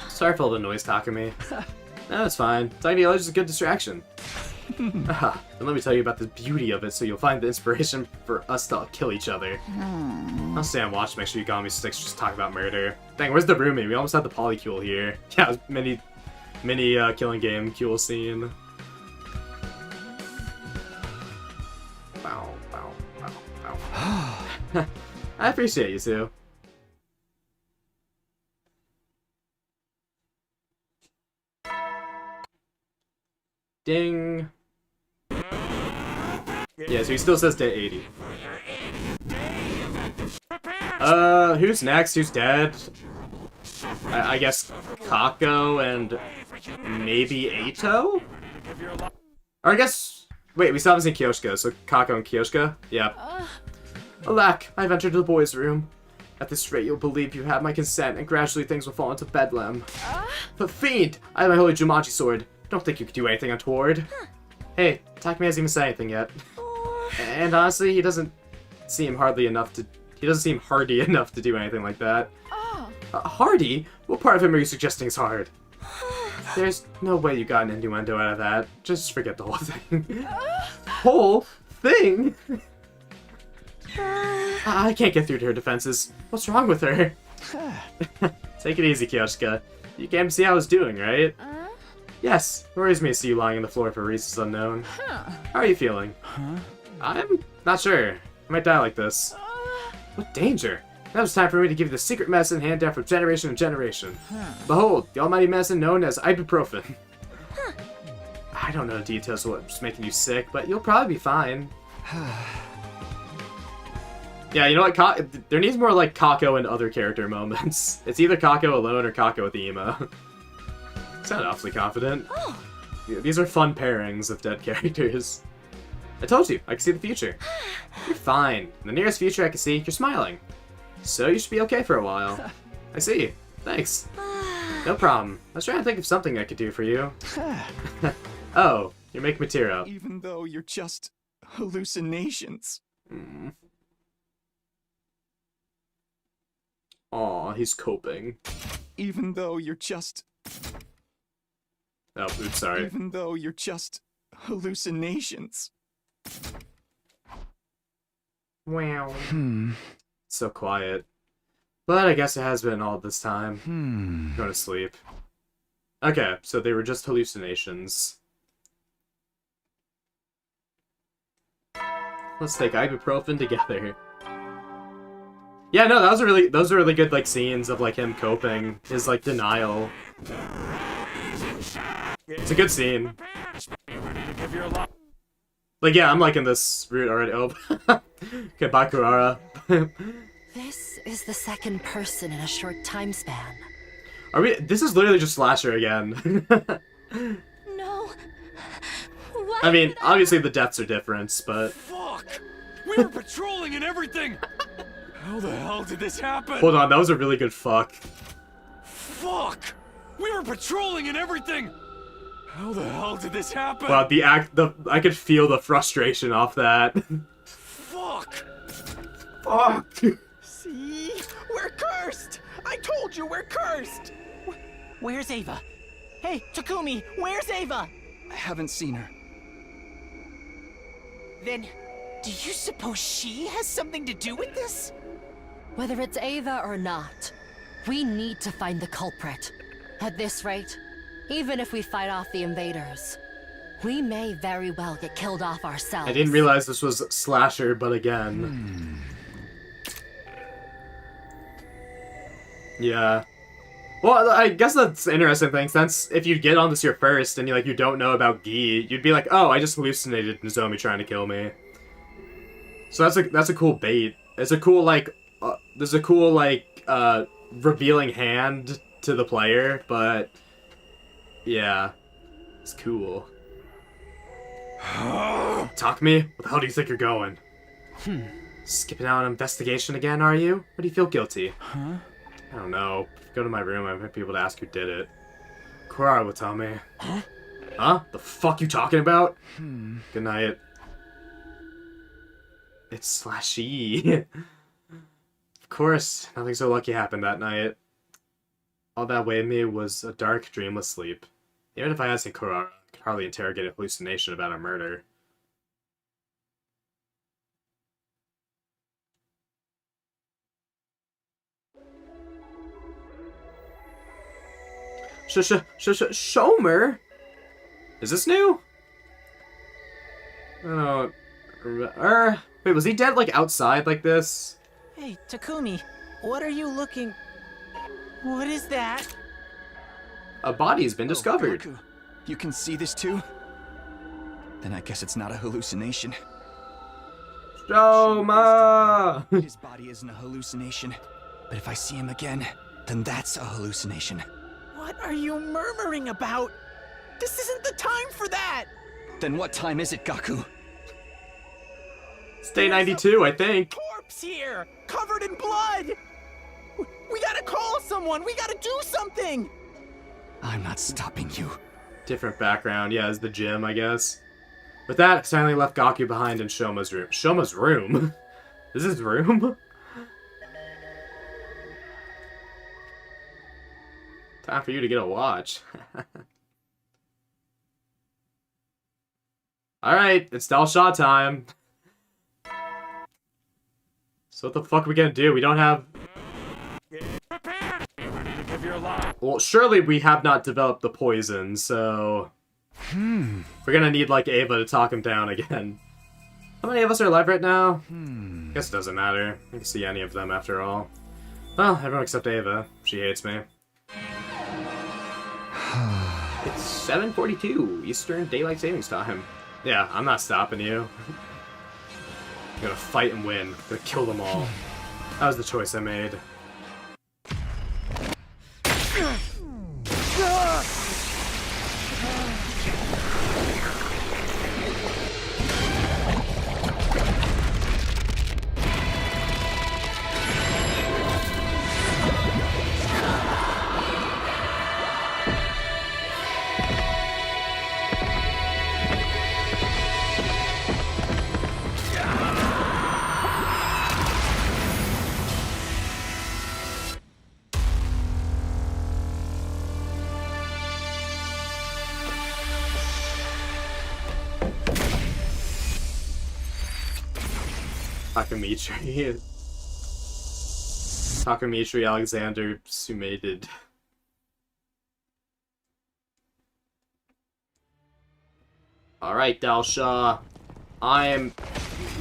Sorry for all the noise, Takumi. No, it's fine. Tiny Allergy is a good distraction. Then let me tell you about the beauty of it so you'll find the inspiration for us to kill each other. I'll stay and watch to make sure Yugami sticks just talk about murder. Dang, where's the roomie? We almost had the polycule here. Yeah, mini killing game cule scene. Bow, bow, bow, bow. I appreciate you too. Ding. Yeah, so he still says day 80. Who's next? Who's dead? I guess Kako and maybe Eito? Or I guess... Wait, we still haven't seen Kyoshika, so Kako and Kyoshika? Yeah. Alack, I've entered the boys' room. At this rate, you'll believe you have my consent, and gradually things will fall into bedlam. But fiend! I have my holy Jumanji sword. Don't think you could do anything untoward. Hey, Takumi hasn't even said anything yet. And honestly, he doesn't seem hardy enough to do anything like that. Hardy? What part of him are you suggesting is hard? There's no way you got an innuendo out of that. Just forget the whole thing. Whole thing? I can't get through to her defenses. What's wrong with her? Take it easy, Kyoshika. You came to see how I was doing, right? Yes, it worries me to see you lying on the floor for reasons unknown. How are you feeling? I'm not sure. I might die like this. What danger? Now it's time for me to give you the secret medicine handed down from generation to generation. Behold, the almighty medicine known as ibuprofen. I don't know the details of what's making you sick, but you'll probably be fine. Yeah, you know what? There needs more like Kako and other character moments. It's either Kako alone or Kako with the emo. Sound awfully confident. These are fun pairings of dead characters. I told you, I can see the future. You're fine. In the nearest future I can see, you're smiling. So you should be okay for a while. I see. Thanks. No problem. I was trying to think of something I could do for you. Oh, you're making material. Even though you're just hallucinations. Aw, he's coping. Even though you're just... Oh, oops, sorry. Even though you're just hallucinations. Wow. So quiet. But I guess it has been all this time. Go to sleep. Okay, so they were just hallucinations. Let's take ibuprofen together. Yeah, no, those are really good like scenes of like him coping, his like denial. It's a good scene. your life. Like, yeah, I'm liking this route already. Oh. Okay, bye, Kurara. This is the second person in a short time span. Are we? This is literally just Slasher again. No. What? I mean, obviously the deaths are different, but... Fuck! We were patrolling and everything! How the hell did this happen? Hold on, that was a really good fuck. Fuck! We were patrolling and everything! How the hell did this happen? Wow, I could feel the frustration off that. Fuck! Fuck! See? We're cursed! I told you we're cursed! Where's Ava? Hey, Takumi, where's Ava? I haven't seen her. Then, do you suppose she has something to do with this? Whether it's Ava or not, we need to find the culprit. At this rate, even if we fight off the invaders, we may very well get killed off ourselves. I didn't realize this was Slasher, but again. Yeah. Well, I guess that's an interesting thing, since if you get on this year first and you don't know about Gi, you'd be like, oh, I just hallucinated Nozomi trying to kill me. So that's a cool bait. It's a cool, there's a cool, revealing hand to the player, but yeah, it's cool. Takumi, where the hell do you think you're going? Skipping out on investigation again, are you? Or do you feel guilty? Huh? I don't know. Go to my room, I might be able to ask who did it. Kurara will tell me. Huh? Huh? The fuck you talking about? Good night. It's Slashy. Of course, nothing so lucky happened that night. All that weighed me was a dark, dreamless sleep. Even if I had seen Kurara, I could hardly interrogate a hallucination about a murder. Shomer? Is this new? Oh, wait, was he dead outside like this? Hey, Takumi, what are you looking... What is that? A body's been discovered. Gaku, you can see this too? Then I guess it's not a hallucination. Shoma! His body isn't a hallucination, but if I see him again, then that's a hallucination. What are you murmuring about? This isn't the time for that! Then what time is it, Gaku? It's day 92, I think. Corpse here, covered in blood! We gotta call someone! We gotta do something! I'm not stopping you. Different background, yeah, it's the gym, I guess. With that, I silently left Gaku behind in Shoma's room. Shoma's room? Is his room? Time for you to get a watch. Alright, it's Dal Shah time. So what the fuck are we gonna do? We don't have... Well, surely we have not developed the poison, so... We're gonna need, Ava to talk him down again. How many of us are alive right now? Guess it doesn't matter. I can see any of them after all. Well, everyone except Ava. She hates me. It's 7:42 Eastern Daylight Savings Time. Yeah, I'm not stopping you. I'm gonna fight and win. I'm gonna kill them all. That was the choice I made. Takamitri Alexander Sumated. Alright, Dal Shah. I am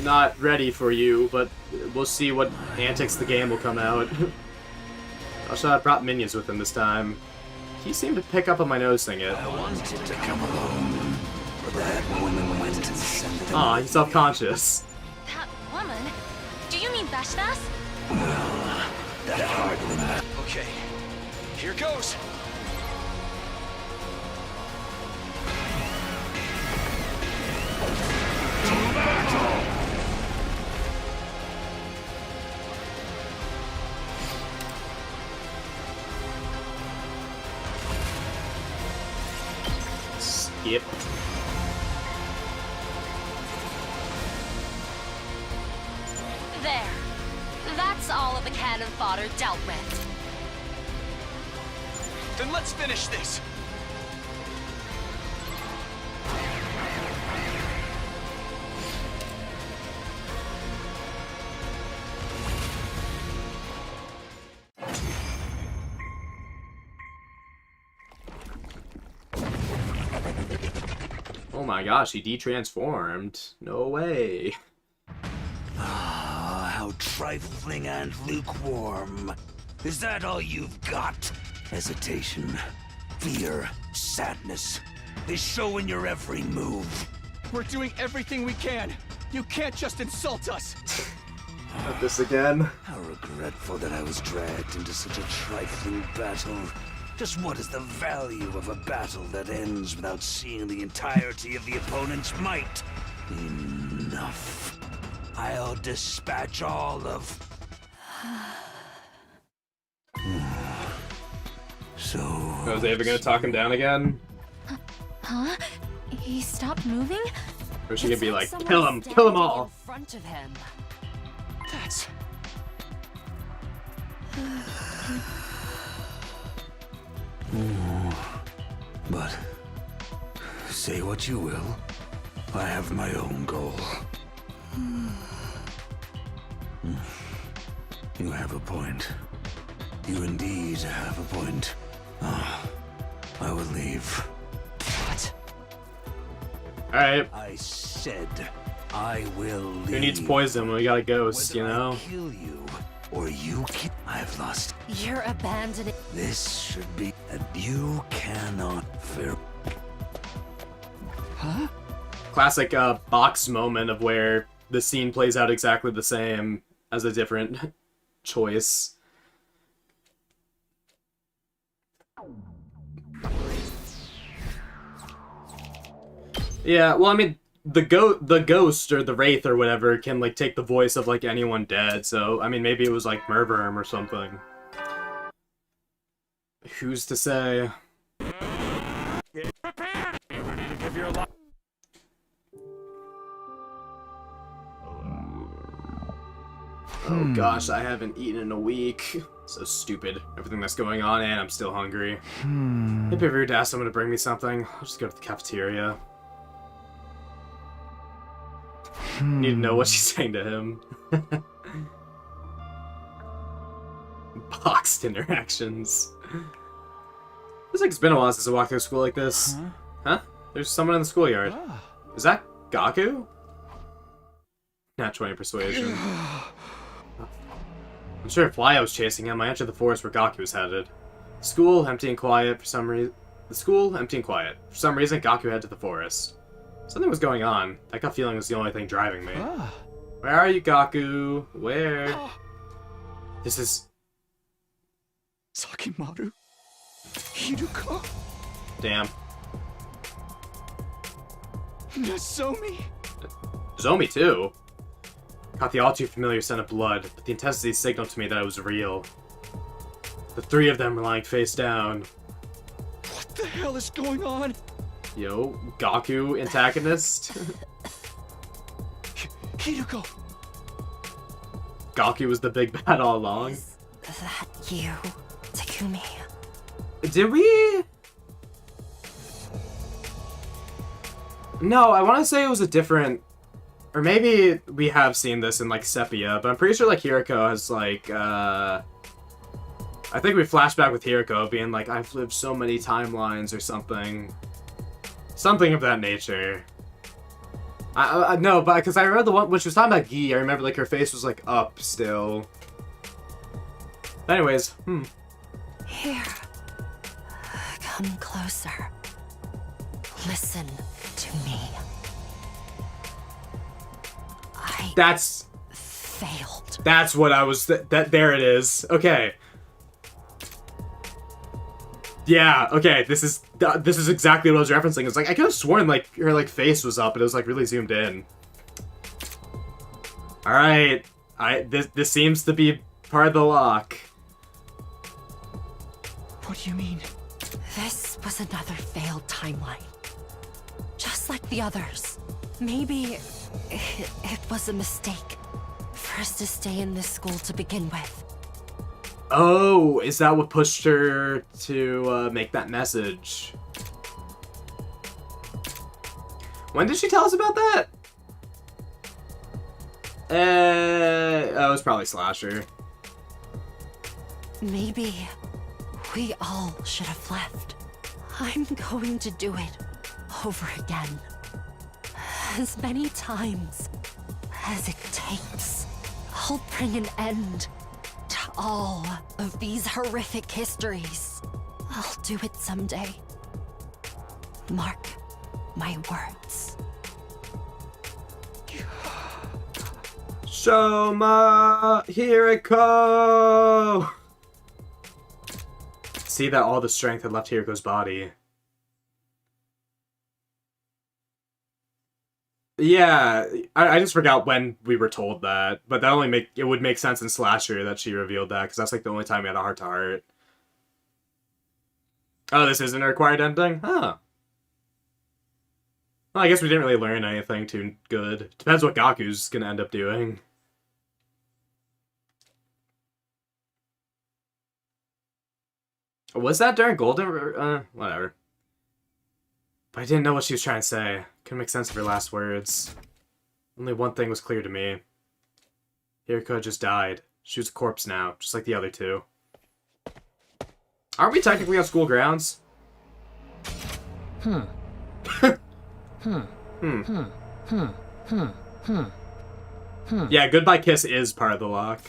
not ready for you, but we'll see what antics the game will come out. Dal Shah brought minions with him this time. He seemed to pick up on my noticing it. I wanted to come alone, That woman went and sent them. Aw, he's self-conscious. That woman? Do you mean Vashtas? That hard woman. Okay, here goes. Skip. There. That's all of the cannon fodder dealt with. Then let's finish this. Oh my gosh, he de-transformed. No way. Ah, how trifling and lukewarm. Is that all you've got? Hesitation, fear, sadness. They show in your every move. We're doing everything we can. You can't just insult us. Not this again. How regretful that I was dragged into such a trifling battle. Just what is the value of a battle that ends without seeing the entirety of the opponent's might? Enough. I'll dispatch all of... So... Was they ever gonna talk him down again? Huh? He stopped moving? Or is she gonna be like, kill them all! In front of him. That's... But... say what you will. I have my own goal. You have a point. You indeed have a point. I will leave. What? Alright. I said I will leave. Who needs poison when we got a ghost, you know? I kill you, or you kill... I've lost... You're abandoning... This should be... And you cannot fear... Huh? Classic box moment of where the scene plays out exactly the same as a different choice. Yeah, well, I mean, the ghost or the wraith or whatever can like take the voice of like anyone dead. So I mean, maybe it was like Merverm or something. Who's to say? Get prepared. You ready to give your life? Oh gosh, I haven't eaten in a week. So stupid. Everything that's going on, and I'm still hungry. Maybe if you were to ask someone to bring me something, I'll just go to the cafeteria. Need to know what she's saying to him. Boxed interactions. Feels like it's been a while since I walked through school like this. Huh? There's someone in the schoolyard. Is that Gaku? Not 20 persuasion. I'm sure if Laya was chasing him, I entered the forest where Gaku was headed. School, empty and quiet for some reason. The school, empty and quiet. For some reason, Gaku headed to the forest. Something was going on. That gut feeling was the only thing driving me. Where are you, Gaku? Where? This is... Sakimaru? Hiruko? Damn. Nozomi? Zomi, too. Caught the all too familiar scent of blood, but the intensity signaled to me that it was real. The three of them were lying face down. What the hell is going on? Yo, Gaku, antagonist. Hiruko! Gaku was the big bad all along. Is that you, Takumi? Did we? No, I want to say it was a different... Or maybe we have seen this in, like, Sepia, but I'm pretty sure, like, Hiriko has, like, I think we flashed back with Hiriko being like, I've lived so many timelines or something. Something of that nature. No, but because I read the one, when she was talking about Gi, I remember, like, her face was, like, up still. But anyways, Here. Come closer. Listen to me. I That's failed. That's what I was. There it is. Okay. Yeah. Okay. This is exactly what I was referencing. It's like I could have sworn like her like face was up, and it was like really zoomed in. All right. This seems to be part of the lock. What do you mean? This was another failed timeline. Just like the others. Maybe it was a mistake for us to stay in this school to begin with. Oh, is that what pushed her to make that message? When did she tell us about that? Oh, it was probably Slasher. Maybe we all should have left. I'm going to do it over again. As many times as it takes. I'll bring an end to all of these horrific histories. I'll do it someday. Mark my words. Shoma Hiriko! See that all the strength had left Hiriko's body. Yeah, I just forgot when we were told that, but that it would make sense in Slasher that she revealed that, because that's like the only time we had a heart-to-heart. Oh, this isn't a required ending? Huh. Well, I guess we didn't really learn anything too good. Depends what Gaku's gonna end up doing. Was that during Golden? Whatever. But I didn't know what she was trying to say. Couldn't make sense of her last words. Only one thing was clear to me. Hiriko just died. She was a corpse now, just like the other two. Aren't we technically on school grounds? Yeah, Goodbye Kiss is part of the lock.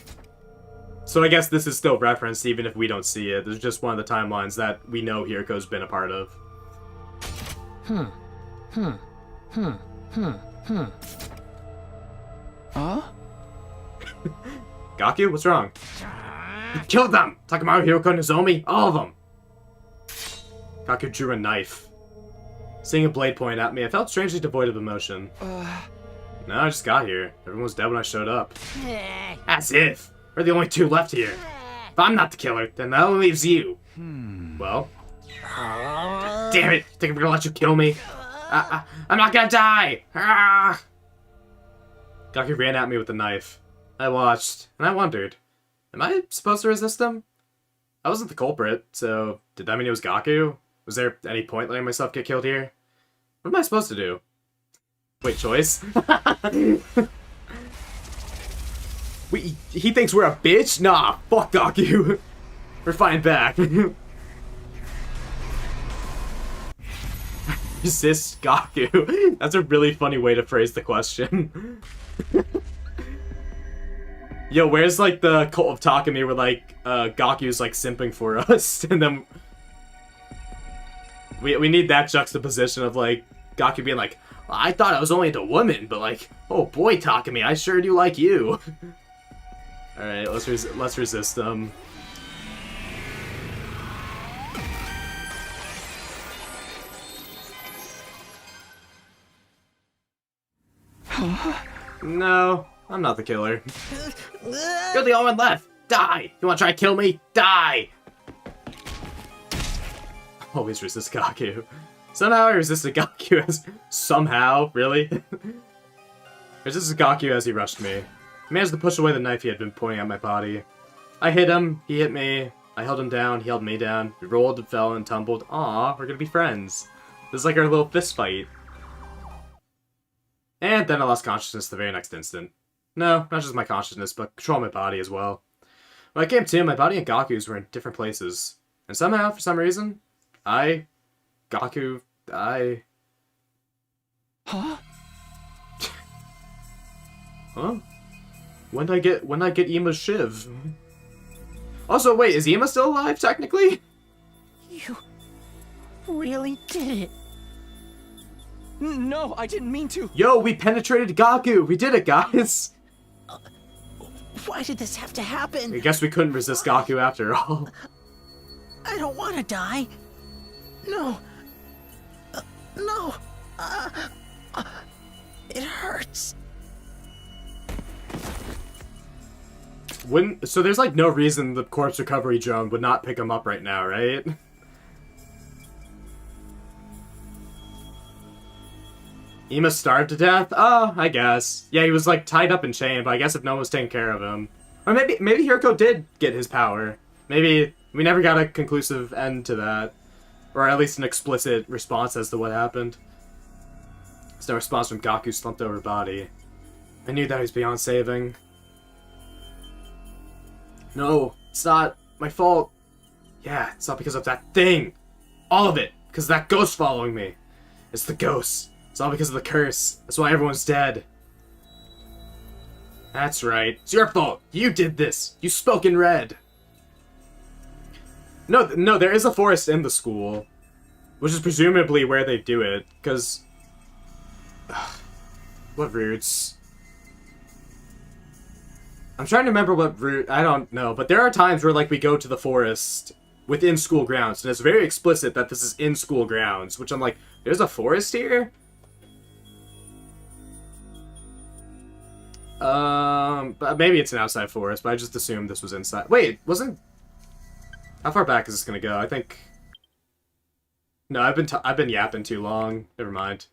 So I guess this is still referenced even if we don't see it. There's just one of the timelines that we know Hiriko's been a part of. Huh? Gaku, what's wrong? You killed them! Takamaru, Hiriko, Nozomi, all of them! Gaku drew a knife. Seeing a blade point at me, I felt strangely devoid of emotion. No, I just got here. Everyone was dead when I showed up. As if! We're the only two left here. If I'm not the killer, then that only leaves you. Well? Damn it! Think I'm gonna let you kill me? I'm not gonna die! Ah! Gaku ran at me with the knife. I watched, and I wondered, am I supposed to resist him? I wasn't the culprit, so did that mean it was Gaku? Was there any point letting myself get killed here? What am I supposed to do? Wait, choice? Wait, he thinks we're a bitch? Nah, fuck Gaku. We're fighting back. Resist Gaku. That's a really funny way to phrase the question. Yo, where's like the cult of Takumi where like Gaku's like simping for us, and then we need that juxtaposition of like Gaku being like, well, I thought I was only into women, but like, oh boy, Takumi, I sure do like you. All right, let's resist them. No, I'm not the killer. You're the only one left. Die! You wanna try to kill me? Die! Always resist Gaku. Somehow I resisted Gaku as... Somehow? Really? Resisted Gaku as he rushed me. He managed to push away the knife he had been pointing at my body. I hit him, he hit me. I held him down, he held me down. We rolled and fell and tumbled. Aw, we're gonna be friends. This is like our little fist fight. And then I lost consciousness the very next instant. No, not just my consciousness, but control of my body as well. When I came to, my body and Gaku's were in different places. And somehow, for some reason, Huh? Huh? When did I get Ima's Shiv? Also, wait, is Ima still alive, technically? You really did it. No, I didn't mean to. Yo, we penetrated Gaku! We did it, guys! Why did this have to happen? I guess we couldn't resist Gaku after all. I don't want to die. No. No. It hurts. So there's like no reason the corpse recovery drone would not pick him up right now, right? Ima starved to death? Oh, I guess. Yeah, he was like tied up and chained, but I guess if no one was taking care of him. Or maybe Hiroko did get his power. Maybe we never got a conclusive end to that. Or at least an explicit response as to what happened. There's no response from Gaku's slumped over body. I knew that he was beyond saving. No, it's not my fault. Yeah, it's not because of that thing. All of it. Because of that ghost following me. It's the ghost. It's all because of the curse. That's why everyone's dead. That's right. It's your fault. You did this. You spoke in red. No, there is a forest in the school. Which is presumably where they do it. Because... what routes? I'm trying to remember what route, I don't know, but there are times where, like, we go to the forest within school grounds, and it's very explicit that this is in school grounds, which I'm like, there's a forest here? But maybe it's an outside forest, but I just assumed this was inside. Wait, how far back is this gonna go? I think... No, I've been yapping too long. Never mind.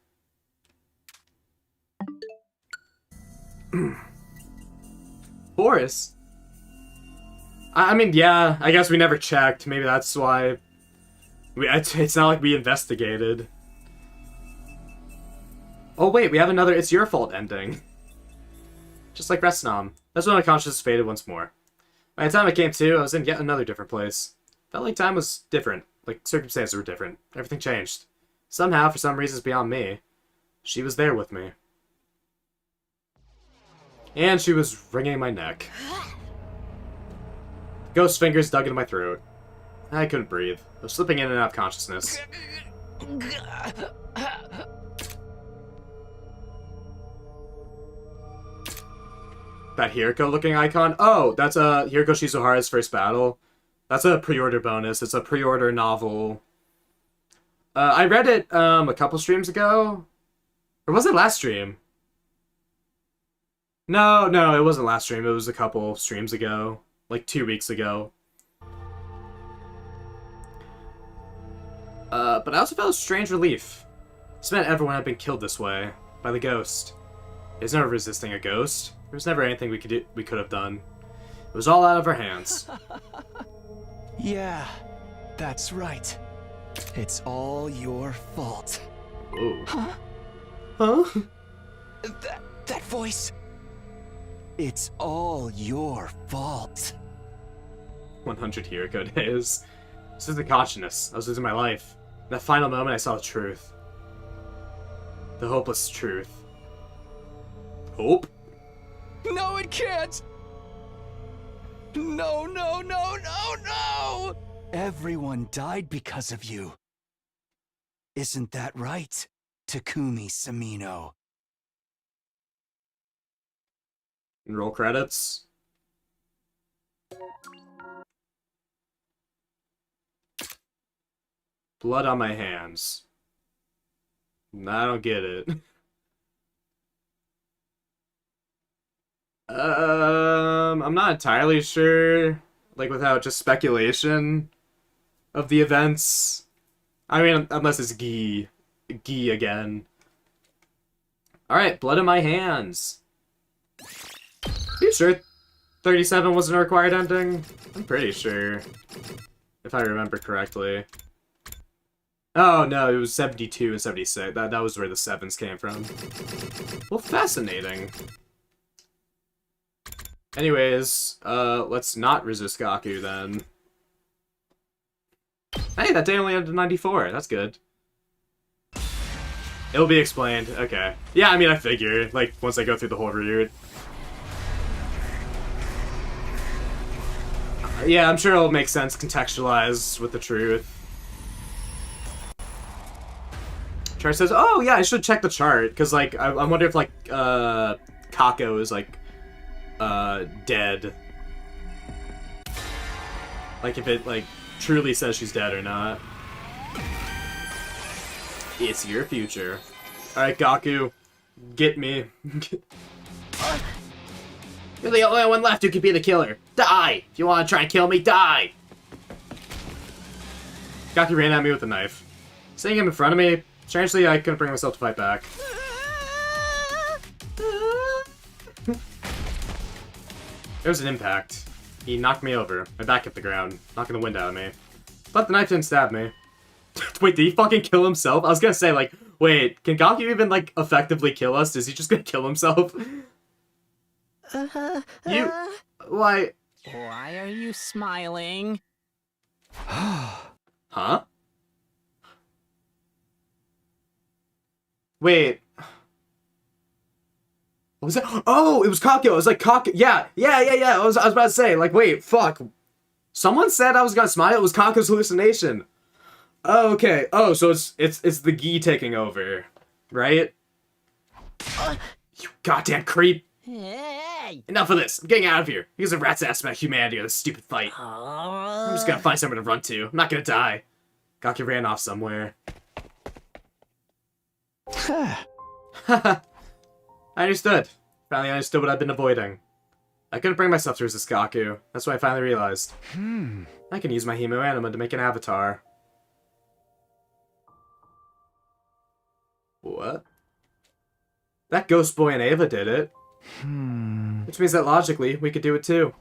Forest? I mean, yeah, I guess we never checked. Maybe that's why... It's not like we investigated. Oh wait, we have another It's Your Fault ending. Just like Restnam. That's when my consciousness faded once more. By the time I came to, I was in yet another different place. Felt like time was different. Like circumstances were different. Everything changed. Somehow, for some reasons beyond me, she was there with me. And she was wringing my neck. Ghost fingers dug into my throat. I couldn't breathe. I was slipping in and out of consciousness. That Hiroko-looking icon? Oh, that's Hiroko Shizuhara's first battle. That's a pre-order bonus. It's a pre-order novel. I read it a couple streams ago. Or was it last stream? No, it wasn't last stream. It was a couple streams ago. Like 2 weeks ago. But I also felt a strange relief. This meant everyone had been killed this way. By the ghost. There's no resisting a ghost. There was never anything we could have done. It was all out of our hands. Yeah, that's right. It's all your fault. Ooh. Huh? Huh? That voice. It's all your fault. 100 Hiroko days. This is the consciousness. I was losing my life. In that final moment, I saw the truth. The hopeless truth. Hope? No, it can't! No! Everyone died because of you. Isn't that right, Takumi Samino? Roll credits. Blood on my hands. I don't get it. I'm not entirely sure, like without just speculation of the events. I mean, unless it's Gi again. Alright, blood in my hands. Are you sure 37 wasn't a required ending? I'm pretty sure, if I remember correctly. Oh no, it was 72 and 76. That was where the 7s came from. Well, fascinating. Anyways, let's not resist Gaku then. Hey, that day only ended 94. That's good. It'll be explained. Okay. Yeah, I mean, I figured. Like, once I go through the whole route. Yeah, I'm sure it'll make sense contextualized with the truth. Chart says, oh yeah, I should check the chart, because like, I wonder if like, Kako is like, dead. Like if it like, truly says she's dead or not. It's your future. Alright, Gaku, get me. You're the only one left who can be the killer. Die! If you want to try and kill me, die! Gaku ran at me with a knife. Seeing him in front of me, strangely, I couldn't bring myself to fight back. There was an impact. He knocked me over. My back hit the ground, knocking the wind out of me. But the knife didn't stab me. Wait, did he fucking kill himself? I was gonna say, like, wait, can Gaku even, like, effectively kill us? Is he just gonna kill himself? Why? Why are you smiling? Huh? Wait. What was that? Oh, it was Kako. It was like Kako. Yeah. I was about to say, like, wait, fuck. Someone said I was gonna smile. It was Kako's hallucination. Oh, okay. Oh, so it's the Gi taking over, right? You goddamn creep. Hey! Enough of this. I'm getting out of here. Here's a rat's ass about humanity or this stupid fight. I'm just gonna find somewhere to run to. I'm not gonna die. Gaku ran off somewhere. I understood. Finally understood what I've been avoiding. I couldn't bring myself to resist Gaku. That's why I finally realized. I can use my Hemo Anima to make an avatar. What? That Ghost Boy and Ava did it. Which means that logically, we could do it too.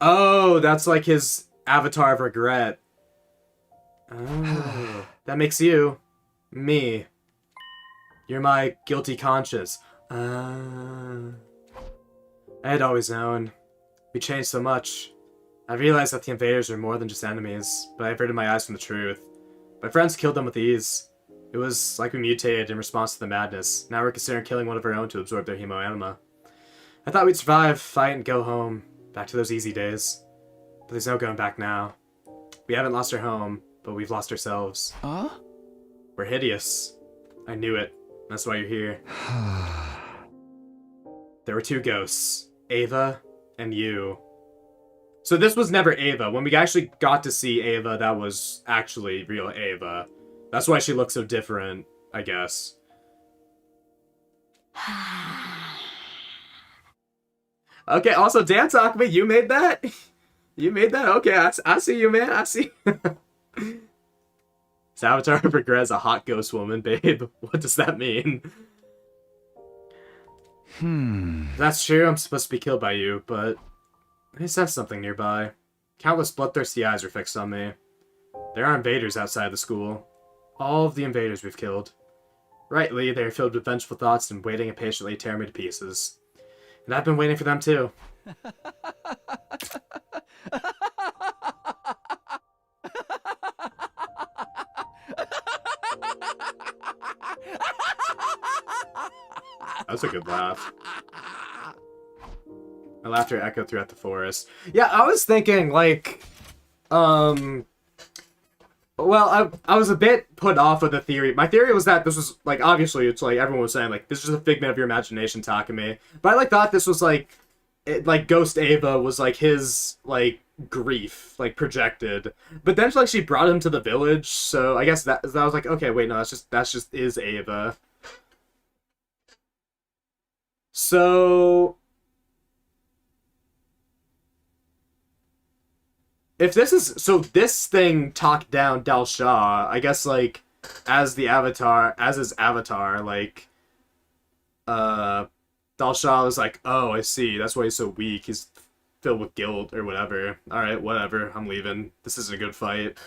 Oh, that's like his avatar of regret. Oh, that makes you me. You're my guilty conscience. I had always known. We changed so much. I realized that the invaders are more than just enemies, but I averted my eyes from the truth. My friends killed them with ease. It was like we mutated in response to the madness. Now we're considering killing one of our own to absorb their Hemo Anima. I thought we'd survive, fight, and go home. Back to those easy days. But there's no going back now. We haven't lost our home, but we've lost ourselves. Huh? We're hideous. I knew it. That's why you're here. There were two ghosts. Ava and you. So this was never Ava. When we actually got to see Ava, that was actually real Ava. That's why she looks so different, I guess. Okay, also, Dan Takumi, you made that? You made that? Okay, I see you, man. I see. Avatar of regret is a hot ghost woman, babe. What does that mean? That's true, I'm supposed to be killed by you, but I sense something nearby. Countless bloodthirsty eyes are fixed on me. There are invaders outside the school. All of the invaders we've killed. Rightly, they are filled with vengeful thoughts and waiting impatiently to tear me to pieces. And I've been waiting for them too. That's a good laugh. My laughter echoed throughout the forest. Yeah, I was thinking, like, well, I was a bit put off with the theory. My theory was that this was, like, obviously, it's like, everyone was saying, like, this is a figment of your imagination, Takumi. But I, like, thought this was, like, Ghost Ava was, like, his, like, grief, like, projected. But then, like, she brought him to the village, so I guess that was like, okay, wait, no, that's just is Ava. So... if this is... so this thing talked down Dal Shah, I guess, like, as his avatar, like, Dal Shah was like, oh, I see, that's why he's so weak, he's filled with guilt, or whatever. Alright, whatever, I'm leaving. This isn't a good fight.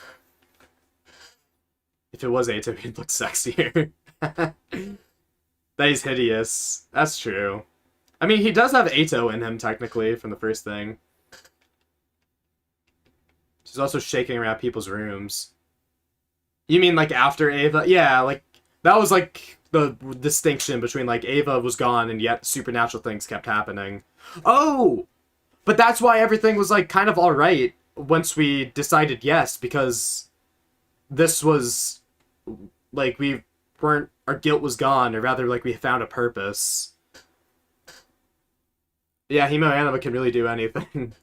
If it was Ato, he'd look sexier. That he's hideous. That's true. I mean, he does have Ato in him, technically, from the first thing. She's also shaking around people's rooms. You mean, like, after Ava? Yeah, like, that was, like, the distinction between, like, Ava was gone and yet supernatural things kept happening. Oh! But that's why everything was, like, kind of alright once we decided yes, because this was, like, we weren't, our guilt was gone, or rather, like, we found a purpose. Yeah, Himo Anima can really do anything.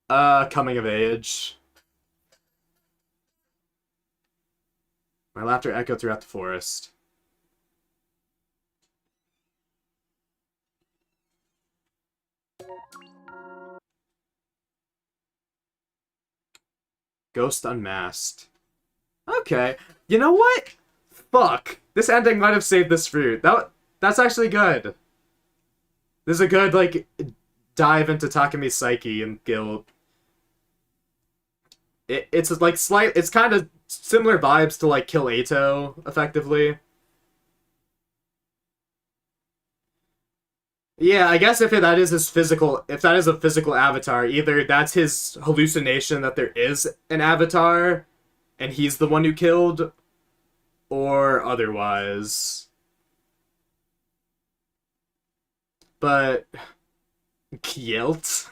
Coming of age. My laughter echoed throughout the forest. Ghost Unmasked. Okay. You know what? Fuck. This ending might have saved this fruit. That's actually good. This is a good, like, dive into Takemi's psyche and guilt. It's like it's kind of similar vibes to, like, Kill Eito, effectively. Yeah, I guess if that is a physical avatar, either that's his hallucination that there is an avatar, and he's the one who killed, or otherwise. But guilt?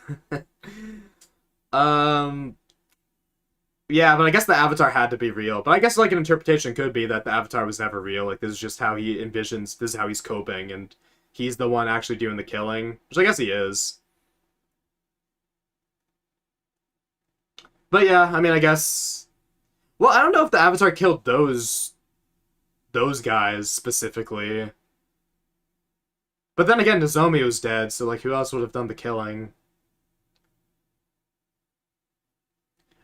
Yeah, but I guess the avatar had to be real. But I guess, like, an interpretation could be that the avatar was never real. Like, this is just how he envisions, this is how he's coping, and he's the one actually doing the killing. Which I guess he is. But yeah, I mean, I guess... Well, I don't know if the avatar killed those guys, specifically. But then again, Nozomi was dead, so, like, who else would have done the killing?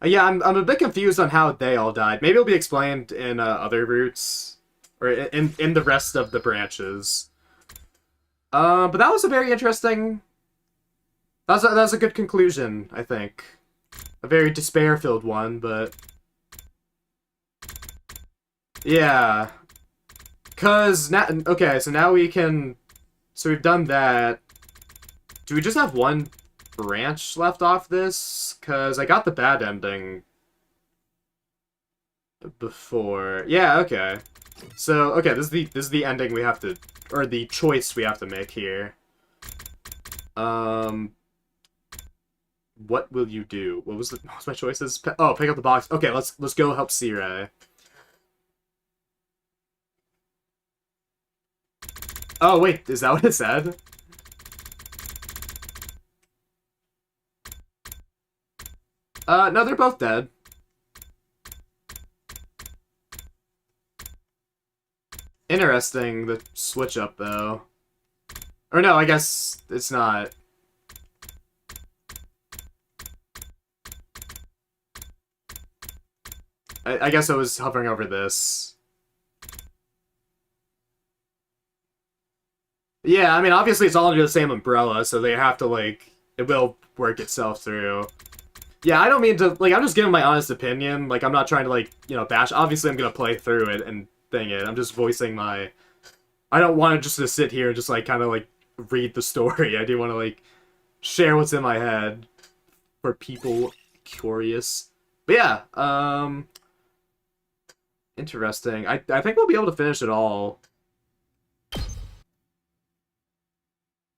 Yeah, I'm a bit confused on how they all died. Maybe it'll be explained in other routes, or in the rest of the branches. But that was a very interesting... That was a good conclusion, I think. A very despair-filled one, but... Yeah. 'Cause now... Okay, so now we can... So we've done that. Do we just have one branch left off this? 'Cause I got the bad ending before. Yeah, okay. So, okay, this is the ending we have to, or the choice we have to make here. What will you do? What was my choices? Oh, pick up the box. Okay, let's go help Sirei. Oh, wait, is that what it said? No, they're both dead. Interesting, the switch up, though. Or no, I guess it's not. I guess I was hovering over this. Yeah, I mean, obviously it's all under the same umbrella, so they have to, like, it will work itself through. Yeah, I don't mean to, like, I'm just giving my honest opinion. Like, I'm not trying to, like, you know, bash. Obviously, I'm gonna play through it and thing it. I'm just voicing my... I don't want to just to sit here and just, like, kind of, like, read the story. I do want to, like, share what's in my head for people curious. But yeah, interesting. I think we'll be able to finish it all.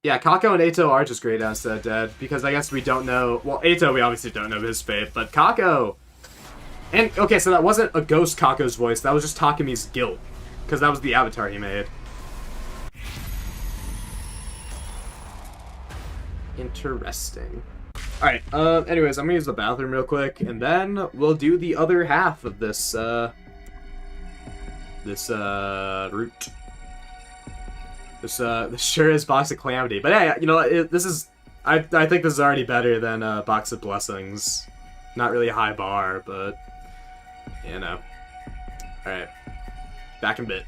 Yeah, Kako and Eito are just great instead dead, because I guess we don't know... Well, Eito, we obviously don't know his fate, but Kako... And, okay, so that wasn't a ghost Kako's voice, that was just Takemi's guilt, because that was the avatar he made. Interesting. Alright, anyways, I'm gonna use the bathroom real quick, and then we'll do the other half of this, route. This sure is Box of Calamity. But yeah, you know, this is... I think this is already better than Box of Blessings. Not really a high bar, but... You know. Alright. Back in a bit.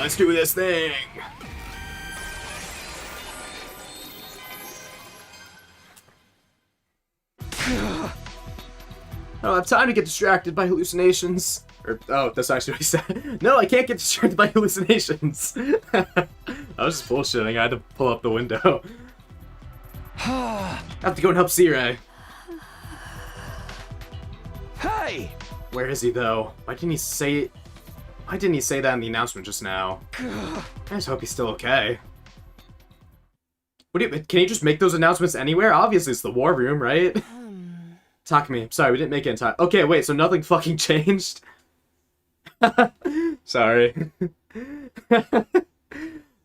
Let's do this thing! I don't have time to get distracted by hallucinations. Or, oh, that's actually what he said. No, I can't get distracted by hallucinations. I was just bullshitting. I had to pull up the window. I have to go and help Cirei. Hey! Where is he, though? Why didn't he say that in the announcement just now? I just hope he's still okay. Can he just make those announcements anywhere? Obviously, it's the war room, right? Takumi, sorry, we didn't make it in time. Okay, wait, so nothing fucking changed? Sorry.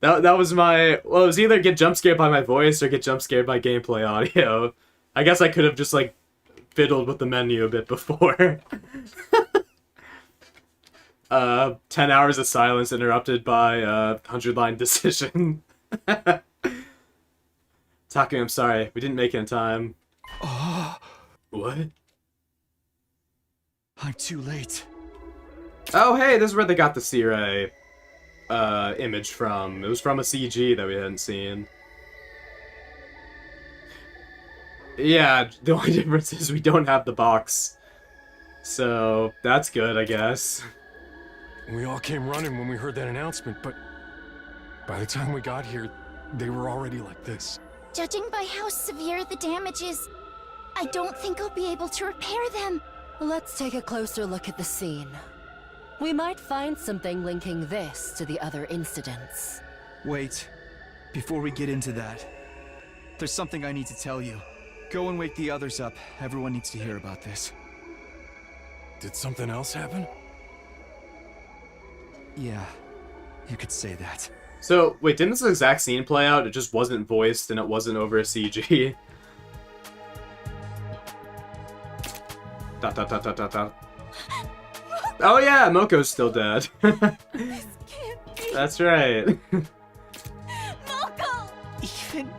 that was my... Well, it was either get jump scared by my voice or get jump scared by gameplay audio. I guess I could have just, like, fiddled with the menu a bit before. 10 hours of silence interrupted by 100-line decision. Takumi, I'm sorry. We didn't make it in time. What? I'm too late. Oh, hey, this is where they got the Cirei image from. It was from a CG that we hadn't seen. Yeah, the only difference is we don't have the box. So, that's good, I guess. We all came running when we heard that announcement, but by the time we got here, they were already like this. Judging by how severe the damage is, I don't think I'll be able to repair them. Let's take a closer look at the scene. We might find something linking this to the other incidents. Wait. Before we get into that, there's something I need to tell you. Go and wake the others up. Everyone needs to hear about this. Did something else happen? Yeah, you could say that. So, wait, didn't this exact scene play out? It just wasn't voiced and it wasn't over a CG. Dot, dot, dot, dot, dot, dot. Oh yeah, Moko's still dead. That's right. Moko! Even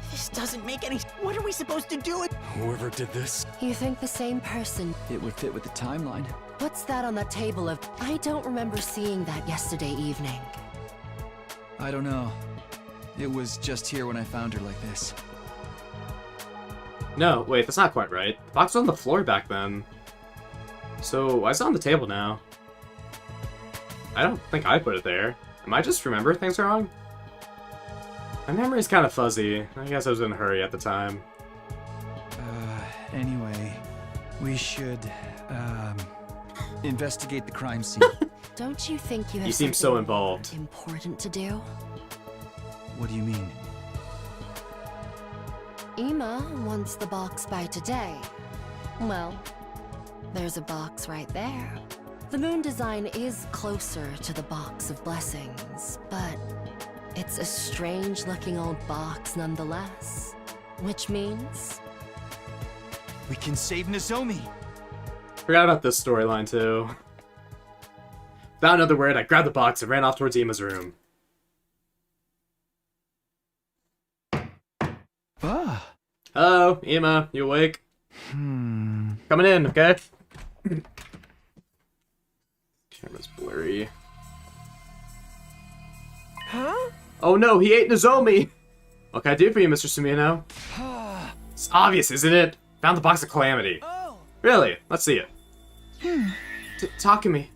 this doesn't make any... What are we supposed to do? Whoever did this... You think the same person... It would fit with the timeline. What's that on that table of... I don't remember seeing that yesterday evening. I don't know. It was just here when I found her like this. No, wait, that's not quite right. The box was on the floor back then. So, why is it on the table now? I don't think I put it there. Am I just remembering things wrong? My memory's kind of fuzzy. I guess I was in a hurry at the time. Anyway, we should, investigate the crime scene. Don't you think you have You seem so involved. important to do? What do you mean? Ima wants the box by today. Well, there's a box right there. The moon design is closer to the box of blessings, but it's a strange-looking old box nonetheless. Which means... we can save Nozomi! Forgot about this storyline, too. Without another word, I grabbed the box and ran off towards Ima's room. Ah. Hello, Ima, you awake? Coming in, okay? Camera's blurry. Huh? Oh no, he ate Nozomi! What can I do for you, Mr. Sumino? It's obvious, isn't it? Found the box of Calamity. Oh. Really? Let's see it. Takumi.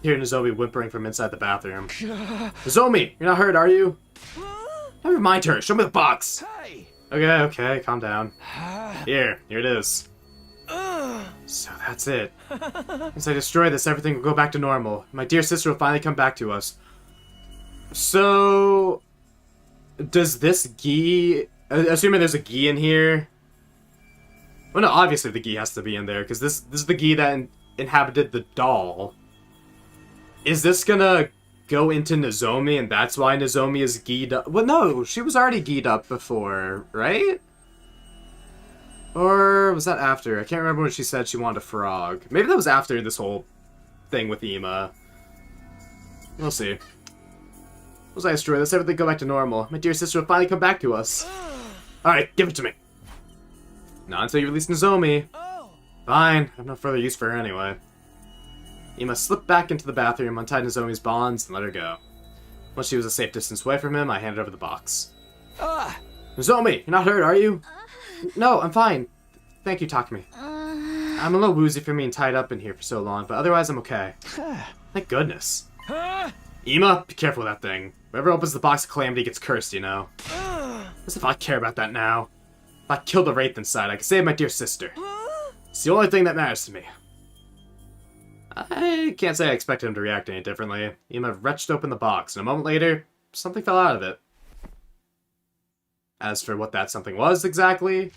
Hear Nozomi whimpering from inside the bathroom. Nozomi, you're not hurt, are you? Never mind her. Show me the box. Hey. Okay, calm down. Here it is. So that's it. Once I destroy this, everything will go back to normal. My dear sister will finally come back to us. So... does this gi... assuming there's a gi in here... well, no, obviously the gi has to be in there, because this is the gi that inhabited the doll. Is this gonna go into Nozomi, and that's why Nozomi is gi'd up? Well, no, she was already gi'd up before, right? Or was that after? I can't remember when she said she wanted a frog. Maybe that was after this whole thing with Ima. We'll see. Once I destroy this, everything go back to normal. My dear sister will finally come back to us. Alright, give it to me. Not until you release Nozomi. Fine, I have no further use for her anyway. Ima slipped back into the bathroom, untied Nozomi's bonds, and let her go. Once she was a safe distance away from him, I handed over the box. Nozomi, you're not hurt, are you? No, I'm fine. Thank you, Takumi. I'm a little woozy from being tied up in here for so long, but otherwise I'm okay. Thank goodness. Ima, be careful with that thing. Whoever opens the box of Calamity gets cursed, you know. As if I care about that now. If I kill the Wraith inside, I can save my dear sister. It's the only thing that matters to me. I can't say I expected him to react any differently. Ima wrenched open the box, and a moment later, something fell out of it. As for what that something was exactly...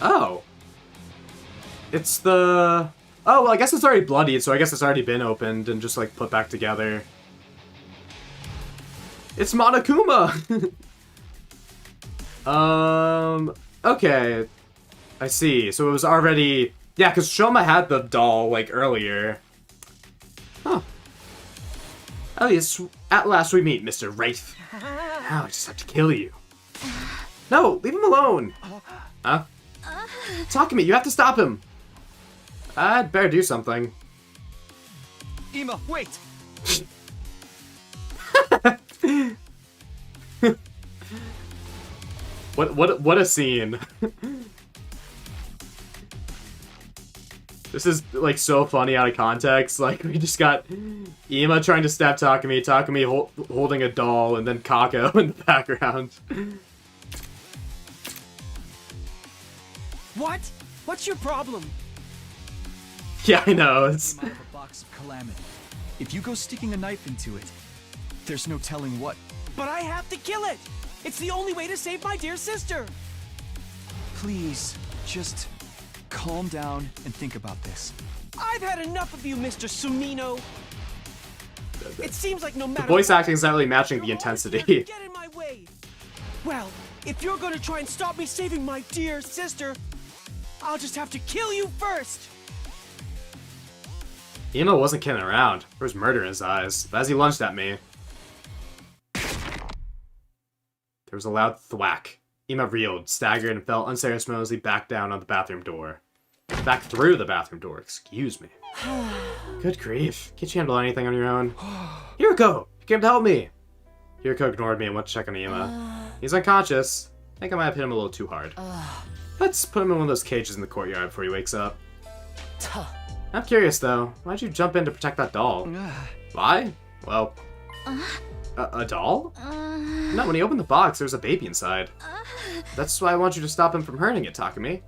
Oh. It's the... Oh, well, I guess it's already bloodied, so I guess it's already been opened and just, like, put back together. It's Monokuma! Okay. I see. So it was already... Yeah, because Shoma had the doll, like, earlier. Huh. At last we meet, Mr. Wraith. Now I just have to kill you. No, leave him alone! Huh? Takumi, you have to stop him! I'd better do something. Ima, wait! What a scene. This is, like, so funny out of context. Like, we just got Ima trying to stab Takumi, Takumi holding a doll, and then Kako in the background. What? What's your problem? Yeah, I know. It's... Came out of a box of Calamity. If you go sticking a knife into it, there's no telling what. But I have to kill it! It's the only way to save my dear sister! Please, just calm down and think about this. I've had enough of you, Mr. Sumino! It seems like no matter... The voice acting is not really matching the intensity. Get in my way! Well, if you're gonna try and stop me saving my dear sister, I'll just have to kill you first! Ima wasn't kidding around. There was murder in his eyes. But as he lunged at me, there was a loud thwack. Ima reeled, staggered, and fell unceremoniously back down on the bathroom door. Back through the bathroom door, excuse me. Good grief. Can't you handle anything on your own? Hiroko! You came to help me! Hiroko ignored me and went to check on Ima. He's unconscious. I think I might have hit him a little too hard. Let's put him in one of those cages in the courtyard before he wakes up. I'm curious, though. Why'd you jump in to protect that doll? Why? Well... a doll? No, when he opened the box, there was a baby inside. That's why I want you to stop him from hurting it, Takumi.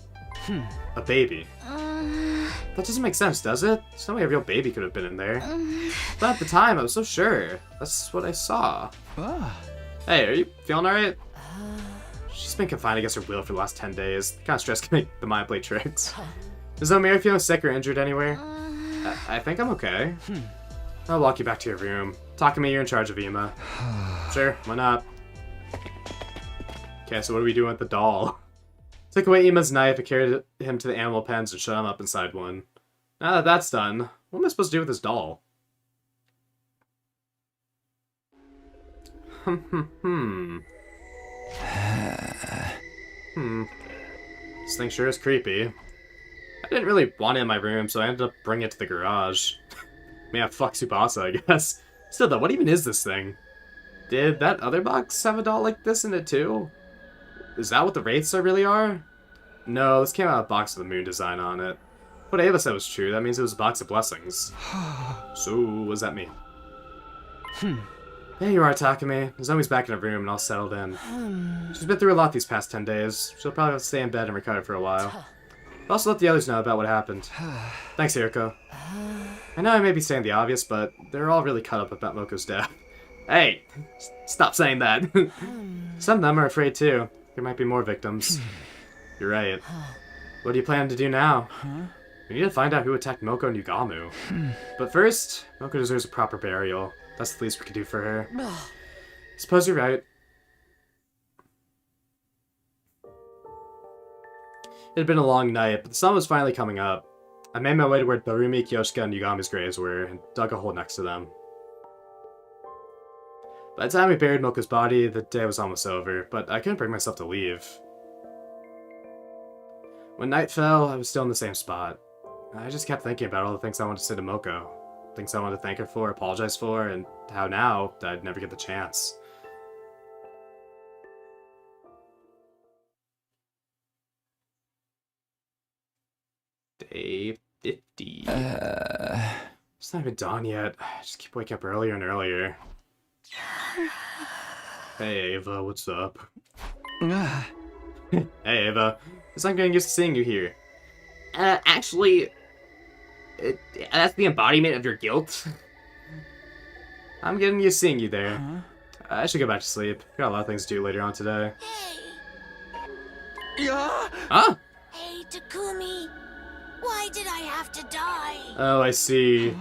A baby. That doesn't make sense, does it? There's no way a real baby could have been in there. But at the time, I was so sure. That's what I saw. Hey, are you feeling alright? She's been confined against her will for the last 10 days. The kind of stress can make the mind play tricks. Is Omiri feeling sick or injured anywhere? I think I'm okay. I'll walk you back to your room. Takumi, you're in charge of Ima. Sure, why not? Okay, so what are we doing with the doll? Took away Ima's knife and carried him to the animal pens and shut him up inside one. Now that that's done, what am I supposed to do with this doll? This thing sure is creepy. I didn't really want it in my room, so I ended up bringing it to the garage. Yeah, fuck Tsubasa, I guess. Still though, what even is this thing? Did that other box have a doll like this in it too? Is that what the Wraiths really are? No, this came out of a box with a moon design on it. What Ava said was true, that means it was a box of blessings. So, what does that mean? There you are, Takumi. Nozomi's back in her room and all settled in. She's been through a lot these past 10 days. She'll probably have to stay in bed and recover for a while. I'll also let the others know about what happened. Thanks, Hiroko. I know I may be saying the obvious, but they're all really cut up about Moko's death. Hey! Stop saying that! Some of them are afraid too. There might be more victims. You're right. What do you plan to do now? We need to find out who attacked Moko and Yugamu. But first, Moko deserves a proper burial. That's the least we can do for her. Suppose you're right. It had been a long night, but the sun was finally coming up. I made my way to where Barumi, Kyoshika, and Yugami's graves were, and dug a hole next to them. By the time we buried Moko's body, the day was almost over, but I couldn't bring myself to leave. When night fell, I was still in the same spot. I just kept thinking about all the things I wanted to say to Moko. things I wanted to thank her for, apologize for, and how now I'd never get the chance. Day 50. It's not even dawn yet. I just keep waking up earlier and earlier. Hey Ava, what's up? Hey Ava, it's not getting used to seeing you here. Actually, that's the embodiment of your guilt. I'm getting used to seeing you there. I should go back to sleep. Got a lot of things to do later on today. Yeah. Huh? Hey, Takumi. Why did I have to die? Oh, I see.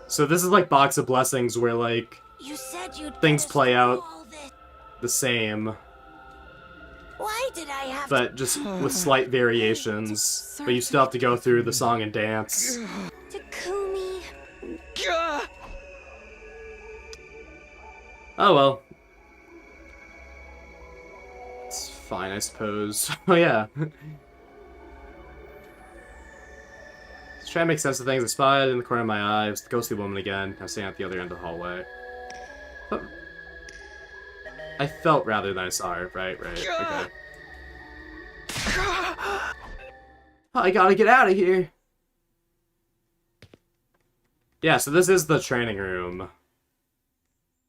So this is like Box of Blessings where, like, You said you'd things go play through out all this. the same, Why did I have but just with slight variations. But you still have to go through the song and dance. Takumi. Oh well. It's fine, I suppose. Oh yeah. Let's try to make sense of things. I spotted in the corner of my eye. It was the ghostly woman again. I was standing at the other end of the hallway. But I felt rather than I saw her. Right. Okay. I gotta get out of here. Yeah, so this is the training room.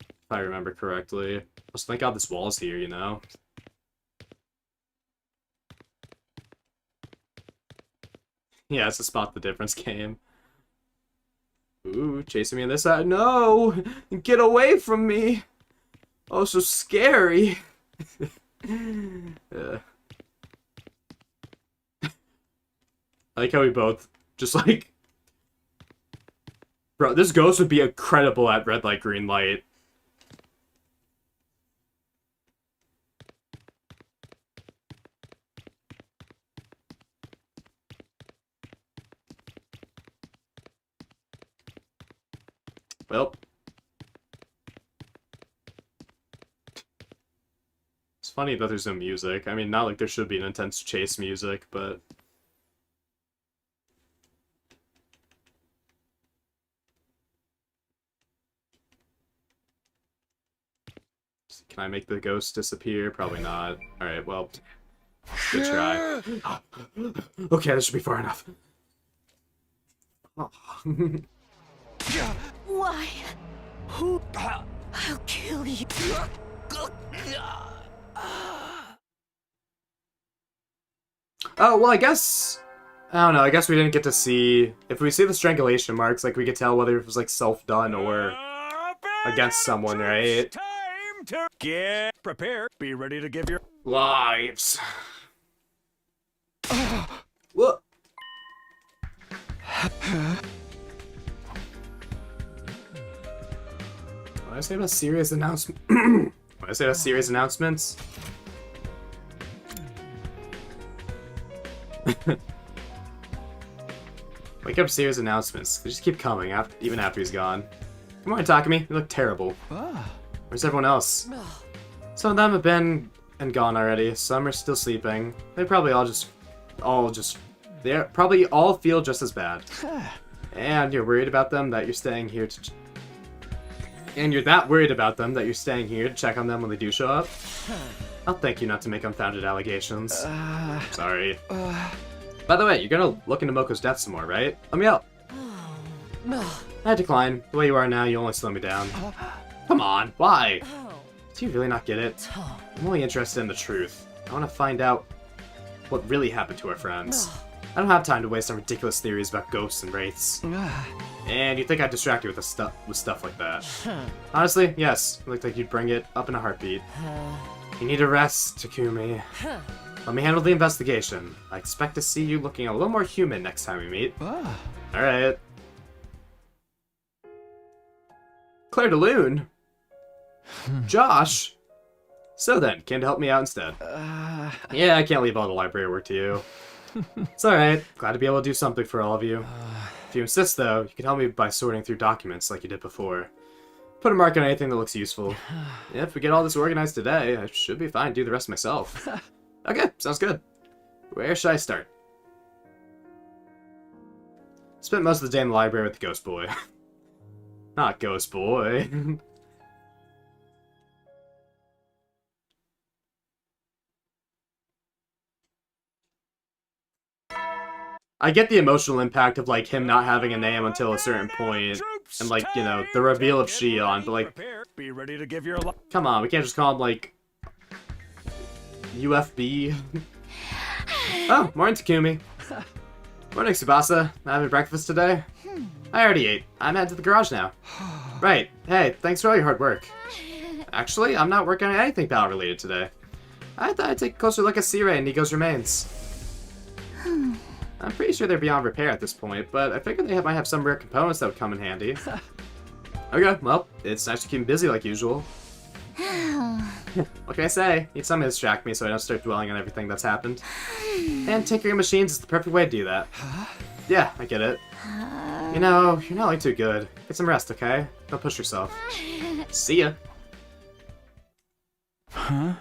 If I remember correctly. Also, thank God this wall's here, you know? Yeah, it's a spot the difference game. Ooh, chasing me on this side. No! Get away from me! Oh, so scary! I like how we both just like... Bro, this ghost would be incredible at red light, green light. Well. It's funny that there's no music. I mean, not like there should be an intense chase music, but... Can I make the ghost disappear? Probably not. Alright, well... Good try. Okay, this should be far enough. Why? Who? I'll kill you. Oh, well, I guess... I don't know, I guess we didn't get to see... If we see the strangulation marks, like, we could tell whether it was, like, self-done or against someone, right? Time to get prepared. Be ready to give your lives. What? When I say about serious announcement, when I say about serious announcements, wake up! Serious announcements. They just keep coming, even after he's gone. Come on, Takumi. You look terrible. Where's everyone else? Some of them have been and gone already. Some are still sleeping. They probably they probably all feel just as bad. And you're worried about them that you're staying here to... And you're that worried about them that you're staying here to check on them when they do show up? I'll thank you not to make unfounded allegations. Sorry. By the way, you're gonna look into Moko's death some more, right? Let me out. I decline. The way you are now, you only slow me down. Come on, why? Do you really not get it? I'm only interested in the truth. I want to find out what really happened to our friends. I don't have time to waste on ridiculous theories about ghosts and wraiths. And you think I'd distract you with stuff like that? Honestly, yes. It looked like you'd bring it up in a heartbeat. You need a rest, Takumi. Let me handle the investigation. I expect to see you looking a little more human next time we meet. Alright. Claire de Lune? Josh? So then, came to help me out instead. Yeah, I can't leave all the library work to you. It's alright. Glad to be able to do something for all of you. If you insist, though, you can help me by sorting through documents like you did before. Put a mark on anything that looks useful. If we get all this organized today, I should be fine to do the rest myself. Okay, sounds good. Where should I start? Spent most of the day in the library with the Ghost Boy. Not Ghost Boy. I get the emotional impact of, like, him not having a name until a certain point, and, like, you know, the reveal of Shion, but, like, Be ready to give your come on, we can't just call him, like, UFB. Oh, morning, Takumi. Morning, Tsubasa. Having breakfast today? I already ate. I'm headed to the garage now. Right. Hey, thanks for all your hard work. Actually, I'm not working on anything battle-related today. I thought I'd take a closer look at C-Ray and Nico's remains. I'm pretty sure they're beyond repair at this point, but I figured they might have some rare components that would come in handy. Okay, well, it's nice to keep me busy like usual. What can I say? Need something to distract me so I don't start dwelling on everything that's happened. And tinkering machines is the perfect way to do that. Yeah, I get it. You know, you're not looking too good. Get some rest, okay? Don't push yourself. See ya. Huh?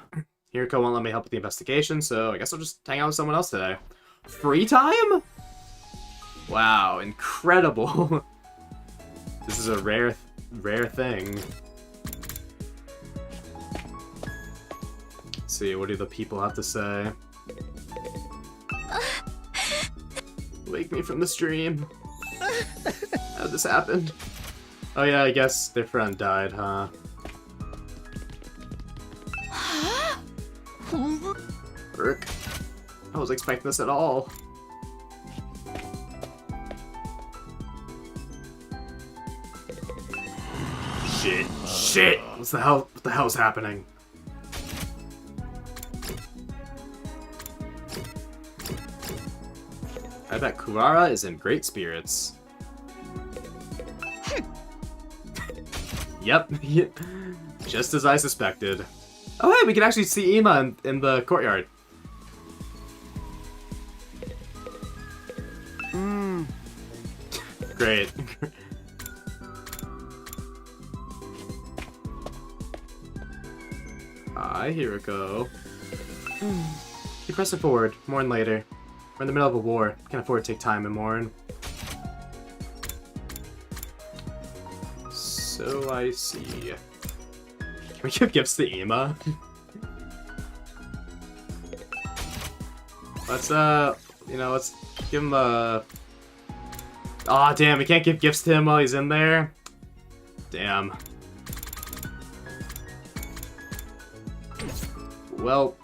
Hiriko won't let me help with the investigation, so I guess I'll just hang out with someone else today. Free time? Wow, incredible. This is a rare thing. Let's see, what do the people have to say? Wake me from the stream. How'd this happen? Oh yeah, I guess their friend died, huh? Frick. I wasn't expecting this at all. Shit. Shit! What the hell's happening? I bet Kurara is in great spirits. Yep. Just as I suspected. Oh hey, we can actually see Ima in the courtyard. Great. Hi, Hiriko. Keep pressing forward. Mourn later. We're in the middle of a war. Can't afford to take time and mourn. So I see. Can we give gifts to Ima? Let's, you know, let's give him a... Aw, damn, we can't give gifts to him while he's in there? Damn. Well,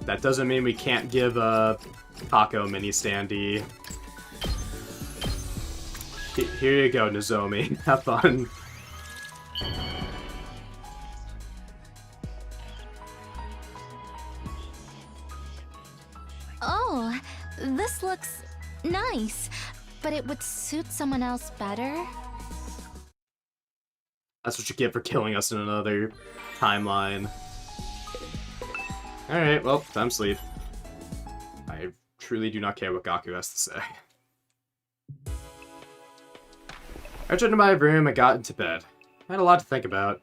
that doesn't mean we can't give a Taco mini standee. Here you go, Nozomi. Have fun. Oh, this looks nice, but it would suit someone else better. That's what you get for killing us in another timeline. Alright, well, time to sleep. I truly do not care what Gaku has to say. I returned to my room and got into bed. I had a lot to think about.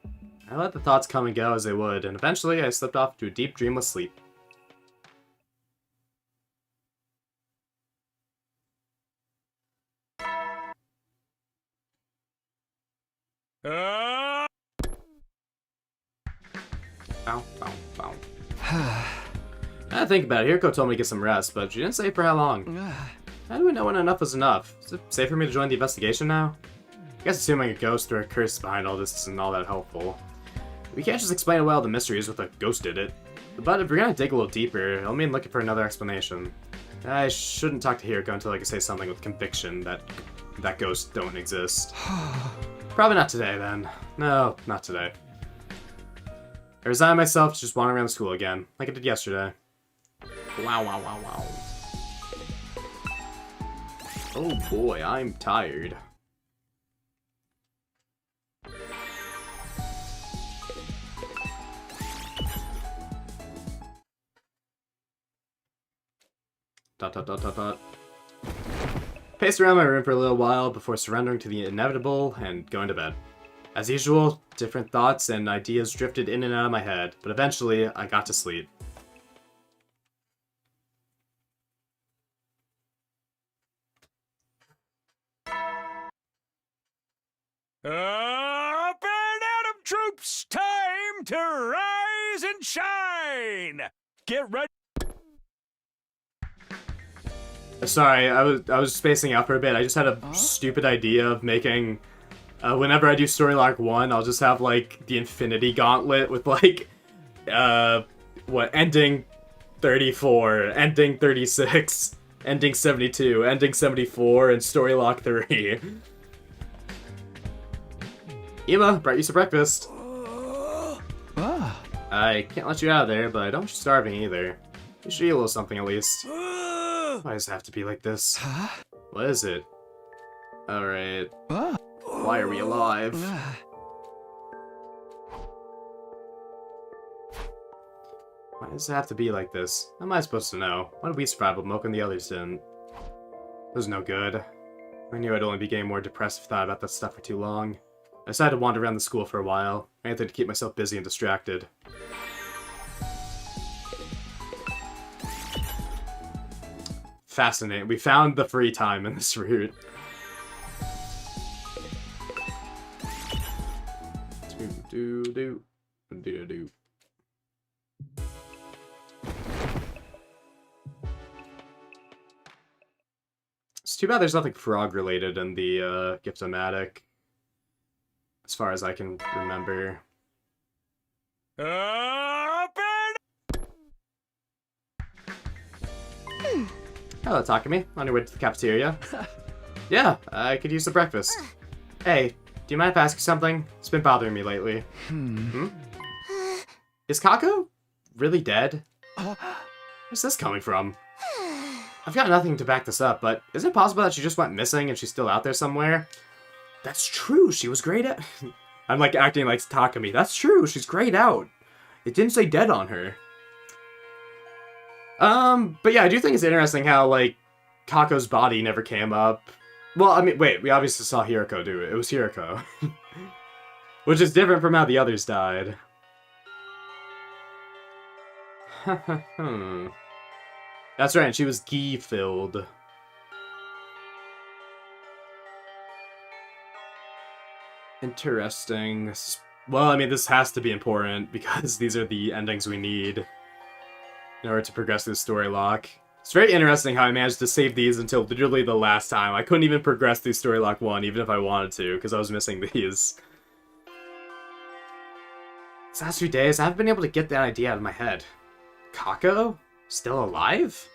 I let the thoughts come and go as they would, and eventually I slipped off to a deep dreamless sleep. Bow, bow, bow. I think about it. Hiriko told me to get some rest, but she didn't say for how long. How do we know when enough is enough? Is it safe for me to join the investigation now? I guess assuming a ghost or a curse behind all this isn't all that helpful. We can't just explain away all the mysteries with a ghost did it. But if we're gonna dig a little deeper, it'll mean looking for another explanation. I shouldn't talk to Hiriko until I can say something with conviction that ghosts don't exist. Probably not today, then. No, not today. I resigned myself to just wandering around the school again, like I did yesterday. Wow, wow, wow, wow. Oh boy, I'm tired. Dot, dot, dot, dot, dot. Paced around my room for a little while before surrendering to the inevitable and going to bed. As usual, different thoughts and ideas drifted in and out of my head, but eventually I got to sleep. Up and Atom troops, time to rise and shine. Get ready. Sorry, I was spacing out for a bit. I just had a stupid idea of making, whenever I do Storylock 1, I'll just have, like, the Infinity Gauntlet with, like, ending 34, ending 36, ending 72, ending 74, and Storylock 3. Ema, brought you some breakfast. I can't let you out of there, but I don't want you starving either. You should eat a little something at least. Why does it have to be like this? What is it? Alright. Why are we alive? Why does it have to be like this? How am I supposed to know? Why did we survive but Mocha and the others didn't? It was no good. I knew I'd only be getting more depressed if I thought about that stuff for too long. I decided to wander around the school for a while. Anything to keep myself busy and distracted. Fascinating. We found the free time in this route. Do. It's too bad there's nothing frog-related in the Gift-O-Matic, as far as I can remember. Hello, Takumi. On your way to the cafeteria? Yeah, I could use the breakfast. Hey, do you mind if I ask you something? It's been bothering me lately. Is Kako really dead? Where's this coming from? I've got nothing to back this up, but is it possible that she just went missing and she's still out there somewhere? That's true, she was grayed out. I'm like acting like Takumi. That's true, she's grayed out. It didn't say dead on her. But yeah, I do think it's interesting how, like, Kako's body never came up. Well, I mean, wait, we obviously saw Hiroko do it. It was Hiroko. Which is different from how the others died. That's right, and she was gi-filled. Interesting. Well, I mean, this has to be important, because these are the endings we need in order to progress this story lock. It's very interesting how I managed to save these until literally the last time. I couldn't even progress through story lock 1, even if I wanted to, because I was missing these. These last few days, I haven't been able to get that idea out of my head. Kako? Still alive?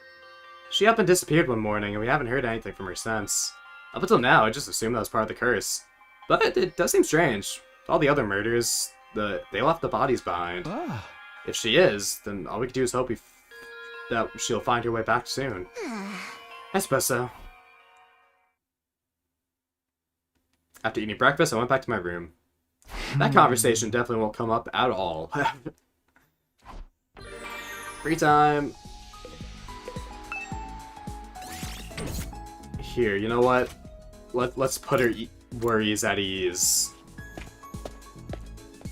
She up and disappeared one morning, and we haven't heard anything from her since. Up until now, I just assumed that was part of the curse. But it does seem strange. All the other murders, they left the bodies behind. If she is, then all we can do is hope that she'll find her way back soon. I suppose so. After eating breakfast, I went back to my room. That conversation definitely won't come up at all. Free time. Here, you know what? Let's put her worries at ease.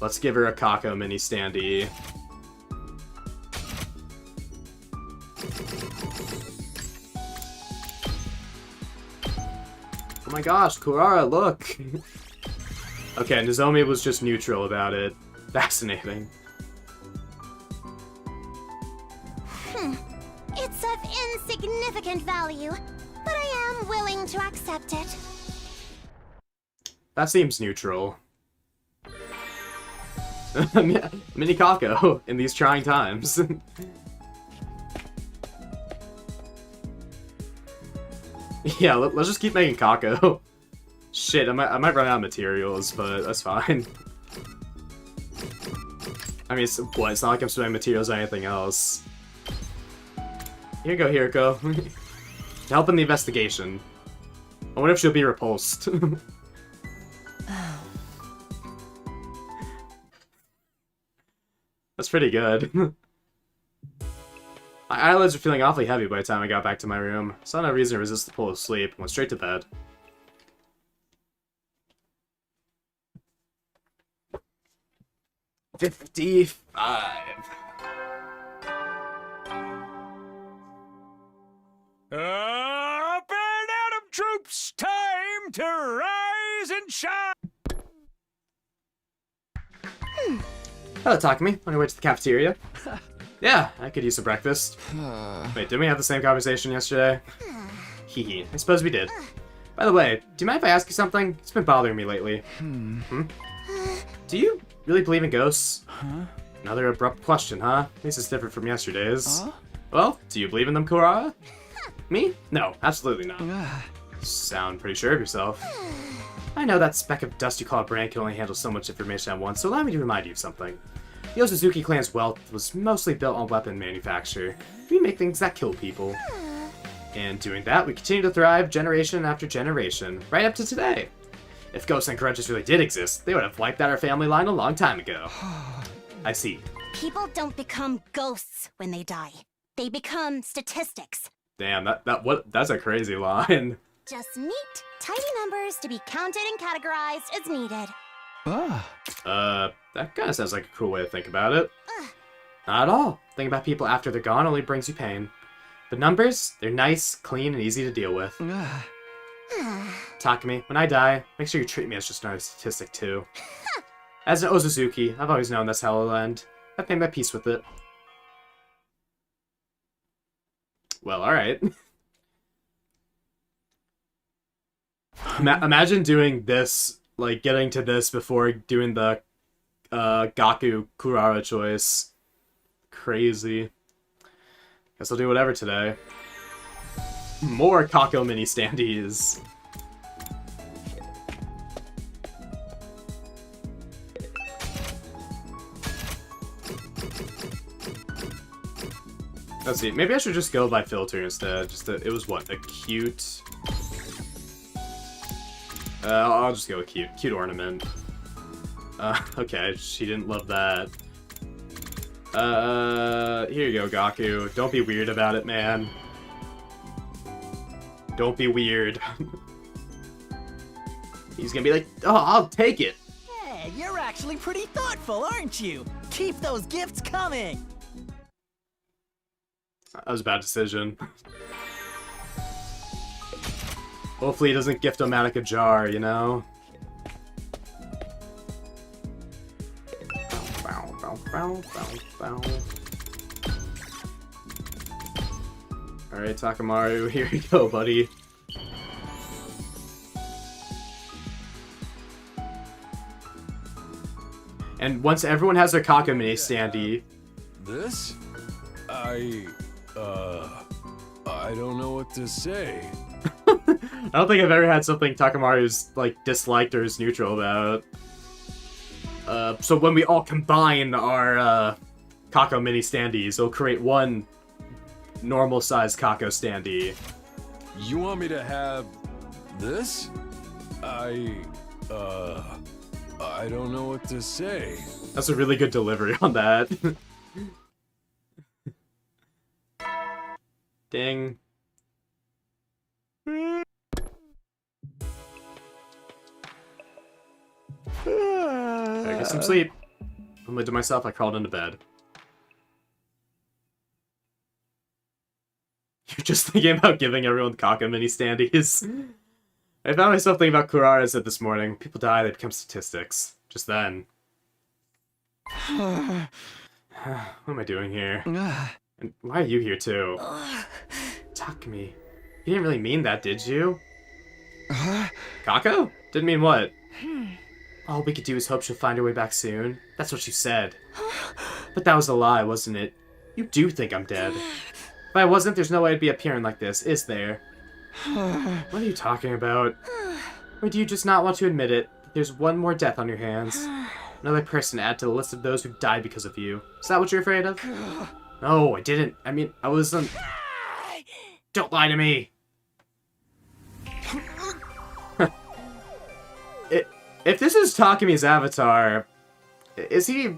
Let's give her a Kako mini standee. Oh my gosh, Kurara, look! Okay, Nozomi was just neutral about it. Fascinating. It's of insignificant value, but I am willing to accept it. That seems neutral. Mini Kako in these trying times. Yeah, let's just keep making Kako. Shit, I might run out of materials, but that's fine. I mean, it's not like I'm spending materials on anything else. Here you go, Hiroko. To help in the investigation. I wonder if she'll be repulsed. That's pretty good. My eyelids were feeling awfully heavy by the time I got back to my room. Saw no reason to resist the pull of sleep and went straight to bed. $55. Up and Atom troops, time to rise and shine. Hello, Takumi. On your way to the cafeteria? Yeah, I could use some breakfast. Wait, didn't we have the same conversation yesterday? Hehe, I suppose we did. By the way, do you mind if I ask you something? It's been bothering me lately. Do you really believe in ghosts? Another abrupt question, huh? At least it's different from yesterday's. Well, do you believe in them, Kurara? Me? No, absolutely not. Sound pretty sure of yourself. I know that speck of dust you call a brain can only handle so much information at once, so allow me to remind you of something. The Otsutsuki clan's wealth was mostly built on weapon manufacture. We make things that kill people. And doing that, we continue to thrive generation after generation, right up to today. If ghosts and grudges really did exist, they would have wiped out our family line a long time ago. I see. People don't become ghosts when they die. They become statistics. Damn, that's a crazy line. Just neat, tiny numbers to be counted and categorized as needed. That kind of sounds like a cool way to think about it. Not at all. Thinking about people after they're gone only brings you pain. But numbers, they're nice, clean, and easy to deal with. Takumi, when I die, make sure you treat me as just another statistic too. As an Otsutsuki, I've always known that's how it'll end. I've made my peace with it. Well, alright. Imagine doing this, like getting to this before doing the Gaku Kurara choice. Crazy. Guess I'll do whatever today. More Kako mini standees. Let's see, maybe I should just go by filter instead. It was what, a cute... I'll just go with cute. Cute ornament. Okay, she didn't love that. Here you go, Gaku. Don't be weird about it, man. Don't be weird. He's gonna be like, oh, I'll take it. Hey, you're actually pretty thoughtful, aren't you? Keep those gifts coming. That was a bad decision. Hopefully he doesn't gift Omatic a jar, you know? Alright, Takamaru, here you go, buddy. And once everyone has their Kako mini standee... This? I don't know what to say. I don't think I've ever had something Takamaru's, like, disliked or is neutral about. So when we all combine our, Kako mini standees, it'll create one normal-sized Kako standee. You want me to have this? I don't know what to say. That's a really good delivery on that. Ding. I get some sleep. Only to myself, I crawled into bed. You're just thinking about giving everyone Kako mini standees. I found myself thinking about Kurara said this morning. When people die, they become statistics. Just then. What am I doing here? And why are you here too? Takumi. You didn't really mean that, did you? Kako? Didn't mean what? All we could do is hope she'll find her way back soon. That's what you said. But that was a lie, wasn't it? You do think I'm dead. If I wasn't, there's no way I'd be appearing like this, is there? What are you talking about? Or do you just not want to admit it? That there's one more death on your hands? Another person to add to the list of those who died because of you. Is that what you're afraid of? No, I didn't. I mean, I wasn't... Don't lie to me! If this is Takumi's avatar, is he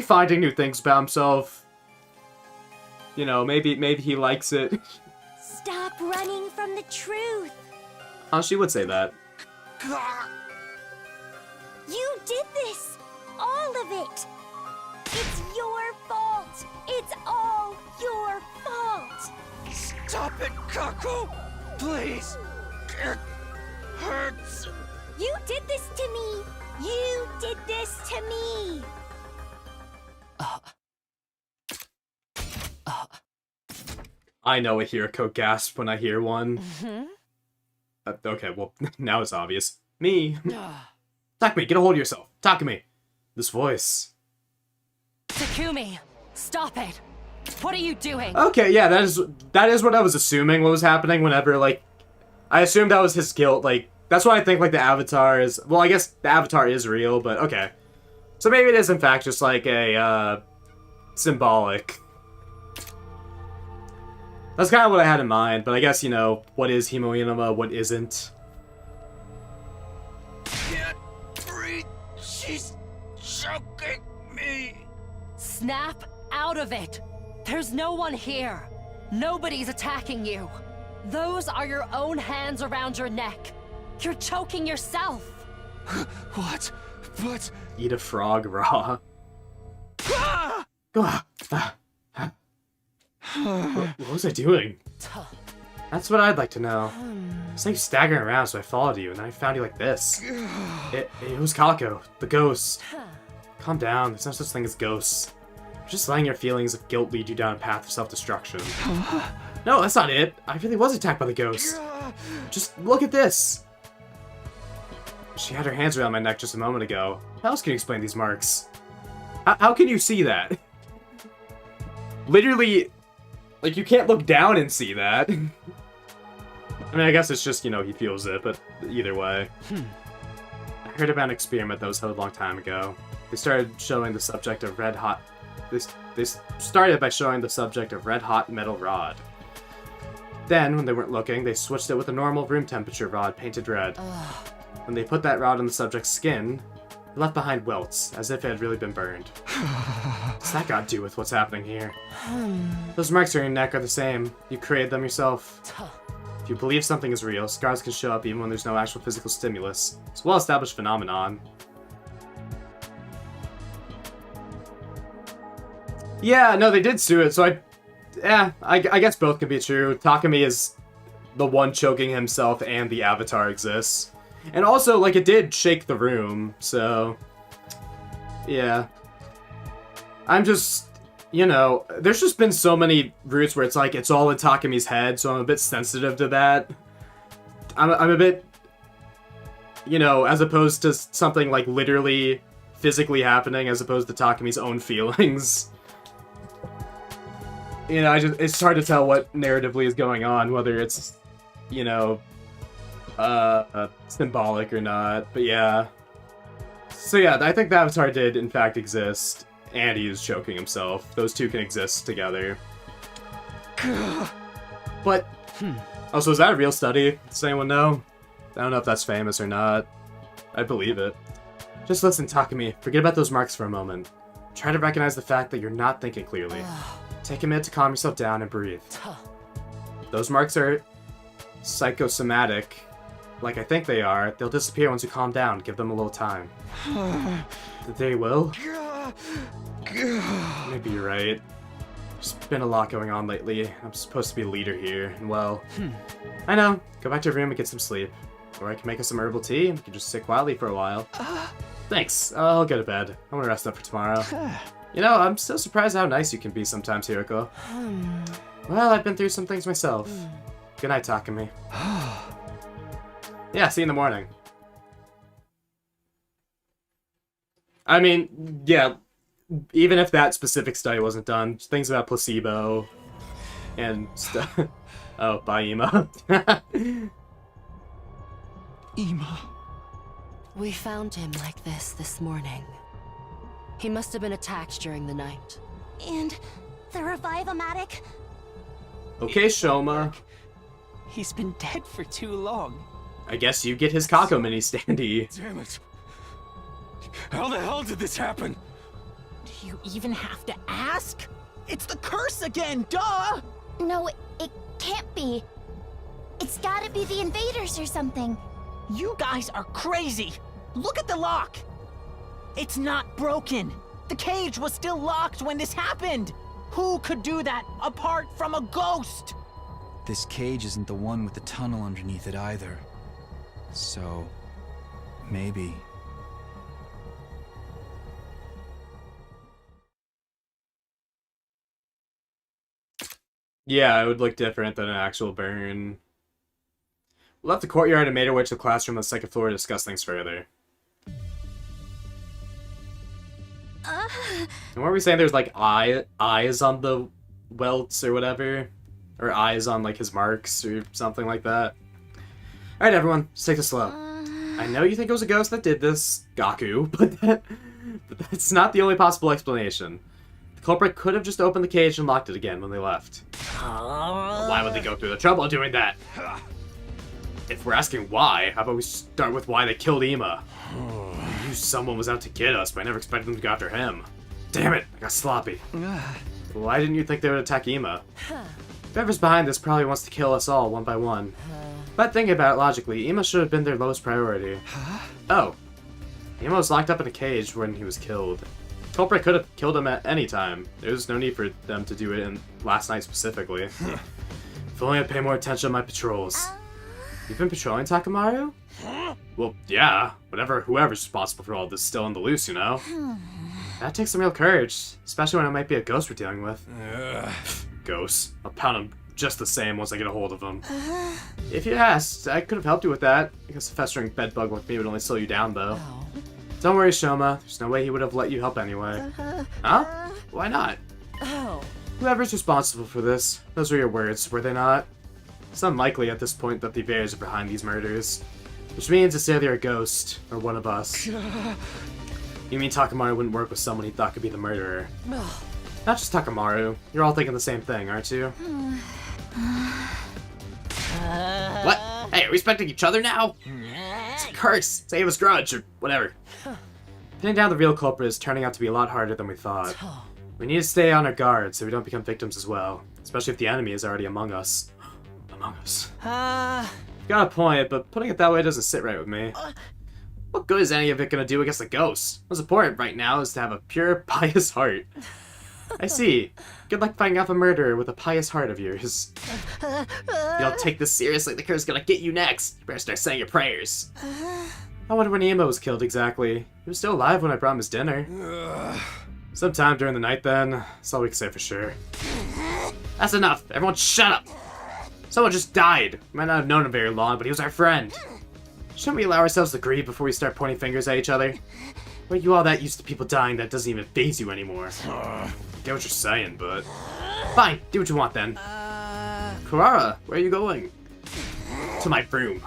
finding new things about himself? You know, maybe he likes it. Stop running from the truth. Oh, she would say that. You did this! All of it! It's your fault! It's all your fault! Stop it, Kako! Please! It hurts! You did this to me! You did this to me! I know a Hirako gasp when I hear one. Mm-hmm. Okay, well, now it's obvious. Me. Takumi, get a hold of yourself. Takumi. This voice. Takumi, stop it. What are you doing? Okay, yeah, that is what I was assuming what was happening whenever, like, I assumed that was his guilt, like, that's why I think, like, the Avatar is, well, I guess the Avatar is real, but okay. So maybe it is, in fact, just, like, a, symbolic. That's kind of what I had in mind, but I guess, you know, what is Himo Inuma, what isn't. Can't breathe. She's choking me. Snap out of it. There's no one here. Nobody's attacking you. Those are your own hands around your neck. You're choking yourself. What? What? Eat a frog raw. What was I doing? That's what I'd like to know. I saw you staggering around, so I followed you, and then I found you like this. It was Kaliko, the ghost. Calm down, there's no such thing as ghosts. You're just letting your feelings of guilt lead you down a path of self-destruction. No, that's not it. I really was attacked by the ghost. Just look at this. She had her hands around my neck just a moment ago. How else can you explain these marks? How can you see that? Literally, like, you can't look down and see that. I mean, I guess it's just, you know, he feels it, but either way. I heard about an experiment that was held a long time ago. They started showing the subject of red hot... They started by showing the subject of red hot metal rod. Then, when they weren't looking, they switched it with a normal room temperature rod painted red. When they put that rod on the subject's skin, it left behind welts, as if it had really been burned. What's that got to do with what's happening here? Those marks on your neck are the same. You created them yourself. If you believe something is real, scars can show up even when there's no actual physical stimulus. It's a well-established phenomenon. Yeah, no, they did sue it, so I guess both can be true. Takumi is the one choking himself and the Avatar exists. And also, like, it did shake the room, so... yeah. I'm just... you know, there's just been so many routes where it's like, it's all in Takumi's head, so I'm a bit sensitive to that. I'm a bit... you know, as opposed to something, like, literally physically happening, as opposed to Takumi's own feelings. You know, it's hard to tell what narratively is going on, whether it's, you know, symbolic or not, but yeah. So yeah, I think the Avatar did in fact exist, and he is choking himself. Those two can exist together. But, also, is that a real study? Does anyone know? I don't know if that's famous or not. I believe it. Just listen, Takumi. Forget about those marks for a moment. Try to recognize the fact that you're not thinking clearly. Take a minute to calm yourself down and breathe. Those marks are psychosomatic, like I think they are. They'll disappear once you calm down. Give them a little time. They will? Maybe you're right. There's been a lot going on lately. I'm supposed to be a leader here, and well... I know. Go back to your room and get some sleep. Or I can make us some herbal tea, and we can just sit quietly for a while. Thanks. I'll go to bed. I want to rest up for tomorrow. You know, I'm so surprised how nice you can be sometimes, Hirako. Well, I've been through some things myself. Good night, Takumi. Yeah, see you in the morning. I mean, yeah, even if that specific study wasn't done, things about placebo and stuff. Oh, bye, Ima. Ima. We found him like this morning. He must have been attacked during the night. And the Revive-O-Matic? Okay, Shoma. He's been dead for too long. I guess you get his Kako mini standee. Damn it. How the hell did this happen? Do you even have to ask? It's the curse again, duh! No, it can't be. It's gotta be the invaders or something. You guys are crazy! Look at the lock! It's not broken! The cage was still locked when this happened! Who could do that apart from a ghost? This cage isn't the one with the tunnel underneath it either. So, maybe... Yeah, it would look different than an actual burn. We left the courtyard and made our way to the classroom on the second floor to discuss things further. And what were we saying? There's like eyes on the welts or whatever? Or eyes on like his marks or something like that. Alright everyone, just take this slow. I know you think it was a ghost that did this, Gaku, but that's not the only possible explanation. The culprit could have just opened the cage and locked it again when they left. Why would they go through the trouble of doing that? If we're asking why, how about we start with why they killed Ima? I knew someone was out to get us, but I never expected them to go after him. Damn it, I got sloppy. Why didn't you think they would attack Ima? Whoever's behind this probably wants to kill us all one by one. But thinking about it logically, Ima should have been their lowest priority. Oh. Ima was locked up in a cage when he was killed. The culprit could have killed him at any time. There was no need for them to do it in last night specifically. If only I'd pay more attention to my patrols. You've been patrolling, Takamaru? Well, yeah. Whoever's responsible for all this is still on the loose, you know? That takes some real courage, especially when it might be a ghost we're dealing with. Ghosts. I'll pound them just the same once I get a hold of them. If you asked, I could have helped you with that. I guess a festering bedbug like me would only slow you down, though. Don't worry, Shoma. There's no way he would have let you help anyway. Huh? Why not? Whoever's responsible for this, those were your words, were they not? It's unlikely at this point that the Evaders are behind these murders. Which means it's either a ghost, or one of us. You mean Takamaru wouldn't work with someone he thought could be the murderer? Not just Takamaru. You're all thinking the same thing, aren't you? What? Hey, are we respecting each other now? It's a curse! It's Ava's grudge, or whatever. Pinning down the real culprit is turning out to be a lot harder than we thought. We need to stay on our guard so we don't become victims as well. Especially if the enemy is already among us. Among us. You've got a point, but putting it that way doesn't sit right with me. What good is any of it gonna do against the ghosts? What's important right now is to have a pure, pious heart. I see. Good luck fighting off a murderer with a pious heart of yours. You don't take this seriously, the curse is gonna get you next. You better start saying your prayers. I wonder when Ima was killed exactly. He was still alive when I brought him his dinner. Sometime during the night then. That's all we can say for sure. That's enough. Everyone shut up. Someone just died. We might not have known him very long, but he was our friend. Shouldn't we allow ourselves to grieve before we start pointing fingers at each other? Why are you all that used to people dying that doesn't even faze you anymore? I get what you're saying, but... Fine, do what you want then. Kurara, where are you going? To my room.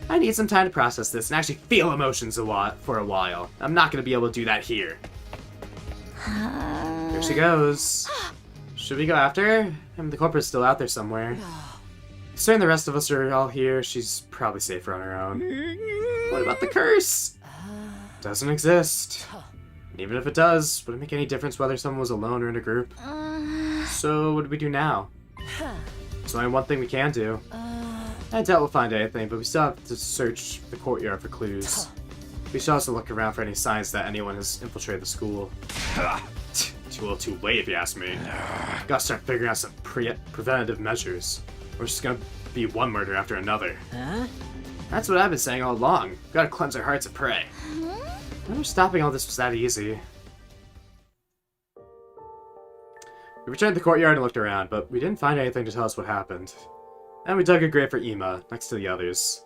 I need some time to process this and actually feel emotions for a while. I'm not going to be able to do that here. Here she goes. Should we go after her? I mean, the culprit's still out there somewhere. Considering the rest of us are all here, she's probably safer on her own. What about the curse? Doesn't exist. And even if it does, would it make any difference whether someone was alone or in a group? So what do we do now? There's only one thing we can do. I doubt we'll find anything, but we still have to search the courtyard for clues. We should also look around for any signs that anyone has infiltrated the school. Too little too late if you ask me. Gotta start figuring out some preventative measures. We're just gonna be one murder after another. That's what I've been saying all along. Gotta cleanse our hearts of prey. I wonder if stopping all this was that easy. We returned to the courtyard and looked around, but we didn't find anything to tell us what happened. And we dug a grave for Ima, next to the others.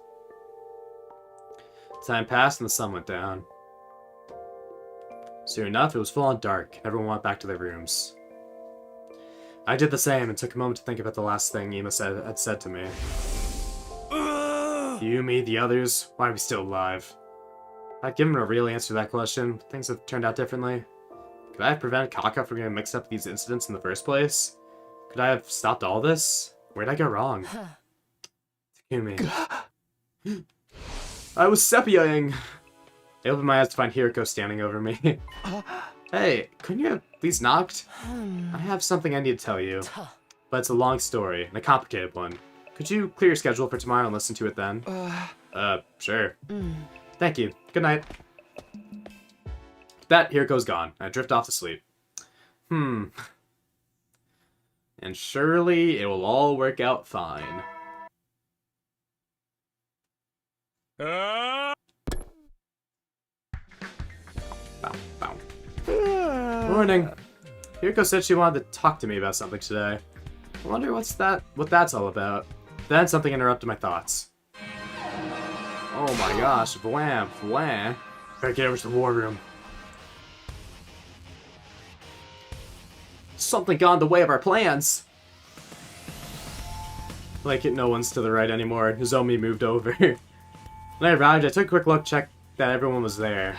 Time passed and the sun went down. Soon enough, it was full on dark. Everyone went back to their rooms. I did the same and took a moment to think about the last thing Ima had said to me. You, me, the others, why are we still alive? If I'd given a real answer to that question, things have turned out differently. Could I have prevented Kaka from getting mixed up with these incidents in the first place? Could I have stopped all this? Where'd I go wrong? Takumi. I was sepia-ing! I opened my eyes to find Hiriko standing over me. Hey, couldn't you have at least knocked? I have something I need to tell you. But it's a long story, and a complicated one. Could you clear your schedule for tomorrow and listen to it then? Sure. Thank you. Good night. With that, Hiriko's gone. I drift off to sleep. And surely it will all work out fine. Morning. Hiriko said she wanted to talk to me about something today. I wonder what that's all about. Then something interrupted my thoughts. Oh my gosh, wham, wham. Gotta get over to the war room. Something got in the way of our plans. Like it, no one's to the right anymore. Nozomi moved over. When I arrived, I took a quick look, checked that everyone was there.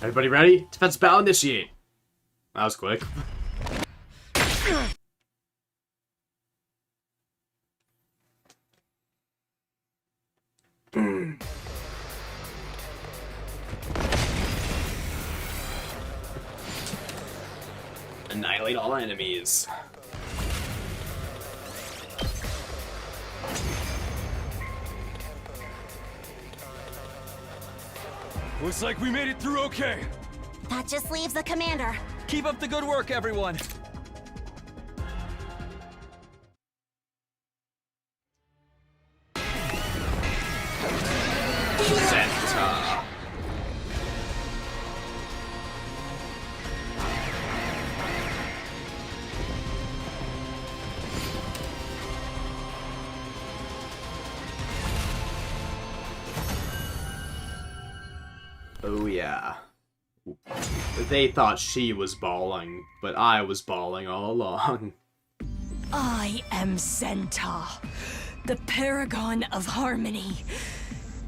Everybody ready? Defense battle initiate. That was quick. Annihilate all enemies. Looks like we made it through okay. That just leaves the commander. Keep up the good work, everyone. Senta. Oh yeah. They thought she was bawling, but I was bawling all along. I am Senta, the paragon of harmony.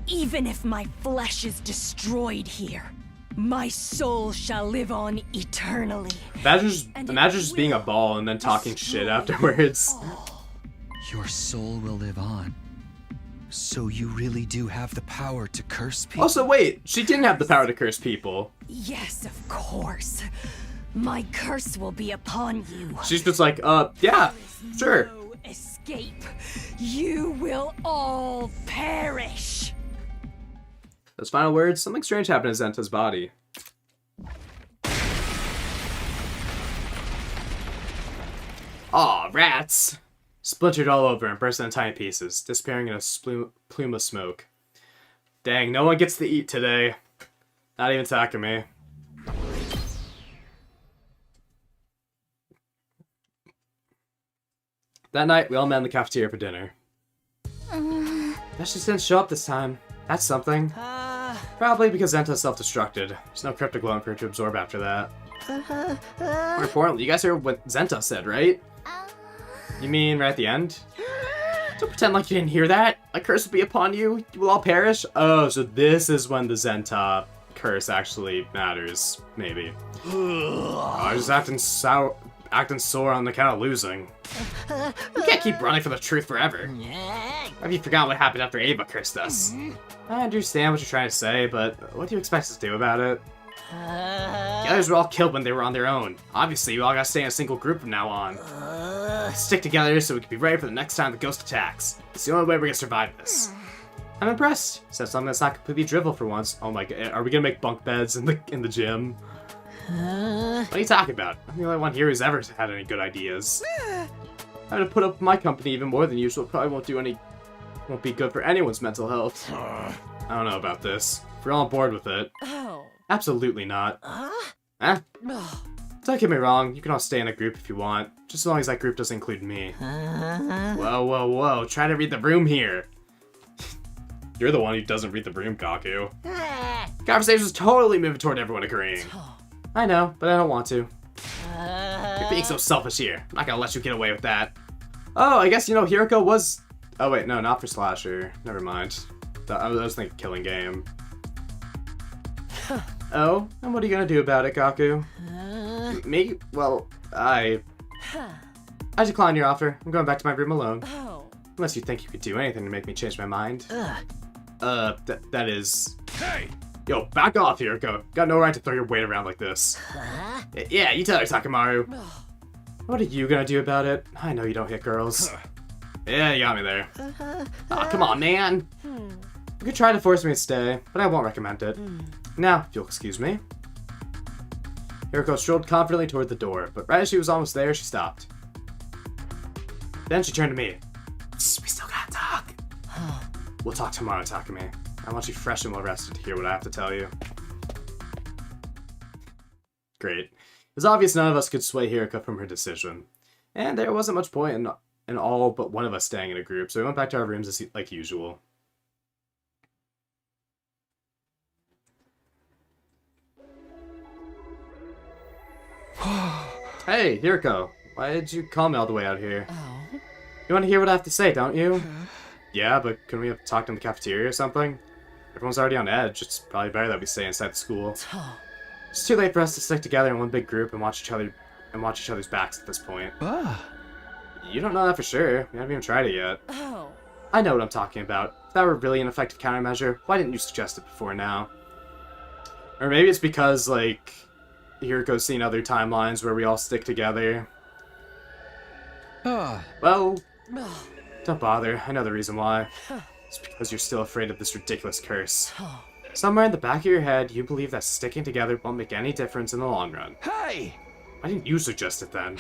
Even if my flesh is destroyed here, my soul shall live on eternally. Imagine just being a ball and then talking shit afterwards. Your soul will live on. So you really do have the power to curse people? Also, wait, she didn't have the power to curse people. Yes, of course. My curse will be upon you. She's just like, yeah, sure. No escape. You will all perish. Those final words, something strange happened in Zenta's body. Aw, rats! Splintered all over and burst into tiny pieces, disappearing in a plume of smoke. Dang, no one gets to eat today. Not even Takumi. That night, we all met in the cafeteria for dinner. She didn't show up this time. That's something. Probably because Zenta self-destructed. There's no cryptic loan for her to absorb after that. More importantly, you guys heard what Zenta said, right? You mean right at the end? Don't pretend like you didn't hear that. A curse will be upon you. You will all perish. Oh, so this is when the Zenta curse actually matters. Maybe. I was acting sore on account of losing. You can't keep running for the truth forever. Have you forgotten what happened after Ava cursed us? I understand what you're trying to say, but what do you expect us to do about it? The others were all killed when they were on their own. Obviously, we all gotta stay in a single group from now on. Stick together so we can be ready for the next time the ghost attacks. It's the only way we're gonna survive this. I'm impressed. Said something that's not completely drivel for once. Oh my god, are we gonna make bunk beds in the gym? What are you talking about? I'm the only one here who's ever had any good ideas. Having to put up with my company even more than usual probably won't be good for anyone's mental health. I don't know about this. If we're all on board with it. Absolutely not. Don't get me wrong, you can all stay in a group if you want, just as long as that group doesn't include me. Whoa, whoa, whoa, try to read the room here. You're the one who doesn't read the room, Kaku. Conversation's totally moving toward everyone agreeing. I know, but I don't want to. You're being so selfish here. I'm not gonna let you get away with that. Oh, I guess, Hiroko was... Oh wait, no, not for Slasher. Never mind. I was thinking Killing Game. Oh, and what are you gonna do about it, Kaku? Me? Well, I decline your offer. I'm going back to my room alone. Unless you think you could do anything to make me change my mind. That is... Hey! Yo, back off, Hiroko. Got no right to throw your weight around like this. Yeah, you tell her, Takemaru. What are you gonna do about it? I know you don't hit girls. Yeah, you got me there. Aw, come on, man. You could try to force me to stay, but I won't recommend it. Now, if you'll excuse me. Hiroko strolled confidently toward the door, but right as she was almost there, she stopped. Then she turned to me. We still gotta talk. We'll talk tomorrow, Takumi. I want you fresh and well rested to hear what I have to tell you. Great. It was obvious none of us could sway Hiroko from her decision. And there wasn't much point in and all but one of us staying in a group, so we went back to our rooms as like usual. Hey, Hiriko. Why did you call me all the way out here? Oh. You want to hear what I have to say, don't you? Yeah, but couldn't we have talked in the cafeteria or something? Everyone's already on edge. It's probably better that we stay inside the school. It's too late for us to stick together in one big group and watch each other's backs at this point. You don't know that for sure. We haven't even tried it yet. Oh. I know what I'm talking about. If that were really an effective countermeasure, why didn't you suggest it before now? Or maybe it's because, like, Hiriko's seen other timelines where we all stick together. Well, don't bother. I know the reason why. It's because you're still afraid of this ridiculous curse. Somewhere in the back of your head, you believe that sticking together won't make any difference in the long run. Hey! Why didn't you suggest it then?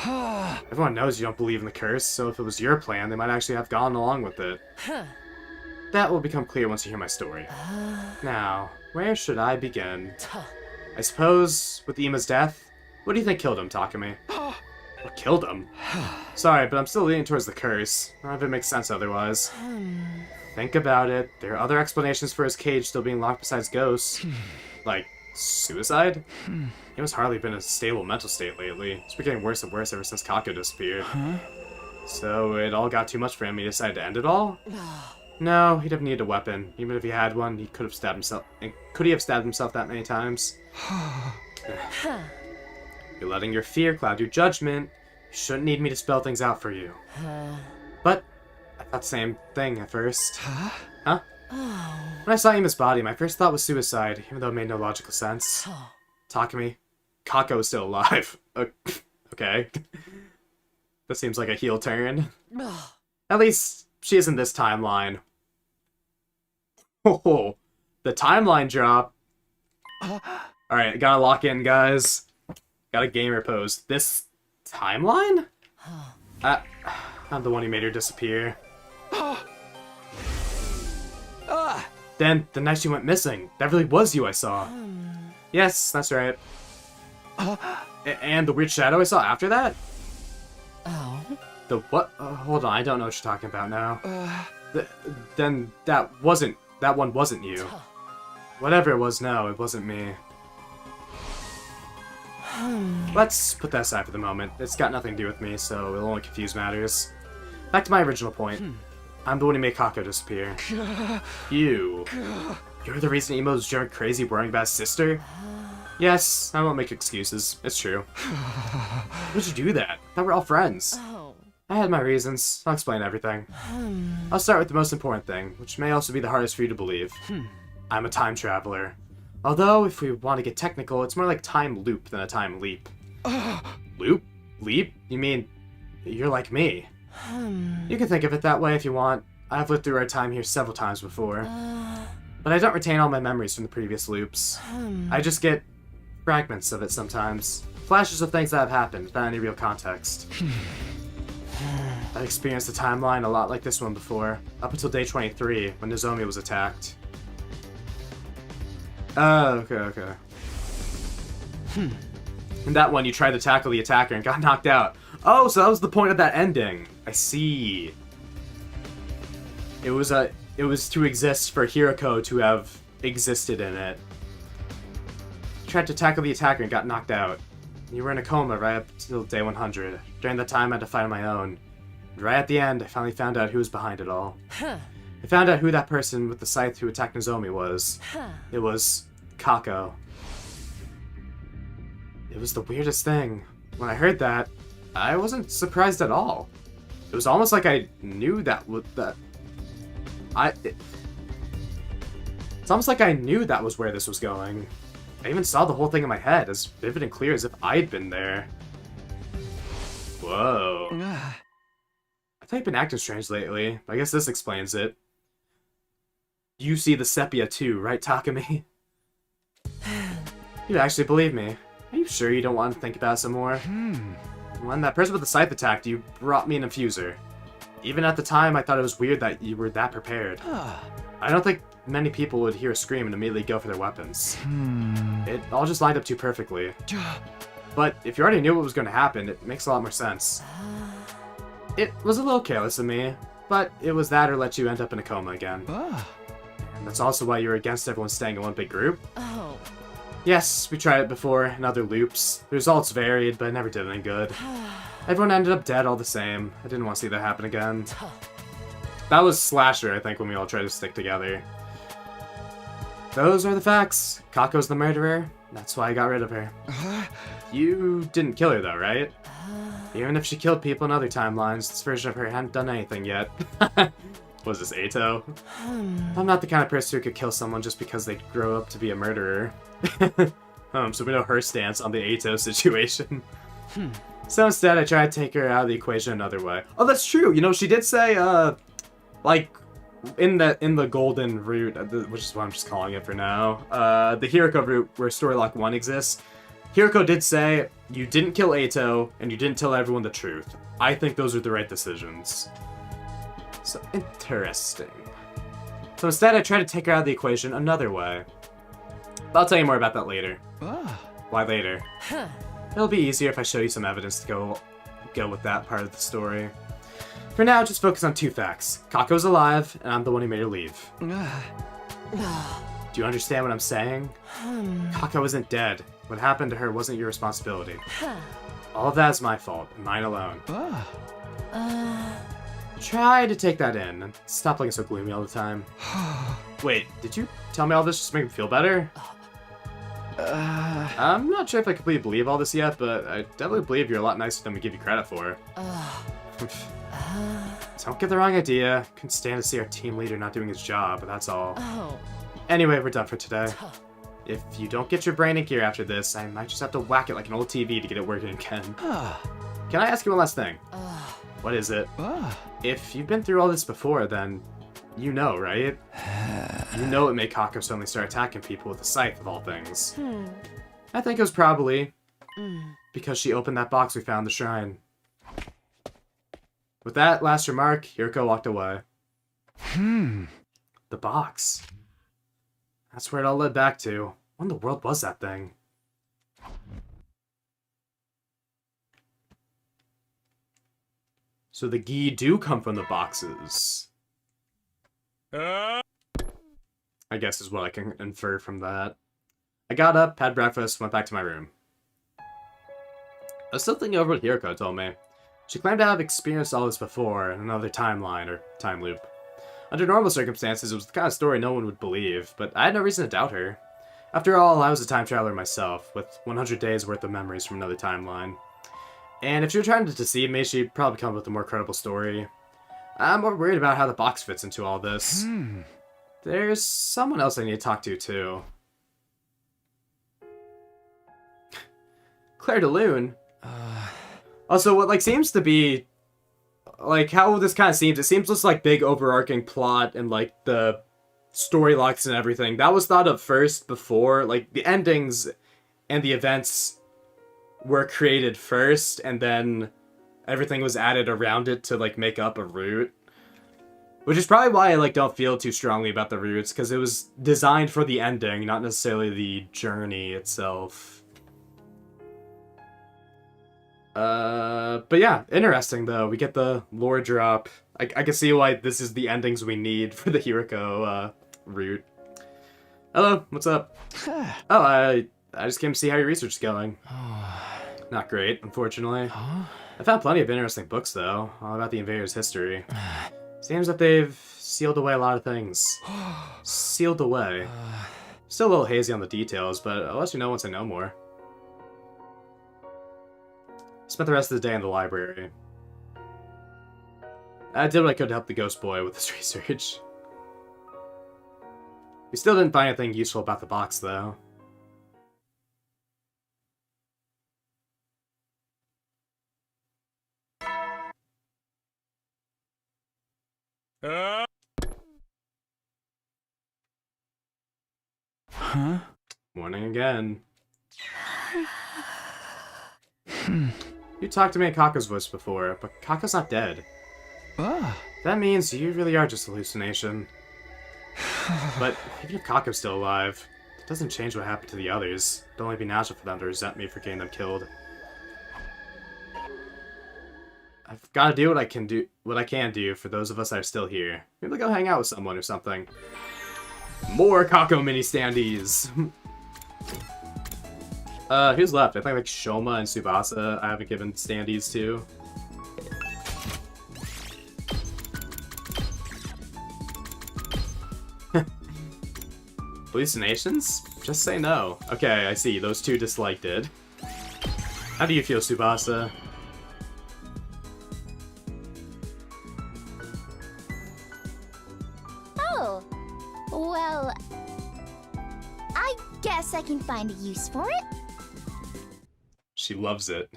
Everyone knows you don't believe in the curse, so if it was your plan, they might actually have gone along with it. That will become clear once you hear my story. Now, where should I begin? I suppose, with Ima's death? What do you think killed him, Takumi? What killed him? Sorry, but I'm still leaning towards the curse. None of it makes sense otherwise. Think about it. There are other explanations for his cage still being locked besides ghosts. Like, suicide? Ima's hardly been in a stable mental state lately. It's been getting worse and worse ever since Kako disappeared. So it all got too much for him, he decided to end it all? No, he'd have needed a weapon. Even if he had one, he could have stabbed himself. And could he have stabbed himself that many times? You're letting your fear cloud your judgment. You shouldn't need me to spell things out for you. But I thought the same thing at first. Huh? When I saw Ima's body, my first thought was suicide, even though it made no logical sense. Takumi, Kako is still alive. Okay. That seems like a heel turn. At least she is in this timeline. Oh, the timeline drop. Alright, gotta lock in, guys. Got a gamer pose. This timeline? I'm the one who made her disappear. Then, the night she went missing, that really was you I saw. Yes, that's right. And the weird shadow I saw after that? The what? Hold on, I don't know what you're talking about now. Then that one wasn't you. Whatever it was, no, it wasn't me. Let's put that aside for the moment. It's got nothing to do with me, so it'll only confuse matters. Back to my original point. I'm the one who made Kako disappear. You're the reason Emo's drunk crazy worrying about his sister? Yes, I won't make excuses. It's true. Why would you do that? I thought we're all friends. I had my reasons. I'll explain everything. I'll start with the most important thing, which may also be the hardest for you to believe. I'm a time traveler. Although, if we want to get technical, it's more like time loop than a time leap. Loop? Leap? You mean, you're like me? You can think of it that way if you want. I've lived through our time here several times before. But I don't retain all my memories from the previous loops. I just get fragments of it sometimes. Flashes of things that have happened, without any real context. I've experienced a timeline a lot like this one before, up until day 23, when Nozomi was attacked. Okay. In that one, you tried to tackle the attacker and got knocked out. Oh, so that was the point of that ending. I see. It was to exist for Hiriko to have existed in it. You tried to tackle the attacker and got knocked out. You were in a coma right up till day 100. During that time, I had to fight on my own. And right at the end, I finally found out who was behind it all. I found out who that person with the scythe who attacked Nozomi was. It was Kako. It was the weirdest thing. When I heard that, I wasn't surprised at all. It was almost like I knew that it's almost like I knew that was where this was going. I even saw the whole thing in my head, as vivid and clear as if I'd been there. Whoa. I thought you've been acting strange lately. I guess this explains it. You see the sepia too, right, Takumi? You actually believe me. Are you sure you don't want to think about it some more? When that person with the scythe attacked you, brought me an infuser. Even at the time, I thought it was weird that you were that prepared. I don't think many people would hear a scream and immediately go for their weapons. It all just lined up too perfectly. But if you already knew what was going to happen, it makes a lot more sense. It was a little careless of me, but it was that or let you end up in a coma again. And that's also why you were against everyone staying in one big group. Oh. Yes, we tried it before, in other loops. The results varied, but it never did any good. Everyone ended up dead all the same. I didn't want to see that happen again. That was Slasher, I think, when we all tried to stick together. Those are the facts. Kako's the murderer. That's why I got rid of her. You didn't kill her, though, right? Even if she killed people in other timelines, this version of her hadn't done anything yet. Was this Ato? I'm not the kind of person who could kill someone just because they grow up to be a murderer. So we know her stance on the Ato situation. So instead, I tried to take her out of the equation another way. Oh, that's true. You know, she did say, like, in the golden route, which is what I'm just calling it for now, the Hiroko route where Story Lock 1 exists, Hiroko did say, you didn't kill Ato, and you didn't tell everyone the truth. I think those are the right decisions. So, interesting. So instead, I tried to take her out of the equation another way. But I'll tell you more about that later. Why later? It'll be easier if I show you some evidence to go with that part of the story. For now, just focus on two facts. Kako's alive, and I'm the one who made her leave. Do you understand what I'm saying? Kako isn't dead. What happened to her wasn't your responsibility. All of that is my fault, and mine alone. Try to take that in, and stop looking so gloomy all the time. Wait, did you tell me all this just to make me feel better? I'm not sure if I completely believe all this yet, but I definitely believe you're a lot nicer than we give you credit for. Don't get the wrong idea. Couldn't stand to see our team leader not doing his job, but that's all. Anyway, we're done for today. If you don't get your brain in gear after this, I might just have to whack it like an old TV to get it working again. Can I ask you one last thing? What is it? If you've been through all this before, then you know, right? You know it made Kako suddenly start attacking people with a scythe, of all things. I think it was probably because she opened that box we found in the shrine. With that last remark, Hiroko walked away. The box. That's where it all led back to. What in the world was that thing? So the Gi do come from the boxes. I guess is what I can infer from that. I got up, had breakfast, went back to my room. I was still thinking over what Hiroko told me. She claimed to have experienced all this before in another timeline or time loop. Under normal circumstances, it was the kind of story no one would believe, but I had no reason to doubt her. After all, I was a time traveler myself, with 100 days worth of memories from another timeline. And if she were trying to deceive me, she'd probably come up with a more credible story. I'm more worried about how the box fits into all this. There's someone else I need to talk to, too. Claire de Lune? Also, what, seems to be... how this kind of seems, it seems just like big overarching plot and, the story locks and everything. That was thought of first before, the endings and the events were created first, and then everything was added around it to, make up a route. Which is probably why I, don't feel too strongly about the routes, because it was designed for the ending, not necessarily the journey itself. But yeah, interesting though. We get the lore drop. I can see why this is the endings we need for the Hiroko, route. Hello, what's up? Oh, I just came to see how your research is going. Not great, unfortunately. I found plenty of interesting books though, all about the invaders' history. Seems that they've sealed away a lot of things. Sealed away. Still a little hazy on the details, but I'll let you know once I know more. Spent the rest of the day in the library. I did what I could to help the ghost boy with his research. We still didn't find anything useful about the box, though. Huh? Morning again. You talked to me in Kako's voice before, but Kako's not dead. That means you really are just a hallucination. But even if Kako's still alive, it doesn't change what happened to the others. It'd only be natural for them to resent me for getting them killed. I've got to do what I can do for those of us that are still here. Maybe I'll go hang out with someone or something. More Kako mini standees. Who's left? I think like Shoma and Tsubasa I haven't given standees to. Hallucinations? Just say no. Okay, I see. Those two disliked it. How do you feel, Tsubasa? Oh, well, I guess I can find a use for it. She loves it.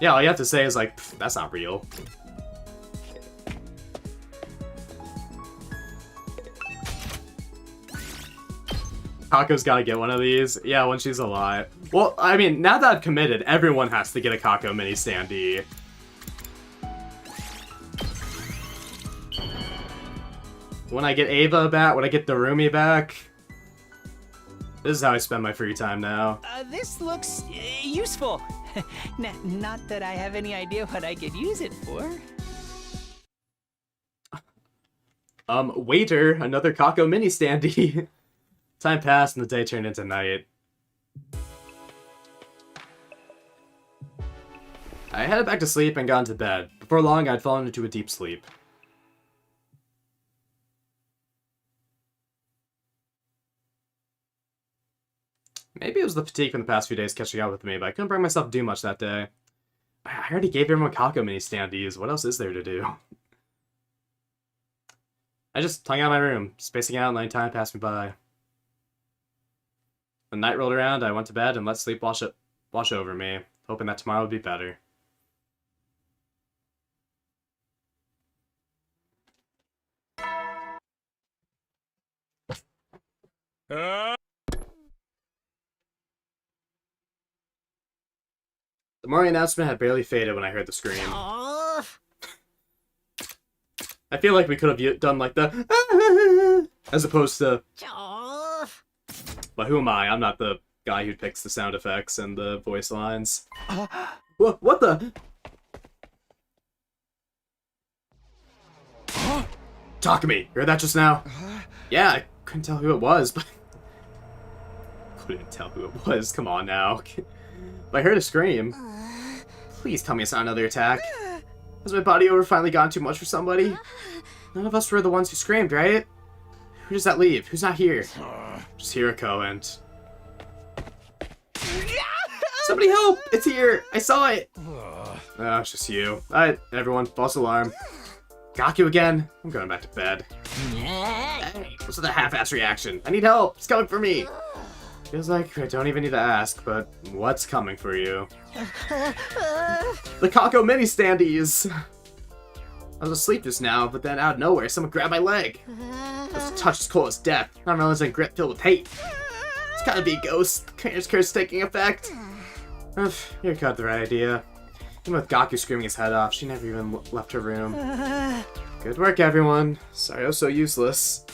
Yeah, all you have to say is like, that's not real. Kako's gotta get one of these. Yeah, when she's alive. Well, I mean, now that I've committed, everyone has to get a Kako mini standee. When I get Ava back, when I get Darumi back, this is how I spend my free time now. This looks useful. Not that I have any idea what I could use it for. Waiter, another Kako mini standee. Time passed and the day turned into night. I headed back to sleep and got into bed. Before long, I'd fallen into a deep sleep. Maybe it was the fatigue from the past few days catching up with me, but I couldn't bring myself to do much that day. I already gave everyone Kako mini standees. What else is there to do? I just hung out in my room, spacing out and letting time pass me by. The night rolled around, I went to bed and let sleep wash over me, hoping that tomorrow would be better. The morning announcement had barely faded when I heard the scream. I feel like we could have done like the as opposed to. But who am I? I'm not the guy who picks the sound effects and the voice lines. What the? Takumi, you heard that just now? Yeah, I couldn't tell who it was, but couldn't tell who it was. Come on now. But I heard a scream. Please tell me it's not another attack. Has my body odor finally gotten too much for somebody? None of us were the ones who screamed, right? Who does that leave? Who's not here? Just Hirako and... Somebody help! It's here! I saw it! Oh, it's just you. Alright, everyone, false alarm. Gaku again? I'm going back to bed. Hey, what's with the half-ass reaction? I need help! It's coming for me! Feels like I don't even need to ask, but what's coming for you? The Kako mini standees! I was asleep just now, but then out of nowhere, someone grabbed my leg. It was a touch as cold as death, not realizing a grip filled with hate. It's gotta be a ghost. The Creator's curse taking effect. You got the right idea. Even with Gaku screaming his head off, she never even left her room. Good work, everyone. Sorry I was so useless.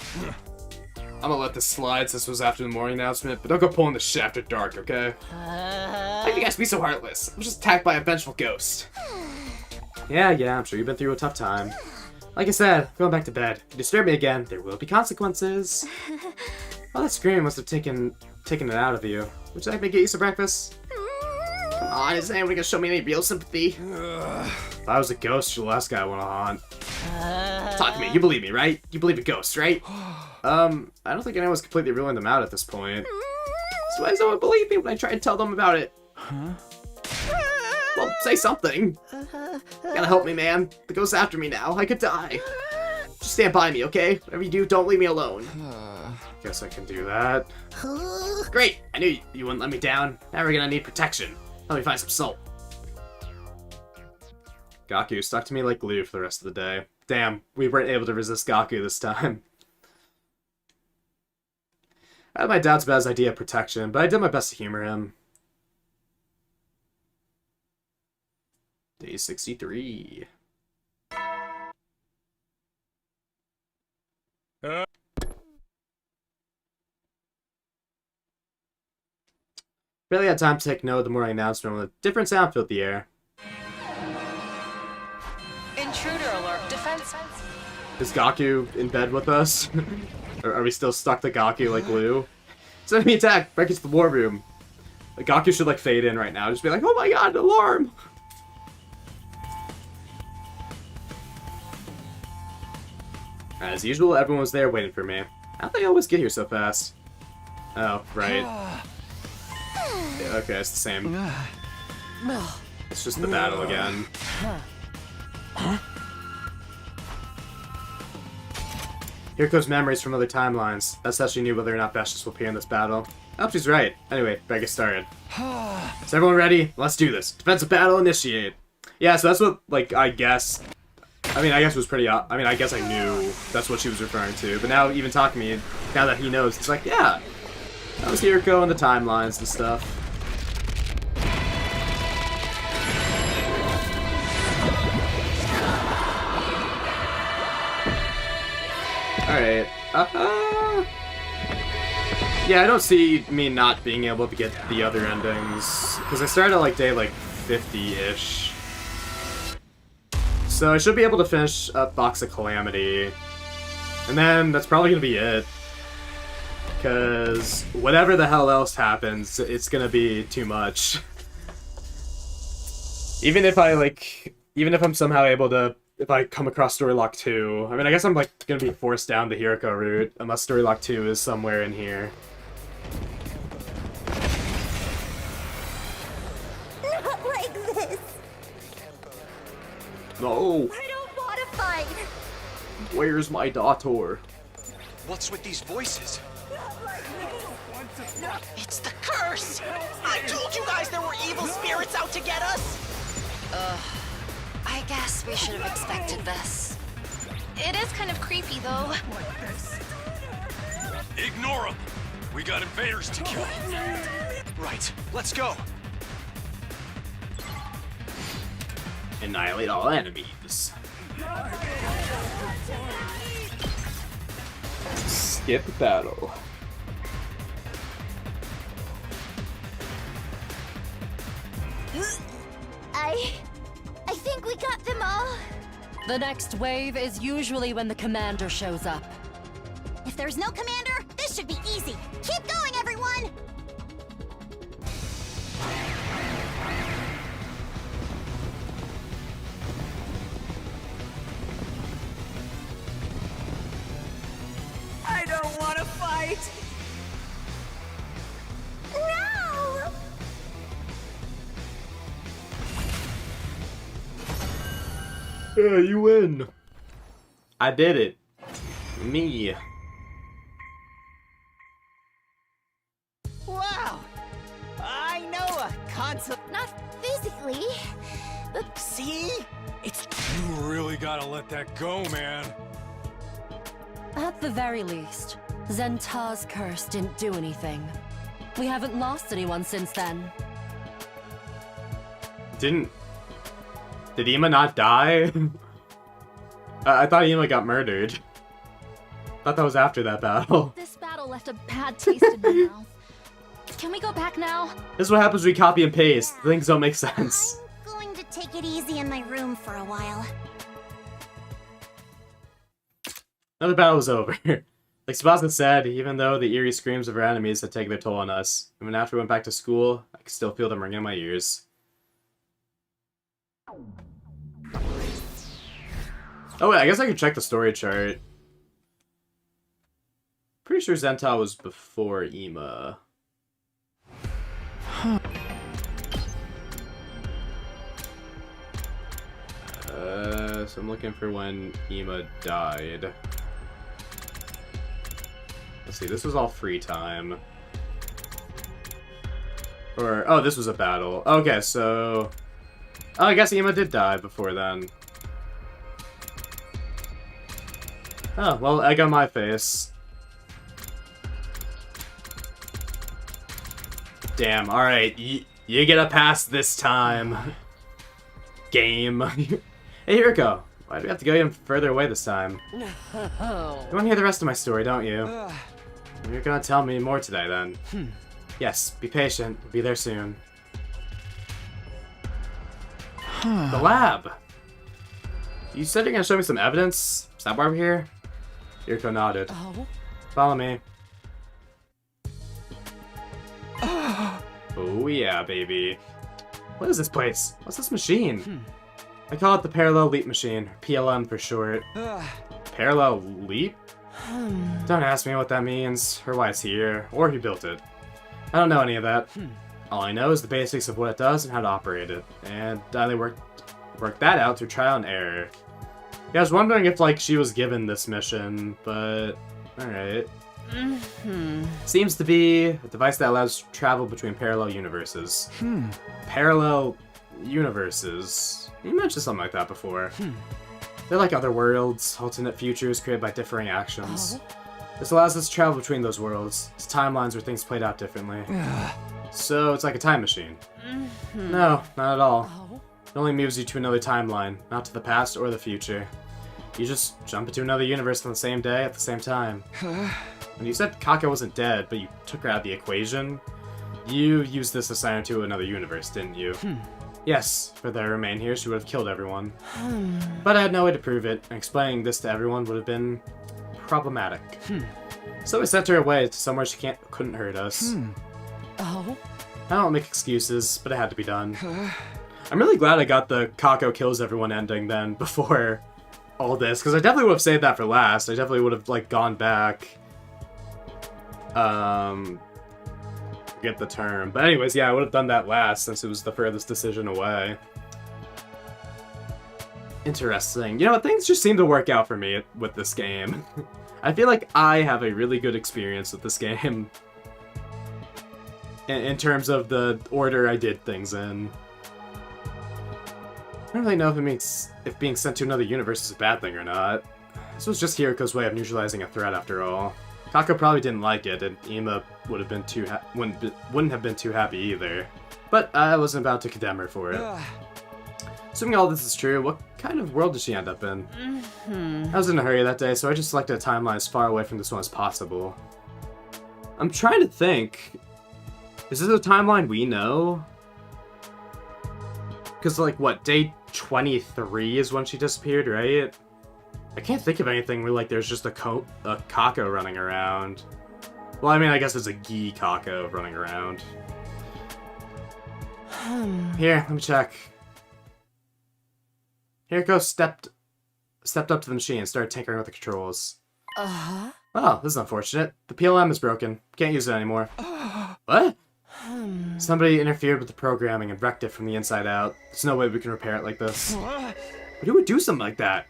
I'm gonna let this slide since it was after the morning announcement, but don't go pulling the shit after dark, okay? How can you guys be so heartless? I was just attacked by a vengeful ghost. Yeah, I'm sure you've been through a tough time. Like I said, going back to bed. If you disturb me again, there will be consequences. All that screaming must have taken it out of you. Would you like me to get you some breakfast? Come on, isn't anyone gonna show me any real sympathy? If I was a ghost, you're the last guy I want to haunt. Talk to me, you believe me, right? You believe in ghosts, right? I don't think anyone's completely ruling them out at this point. So why does no one believe me when I try to tell them about it? Huh? Well, say something. You gotta help me, man. The ghost's after me now. I could die. Just stand by me, okay? Whatever you do, don't leave me alone. Guess I can do that. Great! I knew you wouldn't let me down. Now we're gonna need protection. Let me find some salt. Gaku stuck to me like glue for the rest of the day. Damn, we weren't able to resist Gaku this time. I had my doubts about his idea of protection, but I did my best to humor him. Day 63. Barely had time to take note of the morning announcement when a different sound filled the air. Intruder alert. Defense. Is Gaku in bed with us? Or are we still stuck to Gaku like Lou? It's enemy attack! Break into the war room. Like, Gaku should like fade in right now. Just be like, oh my god, alarm! As usual, everyone was there waiting for me. How'd they always get here so fast? Oh, right. Yeah, okay, it's the same. It's just the battle again. Hiriko's memories from other timelines. That's how she knew whether or not Vestice will appear in this battle. I hope she's right. Anyway, better get started. Is everyone ready? Let's do this. Defensive battle initiate. Yeah, so that's what, like, I guess it was pretty, I guess I knew that's what she was referring to. But now, even talking to me, now that he knows, it's like, yeah, that was Hiriko and the timelines and stuff. Alright, yeah, I don't see me not being able to get the other endings, because I started at, like, day, like, 50-ish. So I should be able to finish up Box of Calamity, and then that's probably gonna be it. Because whatever the hell else happens, it's gonna be too much. Even if I'm somehow able to, if I come across Storylock 2, I mean, I guess I'm, like, gonna be forced down the Hiriko route, unless Storylock 2 is somewhere in here. Not like this. No! I don't want to fight. Where's my daughter? What's with these voices? It's the curse! I told you guys there were evil spirits out to get us! I guess we should have expected this. It is kind of creepy, though. Ignore them. We got invaders to kill. Right, let's go. Annihilate all enemies. Skip battle. I think we got them all. The next wave is usually when the commander shows up. If there's no commander, this should be easy. Keep going, everyone! I don't want to fight! No! Yeah, you win. I did it. Me. Wow! I know a concept. Not physically, but see? It's. You really gotta let that go, man. At the very least, Zenta's curse didn't do anything. We haven't lost anyone since then. Did Ima not die? I thought Ima got murdered. I thought that was after that battle. this battle left a bad taste in my mouth. Can we go back now? This is what happens when we copy and paste. Things don't make sense. I'm going to take it easy in my room for a while. Now the battle was over. Like Tsubasa said, even though the eerie screams of our enemies had taken their toll on us, even after we went back to school, I could still feel them ringing in my ears. Oh wait, I guess I could check the story chart. Pretty sure Zenta was before Ima. So I'm looking for when Ima died. Let's see, this was all free time. Or, oh, this was a battle. Okay, so... Oh, I guess Ima did die before then. Oh, well, egg on my face. Damn, alright, you get a pass this time. Game. Hey, Hiriko, why do we have to go even further away this time? You want to hear the rest of my story, don't you? You're gonna tell me more today, then. Yes, be patient. We'll be there soon. The lab! You said you're gonna show me some evidence? Is that why we're here? Yuriko nodded. Oh? Follow me. Oh yeah, baby. What is this place? What's this machine? I call it the Parallel Leap Machine, PLM for short. Parallel Leap? Don't ask me what that means, or why it's here, or who built it. I don't know any of that. All I know is the basics of what it does and how to operate it, and I only worked that out through trial and error. Yeah, I was wondering if, like, she was given this mission, but alright. Seems to be a device that allows travel between parallel universes. Parallel universes. You mentioned something like that before. They're like other worlds, alternate futures created by differing actions. This allows us to travel between those worlds. It's timelines where things played out differently. So it's like a time machine. No, not at all. It only moves you to another timeline, not to the past or the future. You just jump into another universe on the same day at the same time. And you said Kako wasn't dead, but you took her out of the equation. You used this to sign her to another universe, didn't you? Yes, for the remain here, she would have killed everyone. But I had no way to prove it, and explaining this to everyone would have been problematic. So I sent her away to somewhere she couldn't hurt us. Oh? I don't make excuses, but it had to be done. I'm really glad I got the Kako kills everyone ending then before all this, because I definitely would have saved that for last. I definitely would have, like, gone back. Get the term. But anyways, yeah, I would have done that last since it was the furthest decision away. Interesting. You know, things just seem to work out for me with this game. I feel like I have a really good experience with this game. In terms of the order I did things in. I don't really know if being sent to another universe is a bad thing or not. This was just Hiriko's way of neutralizing a threat after all. Kako probably didn't like it, and Ima would have been wouldn't have been too happy either. But I wasn't about to condemn her for it. Assuming all this is true, what kind of world did she end up in? I was in a hurry that day, so I just selected a timeline as far away from this one as possible. I'm trying to think. Is this a timeline we know? Because, like, what, day 23 is when she disappeared, right? I can't think of anything where, like, there's just a Kako running around. Well, I mean, I guess it's a Gi Kako running around. Here, let me check. Hiriko stepped up to the machine and started tinkering with the controls. Oh, this is unfortunate. The PLM is broken. Can't use it anymore. What? Somebody interfered with the programming and wrecked it from the inside out. There's no way we can repair it like this. But who would do something like that?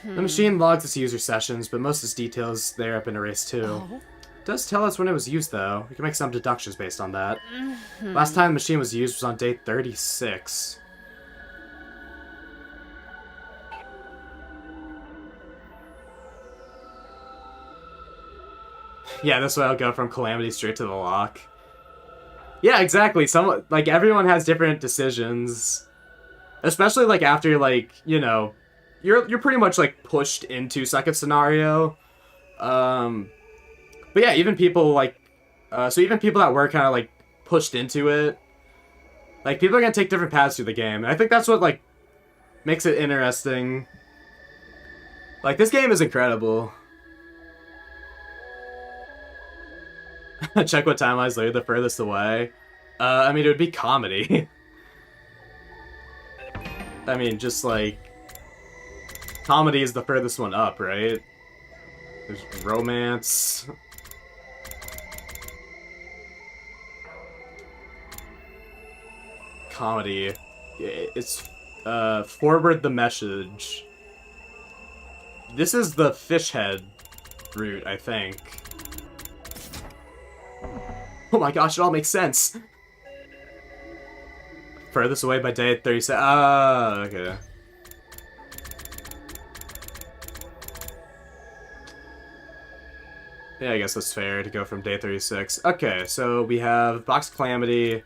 The machine logs its user sessions, but most of its details there have been erased too. It does tell us when it was used though. We can make some deductions based on that. Last time the machine was used was on day 36. Yeah, this way I'll go from Calamity straight to the lock. Yeah, exactly. Like, everyone has different decisions. Especially, like, after, like, you know, you're pretty much, like, pushed into second scenario. But yeah, even people, like, so even people that were kind of, like, pushed into it, like, people are gonna take different paths through the game. And I think that's what, like, makes it interesting. Like, this game is incredible. Check what timeline's later the furthest away. I mean, it would be comedy. I mean, just like... Comedy is the furthest one up, right? There's romance. Comedy. It's, forward the message. This is the fish head route, I think. Oh my gosh, it all makes sense. Furthest away by day 37. Ah, okay. Yeah, I guess that's fair to go from day 36. Okay, so we have Box of Calamity,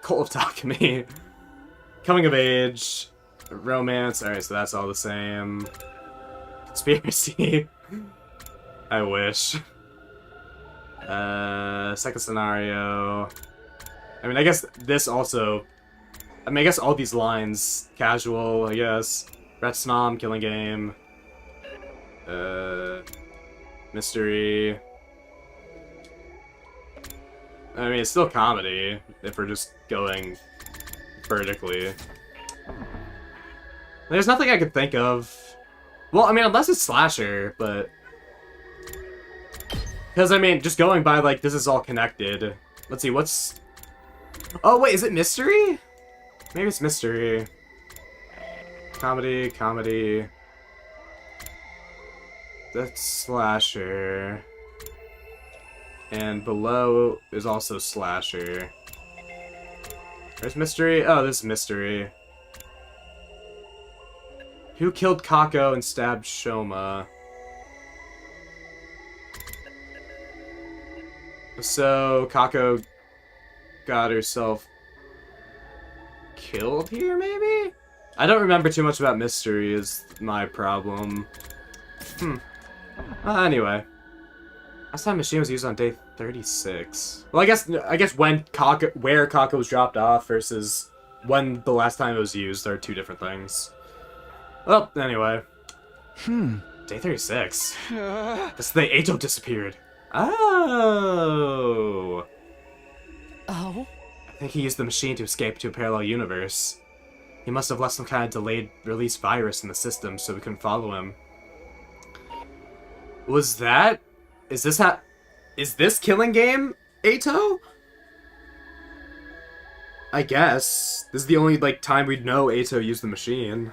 Cult of Takumi, Coming of Age, Romance. Alright, so that's all the same. Conspiracy. I wish. Second scenario. I mean, I guess this also... I mean, I guess all these lines. Casual, I guess. Ret Snom, Killing Game. Mystery. I mean, it's still comedy, if we're just going vertically. There's nothing I could think of. Well, I mean, unless it's slasher, but... Because, I mean, just going by, like, this is all connected. Let's see, what's... Oh, wait, is it mystery? Maybe it's mystery. Comedy, comedy... That's slasher. And below is also slasher. There's mystery. Oh, this is mystery. Who killed Kako and stabbed Shoma? So, Kako got herself killed here, maybe? I don't remember too much about mystery is my problem. Anyway. Last time machine was used on day 36. Well, I guess when where Kako was dropped off versus when the last time it was used are two different things. Well, anyway. Day 36. That's the day Eito disappeared. Oh. Oh? I think he used the machine to escape to a parallel universe. He must have left some kind of delayed release virus in the system so we couldn't follow him. Was that... Is this Killing Game Eito? I guess. This is the only, like, time we'd know Eito used the machine.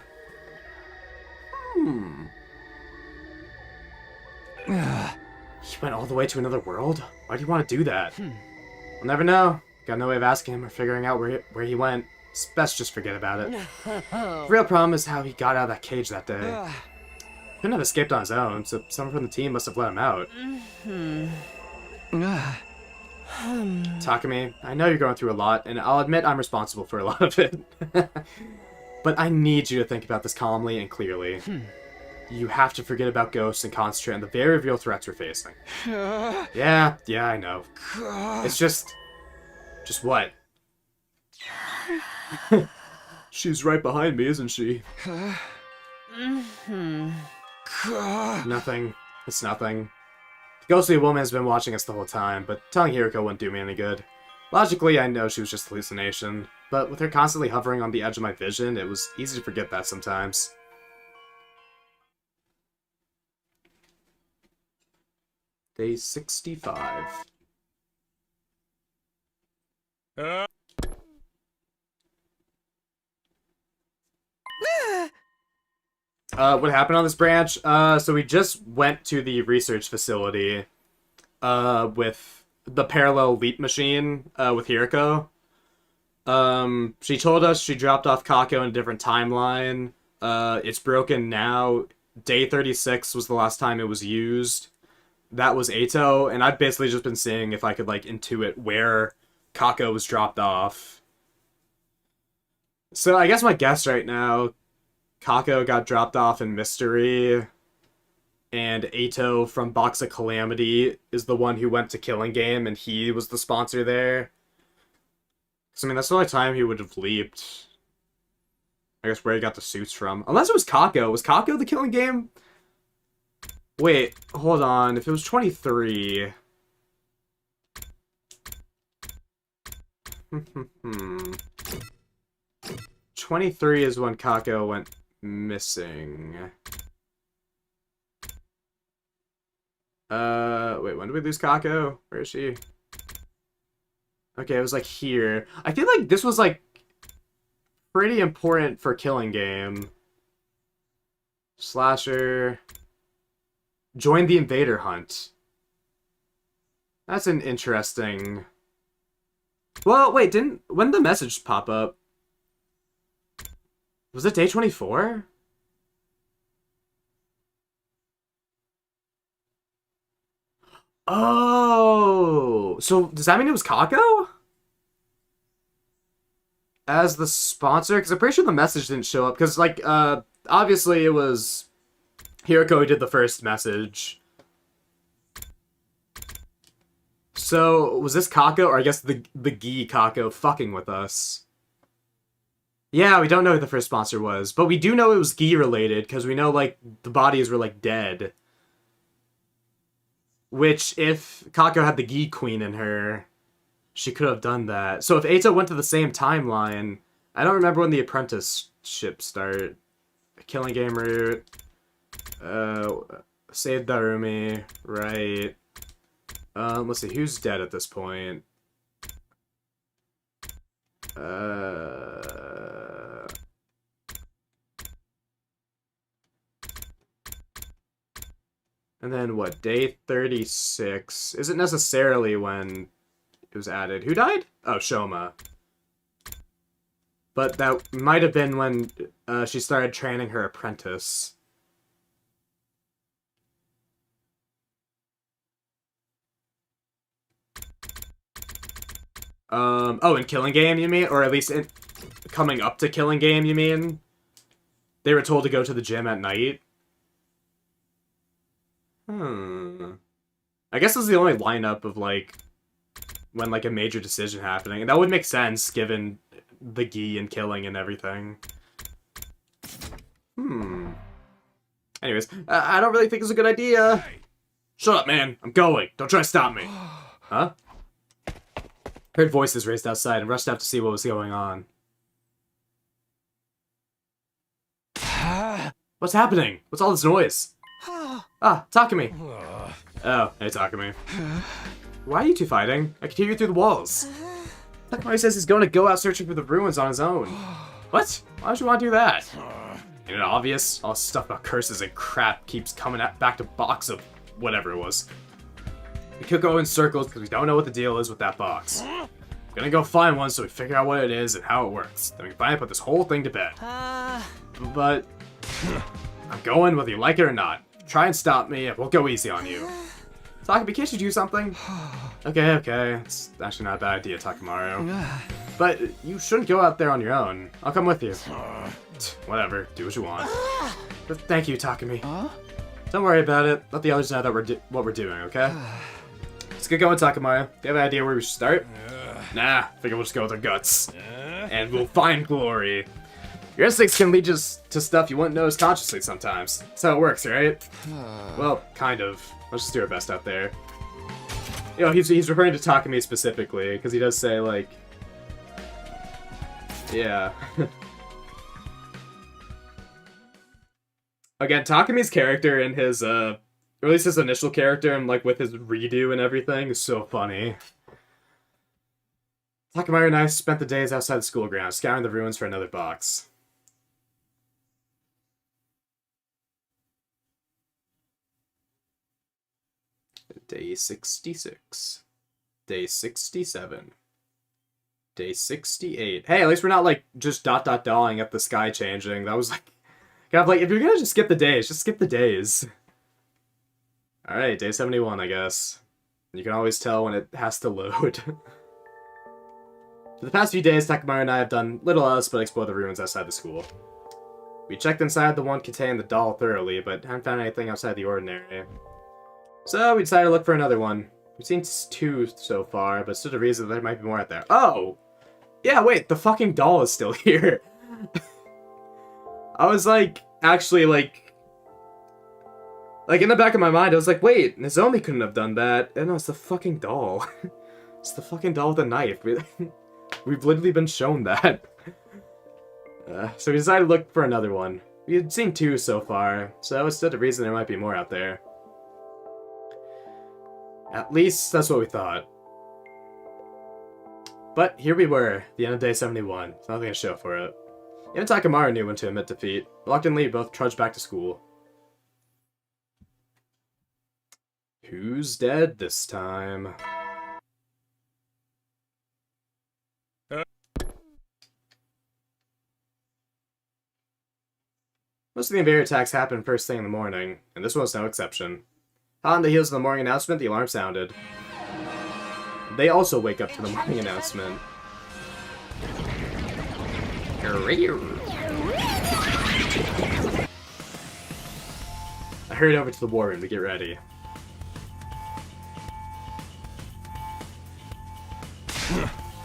He went all the way to another world? Why do you want to do that? We'll never know. Got no way of asking him or figuring out where he went. It's best just forget about it. The real problem is how he got out of that cage that day. Couldn't have escaped on his own, so someone from the team must have let him out. Takumi, I know you're going through a lot, and I'll admit I'm responsible for a lot of it. But I need you to think about this calmly and clearly. You have to forget about ghosts and concentrate on the very real threats we're facing. Yeah, I know. It's just what? She's right behind me, isn't she? Nothing. It's nothing. The ghostly woman has been watching us the whole time, but telling Hiriko wouldn't do me any good. Logically, I know she was just a hallucination, but with her constantly hovering on the edge of my vision, it was easy to forget that sometimes. Day 65. What happened on this branch? So we just went to the research facility, with the parallel leap machine, with Hiriko. She told us she dropped off Kako in a different timeline. It's broken now. Day 36 was the last time it was used. That was Eito, and I've basically just been seeing if I could, like, intuit where Kako was dropped off. So I guess my guess right now, Kako got dropped off in Mystery, and Eito from Box of Calamity is the one who went to Killing Game, and he was the sponsor there. Because, I mean, that's the only time he would have leaped. I guess where he got the suits from. Unless it was Kako. Was Kako the Killing Game? Wait, hold on. If it was 23... 23 is when Kako went missing. Wait, when did we lose Kako? Where is she? Okay, it was like here. I feel like this was like pretty important for Killing Game. Slasher. Join the Invader Hunt. That's an interesting... Well, wait, when did the message pop up? Was it day 24? Oh! So, does that mean it was Kako? As the sponsor? Because I'm pretty sure the message didn't show up. Because, like, obviously it was Hiriko who did the first message. So, was this Kako, or I guess the Gi Kako, fucking with us? Yeah, we don't know who the first sponsor was, but we do know it was Gi related, because we know, like, the bodies were, like, dead. Which, if Kako had the Gi Queen in her, she could have done that. So if Eito went to the same timeline, I don't remember when the apprenticeship started. Killing Game route. Save Darumi. Right. Let's see, who's dead at this point? And then what? Day 36 isn't necessarily when it was added. Who died? Oh, Shoma. But that might have been when she started training her apprentice. Oh, in Killing Game, you mean? Or at least in coming up to Killing Game, you mean? They were told to go to the gym at night? I guess this is the only lineup of, like, when, like, a major decision happening. And that would make sense, given the Gi and killing and everything. Anyways, I don't really think it's a good idea. Shut up, man. I'm going. Don't try to stop me. Huh? Heard voices raised outside and rushed out to see what was going on. What's happening? What's all this noise? Ah, Takumi. Oh, hey, Takumi. Why are you two fighting? I can hear you through the walls. Takumi says he's going to go out searching for the ruins on his own. What? Why would you want to do that? Ain't it obvious? All this stuff about curses and crap keeps coming back to box of whatever it was. We could go in circles because we don't know what the deal is with that box. We're gonna go find one so we figure out what it is and how it works. Then we can finally put this whole thing to bed. But I'm going whether you like it or not. Try and stop me, it won't go easy on you. Takumi, can't you do something? Okay. It's actually not a bad idea, Takamaru. But you shouldn't go out there on your own. I'll come with you. Whatever, do what you want. But thank you, Takumi. Don't worry about it. Let the others know that what we're doing, okay? Let's get going, Takamaru. Do you have an idea where we should start? Nah, figure we'll just go with our guts. And we'll find glory. Your instincts can lead you to stuff you wouldn't notice consciously sometimes. That's how it works, right? Well, kind of. Let's just do our best out there. You know, he's referring to Takumi specifically, because he does say, like... Yeah. Again, Takumi's character and his, or at least his initial character, and, like, with his redo and everything, is so funny. Takamaru and I spent the days outside the school grounds, scouring the ruins for another box. Day 66. Day 67. Day 68. Hey, at least we're not, like, just dot-dot-dawing at the sky changing. That was, like, kind of like, if you're gonna just skip the days, just skip the days. Alright, day 71, I guess. You can always tell when it has to load. For the past few days, Takamaru and I have done little else but explore the ruins outside the school. We checked inside the one containing the doll thoroughly, but haven't found anything outside the ordinary. So we decided to look for another one. We've seen 2 so far, but stood to reason that there might be more out there. Oh! Yeah, wait, the fucking doll is still here. I was like, actually, like in the back of my mind, I was like, wait, Nozomi couldn't have done that. No, it's the fucking doll. It's the fucking doll with a knife. We've literally been shown that. So we decided to look for another one. We had seen 2 so far, so it stood to reason there might be more out there. At least, that's what we thought. But here we were, the end of day 71. There's nothing to show for it. Even Takamaru knew when to admit defeat. Reluctantly, we both trudged back to school. Who's dead this time? Most of the invader attacks happen first thing in the morning, and this one was no exception. Hot on the heels of the morning announcement, the alarm sounded. They also wake up to the morning announcement. I hurried over to the war room to get ready.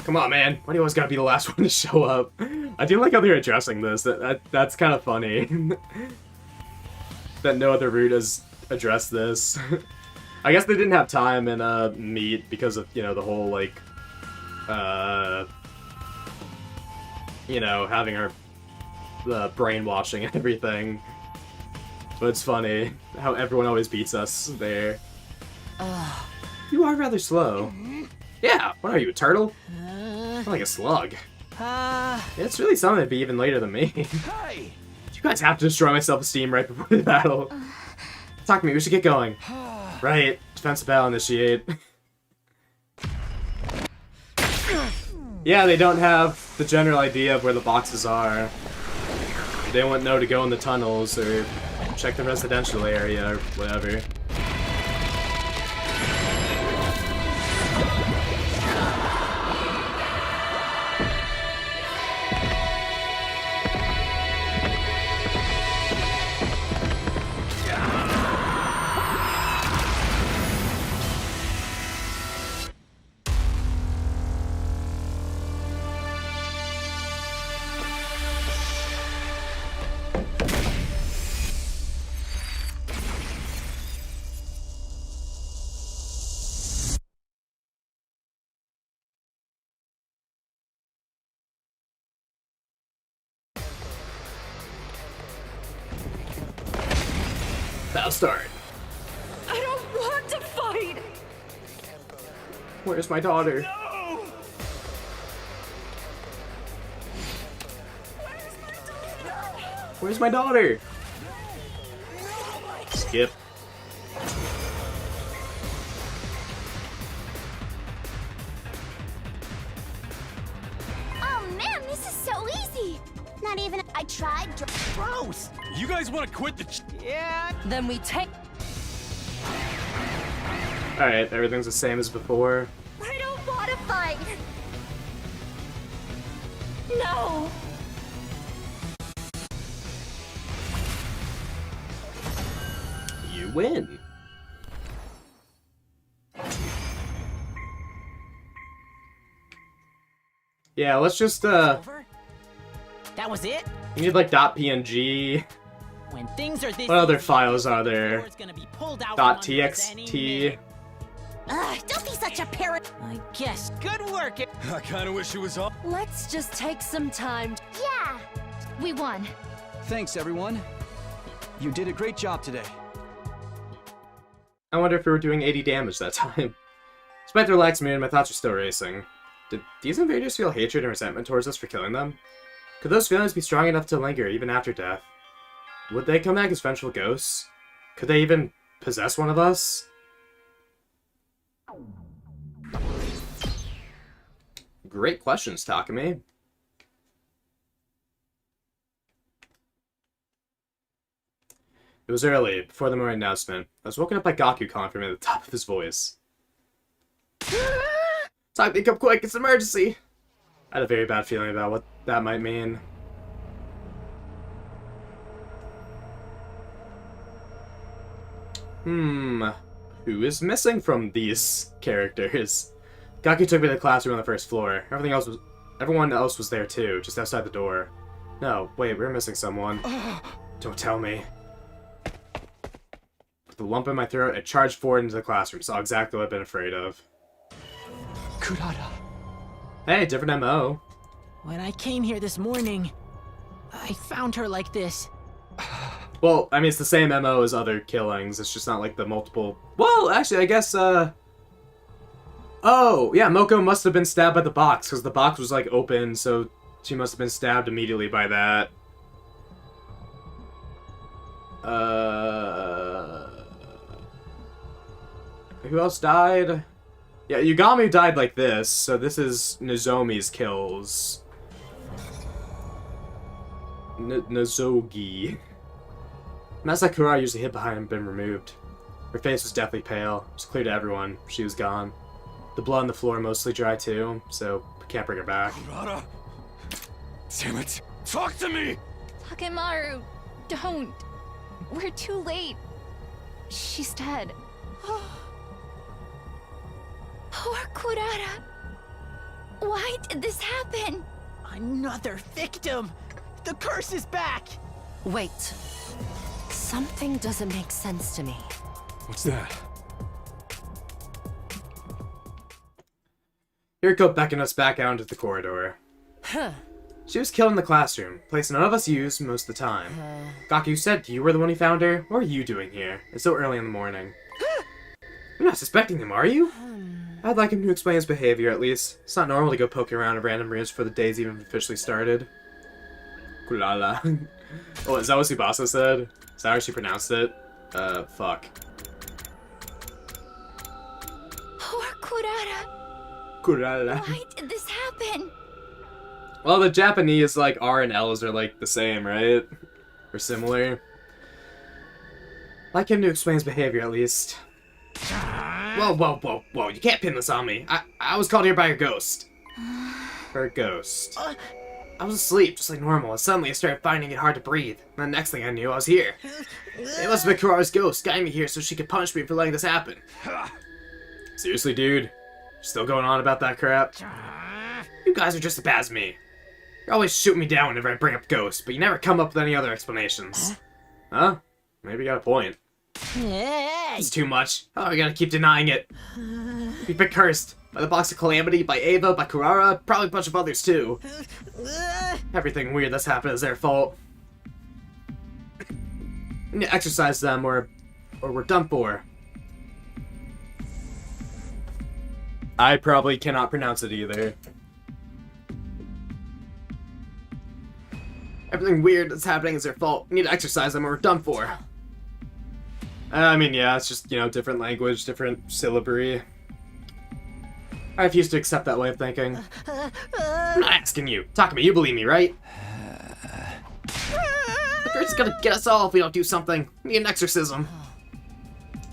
Come on, man. Why do you always gotta be the last one to show up? I do like how they're addressing this. That's kind of funny. That no other route has addressed this. I guess they didn't have time in Meat because of, you know, the whole, like, you know, having her brainwashing and everything. But it's funny how everyone always beats us there. You are rather slow. Yeah, what are you, a turtle? More like a slug. It's really something to be even later than me. Hey! You guys have to destroy my self-esteem right before the battle. Talk to me, we should get going. Right, defensive battle initiate. Yeah, they don't have the general idea of where the boxes are. They wouldn't know to go in the tunnels or check the residential area or whatever. Battle start. I don't want to fight! Where's my daughter? No! Where's my daughter? Skip. Oh man, this is so easy! Not even I tried. Gross! You guys want to quit the... Yeah. Then we take... Alright, everything's the same as before. I don't want to fight! No! You win. Yeah, let's just, That was it? you need, like, .png. When things are this What other easy, files are there? it's gonna be pulled out from under us any .txt. Don't be such a parrot. I guess. Good work. I kind of wish it was all... Let's just take some time. Yeah! We won. Thanks, everyone. You did a great job today. I wonder if we were doing 80 damage that time. Despite the relaxed mood, my thoughts are still racing. Did these invaders feel hatred and resentment towards us for killing them? Could those feelings be strong enough to linger even after death? Would they come back as vengeful ghosts? Could they even possess one of us? Great questions, Takumi. It was early, before the morning announcement. I was woken up by Gaku calling for me at the top of his voice. Time to come quick, it's an emergency! I had a very bad feeling about what that might mean. Who is missing from these characters? Gaku took me to the classroom on the first floor. Everyone else was there too, just outside the door. No, wait, we're missing someone. Don't tell me. With a lump in my throat, I charged forward into the classroom, saw exactly what I'd been afraid of. Kurata. Hey, different MO. When I came here this morning, I found her like this. Well, I mean, it's the same MO as other killings. It's just not like the multiple... Well, actually, I guess, Oh, yeah, Moko must have been stabbed by the box, because the box was, like, open, so she must have been stabbed immediately by that. Who else died? Yeah, Yugami died like this, so this is Nozomi's kills. Nozogi. Masakura usually hid behind and been removed. Her face was deathly pale. It was clear to everyone. She was gone. The blood on the floor mostly dry too, so we can't bring her back. Kurata! Damn it! Talk to me! Takemaru, don't. We're too late. She's dead. Poor Kurata. Why did this happen? Another victim! The curse is back! Wait. Something doesn't make sense to me. What's that? Hiriko beckoned us back out into the corridor. Huh. She was killed in the classroom, a place none of us use most of the time. Gaku said you were the one who found her. What are you doing here? It's so early in the morning. You're not suspecting him, are you? I'd like him to explain his behavior, at least. It's not normal to go poking around in random rooms before the day's even officially started. Kulala. Oh, is that what Tsubasa said? Is that how she pronounced it? Fuck. Poor Kurara. Kulala. Why did this happen? Well, the Japanese, like, R and L's are, like, the same, right? Or similar. Like him to explain his behavior, at least. Whoa, whoa, whoa, whoa, you can't pin this on me. I was called here by a ghost. Or a ghost. I was asleep, just like normal, and suddenly I started finding it hard to breathe. And the next thing I knew, I was here. It must have been Kurara's ghost guiding me here so she could punish me for letting this happen. Seriously, dude? You're still going on about that crap? You guys are just as bad as me. You're always shooting me down whenever I bring up ghosts, but you never come up with any other explanations. Huh? Maybe you got a point. It's too much. Oh, we gotta keep denying it. We've been cursed. By the Box of Calamity, by Ava, by Kurara, probably a bunch of others too. Everything weird that's happened is their fault. We need to exorcise them or we're done for. I probably cannot pronounce it either. Everything weird that's happening is their fault. We need to exorcise them or we're done for. I mean, yeah, it's just, you know, different language, different syllabary. I refuse to accept that way of thinking. I'm not asking you. Takumi, you believe me, right? The curse is gonna get us all if we don't do something. We need an exorcism.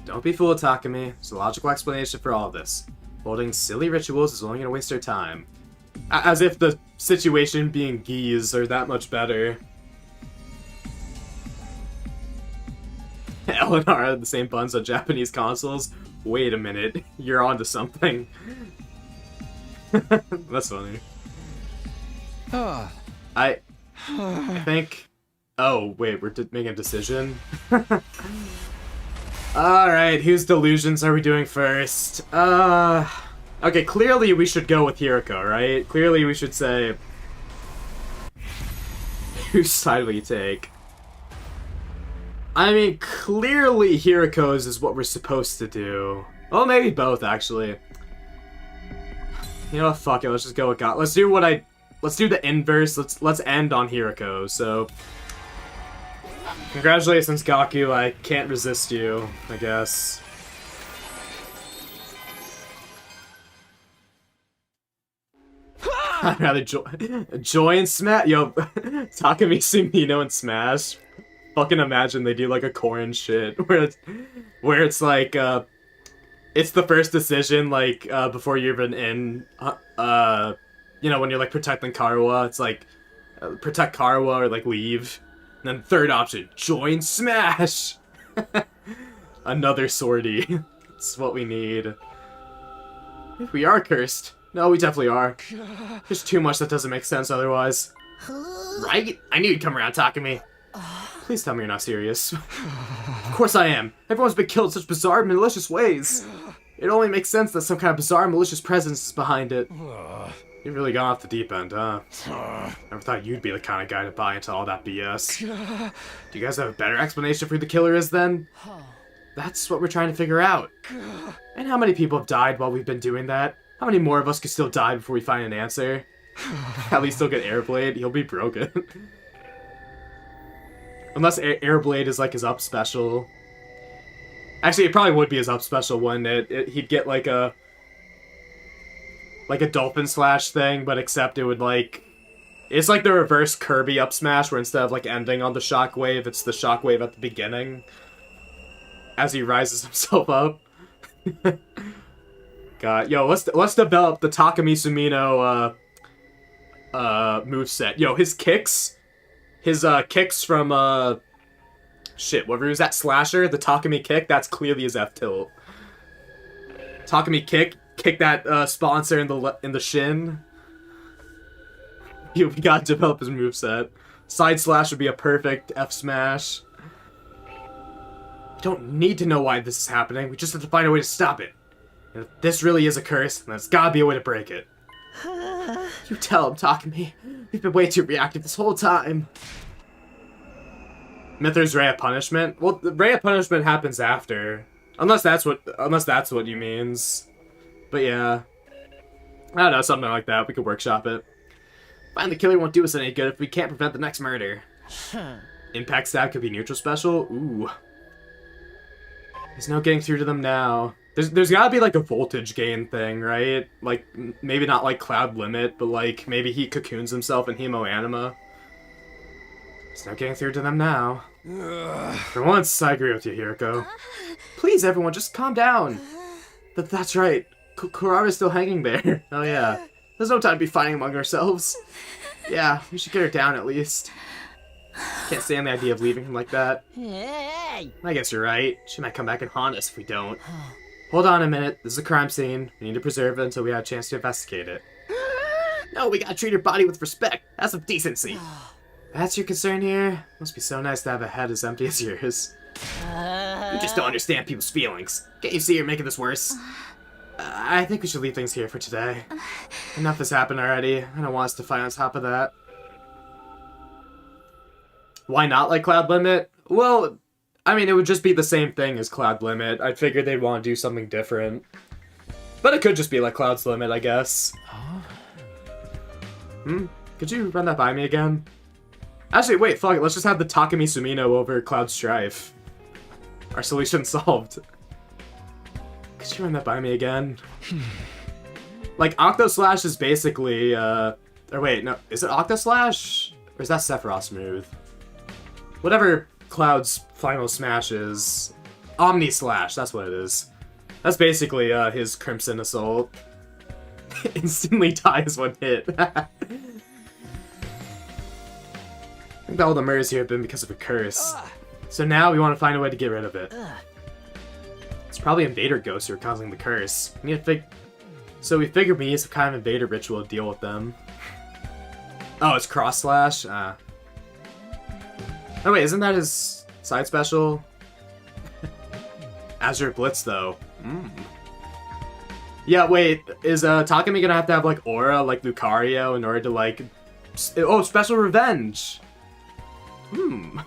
Don't be fooled, Takumi. There's a logical explanation for all of this. Holding silly rituals is only gonna waste our time. As if the situation being geese are that much better. Eleanor had the same buns on Japanese consoles. Wait a minute, you're onto something. That's funny. I think... Oh, wait, we're making a decision? Alright, whose delusions are we doing first? Okay, clearly we should go with Hiriko, right? Clearly we should say... Whose side will you take? I mean, clearly Hiriko's is what we're supposed to do. Well, maybe both, actually. You know what, fuck it, let's just go with God. Let's do the inverse. Let's end on Hiriko, so... Congratulations, Gaku, I can't resist you, I guess. I'd rather join Smash. Yo, Takumi Sumino and Smash. Fucking imagine they do like a Corrin shit where it's like it's the first decision like before you're even in you know, when you're like protecting Karuha, it's like protect Karuha or like leave. And then third option, join Smash. Another sortie. That's what we need. If we are cursed. No, we definitely are. There's too much that doesn't make sense otherwise. Right? I knew you'd come around, Takumi. Please tell me you're not serious. Of course I am. Everyone's been killed in such bizarre, malicious ways. It only makes sense that some kind of bizarre, malicious presence is behind it. You've really gone off the deep end, huh? Never thought you'd be the kind of guy to buy into all that BS. Do you guys have a better explanation for who the killer is, then? That's what we're trying to figure out. And how many people have died while we've been doing that? How many more of us could still die before we find an answer? At least he'll get Airblade. He'll be broken. Unless Airblade is like his up special. Actually, it probably would be his up special, wouldn't it? He'd get like a dolphin slash thing, but except it would like... It's like the reverse Kirby up smash, where instead of like ending on the shockwave, it's the shockwave at the beginning. As he rises himself up. God, yo, let's develop the Takumi Sumino moveset. Yo, his kicks from shit, whatever was that slasher, the Takumi kick, that's clearly his F tilt. Takumi kick that sponsor in the shin. We gotta develop his moveset. Side slash would be a perfect F smash. We don't need to know why this is happening. We just have to find a way to stop it. And if this really is a curse, then there's gotta be a way to break it. You tell him, Takumi. We've been way too reactive this whole time. Mither's Ray of Punishment? Well, the Ray of Punishment happens after. Unless that's what you means. But yeah. I don't know, something like that. We could workshop it. Find the killer won't do us any good if we can't prevent the next murder. Impact stab could be neutral special? Ooh. There's no getting through to them now. There's gotta be like a voltage gain thing, right? Like, maybe not like Cloud Limit, but like maybe he cocoons himself in Hemo Anima. There's no getting through to them now. For once, I agree with you, Hiroko. Please, everyone, just calm down. That's right. Kurara's still hanging there. Oh yeah. There's no time to be fighting among ourselves. Yeah, we should get her down at least. Can't stand the idea of leaving him like that. Hey! I guess you're right. She might come back and haunt us if we don't. Hold on a minute. This is a crime scene. We need to preserve it until we have a chance to investigate it. No, we gotta treat her body with respect. That's some decency. That's your concern here? Must be so nice to have a head as empty as yours. You just don't understand people's feelings. Can't you see you're making this worse? I think we should leave things here for today. Enough has happened already. I don't want us to fight on top of that. Why not like Cloud Limit? Well, I mean, it would just be the same thing as Cloud Limit. I figured they'd want to do something different. But it could just be like Cloud's Limit, I guess. Could you run that by me again? Actually, wait, fuck it. Let's just have the Takumi Sumino over Cloud Strife. Our solution's solved. Could you run that by me again? Like, Octo Slash is basically, or wait, no, is it Octo Slash? Or is that Sephiroth's move? Whatever Cloud's final smash is. Omni Slash, that's what it is. That's basically, his Crimson Assault. Instantly dies one hit. I think that all the murders here have been because of a curse. So now we want to find a way to get rid of it. It's probably Invader Ghosts who are causing the curse. We need to so we figured we need some kind of Invader ritual to deal with them. Oh, it's Cross Slash? Oh wait, isn't that his side special? Azure Blitz though. Yeah, wait, is Takumi gonna have to have like Aura like Lucario in order to like... Oh, Special Revenge! It's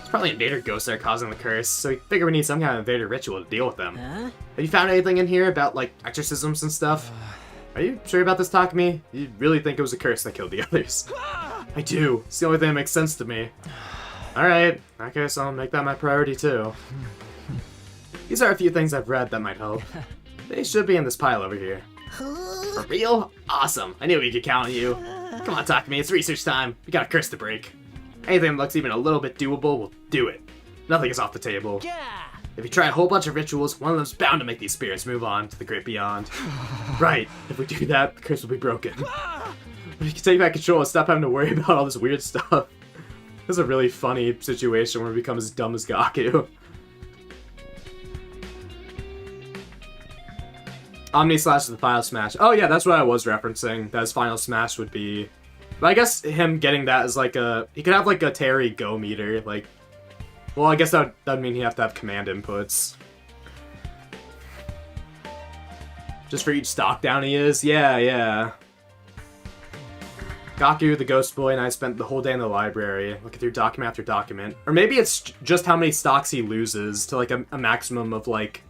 probably Invader Ghosts that are causing the curse, so we figure we need some kind of Invader ritual to deal with them. Have you found anything in here about, like, exorcisms and stuff? Are you sure about this, Takumi? You really think it was a curse that killed the others? I do. It's the only thing that makes sense to me. Alright, I guess I'll make that my priority too. These are a few things I've read that might help. They should be in this pile over here. For real? Awesome. I knew we could count on you. Come on, Takumi, it's research time. We got a curse to break. Anything that looks even a little bit doable, we'll do it. Nothing is off the table. If you try a whole bunch of rituals, one of them's bound to make these spirits move on to the great beyond. Right, if we do that, the curse will be broken. But if you can take back control and stop having to worry about all this weird stuff. This is a really funny situation where we become as dumb as Gaku. Omni Slash is the final smash. Oh yeah, that's what I was referencing. That his final smash would be... But I guess him getting that is like a... He could have like a Terry Go meter, like... Well, I guess that would mean he'd have to have command inputs. Just for each stock down he is? Yeah. Gaku, the ghost boy, and I spent the whole day in the library, looking through document after document. Or maybe it's just how many stocks he loses to like a maximum of like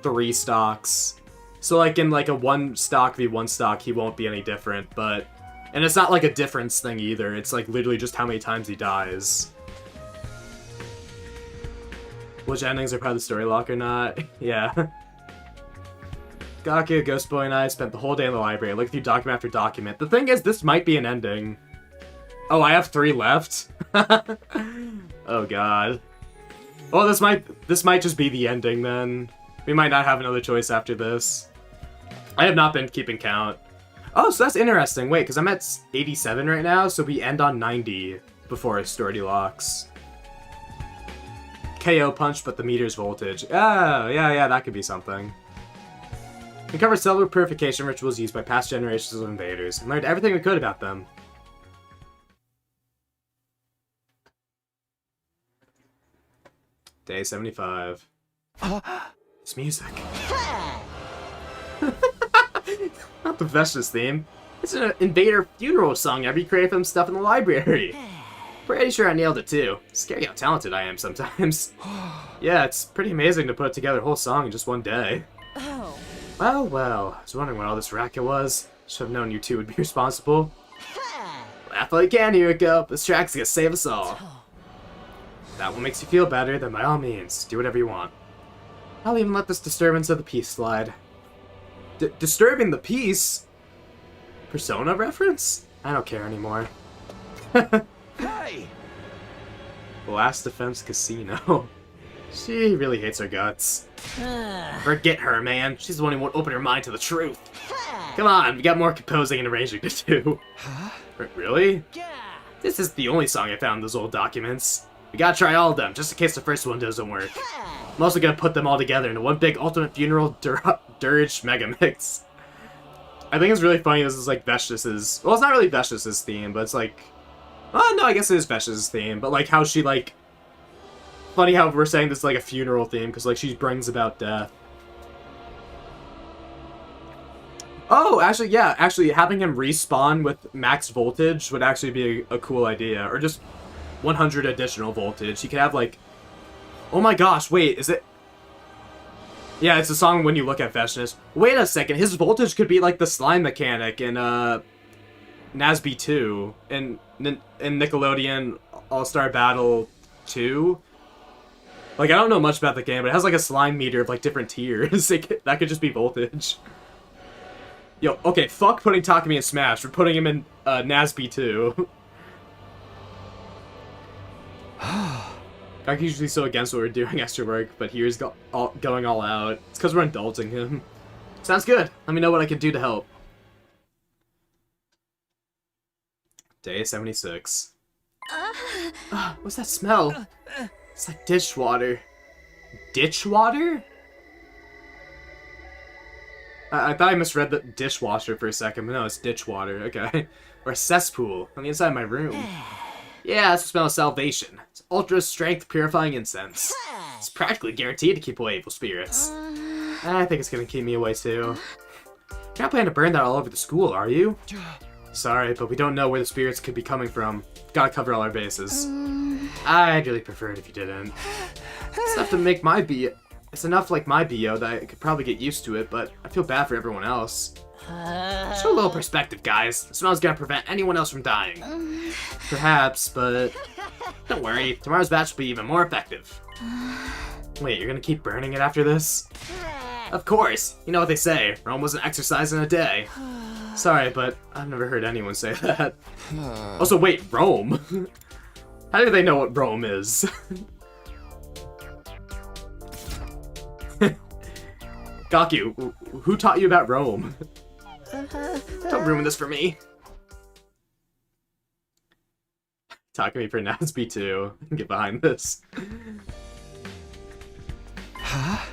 3 stocks. So like in like a 1 stock v 1 stock, he won't be any different, but... And it's not like a difference thing either, it's like literally just how many times he dies. Which endings are part of the story lock or not? Yeah. Gaku, Ghost Boy, and I spent the whole day in the library, looking through document after document. The thing is, this might be an ending. Oh, I have 3 left? Oh god. Well, this might just be the ending then. We might not have another choice after this. I have not been keeping count. Oh, so that's interesting. Wait, because I'm at 87 right now, so we end on 90 before our story locks. KO punch, but the meter's voltage. Oh, yeah, that could be something. We covered several purification rituals used by past generations of invaders, and learned everything we could about them. Day 75. It's music. Not the Vesh's theme. It's an invader funeral song I recreated from stuff in the library. Pretty sure I nailed it too. Scary how talented I am sometimes. Yeah, it's pretty amazing to put together a whole song in just one day. Oh. Well, well, I was wondering what all this racket was. Should have known you two would be responsible. Laugh while you can, here we go. This track's gonna save us all. If that one makes you feel better, then by all means, do whatever you want. I'll even let this disturbance of the peace slide. Disturbing the peace? Persona reference? I don't care anymore. Hey! Last Defense Casino. She really hates her guts. Forget her, man. She's the one who won't open her mind to the truth. Come on, we got more composing and arranging to do. Huh? Really? This is the only song I found in those old documents. We gotta try all of them, just in case the first one doesn't work. I'm also gonna put them all together into one big ultimate funeral dirge mega mix. I think it's really funny this is like Vesh's. Well, it's not really Vesh's theme, but it's like. Oh, no, I guess it is Vesh's theme, but like how she like. Funny how we're saying this is like a funeral theme, because like she brings about death. Oh, actually, yeah, actually having him respawn with max voltage would actually be a cool idea. Or just 100 additional voltage. He could have like. Oh my gosh, wait, is it. Yeah, it's a song When You Look at Vesh's. Wait a second, his voltage could be like the slime mechanic in Nazby 2 in Nickelodeon All-Star Battle 2. Like, I don't know much about the game, but it has like a slime meter of like different tiers. That could just be voltage. Yo, okay, fuck putting Takumi in Smash. We're putting him in Nazby 2. Gaki's usually so against what we're doing extra work, but here's going all out. It's because we're indulging him. Sounds good. Let me know what I can do to help. Day 76. What's that smell? It's like dishwater. Ditchwater? I thought I misread the dishwasher for a second, but no, it's ditchwater. Okay. Or a cesspool on the inside of my room. Yeah, that's the smell of salvation. It's ultra strength purifying incense. It's practically guaranteed to keep away evil spirits. I think it's gonna keep me away too. You're not planning to burn that all over the school, are you? Sorry, but we don't know where the spirits could be coming from. Gotta cover all our bases. I'd really prefer it if you didn't. It's enough to make my BO. It's enough like my BO that I could probably get used to it, but I feel bad for everyone else. Show a little perspective, guys. The smell's gonna prevent anyone else from dying. Perhaps, but don't worry. Tomorrow's batch will be even more effective. Wait, you're gonna keep burning it after this? Of course. You know what they say. Rome was an exercise in a day. Sorry, but I've never heard anyone say that. Also, wait, Rome? How do they know what Rome is? Gaku, who taught you about Rome? Don't ruin this for me. Takumi for Nazby 2. Get behind this. Huh?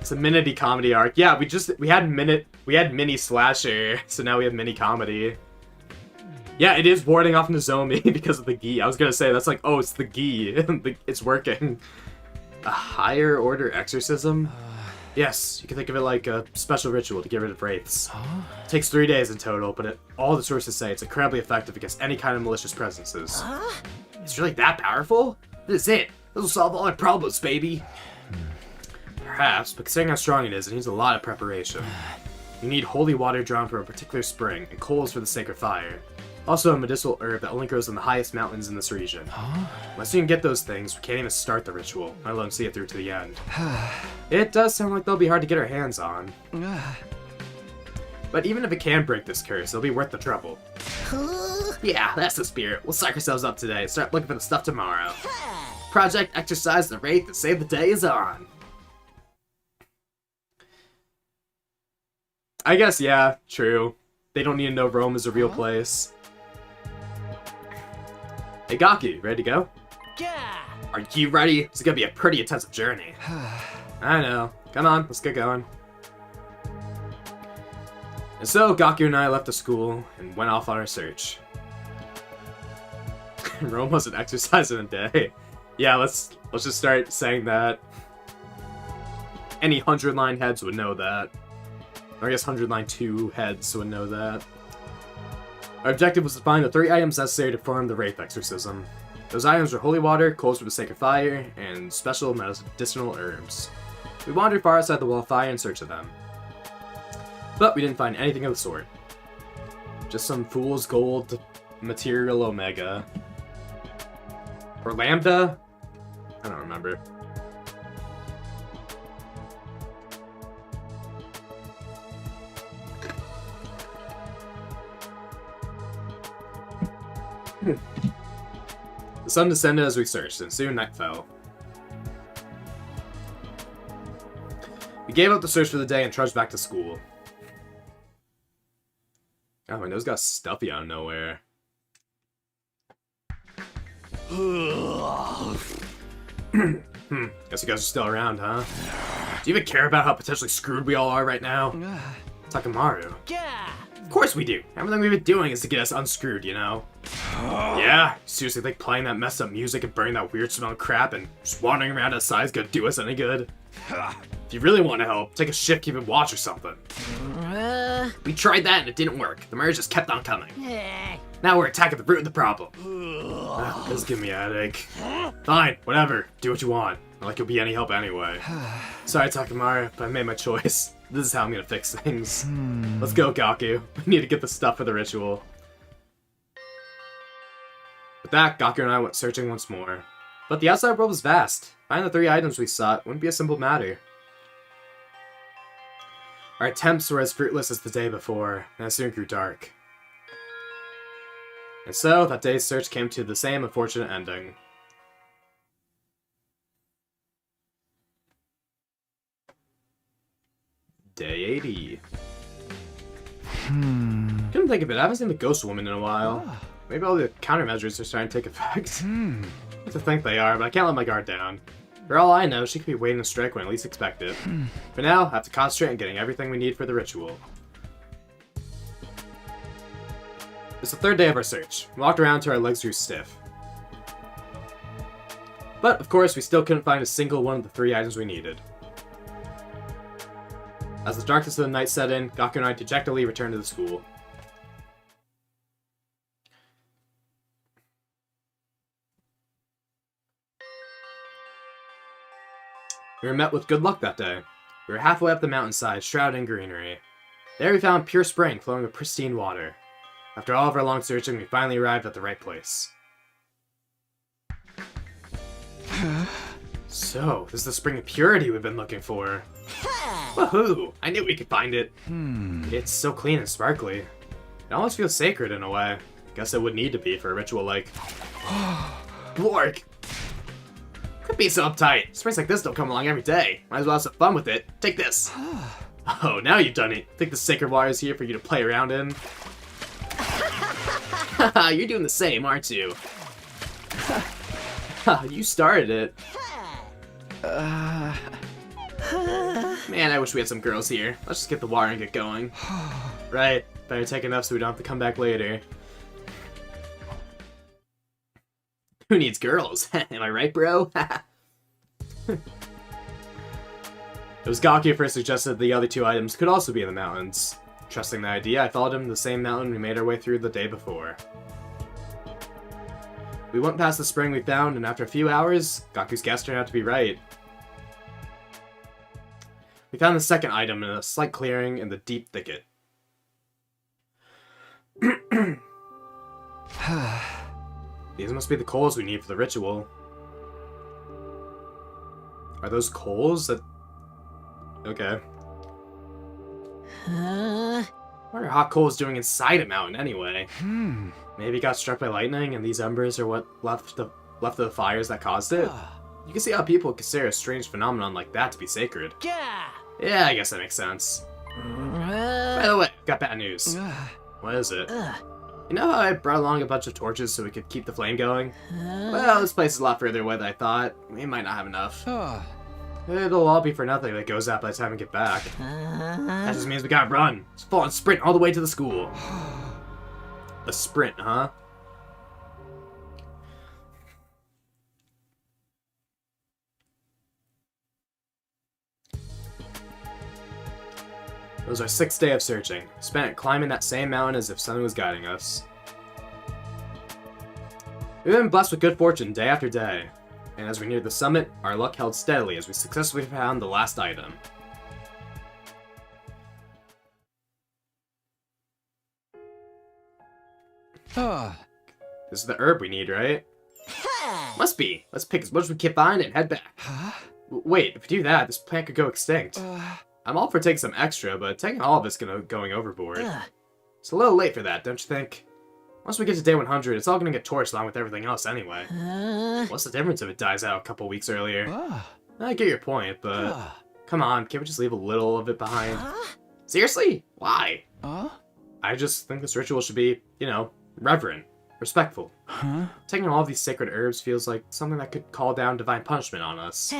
It's a minute comedy arc. Yeah, we had mini slasher, so now we have mini comedy. Yeah, it is warding off Nozomi because of the gi. I was gonna say that's like, oh, it's the gi. It's working. A higher order exorcism? Yes, you can think of it like a special ritual to get rid of wraiths. It takes 3 days in total, but all the sources say it's incredibly effective against any kind of malicious presences. It's really that powerful? This is it. This will solve all our problems, baby. Perhaps, but considering how strong it is, it needs a lot of preparation. You need holy water drawn from a particular spring, and coals for the sacred fire. Also a medicinal herb that only grows in the highest mountains in this region. Unless you can get those things, we can't even start the ritual, let alone see it through to the end. It does sound like they'll be hard to get our hands on. But even if it can break this curse, it'll be worth the trouble. Yeah, that's the spirit. We'll psych ourselves up today and start looking for the stuff tomorrow. Project Exercise the Wraith and Save the Day is on. I guess, yeah, true. They don't need to know Rome is a real place. Hey, Gaku, ready to go? Yeah. Are you ready? This is gonna be a pretty intensive journey. I know. Come on, let's get going. And so, Gaku and I left the school and went off on our search. Rome was an exercise in a day. Yeah, let's just start saying that. Any 100-line heads would know that. Or I guess 100-line 2 heads would know that. Our objective was to find the 3 items necessary to perform the Wraith Exorcism. Those items were holy water, coals for the sacred fire, and special medicinal herbs. We wandered far outside the wall of fire in search of them. But we didn't find anything of the sort. Just some fool's gold material omega. Or lambda? I don't remember. The sun descended as we searched, and soon night fell. We gave up the search for the day and trudged back to school. Oh, my nose got stuffy out of nowhere. Guess you guys are still around, huh? Do you even care about how potentially screwed we all are right now? Takamaru. Yeah! Of course we do. Everything we've been doing is to get us unscrewed, you know? Yeah? You seriously think playing that messed up music and burning that weird smelling crap and just wandering around outside is gonna do us any good? If you really want to help, take a shift, keep and watch or something. We tried that and it didn't work. The murders just kept on coming. Now we're attacking the root of the problem. This is giving me a headache. Fine, whatever. Do what you want. Not like you'll be any help anyway. Sorry, Takamaru, but I made my choice. This is how I'm gonna fix things. Let's go, Gaku. We need to get the stuff for the ritual. With that, Gaku and I went searching once more. But the outside world was vast. Finding the 3 items we sought wouldn't be a simple matter. Our attempts were as fruitless as the day before, and it soon grew dark. And so, that day's search came to the same unfortunate ending. Day 80. Couldn't think of it, I haven't seen the ghost woman in a while. Maybe all the countermeasures are starting to take effect. I to think they are, but I can't let my guard down. For all I know, she could be waiting to strike when I least expect it. For now, I have to concentrate on getting everything we need for the ritual. It's the 3rd day of our search. We walked around till our legs grew stiff. But, of course, we still couldn't find a single one of the 3 items we needed. As the darkness of the night set in, Gaku and I dejectedly returned to the school. We were met with good luck that day. We were halfway up the mountainside, shrouded in greenery. There we found pure spring flowing with pristine water. After all of our long searching, we finally arrived at the right place. So, this is the spring of purity we've been looking for. Woohoo! I knew we could find it. It's so clean and sparkly. It almost feels sacred in a way. Guess it would need to be for a ritual like... Blork! Could be so uptight. Springs like this don't come along every day. Might as well have some fun with it. Take this. Oh, now you've done it. Think the sacred water is here for you to play around in? Haha, you're doing the same, aren't you? You started it. Man, I wish we had some girls here. Let's just get the water and get going. Right, better take enough so we don't have to come back later. Who needs girls? Am I right, bro? It was Gaku who first suggested the other 2 items could also be in the mountains. Trusting the idea, I followed him to the same mountain we made our way through the day before. We went past the spring we found, and after a few hours, Gaku's guess turned out to be right. We found the 2nd item in a slight clearing in the deep thicket. These must be the coals we need for the ritual. Are those coals that... Okay. What are hot coals doing inside a mountain anyway? Maybe it got struck by lightning and these embers are what left of the fires that caused it? You can see how people consider a strange phenomenon like that to be sacred. Yeah, I guess that makes sense. By the way, got bad news. What is it? You know how I brought along a bunch of torches so we could keep the flame going? Well, this place is a lot further away than I thought. We might not have enough. It'll all be for nothing if it goes out by the time we get back. That just means we gotta run. It's full on sprint all the way to the school. A sprint, huh? It was our 6th day of searching. We spent it climbing that same mountain as if something was guiding us. We've been blessed with good fortune day after day. And as we neared the summit, our luck held steadily as we successfully found the last item. This is the herb we need, right? Must be. Let's pick as much as we can find and head back. Wait, if we do that, this plant could go extinct. I'm all for taking some extra, but taking all of it's going overboard. It's a little late for that, don't you think? Once we get to day 100, it's all gonna get torched along with everything else anyway. What's the difference if it dies out a couple weeks earlier? I get your point, but come on, can't we just leave a little of it behind? Seriously? Why? I just think this ritual should be, you know, reverent, respectful. Taking all of these sacred herbs feels like something that could call down divine punishment on us.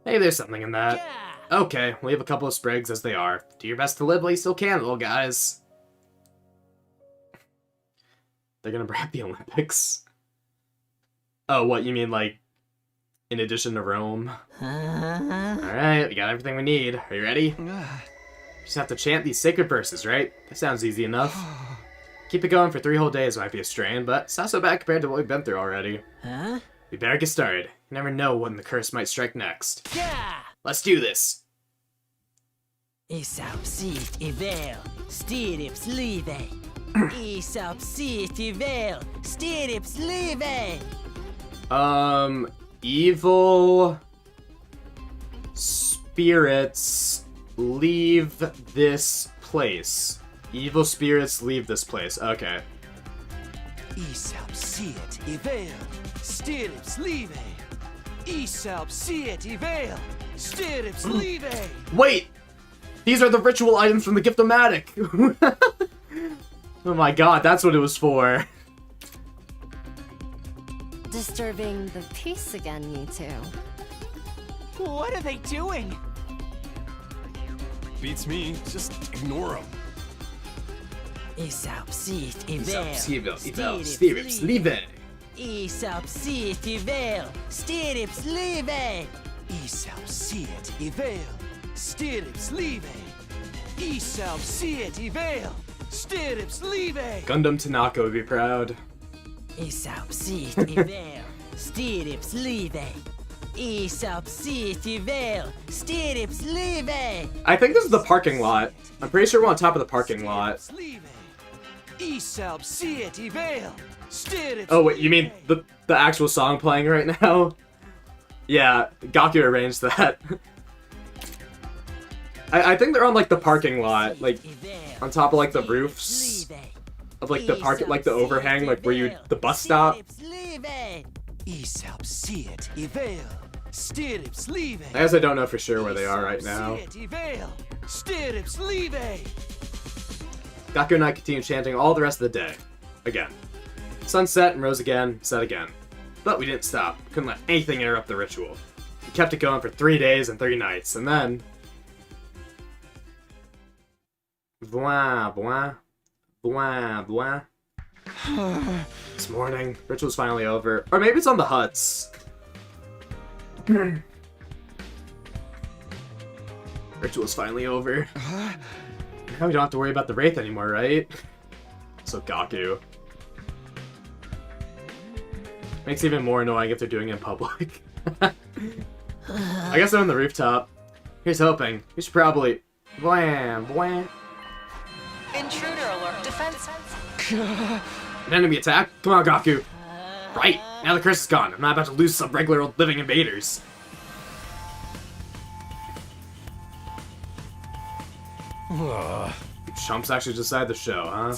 Maybe there's something in that. Okay, leave a couple of sprigs as they are. Do your best to live while you still can, little guys. They're gonna bring up the Olympics. Oh, what, you mean, like, in addition to Rome? Alright, we got everything we need. Are you ready? Just have to chant these sacred verses, right? That sounds easy enough. Keep it going for 3 whole days might be a strain, but it's not so bad compared to what we've been through already. We better get started. You never know when the curse might strike next. Let's do this! Evil spirits leave this place. Evil spirits leave this place. Okay. Wait! These are the ritual items from the Gift-O-Matic! Oh my god, that's what it was for. Disturbing the peace again, you two. What are they doing? Beats me. Just ignore them. Gundam Tanaka would be proud. I think this is the parking lot. I'm pretty sure we're on top of the parking lot. Oh wait, you mean the actual song playing right now? Yeah, Gaku arranged that. I think they're on like the parking lot, like on top of like the roofs of like the park, like the overhang, like where the bus stop. I guess I don't know for sure where they are right now. Gaku and I continued chanting all the rest of the day. Again. Sun set and rose again, set again. But we didn't stop. Couldn't let anything interrupt the ritual. We kept it going for 3 days and 3 nights, and then... Blah, blah. Blah, blah. This morning, ritual's finally over. Or maybe it's on the huts. Ritual's finally over. Now we don't have to worry about the Wraith anymore, right? So Gaku. Makes it even more annoying if they're doing it in public. I guess they're on the rooftop. Here's hoping. We should probably... Blam, blam. Intruder alert. Defense. An enemy attack? Come on, Gaku. Right. Now the curse is gone. I'm not about to lose some regular old living invaders. You chumps actually decided the show, huh?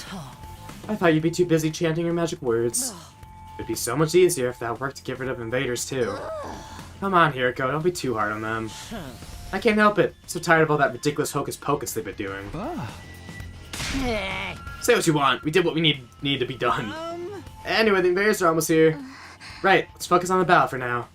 I thought you'd be too busy chanting your magic words. It'd be so much easier if that worked to get rid of invaders, too. Come on, Hiriko, don't be too hard on them. I can't help it. I'm so tired of all that ridiculous hocus-pocus they've been doing. Say what you want. We did what we need to be done. Anyway, the invaders are almost here. Right, let's focus on the battle for now.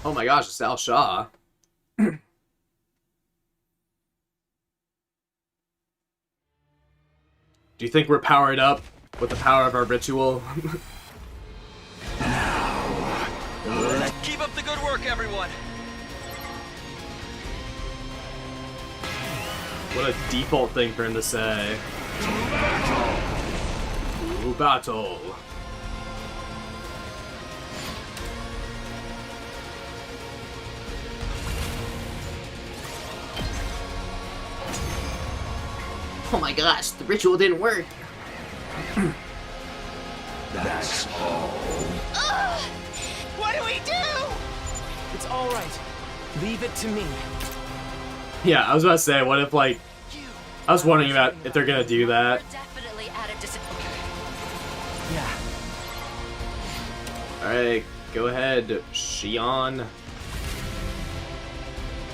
Oh my gosh, it's Al Shaw. Do you think we're powered up with the power of our ritual? Keep up the good work, everyone. What a default thing for him to say. To battle. Oh my gosh, the ritual didn't work. That's all. What do we do? It's all right. Leave it to me. Yeah, I was about to say, what if, like... I was wondering about if they're gonna do that. Definitely at a disadvantage. Yeah. Alright, go ahead, Xion.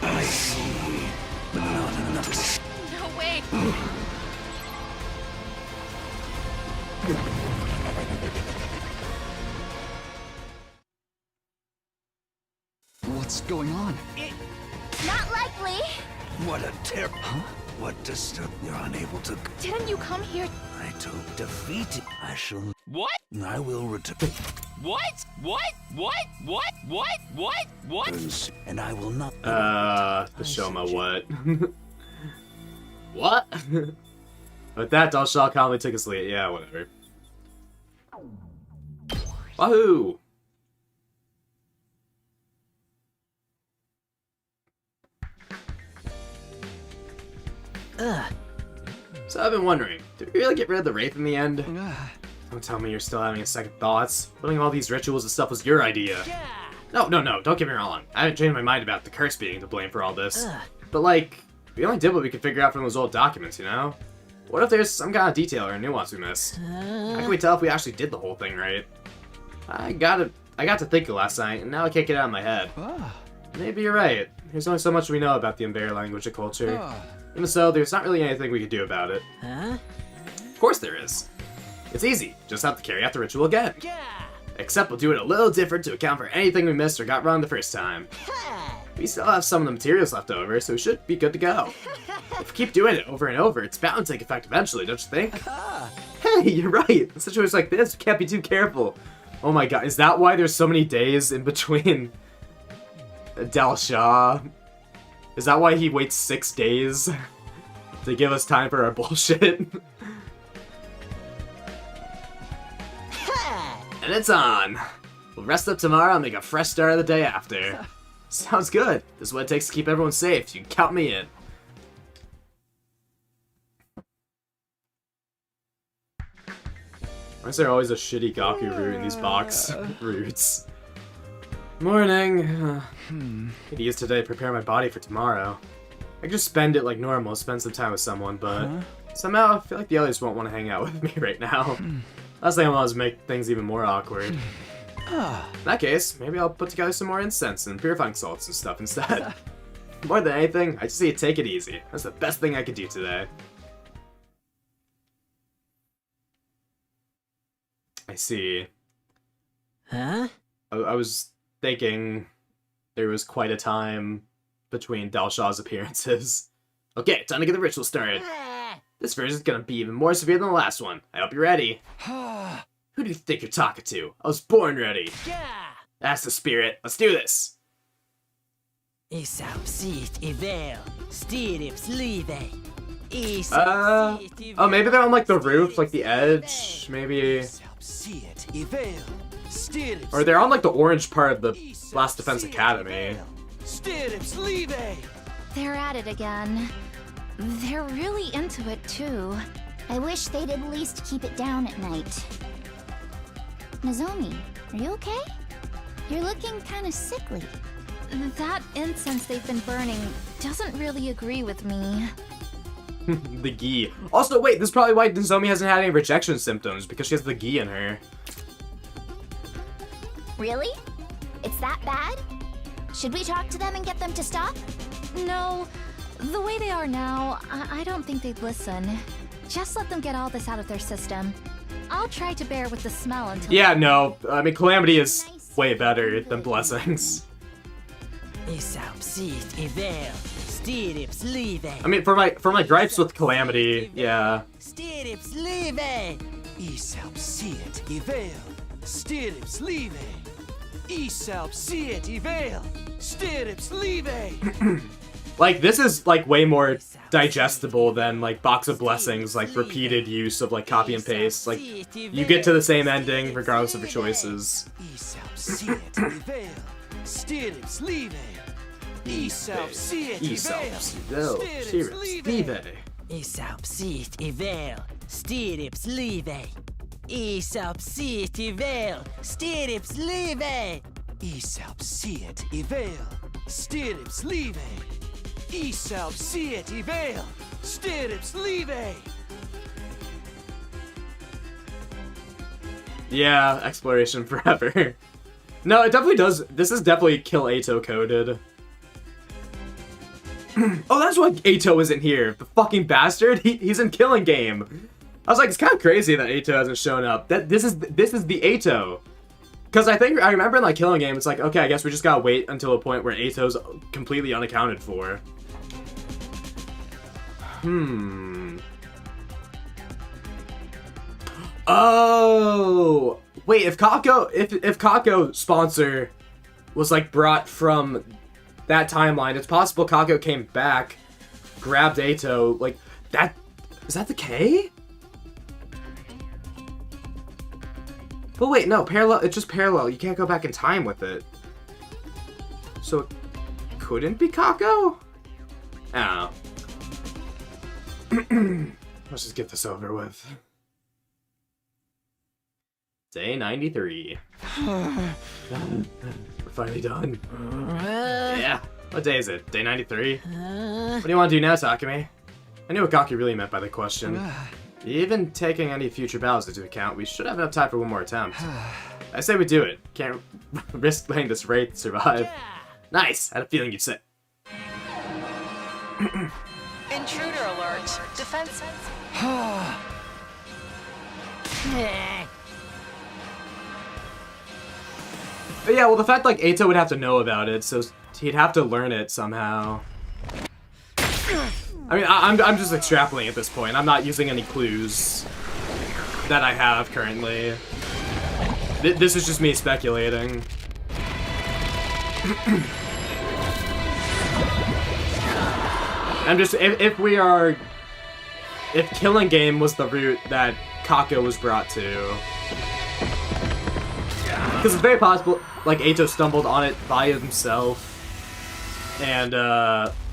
I see, but not enough. No way. What's going on? Not likely. What a terror. Huh? What disturb? You're unable to. Didn't you come here? I took defeat. I shall. What? I will return. What? What? And I will not. The Shoma what? What? With that, Dal Shaw calmly took his lead. Yeah, whatever. Wahoo! So I've been wondering, did we really get rid of the Wraith in the end? Don't tell me you're still having a second thoughts. Putting all these rituals and stuff was your idea. No, don't get me wrong. I haven't changed my mind about the curse being to blame for all this. But like, we only did what we could figure out from those old documents, you know? What if there's some kind of detail or nuance we missed? How can we tell if we actually did the whole thing right? I got to thinking last night, and now I can't get it out of my head. Maybe you're right. There's only so much we know about the Umber language and culture. Even so, there's not really anything we could do about it. Of course there is. It's easy. Just have to carry out the ritual again. Except we'll do it a little different to account for anything we missed or got wrong the first time. We still have some of the materials left over, so we should be good to go. If we keep doing it over and over, it's bound to take effect eventually, don't you think? Hey, you're right. In situations like this, we can't be too careful. Oh my god, is that why there's so many days in between Dal Shaw? Is that why he waits 6 days to give us time for our bullshit? And it's on! We'll rest up tomorrow and make a fresh start of the day after. Sounds good. This is what it takes to keep everyone safe. You can count me in. Why is there always a shitty Gaku route in these box routes? Morning. Could use today to prepare my body for tomorrow. I could just spend it like normal, spend some time with someone, but somehow I feel like the others won't want to hang out with me right now. Last thing I want is make things even more awkward. In that case, maybe I'll put together some more incense and purifying salts and stuff instead. More than anything, I just need to take it easy. That's the best thing I could do today. I see. Huh? I was thinking there was quite a time between Dal Shaw's appearances. Okay, time to get the ritual started. This version is gonna be even more severe than the last one. I hope you're ready. Who do you think you're talking to? I was born ready. That's the spirit. Let's do this. Oh, maybe they're on like the roof, like the edge, maybe. Or they're on like the orange part of the Last Defense Academy. They're at it again. They're really into it too. I wish they'd at least keep it down at night. Nozomi, are you okay? You're looking kind of sickly. That incense they've been burning doesn't really agree with me. The gi. Also, wait, this is probably why Nozomi hasn't had any rejection symptoms, because she has the gi in her. Really? It's that bad? Should we talk to them and get them to stop? No. The way they are now, I don't think they'd listen. Just let them get all this out of their system. I'll try to bear with the smell until... Yeah, no. I mean, Calamity is way better than Blessings. I mean, for my gripes with Calamity, yeah. Like, this is, like, way more digestible than, like, Box of Blessings, like, repeated use of, like, copy and paste. Like, you get to the same ending regardless of your choices. Yeah, exploration forever. No, it definitely does. This is definitely Kill Ato coded. Oh, that's why Ato isn't here. The fucking bastard. He's in Killing Game. I was like, it's kind of crazy that Ato hasn't shown up. This is the Ato. Because I remember in like Killing Game, it's like, okay, I guess we just gotta wait until a point where Ato's completely unaccounted for. Oh, wait, if Kako sponsor was like brought from that timeline, it's possible Kako came back, grabbed Ato, like, that, is that the K? But wait, no, parallel, it's just parallel, you can't go back in time with it. So it couldn't be Kako? I don't know. Let's just get this over with. Day 93. We're finally done. Yeah. What day is it? Day 93? What do you want to do now, Takumi? I knew what Gaki really meant by the question. Even taking any future battles into account, we should have enough time for one more attempt. I say we do it. Can't risk letting this Wraith survive. Nice! Had a feeling you'd say. Intruder alert. Defense. But yeah, well, the fact like Ato would have to know about it, so he'd have to learn it somehow. I mean, I'm just extrapolating at this point. I'm not using any clues that I have currently. This is just me speculating. I'm just, if Killing Game was the route that Kako was brought to, because it's very possible, like, Ato stumbled on it by himself, and,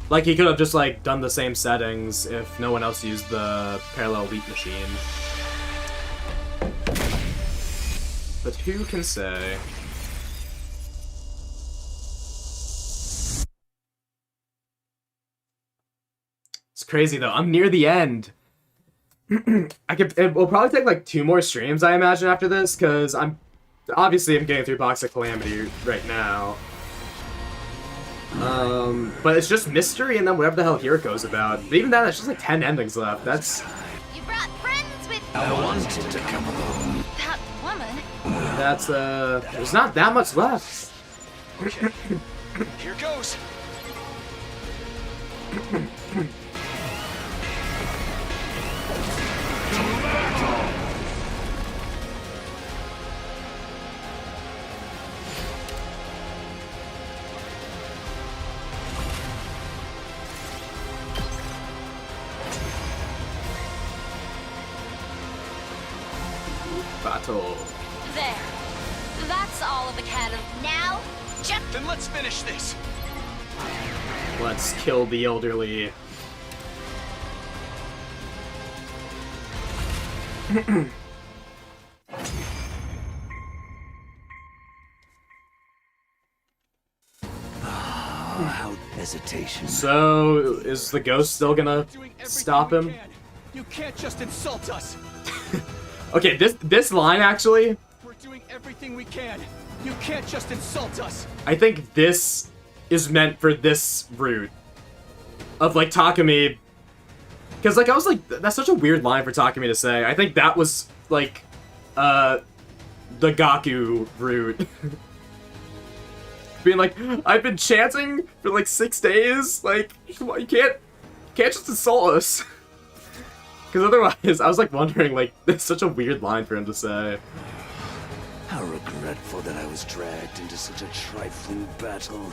like, he could have just, like, done the same settings if no one else used the parallel leap machine. But who can say? It's crazy, though. I'm near the end. It will probably take, like, 2 more streams, I imagine, after this, because I'm getting through Box of Calamity right now. But it's just mystery and then whatever the hell Hiriko's about. But even then, there's just like 10 endings left. That's... You brought friends with you. I wanted to come along. That woman. That's, there's not that much left. Okay. Here goes. Battle. There. That's all of the cannon. Now, jump. Then let's finish this. Let's kill the elderly. Without hesitation. So, is the ghost still gonna stop him? You can't just insult us. Okay, this line actually, We're doing everything we can. You can't just insult us. I think this is meant for this route of like Takumi, because like I was like, that's such a weird line for Takumi to say. I think that was like the Gaku route. being like, I've been chanting for like 6 days. Like, come on, you can't just insult us. Because otherwise, I was like wondering, like, it's such a weird line for him to say. How regretful that I was dragged into such a trifling battle.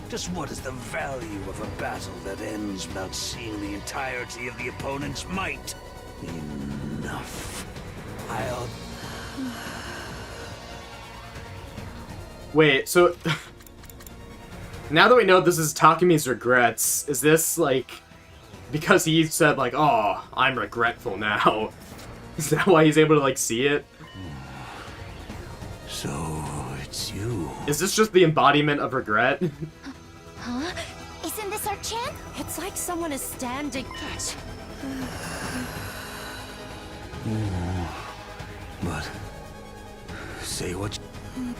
Just what is the value of a battle that ends without seeing the entirety of the opponent's might? Enough. I'll... Wait, so... now that we know this is Takemi's regrets, is this, like... because he said, like, oh, I'm regretful now. Is that why he's able to, like, see it? So, it's you. Is this just the embodiment of regret? Huh? Isn't this our chance? It's like someone is standing. But... say what you...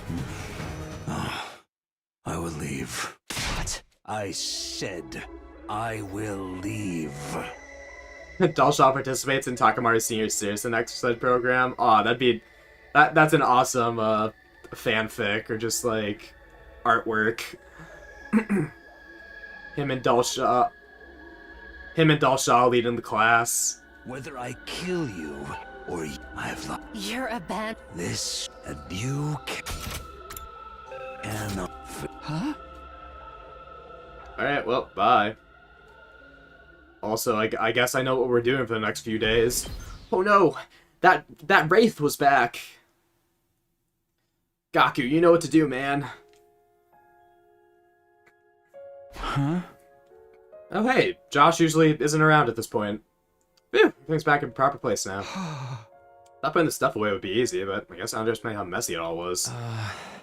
Oh, I will leave. What? I said I will leave. Dalshaw participates in Takamari's senior citizen exercise program. Aw, that'd be... That's an awesome fanfic, or just, like, artwork. Him and Dalshaw leading the class. Whether I kill you or I have lost. You're a bad. This and you cannot. Huh? Alright, well, bye. Also, I guess I know what we're doing for the next few days. Oh no! That Wraith was back! Gaku, you know what to do, man. Huh? Oh hey, Josh usually isn't around at this point. Phew, everything's back in proper place now. Not putting the stuff away would be easy, but I guess I underestimate how messy it all was.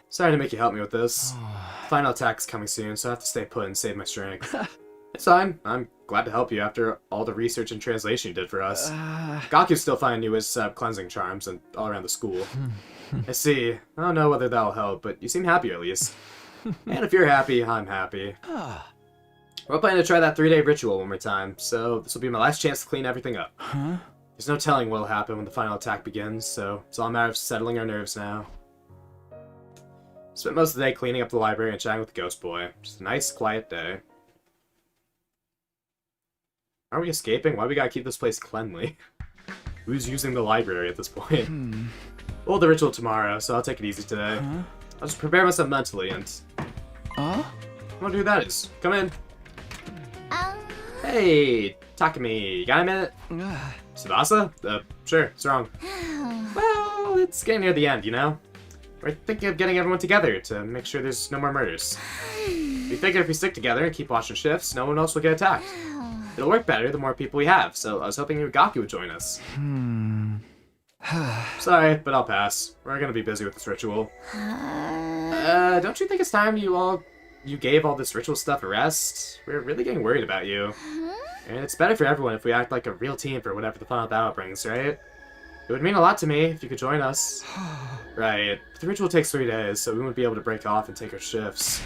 Sorry to make you help me with this. Final attack's coming soon, so I have to stay put and save my strength. It's fine. I'm glad to help you after all the research and translation you did for us. Gaku's still finding new ways to set up cleansing charms and all around the school. I see. I don't know whether that'll help, but you seem happy at least. And if you're happy, I'm happy. We're planning to try that 3-day ritual one more time, so this will be my last chance to clean everything up. Huh? There's no telling what'll happen when the final attack begins, so it's all a matter of settling our nerves now. Spent most of the day cleaning up the library and chatting with the ghost boy. Just a nice, quiet day. Are we escaping? Why we gotta keep this place cleanly? Who's using the library at this point? We'll hold the ritual tomorrow, so I'll take it easy today. I'll just prepare myself mentally and... I wonder who that is. Come in. Hey, Takemi, you got a minute? Tsubasa? Sure, what's wrong? Well, it's getting near the end, you know? We're thinking of getting everyone together to make sure there's no more murders. We figured if we stick together and keep watching shifts, no one else will get attacked. It'll work better the more people we have, so I was hoping Gaku would join us. Sorry, but I'll pass. We're gonna be busy with this ritual. Don't you think it's time you gave all this ritual stuff a rest? We're really getting worried about you. And it's better for everyone if we act like a real team for whatever the final battle brings, right? It would mean a lot to me if you could join us. Right. But the ritual takes 3 days, so we wouldn't be able to break off and take our shifts.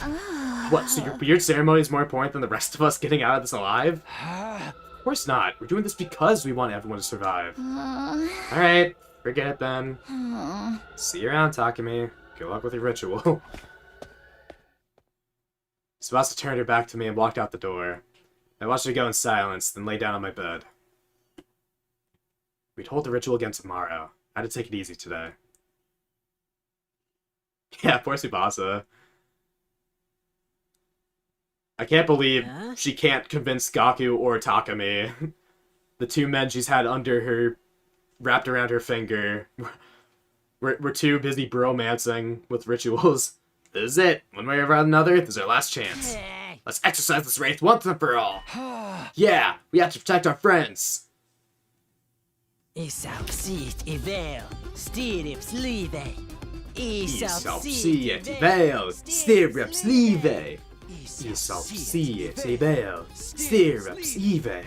What, so your weird ceremony is more important than the rest of us getting out of this alive? Of course not. We're doing this because we want everyone to survive. Alright, forget it then. See you around, Takemi. Good luck with your ritual. Tsubasa turned her back to me and walked out the door. I watched her go in silence, then lay down on my bed. We'd hold the ritual again tomorrow. I had to take it easy today. Yeah, poor Tsubasa. I can't believe she can't convince Gaku or Takemi. The two men she's had under her, wrapped around her finger. We're too busy bromancing with rituals. This is it. One way or another, this is our last chance. Let's exercise this wraith once and for all. Yeah, we have to protect our friends. Isauxit ivel, stirrups leve. Isauxit ivel, stirrups leve. Isauxit ivel, stirrups leve.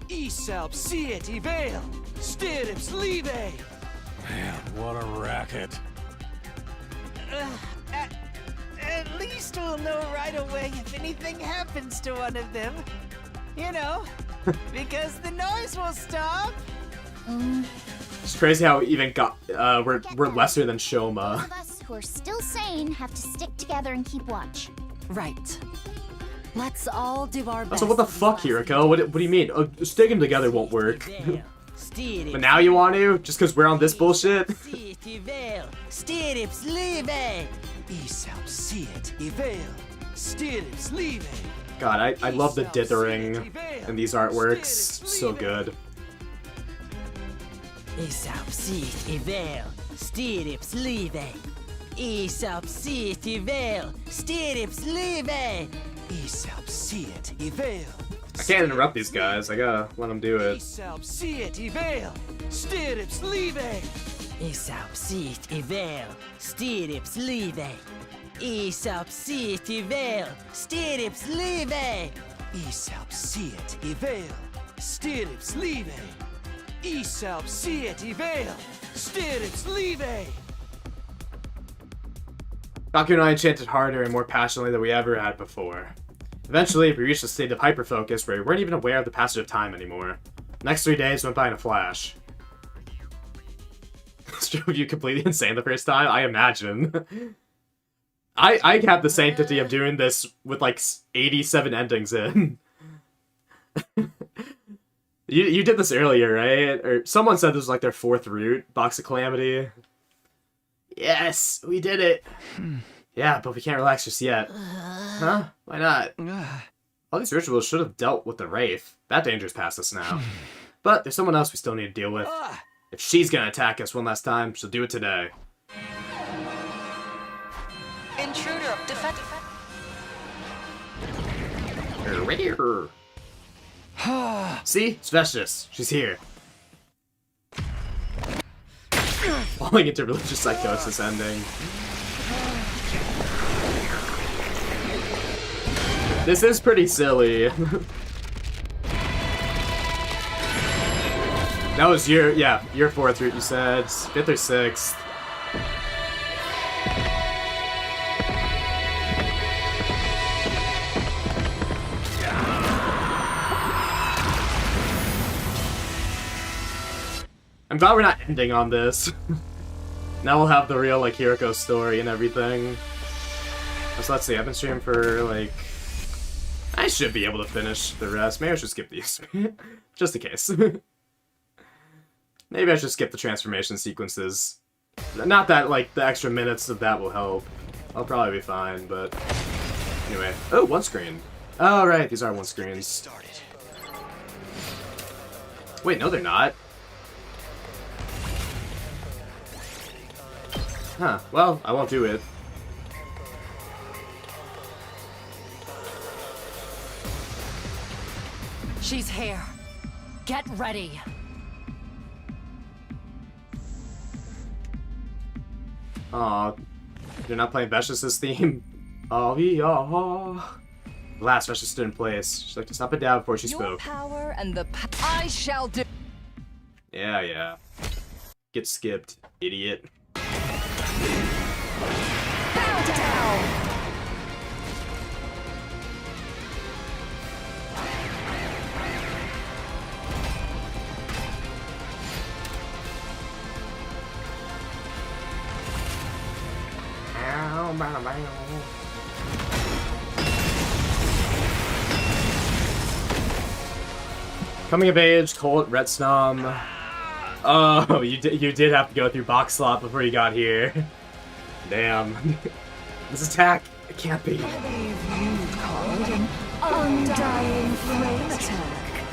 Isauxit ivel, stirrups leve. Man, what a racket. At least we'll know right away if anything happens to one of them. You know, because the noise will stop. It's crazy how we even got we're lesser than Shoma. Those of us who are still sane have to stick together and keep watch. Right. Let's all do our best. So what the fuck, Hiriko? What do you mean? Sticking together won't work. But now you want to? Just because we're on this bullshit? God, I love the dithering in these artworks. So good. I can't interrupt these guys. I gotta let them do it. Baku and I enchanted harder and more passionately than we ever had before. Eventually, we reached a state of hyper-focus where we weren't even aware of the passage of time anymore. The next 3 days went by in a flash. Drove you completely insane the first time? I imagine. I have the sanctity of doing this with like 87 endings in. You did this earlier, right? Or someone said this was like their 4th route, Box of Calamity. Yes, we did it. Yeah, but we can't relax just yet. Huh? Why not? All these rituals should have dealt with the Wraith. That danger's past us now. But there's someone else we still need to deal with. If she's gonna attack us one last time, she'll do it today. Intruder, defend. See? It's Vestius. She's here. Falling into religious psychosis ending. This is pretty silly. That was your 4th route, you said. 5th or 6th. I'm glad we're not ending on this. Now we'll have the real, like, Hiriko story and everything. So let's see, I've been streaming for, like... I should be able to finish the rest. Maybe I should skip these. Just in case. Maybe I should skip the transformation sequences. Not that, like, the extra minutes of that will help. I'll probably be fine, but... Anyway. Oh, 1 screen. Oh, right, these are 1 screens. Wait, no they're not. Huh, well, I won't do it. She's here. Get ready. Aw, you're not playing Vestius' theme? Oh, yeah. Last Vestius stood in place. She'd like to stop it down before she Your spoke. power and the I shall do. Yeah. Get skipped, idiot. Bow down. Coming of age, Colt, Red Snom. Oh, you did have to go through box slot before you got here. Damn. This attack, it can't be. I believe you called an undying flame attack.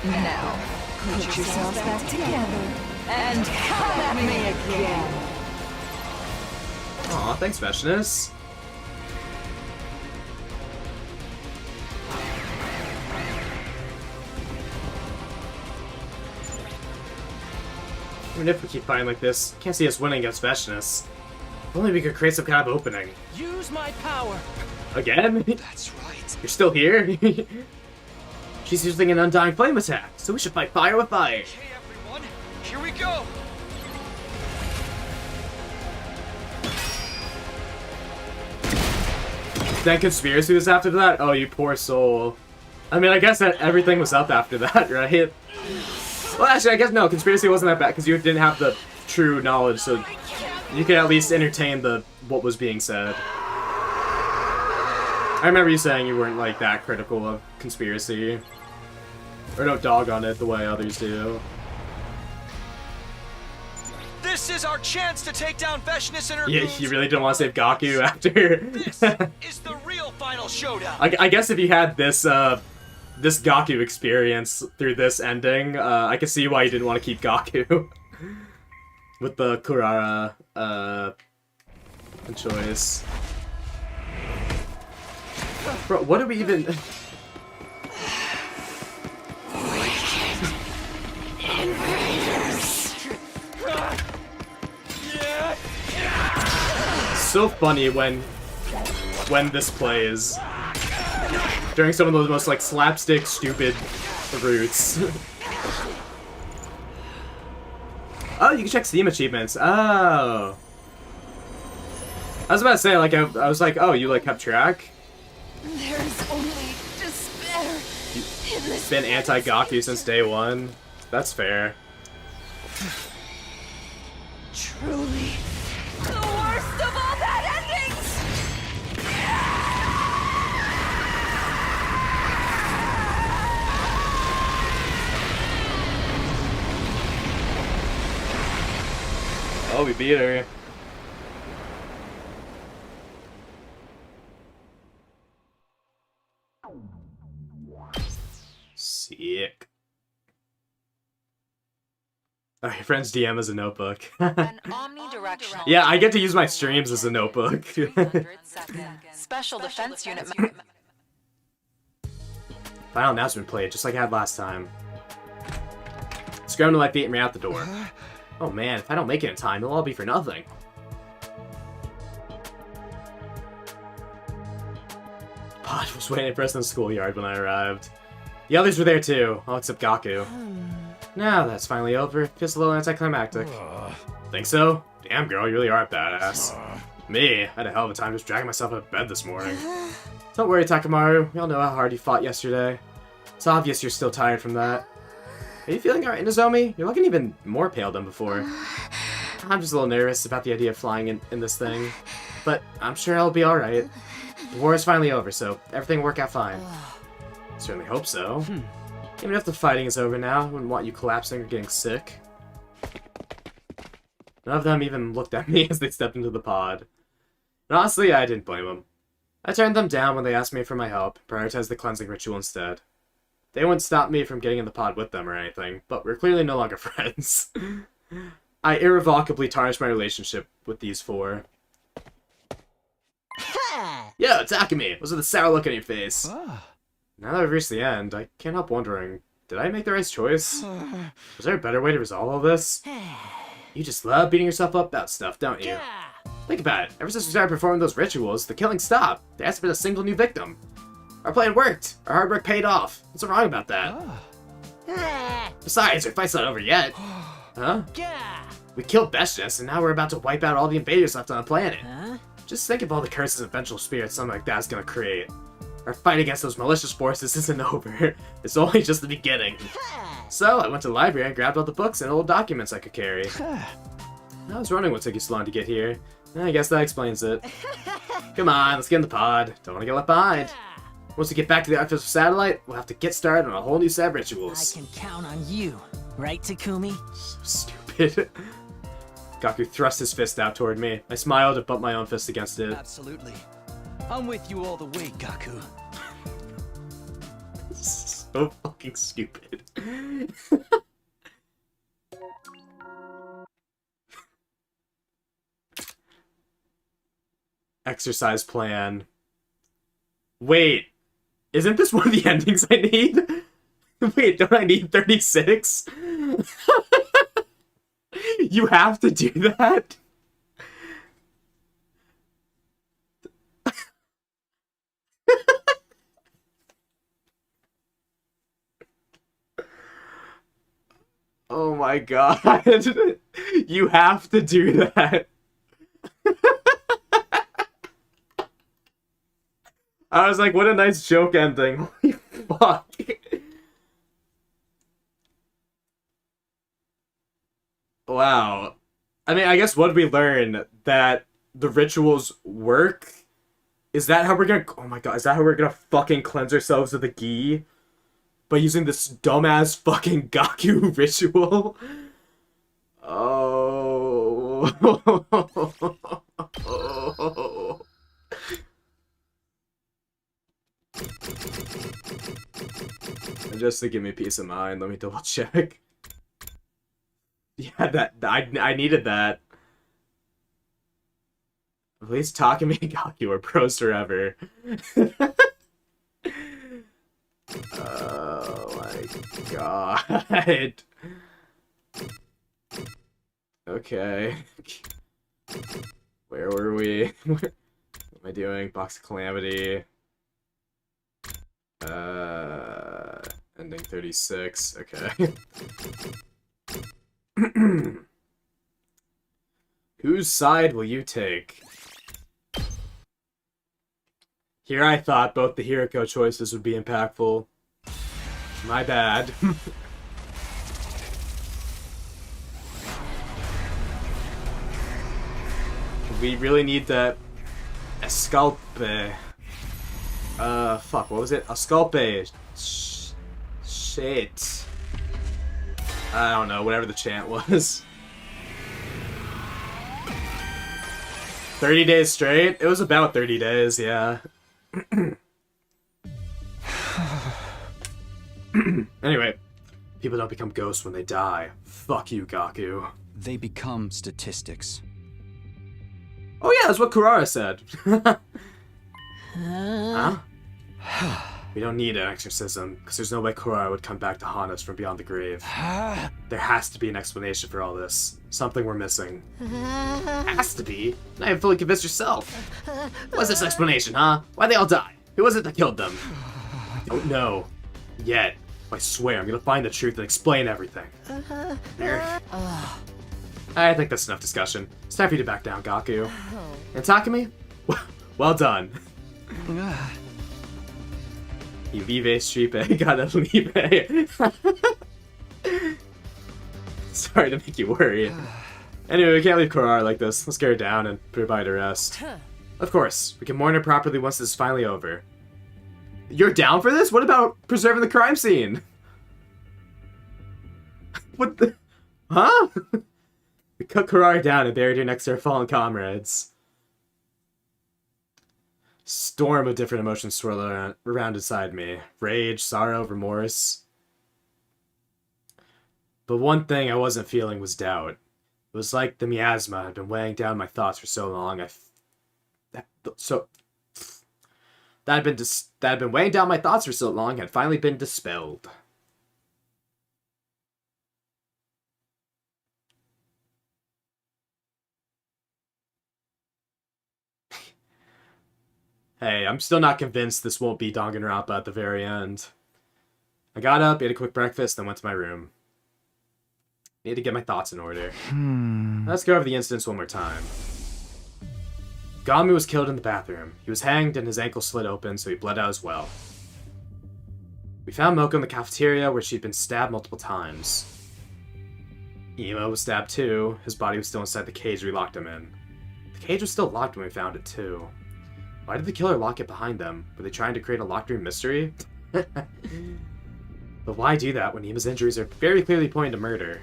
Now, put yourselves back together and come at me again. Aw, thanks, Vestius. Even if we keep fighting like this, can't see us winning against Vestius. If only we could create some kind of opening. Use my power. Again? That's right. You're still here? She's using an undying flame attack, so we should fight fire with fire. Okay, everyone, here we go. Then Conspiracy was after that? Oh, you poor soul. I mean, I guess that everything was up after that, right? Well, actually, I guess no, Conspiracy wasn't that bad, because you didn't have the true knowledge, so You could at least entertain what was being said. I remember you saying you weren't like that critical of conspiracy. Or don't dog on it the way others do. This is our chance to take down Veshness and her Yeah, goons. you really didn't want to save Gaku after. This is the real final showdown. I guess if you had this this Gaku experience through this ending, I could see why you didn't want to keep Gaku with the Kurara choice. Bro, what do we even? So funny when this plays during some of those most like slapstick stupid routes. Oh, you can check Steam achievements. Oh, I was about to say, like, I was like, oh, you like kept track. There is only despair in this. Been anti-Gaku since day one. That's fair. Truly, the worst of all bad endings. Oh, we beat her. Sick. Oh, your friend's DM is a notebook. An omnidirectional. Yeah, I get to use my streams as a notebook. Special defense unit. Final announcement played, just like I had last time. Scram to my feet and ran out the door. Oh man, if I don't make it in time, it'll all be for nothing. Pod was waiting for us in the schoolyard when I arrived. The others were there too, all except Gaku. Now that's finally over. Feels a little anticlimactic. Think so? Damn girl, you really are a badass. Me, I had a hell of a time just dragging myself out of bed this morning. Don't worry, Takamaru. We all know how hard you fought yesterday. It's obvious you're still tired from that. Are you feeling alright, Nozomi? You're looking even more pale than before. I'm just a little nervous about the idea of flying in this thing. But I'm sure I'll be alright. The war is finally over, so everything will work out fine. Certainly hope so. Even if the fighting is over now, I wouldn't want you collapsing or getting sick. None of them even looked at me as they stepped into the pod. And honestly, I didn't blame them. I turned them down when they asked me for my help, prioritized the cleansing ritual instead. They wouldn't stop me from getting in the pod with them or anything, but we're clearly no longer friends. I irrevocably tarnished my relationship with these four. Yo, Takumi! What's with the sour look on your face? Now that I've reached the end, I can't help wondering, did I make the right choice? Was there a better way to resolve all this? You just love beating yourself up about stuff, don't you? Think about it. Ever since we started performing those rituals, the killing stopped. There hasn't been a single new victim. Our plan worked. Our hard work paid off. What's wrong about that? Besides, our fight's not over yet. Huh? We killed Veshness, and now we're about to wipe out all the invaders left on the planet. Just think of all the curses and vengeful spirits something like that's gonna create. Our fight against those malicious forces isn't over. It's only just the beginning. So, I went to the library and grabbed all the books and old documents I could carry. I was wondering what took you so long to get here. I guess that explains it. Come on, let's get in the pod. Don't want to get left behind. Once we get back to the artificial satellite, we'll have to get started on a whole new set of rituals. I can count on you, right, Takumi? So stupid. Gaku thrust his fist out toward me. I smiled and bumped my own fist against it. Absolutely. I'm with you all the way, Gaku. So fucking stupid. Exercise plan. Wait, isn't this one of the endings I need? Wait, don't I need 36? You have to do that? Oh my god. You have to do that. I was like, what a nice joke ending. Holy fuck. Wow. I mean, I guess what did we learn? That the rituals work? Is that how we're gonna... Oh my god, is that how we're gonna fucking cleanse ourselves of the gi? By using this dumbass fucking Gaku ritual? Oh. And just to give me peace of mind, let me double check. Yeah, I needed that. At least Takumi and Gaku are pros forever. Oh my god. Okay. Where were we? What am I doing? Box of Calamity. Ending 36. Okay. Whose side will you take? Here I thought both the Hiriko choices would be impactful. My bad. We really need the Escalpe. Fuck, what was it? Escalpe. Shit. I don't know, whatever the chant was. 30 days straight? It was about 30 days, yeah. Anyway, people don't become ghosts when they die. Fuck you, Gaku. They become statistics. Oh yeah, that's what Kurara said. Huh? We don't need an exorcism, because there's no way Kurara would come back to haunt us from beyond the grave. There has to be an explanation for all this. Something we're missing. Has to be? Now you've fully convinced yourself. What's this explanation, huh? Why'd they all die? Who was it that killed them? I don't know. Yet. I swear, I'm gonna find the truth and explain everything. I think that's enough discussion. It's time for you to back down, Gaku. And Takumi? Well done. You vive stripe, gotta leave. Sorry to make you worry. Anyway, we can't leave Kurara like this. Let's get her down and put her body to rest. Of course, we can mourn her properly once this is finally over. You're down for this? What about preserving the crime scene? What the... Huh? We cut Kurara down and buried her next to her fallen comrades. Storm of different emotions swirl around inside me. Rage, sorrow, remorse. But one thing I wasn't feeling was doubt. It was like the miasma had been weighing down my thoughts for so long. That had been weighing down my thoughts for so long had finally been dispelled. Hey, I'm still not convinced this won't be Danganronpa at the very end. I got up, ate a quick breakfast, then went to my room. Need to get my thoughts in order. Let's go over the incidents one more time. Gamu was killed in the bathroom. He was hanged and his ankle slit open, so he bled out as well. We found Moko in the cafeteria where she'd been stabbed multiple times. Imo was stabbed too. His body was still inside the cage we locked him in. The cage was still locked when we found it too. Why did the killer lock it behind them? Were they trying to create a locked room mystery? But why do that when Ima's injuries are very clearly pointing to murder?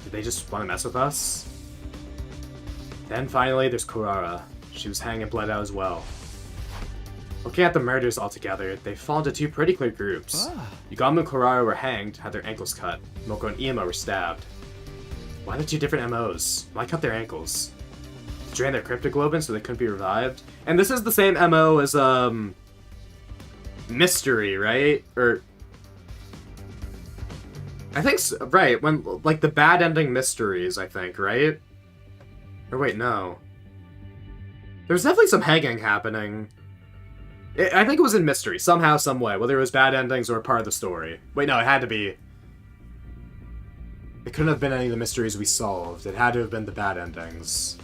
Did they just want to mess with us? Then finally, there's Kurara. She was hanged and bled out as well. Looking at the murders altogether, they fall into two pretty clear groups. Yugamu and Kurara were hanged, had their ankles cut. Moko and Ima were stabbed. Why the two different MOs? Why cut their ankles? To drain their cryptoglobin so they couldn't be revived? And this is the same MO as, Mystery, right? Or... I think so, right, when, like, the bad ending mysteries, I think, right? Or wait, no. There's definitely some hanging happening. I think it was in Mystery, somehow, some way, whether it was bad endings or part of the story. Wait, no, it had to be. It couldn't have been any of the mysteries we solved. It had to have been the bad endings.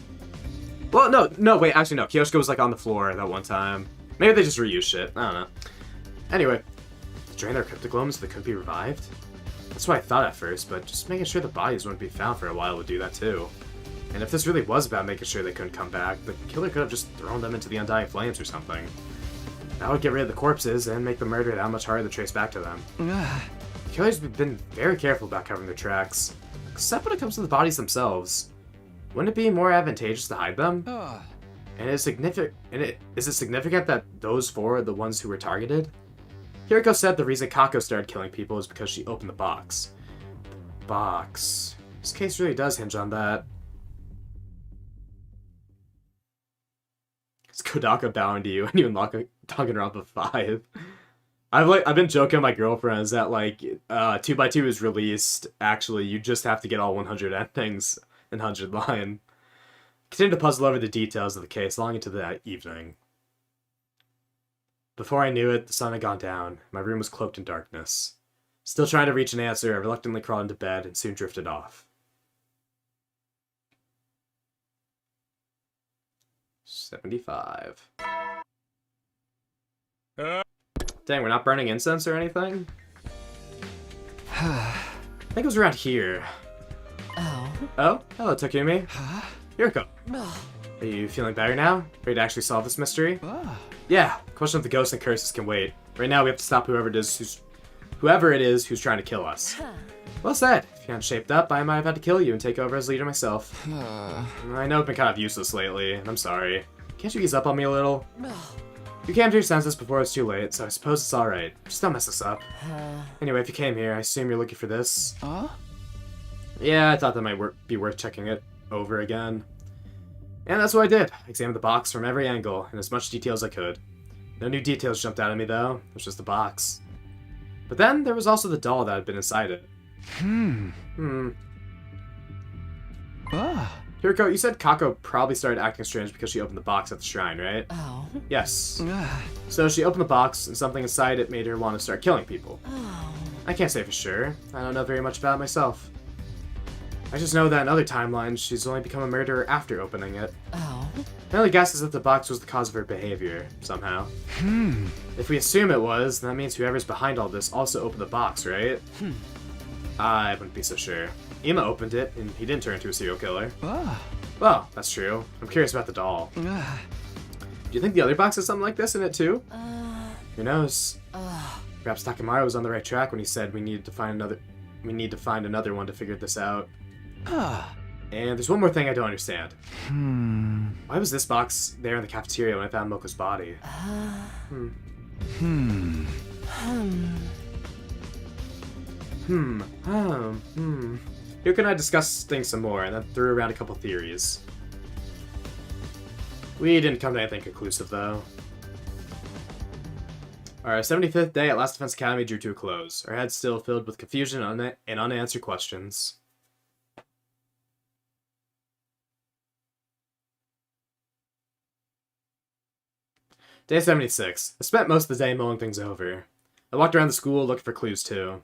Well, no, wait, actually, no. Kyoshiko was, like, on the floor that one time. Maybe they just reused shit. I don't know. Anyway, to drain their cryptoglobin so they couldn't be revived? That's what I thought at first, but just making sure the bodies wouldn't be found for a while would do that too. And if this really was about making sure they couldn't come back, the killer could have just thrown them into the undying flames or something. That would get rid of the corpses and make the murder that much harder to trace back to them. The killers have been very careful about covering their tracks, except when it comes to the bodies themselves. Wouldn't it be more advantageous to hide them? And is it significant that those 4 are the ones who were targeted? Kiriko said the reason Kako started killing people is because she opened the box. The box. This case really does hinge on that. Is Kodaka bowing to you and you unlock a Danganronpa 5? I've been joking with my girlfriends that like 2x2 is released. Actually, you just have to get all 100 endings in 100 line. Continue to puzzle over the details of the case long into that evening. Before I knew it, the sun had gone down. My room was cloaked in darkness. Still trying to reach an answer, I reluctantly crawled into bed and soon drifted off. 75. Dang, we're not burning incense or anything? I think it was around here. Oh? Hello, Takumi. Kiriko. Are you feeling better now? Ready to actually solve this mystery? Yeah, the question of the ghosts and curses can wait. Right now we have to stop whoever it is who's trying to kill us. Well said. If you hadn't shaped up, I might have had to kill you and take over as leader myself. I know I've been kind of useless lately, and I'm sorry. Can't you ease up on me a little? You came to your senses before it's too late, so I suppose it's alright. Just don't mess us up. Anyway, if you came here, I assume you're looking for this. Yeah, I thought that might be worth checking it over again. And that's what I did. I examined the box from every angle, in as much detail as I could. No new details jumped out at me, though. It was just the box. But then, there was also the doll that had been inside it. Kiriko, you said Kako probably started acting strange because she opened the box at the shrine, right? Yes. So she opened the box, and something inside it made her want to start killing people. I can't say for sure. I don't know very much about it myself. I just know that in other timelines, she's only become a murderer after opening it. My only guess is that the box was the cause of her behavior, somehow. If we assume it was, then that means whoever's behind all this also opened the box, right? I wouldn't be so sure. Ima opened it, and he didn't turn into a serial killer. Well, that's true. I'm curious about the doll. Do you think the other box has something like this in it, too? Who knows? Perhaps Takemaru was on the right track when he said we need to find another one to figure this out. And there's one more thing I don't understand. Why was this box there in the cafeteria when I found Moko's body? Here and I discussed things some more, and then threw around a couple theories. We didn't come to anything conclusive, though. Our 75th day at Last Defense Academy drew to a close, our heads still filled with confusion and unanswered questions. Day 76. I spent most of the day mulling things over. I walked around the school looking for clues, too.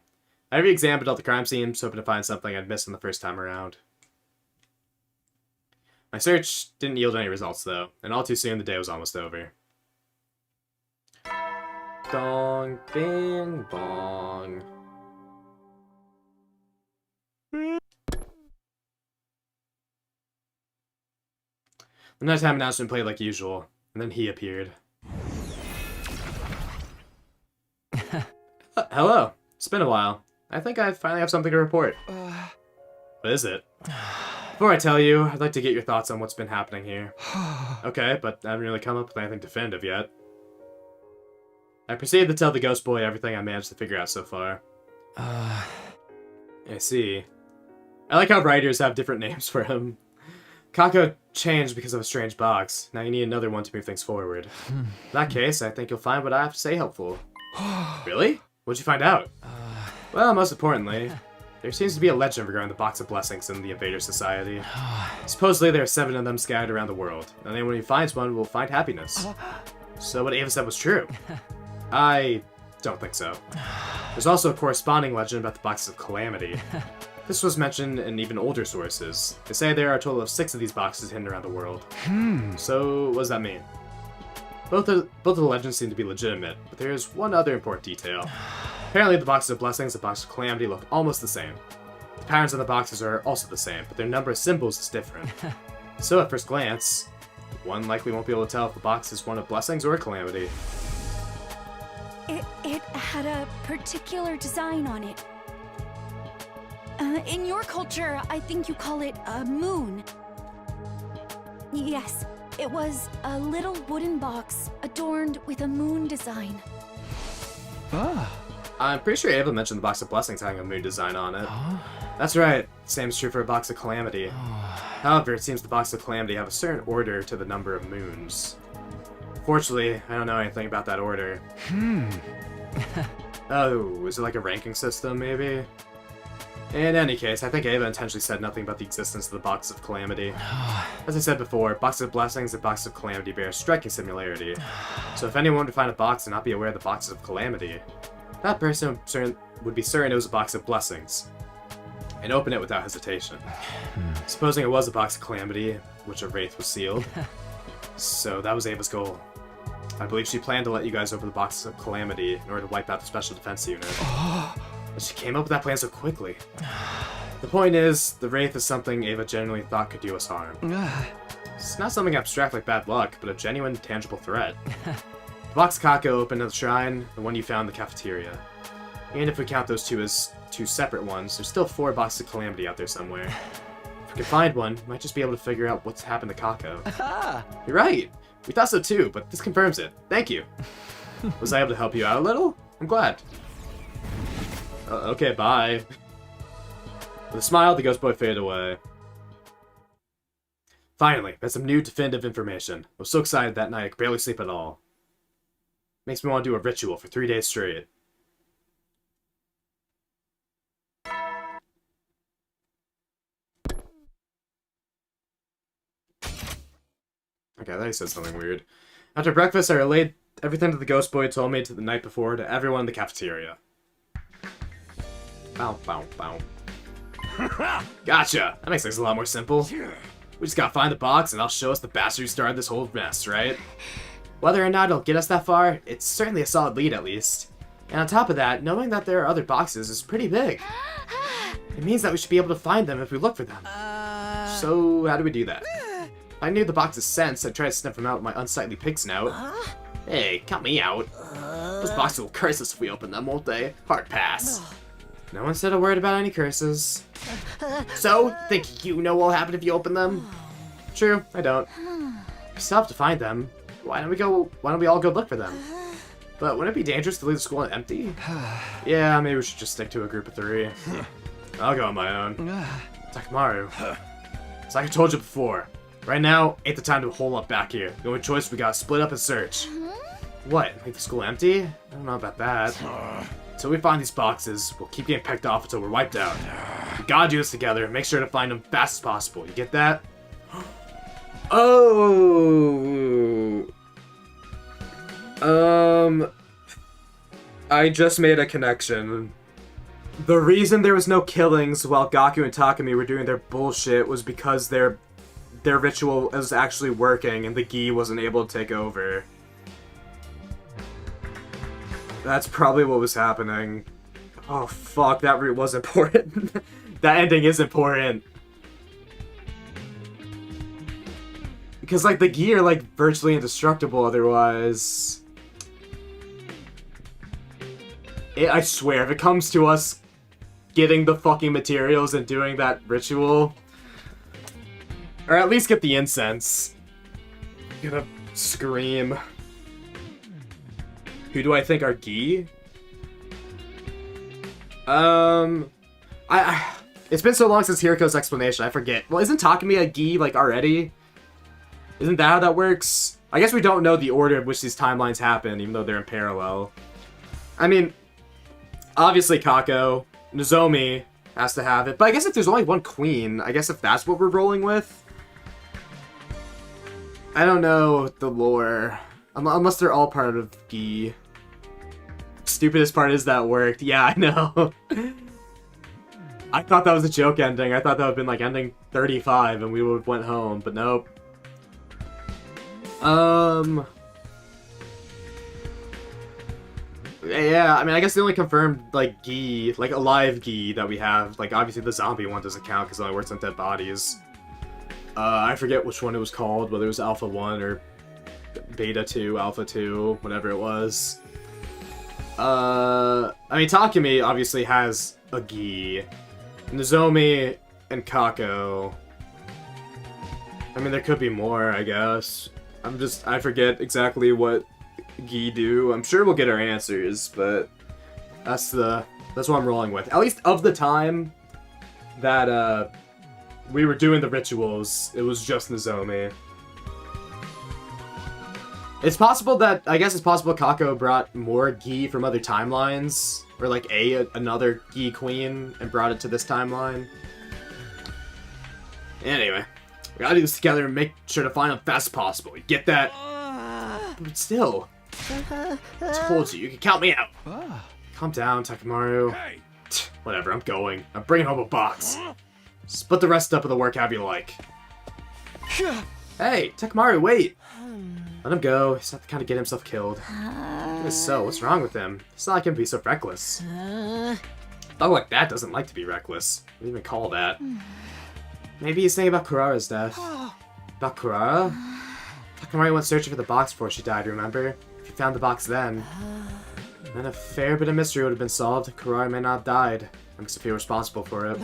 I re-examined all the crime scenes, hoping to find something I'd missed on the first time around. My search didn't yield any results, though, and all too soon the day was almost over. Dong, bing, bong. The nighttime announcement played like usual, and then he appeared. Hello. It's been a while. I think I finally have something to report. What is it? Before I tell you, I'd like to get your thoughts on what's been happening here. Okay, but I haven't really come up with anything definitive yet. I proceeded to tell the ghost boy everything I managed to figure out so far. I see. I like how writers have different names for him. Kako changed because of a strange box. Now you need another one to move things forward. In that case, I think you'll find what I have to say helpful. Really? What'd you find out? Well, most importantly, there seems to be a legend regarding the Box of Blessings in the Invader Society. Supposedly there are 7 of them scattered around the world, and anyone who finds one will find happiness. So what Ava said was true? I don't think so. There's also a corresponding legend about the Boxes of Calamity. This was mentioned in even older sources. They say there are a total of 6 of these boxes hidden around the world. So what does that mean? Both of the legends seem to be legitimate, but there is one other important detail. Apparently the Boxes of Blessings and the Box of Calamity look almost the same. The patterns on the boxes are also the same, but their number of symbols is different. So at first glance, one likely won't be able to tell if the box is one of blessings or a calamity. It had a particular design on it. In your culture, I think you call it a moon. Yes, it was a little wooden box adorned with a moon design. Ah. I'm pretty sure Ava mentioned the box of blessings having a moon design on it. That's right. Same is true for a box of calamity. However, it seems the box of calamity have a certain order to the number of moons. Fortunately, I don't know anything about that order. Oh, is it like a ranking system, maybe? In any case, I think Ava intentionally said nothing about the existence of the Box of Calamity. As I said before, Box of Blessings and Box of Calamity bear a striking similarity. So if anyone would find a box and not be aware of the Box of Calamity, that person would be certain it was a Box of Blessings, and open it without hesitation. Supposing it was a Box of Calamity, which a Wraith was sealed. So that was Ava's goal. I believe she planned to let you guys over the Box of Calamity in order to wipe out the Special Defense Unit. But she came up with that plan so quickly. The point is, the Wraith is something Ava genuinely thought could do us harm. It's not something abstract like bad luck, but a genuine, tangible threat. The box Kako opened at the shrine, the one you found in the cafeteria. And if we count those two as two separate ones, there's still 4 Boxes of Calamity out there somewhere. If we can find one, we might just be able to figure out what's happened to Kako. You're right! We thought so too, but this confirms it. Thank you. Was I able to help you out a little? I'm glad. Okay, bye. With a smile, the ghost boy faded away. Finally, that's some new definitive information. I was so excited that night I could barely sleep at all. Makes me want to do a ritual for 3 days straight. Okay, I thought he said something weird. After breakfast, I relayed everything that the ghost boy told me to the night before to everyone in the cafeteria. Bow, bow, bow. Gotcha! That makes things a lot more simple. We just gotta find the box and I'll show us the bastard who started this whole mess, right? Whether or not it'll get us that far, it's certainly a solid lead at least. And on top of that, knowing that there are other boxes is pretty big. It means that we should be able to find them if we look for them. So, how do we do that? If I knew the box's sense, I'd try to sniff them out with my unsightly pig snout. Hey, count me out. Those boxes will curse us if we open them, won't they? Hard pass. No one said a word about any curses. So, think you know what'll happen if you open them? True, I don't. We still have to find them. Why don't we all go look for them? But wouldn't it be dangerous to leave the school empty? Yeah, maybe we should just stick to a group of 3. I'll go on my own. Takamaru. It's like I told you before. Right now, ain't the time to hole up back here. The only choice, we gotta split up and search. What, leave the school empty? I don't know about that. Until we find these boxes, we'll keep getting picked off until we're wiped out. We gotta do this together and make sure to find them fast as possible. You get that? Oh. I just made a connection. The reason there was no killings while Gaku and Takumi were doing their bullshit was because their ritual was actually working and the Gi wasn't able to take over. That's probably what was happening. Oh fuck, that route was important. That ending is important. Because like the Gi are like virtually indestructible otherwise. I swear, if it comes to us getting the fucking materials and doing that ritual, or at least get the incense, I'm gonna scream. Who do I think are Gi? It's been so long since Hiriko's explanation, I forget. Well, isn't Takumi a Gi, like, already? Isn't that how that works? I guess we don't know the order in which these timelines happen, even though they're in parallel. I mean, obviously Kako, Nozomi has to have it, but I guess if there's only one queen, I guess if that's what we're rolling with. I don't know the lore. Unless they're all part of Gi. Stupidest part is that worked. Yeah, I know. I thought that was a joke ending. I thought that would have been like ending 35 and we would have went home, but nope. Yeah, I mean, I guess the only confirmed, like, Gi, like, alive Gi that we have, like, obviously the zombie one doesn't count because it only works on dead bodies. I forget which one it was called, whether it was Alpha 1 or Beta 2, Alpha 2, whatever it was. I mean, Takumi obviously has a Gi. Nozomi and Kako. I mean, there could be more, I guess. I forget exactly what Gi do. I'm sure we'll get our answers, but that's what I'm rolling with. At least of the time that we were doing the rituals, it was just Nozomi. It's possible that Kako brought more Gi from other timelines, or like another Gi queen and brought it to this timeline. Anyway, we gotta do this together and make sure to find them fast as possible. You get that? But still, I told you can count me out. Calm down, Takamaru. Hey. Whatever, I'm going. I'm bringing home a box. Split the rest up of the work however you like. Hey, Takamaru, wait. Let him go. He's not the kind to get himself killed. So, what's wrong with him? It's not like him to be so reckless. A dog like that doesn't like to be reckless. What do you even call that? Maybe he's thinking about Kurara's death. About Kurara? Takamaru went searching for the box before she died, remember? If you found the box then a fair bit of mystery would have been solved. Kurara may not have died. I'm just feel responsible for it.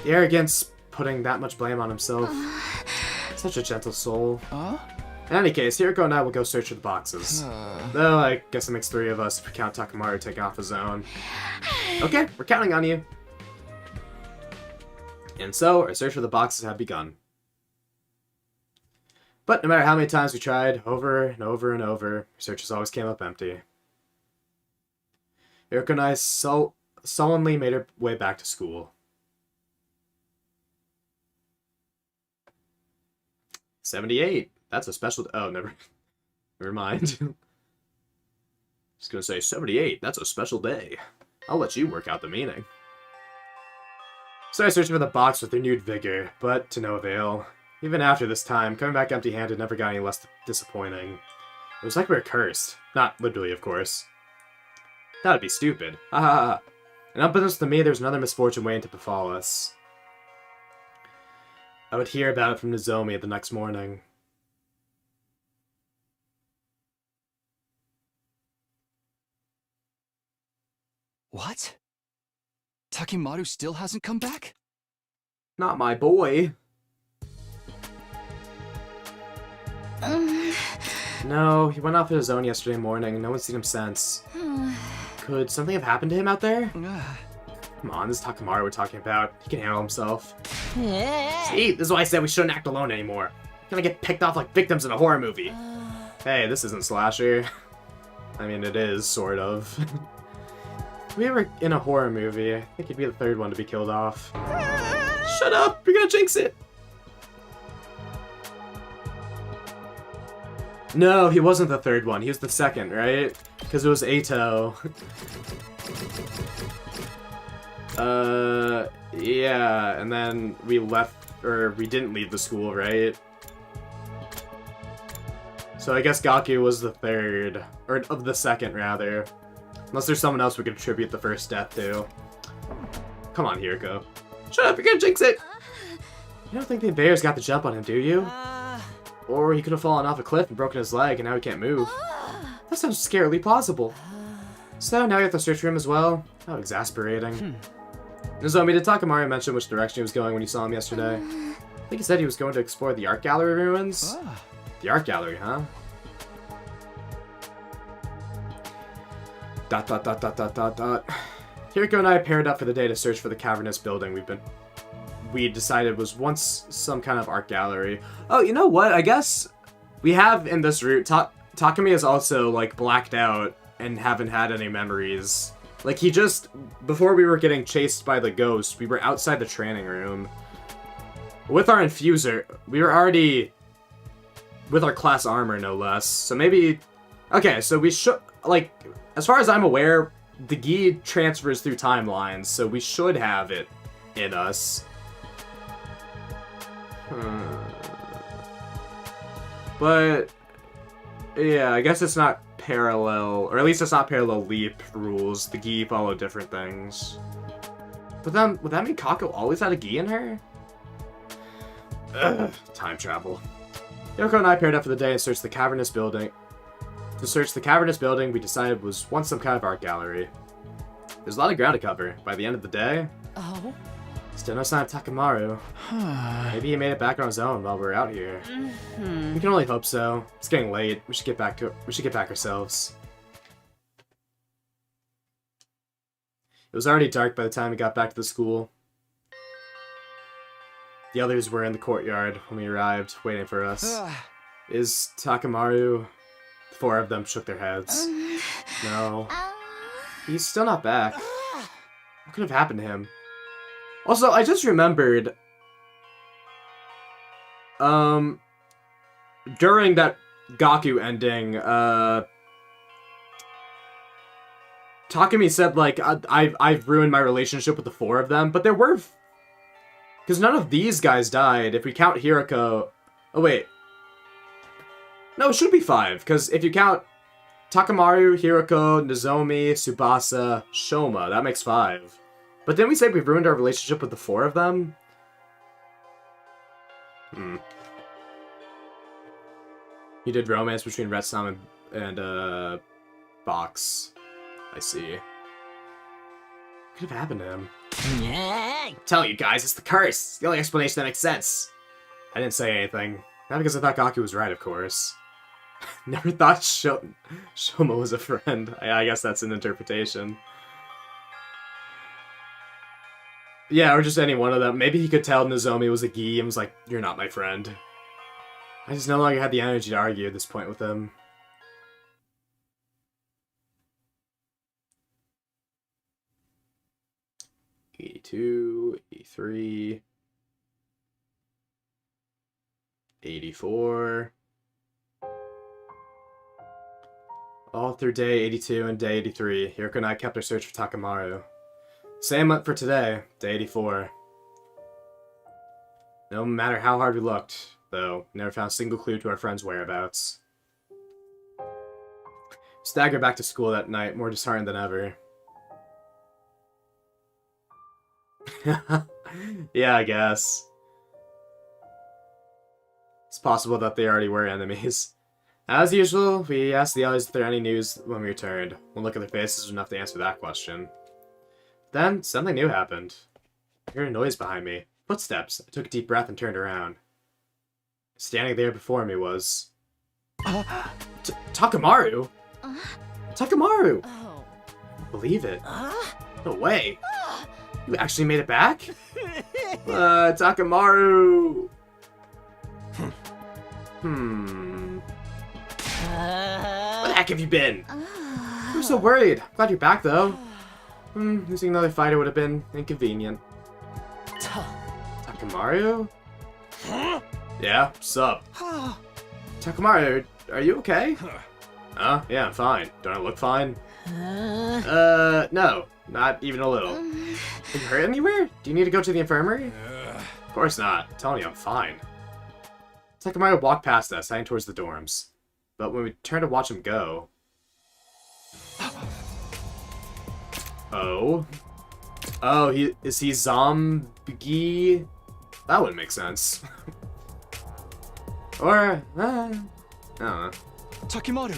The arrogance, putting that much blame on himself. Such a gentle soul. In any case, Hiriko and I will go search for the boxes. Though, I guess it makes 3 of us if we count Takamaru taking off his own. Okay, we're counting on you. And so, our search for the boxes had begun. But no matter how many times we tried, over and over and over, our searches always came up empty. Hiriko and I sullenly made our way back to school. 78. That's a special... Oh, never mind. Just gonna say 78. That's a special day. I'll let you work out the meaning. So I searched for the box with renewed vigor, but to no avail. Even after this time, coming back empty-handed never got any less disappointing. It was like we were cursed. Not literally, of course. That'd be stupid. Ha ha ha. And unbeknownst to me, there's another misfortune waiting to befall us. I would hear about it from Nozomi the next morning. What? Takimaru still hasn't come back? Not my boy. No, he went off on his own yesterday morning. No one's seen him since. Could something have happened to him out there? Come on, this is Takamaru we're talking about. He can handle himself. See, this is why I said we shouldn't act alone anymore. We're gonna get picked off like victims in a horror movie. Hey, this isn't slasher. I mean, it is, sort of. If we were in a horror movie, I think he'd be the 3rd one to be killed off. Shut up! You're gonna jinx it! No, he wasn't the 3rd one. He was the 2nd, right? Because it was Eito. Yeah, and then we left, or we didn't leave the school, right? So I guess Gaku was the 3rd, or of the 2nd, rather. Unless there's someone else we could attribute the first death to. Come on, Hiriko. Shut up, you're gonna jinx it! You don't think the bears got the jump on him, do you? Or he could have fallen off a cliff and broken his leg and now he can't move. That sounds scarily plausible. So now you have to search for him as well? How exasperating. Nozomi, did Takamaru mention which direction he was going when you saw him yesterday? I think he said he was going to explore the art gallery ruins. The art gallery, huh? Dot. Hiriko and I paired up for the day to search for the cavernous building we decided was once some kind of art gallery. Oh, you know what? I guess we have in this route, Takumi is also, like, blacked out and haven't had any memories. Like, he just, before we were getting chased by the ghost, we were outside the training room. With our infuser, we were already with our class armor, no less. So maybe, okay, so we should, like, as far as I'm aware, the Gi transfers through timelines, so we should have it in us. But, yeah, I guess it's not parallel, or at least it's not parallel leap rules. The gi follow different things. But then, would that mean Kako always had a gi in her? Ugh, time travel. Yoko and I paired up for the day and searched the cavernous building. To search the cavernous building we decided was once some kind of art gallery. There's a lot of ground to cover. By the end of the day, Oh? still no sign of Takamaru. Maybe he made it back on his own while we were out here. We can only hope so. It's getting late. We should get back ourselves. It was already dark by the time we got back to the school. The others were in the courtyard when we arrived, waiting for us. Is Takamaru... The four of them shook their heads. No. He's still not back. What could have happened to him? Also, I just remembered... during that Gaku ending, Takumi said, like, I've ruined my relationship with the four of them, but there were... Because none of these guys died. If we count Hirako... Oh, wait. No, it should be 5, because if you count Takamaru, Hirako, Nozomi, Tsubasa, Shoma, that makes 5. But didn't we say we ruined our relationship with the 4 of them? You did romance between Retsam and Box. I see. What could have happened to him? I'm telling you guys, it's the curse. It's the only explanation that makes sense. I didn't say anything. Not because I thought Gaku was right, of course. Never thought Shoma was a friend. I guess that's an interpretation. Yeah, or just any one of them. Maybe he could tell Nozomi was a gi and was like, you're not my friend. I just no longer had the energy to argue at this point with him. '82, '83, '84. All through day 82 and day 83, Hirako and I kept our search for Takamaru. Same for today, day 84. No matter how hard we looked, though, we never found a single clue to our friend's whereabouts. Staggered back to school that night, more disheartened than ever. Yeah, I guess. It's possible that they already were enemies. As usual, we asked the others if there were any news when we returned. One look at their faces was enough to answer that question. Then, something new happened. I heard a noise behind me. Footsteps. I took a deep breath and turned around. Standing there before me was... Takamaru? Takamaru! Oh. Believe it. No way. You actually made it back? Takamaru! Where the heck have you been? I'm so worried. Glad you're back, though. Losing another fighter would have been inconvenient. Takamaru? Yeah, sup? Takamaru, are you okay? Yeah, I'm fine. Don't I look fine? No. Not even a little. Are you hurt anywhere? Do you need to go to the infirmary? Of course not. I'm telling you, I'm fine. Takamaru walked past us, heading towards the dorms. But when we turned to watch him go... Oh? Oh, is he zombie? That wouldn't make sense. Or, I don't know. Takimaru,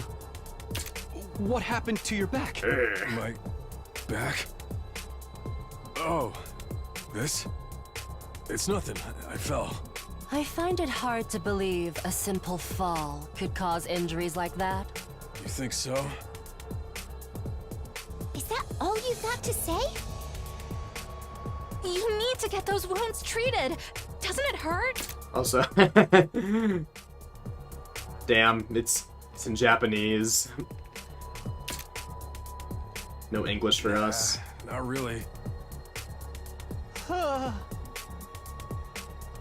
what happened to your back? My back? Oh, this? It's nothing. I fell. I find it hard to believe a simple fall could cause injuries like that. You think so? Is that all you've got to say? You need to get those wounds treated. Doesn't it hurt? Also, damn, it's in Japanese. No English for us. Not really.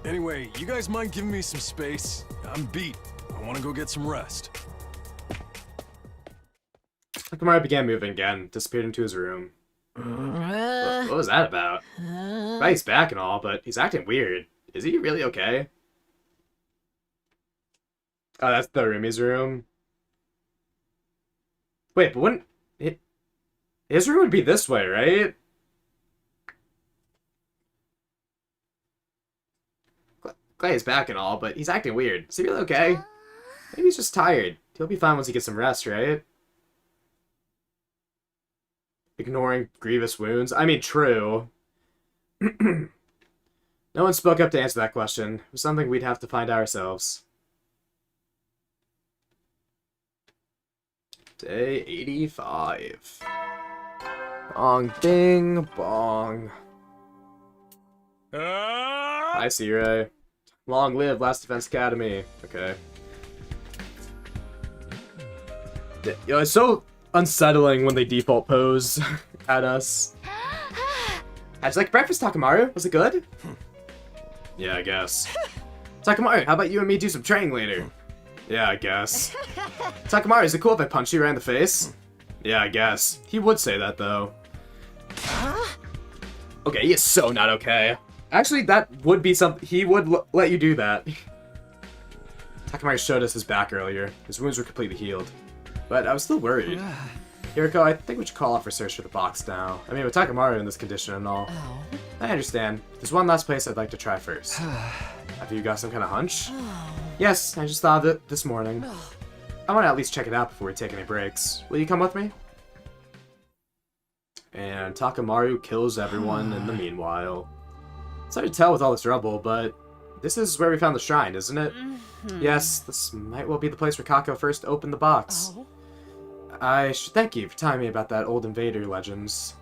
Anyway, you guys mind giving me some space? I'm beat. I want to go get some rest. Takamaru began moving again, disappeared into his room. What was that about? Right, he's back and all, but he's acting weird. Is he really okay? Oh, that's the Rumi's room. Wait, but wouldn't... His room would be this way, right? Clay is back and all, but he's acting weird. Is he really okay? Maybe he's just tired. He'll be fine once he gets some rest, right? Ignoring grievous wounds? I mean, true. No one spoke up to answer that question. It was something we'd have to find ourselves. Day 85. Bong, ding, bong. Hi, C-Ray. Long live Last Defense Academy. Okay. You know, it's so unsettling when they default pose at us. How'd you like breakfast, Takamaru? Was it good? Yeah, I guess. Takamaru, how about you and me do some training later? Yeah, I guess. Takamaru, is it cool if I punch you right in the face? Yeah, I guess. He would say that, though. Okay, he is so not okay. Actually, that would be something. He would let you do that. Takamaru showed us his back earlier. His wounds were completely healed. But I was still worried. Hiriko, I think we should call off our search for the box now. I mean, with Takamaru in this condition and all. I understand. There's one last place I'd like to try first. Have you got some kind of hunch? Yes, I just thought of it this morning. I want to at least check it out before we take any breaks. Will you come with me? And Takamaru kills everyone in the meanwhile. It's hard to tell with all this rubble, but this is where we found the shrine, isn't it? Yes, this might well be the place where Kako first opened the box. I should thank you for telling me about that old invader legends.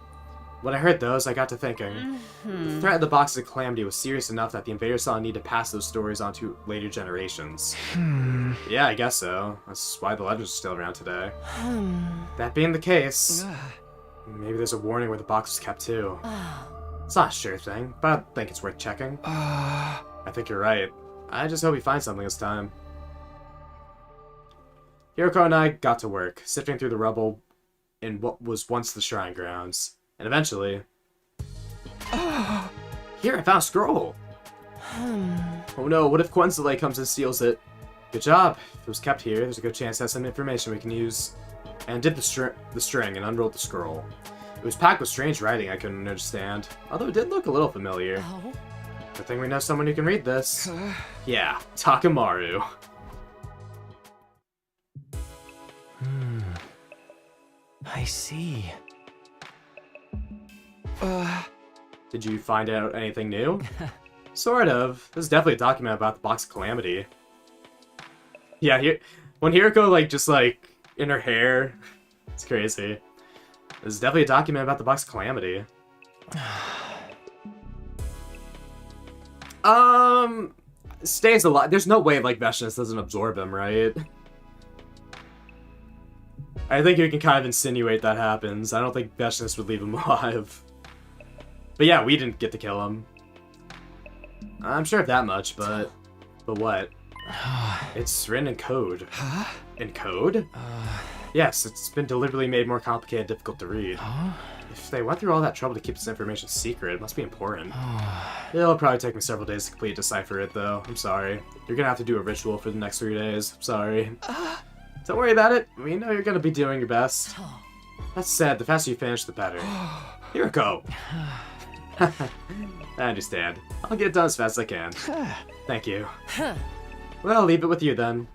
When I heard those, I got to thinking. The threat of the box's calamity was serious enough that the invaders saw a need to pass those stories on to later generations. Yeah, I guess so. That's why the legends are still around today. That being the case, maybe there's a warning where the box was kept too. It's not a sure thing, but I think it's worth checking. I think you're right. I just hope we find something this time. Hiriko and I got to work, sifting through the rubble in what was once the shrine grounds. And eventually... Here, I found a scroll! Oh no, what if Quenzile comes and steals it? Good job. If it was kept here, there's a good chance it has some information we can use. And did the string and unrolled the scroll. It was packed with strange writing I couldn't understand, although it did look a little familiar. Good thing we know someone who can read this. Yeah, Takamaru. I see. Did you find out anything new? Sort of. This is definitely a document about the Box of Calamity. Yeah, when Hiriko, just in her hair, it's crazy. This is definitely a document about the Box of Calamity. Stays alive. There's no way, Veshnis doesn't absorb him, right? I think you can kind of insinuate that happens. I don't think Veshnis would leave him alive. But yeah, we didn't get to kill him. I'm sure of that much, but what? It's written in code. In code? Yes, it's been deliberately made more complicated and difficult to read. If they went through all that trouble to keep this information secret, it must be important. It'll probably take me several days to complete decipher it, though. I'm sorry. You're gonna have to do a ritual for the next 3 days. I'm sorry. Don't worry about it. We know you're gonna be doing your best. That said, the faster you finish, the better. Hiriko! I understand. I'll get it done as fast as I can. Thank you. Well, I'll leave it with you then.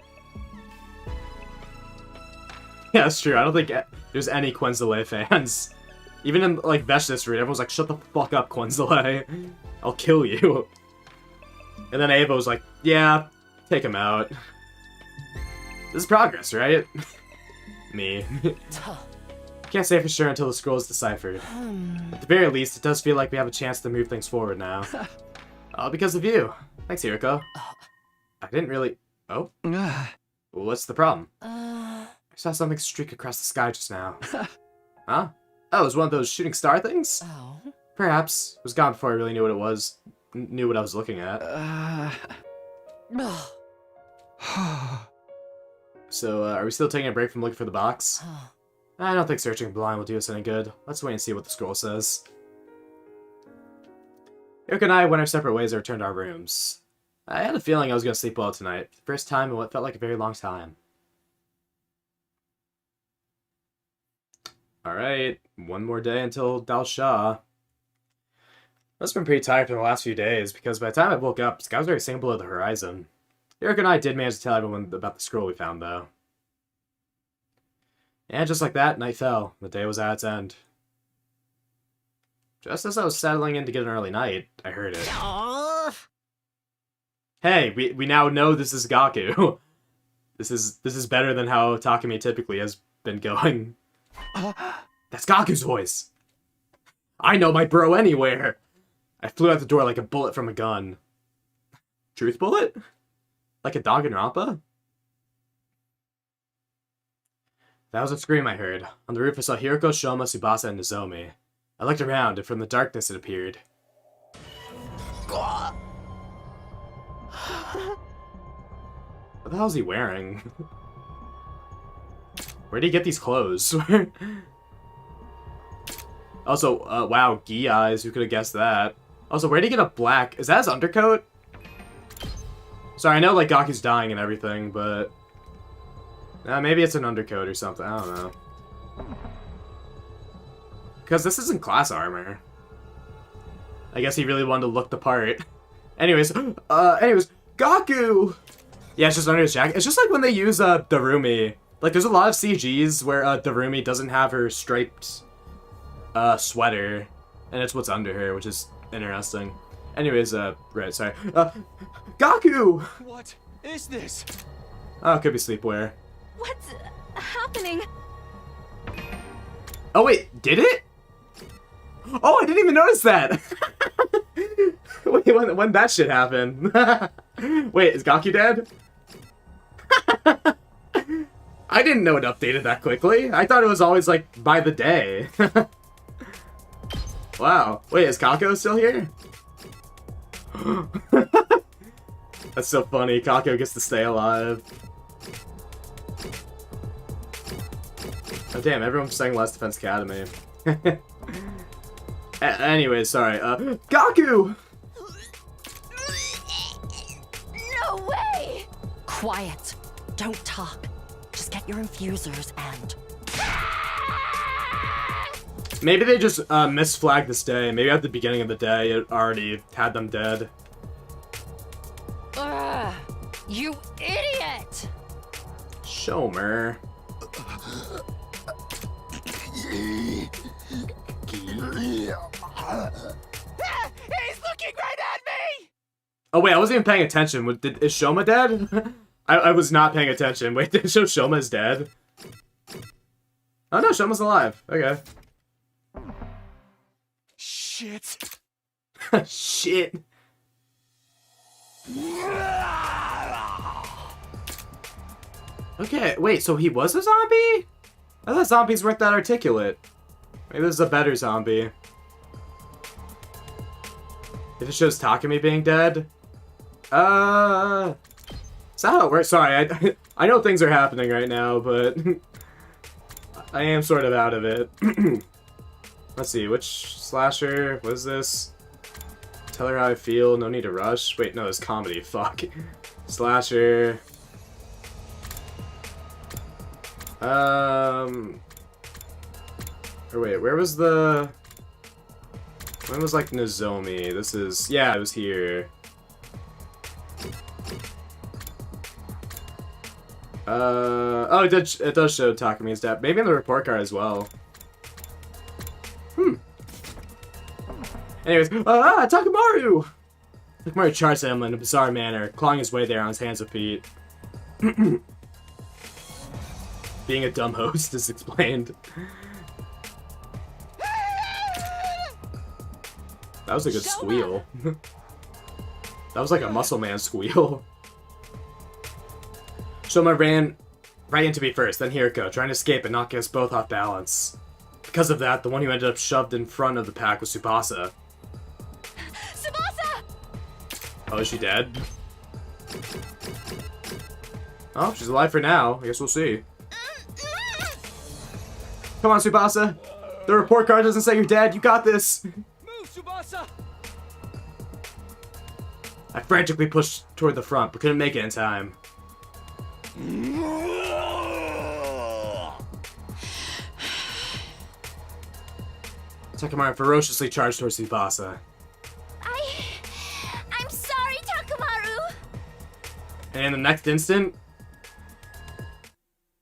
Yeah, that's true. I don't think there's any Quenzile fans. Even in, Veshnis read, everyone's like, shut the fuck up, Quenzile. I'll kill you. And then Ava was like, yeah, take him out. This is progress, right? Me. Can't say for sure until the scroll is deciphered. At the very least, it does feel like we have a chance to move things forward now. All because of you. Thanks, Hiriko. I didn't really... Oh? What's the problem? I saw something streak across the sky just now. Huh? Oh, it was one of those shooting star things? Perhaps. It was gone before I really knew what it was. Knew what I was looking at. So, are we still taking a break from looking for the box? I don't think searching blind will do us any good. Let's wait and see what the scroll says. Hiriko and I went our separate ways and returned to our rooms. I had a feeling I was going to sleep well tonight. For the first time in what felt like a very long time. Alright, one more day until Dal Shah. I've been pretty tired for the last few days, because by the time I woke up, the sky was very sinking below the horizon. Eric and I did manage to tell everyone about the scroll we found, though. And just like that, night fell. The day was at its end. Just as I was settling in to get an early night, I heard it. Hey, we now know this is Gaku. This is better than how Takumi typically has been going. That's Gaku's voice! I know my bro anywhere! I flew out the door like a bullet from a gun. Truth bullet? Like a Danganronpa? That was a scream I heard. On the roof I saw Hiroko, Shoma, Tsubasa, and Nozomi. I looked around, and from the darkness it appeared. What the hell is he wearing? Where'd he get these clothes? Also, wow, Gi eyes, who could have guessed that? Also, where'd he get a black... Is that his undercoat? Sorry, I know, like, Gaku's dying and everything, but... maybe it's an undercoat or something, I don't know. Because this isn't class armor. I guess he really wanted to look the part. Anyways, Gaku! Yeah, it's just under his jacket. It's just like when they use, Darumi. Like, there's a lot of CGs where, Darumi doesn't have her striped, sweater. And it's what's under her, which is interesting. Anyways, right, sorry. Gaku! What is this? Oh, it could be sleepwear. What's happening? Oh, wait, did it? Oh, I didn't even notice that! Wait, when that shit happened? Wait, is Gaku dead? I didn't know it updated that quickly. I thought it was always, like, by the day. Wow. Wait, is Kako still here? That's so funny. Kako gets to stay alive. Oh, damn, everyone's saying Last Defense Academy. Anyway, sorry. Gaku! No way! Quiet. Don't talk. Just get your infusers and... Maybe they just misflagged this day. Maybe at the beginning of the day it already had them dead. Ugh, you idiot! Shomer. He's looking right at me! Oh wait, I wasn't even paying attention. Is Shoma dead? I was not paying attention. Wait, did it show Shoma's dead? Oh no, Shoma's alive. Okay. Shit. Shit. Okay, wait, so he was a zombie? I thought zombies weren't that articulate. Maybe this is a better zombie. If it shows Takumi being dead? Is that how it works? Sorry, I know things are happening right now, but I am sort of out of it. Let's see, which slasher was this? Tell her how I feel, no need to rush. Wait, no, it's comedy, fuck. Slasher. Or wait, where was the... When was, like, Nozomi? This is... Yeah, it was here. Oh, it does show Takumi's death. Maybe in the report card as well. Anyways, Takamaru! Takamaru charged him in a bizarre manner, clawing his way there on his hands and feet. Being a dumb host is explained. That was a good squeal. That was like a muscle man squeal. Shoma ran right into me first, then Hiroko, trying to escape and knock us both off balance. Because of that, the one who ended up shoved in front of the pack was Tsubasa. Tsubasa! Oh, is she dead? Oh, she's alive for now. I guess we'll see. Come on, Tsubasa. The report card doesn't say you're dead. You got this. Move, Tsubasa! I frantically pushed toward the front, but couldn't make it in time. Takamaru ferociously charged towards Tsubasa. I'm sorry, Takamaru! And in the next instant...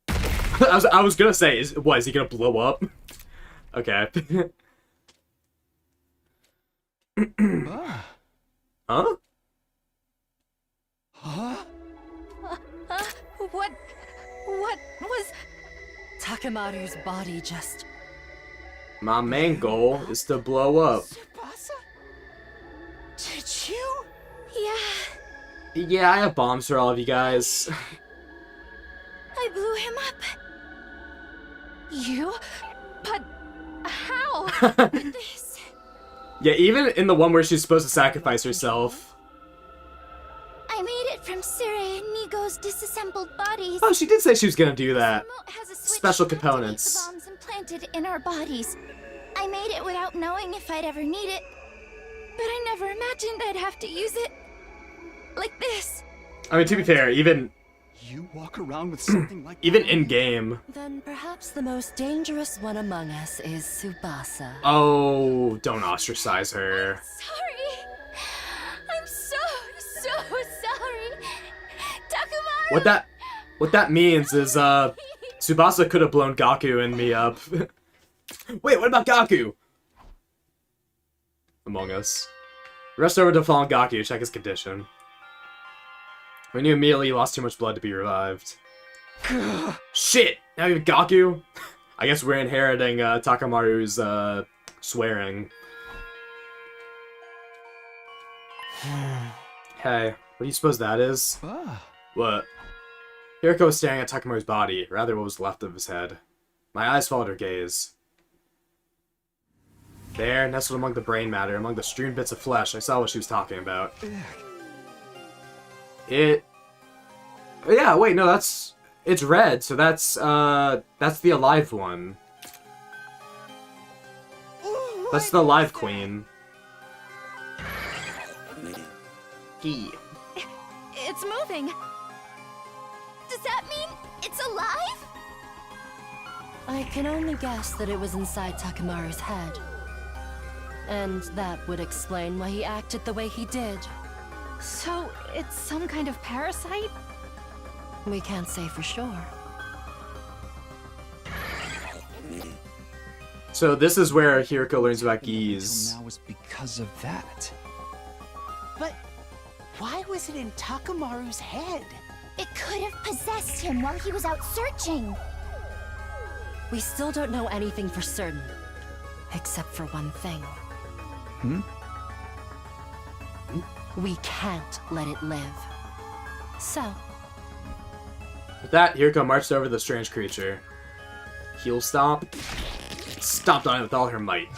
I was gonna say, is he gonna blow up? Okay. Huh? Huh? What was... Takamaru's body just... My main goal is to blow up. Tsubasa? Did you? Yeah. Yeah, I have bombs for all of you guys. I blew him up. You? But... how? With this. Yeah, even in the one where she's supposed to sacrifice herself. I made it from Sire and Nigo's disassembled bodies. Oh, she did say she was gonna do that. Has a switch Special to activate components. the bombs implanted in our bodies. I made it without knowing if I'd ever need it. But I never imagined I'd have to use it. Like this. I mean, to be fair, even... You walk around with something like even in-game. Then perhaps the most dangerous one among us is Tsubasa. Oh, don't ostracize her. Sorry. I'm so sorry. Takamaru! What that means is, Tsubasa could have blown Gaku and me up. Wait, what about Gaku? Among Us. Rest over to fallen Gaku, check his condition. We knew immediately he lost too much blood to be revived. Shit! Now we have Gaku? I guess we're inheriting, Takamaru's, swearing. Hey, what do you suppose that is? What? Hiriko was staring at Takamaru's body, rather what was left of his head. My eyes followed her gaze. There, nestled among the brain matter, among the strewn bits of flesh, I saw what she was talking about. Yeah, wait, no, it's red, so that's the alive one. That's the live queen. It's moving. Does that mean it's alive? I can only guess that it was inside Takamaru's head. And that would explain why he acted the way he did. So, it's some kind of parasite? We can't say for sure. So this is where Hiriko learns about Geese. Now was because of that. But why was it in Takamaru's head? It could have possessed him while he was out searching. We still don't know anything for certain. Except for one thing. We can't let it live. So... With that, Hiriko marched over the strange creature. Heel stomp. Stomped on it with all her might.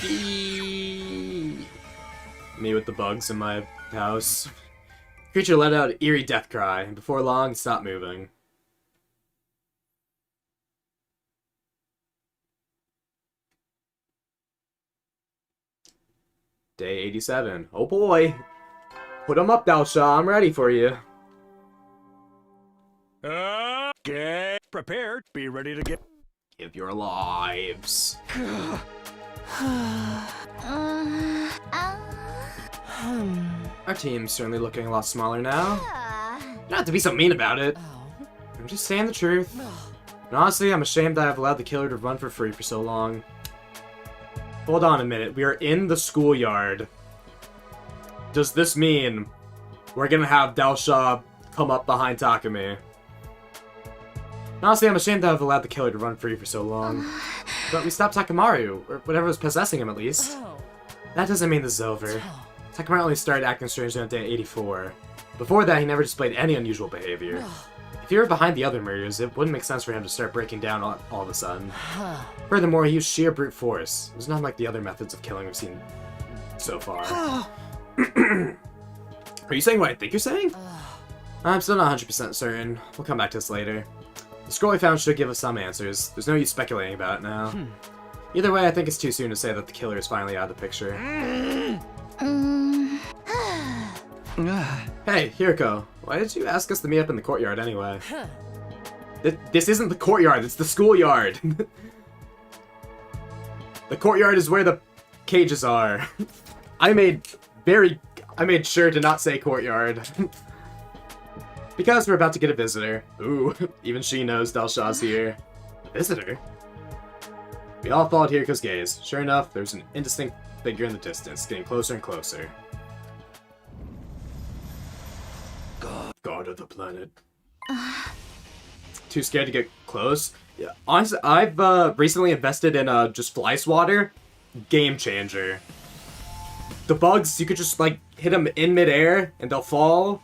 Me with the bugs in my house. Creature let out an eerie death cry, and before long, it stopped moving. Day 87. Oh boy! Put 'em up, Dalsha. I'm ready for you. Get prepared. Be ready to get... Give your lives. Our team's certainly looking a lot smaller now. You don't have to be so mean about it. I'm just saying the truth. And honestly, I'm ashamed that I've allowed the killer to run for free for so long. Hold on a minute. We are in the schoolyard. Does this mean we're gonna have Dalsha come up behind Takumi? Honestly, I'm ashamed that I've allowed the killer to run free for so long. But we stopped Takamaru, or whatever was possessing him at least. That doesn't mean this is over. Takamaru only started acting strangely on day 84. Before that, he never displayed any unusual behavior. If he were behind the other murders, it wouldn't make sense for him to start breaking down all of a sudden. Furthermore, he used sheer brute force. It was not like the other methods of killing we've seen so far. Are you saying what I think you're saying? I'm still not 100% certain. We'll come back to this later. The scroll we found should give us some answers. There's no use speculating about it now. Either way, I think it's too soon to say that the killer is finally out of the picture. Hey, Hiriko, why did you ask us to meet up in the courtyard anyway? This isn't the courtyard, it's the schoolyard! The courtyard is where the cages are. I made sure to not say courtyard. Because we're about to get a visitor. Ooh, even she knows Delshaw's here. A visitor? We all followed Hiriko's gaze. Sure enough, there's an indistinct figure in the distance, getting closer and closer. God of the planet. Too scared to get close? Yeah, honestly, I've recently invested in just fly swatter. Game changer. The bugs, you could just like hit them in midair and they'll fall.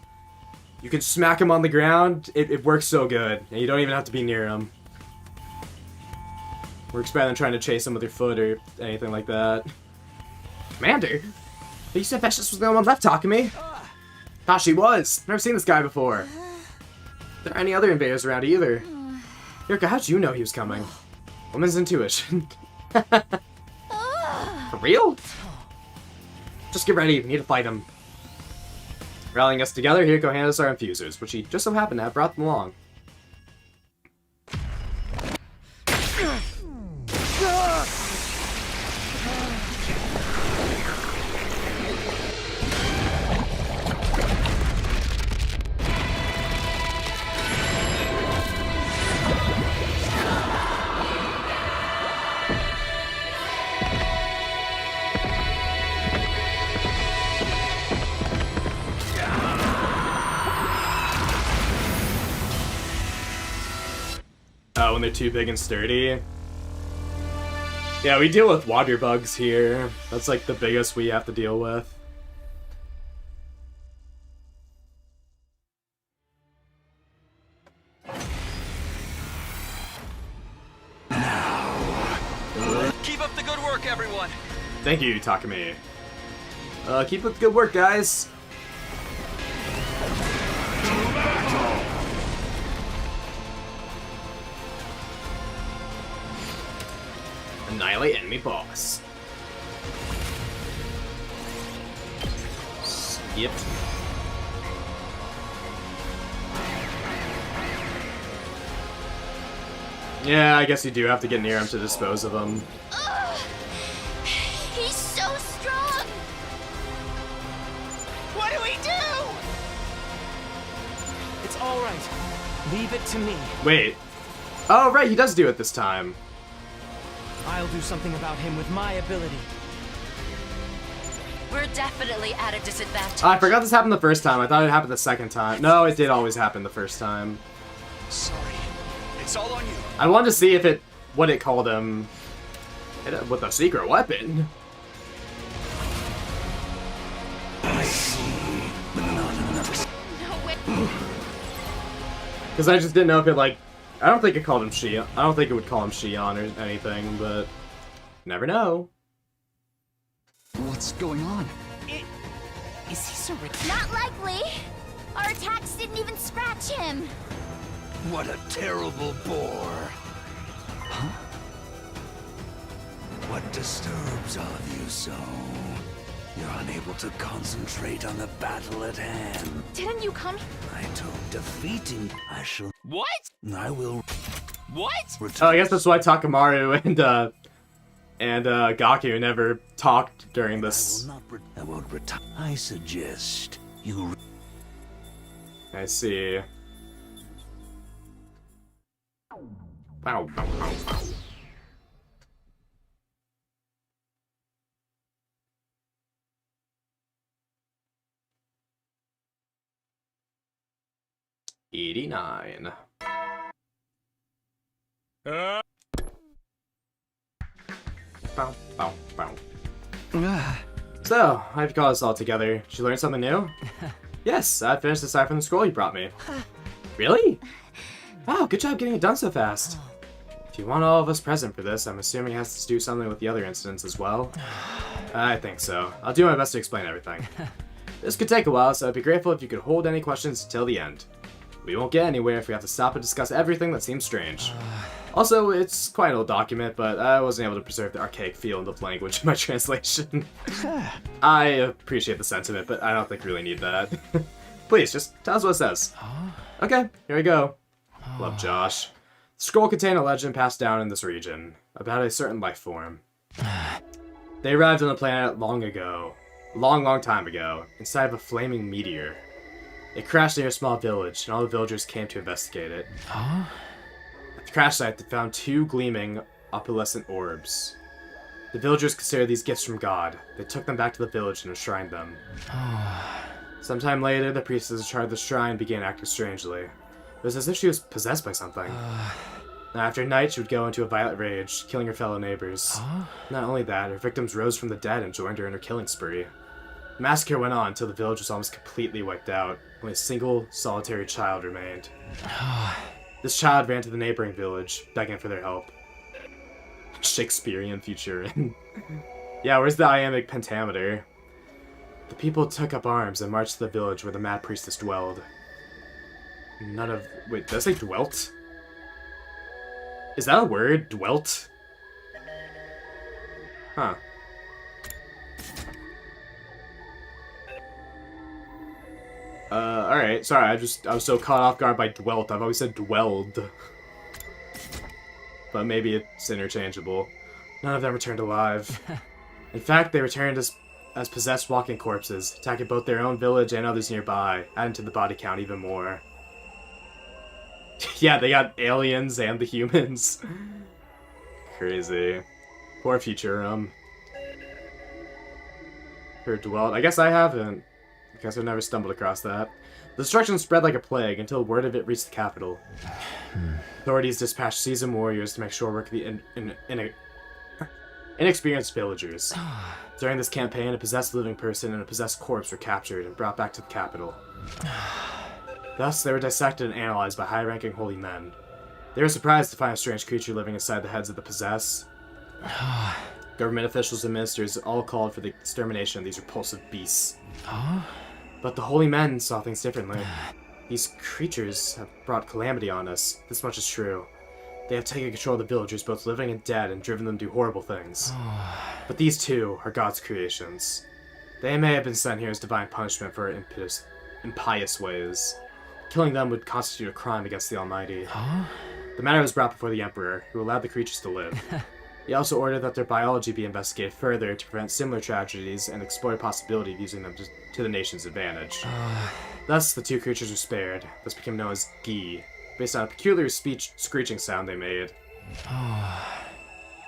You can smack them on the ground. It works so good, and you don't even have to be near them. Works better than trying to chase them with your foot or anything like that. Commander? You said Vecious was the only one left talking to me? Gosh, he was. Never seen this guy before. There aren't any other invaders around either. Hiriko, how'd you know he was coming? Woman's intuition. For real? Just get ready, we need to fight him. Rallying us together, Hiriko handed us our infusers, which he just so happened to have brought them along. When they're too big and sturdy. Yeah, we deal with water bugs here. That's like the biggest we have to deal with. Keep up the good work, everyone. Thank you, Takumi. Keep up the good work, guys. Annihilate enemy boss. Skip. Yeah, I guess you do have to get near him to dispose of him. He's so strong! What do we do? It's all right. Leave it to me. Wait. Oh, right, he does do it this time. I'll do something about him with my ability. We're definitely at a disadvantage. I forgot this happened the first time. I thought it happened the second time. No, it did always happen the first time. Sorry. It's all on you. I wanted to see if what it called him with a secret weapon. I see, but not enough. No way. Because I just didn't know if it like. I don't think it called him Shion. I don't think it would call him Shion or anything, but never know. What's going on? Is he so rich? Not likely. Our attacks didn't even scratch him. What a terrible bore. Huh? What disturbs all of you so? You're unable to concentrate on the battle at hand. Didn't you come? I told defeating. I shall. What? I will. What? Oh, I guess that's why Takamaru and Gaku never talked during this. I won't retire. I suggest you. I see. Bow, bow, bow, bow. $89. Bow, bow, bow. So, I've got us all together. Did you learn something new? Yes, I finished the cipher from the scroll you brought me. Really? Wow, good job getting it done so fast. If you want all of us present for this, I'm assuming it has to do something with the other incidents as well. I think so. I'll do my best to explain everything. This could take a while, so I'd be grateful if you could hold any questions until the end. We won't get anywhere if we have to stop and discuss everything that seems strange. Also, it's quite an old document, but I wasn't able to preserve the archaic feel and the language in my translation. I appreciate the sentiment, but I don't think we really need that. Please, just tell us what it says. Okay, here we go. Love, Josh. The scroll contained a legend passed down in this region about a certain life form. They arrived on the planet long ago. A long time ago, inside of a flaming meteor. It crashed near a small village, and all the villagers came to investigate it. Huh? At the crash site, they found 2 gleaming, opalescent orbs. The villagers considered these gifts from God. They took them back to the village and enshrined them. Sometime later, the priestess in charge of the shrine began acting strangely. It was as if she was possessed by something. After night, she would go into a violent rage, killing her fellow neighbors. Not only that, her victims rose from the dead and joined her in her killing spree. The massacre went on until the village was almost completely wiped out. Only a single, solitary child remained. This child ran to the neighboring village, begging for their help. Shakespearean future. Yeah, where's the iambic pentameter? The people took up arms and marched to the village where the mad priestess dwelled. Wait, does it say dwelt? Is that a word? Dwelt? Huh. Alright. Sorry, I was so caught off guard by dwelt. I've always said dwelled. But maybe it's interchangeable. None of them returned alive. In fact, they returned as possessed walking corpses, attacking both their own village and others nearby, adding to the body count even more. Yeah, they got aliens and the humans. Crazy. Poor Futurum. Her dwelled. I guess I haven't. I guess I've never stumbled across that. The destruction spread like a plague until word of it reached the capital. Authorities dispatched seasoned warriors to make short work of the inexperienced villagers. During this campaign, a possessed living person and a possessed corpse were captured and brought back to the capital. Thus, they were dissected and analyzed by high-ranking holy men. They were surprised to find a strange creature living inside the heads of the possessed. Government officials and ministers all called for the extermination of these repulsive beasts. But the holy men saw things differently. These creatures have brought calamity on us. This much is true. They have taken control of the villagers, both living and dead, and driven them to do horrible things. But these too are God's creations. They may have been sent here as divine punishment for impious ways. Killing them would constitute a crime against the Almighty. The matter was brought before the Emperor, who allowed the creatures to live. He also ordered that their biology be investigated further to prevent similar tragedies and explore the possibility of using them to the nation's advantage. Thus, the 2 creatures were spared. This became known as Gi, based on a peculiar screeching sound they made.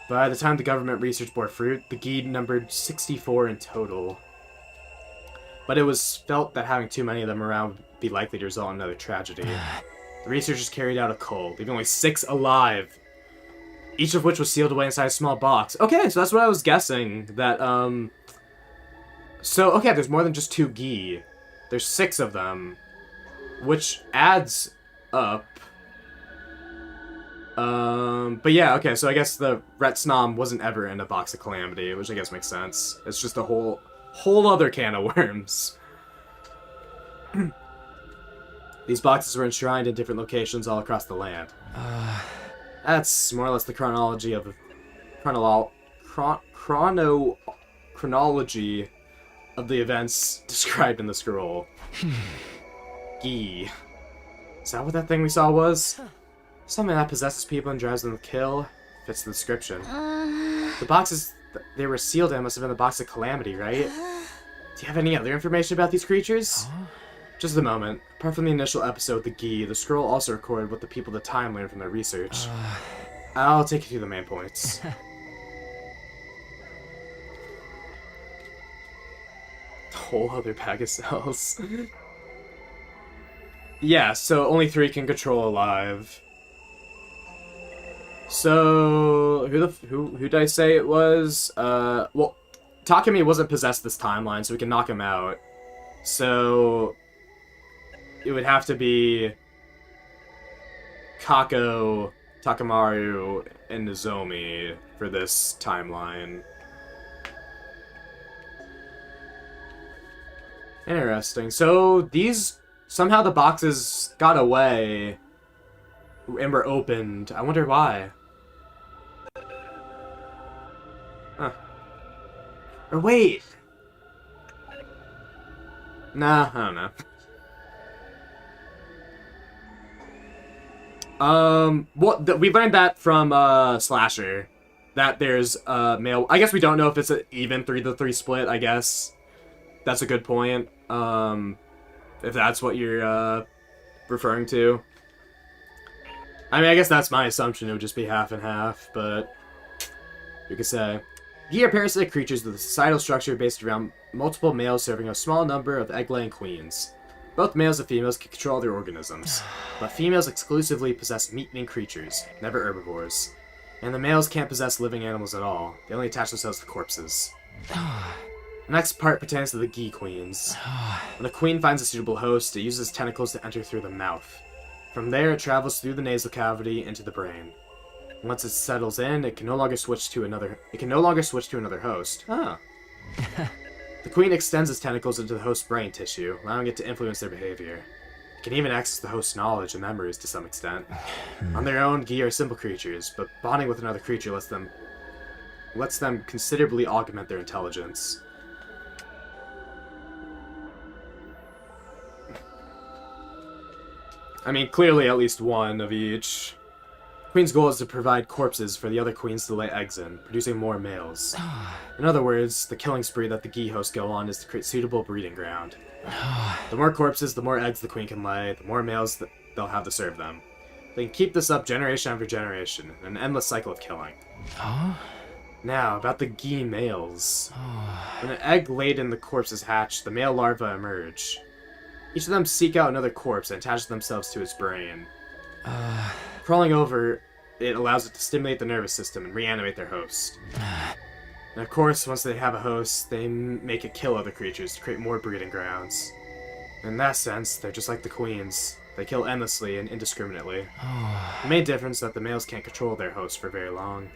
By the time the government research bore fruit, the Gi numbered 64 in total. But it was felt that having too many of them around would be likely to result in another tragedy. The researchers carried out a cull, leaving only 6 alive, each of which was sealed away inside a small box. Okay, so that's what I was guessing, that, So, okay, there's more than just 2 Gi. There's 6 of them, which adds up. But yeah, okay, so I guess the Retsnam wasn't ever in a box of calamity, which I guess makes sense. It's just a whole other can of worms. These boxes were enshrined in different locations all across the land. That's more or less the chronology of chronology of the events described in the scroll. Gi. Is that what that thing we saw was? Something that possesses people and drives them to kill? Fits the description. The boxes they were sealed in must have been the box of calamity, right? Do you have any other information about these creatures? Just a moment. Apart from the initial episode, the Gi, the scroll also recorded what the people of the time learned from their research. I'll take you through the main points. Whole other bag of cells. Yeah, so only 3 can control alive. So who did I say it was? Well, Takemi wasn't possessed this timeline, so we can knock him out. So it would have to be Kako, Takamaru, and Nozomi for this timeline. Interesting. So these, somehow the boxes got away and were opened. I wonder why. Huh. Or wait. Nah, I don't know. We learned that from Slasher. that there's a male... I guess we don't know if it's an even 3-to-3 split, I guess. That's a good point. If that's what you're referring to. I mean, I guess that's my assumption. It would just be half and half, but you could say. Gi are parasitic creatures with a societal structure based around multiple males serving a small number of egg-laying queens. Both males and females can control their organisms, but females exclusively possess meat-eating creatures, never herbivores. And the males can't possess living animals at all. They only attach themselves to corpses. The next part pertains to the Gi queens. When a queen finds a suitable host, it uses tentacles to enter through the mouth. From there, it travels through the nasal cavity into the brain. Once it settles in, it can no longer switch to another host. Ah. The queen extends its tentacles into the host's brain tissue, allowing it to influence their behavior. It can even access the host's knowledge and memories to some extent. On their own, Gi are simple creatures, but bonding with another creature lets them considerably augment their intelligence. I mean, clearly at least one of each. Queen's goal is to provide corpses for the other queens to lay eggs in, producing more males. In other words, the killing spree that the Gi hosts go on is to create suitable breeding ground. The more corpses, the more eggs the queen can lay, the more males they'll have to serve them. They can keep this up generation after generation, an endless cycle of killing. Now, about the Gi males. When an egg laid in the corpse is hatched, the male larvae emerge. Each of them seek out another corpse and attach themselves to its brain. Crawling over, it allows it to stimulate the nervous system and reanimate their host. And of course, once they have a host, they make it kill other creatures to create more breeding grounds. In that sense, they're just like the queens. They kill endlessly and indiscriminately. The main difference is that the males can't control their host for very long.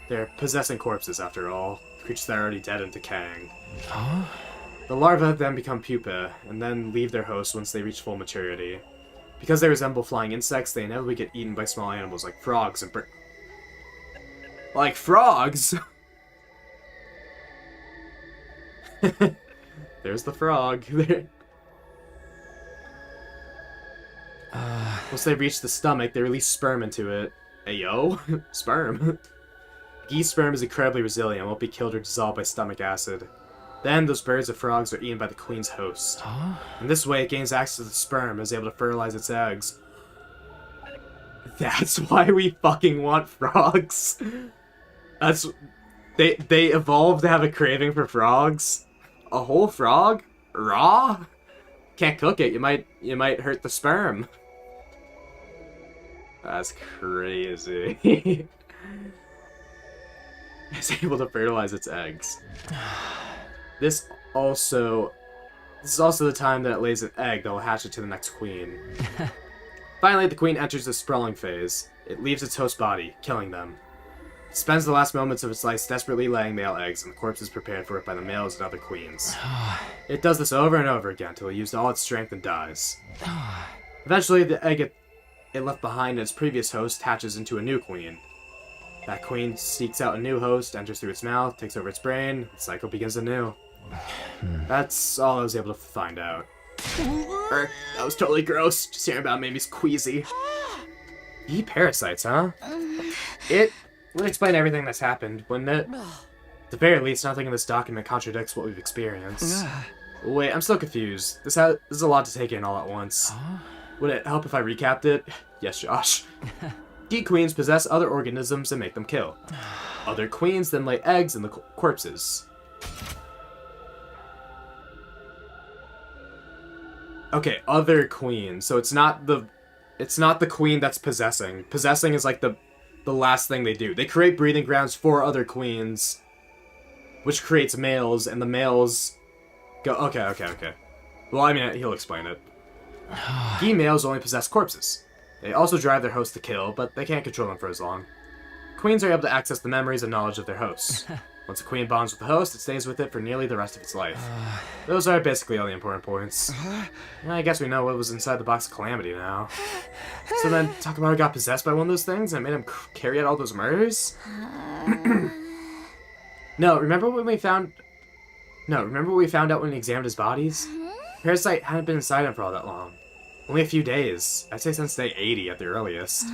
They're possessing corpses, after all, creatures that are already dead and decaying. The larvae then become pupae, and then leave their host once they reach full maturity. Because they resemble flying insects, they inevitably get eaten by small animals like frogs and Like frogs?! There's the frog. Once they reach the stomach, they release sperm into it. Ayo, sperm. Gi sperm is incredibly resilient and won't be killed or dissolved by stomach acid. Then, those birds of frogs are eaten by the queen's host. In this way, it gains access to the sperm and is able to fertilize its eggs. That's why we fucking want frogs. That's... They evolved to have a craving for frogs? A whole frog? Raw? Can't cook it, you might hurt the sperm. That's crazy. It's able to fertilize its eggs. This is also the time that it lays an egg that will hatch it to the next queen. Finally, the queen enters the sprawling phase. It leaves its host body, killing them. It spends the last moments of its life desperately laying male eggs, and the corpse is prepared for it by the males and other queens. It does this over and over again until it used all its strength and dies. Eventually, the egg it left behind in its previous host hatches into a new queen. That queen seeks out a new host, enters through its mouth, takes over its brain, the cycle begins anew. That's all I was able to find out. That was totally gross. Just hearing about it made me queasy. Gi parasites, huh? It would explain everything that's happened, wouldn't it? At the very least, nothing in this document contradicts what we've experienced. Wait, I'm still confused. This is a lot to take in all at once. Would it help if I recapped it? Yes, Josh. Gi queens possess other organisms and make them kill. Other queens then lay eggs in the corpses. Okay, other queens. So it's not the queen that's possessing. Possessing is like the last thing they do. They create breeding grounds for other queens, which creates males, and the males go, okay. Well, I mean, he'll explain it. Gi males only possess corpses. They also drive their host to kill, but they can't control them for as long. Queens are able to access the memories and knowledge of their hosts. Once a queen bonds with the host, it stays with it for nearly the rest of its life. Those are basically all the important points. I guess we know what was inside the box of Calamity now. So then, Takamaro got possessed by one of those things and made him carry out all those murders? No, remember what we found out when we examined his bodies? Parasite hadn't been inside him for all that long. Only a few days. I'd say since day 80 at the earliest.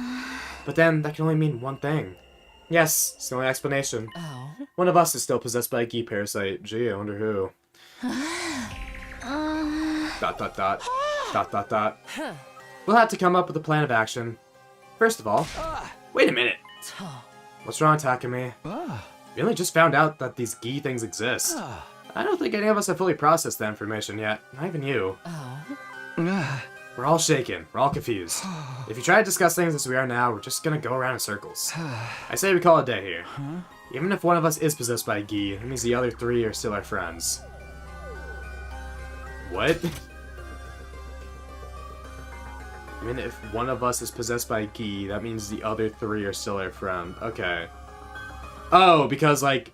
But then, that can only mean one thing. Yes, it's the only explanation. Oh. One of us is still possessed by a Gi parasite. Gee, I wonder who. Dot dot dot. Dot dot dot. We'll have to come up with a plan of action. First of all, wait a minute. What's wrong, Takumi? We only just found out that these Gi things exist. I don't think any of us have fully processed that information yet. Not even you. We're all shaken. We're all confused. If you try to discuss things as we are now, we're just gonna go around in circles. I say we call it a day here. Even if one of us is possessed by a Gi, it means the other 3 are still our friends. What? I mean, if one of us is possessed by a Gi, that means the other 3 are still our friend. Okay. Oh, because, like,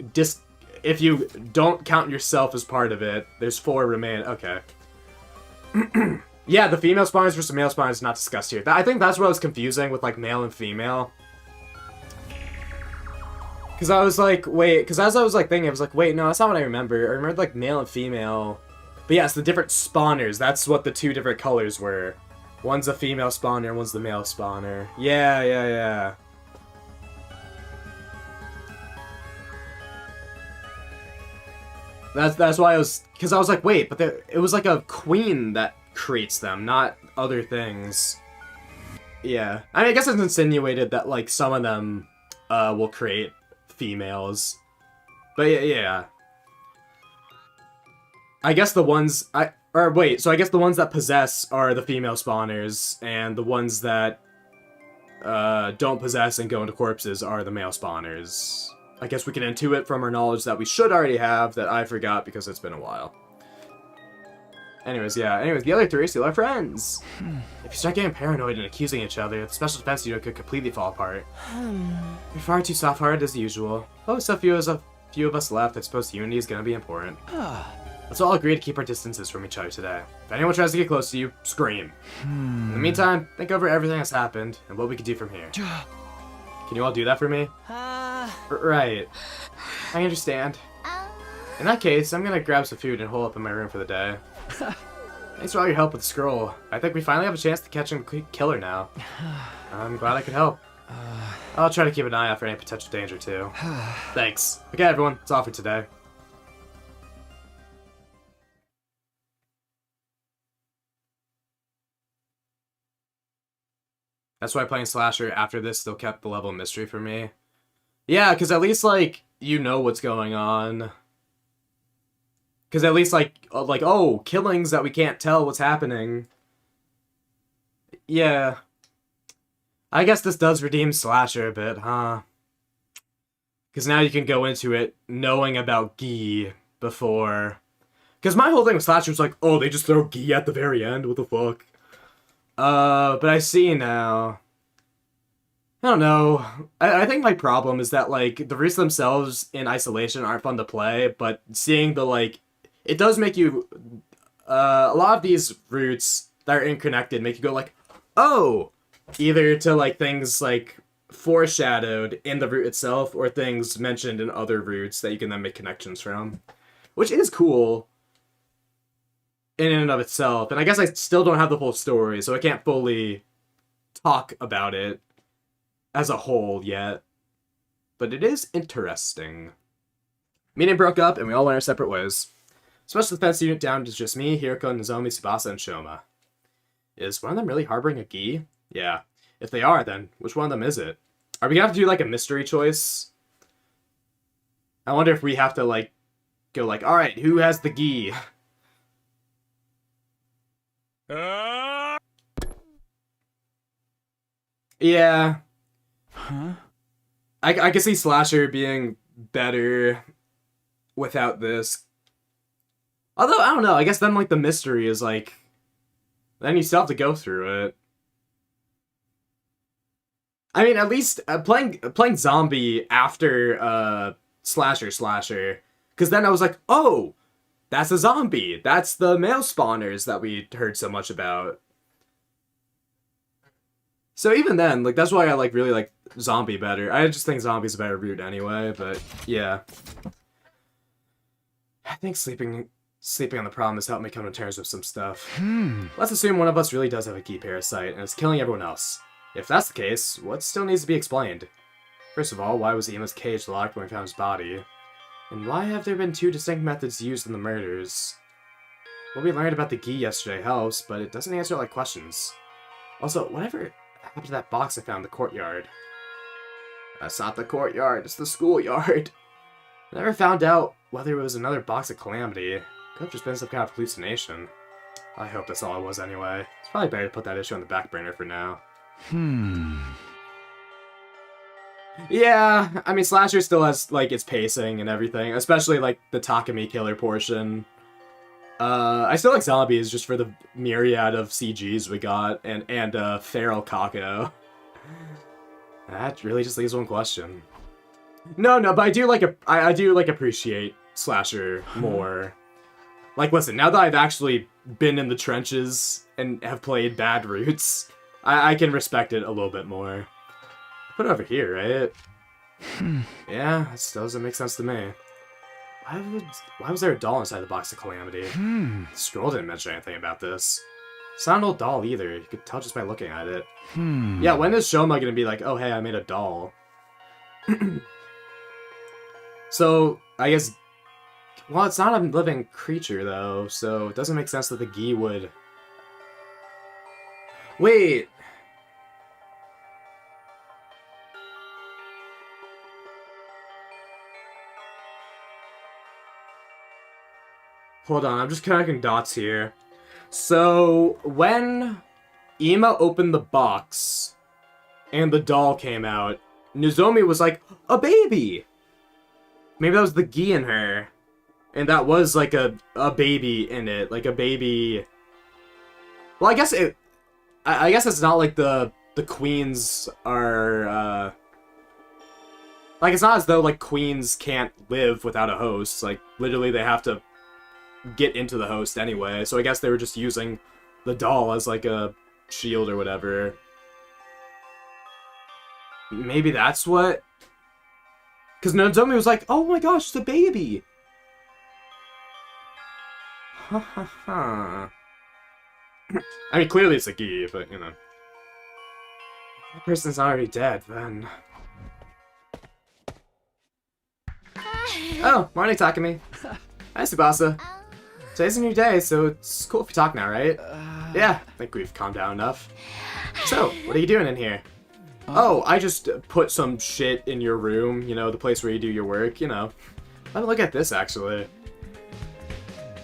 if you don't count yourself as part of it, there's 4 remain. Okay. Yeah, the female spawners versus male spawners is not discussed here. I think that's what was confusing with, like, male and female. Because I was like, wait, because as I was, like, thinking, I was like, wait, no, that's not what I remember. I remembered, like, male and female. But yes, the different spawners, that's what the 2 different colors were. One's a female spawner, one's the male spawner. Yeah. That's why I was, because I was like, wait, but it was like a queen that creates them, not other things. Yeah, I mean, I guess it's insinuated that, like, some of them will create females, but yeah. I guess the ones so I guess the ones that possess are the female spawners, and the ones that don't possess and go into corpses are the male spawners. I guess we can intuit from our knowledge that we should already have that I forgot because it's been a while. Anyways, the other 3 are still our friends. If you start getting paranoid and accusing each other, the special defense unit could completely fall apart. You're far too soft-hearted as usual. Oh, so few of us left, I suppose unity is gonna be important. Let's all agree to keep our distances from each other today. If anyone tries to get close to you, scream. In the meantime, think over everything that's happened and what we can do from here. Can you all do that for me? Right. I understand. In that case, I'm gonna grab some food and hole up in my room for the day. Thanks for all your help with the scroll. I think we finally have a chance to catch and kill her now. I'm glad I could help. I'll try to keep an eye out for any potential danger, too. Thanks. Okay, everyone. It's all for today. That's why playing Slasher after this still kept the level of mystery for me. Yeah, because at least, like, you know what's going on. Because at least, like, oh, killings that we can't tell what's happening. Yeah. I guess this does redeem Slasher a bit, huh? Because now you can go into it knowing about Gi before. Because my whole thing with Slasher was like, oh, they just throw Gi at the very end? What the fuck? But I see now. I don't know. I think my problem is that, like, the routes themselves in isolation aren't fun to play, but seeing the, like, it does make you, a lot of these routes that are interconnected make you go like, oh! Either to, like, things, like, foreshadowed in the route itself, or things mentioned in other routes that you can then make connections from. Which is cool in and of itself, and I guess I still don't have the full story, so I can't fully talk about it as a whole yet. But it is interesting. Meeting broke up, and we all went our separate ways. Special defense unit down to just me, Hiroko, Nozomi, Tsubasa, and Shoma. Is one of them really harboring a Gi? Yeah. If they are, then which one of them is it? Are we gonna have to do, like, a mystery choice? I wonder if we have to, like, go like, alright, who has the Gi? Yeah. Huh? I can see Slasher being better without this. Although, I don't know, I guess then, like, the mystery is, like, then you still have to go through it. I mean, at least playing Zombie after Slasher, because then I was like, oh, that's a zombie. That's the male spawners that we heard so much about. So even then, like, that's why I, like, really like Zombie better. I just think Zombie's a better route anyway, but yeah. I think sleeping on the problem has helped me come to terms with some stuff. Let's assume one of us really does have a Gi parasite and is killing everyone else. If that's the case, what still needs to be explained? First of all, why was Ima's cage locked when we found his body? And why have there been two distinct methods used in the murders? What we learned about the Gi yesterday helps, but it doesn't answer all our questions. Also, whatever happened to that box I found in the courtyard? That's not the courtyard, it's the schoolyard. I never found out whether it was another box of Calamity. Could have just been some kind of hallucination. I hope that's all it was anyway. It's probably better to put that issue on the back burner for now. Yeah, I mean, Slasher still has, like, its pacing and everything, especially, like, the Takumi killer portion. I still like Zombies just for the myriad of CGs we got, and Feral Kako. That really just leaves one question. No, but I do appreciate Slasher more. Like, listen, now that I've actually been in the trenches and have played Bad Roots, I can respect it a little bit more. Put it over here, right? Yeah, that still doesn't make sense to me. Why was there a doll inside the box of Calamity? The scroll didn't mention anything about this. It's not an old doll either. You could tell just by looking at it. Yeah, when is Shoma gonna be like, oh hey, I made a doll? So, I guess... Well, it's not a living creature, though, so it doesn't make sense that the Gi would... Wait! Hold on, I'm just connecting dots here. So, when Ima opened the box and the doll came out, Nozomi was like, a baby! Maybe that was the Gi in her. And that was like a baby in it, like a baby... Well, I guess it's not like the queens are, like, it's not as though, like, queens can't live without a host. Like, literally they have to get into the host anyway, so I guess they were just using the doll as, like, a shield or whatever. Maybe that's what... Because Nozomi was like, oh my gosh, it's a baby! Ha ha ha. I mean, clearly it's a Gi, but, you know. That person's already dead, then. Oh, morning, Takumi. Hi, Tsubasa. Today's a new day, so it's cool if we talk now, right? Yeah, I think we've calmed down enough. So, what are you doing in here? Oh, I just put some shit in your room, you know, the place where you do your work, you know. Have a look at this, actually.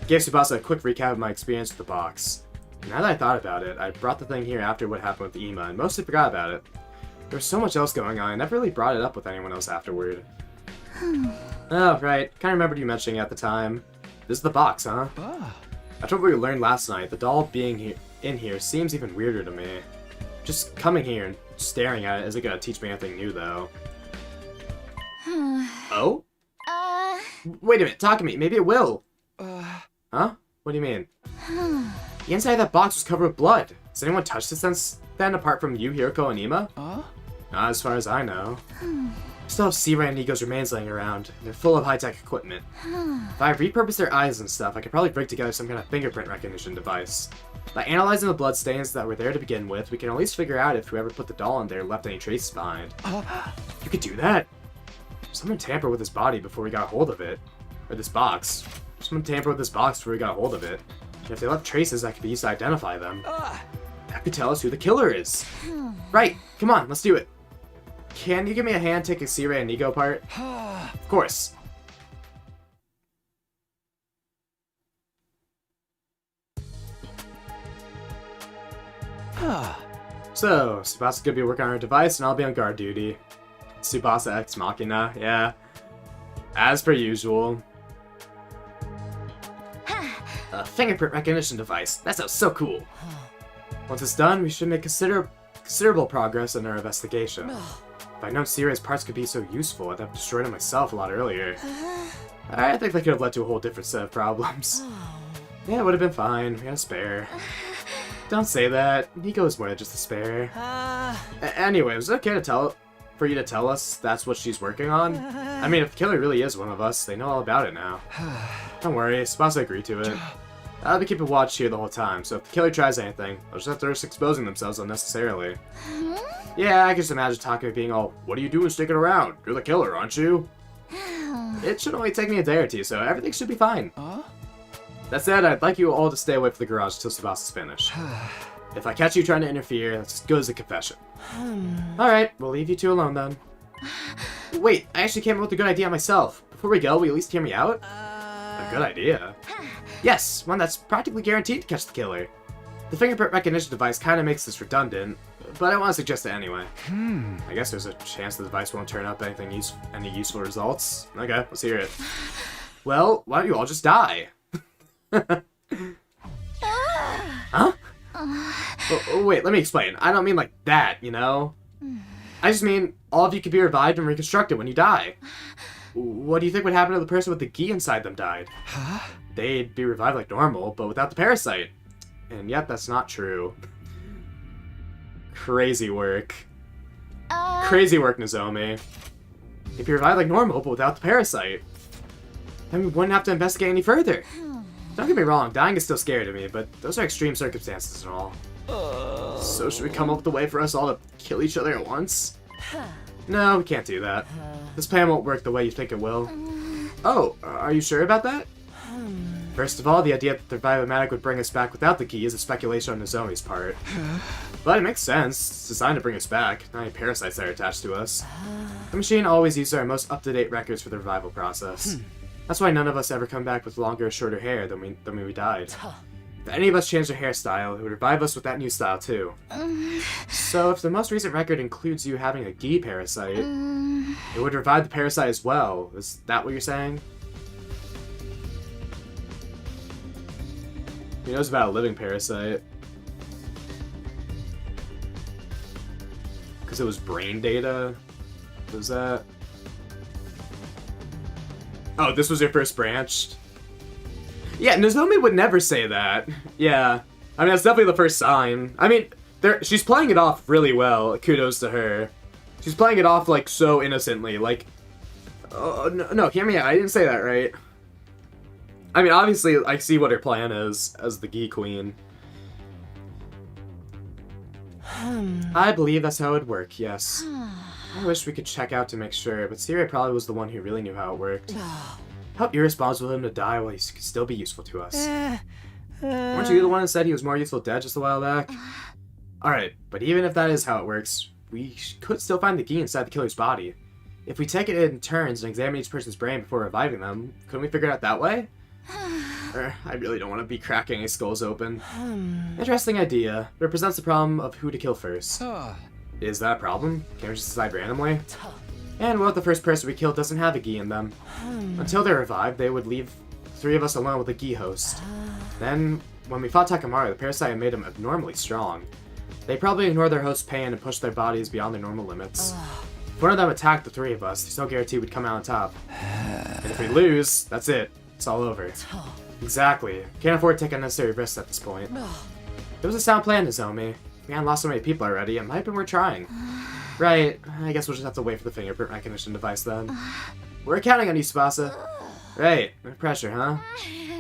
Gave Tsubasa a quick recap of my experience with the box. Now that I thought about it, I brought the thing here after what happened with Ima, and mostly forgot about it. There was so much else going on, I never really brought it up with anyone else afterward. Oh, right. Kinda remembered you mentioning it at the time. This is the box, huh? After what we learned last night, the doll being in here seems even weirder to me. Just coming here and staring at it isn't gonna teach me anything new, though. Oh? Wait a minute, Takumi, maybe it will. Huh? What do you mean? The inside of that box was covered with blood. Has anyone touched it since then, apart from you, Hiroko, and Ima? Not as far as I know. Still have C-Ray and Nico's remains laying around. They're full of high-tech equipment. If I repurpose their eyes and stuff, I could probably rig together some kind of fingerprint recognition device. By analyzing the blood stains that were there to begin with, we can at least figure out if whoever put the doll in there left any traces behind. You could do that? Someone tampered with his body before we got a hold of it. Or this box. Someone tampered with this box before we got a hold of it. And if they left traces that could be used to identify them, that could tell us who the killer is. Right, come on, let's do it. Can you give me a hand taking C-Ray and Nico apart? Of course. So, Tsubasa's gonna be working on her device and I'll be on guard duty. Tsubasa ex machina, yeah. As per usual. A fingerprint recognition device. That sounds so cool. Once it's done, we should make considerable progress in our investigation. If I'd known C-Ray's parts could be so useful, I'd have destroyed them myself a lot earlier. I think that could have led to a whole different set of problems. Yeah, it would have been fine. We had a spare. Don't say that. Nico is more than just a spare. Anyway, was it okay for you to tell us that's what she's working on? I mean, if the killer really is one of us, they know all about it now. Don't worry, Tsubasa agreed to it. I'll be keeping watch here the whole time, so if the killer tries anything, they'll just have to risk exposing themselves unnecessarily. Yeah, I can just imagine Takumi being all, "What are you doing sticking around? You're the killer, aren't you?" It should only take me a day or two, so everything should be fine. That said, I'd like you all to stay away from the garage until Tsubasa is finished. If I catch you trying to interfere, that's as good as a confession. Alright, we'll leave you two alone then. Wait, I actually came up with a good idea myself. Before we go, will you at least hear me out? A good idea? Yes, one that's practically guaranteed to catch the killer. The fingerprint recognition device kind of makes this redundant, but I want to suggest it anyway. I guess there's a chance the device won't turn up any useful results. Okay, let's hear it. Well, why don't you all just die? Huh? Oh, wait, let me explain. I don't mean like that, you know? I just mean all of you could be revived and reconstructed when you die. What do you think would happen if the person with the key inside them died? They'd be revived like normal, but without the parasite. And yet, that's not true. Crazy work. Crazy work, Nozomi. If you revive like normal, but without the parasite, then we wouldn't have to investigate any further. Don't get me wrong, dying is still scary to me, but those are extreme circumstances and all. So should we come up with a way for us all to kill each other at once? No, we can't do that. This plan won't work the way you think it will. Oh, are you sure about that? First of all, the idea that the Revivomatic would bring us back without the key is a speculation on Nozomi's part. But it makes sense. It's designed to bring us back, not any parasites that are attached to us. The machine always uses our most up-to-date records for the revival process. That's why none of us ever come back with longer or shorter hair than when we died. If any of us changed our hairstyle, it would revive us with that new style too. So if the most recent record includes you having a Gi parasite, it would revive the parasite as well. Is that what you're saying? He knows about a living parasite. Because it was brain data? What was that? Oh, this was your first branch? Yeah, Nozomi would never say that. Yeah. I mean, that's definitely the first sign. I mean, she's playing it off really well. Kudos to her. She's playing it off, like, so innocently. Like, oh, no, hear me out. I didn't say that right. I mean, obviously, I see what her plan is as the Gi Queen. I believe that's how it would work, yes. I wish we could check out to make sure, but Siri probably was the one who really knew how it worked. How irresponsible of him to die while he could still be useful to us. Weren't you the one that said he was more useful dead just a while back? Alright, but even if that is how it works, we could still find the Gi inside the killer's body. If we take it in turns and examine each person's brain before reviving them, couldn't we figure it out that way? I really don't want to be cracking any skulls open. Interesting idea, but it presents the problem of who to kill first. Is that a problem? Can't we just decide randomly? And what if the first person we kill doesn't have a Gi in them? Until they're revived, they would leave the three of us alone with a Gi host. Then, when we fought Takamaru, the parasite had made them abnormally strong. They probably ignored their host's pain and pushed their bodies beyond their normal limits. If one of them attacked the three of us, there's no guarantee we'd come out on top. And if we lose, that's it. It's all over. Exactly. Can't afford to take unnecessary risks at this point. It was a sound plan, Nozomi. We hadn't lost so many people already, it might have been worth trying. Right, I guess we'll just have to wait for the fingerprint recognition device then. We're counting on you, Tsubasa. Right, no pressure, huh?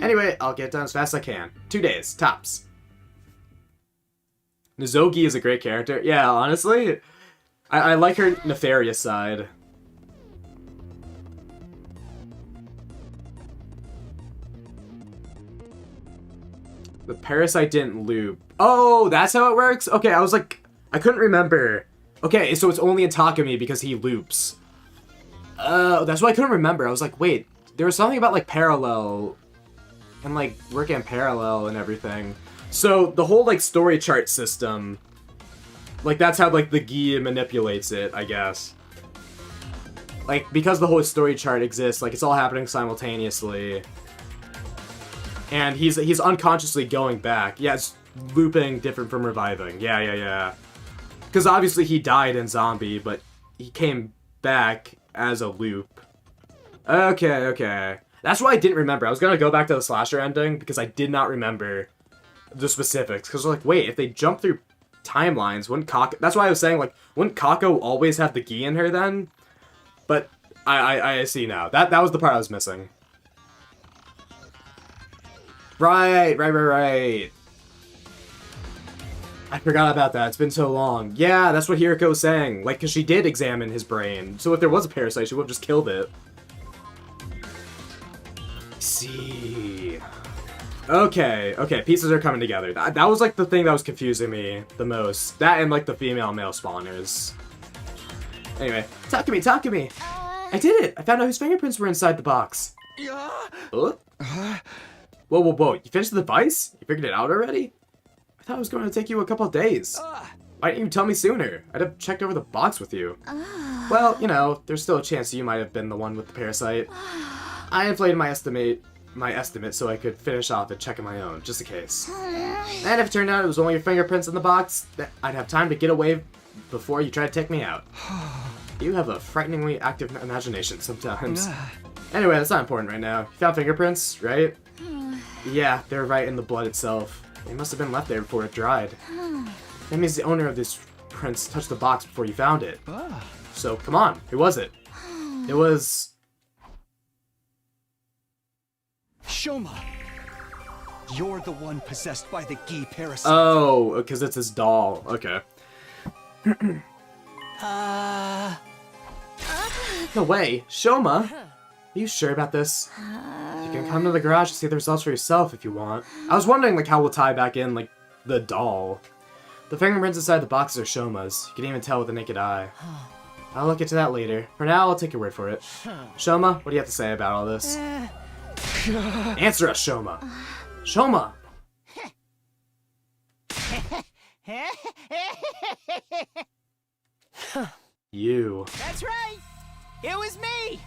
Anyway, I'll get it done as fast as I can. 2 days, tops. Nozogi is a great character. Yeah, honestly, I like her nefarious side. The parasite didn't loop. Oh, that's how it works? Okay, I was like, I couldn't remember. Okay, so it's only in Takumi because he loops. That's why I couldn't remember. I was like, wait, there was something about like parallel and like working in parallel and everything. So the whole like story chart system, like that's how like the Gi manipulates it, I guess. Like because the whole story chart exists, like it's all happening simultaneously. And he's unconsciously going back. Yeah, it's looping different from reviving. Yeah. Because obviously he died in Zombie, but he came back as a loop. Okay. That's why I didn't remember. I was going to go back to the slasher ending because I did not remember the specifics. Because like, wait, if they jump through timelines, wouldn't Kako... That's why I was saying, like, wouldn't Kako always have the Gi in her then? But I see now. That was the part I was missing. Right. I forgot about that. It's been so long. Yeah, that's what Hiriko was saying. Like, because she did examine his brain. So if there was a parasite, she would have just killed it. See. Okay, pieces are coming together. That was, like, the thing that was confusing me the most. That and, like, the female-male spawners. Anyway, Takumi! I did it! I found out whose fingerprints were inside the box. Whoa. You finished the device? You figured it out already? I thought it was going to take you a couple of days. Why didn't you tell me sooner? I'd have checked over the box with you. Well, you know, there's still a chance you might have been the one with the parasite. I inflated my estimate so I could finish off and check on my own, just in case. And if it turned out it was only your fingerprints in the box, I'd have time to get away before you try to take me out. You have a frighteningly active imagination sometimes. Anyway, that's not important right now. You found fingerprints, right? Yeah, they're right in the blood itself. They must have been left there before it dried. That means the owner of this prints touched the box before you found it. So, come on, who was it? It was... Shoma! You're the one possessed by the Gi parasite. Oh, because it's his doll. Okay. No way. Shoma? Are you sure about this? You can come to the garage to see the results for yourself if you want. I was wondering, like, how we'll tie back in, like, the doll. The fingerprints inside the boxes are Shoma's. You can even tell with the naked eye. I'll look into that later. For now, I'll take your word for it. Shoma, what do you have to say about all this? Answer us, Shoma! Shoma! You. That's right! It was me!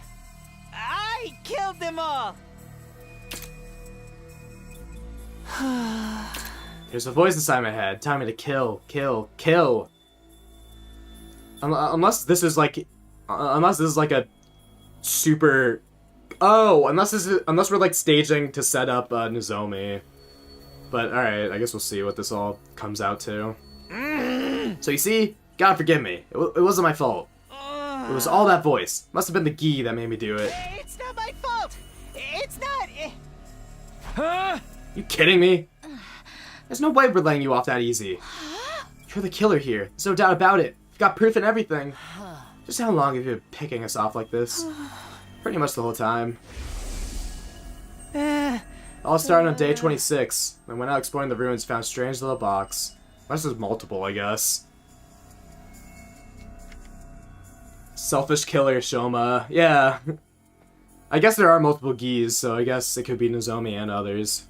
I killed them all! There's a voice inside my head telling me to kill. Unless this is like a super... Oh, unless we're like staging to set up Nozomi. But alright, I guess we'll see what this all comes out to. So you see, gotta forgive me. It wasn't my fault. It was all that voice. Must have been the Gi that made me do it. It's not my fault! It's not... Huh? You kidding me? There's no way we're letting you off that easy. You're the killer here. There's no doubt about it. You've got proof and everything. Just how long have you been picking us off like this? Pretty much the whole time. All started on day 26. I went out exploring the ruins, found a strange little box. This is multiple, I guess. Selfish killer, Shoma. Yeah. I guess there are multiple Gis, so I guess it could be Nozomi and others.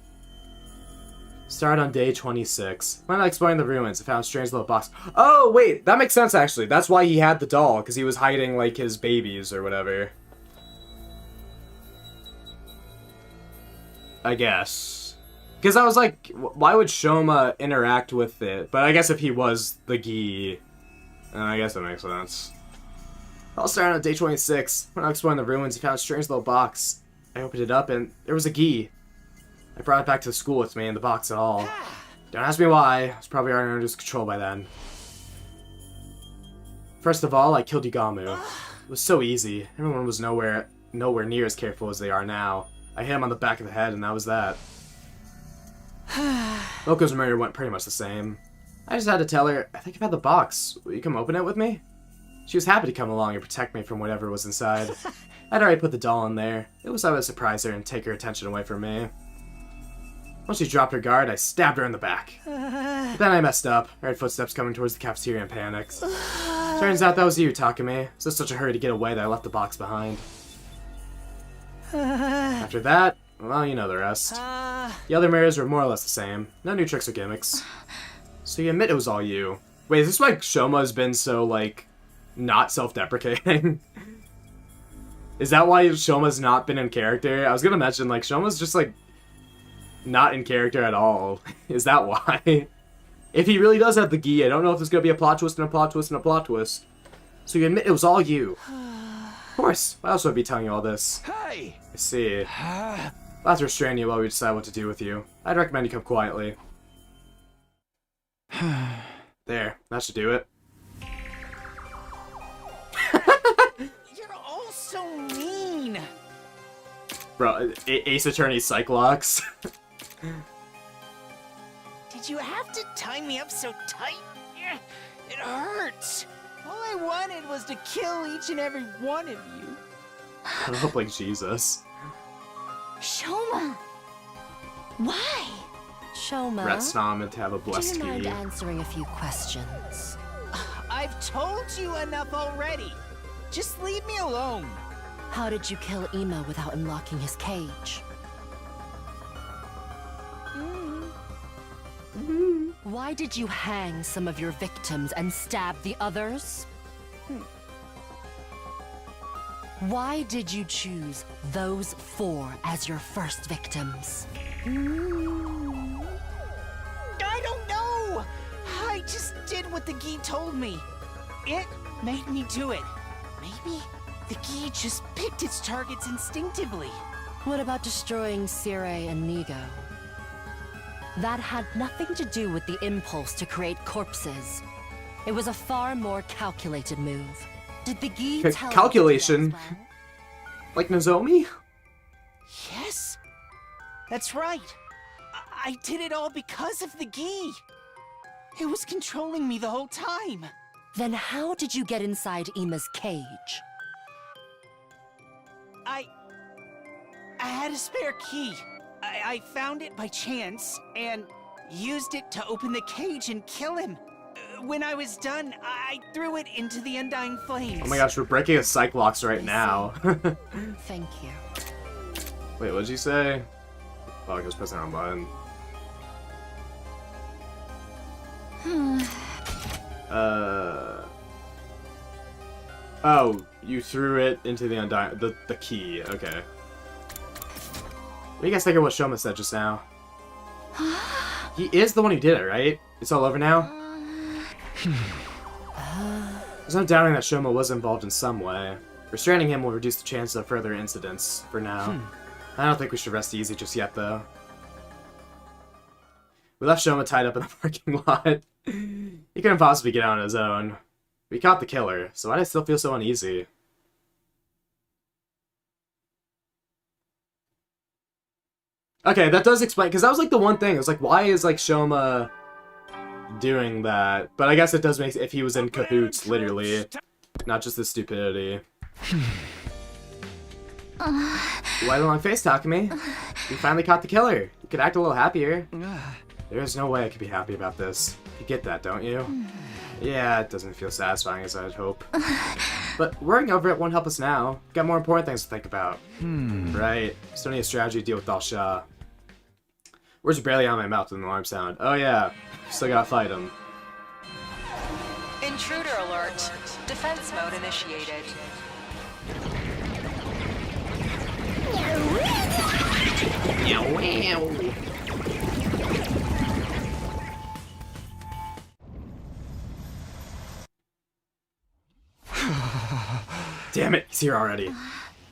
Started on day 26. Went out exploring the ruins, I found a strange little box. Oh, wait, that makes sense, actually. That's why he had the doll, because he was hiding, like, his babies or whatever. I guess. Because I was like, why would Shoma interact with it? But I guess if he was the Gi, I guess that makes sense. All started on day 26. When I was exploring the ruins, I found a strange little box. I opened it up and there was a Gi. I brought it back to the school with me in the box at all. Don't ask me why. I was probably already under his control by then. First of all, I killed Yugamu. It was so easy. Everyone was nowhere near as careful as they are now. I hit him on the back of the head and that was that. Moko's murder went pretty much the same. I just had to tell her, I think I've had the box. Will you come open it with me? She was happy to come along and protect me from whatever was inside. I'd already put the doll in there. It was I would surprise her and take her attention away from me. Once she dropped her guard, I stabbed her in the back. But then I messed up. I heard footsteps coming towards the cafeteria and panicked. Turns out that was you, Takumi. I was in such a hurry to get away that I left the box behind. After that, well, you know the rest. The other mirrors were more or less the same. No new tricks or gimmicks. So you admit it was all you. Wait, is this why Shoma's been so, like, not self-deprecating? Is that why Shoma's not been in character? I was gonna mention, like, Shoma's just, like, not in character at all. Is that why? If he really does have the Gi, I don't know if there's gonna be a plot twist and a plot twist and a plot twist. So you admit it was all you. Of course. Why else would I be telling you all this? Hey! I see. I'll have to restrain you while we decide what to do with you. I'd recommend you come quietly. There. That should do it. You're all so mean! Bro, Ace Attorney Cyclops. Did you have to tie me up so tight? It hurts. All I wanted was to kill each and every one of you. I hope like Jesus. Shoma! Why? Shoma, Rat Snom to have a blessed do you mind key. answering a few questions? I've told you enough already. Just leave me alone. How did you kill Ema without unlocking his cage? Why did you hang some of your victims and stab the others? Why did you choose those 4 as your first victims? I don't know. I just did what the Gi told me. It made me do it. Maybe the Gi just picked its targets instinctively. What about destroying Sire and Nigo? That had nothing to do with the impulse to create corpses. It was a far more calculated move. Did the Gi tell calculation? you to do that as well? Like Nozomi? Yes, that's right. I did it all because of the Gi. It was controlling me the whole time. Then how did you get inside Ema's cage? I had a spare key. I found it by chance and used it to open the cage and kill him. When I was done, I threw it into the undying flames. Oh my gosh, we're breaking a Cyclops right now. Thank you. Wait, what did you say? Oh, I was pressing the wrong button. Oh, you threw it into the undying... the key, okay. What do you guys think of what Shoma said just now? He is the one who did it, right? It's all over now? There's no doubting that Shoma was involved in some way. Restraining him will reduce the chance of further incidents, for now. I don't think we should rest easy just yet, though. We left Shoma tied up in the parking lot. He couldn't possibly get out on his own. We caught the killer, so why do I still feel so uneasy? Okay, that does explain, because that was like the one thing. It was like, why is like Shoma doing that? But I guess it does make if he was in cahoots, literally, not just the stupidity. Why the long face, Takumi? You finally caught the killer. You could act a little happier. There's no way I could be happy about this. You get that, don't you? Yeah, it doesn't feel satisfying as I'd hope. But worrying over it won't help us now. Got more important things to think about. Right. Still need a strategy to deal with Dalsha. Words are barely out of my mouth with an alarm sound. Oh yeah, still gotta fight him. Intruder alert. Defense mode initiated. Damn it, he's here already.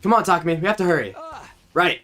Come on, Takumi, we have to hurry. Right.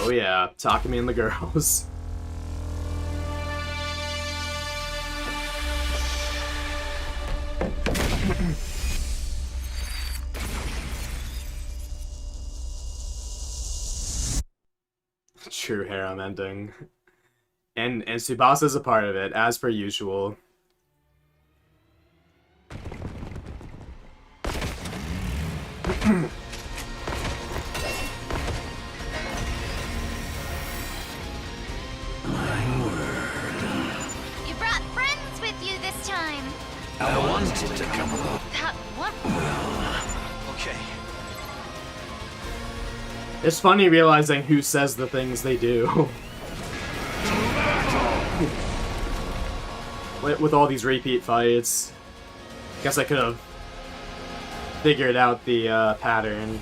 Oh yeah, Takumi and the girls. True harem ending. And Tsubasa's a part of it, as per usual. You brought friends with you this time. I wanted to come along. That one. Okay. It's funny realizing who says the things they do. With all these repeat fights. Guess I could have figured out the pattern.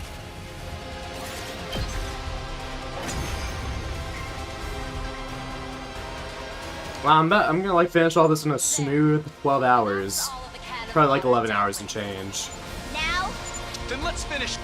Well, I'm gonna like finish all this in a smooth 12 hours. Probably like 11 hours and change. Now? Then let's finish.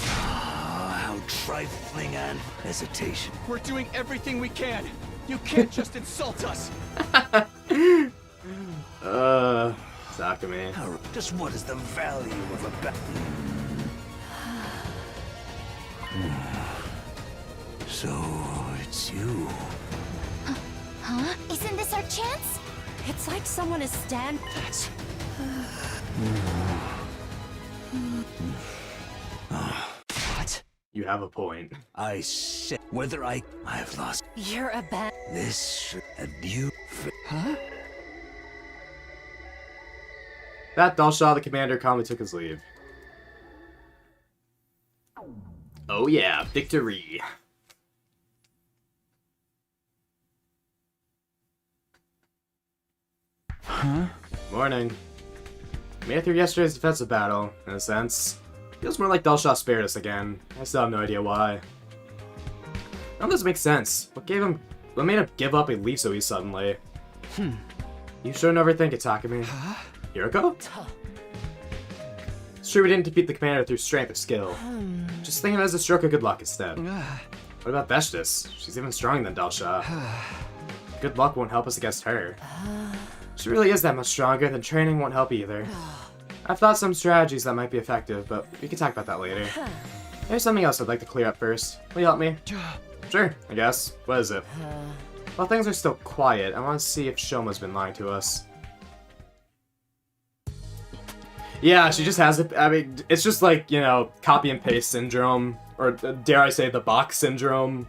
How trifling and hesitation. We're doing everything we can. You can't just insult us. Takumi. Just what is the value of a bat? So, it's you. Huh? Isn't this our chance? It's like someone is That's... What? You have a point. I said whether I have lost. You're a bad. This and you. Huh? That Dalsha, the commander, calmly took his leave. Oh yeah, victory. Huh? Morning. Made it through yesterday's defensive battle, in a sense. Feels more like Dalsha spared us again. I still have no idea why. None of this makes sense. What made him give up and leave so suddenly? You shouldn't overthink it, Takumi. Huh? Hiroko? It's true we didn't defeat the commander through strength or skill. Just think of it as a stroke of good luck instead. What about Veshtis? She's even stronger than Dalsha. Good luck won't help us against her. She really is that much stronger, then training won't help either. I've thought some strategies that might be effective, but we can talk about that later. There's something else I'd like to clear up first. Will you help me? Sure, I guess. What is it? While things are still quiet, I want to see if Shoma's been lying to us. Yeah, she just has it. I mean, it's just like, you know, copy and paste syndrome, or dare I say the box syndrome.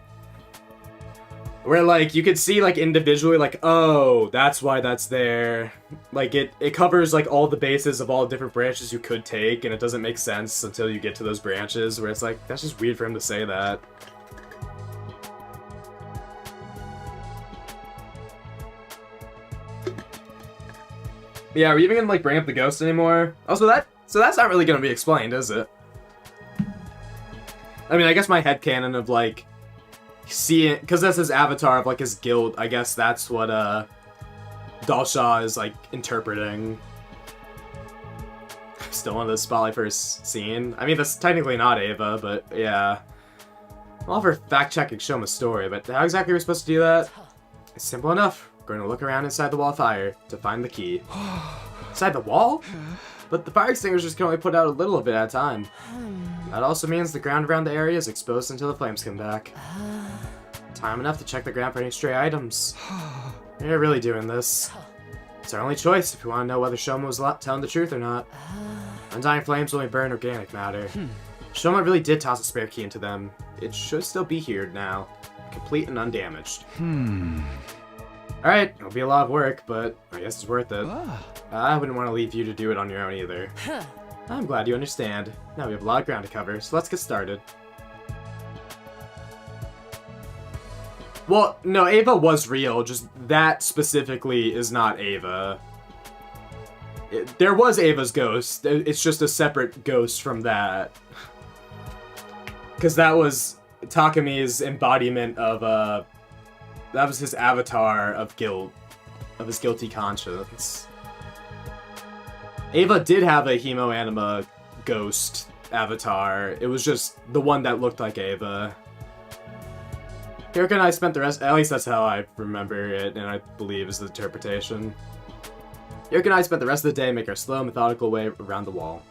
Where, like, you could see, like, individually, like, oh, that's why that's there. Like, it covers, like, all the bases of all the different branches you could take, and it doesn't make sense until you get to those branches, where it's like, that's just weird for him to say that. Yeah, are we even gonna, like, bring up the ghost anymore? Also, so that's not really gonna be explained, is it? I mean, I guess my headcanon of, like, seeing, because that's his avatar of, like, his guild, I guess that's what, Dalsha is, like, interpreting. Still on the spotlight first scene. I mean, that's technically not Ava, but, yeah. I'm all for fact-checking Shoma's story, but how exactly are we supposed to do that? It's simple enough. We're going to look around inside the wall of fire to find the key. Inside the wall? But the fire extinguishers can only put out a little of it at a time. That also means the ground around the area is exposed until the flames come back. Time enough to check the ground for any stray items. We're really doing this. It's our only choice if we want to know whether Shoma was telling the truth or not. Undying flames only burn organic matter. Shoma really did toss a spare key into them. It should still be here now, complete and undamaged. Alright, it'll be a lot of work, but I guess it's worth it. I wouldn't want to leave you to do it on your own either. I'm glad you understand. Now we have a lot of ground to cover, so let's get started. Well, no, Ava was real, just that specifically is not Ava. There was Ava's ghost, it's just a separate ghost from that. Because that was Takumi's embodiment of, that was his avatar of guilt, of his guilty conscience. Ava did have a Hemoanima ghost avatar, it was just the one that looked like Ava. Hiroko and I spent the rest, at least that's how I remember it, and I believe is the interpretation. Hiroko and I spent the rest of the day making our slow, methodical way around the wall.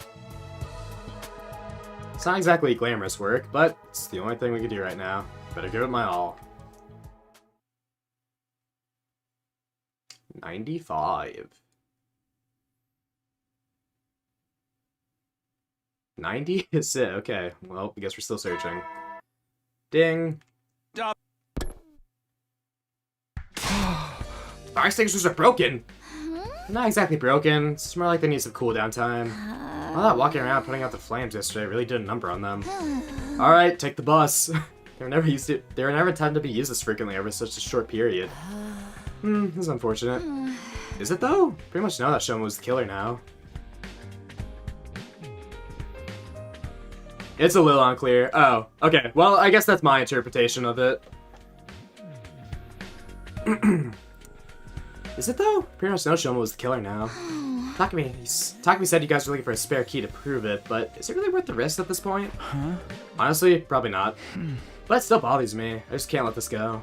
It's not exactly glamorous work, but it's the only thing we can do right now. Better give it my all. 95. 90 is it? Okay, well, I guess we're still searching. Ding. Fire extinguishers are broken! Not exactly broken, it's more like they need some cooldown time. All that walking around putting out the flames yesterday really did a number on them. Alright, take the bus. They were never intended to be used this frequently over such a short period. This is unfortunate. Is it though? Pretty much know that Shoma was the killer now. It's a little unclear. Oh, okay. Well, I guess that's my interpretation of it. Is it though? Pretty much know Shoma was the killer now. Takumi said you guys were looking for a spare key to prove it, but is it really worth the risk at this point? Huh? Honestly, probably not. But it still bothers me. I just can't let this go.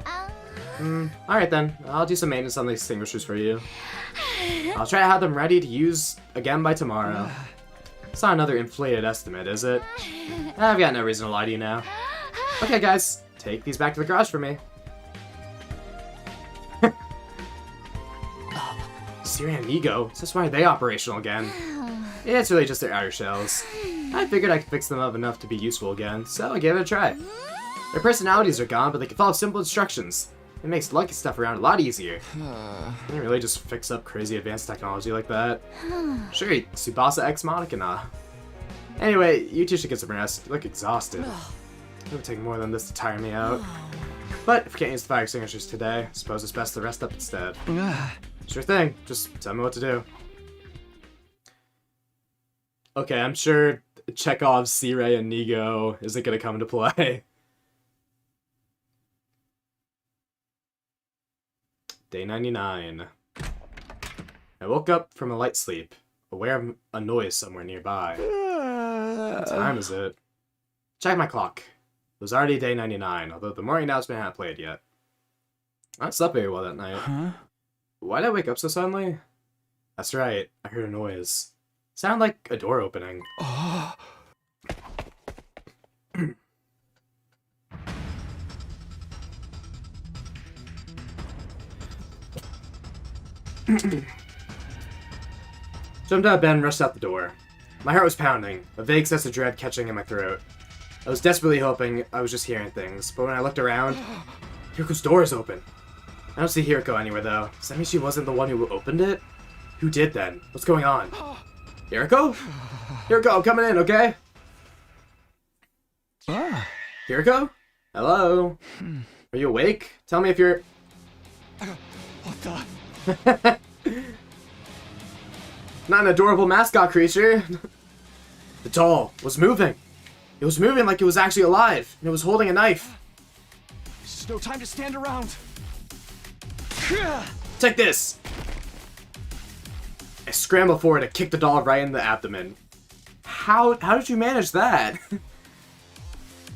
Alright then. I'll do some maintenance on the extinguishers for you. I'll try to have them ready to use again by tomorrow. It's not another inflated estimate, is it? I've got no reason to lie to you now. Okay, guys. Take these back to the garage for me. Syria and Nigo? Since when are they operational again? Yeah, it's really just their outer shells. I figured I could fix them up enough to be useful again, so I gave it a try. Their personalities are gone, but they can follow simple instructions. It makes lucky stuff around a lot easier. Can they really just fix up crazy advanced technology like that? Sure, Tsubasa X Monokina. Anyway, you two should get some rest. You look exhausted. It would take more than this to tire me out. But if we can't use the fire extinguishers today, I suppose it's best to rest up instead. Sure thing. Just tell me what to do. Okay, I'm sure Chekhov's Sirei and Nigo isn't gonna come into play. Day 99. I woke up from a light sleep, aware of a noise somewhere nearby. What time is it? Check my clock. It was already day 99, although the morning announcement hadn't played yet. I slept very well that night. Huh? Why did I wake up so suddenly? That's right, I heard a noise. It sounded like a door opening. Oh. Jumped out of bed and rushed out the door. My heart was pounding, a vague sense of dread catching in my throat. I was desperately hoping I was just hearing things, but when I looked around, Hiriko's door is open. I don't see Hiriko anywhere though. Does that mean she wasn't the one who opened it? Who did then? What's going on? Hiriko? Hiriko, I'm coming in, okay? Hiriko? Hello? Are you awake? Tell me if you're... What the? Not an adorable mascot creature. The doll was moving. It was moving like it was actually alive, and it was holding a knife. There's just no time to stand around. Take this! I scrambled forward to kick the doll right in the abdomen. How did you manage that?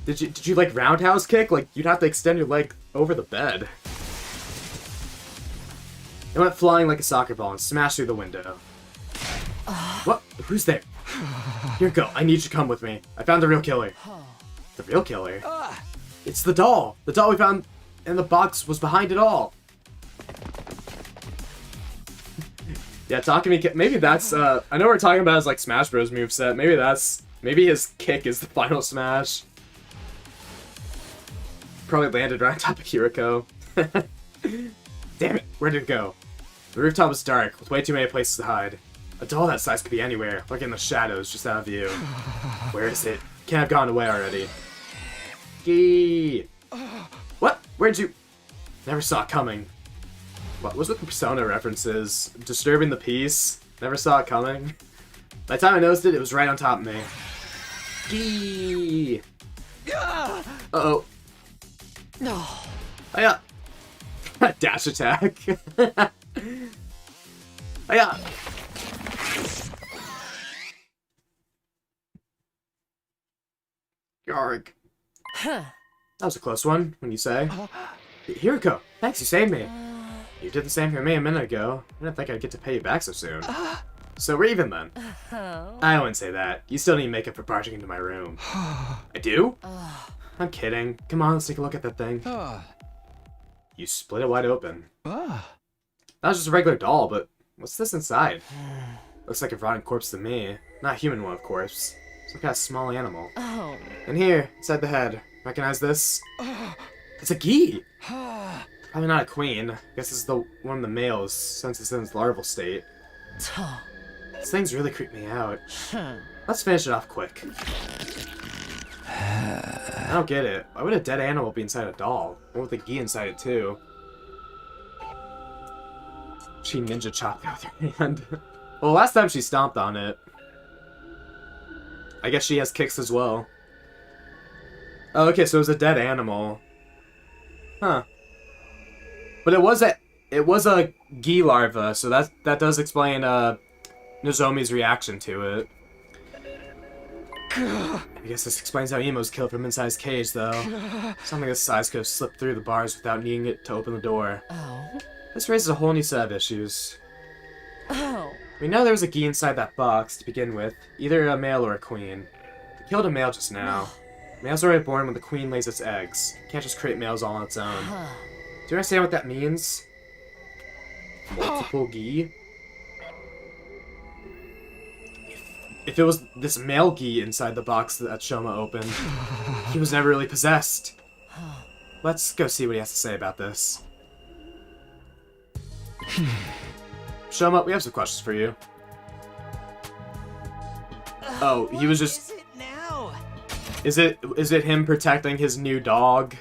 Did you like roundhouse kick? Like you'd have to extend your leg over the bed. It went flying like a soccer ball and smashed through the window. What? Who's there? Here, go. I need you to come with me. I found the real killer. The real killer? It's the doll. The doll we found in the box was behind it all. Yeah, Takumi, maybe that's, I know we're talking about his, like, Smash Bros. Moveset. Maybe his kick is the final smash. Probably landed right on top of Hiriko. Damn it, where did it go? The rooftop was dark, with way too many places to hide. A doll that size could be anywhere, like in the shadows, just out of view. Where is it? Can't have gone away already. Gee. What? Where'd you... Never saw it coming. What was with the Persona references? Disturbing the peace? Never saw it coming? By the time I noticed it, it was right on top of me. Gee. Uh-oh. No. Hiya. Dash attack. Hiya. Yarg. Huh. That was a close one, when you say. Hiriko, thanks, you saved me. You did the same for me a minute ago. I didn't think I'd get to pay you back so soon. So we're even then. I wouldn't say that. You still need makeup for barging into my room. I do? I'm kidding. Come on, let's take a look at that thing. You split it wide open. That was just a regular doll, but what's this inside? Looks like a rotten corpse to me. Not a human one, of course. Some kind of small animal. Oh. And here, inside the head. Recognize this? It's a Gi! Probably not a queen. I guess this is one of the males, since it's in its larval state. This thing's really creeped me out. Let's finish it off quick. I don't get it. Why would a dead animal be inside a doll? One with a Gi inside it too? She ninja chopped it with her hand. Well, last time she stomped on it. I guess she has kicks as well. Oh, okay, so it was a dead animal. Huh. But it was a Gi larva, so that does explain Nozomi's reaction to it. I guess this explains how Emo's killed from inside his cage, though. Something this size could have slipped through the bars without needing it to open the door. Oh. This raises a whole new set of issues. Oh. We know there was a Gi inside that box to begin with, either a male or a queen. We killed a male just now. Males are already born when the queen lays its eggs. You can't just create males all on its own. Do you understand what that means? Multiple Gi? If it was this male Gi inside the box that Shoma opened, he was never really possessed. Let's go see what he has to say about this. Shoma, we have some questions for you. Oh, he was just... Is it him protecting his new dog?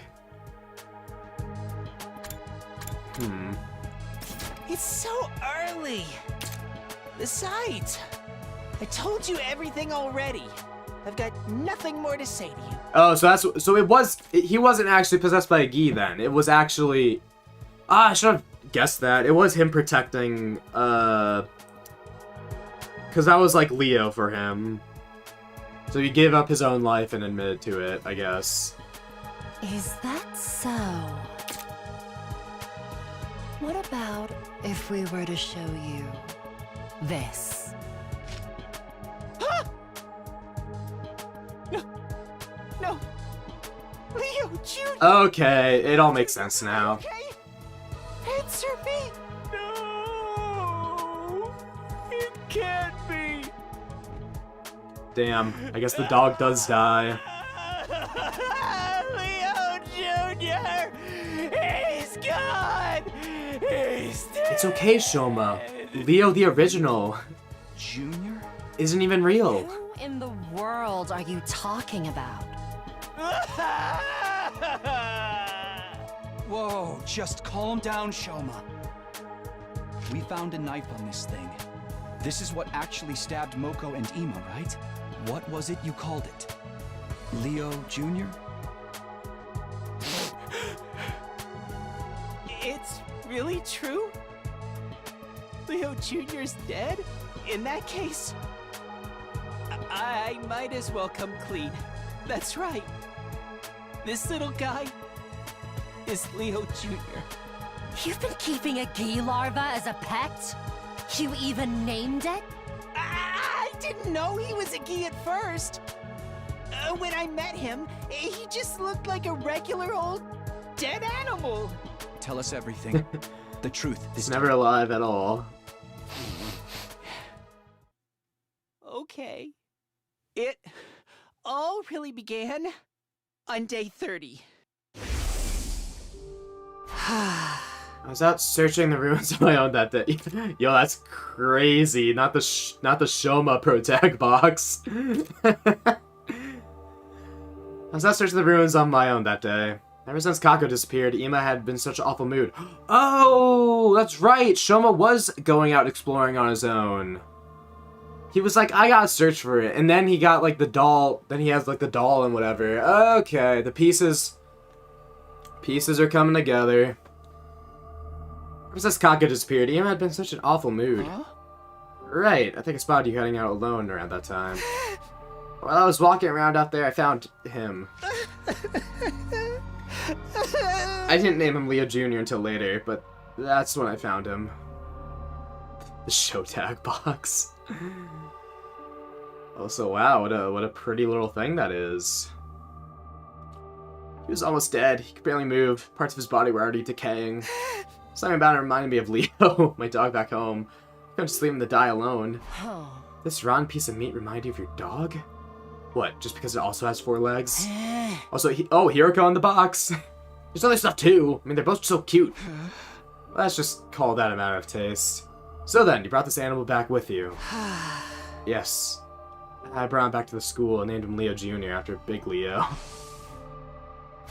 It's so early. Besides, I told you everything already. I've got nothing more to say to you. Oh, so he wasn't actually possessed by a Gi then. It was actually... I should have guessed that. It was him protecting, because that was like Leo for him. So he gave up his own life and admitted to it, I guess. Is that so? What about if we were to show you this? No. Leo Jr. Okay, it all makes sense now. Okay? Answer me. No. It can't be. Damn, I guess the dog does die. Leo Jr. He's gone. He's dead. It's okay, Shoma. Leo the original Junior? isn't even real. Who in the world are you talking about? Whoa, just calm down, Shoma. We found a knife on this thing. This is what actually stabbed Moko and Ima, right? What was it you called it? Leo Jr.? It's really true? Leo Jr.'s dead? In that case, I might as well come clean. That's right. This little guy is Leo Jr. You've been keeping a Gi larva as a pet? You even named it? I didn't know he was a Gi at first. When I met him, he just looked like a regular old dead animal. Tell us everything. The truth. He's never alive at all. Okay. It all really began on day 30. I was out searching the ruins of my own that day. Yo, that's crazy. Not the Shoma protag box. I was out searching the ruins on my own that day. Ever since Kako disappeared, Ima had been in such an awful mood. Oh, that's right. Shoma was going out exploring on his own. He was like, I gotta search for it. And then he got like the doll. Then he has like the doll and whatever. Okay, the pieces are coming together. Ever since Kako disappeared, Ima had been in such an awful mood. Huh? Right, I think I spotted you heading out alone around that time. While I was walking around out there, I found him. I didn't name him Leo Jr. until later, but that's when I found him. The show tag box. Also, wow, what a pretty little thing that is. He was almost dead. He could barely move. Parts of his body were already decaying. Something about it reminded me of Leo, my dog back home. I couldn't just leave him to die alone. This rotten piece of meat remind you of your dog? What, just because it also has 4 legs? Also, Hiroko on the box. There's other stuff too. I mean, they're both so cute. Let's just call that a matter of taste. So then, you brought this animal back with you. Yes. I brought him back to the school and named him Leo Jr. after Big Leo.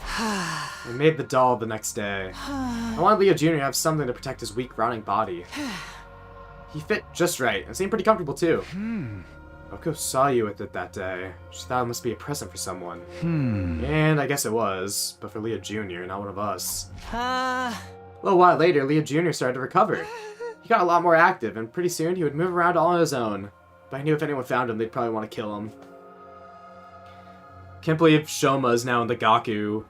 I made the doll the next day. I wanted Leo Jr. to have something to protect his weak, rotting body. He fit just right, and seemed pretty comfortable too. Oko saw you with it that day. She thought it must be a present for someone. And I guess it was, but for Leo Jr., not one of us. A little while later, Leo Jr. started to recover. He got a lot more active, and pretty soon he would move around all on his own. But I knew if anyone found him, they'd probably want to kill him. Can't believe Shoma is now in the Gaku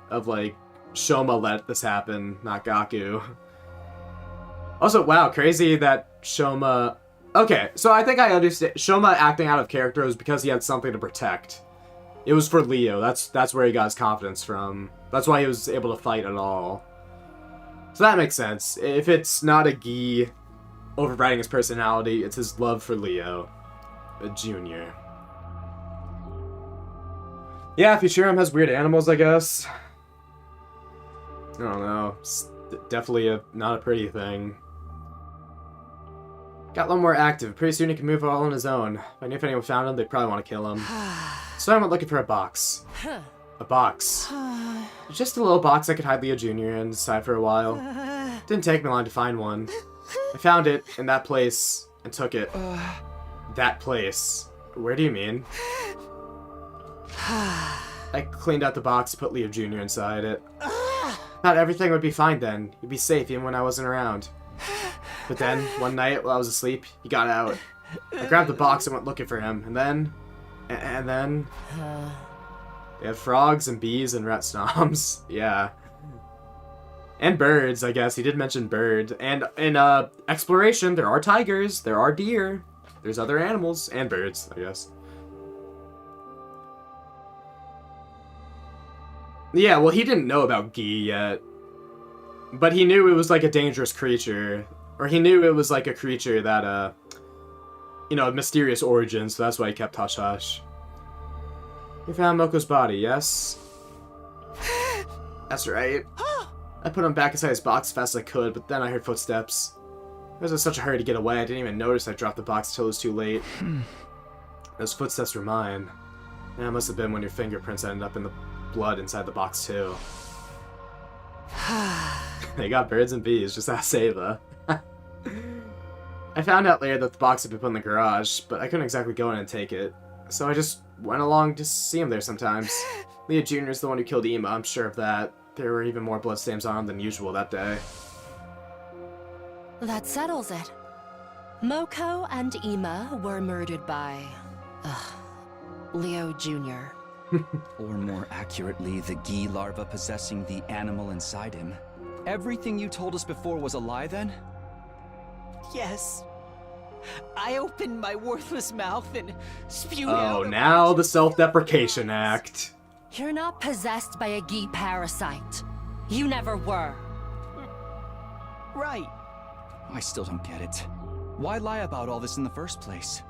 of, like, Shoma let this happen, not Gaku. Also, wow, crazy that Shoma... Okay, so I think I understand. Shoma acting out of character was because he had something to protect. It was for Leo. That's where he got his confidence from. That's why he was able to fight at all. So that makes sense. If it's not a Gi overriding his personality, it's his love for Leo, a junior. Yeah, Futurum has weird animals, I guess. I don't know. It's definitely not a pretty thing. Got a little more active. Pretty soon he can move all on his own. If I knew if anyone found him, they'd probably want to kill him. So I went looking for a box. A box. Just a little box I could hide Leo Jr. inside for a while. Didn't take me long to find one. I found it in that place and took it. That place. Where do you mean? I cleaned out the box, put Leo Jr. inside it. Thought everything would be fine then. He'd be safe even when I wasn't around. But then, one night while I was asleep, he got out. I grabbed the box and went looking for him, and then... They have frogs and bees and rat snoms. Yeah. And birds, I guess. He did mention bird. And in exploration, there are tigers, there are deer, there's other animals, and birds, I guess. Yeah, well, he didn't know about Gi yet. But he knew it was like a dangerous creature. Or he knew it was like a creature that, you know, mysterious origin, so that's why he kept hush-hush. You found Moko's body, yes? That's right. I put him back inside his box as fast as I could, but then I heard footsteps. I was in such a hurry to get away, I didn't even notice I dropped the box until it was too late. Those footsteps were mine. Yeah, it must have been when your fingerprints ended up in the blood inside the box, too. They got birds and bees, just ask Ava. I found out later that the box had been put in the garage, but I couldn't exactly go in and take it. So I just went along to see him there sometimes. Leo Jr. is the one who killed Ima, I'm sure of that. There were even more bloodstains on him than usual that day. That settles it. Moko and Ima were murdered by... Leo Jr. Or more accurately, the Gi larva possessing the animal inside him. Everything you told us before was a lie, then? Yes. I opened my worthless mouth and spewed out. Oh, now the self-deprecation act. You're not possessed by a Gi parasite. You never were. Right. I still don't get it. Why lie about all this in the first place?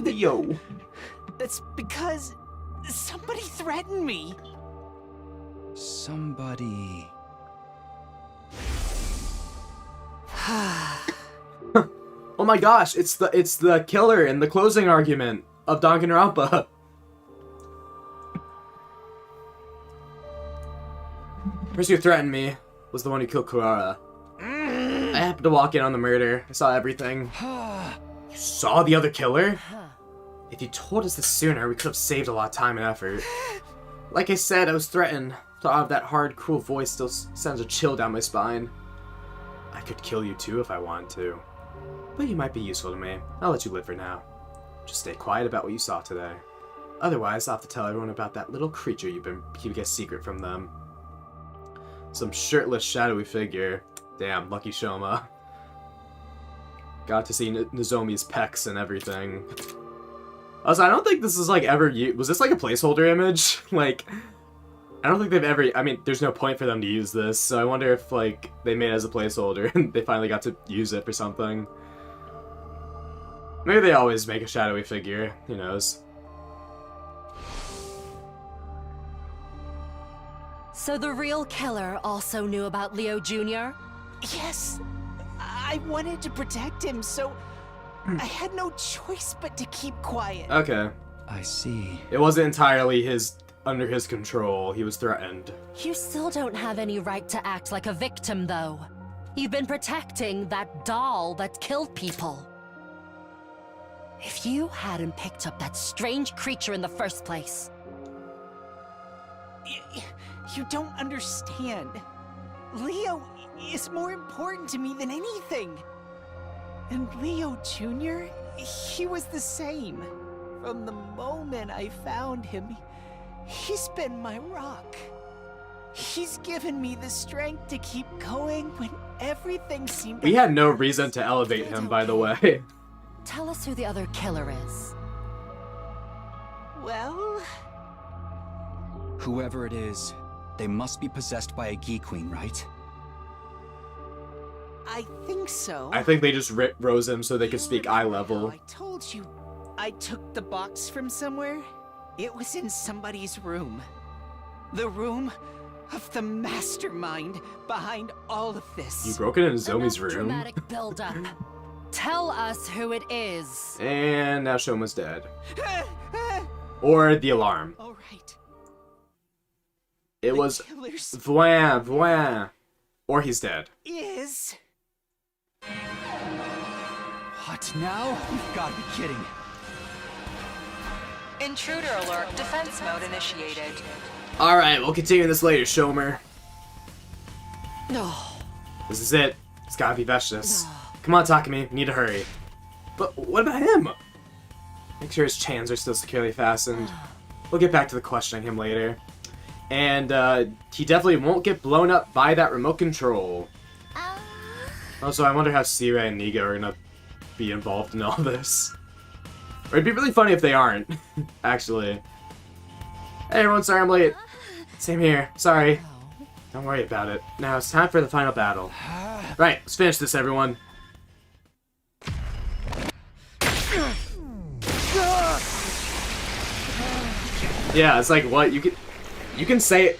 Yo. That's because somebody threatened me. Somebody... Oh my gosh, it's the killer in the closing argument of Danganronpa. The person who threatened me was the one who killed Kurara. I happened to walk in on the murder. I saw everything. You saw the other killer? If you told us this sooner, we could have saved a lot of time and effort. Like I said, I was threatened. Thought of that hard, cruel voice still sends a chill down my spine. I could kill you too if I wanted to. But you might be useful to me. I'll let you live for now. Just stay quiet about what you saw today. Otherwise, I'll have to tell everyone about that little creature you've been keeping a secret from them. Some shirtless, shadowy figure. Damn, lucky Shoma. Got to see Nozomi's pecs and everything. Also, I don't think this is like ever was this like a placeholder image? Like, I don't think they've ever, I mean, there's no point for them to use this, so I wonder if like they made it as a placeholder and they finally got to use it for something. Maybe they always make a shadowy figure, who knows. So the real killer also knew about Leo Jr.? Yes. I wanted to protect him, so I had no choice but to keep quiet. Okay. I see. It wasn't entirely under his control. He was threatened. You still don't have any right to act like a victim, though. You've been protecting that doll that killed people. If you hadn't picked up that strange creature in the first place... You don't understand. Leo is more important to me than anything. And Leo Jr., he was the same. From the moment I found him, he's been my rock. He's given me the strength to keep going when everything seemed... We had no reason to elevate him, by the way. Tell us who the other killer is. Well... Whoever it is, they must be possessed by a Gi Queen, right? I think so. I think they just rose him so they could speak eye level. I told you I took the box from somewhere. It was in somebody's room. The room of the mastermind behind all of this. You broke it in Zomi's room. Dramatic build-up. Tell us who it is. And now Shoma's dead. Or the alarm. All right. It was Voin. Or he's dead. Is... What now? You've got to be kidding. Intruder alert. Defense mode initiated. Alright, we'll continue this later, Shomer. No. This is it. It's gotta be Vestice. Come on, Takumi. We need to hurry. But what about him? Make sure his chains are still securely fastened. We'll get back to the questioning him later. And he definitely won't get blown up by that remote control. Also, I wonder how C-Ray and Niga are gonna be involved in all this. Or it'd be really funny if they aren't, actually. Hey everyone, sorry I'm late. Same here, sorry. Don't worry about it. Now it's time for the final battle. Right, let's finish this, everyone. Yeah, it's like, what? You can say it.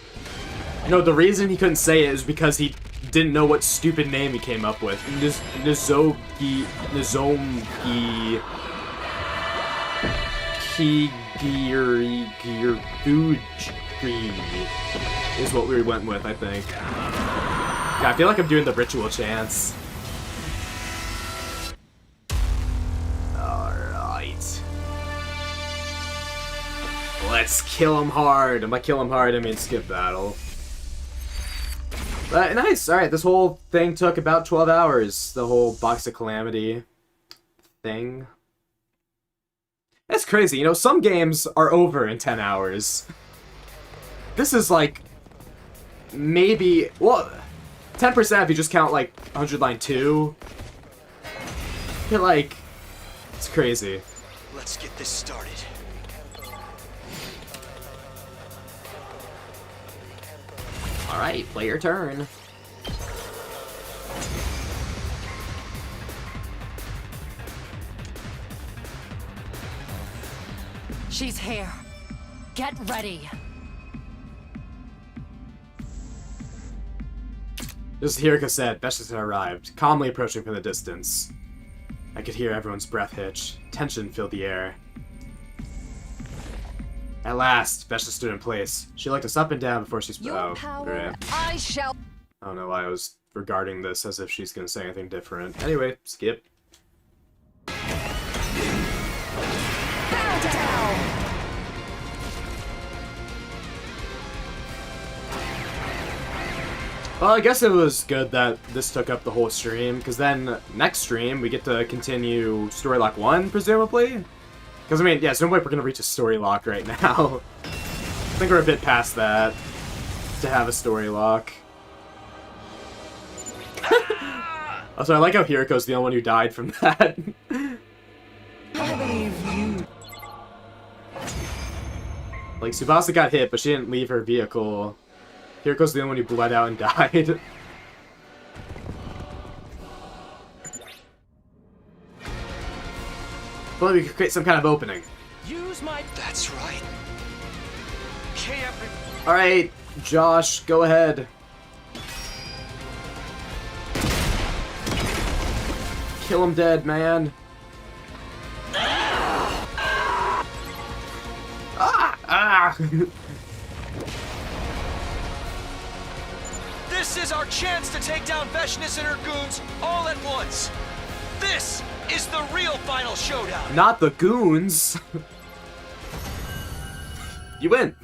No, the reason he couldn't say it is because he didn't know what stupid name he came up with. Nizomgi is what we went with, I think. Yeah, I feel like I'm doing the ritual chants. Alright. Let's kill him hard. And by kill him hard, I mean skip battle. But nice. Alright, this whole thing took about 12 hours. The whole Box of Calamity thing. That's crazy. You know, some games are over in 10 hours. This is like... maybe... well, 10% if you just count like 100 line 2. But like... it's crazy. Let's get this started. Alright, play your turn. She's here. Get ready. Just as Hirika said, Vestice had arrived, calmly approaching from the distance. I could hear everyone's breath hitch. Tension filled the air. At last, Vestice stood in place. She looked us up and down before she spoke. Your power, I shall... I don't know why I was regarding this as if she's gonna say anything different. Anyway, skip. Well, I guess it was good that this took up the whole stream, because then next stream we get to continue Story Lock 1, presumably? Because, I mean, yeah, so no way we're going to reach a Story Lock right now. I think we're a bit past that, to have a Story Lock. Also, I like how Hiriko's the only one who died from that. I believe you. Like, Tsubasa got hit, but she didn't leave her vehicle. Hiriko's the only one who bled out and died. Well, we could create some kind of opening. Use my... That's right. Alright, Josh, go ahead. Kill him dead, man. Ah! This is our chance to take down Veshness and her goons all at once. This is the real final showdown. Not the goons. You win.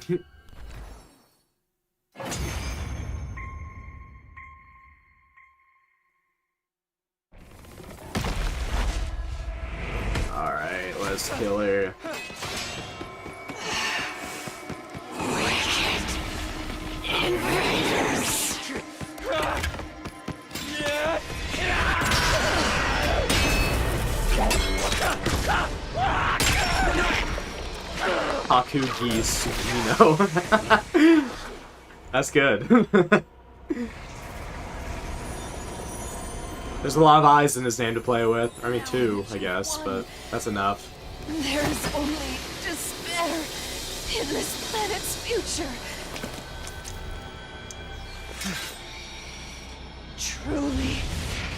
Alright, let's kill her. Haku geese, you know. That's good. There's a lot of eyes in his name to play with. I mean, 2, I guess, but that's enough. There is only despair in this planet's future. Truly.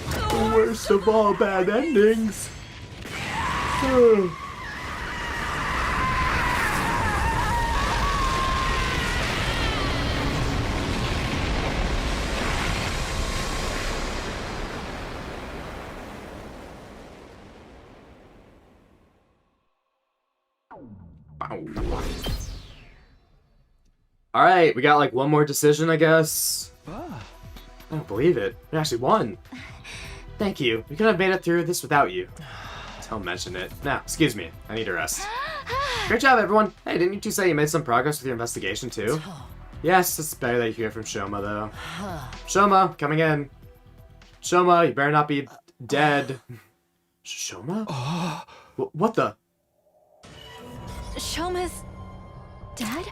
The worst of all bad endings. Alright, we got like one more decision, I guess. I don't believe it. We actually won. Thank you. We could have made it through this without you. Don't mention it. Now, excuse me. I need a rest. Great job, everyone. Hey, didn't you two say you made some progress with your investigation, too? Yes, it's better that you hear from Shoma, though. Shoma, coming in. Shoma, you better not be dead. Shoma? What the? Shoma's dad?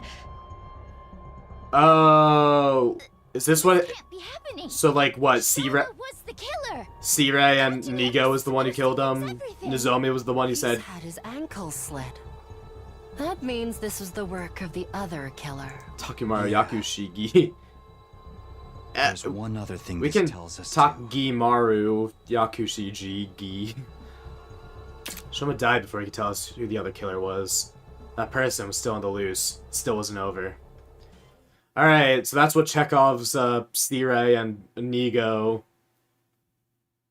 Oh, is this what? Can't be happening. So like what? Sea-Ray was the killer. and Nigo was the one who killed him. Nozomi was the one who said. Had his ankle slit. That means this was the work of the other killer. Takumaru Yakushigi. There's one other thing we this can tells us. Takimaru Yakushigi. Shoma died before he could tell us who the other killer was. That person was still on the loose. It still wasn't over. Alright, so that's what Chekhov's Sea-Ray and Nigo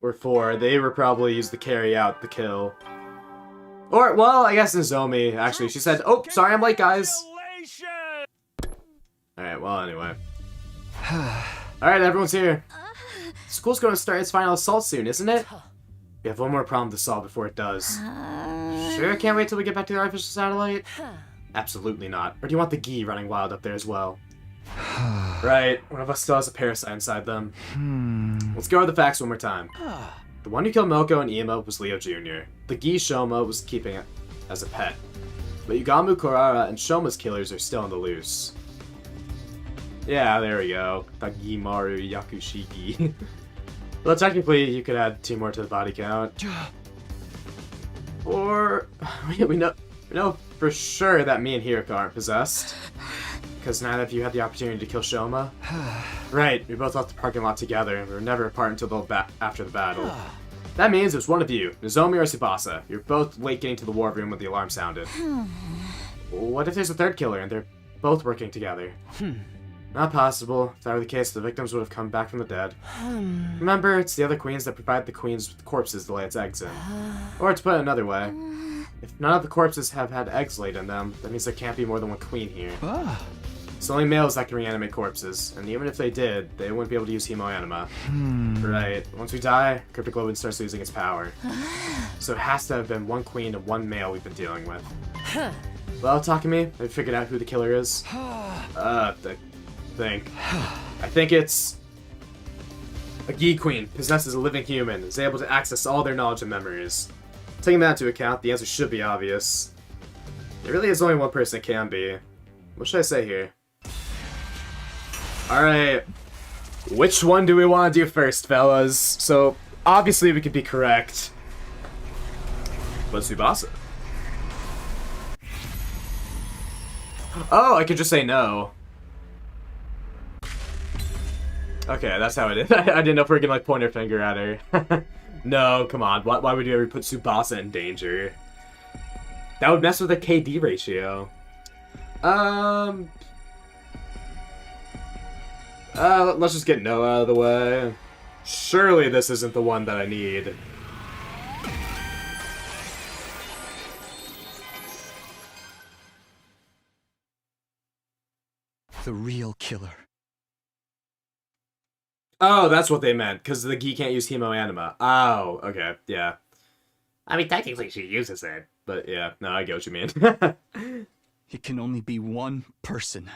were for. They were probably used to carry out the kill. Or, well, I guess Nozomi, actually. She said, oh, sorry I'm late, guys. Alright, well, anyway. Alright, everyone's here. School's going to start its final assault soon, isn't it? We have one more problem to solve before it does. Sure, can't wait till we get back to the artificial satellite? Absolutely not. Or do you want the Gi running wild up there as well? Right, one of us still has a parasite inside them. Let's go over the facts one more time. The one who killed Milko and Ima was Leo Jr. The Gi Shoma was keeping it as a pet. But Yugamu Kurara and Shoma's killers are still on the loose. Yeah, there we go. Takimaru Yakushigi. Well, technically, you could add 2 more to the body count. Or, we know for sure that me and Hiroko aren't possessed. Because neither of you had the opportunity to kill Shoma. Right, we both left the parking lot together, and we were never apart until after the battle. That means it was one of you, Nozomi or Tsubasa. You were both late getting to the war room when the alarm sounded. What if there's a third killer, and they're both working together? Not possible. If that were the case, the victims would have come back from the dead. Remember, it's the other queens that provide the queens with corpses to lay its eggs in. Or to put it another way, if none of the corpses have had eggs laid in them, that means there can't be more than one queen here. It's only males that can reanimate corpses, and even if they did, they wouldn't be able to use hemoanima. Right. Once we die, Cryptoglobin starts losing its power. So it has to have been one queen and one male we've been dealing with. Well, Takumi, have you figured out who the killer is? I think it's a Gi Queen, possesses a living human, is able to access all their knowledge and memories. Taking that into account, the answer should be obvious. There really is only one person it can be. What should I say here? Alright, which one do we want to do first, fellas? So, obviously we could be correct. But Tsubasa. Oh, I could just say no. Okay, that's how it is. I didn't know if we were gonna like point our finger at her. No, come on. Why would you ever put Tsubasa in danger? That would mess with the KD ratio. Let's just get Noah out of the way. Surely this isn't the one that I need. The real killer. Oh, that's what they meant, because the Gi can't use Hemoanima. Oh, okay, yeah. I mean, technically she uses it, but yeah, no, I get what you mean. It can only be one person.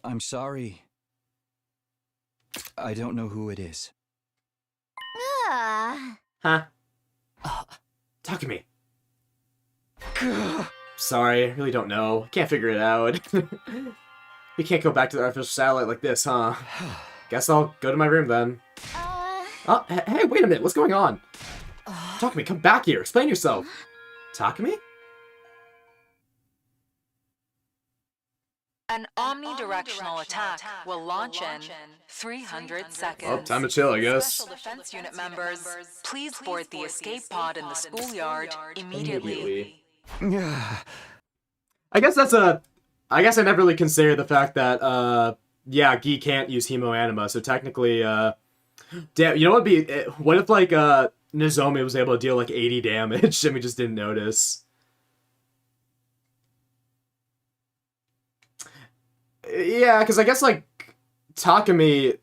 I'm sorry. I don't know who it is. Huh? Takumi. Sorry, I really don't know. Can't figure it out. We can't go back to the artificial satellite like this, huh? Guess I'll go to my room then. Oh, hey, wait a minute, what's going on? Takumi, come back here, explain yourself. Takumi? An omnidirectional attack will launch in 300 seconds. Oh, time to chill, I guess. Special defense unit members, please board the escape pod in the schoolyard immediately. I guess that's a... I guess I never really considered the fact that, yeah, Gi can't use Hemoanima, so technically, damn, you know what would be... What if, like, Nozomi was able to deal, like, 80 damage and we just didn't notice? Yeah, because I guess, like, Takumi...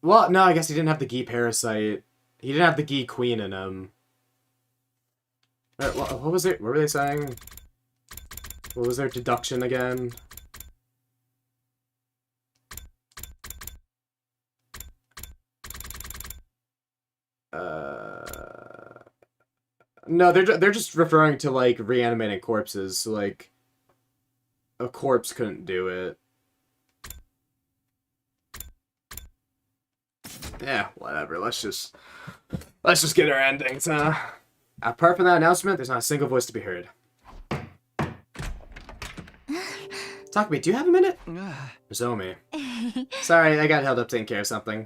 Well, no, I guess he didn't have the Gi Parasite. He didn't have the Gi Queen in him. What was it? What were they saying? What was their deduction again? No, they're just referring to, like, reanimating corpses. So, like, a corpse couldn't do it. Yeah, whatever. Let's just get our endings, huh? Apart from that announcement, there's not a single voice to be heard. Takumi, do you have a minute? Nozomi. Sorry, I got held up taking care of something.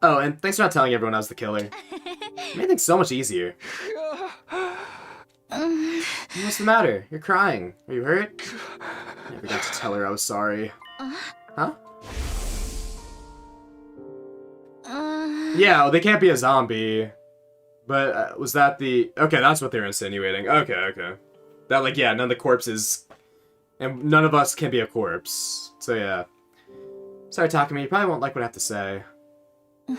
Oh, and thanks for not telling everyone I was the killer. It made things so much easier. What's the matter? You're crying. Are you hurt? I never got to tell her I was sorry. Huh? Yeah, well, they can't be a zombie. But, was that the... Okay, that's what they're insinuating. Okay. That, like, yeah, none of the corpses... And none of us can be a corpse. So, yeah. Sorry, Takumi, you probably won't like what I have to say. I'm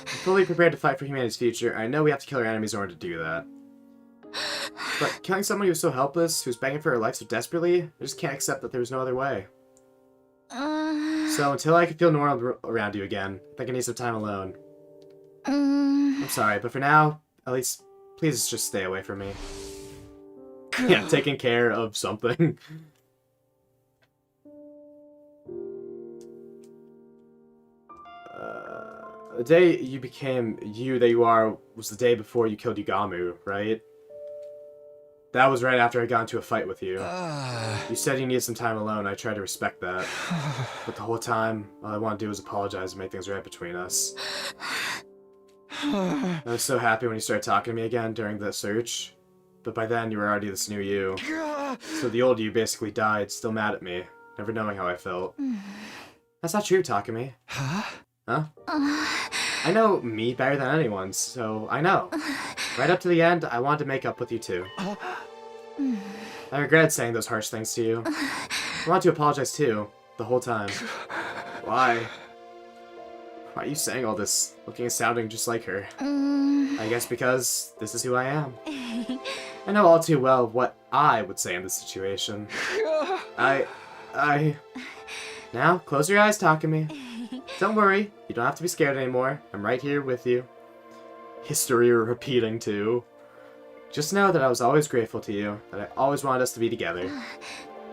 fully prepared to fight for humanity's future. I know we have to kill our enemies in order to do that. But killing someone who's so helpless, who's begging for her life so desperately, I just can't accept that there was no other way. So until I can feel normal around you again, I think I need some time alone. I'm sorry, but for now, at least, please just stay away from me. Yeah, taking care of something. The day you became you that you are was the day before you killed Yugamu, right? That was right after I got into a fight with you. You said you needed some time alone. I tried to respect that. But the whole time, all I wanted to do was apologize and make things right between us. I was so happy when you started talking to me again during the search. But by then, you were already this new you. So the old you basically died, still mad at me, never knowing how I felt. That's not true, Takumi. Huh? I know me better than anyone, so I know. Right up to the end, I wanted to make up with you too. I regretted saying those harsh things to you. I wanted to apologize too, the whole time. Why? Why are you saying all this, looking and sounding just like her? I guess because this is who I am. I know all too well what I would say in this situation. Now, close your eyes, Takumi. Don't worry, you don't have to be scared anymore. I'm right here with you. History repeating too. Just know that I was always grateful to you, that I always wanted us to be together.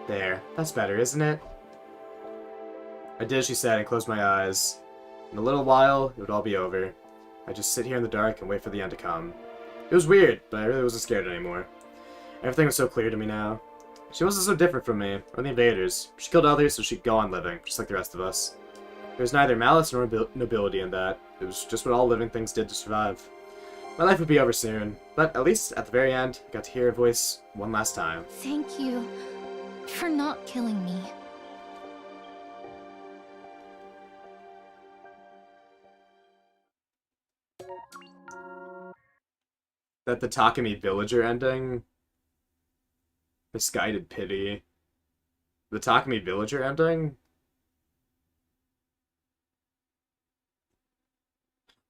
There, that's better, isn't it? I did as she said and closed my eyes. In a little while, it would all be over. I'd just sit here in the dark and wait for the end to come. It was weird, but I really wasn't scared anymore. Everything was so clear to me now. She wasn't so different from me, or the invaders. She killed others so she could go on living, just like the rest of us. There was neither malice nor nobility in that. It was just what all living things did to survive. My life would be over soon, but at least at the very end, I got to hear her voice one last time. Thank you for not killing me. That the Takumi villager ending? Misguided pity. The Takumi villager ending?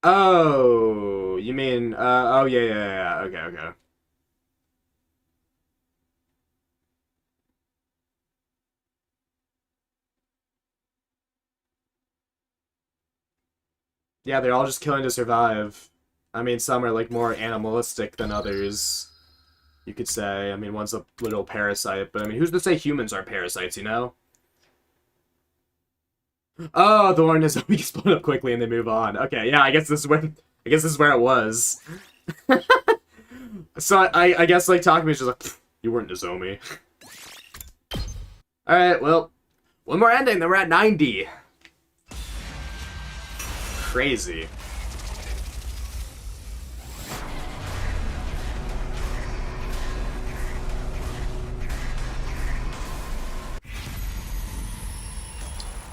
Oh, you mean, oh yeah, okay. Yeah, they're all just killing to survive. I mean, some are, like, more animalistic than others, you could say. I mean, one's a little parasite, but I mean, who's to say humans are parasites, you know? Oh, the one is we split up quickly and they move on. Okay, yeah, I guess this is where it was. So I guess like Takumi's just like, you weren't Nozomi. Alright, well, one more ending, then we're at 90. Crazy.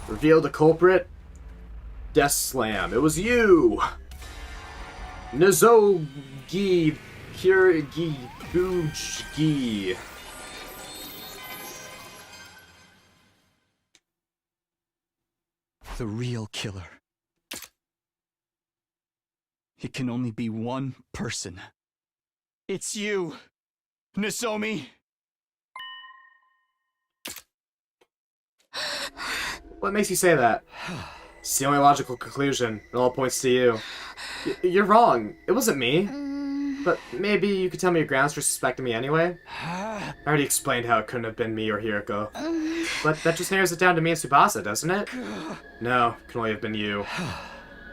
Reveal the culprit. Death Slam. It was you! Nozogi Kirigi Bujgi. The real killer. It can only be one person. It's you, Nozomi. What makes you say that? It's the only logical conclusion. It all points to you. You're wrong. It wasn't me. But maybe you could tell me your grounds for suspecting me anyway? I already explained how it couldn't have been me or Hiroko. But that just narrows it down to me and Tsubasa, doesn't it? No, it can only have been you.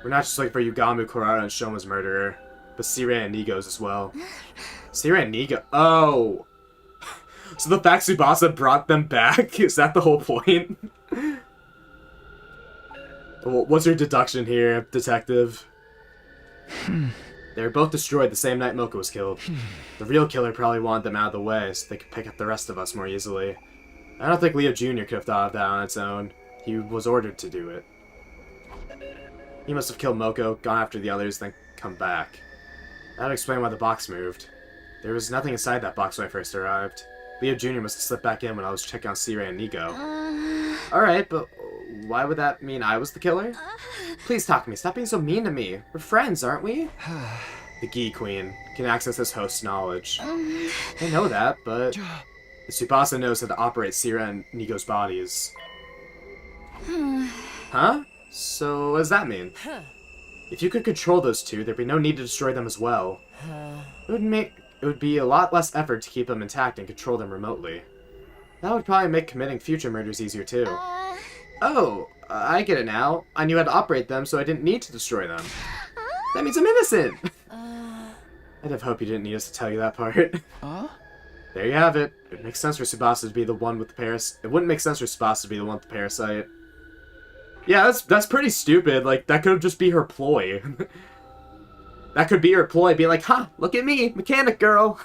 We're not just looking for Yugamu, Kurara, and Shoma's murderer, but Sirei and Nigo's as well. Sirei and Nigo? Oh! So the fact Tsubasa brought them back? Is that the whole point? What's your deduction here, detective? They were both destroyed the same night Moko was killed. The real killer probably wanted them out of the way so they could pick up the rest of us more easily. I don't think Leo Jr. could have thought of that on its own. He was ordered to do it. He must have killed Moko, gone after the others, then come back. That would explain why the box moved. There was nothing inside that box when I first arrived. Leo Jr. must have slipped back in when I was checking on Sirei and Nigo. Alright, but why would that mean I was the killer? Please talk to me. Stop being so mean to me. We're friends, aren't we? The Gi Queen can access this host's knowledge. I know that, but Tsubasa knows how to operate Sirei and Nigo's bodies. Huh? So what does that mean? If you could control those two, there'd be no need to destroy them as well. It would be a lot less effort to keep them intact and control them remotely. That would probably make committing future murders easier too. Oh, I get it now. I knew how to operate them, so I didn't need to destroy them. That means I'm innocent! I'd have hoped you didn't need us to tell you that part. There you have it. It makes sense for Tsubasa to be the one with the parasite. It wouldn't make sense for Tsubasa to be the one with the parasite. Yeah, that's pretty stupid. Like, that could just be her ploy. That could be her ploy, being like, huh, look at me, mechanic girl.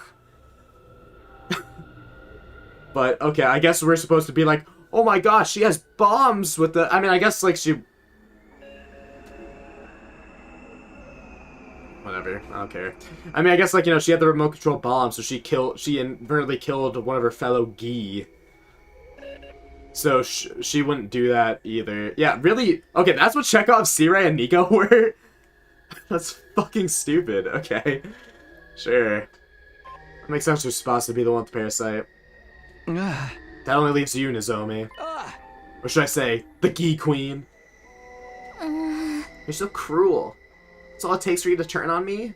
But, okay, I guess we're supposed to be like, oh my gosh, she has bombs with the... I mean, I guess, like, she... Whatever, I don't care. I mean, I guess, like, you know, she had the remote control bomb, so she inadvertently killed one of her fellow Gi. So she wouldn't do that either. Yeah, really? Okay, that's what Chekhov's Sirei and Nigo were? That's fucking stupid. Okay. Sure. That makes sense for Tsubasa to be the one with the parasite. That only leaves you, Nozomi. Or should I say, the Gi Queen. You're so cruel. That's all it takes for you to turn on me?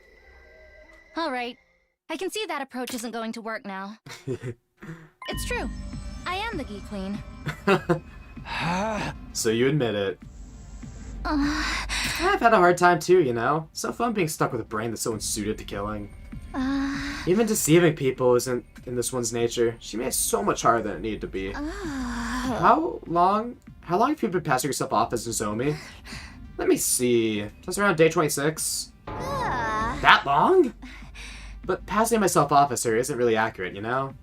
Alright. I can see that approach isn't going to work now. It's true. I am the Gi Queen. So you admit it. I've had a hard time too, you know? So fun being stuck with a brain that's so unsuited to killing. Even deceiving people isn't in this one's nature. She made it so much harder than it needed to be. How long have you been passing yourself off as Nozomi? Let me see. Just around day 26. That long? But passing myself off as her isn't really accurate, you know?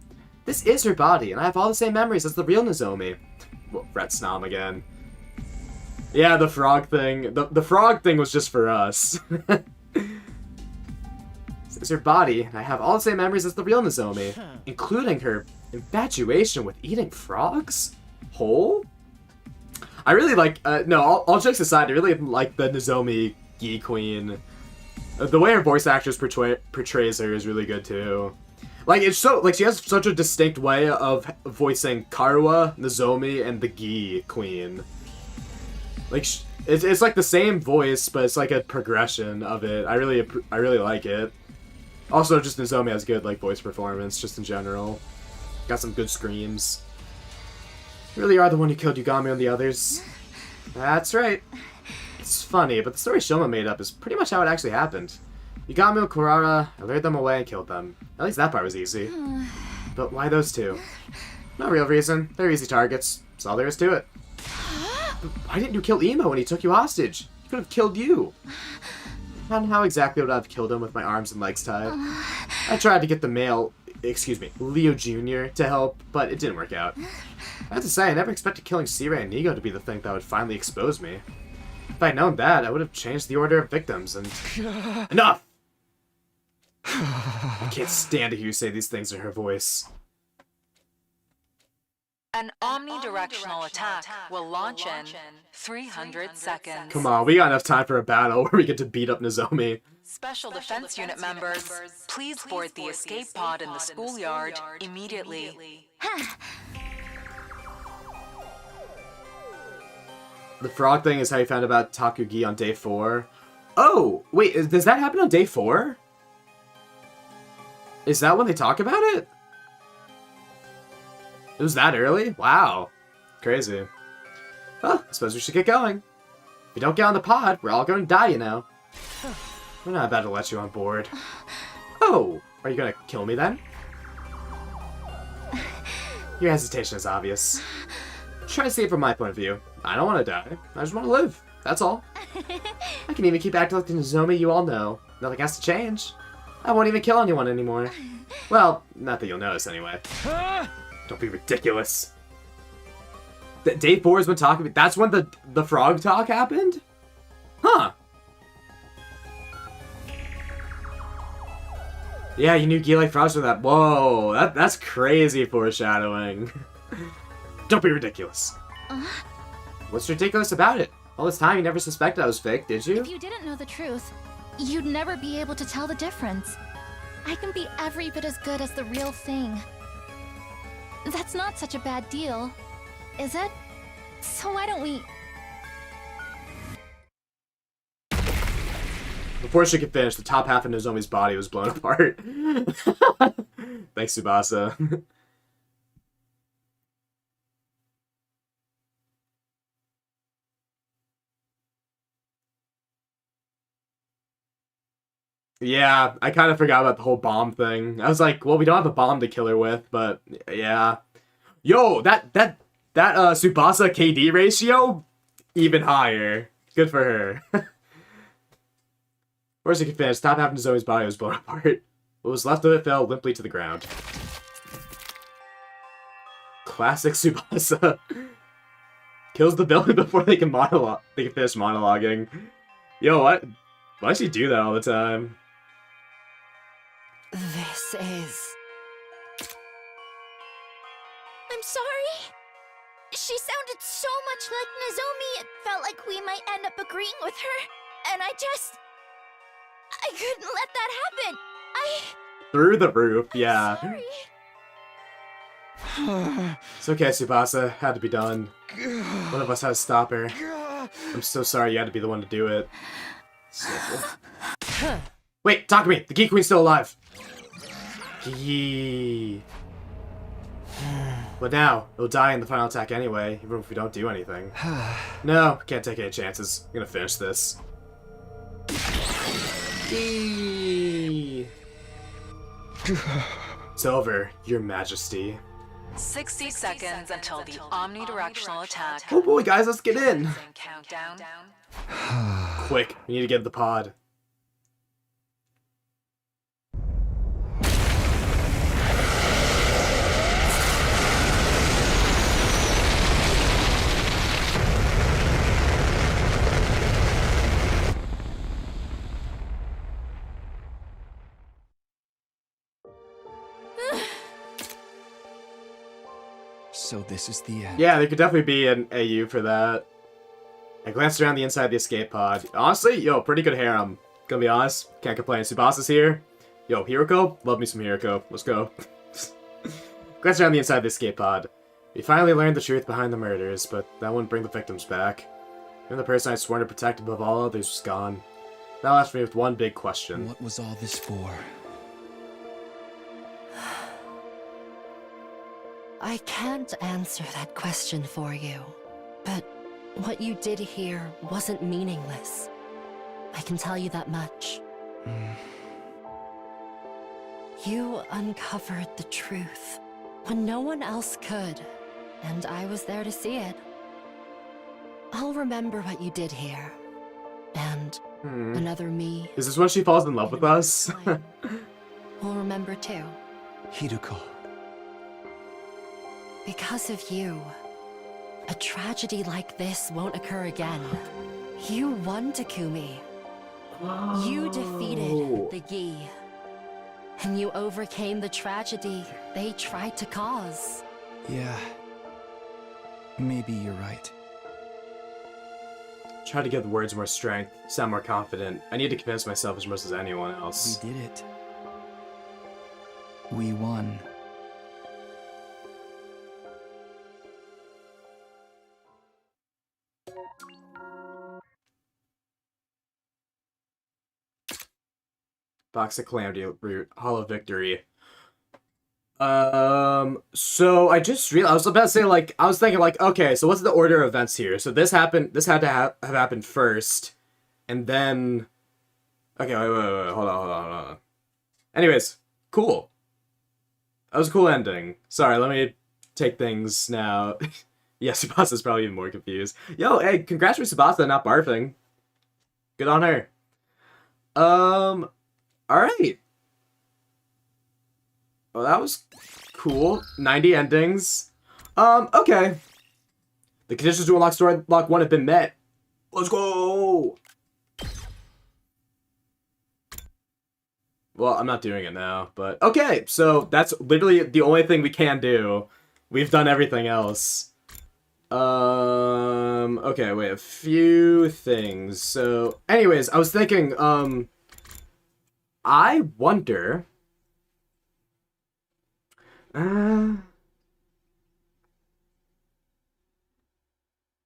This is her body, and I have all the same memories as the real Nozomi. Well, Ret Snom again. Yeah, the frog thing. The frog thing was just for us. This is her body, and I have all the same memories as the real Nozomi, including her infatuation with eating frogs? Whole? I really like, no, all jokes aside, I really like the Nozomi Gi Queen. The way her voice actress portrays her is really good too. Like, it's so, like, she has such a distinct way of voicing Karuha, Nozomi, and the Gi Queen. Like, it's like the same voice, but it's like a progression of it. I really like it. Also, just Nozomi has good, like, voice performance, just in general. Got some good screams. You really are the one who killed Yugami and the others. That's right. It's funny, but the story Shoma made up is pretty much how it actually happened. Yugami and Kurara, I lured them away and killed them. At least that part was easy. But why those two? No real reason. They're easy targets. That's all there is to it. But why didn't you kill Imo when he took you hostage? He could have killed you. And how exactly would I have killed him with my arms and legs tied? I tried to get Leo Jr. to help, but it didn't work out. I have to say, I never expected killing C-Ray and Nigo to be the thing that would finally expose me. If I'd known that, I would have changed the order of victims and... Enough! I can't stand to hear you say these things in her voice. An omnidirectional attack will launch in 300 seconds. Come on, we got enough time for a battle where we get to beat up Nozomi. Special Defense Unit members, please board the escape pod in the schoolyard immediately. The frog thing is how you found about Takugi on day 4. Oh, wait, does that happen on day 4? Is that when they talk about it? It was that early? Wow. Crazy. Well, I suppose we should get going. If we don't get on the pod, we're all going to die, you know. We're not about to let you on board. Oh, are you going to kill me then? Your hesitation is obvious. Try to see it from my point of view. I don't want to die. I just want to live. That's all. I can even keep acting like the Nozomi you all know. Nothing has to change. I won't even kill anyone anymore. Well, not that you'll notice anyway. Don't be ridiculous. Day 4 is when talking. That's when the frog talk happened? Huh. Yeah, you knew Gi like frogs from that. Whoa, that's crazy foreshadowing. Don't be ridiculous. What's ridiculous about it? All this time you never suspected I was fake, did you? If you didn't know the truth, you'd never be able to tell the difference. I can be every bit as good as the real thing. That's not such a bad deal, is it? So why don't we... Before she could finish, the top half of Nozomi's body was blown apart. Thanks, Tsubasa. Yeah, I kind of forgot about the whole bomb thing. I was like, well, we don't have a bomb to kill her with, but yeah. Yo, that Tsubasa KD ratio, even higher. Good for her. Where's it finished? Top half of Nozomi's body was blown apart. What was left of it fell limply to the ground. Classic Tsubasa. Kills the villain before they can finish monologuing. Yo, what? Why does she do that all the time? This is... I'm sorry. She sounded so much like Nozomi, it felt like we might end up agreeing with her. And I couldn't let that happen. Through the roof, yeah. Sorry. It's okay, Tsubasa. Had to be done. One of us had to stop her. I'm so sorry you had to be the one to do it. Wait, talk to me! The Gi Queen's still alive! Gi. But now, it'll die in the final attack anyway, even if we don't do anything. No, can't take any chances. I'm gonna finish this. Gi. It's over, Your Majesty. 60 seconds until the omnidirectional attack. Oh boy, guys, let's get in! Countdown. Quick, we need to get in the pod. So this is the end. Yeah, there could definitely be an AU for that. I glanced around the inside of the escape pod. Honestly, yo, pretty good harem. Gonna be honest, can't complain. Subasa's here. Yo, Hiroko? Love me some Hiroko. Let's go. Glanced around the inside of the escape pod. We finally learned the truth behind the murders, but that wouldn't bring the victims back. Even the person I'd sworn to protect above all others was gone. That left me with one big question. What was all this for? I can't answer that question for you, but what you did here wasn't meaningless. I can tell you that much. You uncovered the truth when no one else could, and I was there to see it. I'll remember what you did here, and another me. Is this when she falls in love with us? will remember too. Hiruko. Because of you, a tragedy like this won't occur again. You won, Takumi. You defeated the Gi. And you overcame the tragedy they tried to cause. Yeah. Maybe you're right. Try to give the words more strength, sound more confident. I need to convince myself as much as anyone else. We did it. We won. Box of Calamity Root, Hollow Victory. So I just realized, I was about to say, like, I was thinking, like, okay, so what's the order of events here? So this happened, this had to have happened first, and then, okay, wait, hold on. Anyways, cool. That was a cool ending. Sorry, let me take things now. Yeah, Subasa's probably even more confused. Yo, hey, congrats for Subasa not barfing. Good on her. Alright. Well, that was cool. 90 endings. Okay. The conditions to unlock Story Lock 1 have been met. Let's go! Well, I'm not doing it now, but... Okay, so that's literally the only thing we can do. We've done everything else. Okay, wait, a few things. So, anyways, I was thinking, I wonder...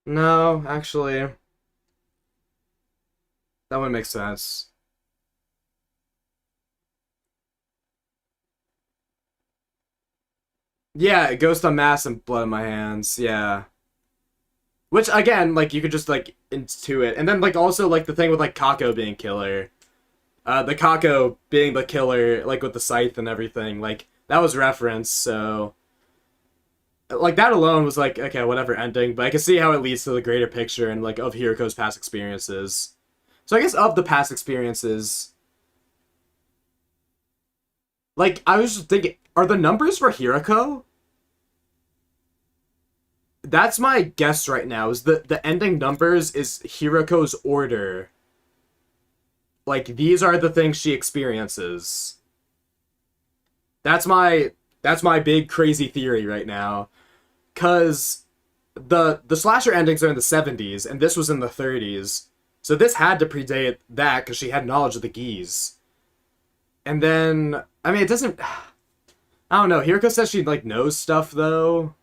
No, actually... That would make sense. Yeah, Ghost Unmasked and Blood in My Hands, yeah. Which, again, like, you could just, like, intuit. And then, like, also, like, the thing with, like, Kako being killer. The Kako being the killer, like, with the scythe and everything, like, that was referenced, so... Like, that alone was, like, okay, whatever ending, but I can see how it leads to the greater picture and, like, of Hiroko's past experiences. So I guess of the past experiences... Like, I was just thinking, are the numbers for Hiroko? That's my guess right now, is the ending numbers is Hiroko's order. Like, these are the things she experiences. That's my big crazy theory right now. 'Cause the slasher endings are in the 70s, and this was in the 30s. So this had to predate that, because she had knowledge of the Gis. And then, I mean, it doesn't... I don't know, Hiroko says she, like, knows stuff, though.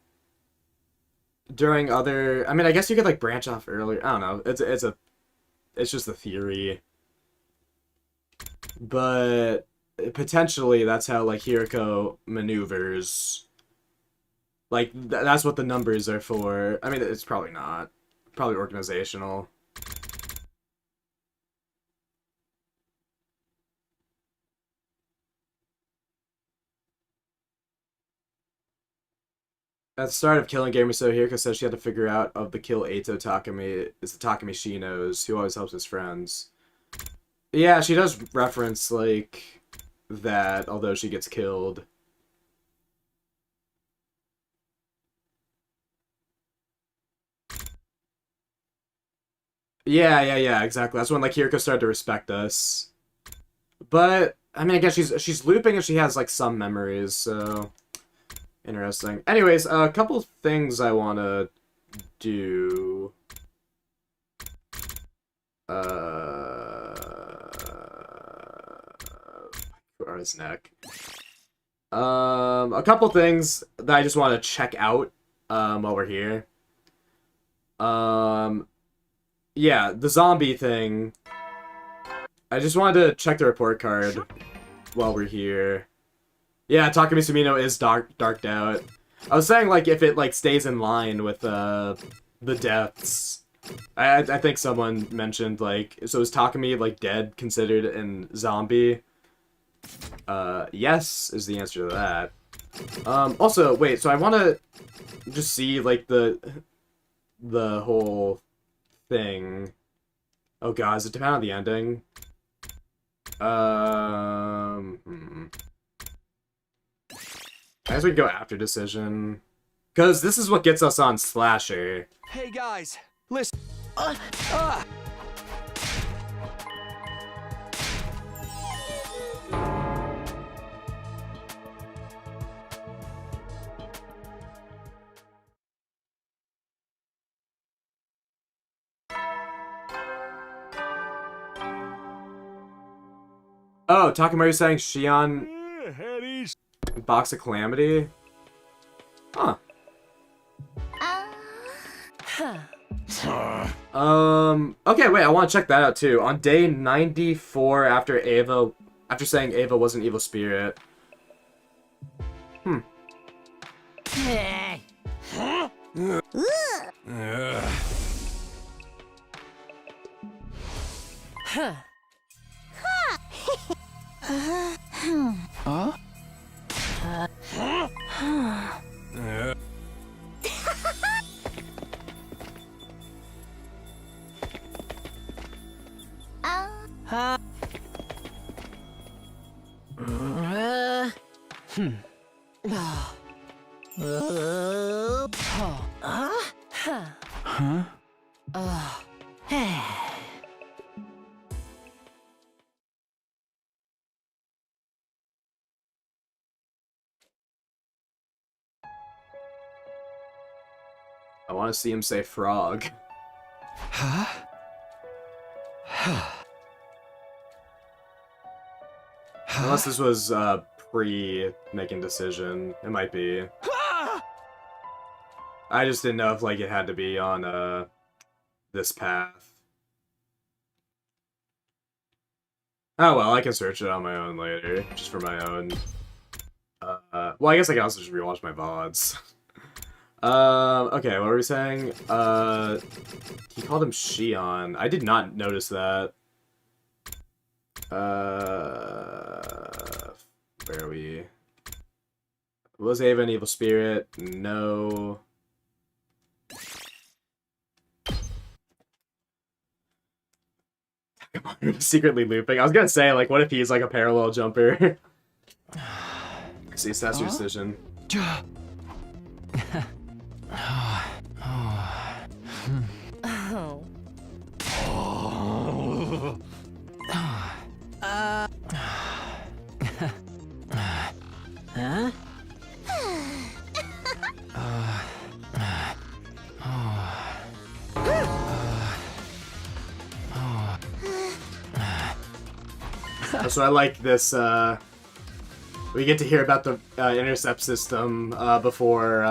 During other... I mean, I guess you could, like, branch off earlier. I don't know. It's just a theory. But potentially that's how, like, Hiroko maneuvers. Like, that's what the numbers are for. I mean, it's probably not. Probably organizational. At the start of Killing Gamer, so Hiroko says she had to figure out of the kill Eito Takumi is the Takumi she knows, who always helps his friends. Yeah, she does reference, like, that, although she gets killed. Yeah, exactly. That's when, like, Hiroko started to respect us. But, I mean, I guess she's looping if she has, like, some memories, so... Interesting. Anyways, a couple things I want to do. His neck. A couple things that I just want to check out while we're here. Yeah, the zombie thing. I just wanted to check the report card while we're here. Yeah, Takumi Sumino is darked out. I was saying, like, if it, like, stays in line with, the deaths. I think someone mentioned, like, so is Takumi, like, dead considered an zombie? Yes is the answer to that. Also, wait, so I want to just see, like, the whole thing. Oh god, does it depend on the ending? I guess we can go after decision. Because this is what gets us on Slasher. Hey guys, listen. Oh, Takamori saying Shion Box of Calamity? Huh. Okay, wait, I want to check that out too. On day 94 after saying Ava was an evil spirit. I want to see him say frog. Unless this was pre-making decision. It might be. I just didn't know if like it had to be on this path. Oh well, I can search it on my own later, just for my own. Well, I guess I can also just rewatch my VODs. Okay, what were we saying? He called him Shion. I did not notice that. Where are we? Was Ava an evil spirit? No. Come on, secretly looping. I was gonna say, like, what if he's like a parallel jumper? See, so that's your decision. So I like this, we get to hear about the intercept system before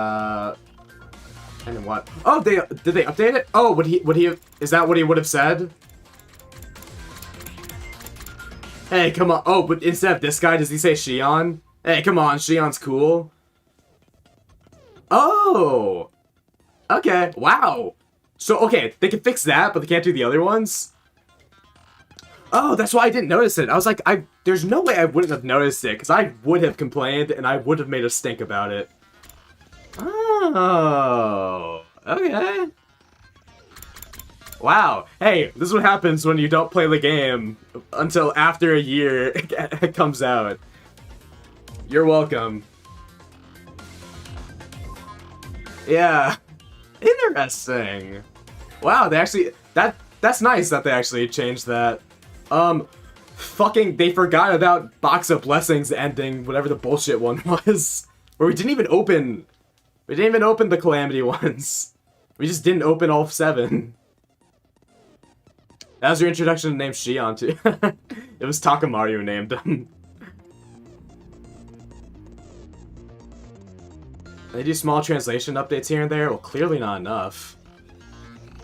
and then what? Oh, did they update it? Oh, is that what he would have said? Hey, come on. Oh, but instead of this guy, does he say Shion? Hey, come on, Shion's cool. Oh! Okay, wow. So, okay, they can fix that, but they can't do the other ones? Oh, that's why I didn't notice it. I was like, there's no way I wouldn't have noticed it, because I would have complained, and I would have made a stink about it. Oh, okay. Wow. Hey, this is what happens when you don't play the game until after a year it comes out. You're welcome. Yeah. Interesting. Wow, they actually... That's nice that they actually changed that. Fucking, they forgot about Box of Blessings ending, whatever the bullshit one was. Or we didn't even open the Calamity ones. We just didn't open all 7. That was your introduction to name Shion too. It was Takamaru who named him. They do small translation updates here and there. Well, clearly not enough.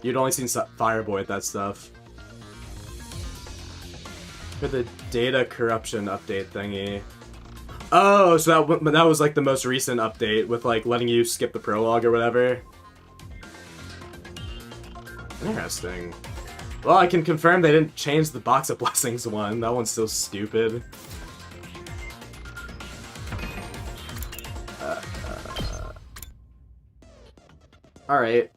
You'd only seen Fireboy at that stuff. For the data corruption update thingy. Oh, so that was like the most recent update with like letting you skip the prologue or whatever. Interesting. Well, I can confirm they didn't change the Box of Blessings one. That one's still stupid. Alright,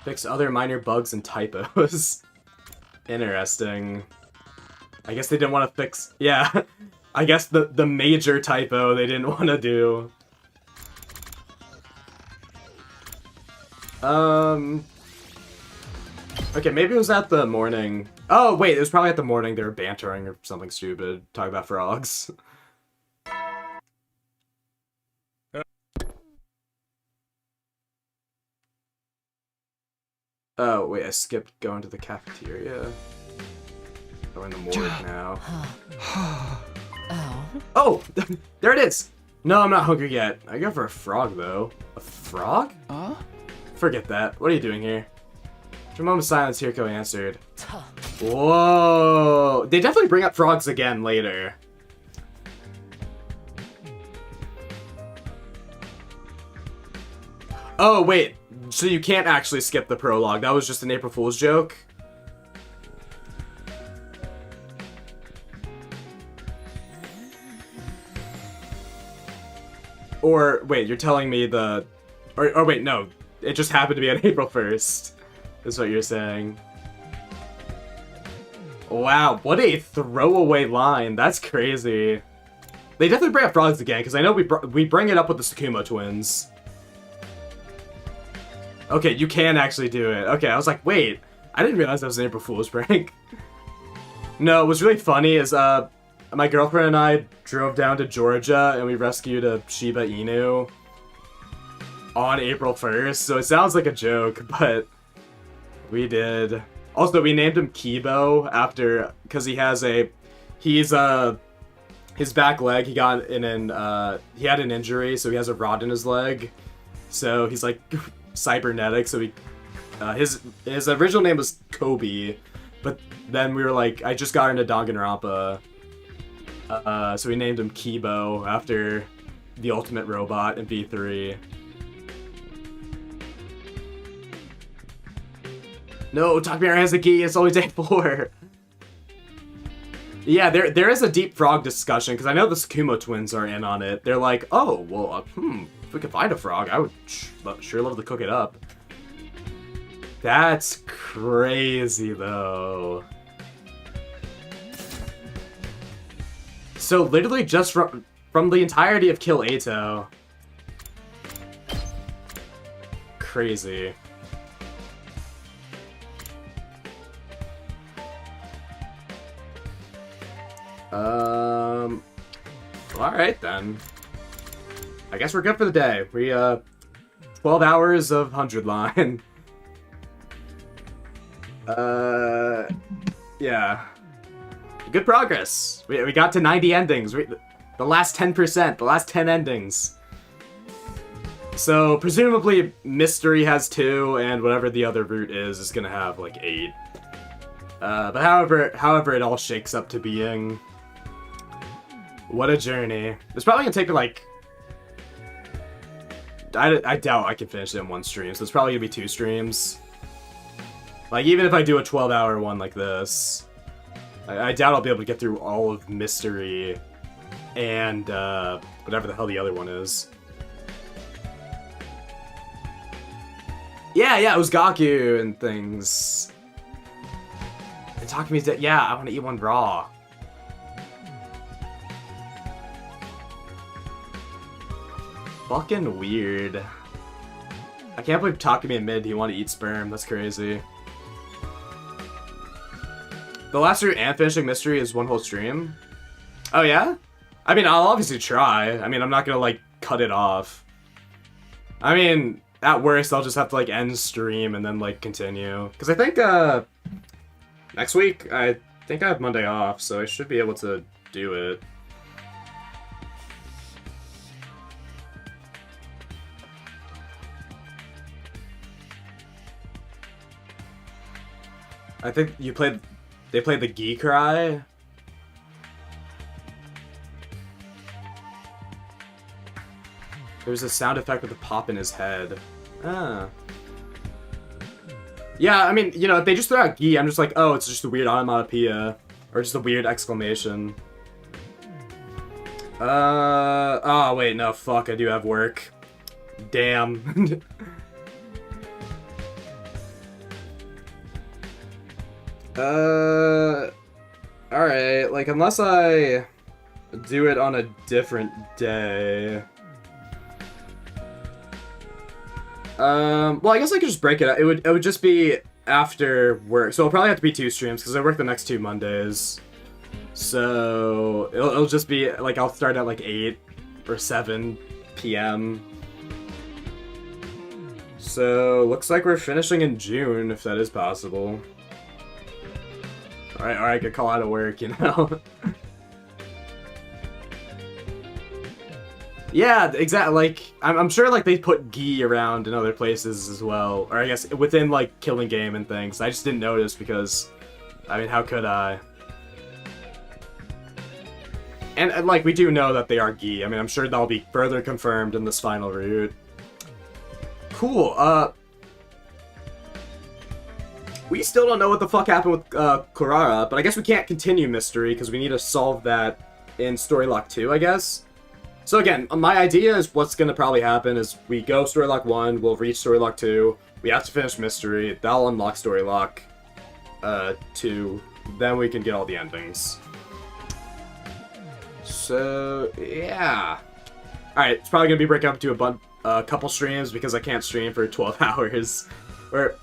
fix other minor bugs and typos. Interesting. I guess they didn't want to fix... Yeah, I guess the major typo they didn't want to do. Okay, maybe it was at the morning. Oh, wait, it was probably at the morning they were bantering or something stupid, talking about frogs. Oh, wait, I skipped going to the cafeteria. Oh, in the morgue now. Oh, there it is! No, I'm not hungry yet. I go for a frog, though. A frog? Huh? Forget that. What are you doing here? After a moment of silence, Hiriko answered. Whoa! They definitely bring up frogs again later. Oh, wait. So you can't actually skip the prologue. That was just an April Fool's joke? Or, wait, you're telling me the... Or wait, no. It just happened to be on April 1st. Is what you're saying. Wow, what a throwaway line. That's crazy. They definitely bring up frogs again, because I know we bring it up with the Tsukumo twins. Okay, you can actually do it. Okay, I was like, wait. I didn't realize that was an April Fool's prank. No, what's really funny is, my girlfriend and I drove down to Georgia, and we rescued a Shiba Inu on April 1st, so it sounds like a joke, but we did. Also, we named him Kibo after, because he has his back leg, he got he had an injury, so he has a rod in his leg, so he's like cybernetic, so his original name was Kobe, but then we were like, I just got into Danganronpa, so we named him Kibo after the ultimate robot in V3. No, Takamiya has a gi, it's only day 4. Yeah, there is a deep frog discussion, because I know the Tsukumo twins are in on it. They're like, oh, well, if we could find a frog, I would sure love to cook it up. That's crazy, though. So, literally just from the entirety of Kill Eito. Crazy. Alright then. I guess we're good for the day. 12 hours of 100 line. Yeah. Good progress. We got to 90 endings. The last 10%, the last 10 endings. So, presumably, Mystery has 2, and whatever the other route is gonna have, like, 8. But however it all shakes up to being... What a journey. It's probably gonna take, like... I doubt I can finish it in 1 stream, so it's probably gonna be 2 streams. Like, even if I do a 12-hour one like this, I doubt I'll be able to get through all of Mystery and, whatever the hell the other one is. Yeah, it was Gaku and things. And Takami's dead. Yeah, I want to eat one raw. Fucking weird. I can't believe Takami admitted he wanted to eat sperm. That's crazy. The last route and finishing mystery is one whole stream? Oh, yeah? I mean, I'll obviously try. I mean, I'm not gonna, like, cut it off. I mean, at worst, I'll just have to, like, end stream and then, like, continue. Because I think, next week, I think I have Monday off, so I should be able to do it. I think they played the Gi Cry. There's a sound effect with a pop in his head. Ah. Yeah, I mean, you know, if they just throw out Gi, I'm just like, oh, it's just a weird onomatopoeia. Or just a weird exclamation. Oh, wait, no, fuck, I do have work. Damn. Alright, like, unless I do it on a different day. Well, I guess I could just break it up. It would just be after work. So it'll probably have to be 2 streams, because I work the next 2 Mondays. So, it'll just be, like, I'll start at, like, 8 or 7 p.m. So, looks like we're finishing in June, if that is possible. Alright, I could call out of work, you know? Yeah, exactly, like, I'm sure, like, they put Gi around in other places as well. Or I guess within, like, Killing Game and things. I just didn't notice because, I mean, how could I? And like, we do know that they are Gi. I mean, I'm sure that'll be further confirmed in this final route. Cool, we still don't know what the fuck happened with Clara, but I guess we can't continue mystery because we need to solve that in Story Lock 2, I guess. So again, my idea is what's going to probably happen is we go Story Lock 1, we'll reach Story Lock 2, we have to finish mystery, that'll unlock Story Lock 2, then we can get all the endings. So, yeah. Alright, it's probably going to be breaking up to a couple streams because I can't stream for 12 hours. Or,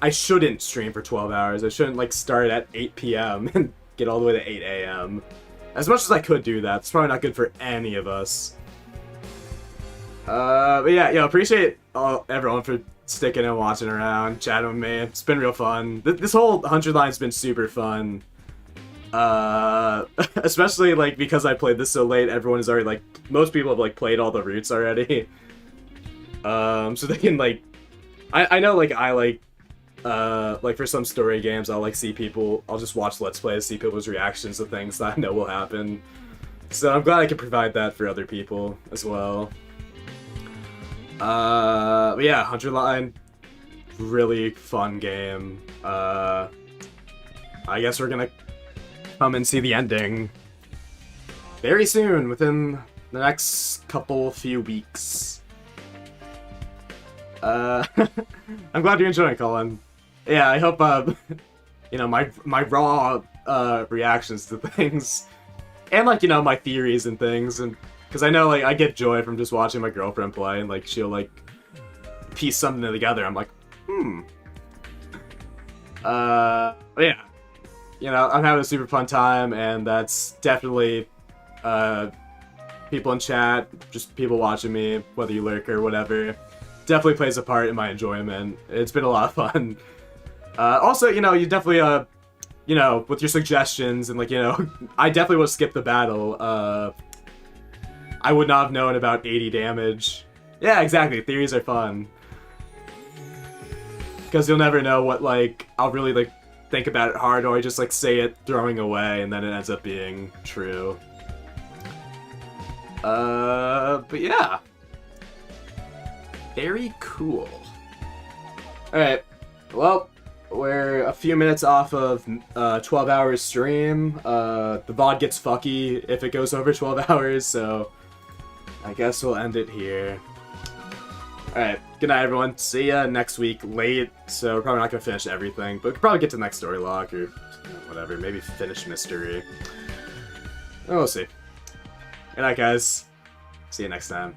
I shouldn't stream for 12 hours. I shouldn't, like, start at 8 p.m. and get all the way to 8 a.m. As much as I could do that, it's probably not good for any of us. But yeah, appreciate everyone for sticking and watching around, chatting with me. It's been real fun. This whole 100 line's been super fun. Especially, like, because I played this so late, everyone is already, like, most people have, like, played all the routes already. So they can, like, I know, like, like, for some story games, I'll, like, see people, I'll just watch Let's Plays, see people's reactions to things that I know will happen. So I'm glad I can provide that for other people as well. But yeah, 100 line, really fun game. I guess we're gonna come and see the ending very soon, within the next few weeks. I'm glad you're enjoying, Colin. Yeah, I hope, you know, my raw, reactions to things, and, like, you know, my theories and things, and, because I know, like, I get joy from just watching my girlfriend play, and, like, she'll, like, piece something together, I'm like, but yeah. You know, I'm having a super fun time, and that's definitely, people in chat, just people watching me, whether you lurk or whatever, definitely plays a part in my enjoyment. It's been a lot of fun. Also, you know, you definitely, you know, with your suggestions, and, like, you know, I definitely would skip the battle. I would not have known about 80 damage. Yeah, exactly, theories are fun. Because you'll never know what, like, I'll really, like, think about it hard, or I just, like, say it throwing away, and then it ends up being true. But yeah. Very cool. Alright, well, we're a few minutes off of 12 hours stream. The VOD gets fucky if it goes over 12 hours, so I guess we'll end it here. Alright, good night everyone. See ya next week late, so we're probably not gonna finish everything, but we could probably get to the next story lock, or whatever, maybe finish mystery. We'll see. Good night, guys. See you next time.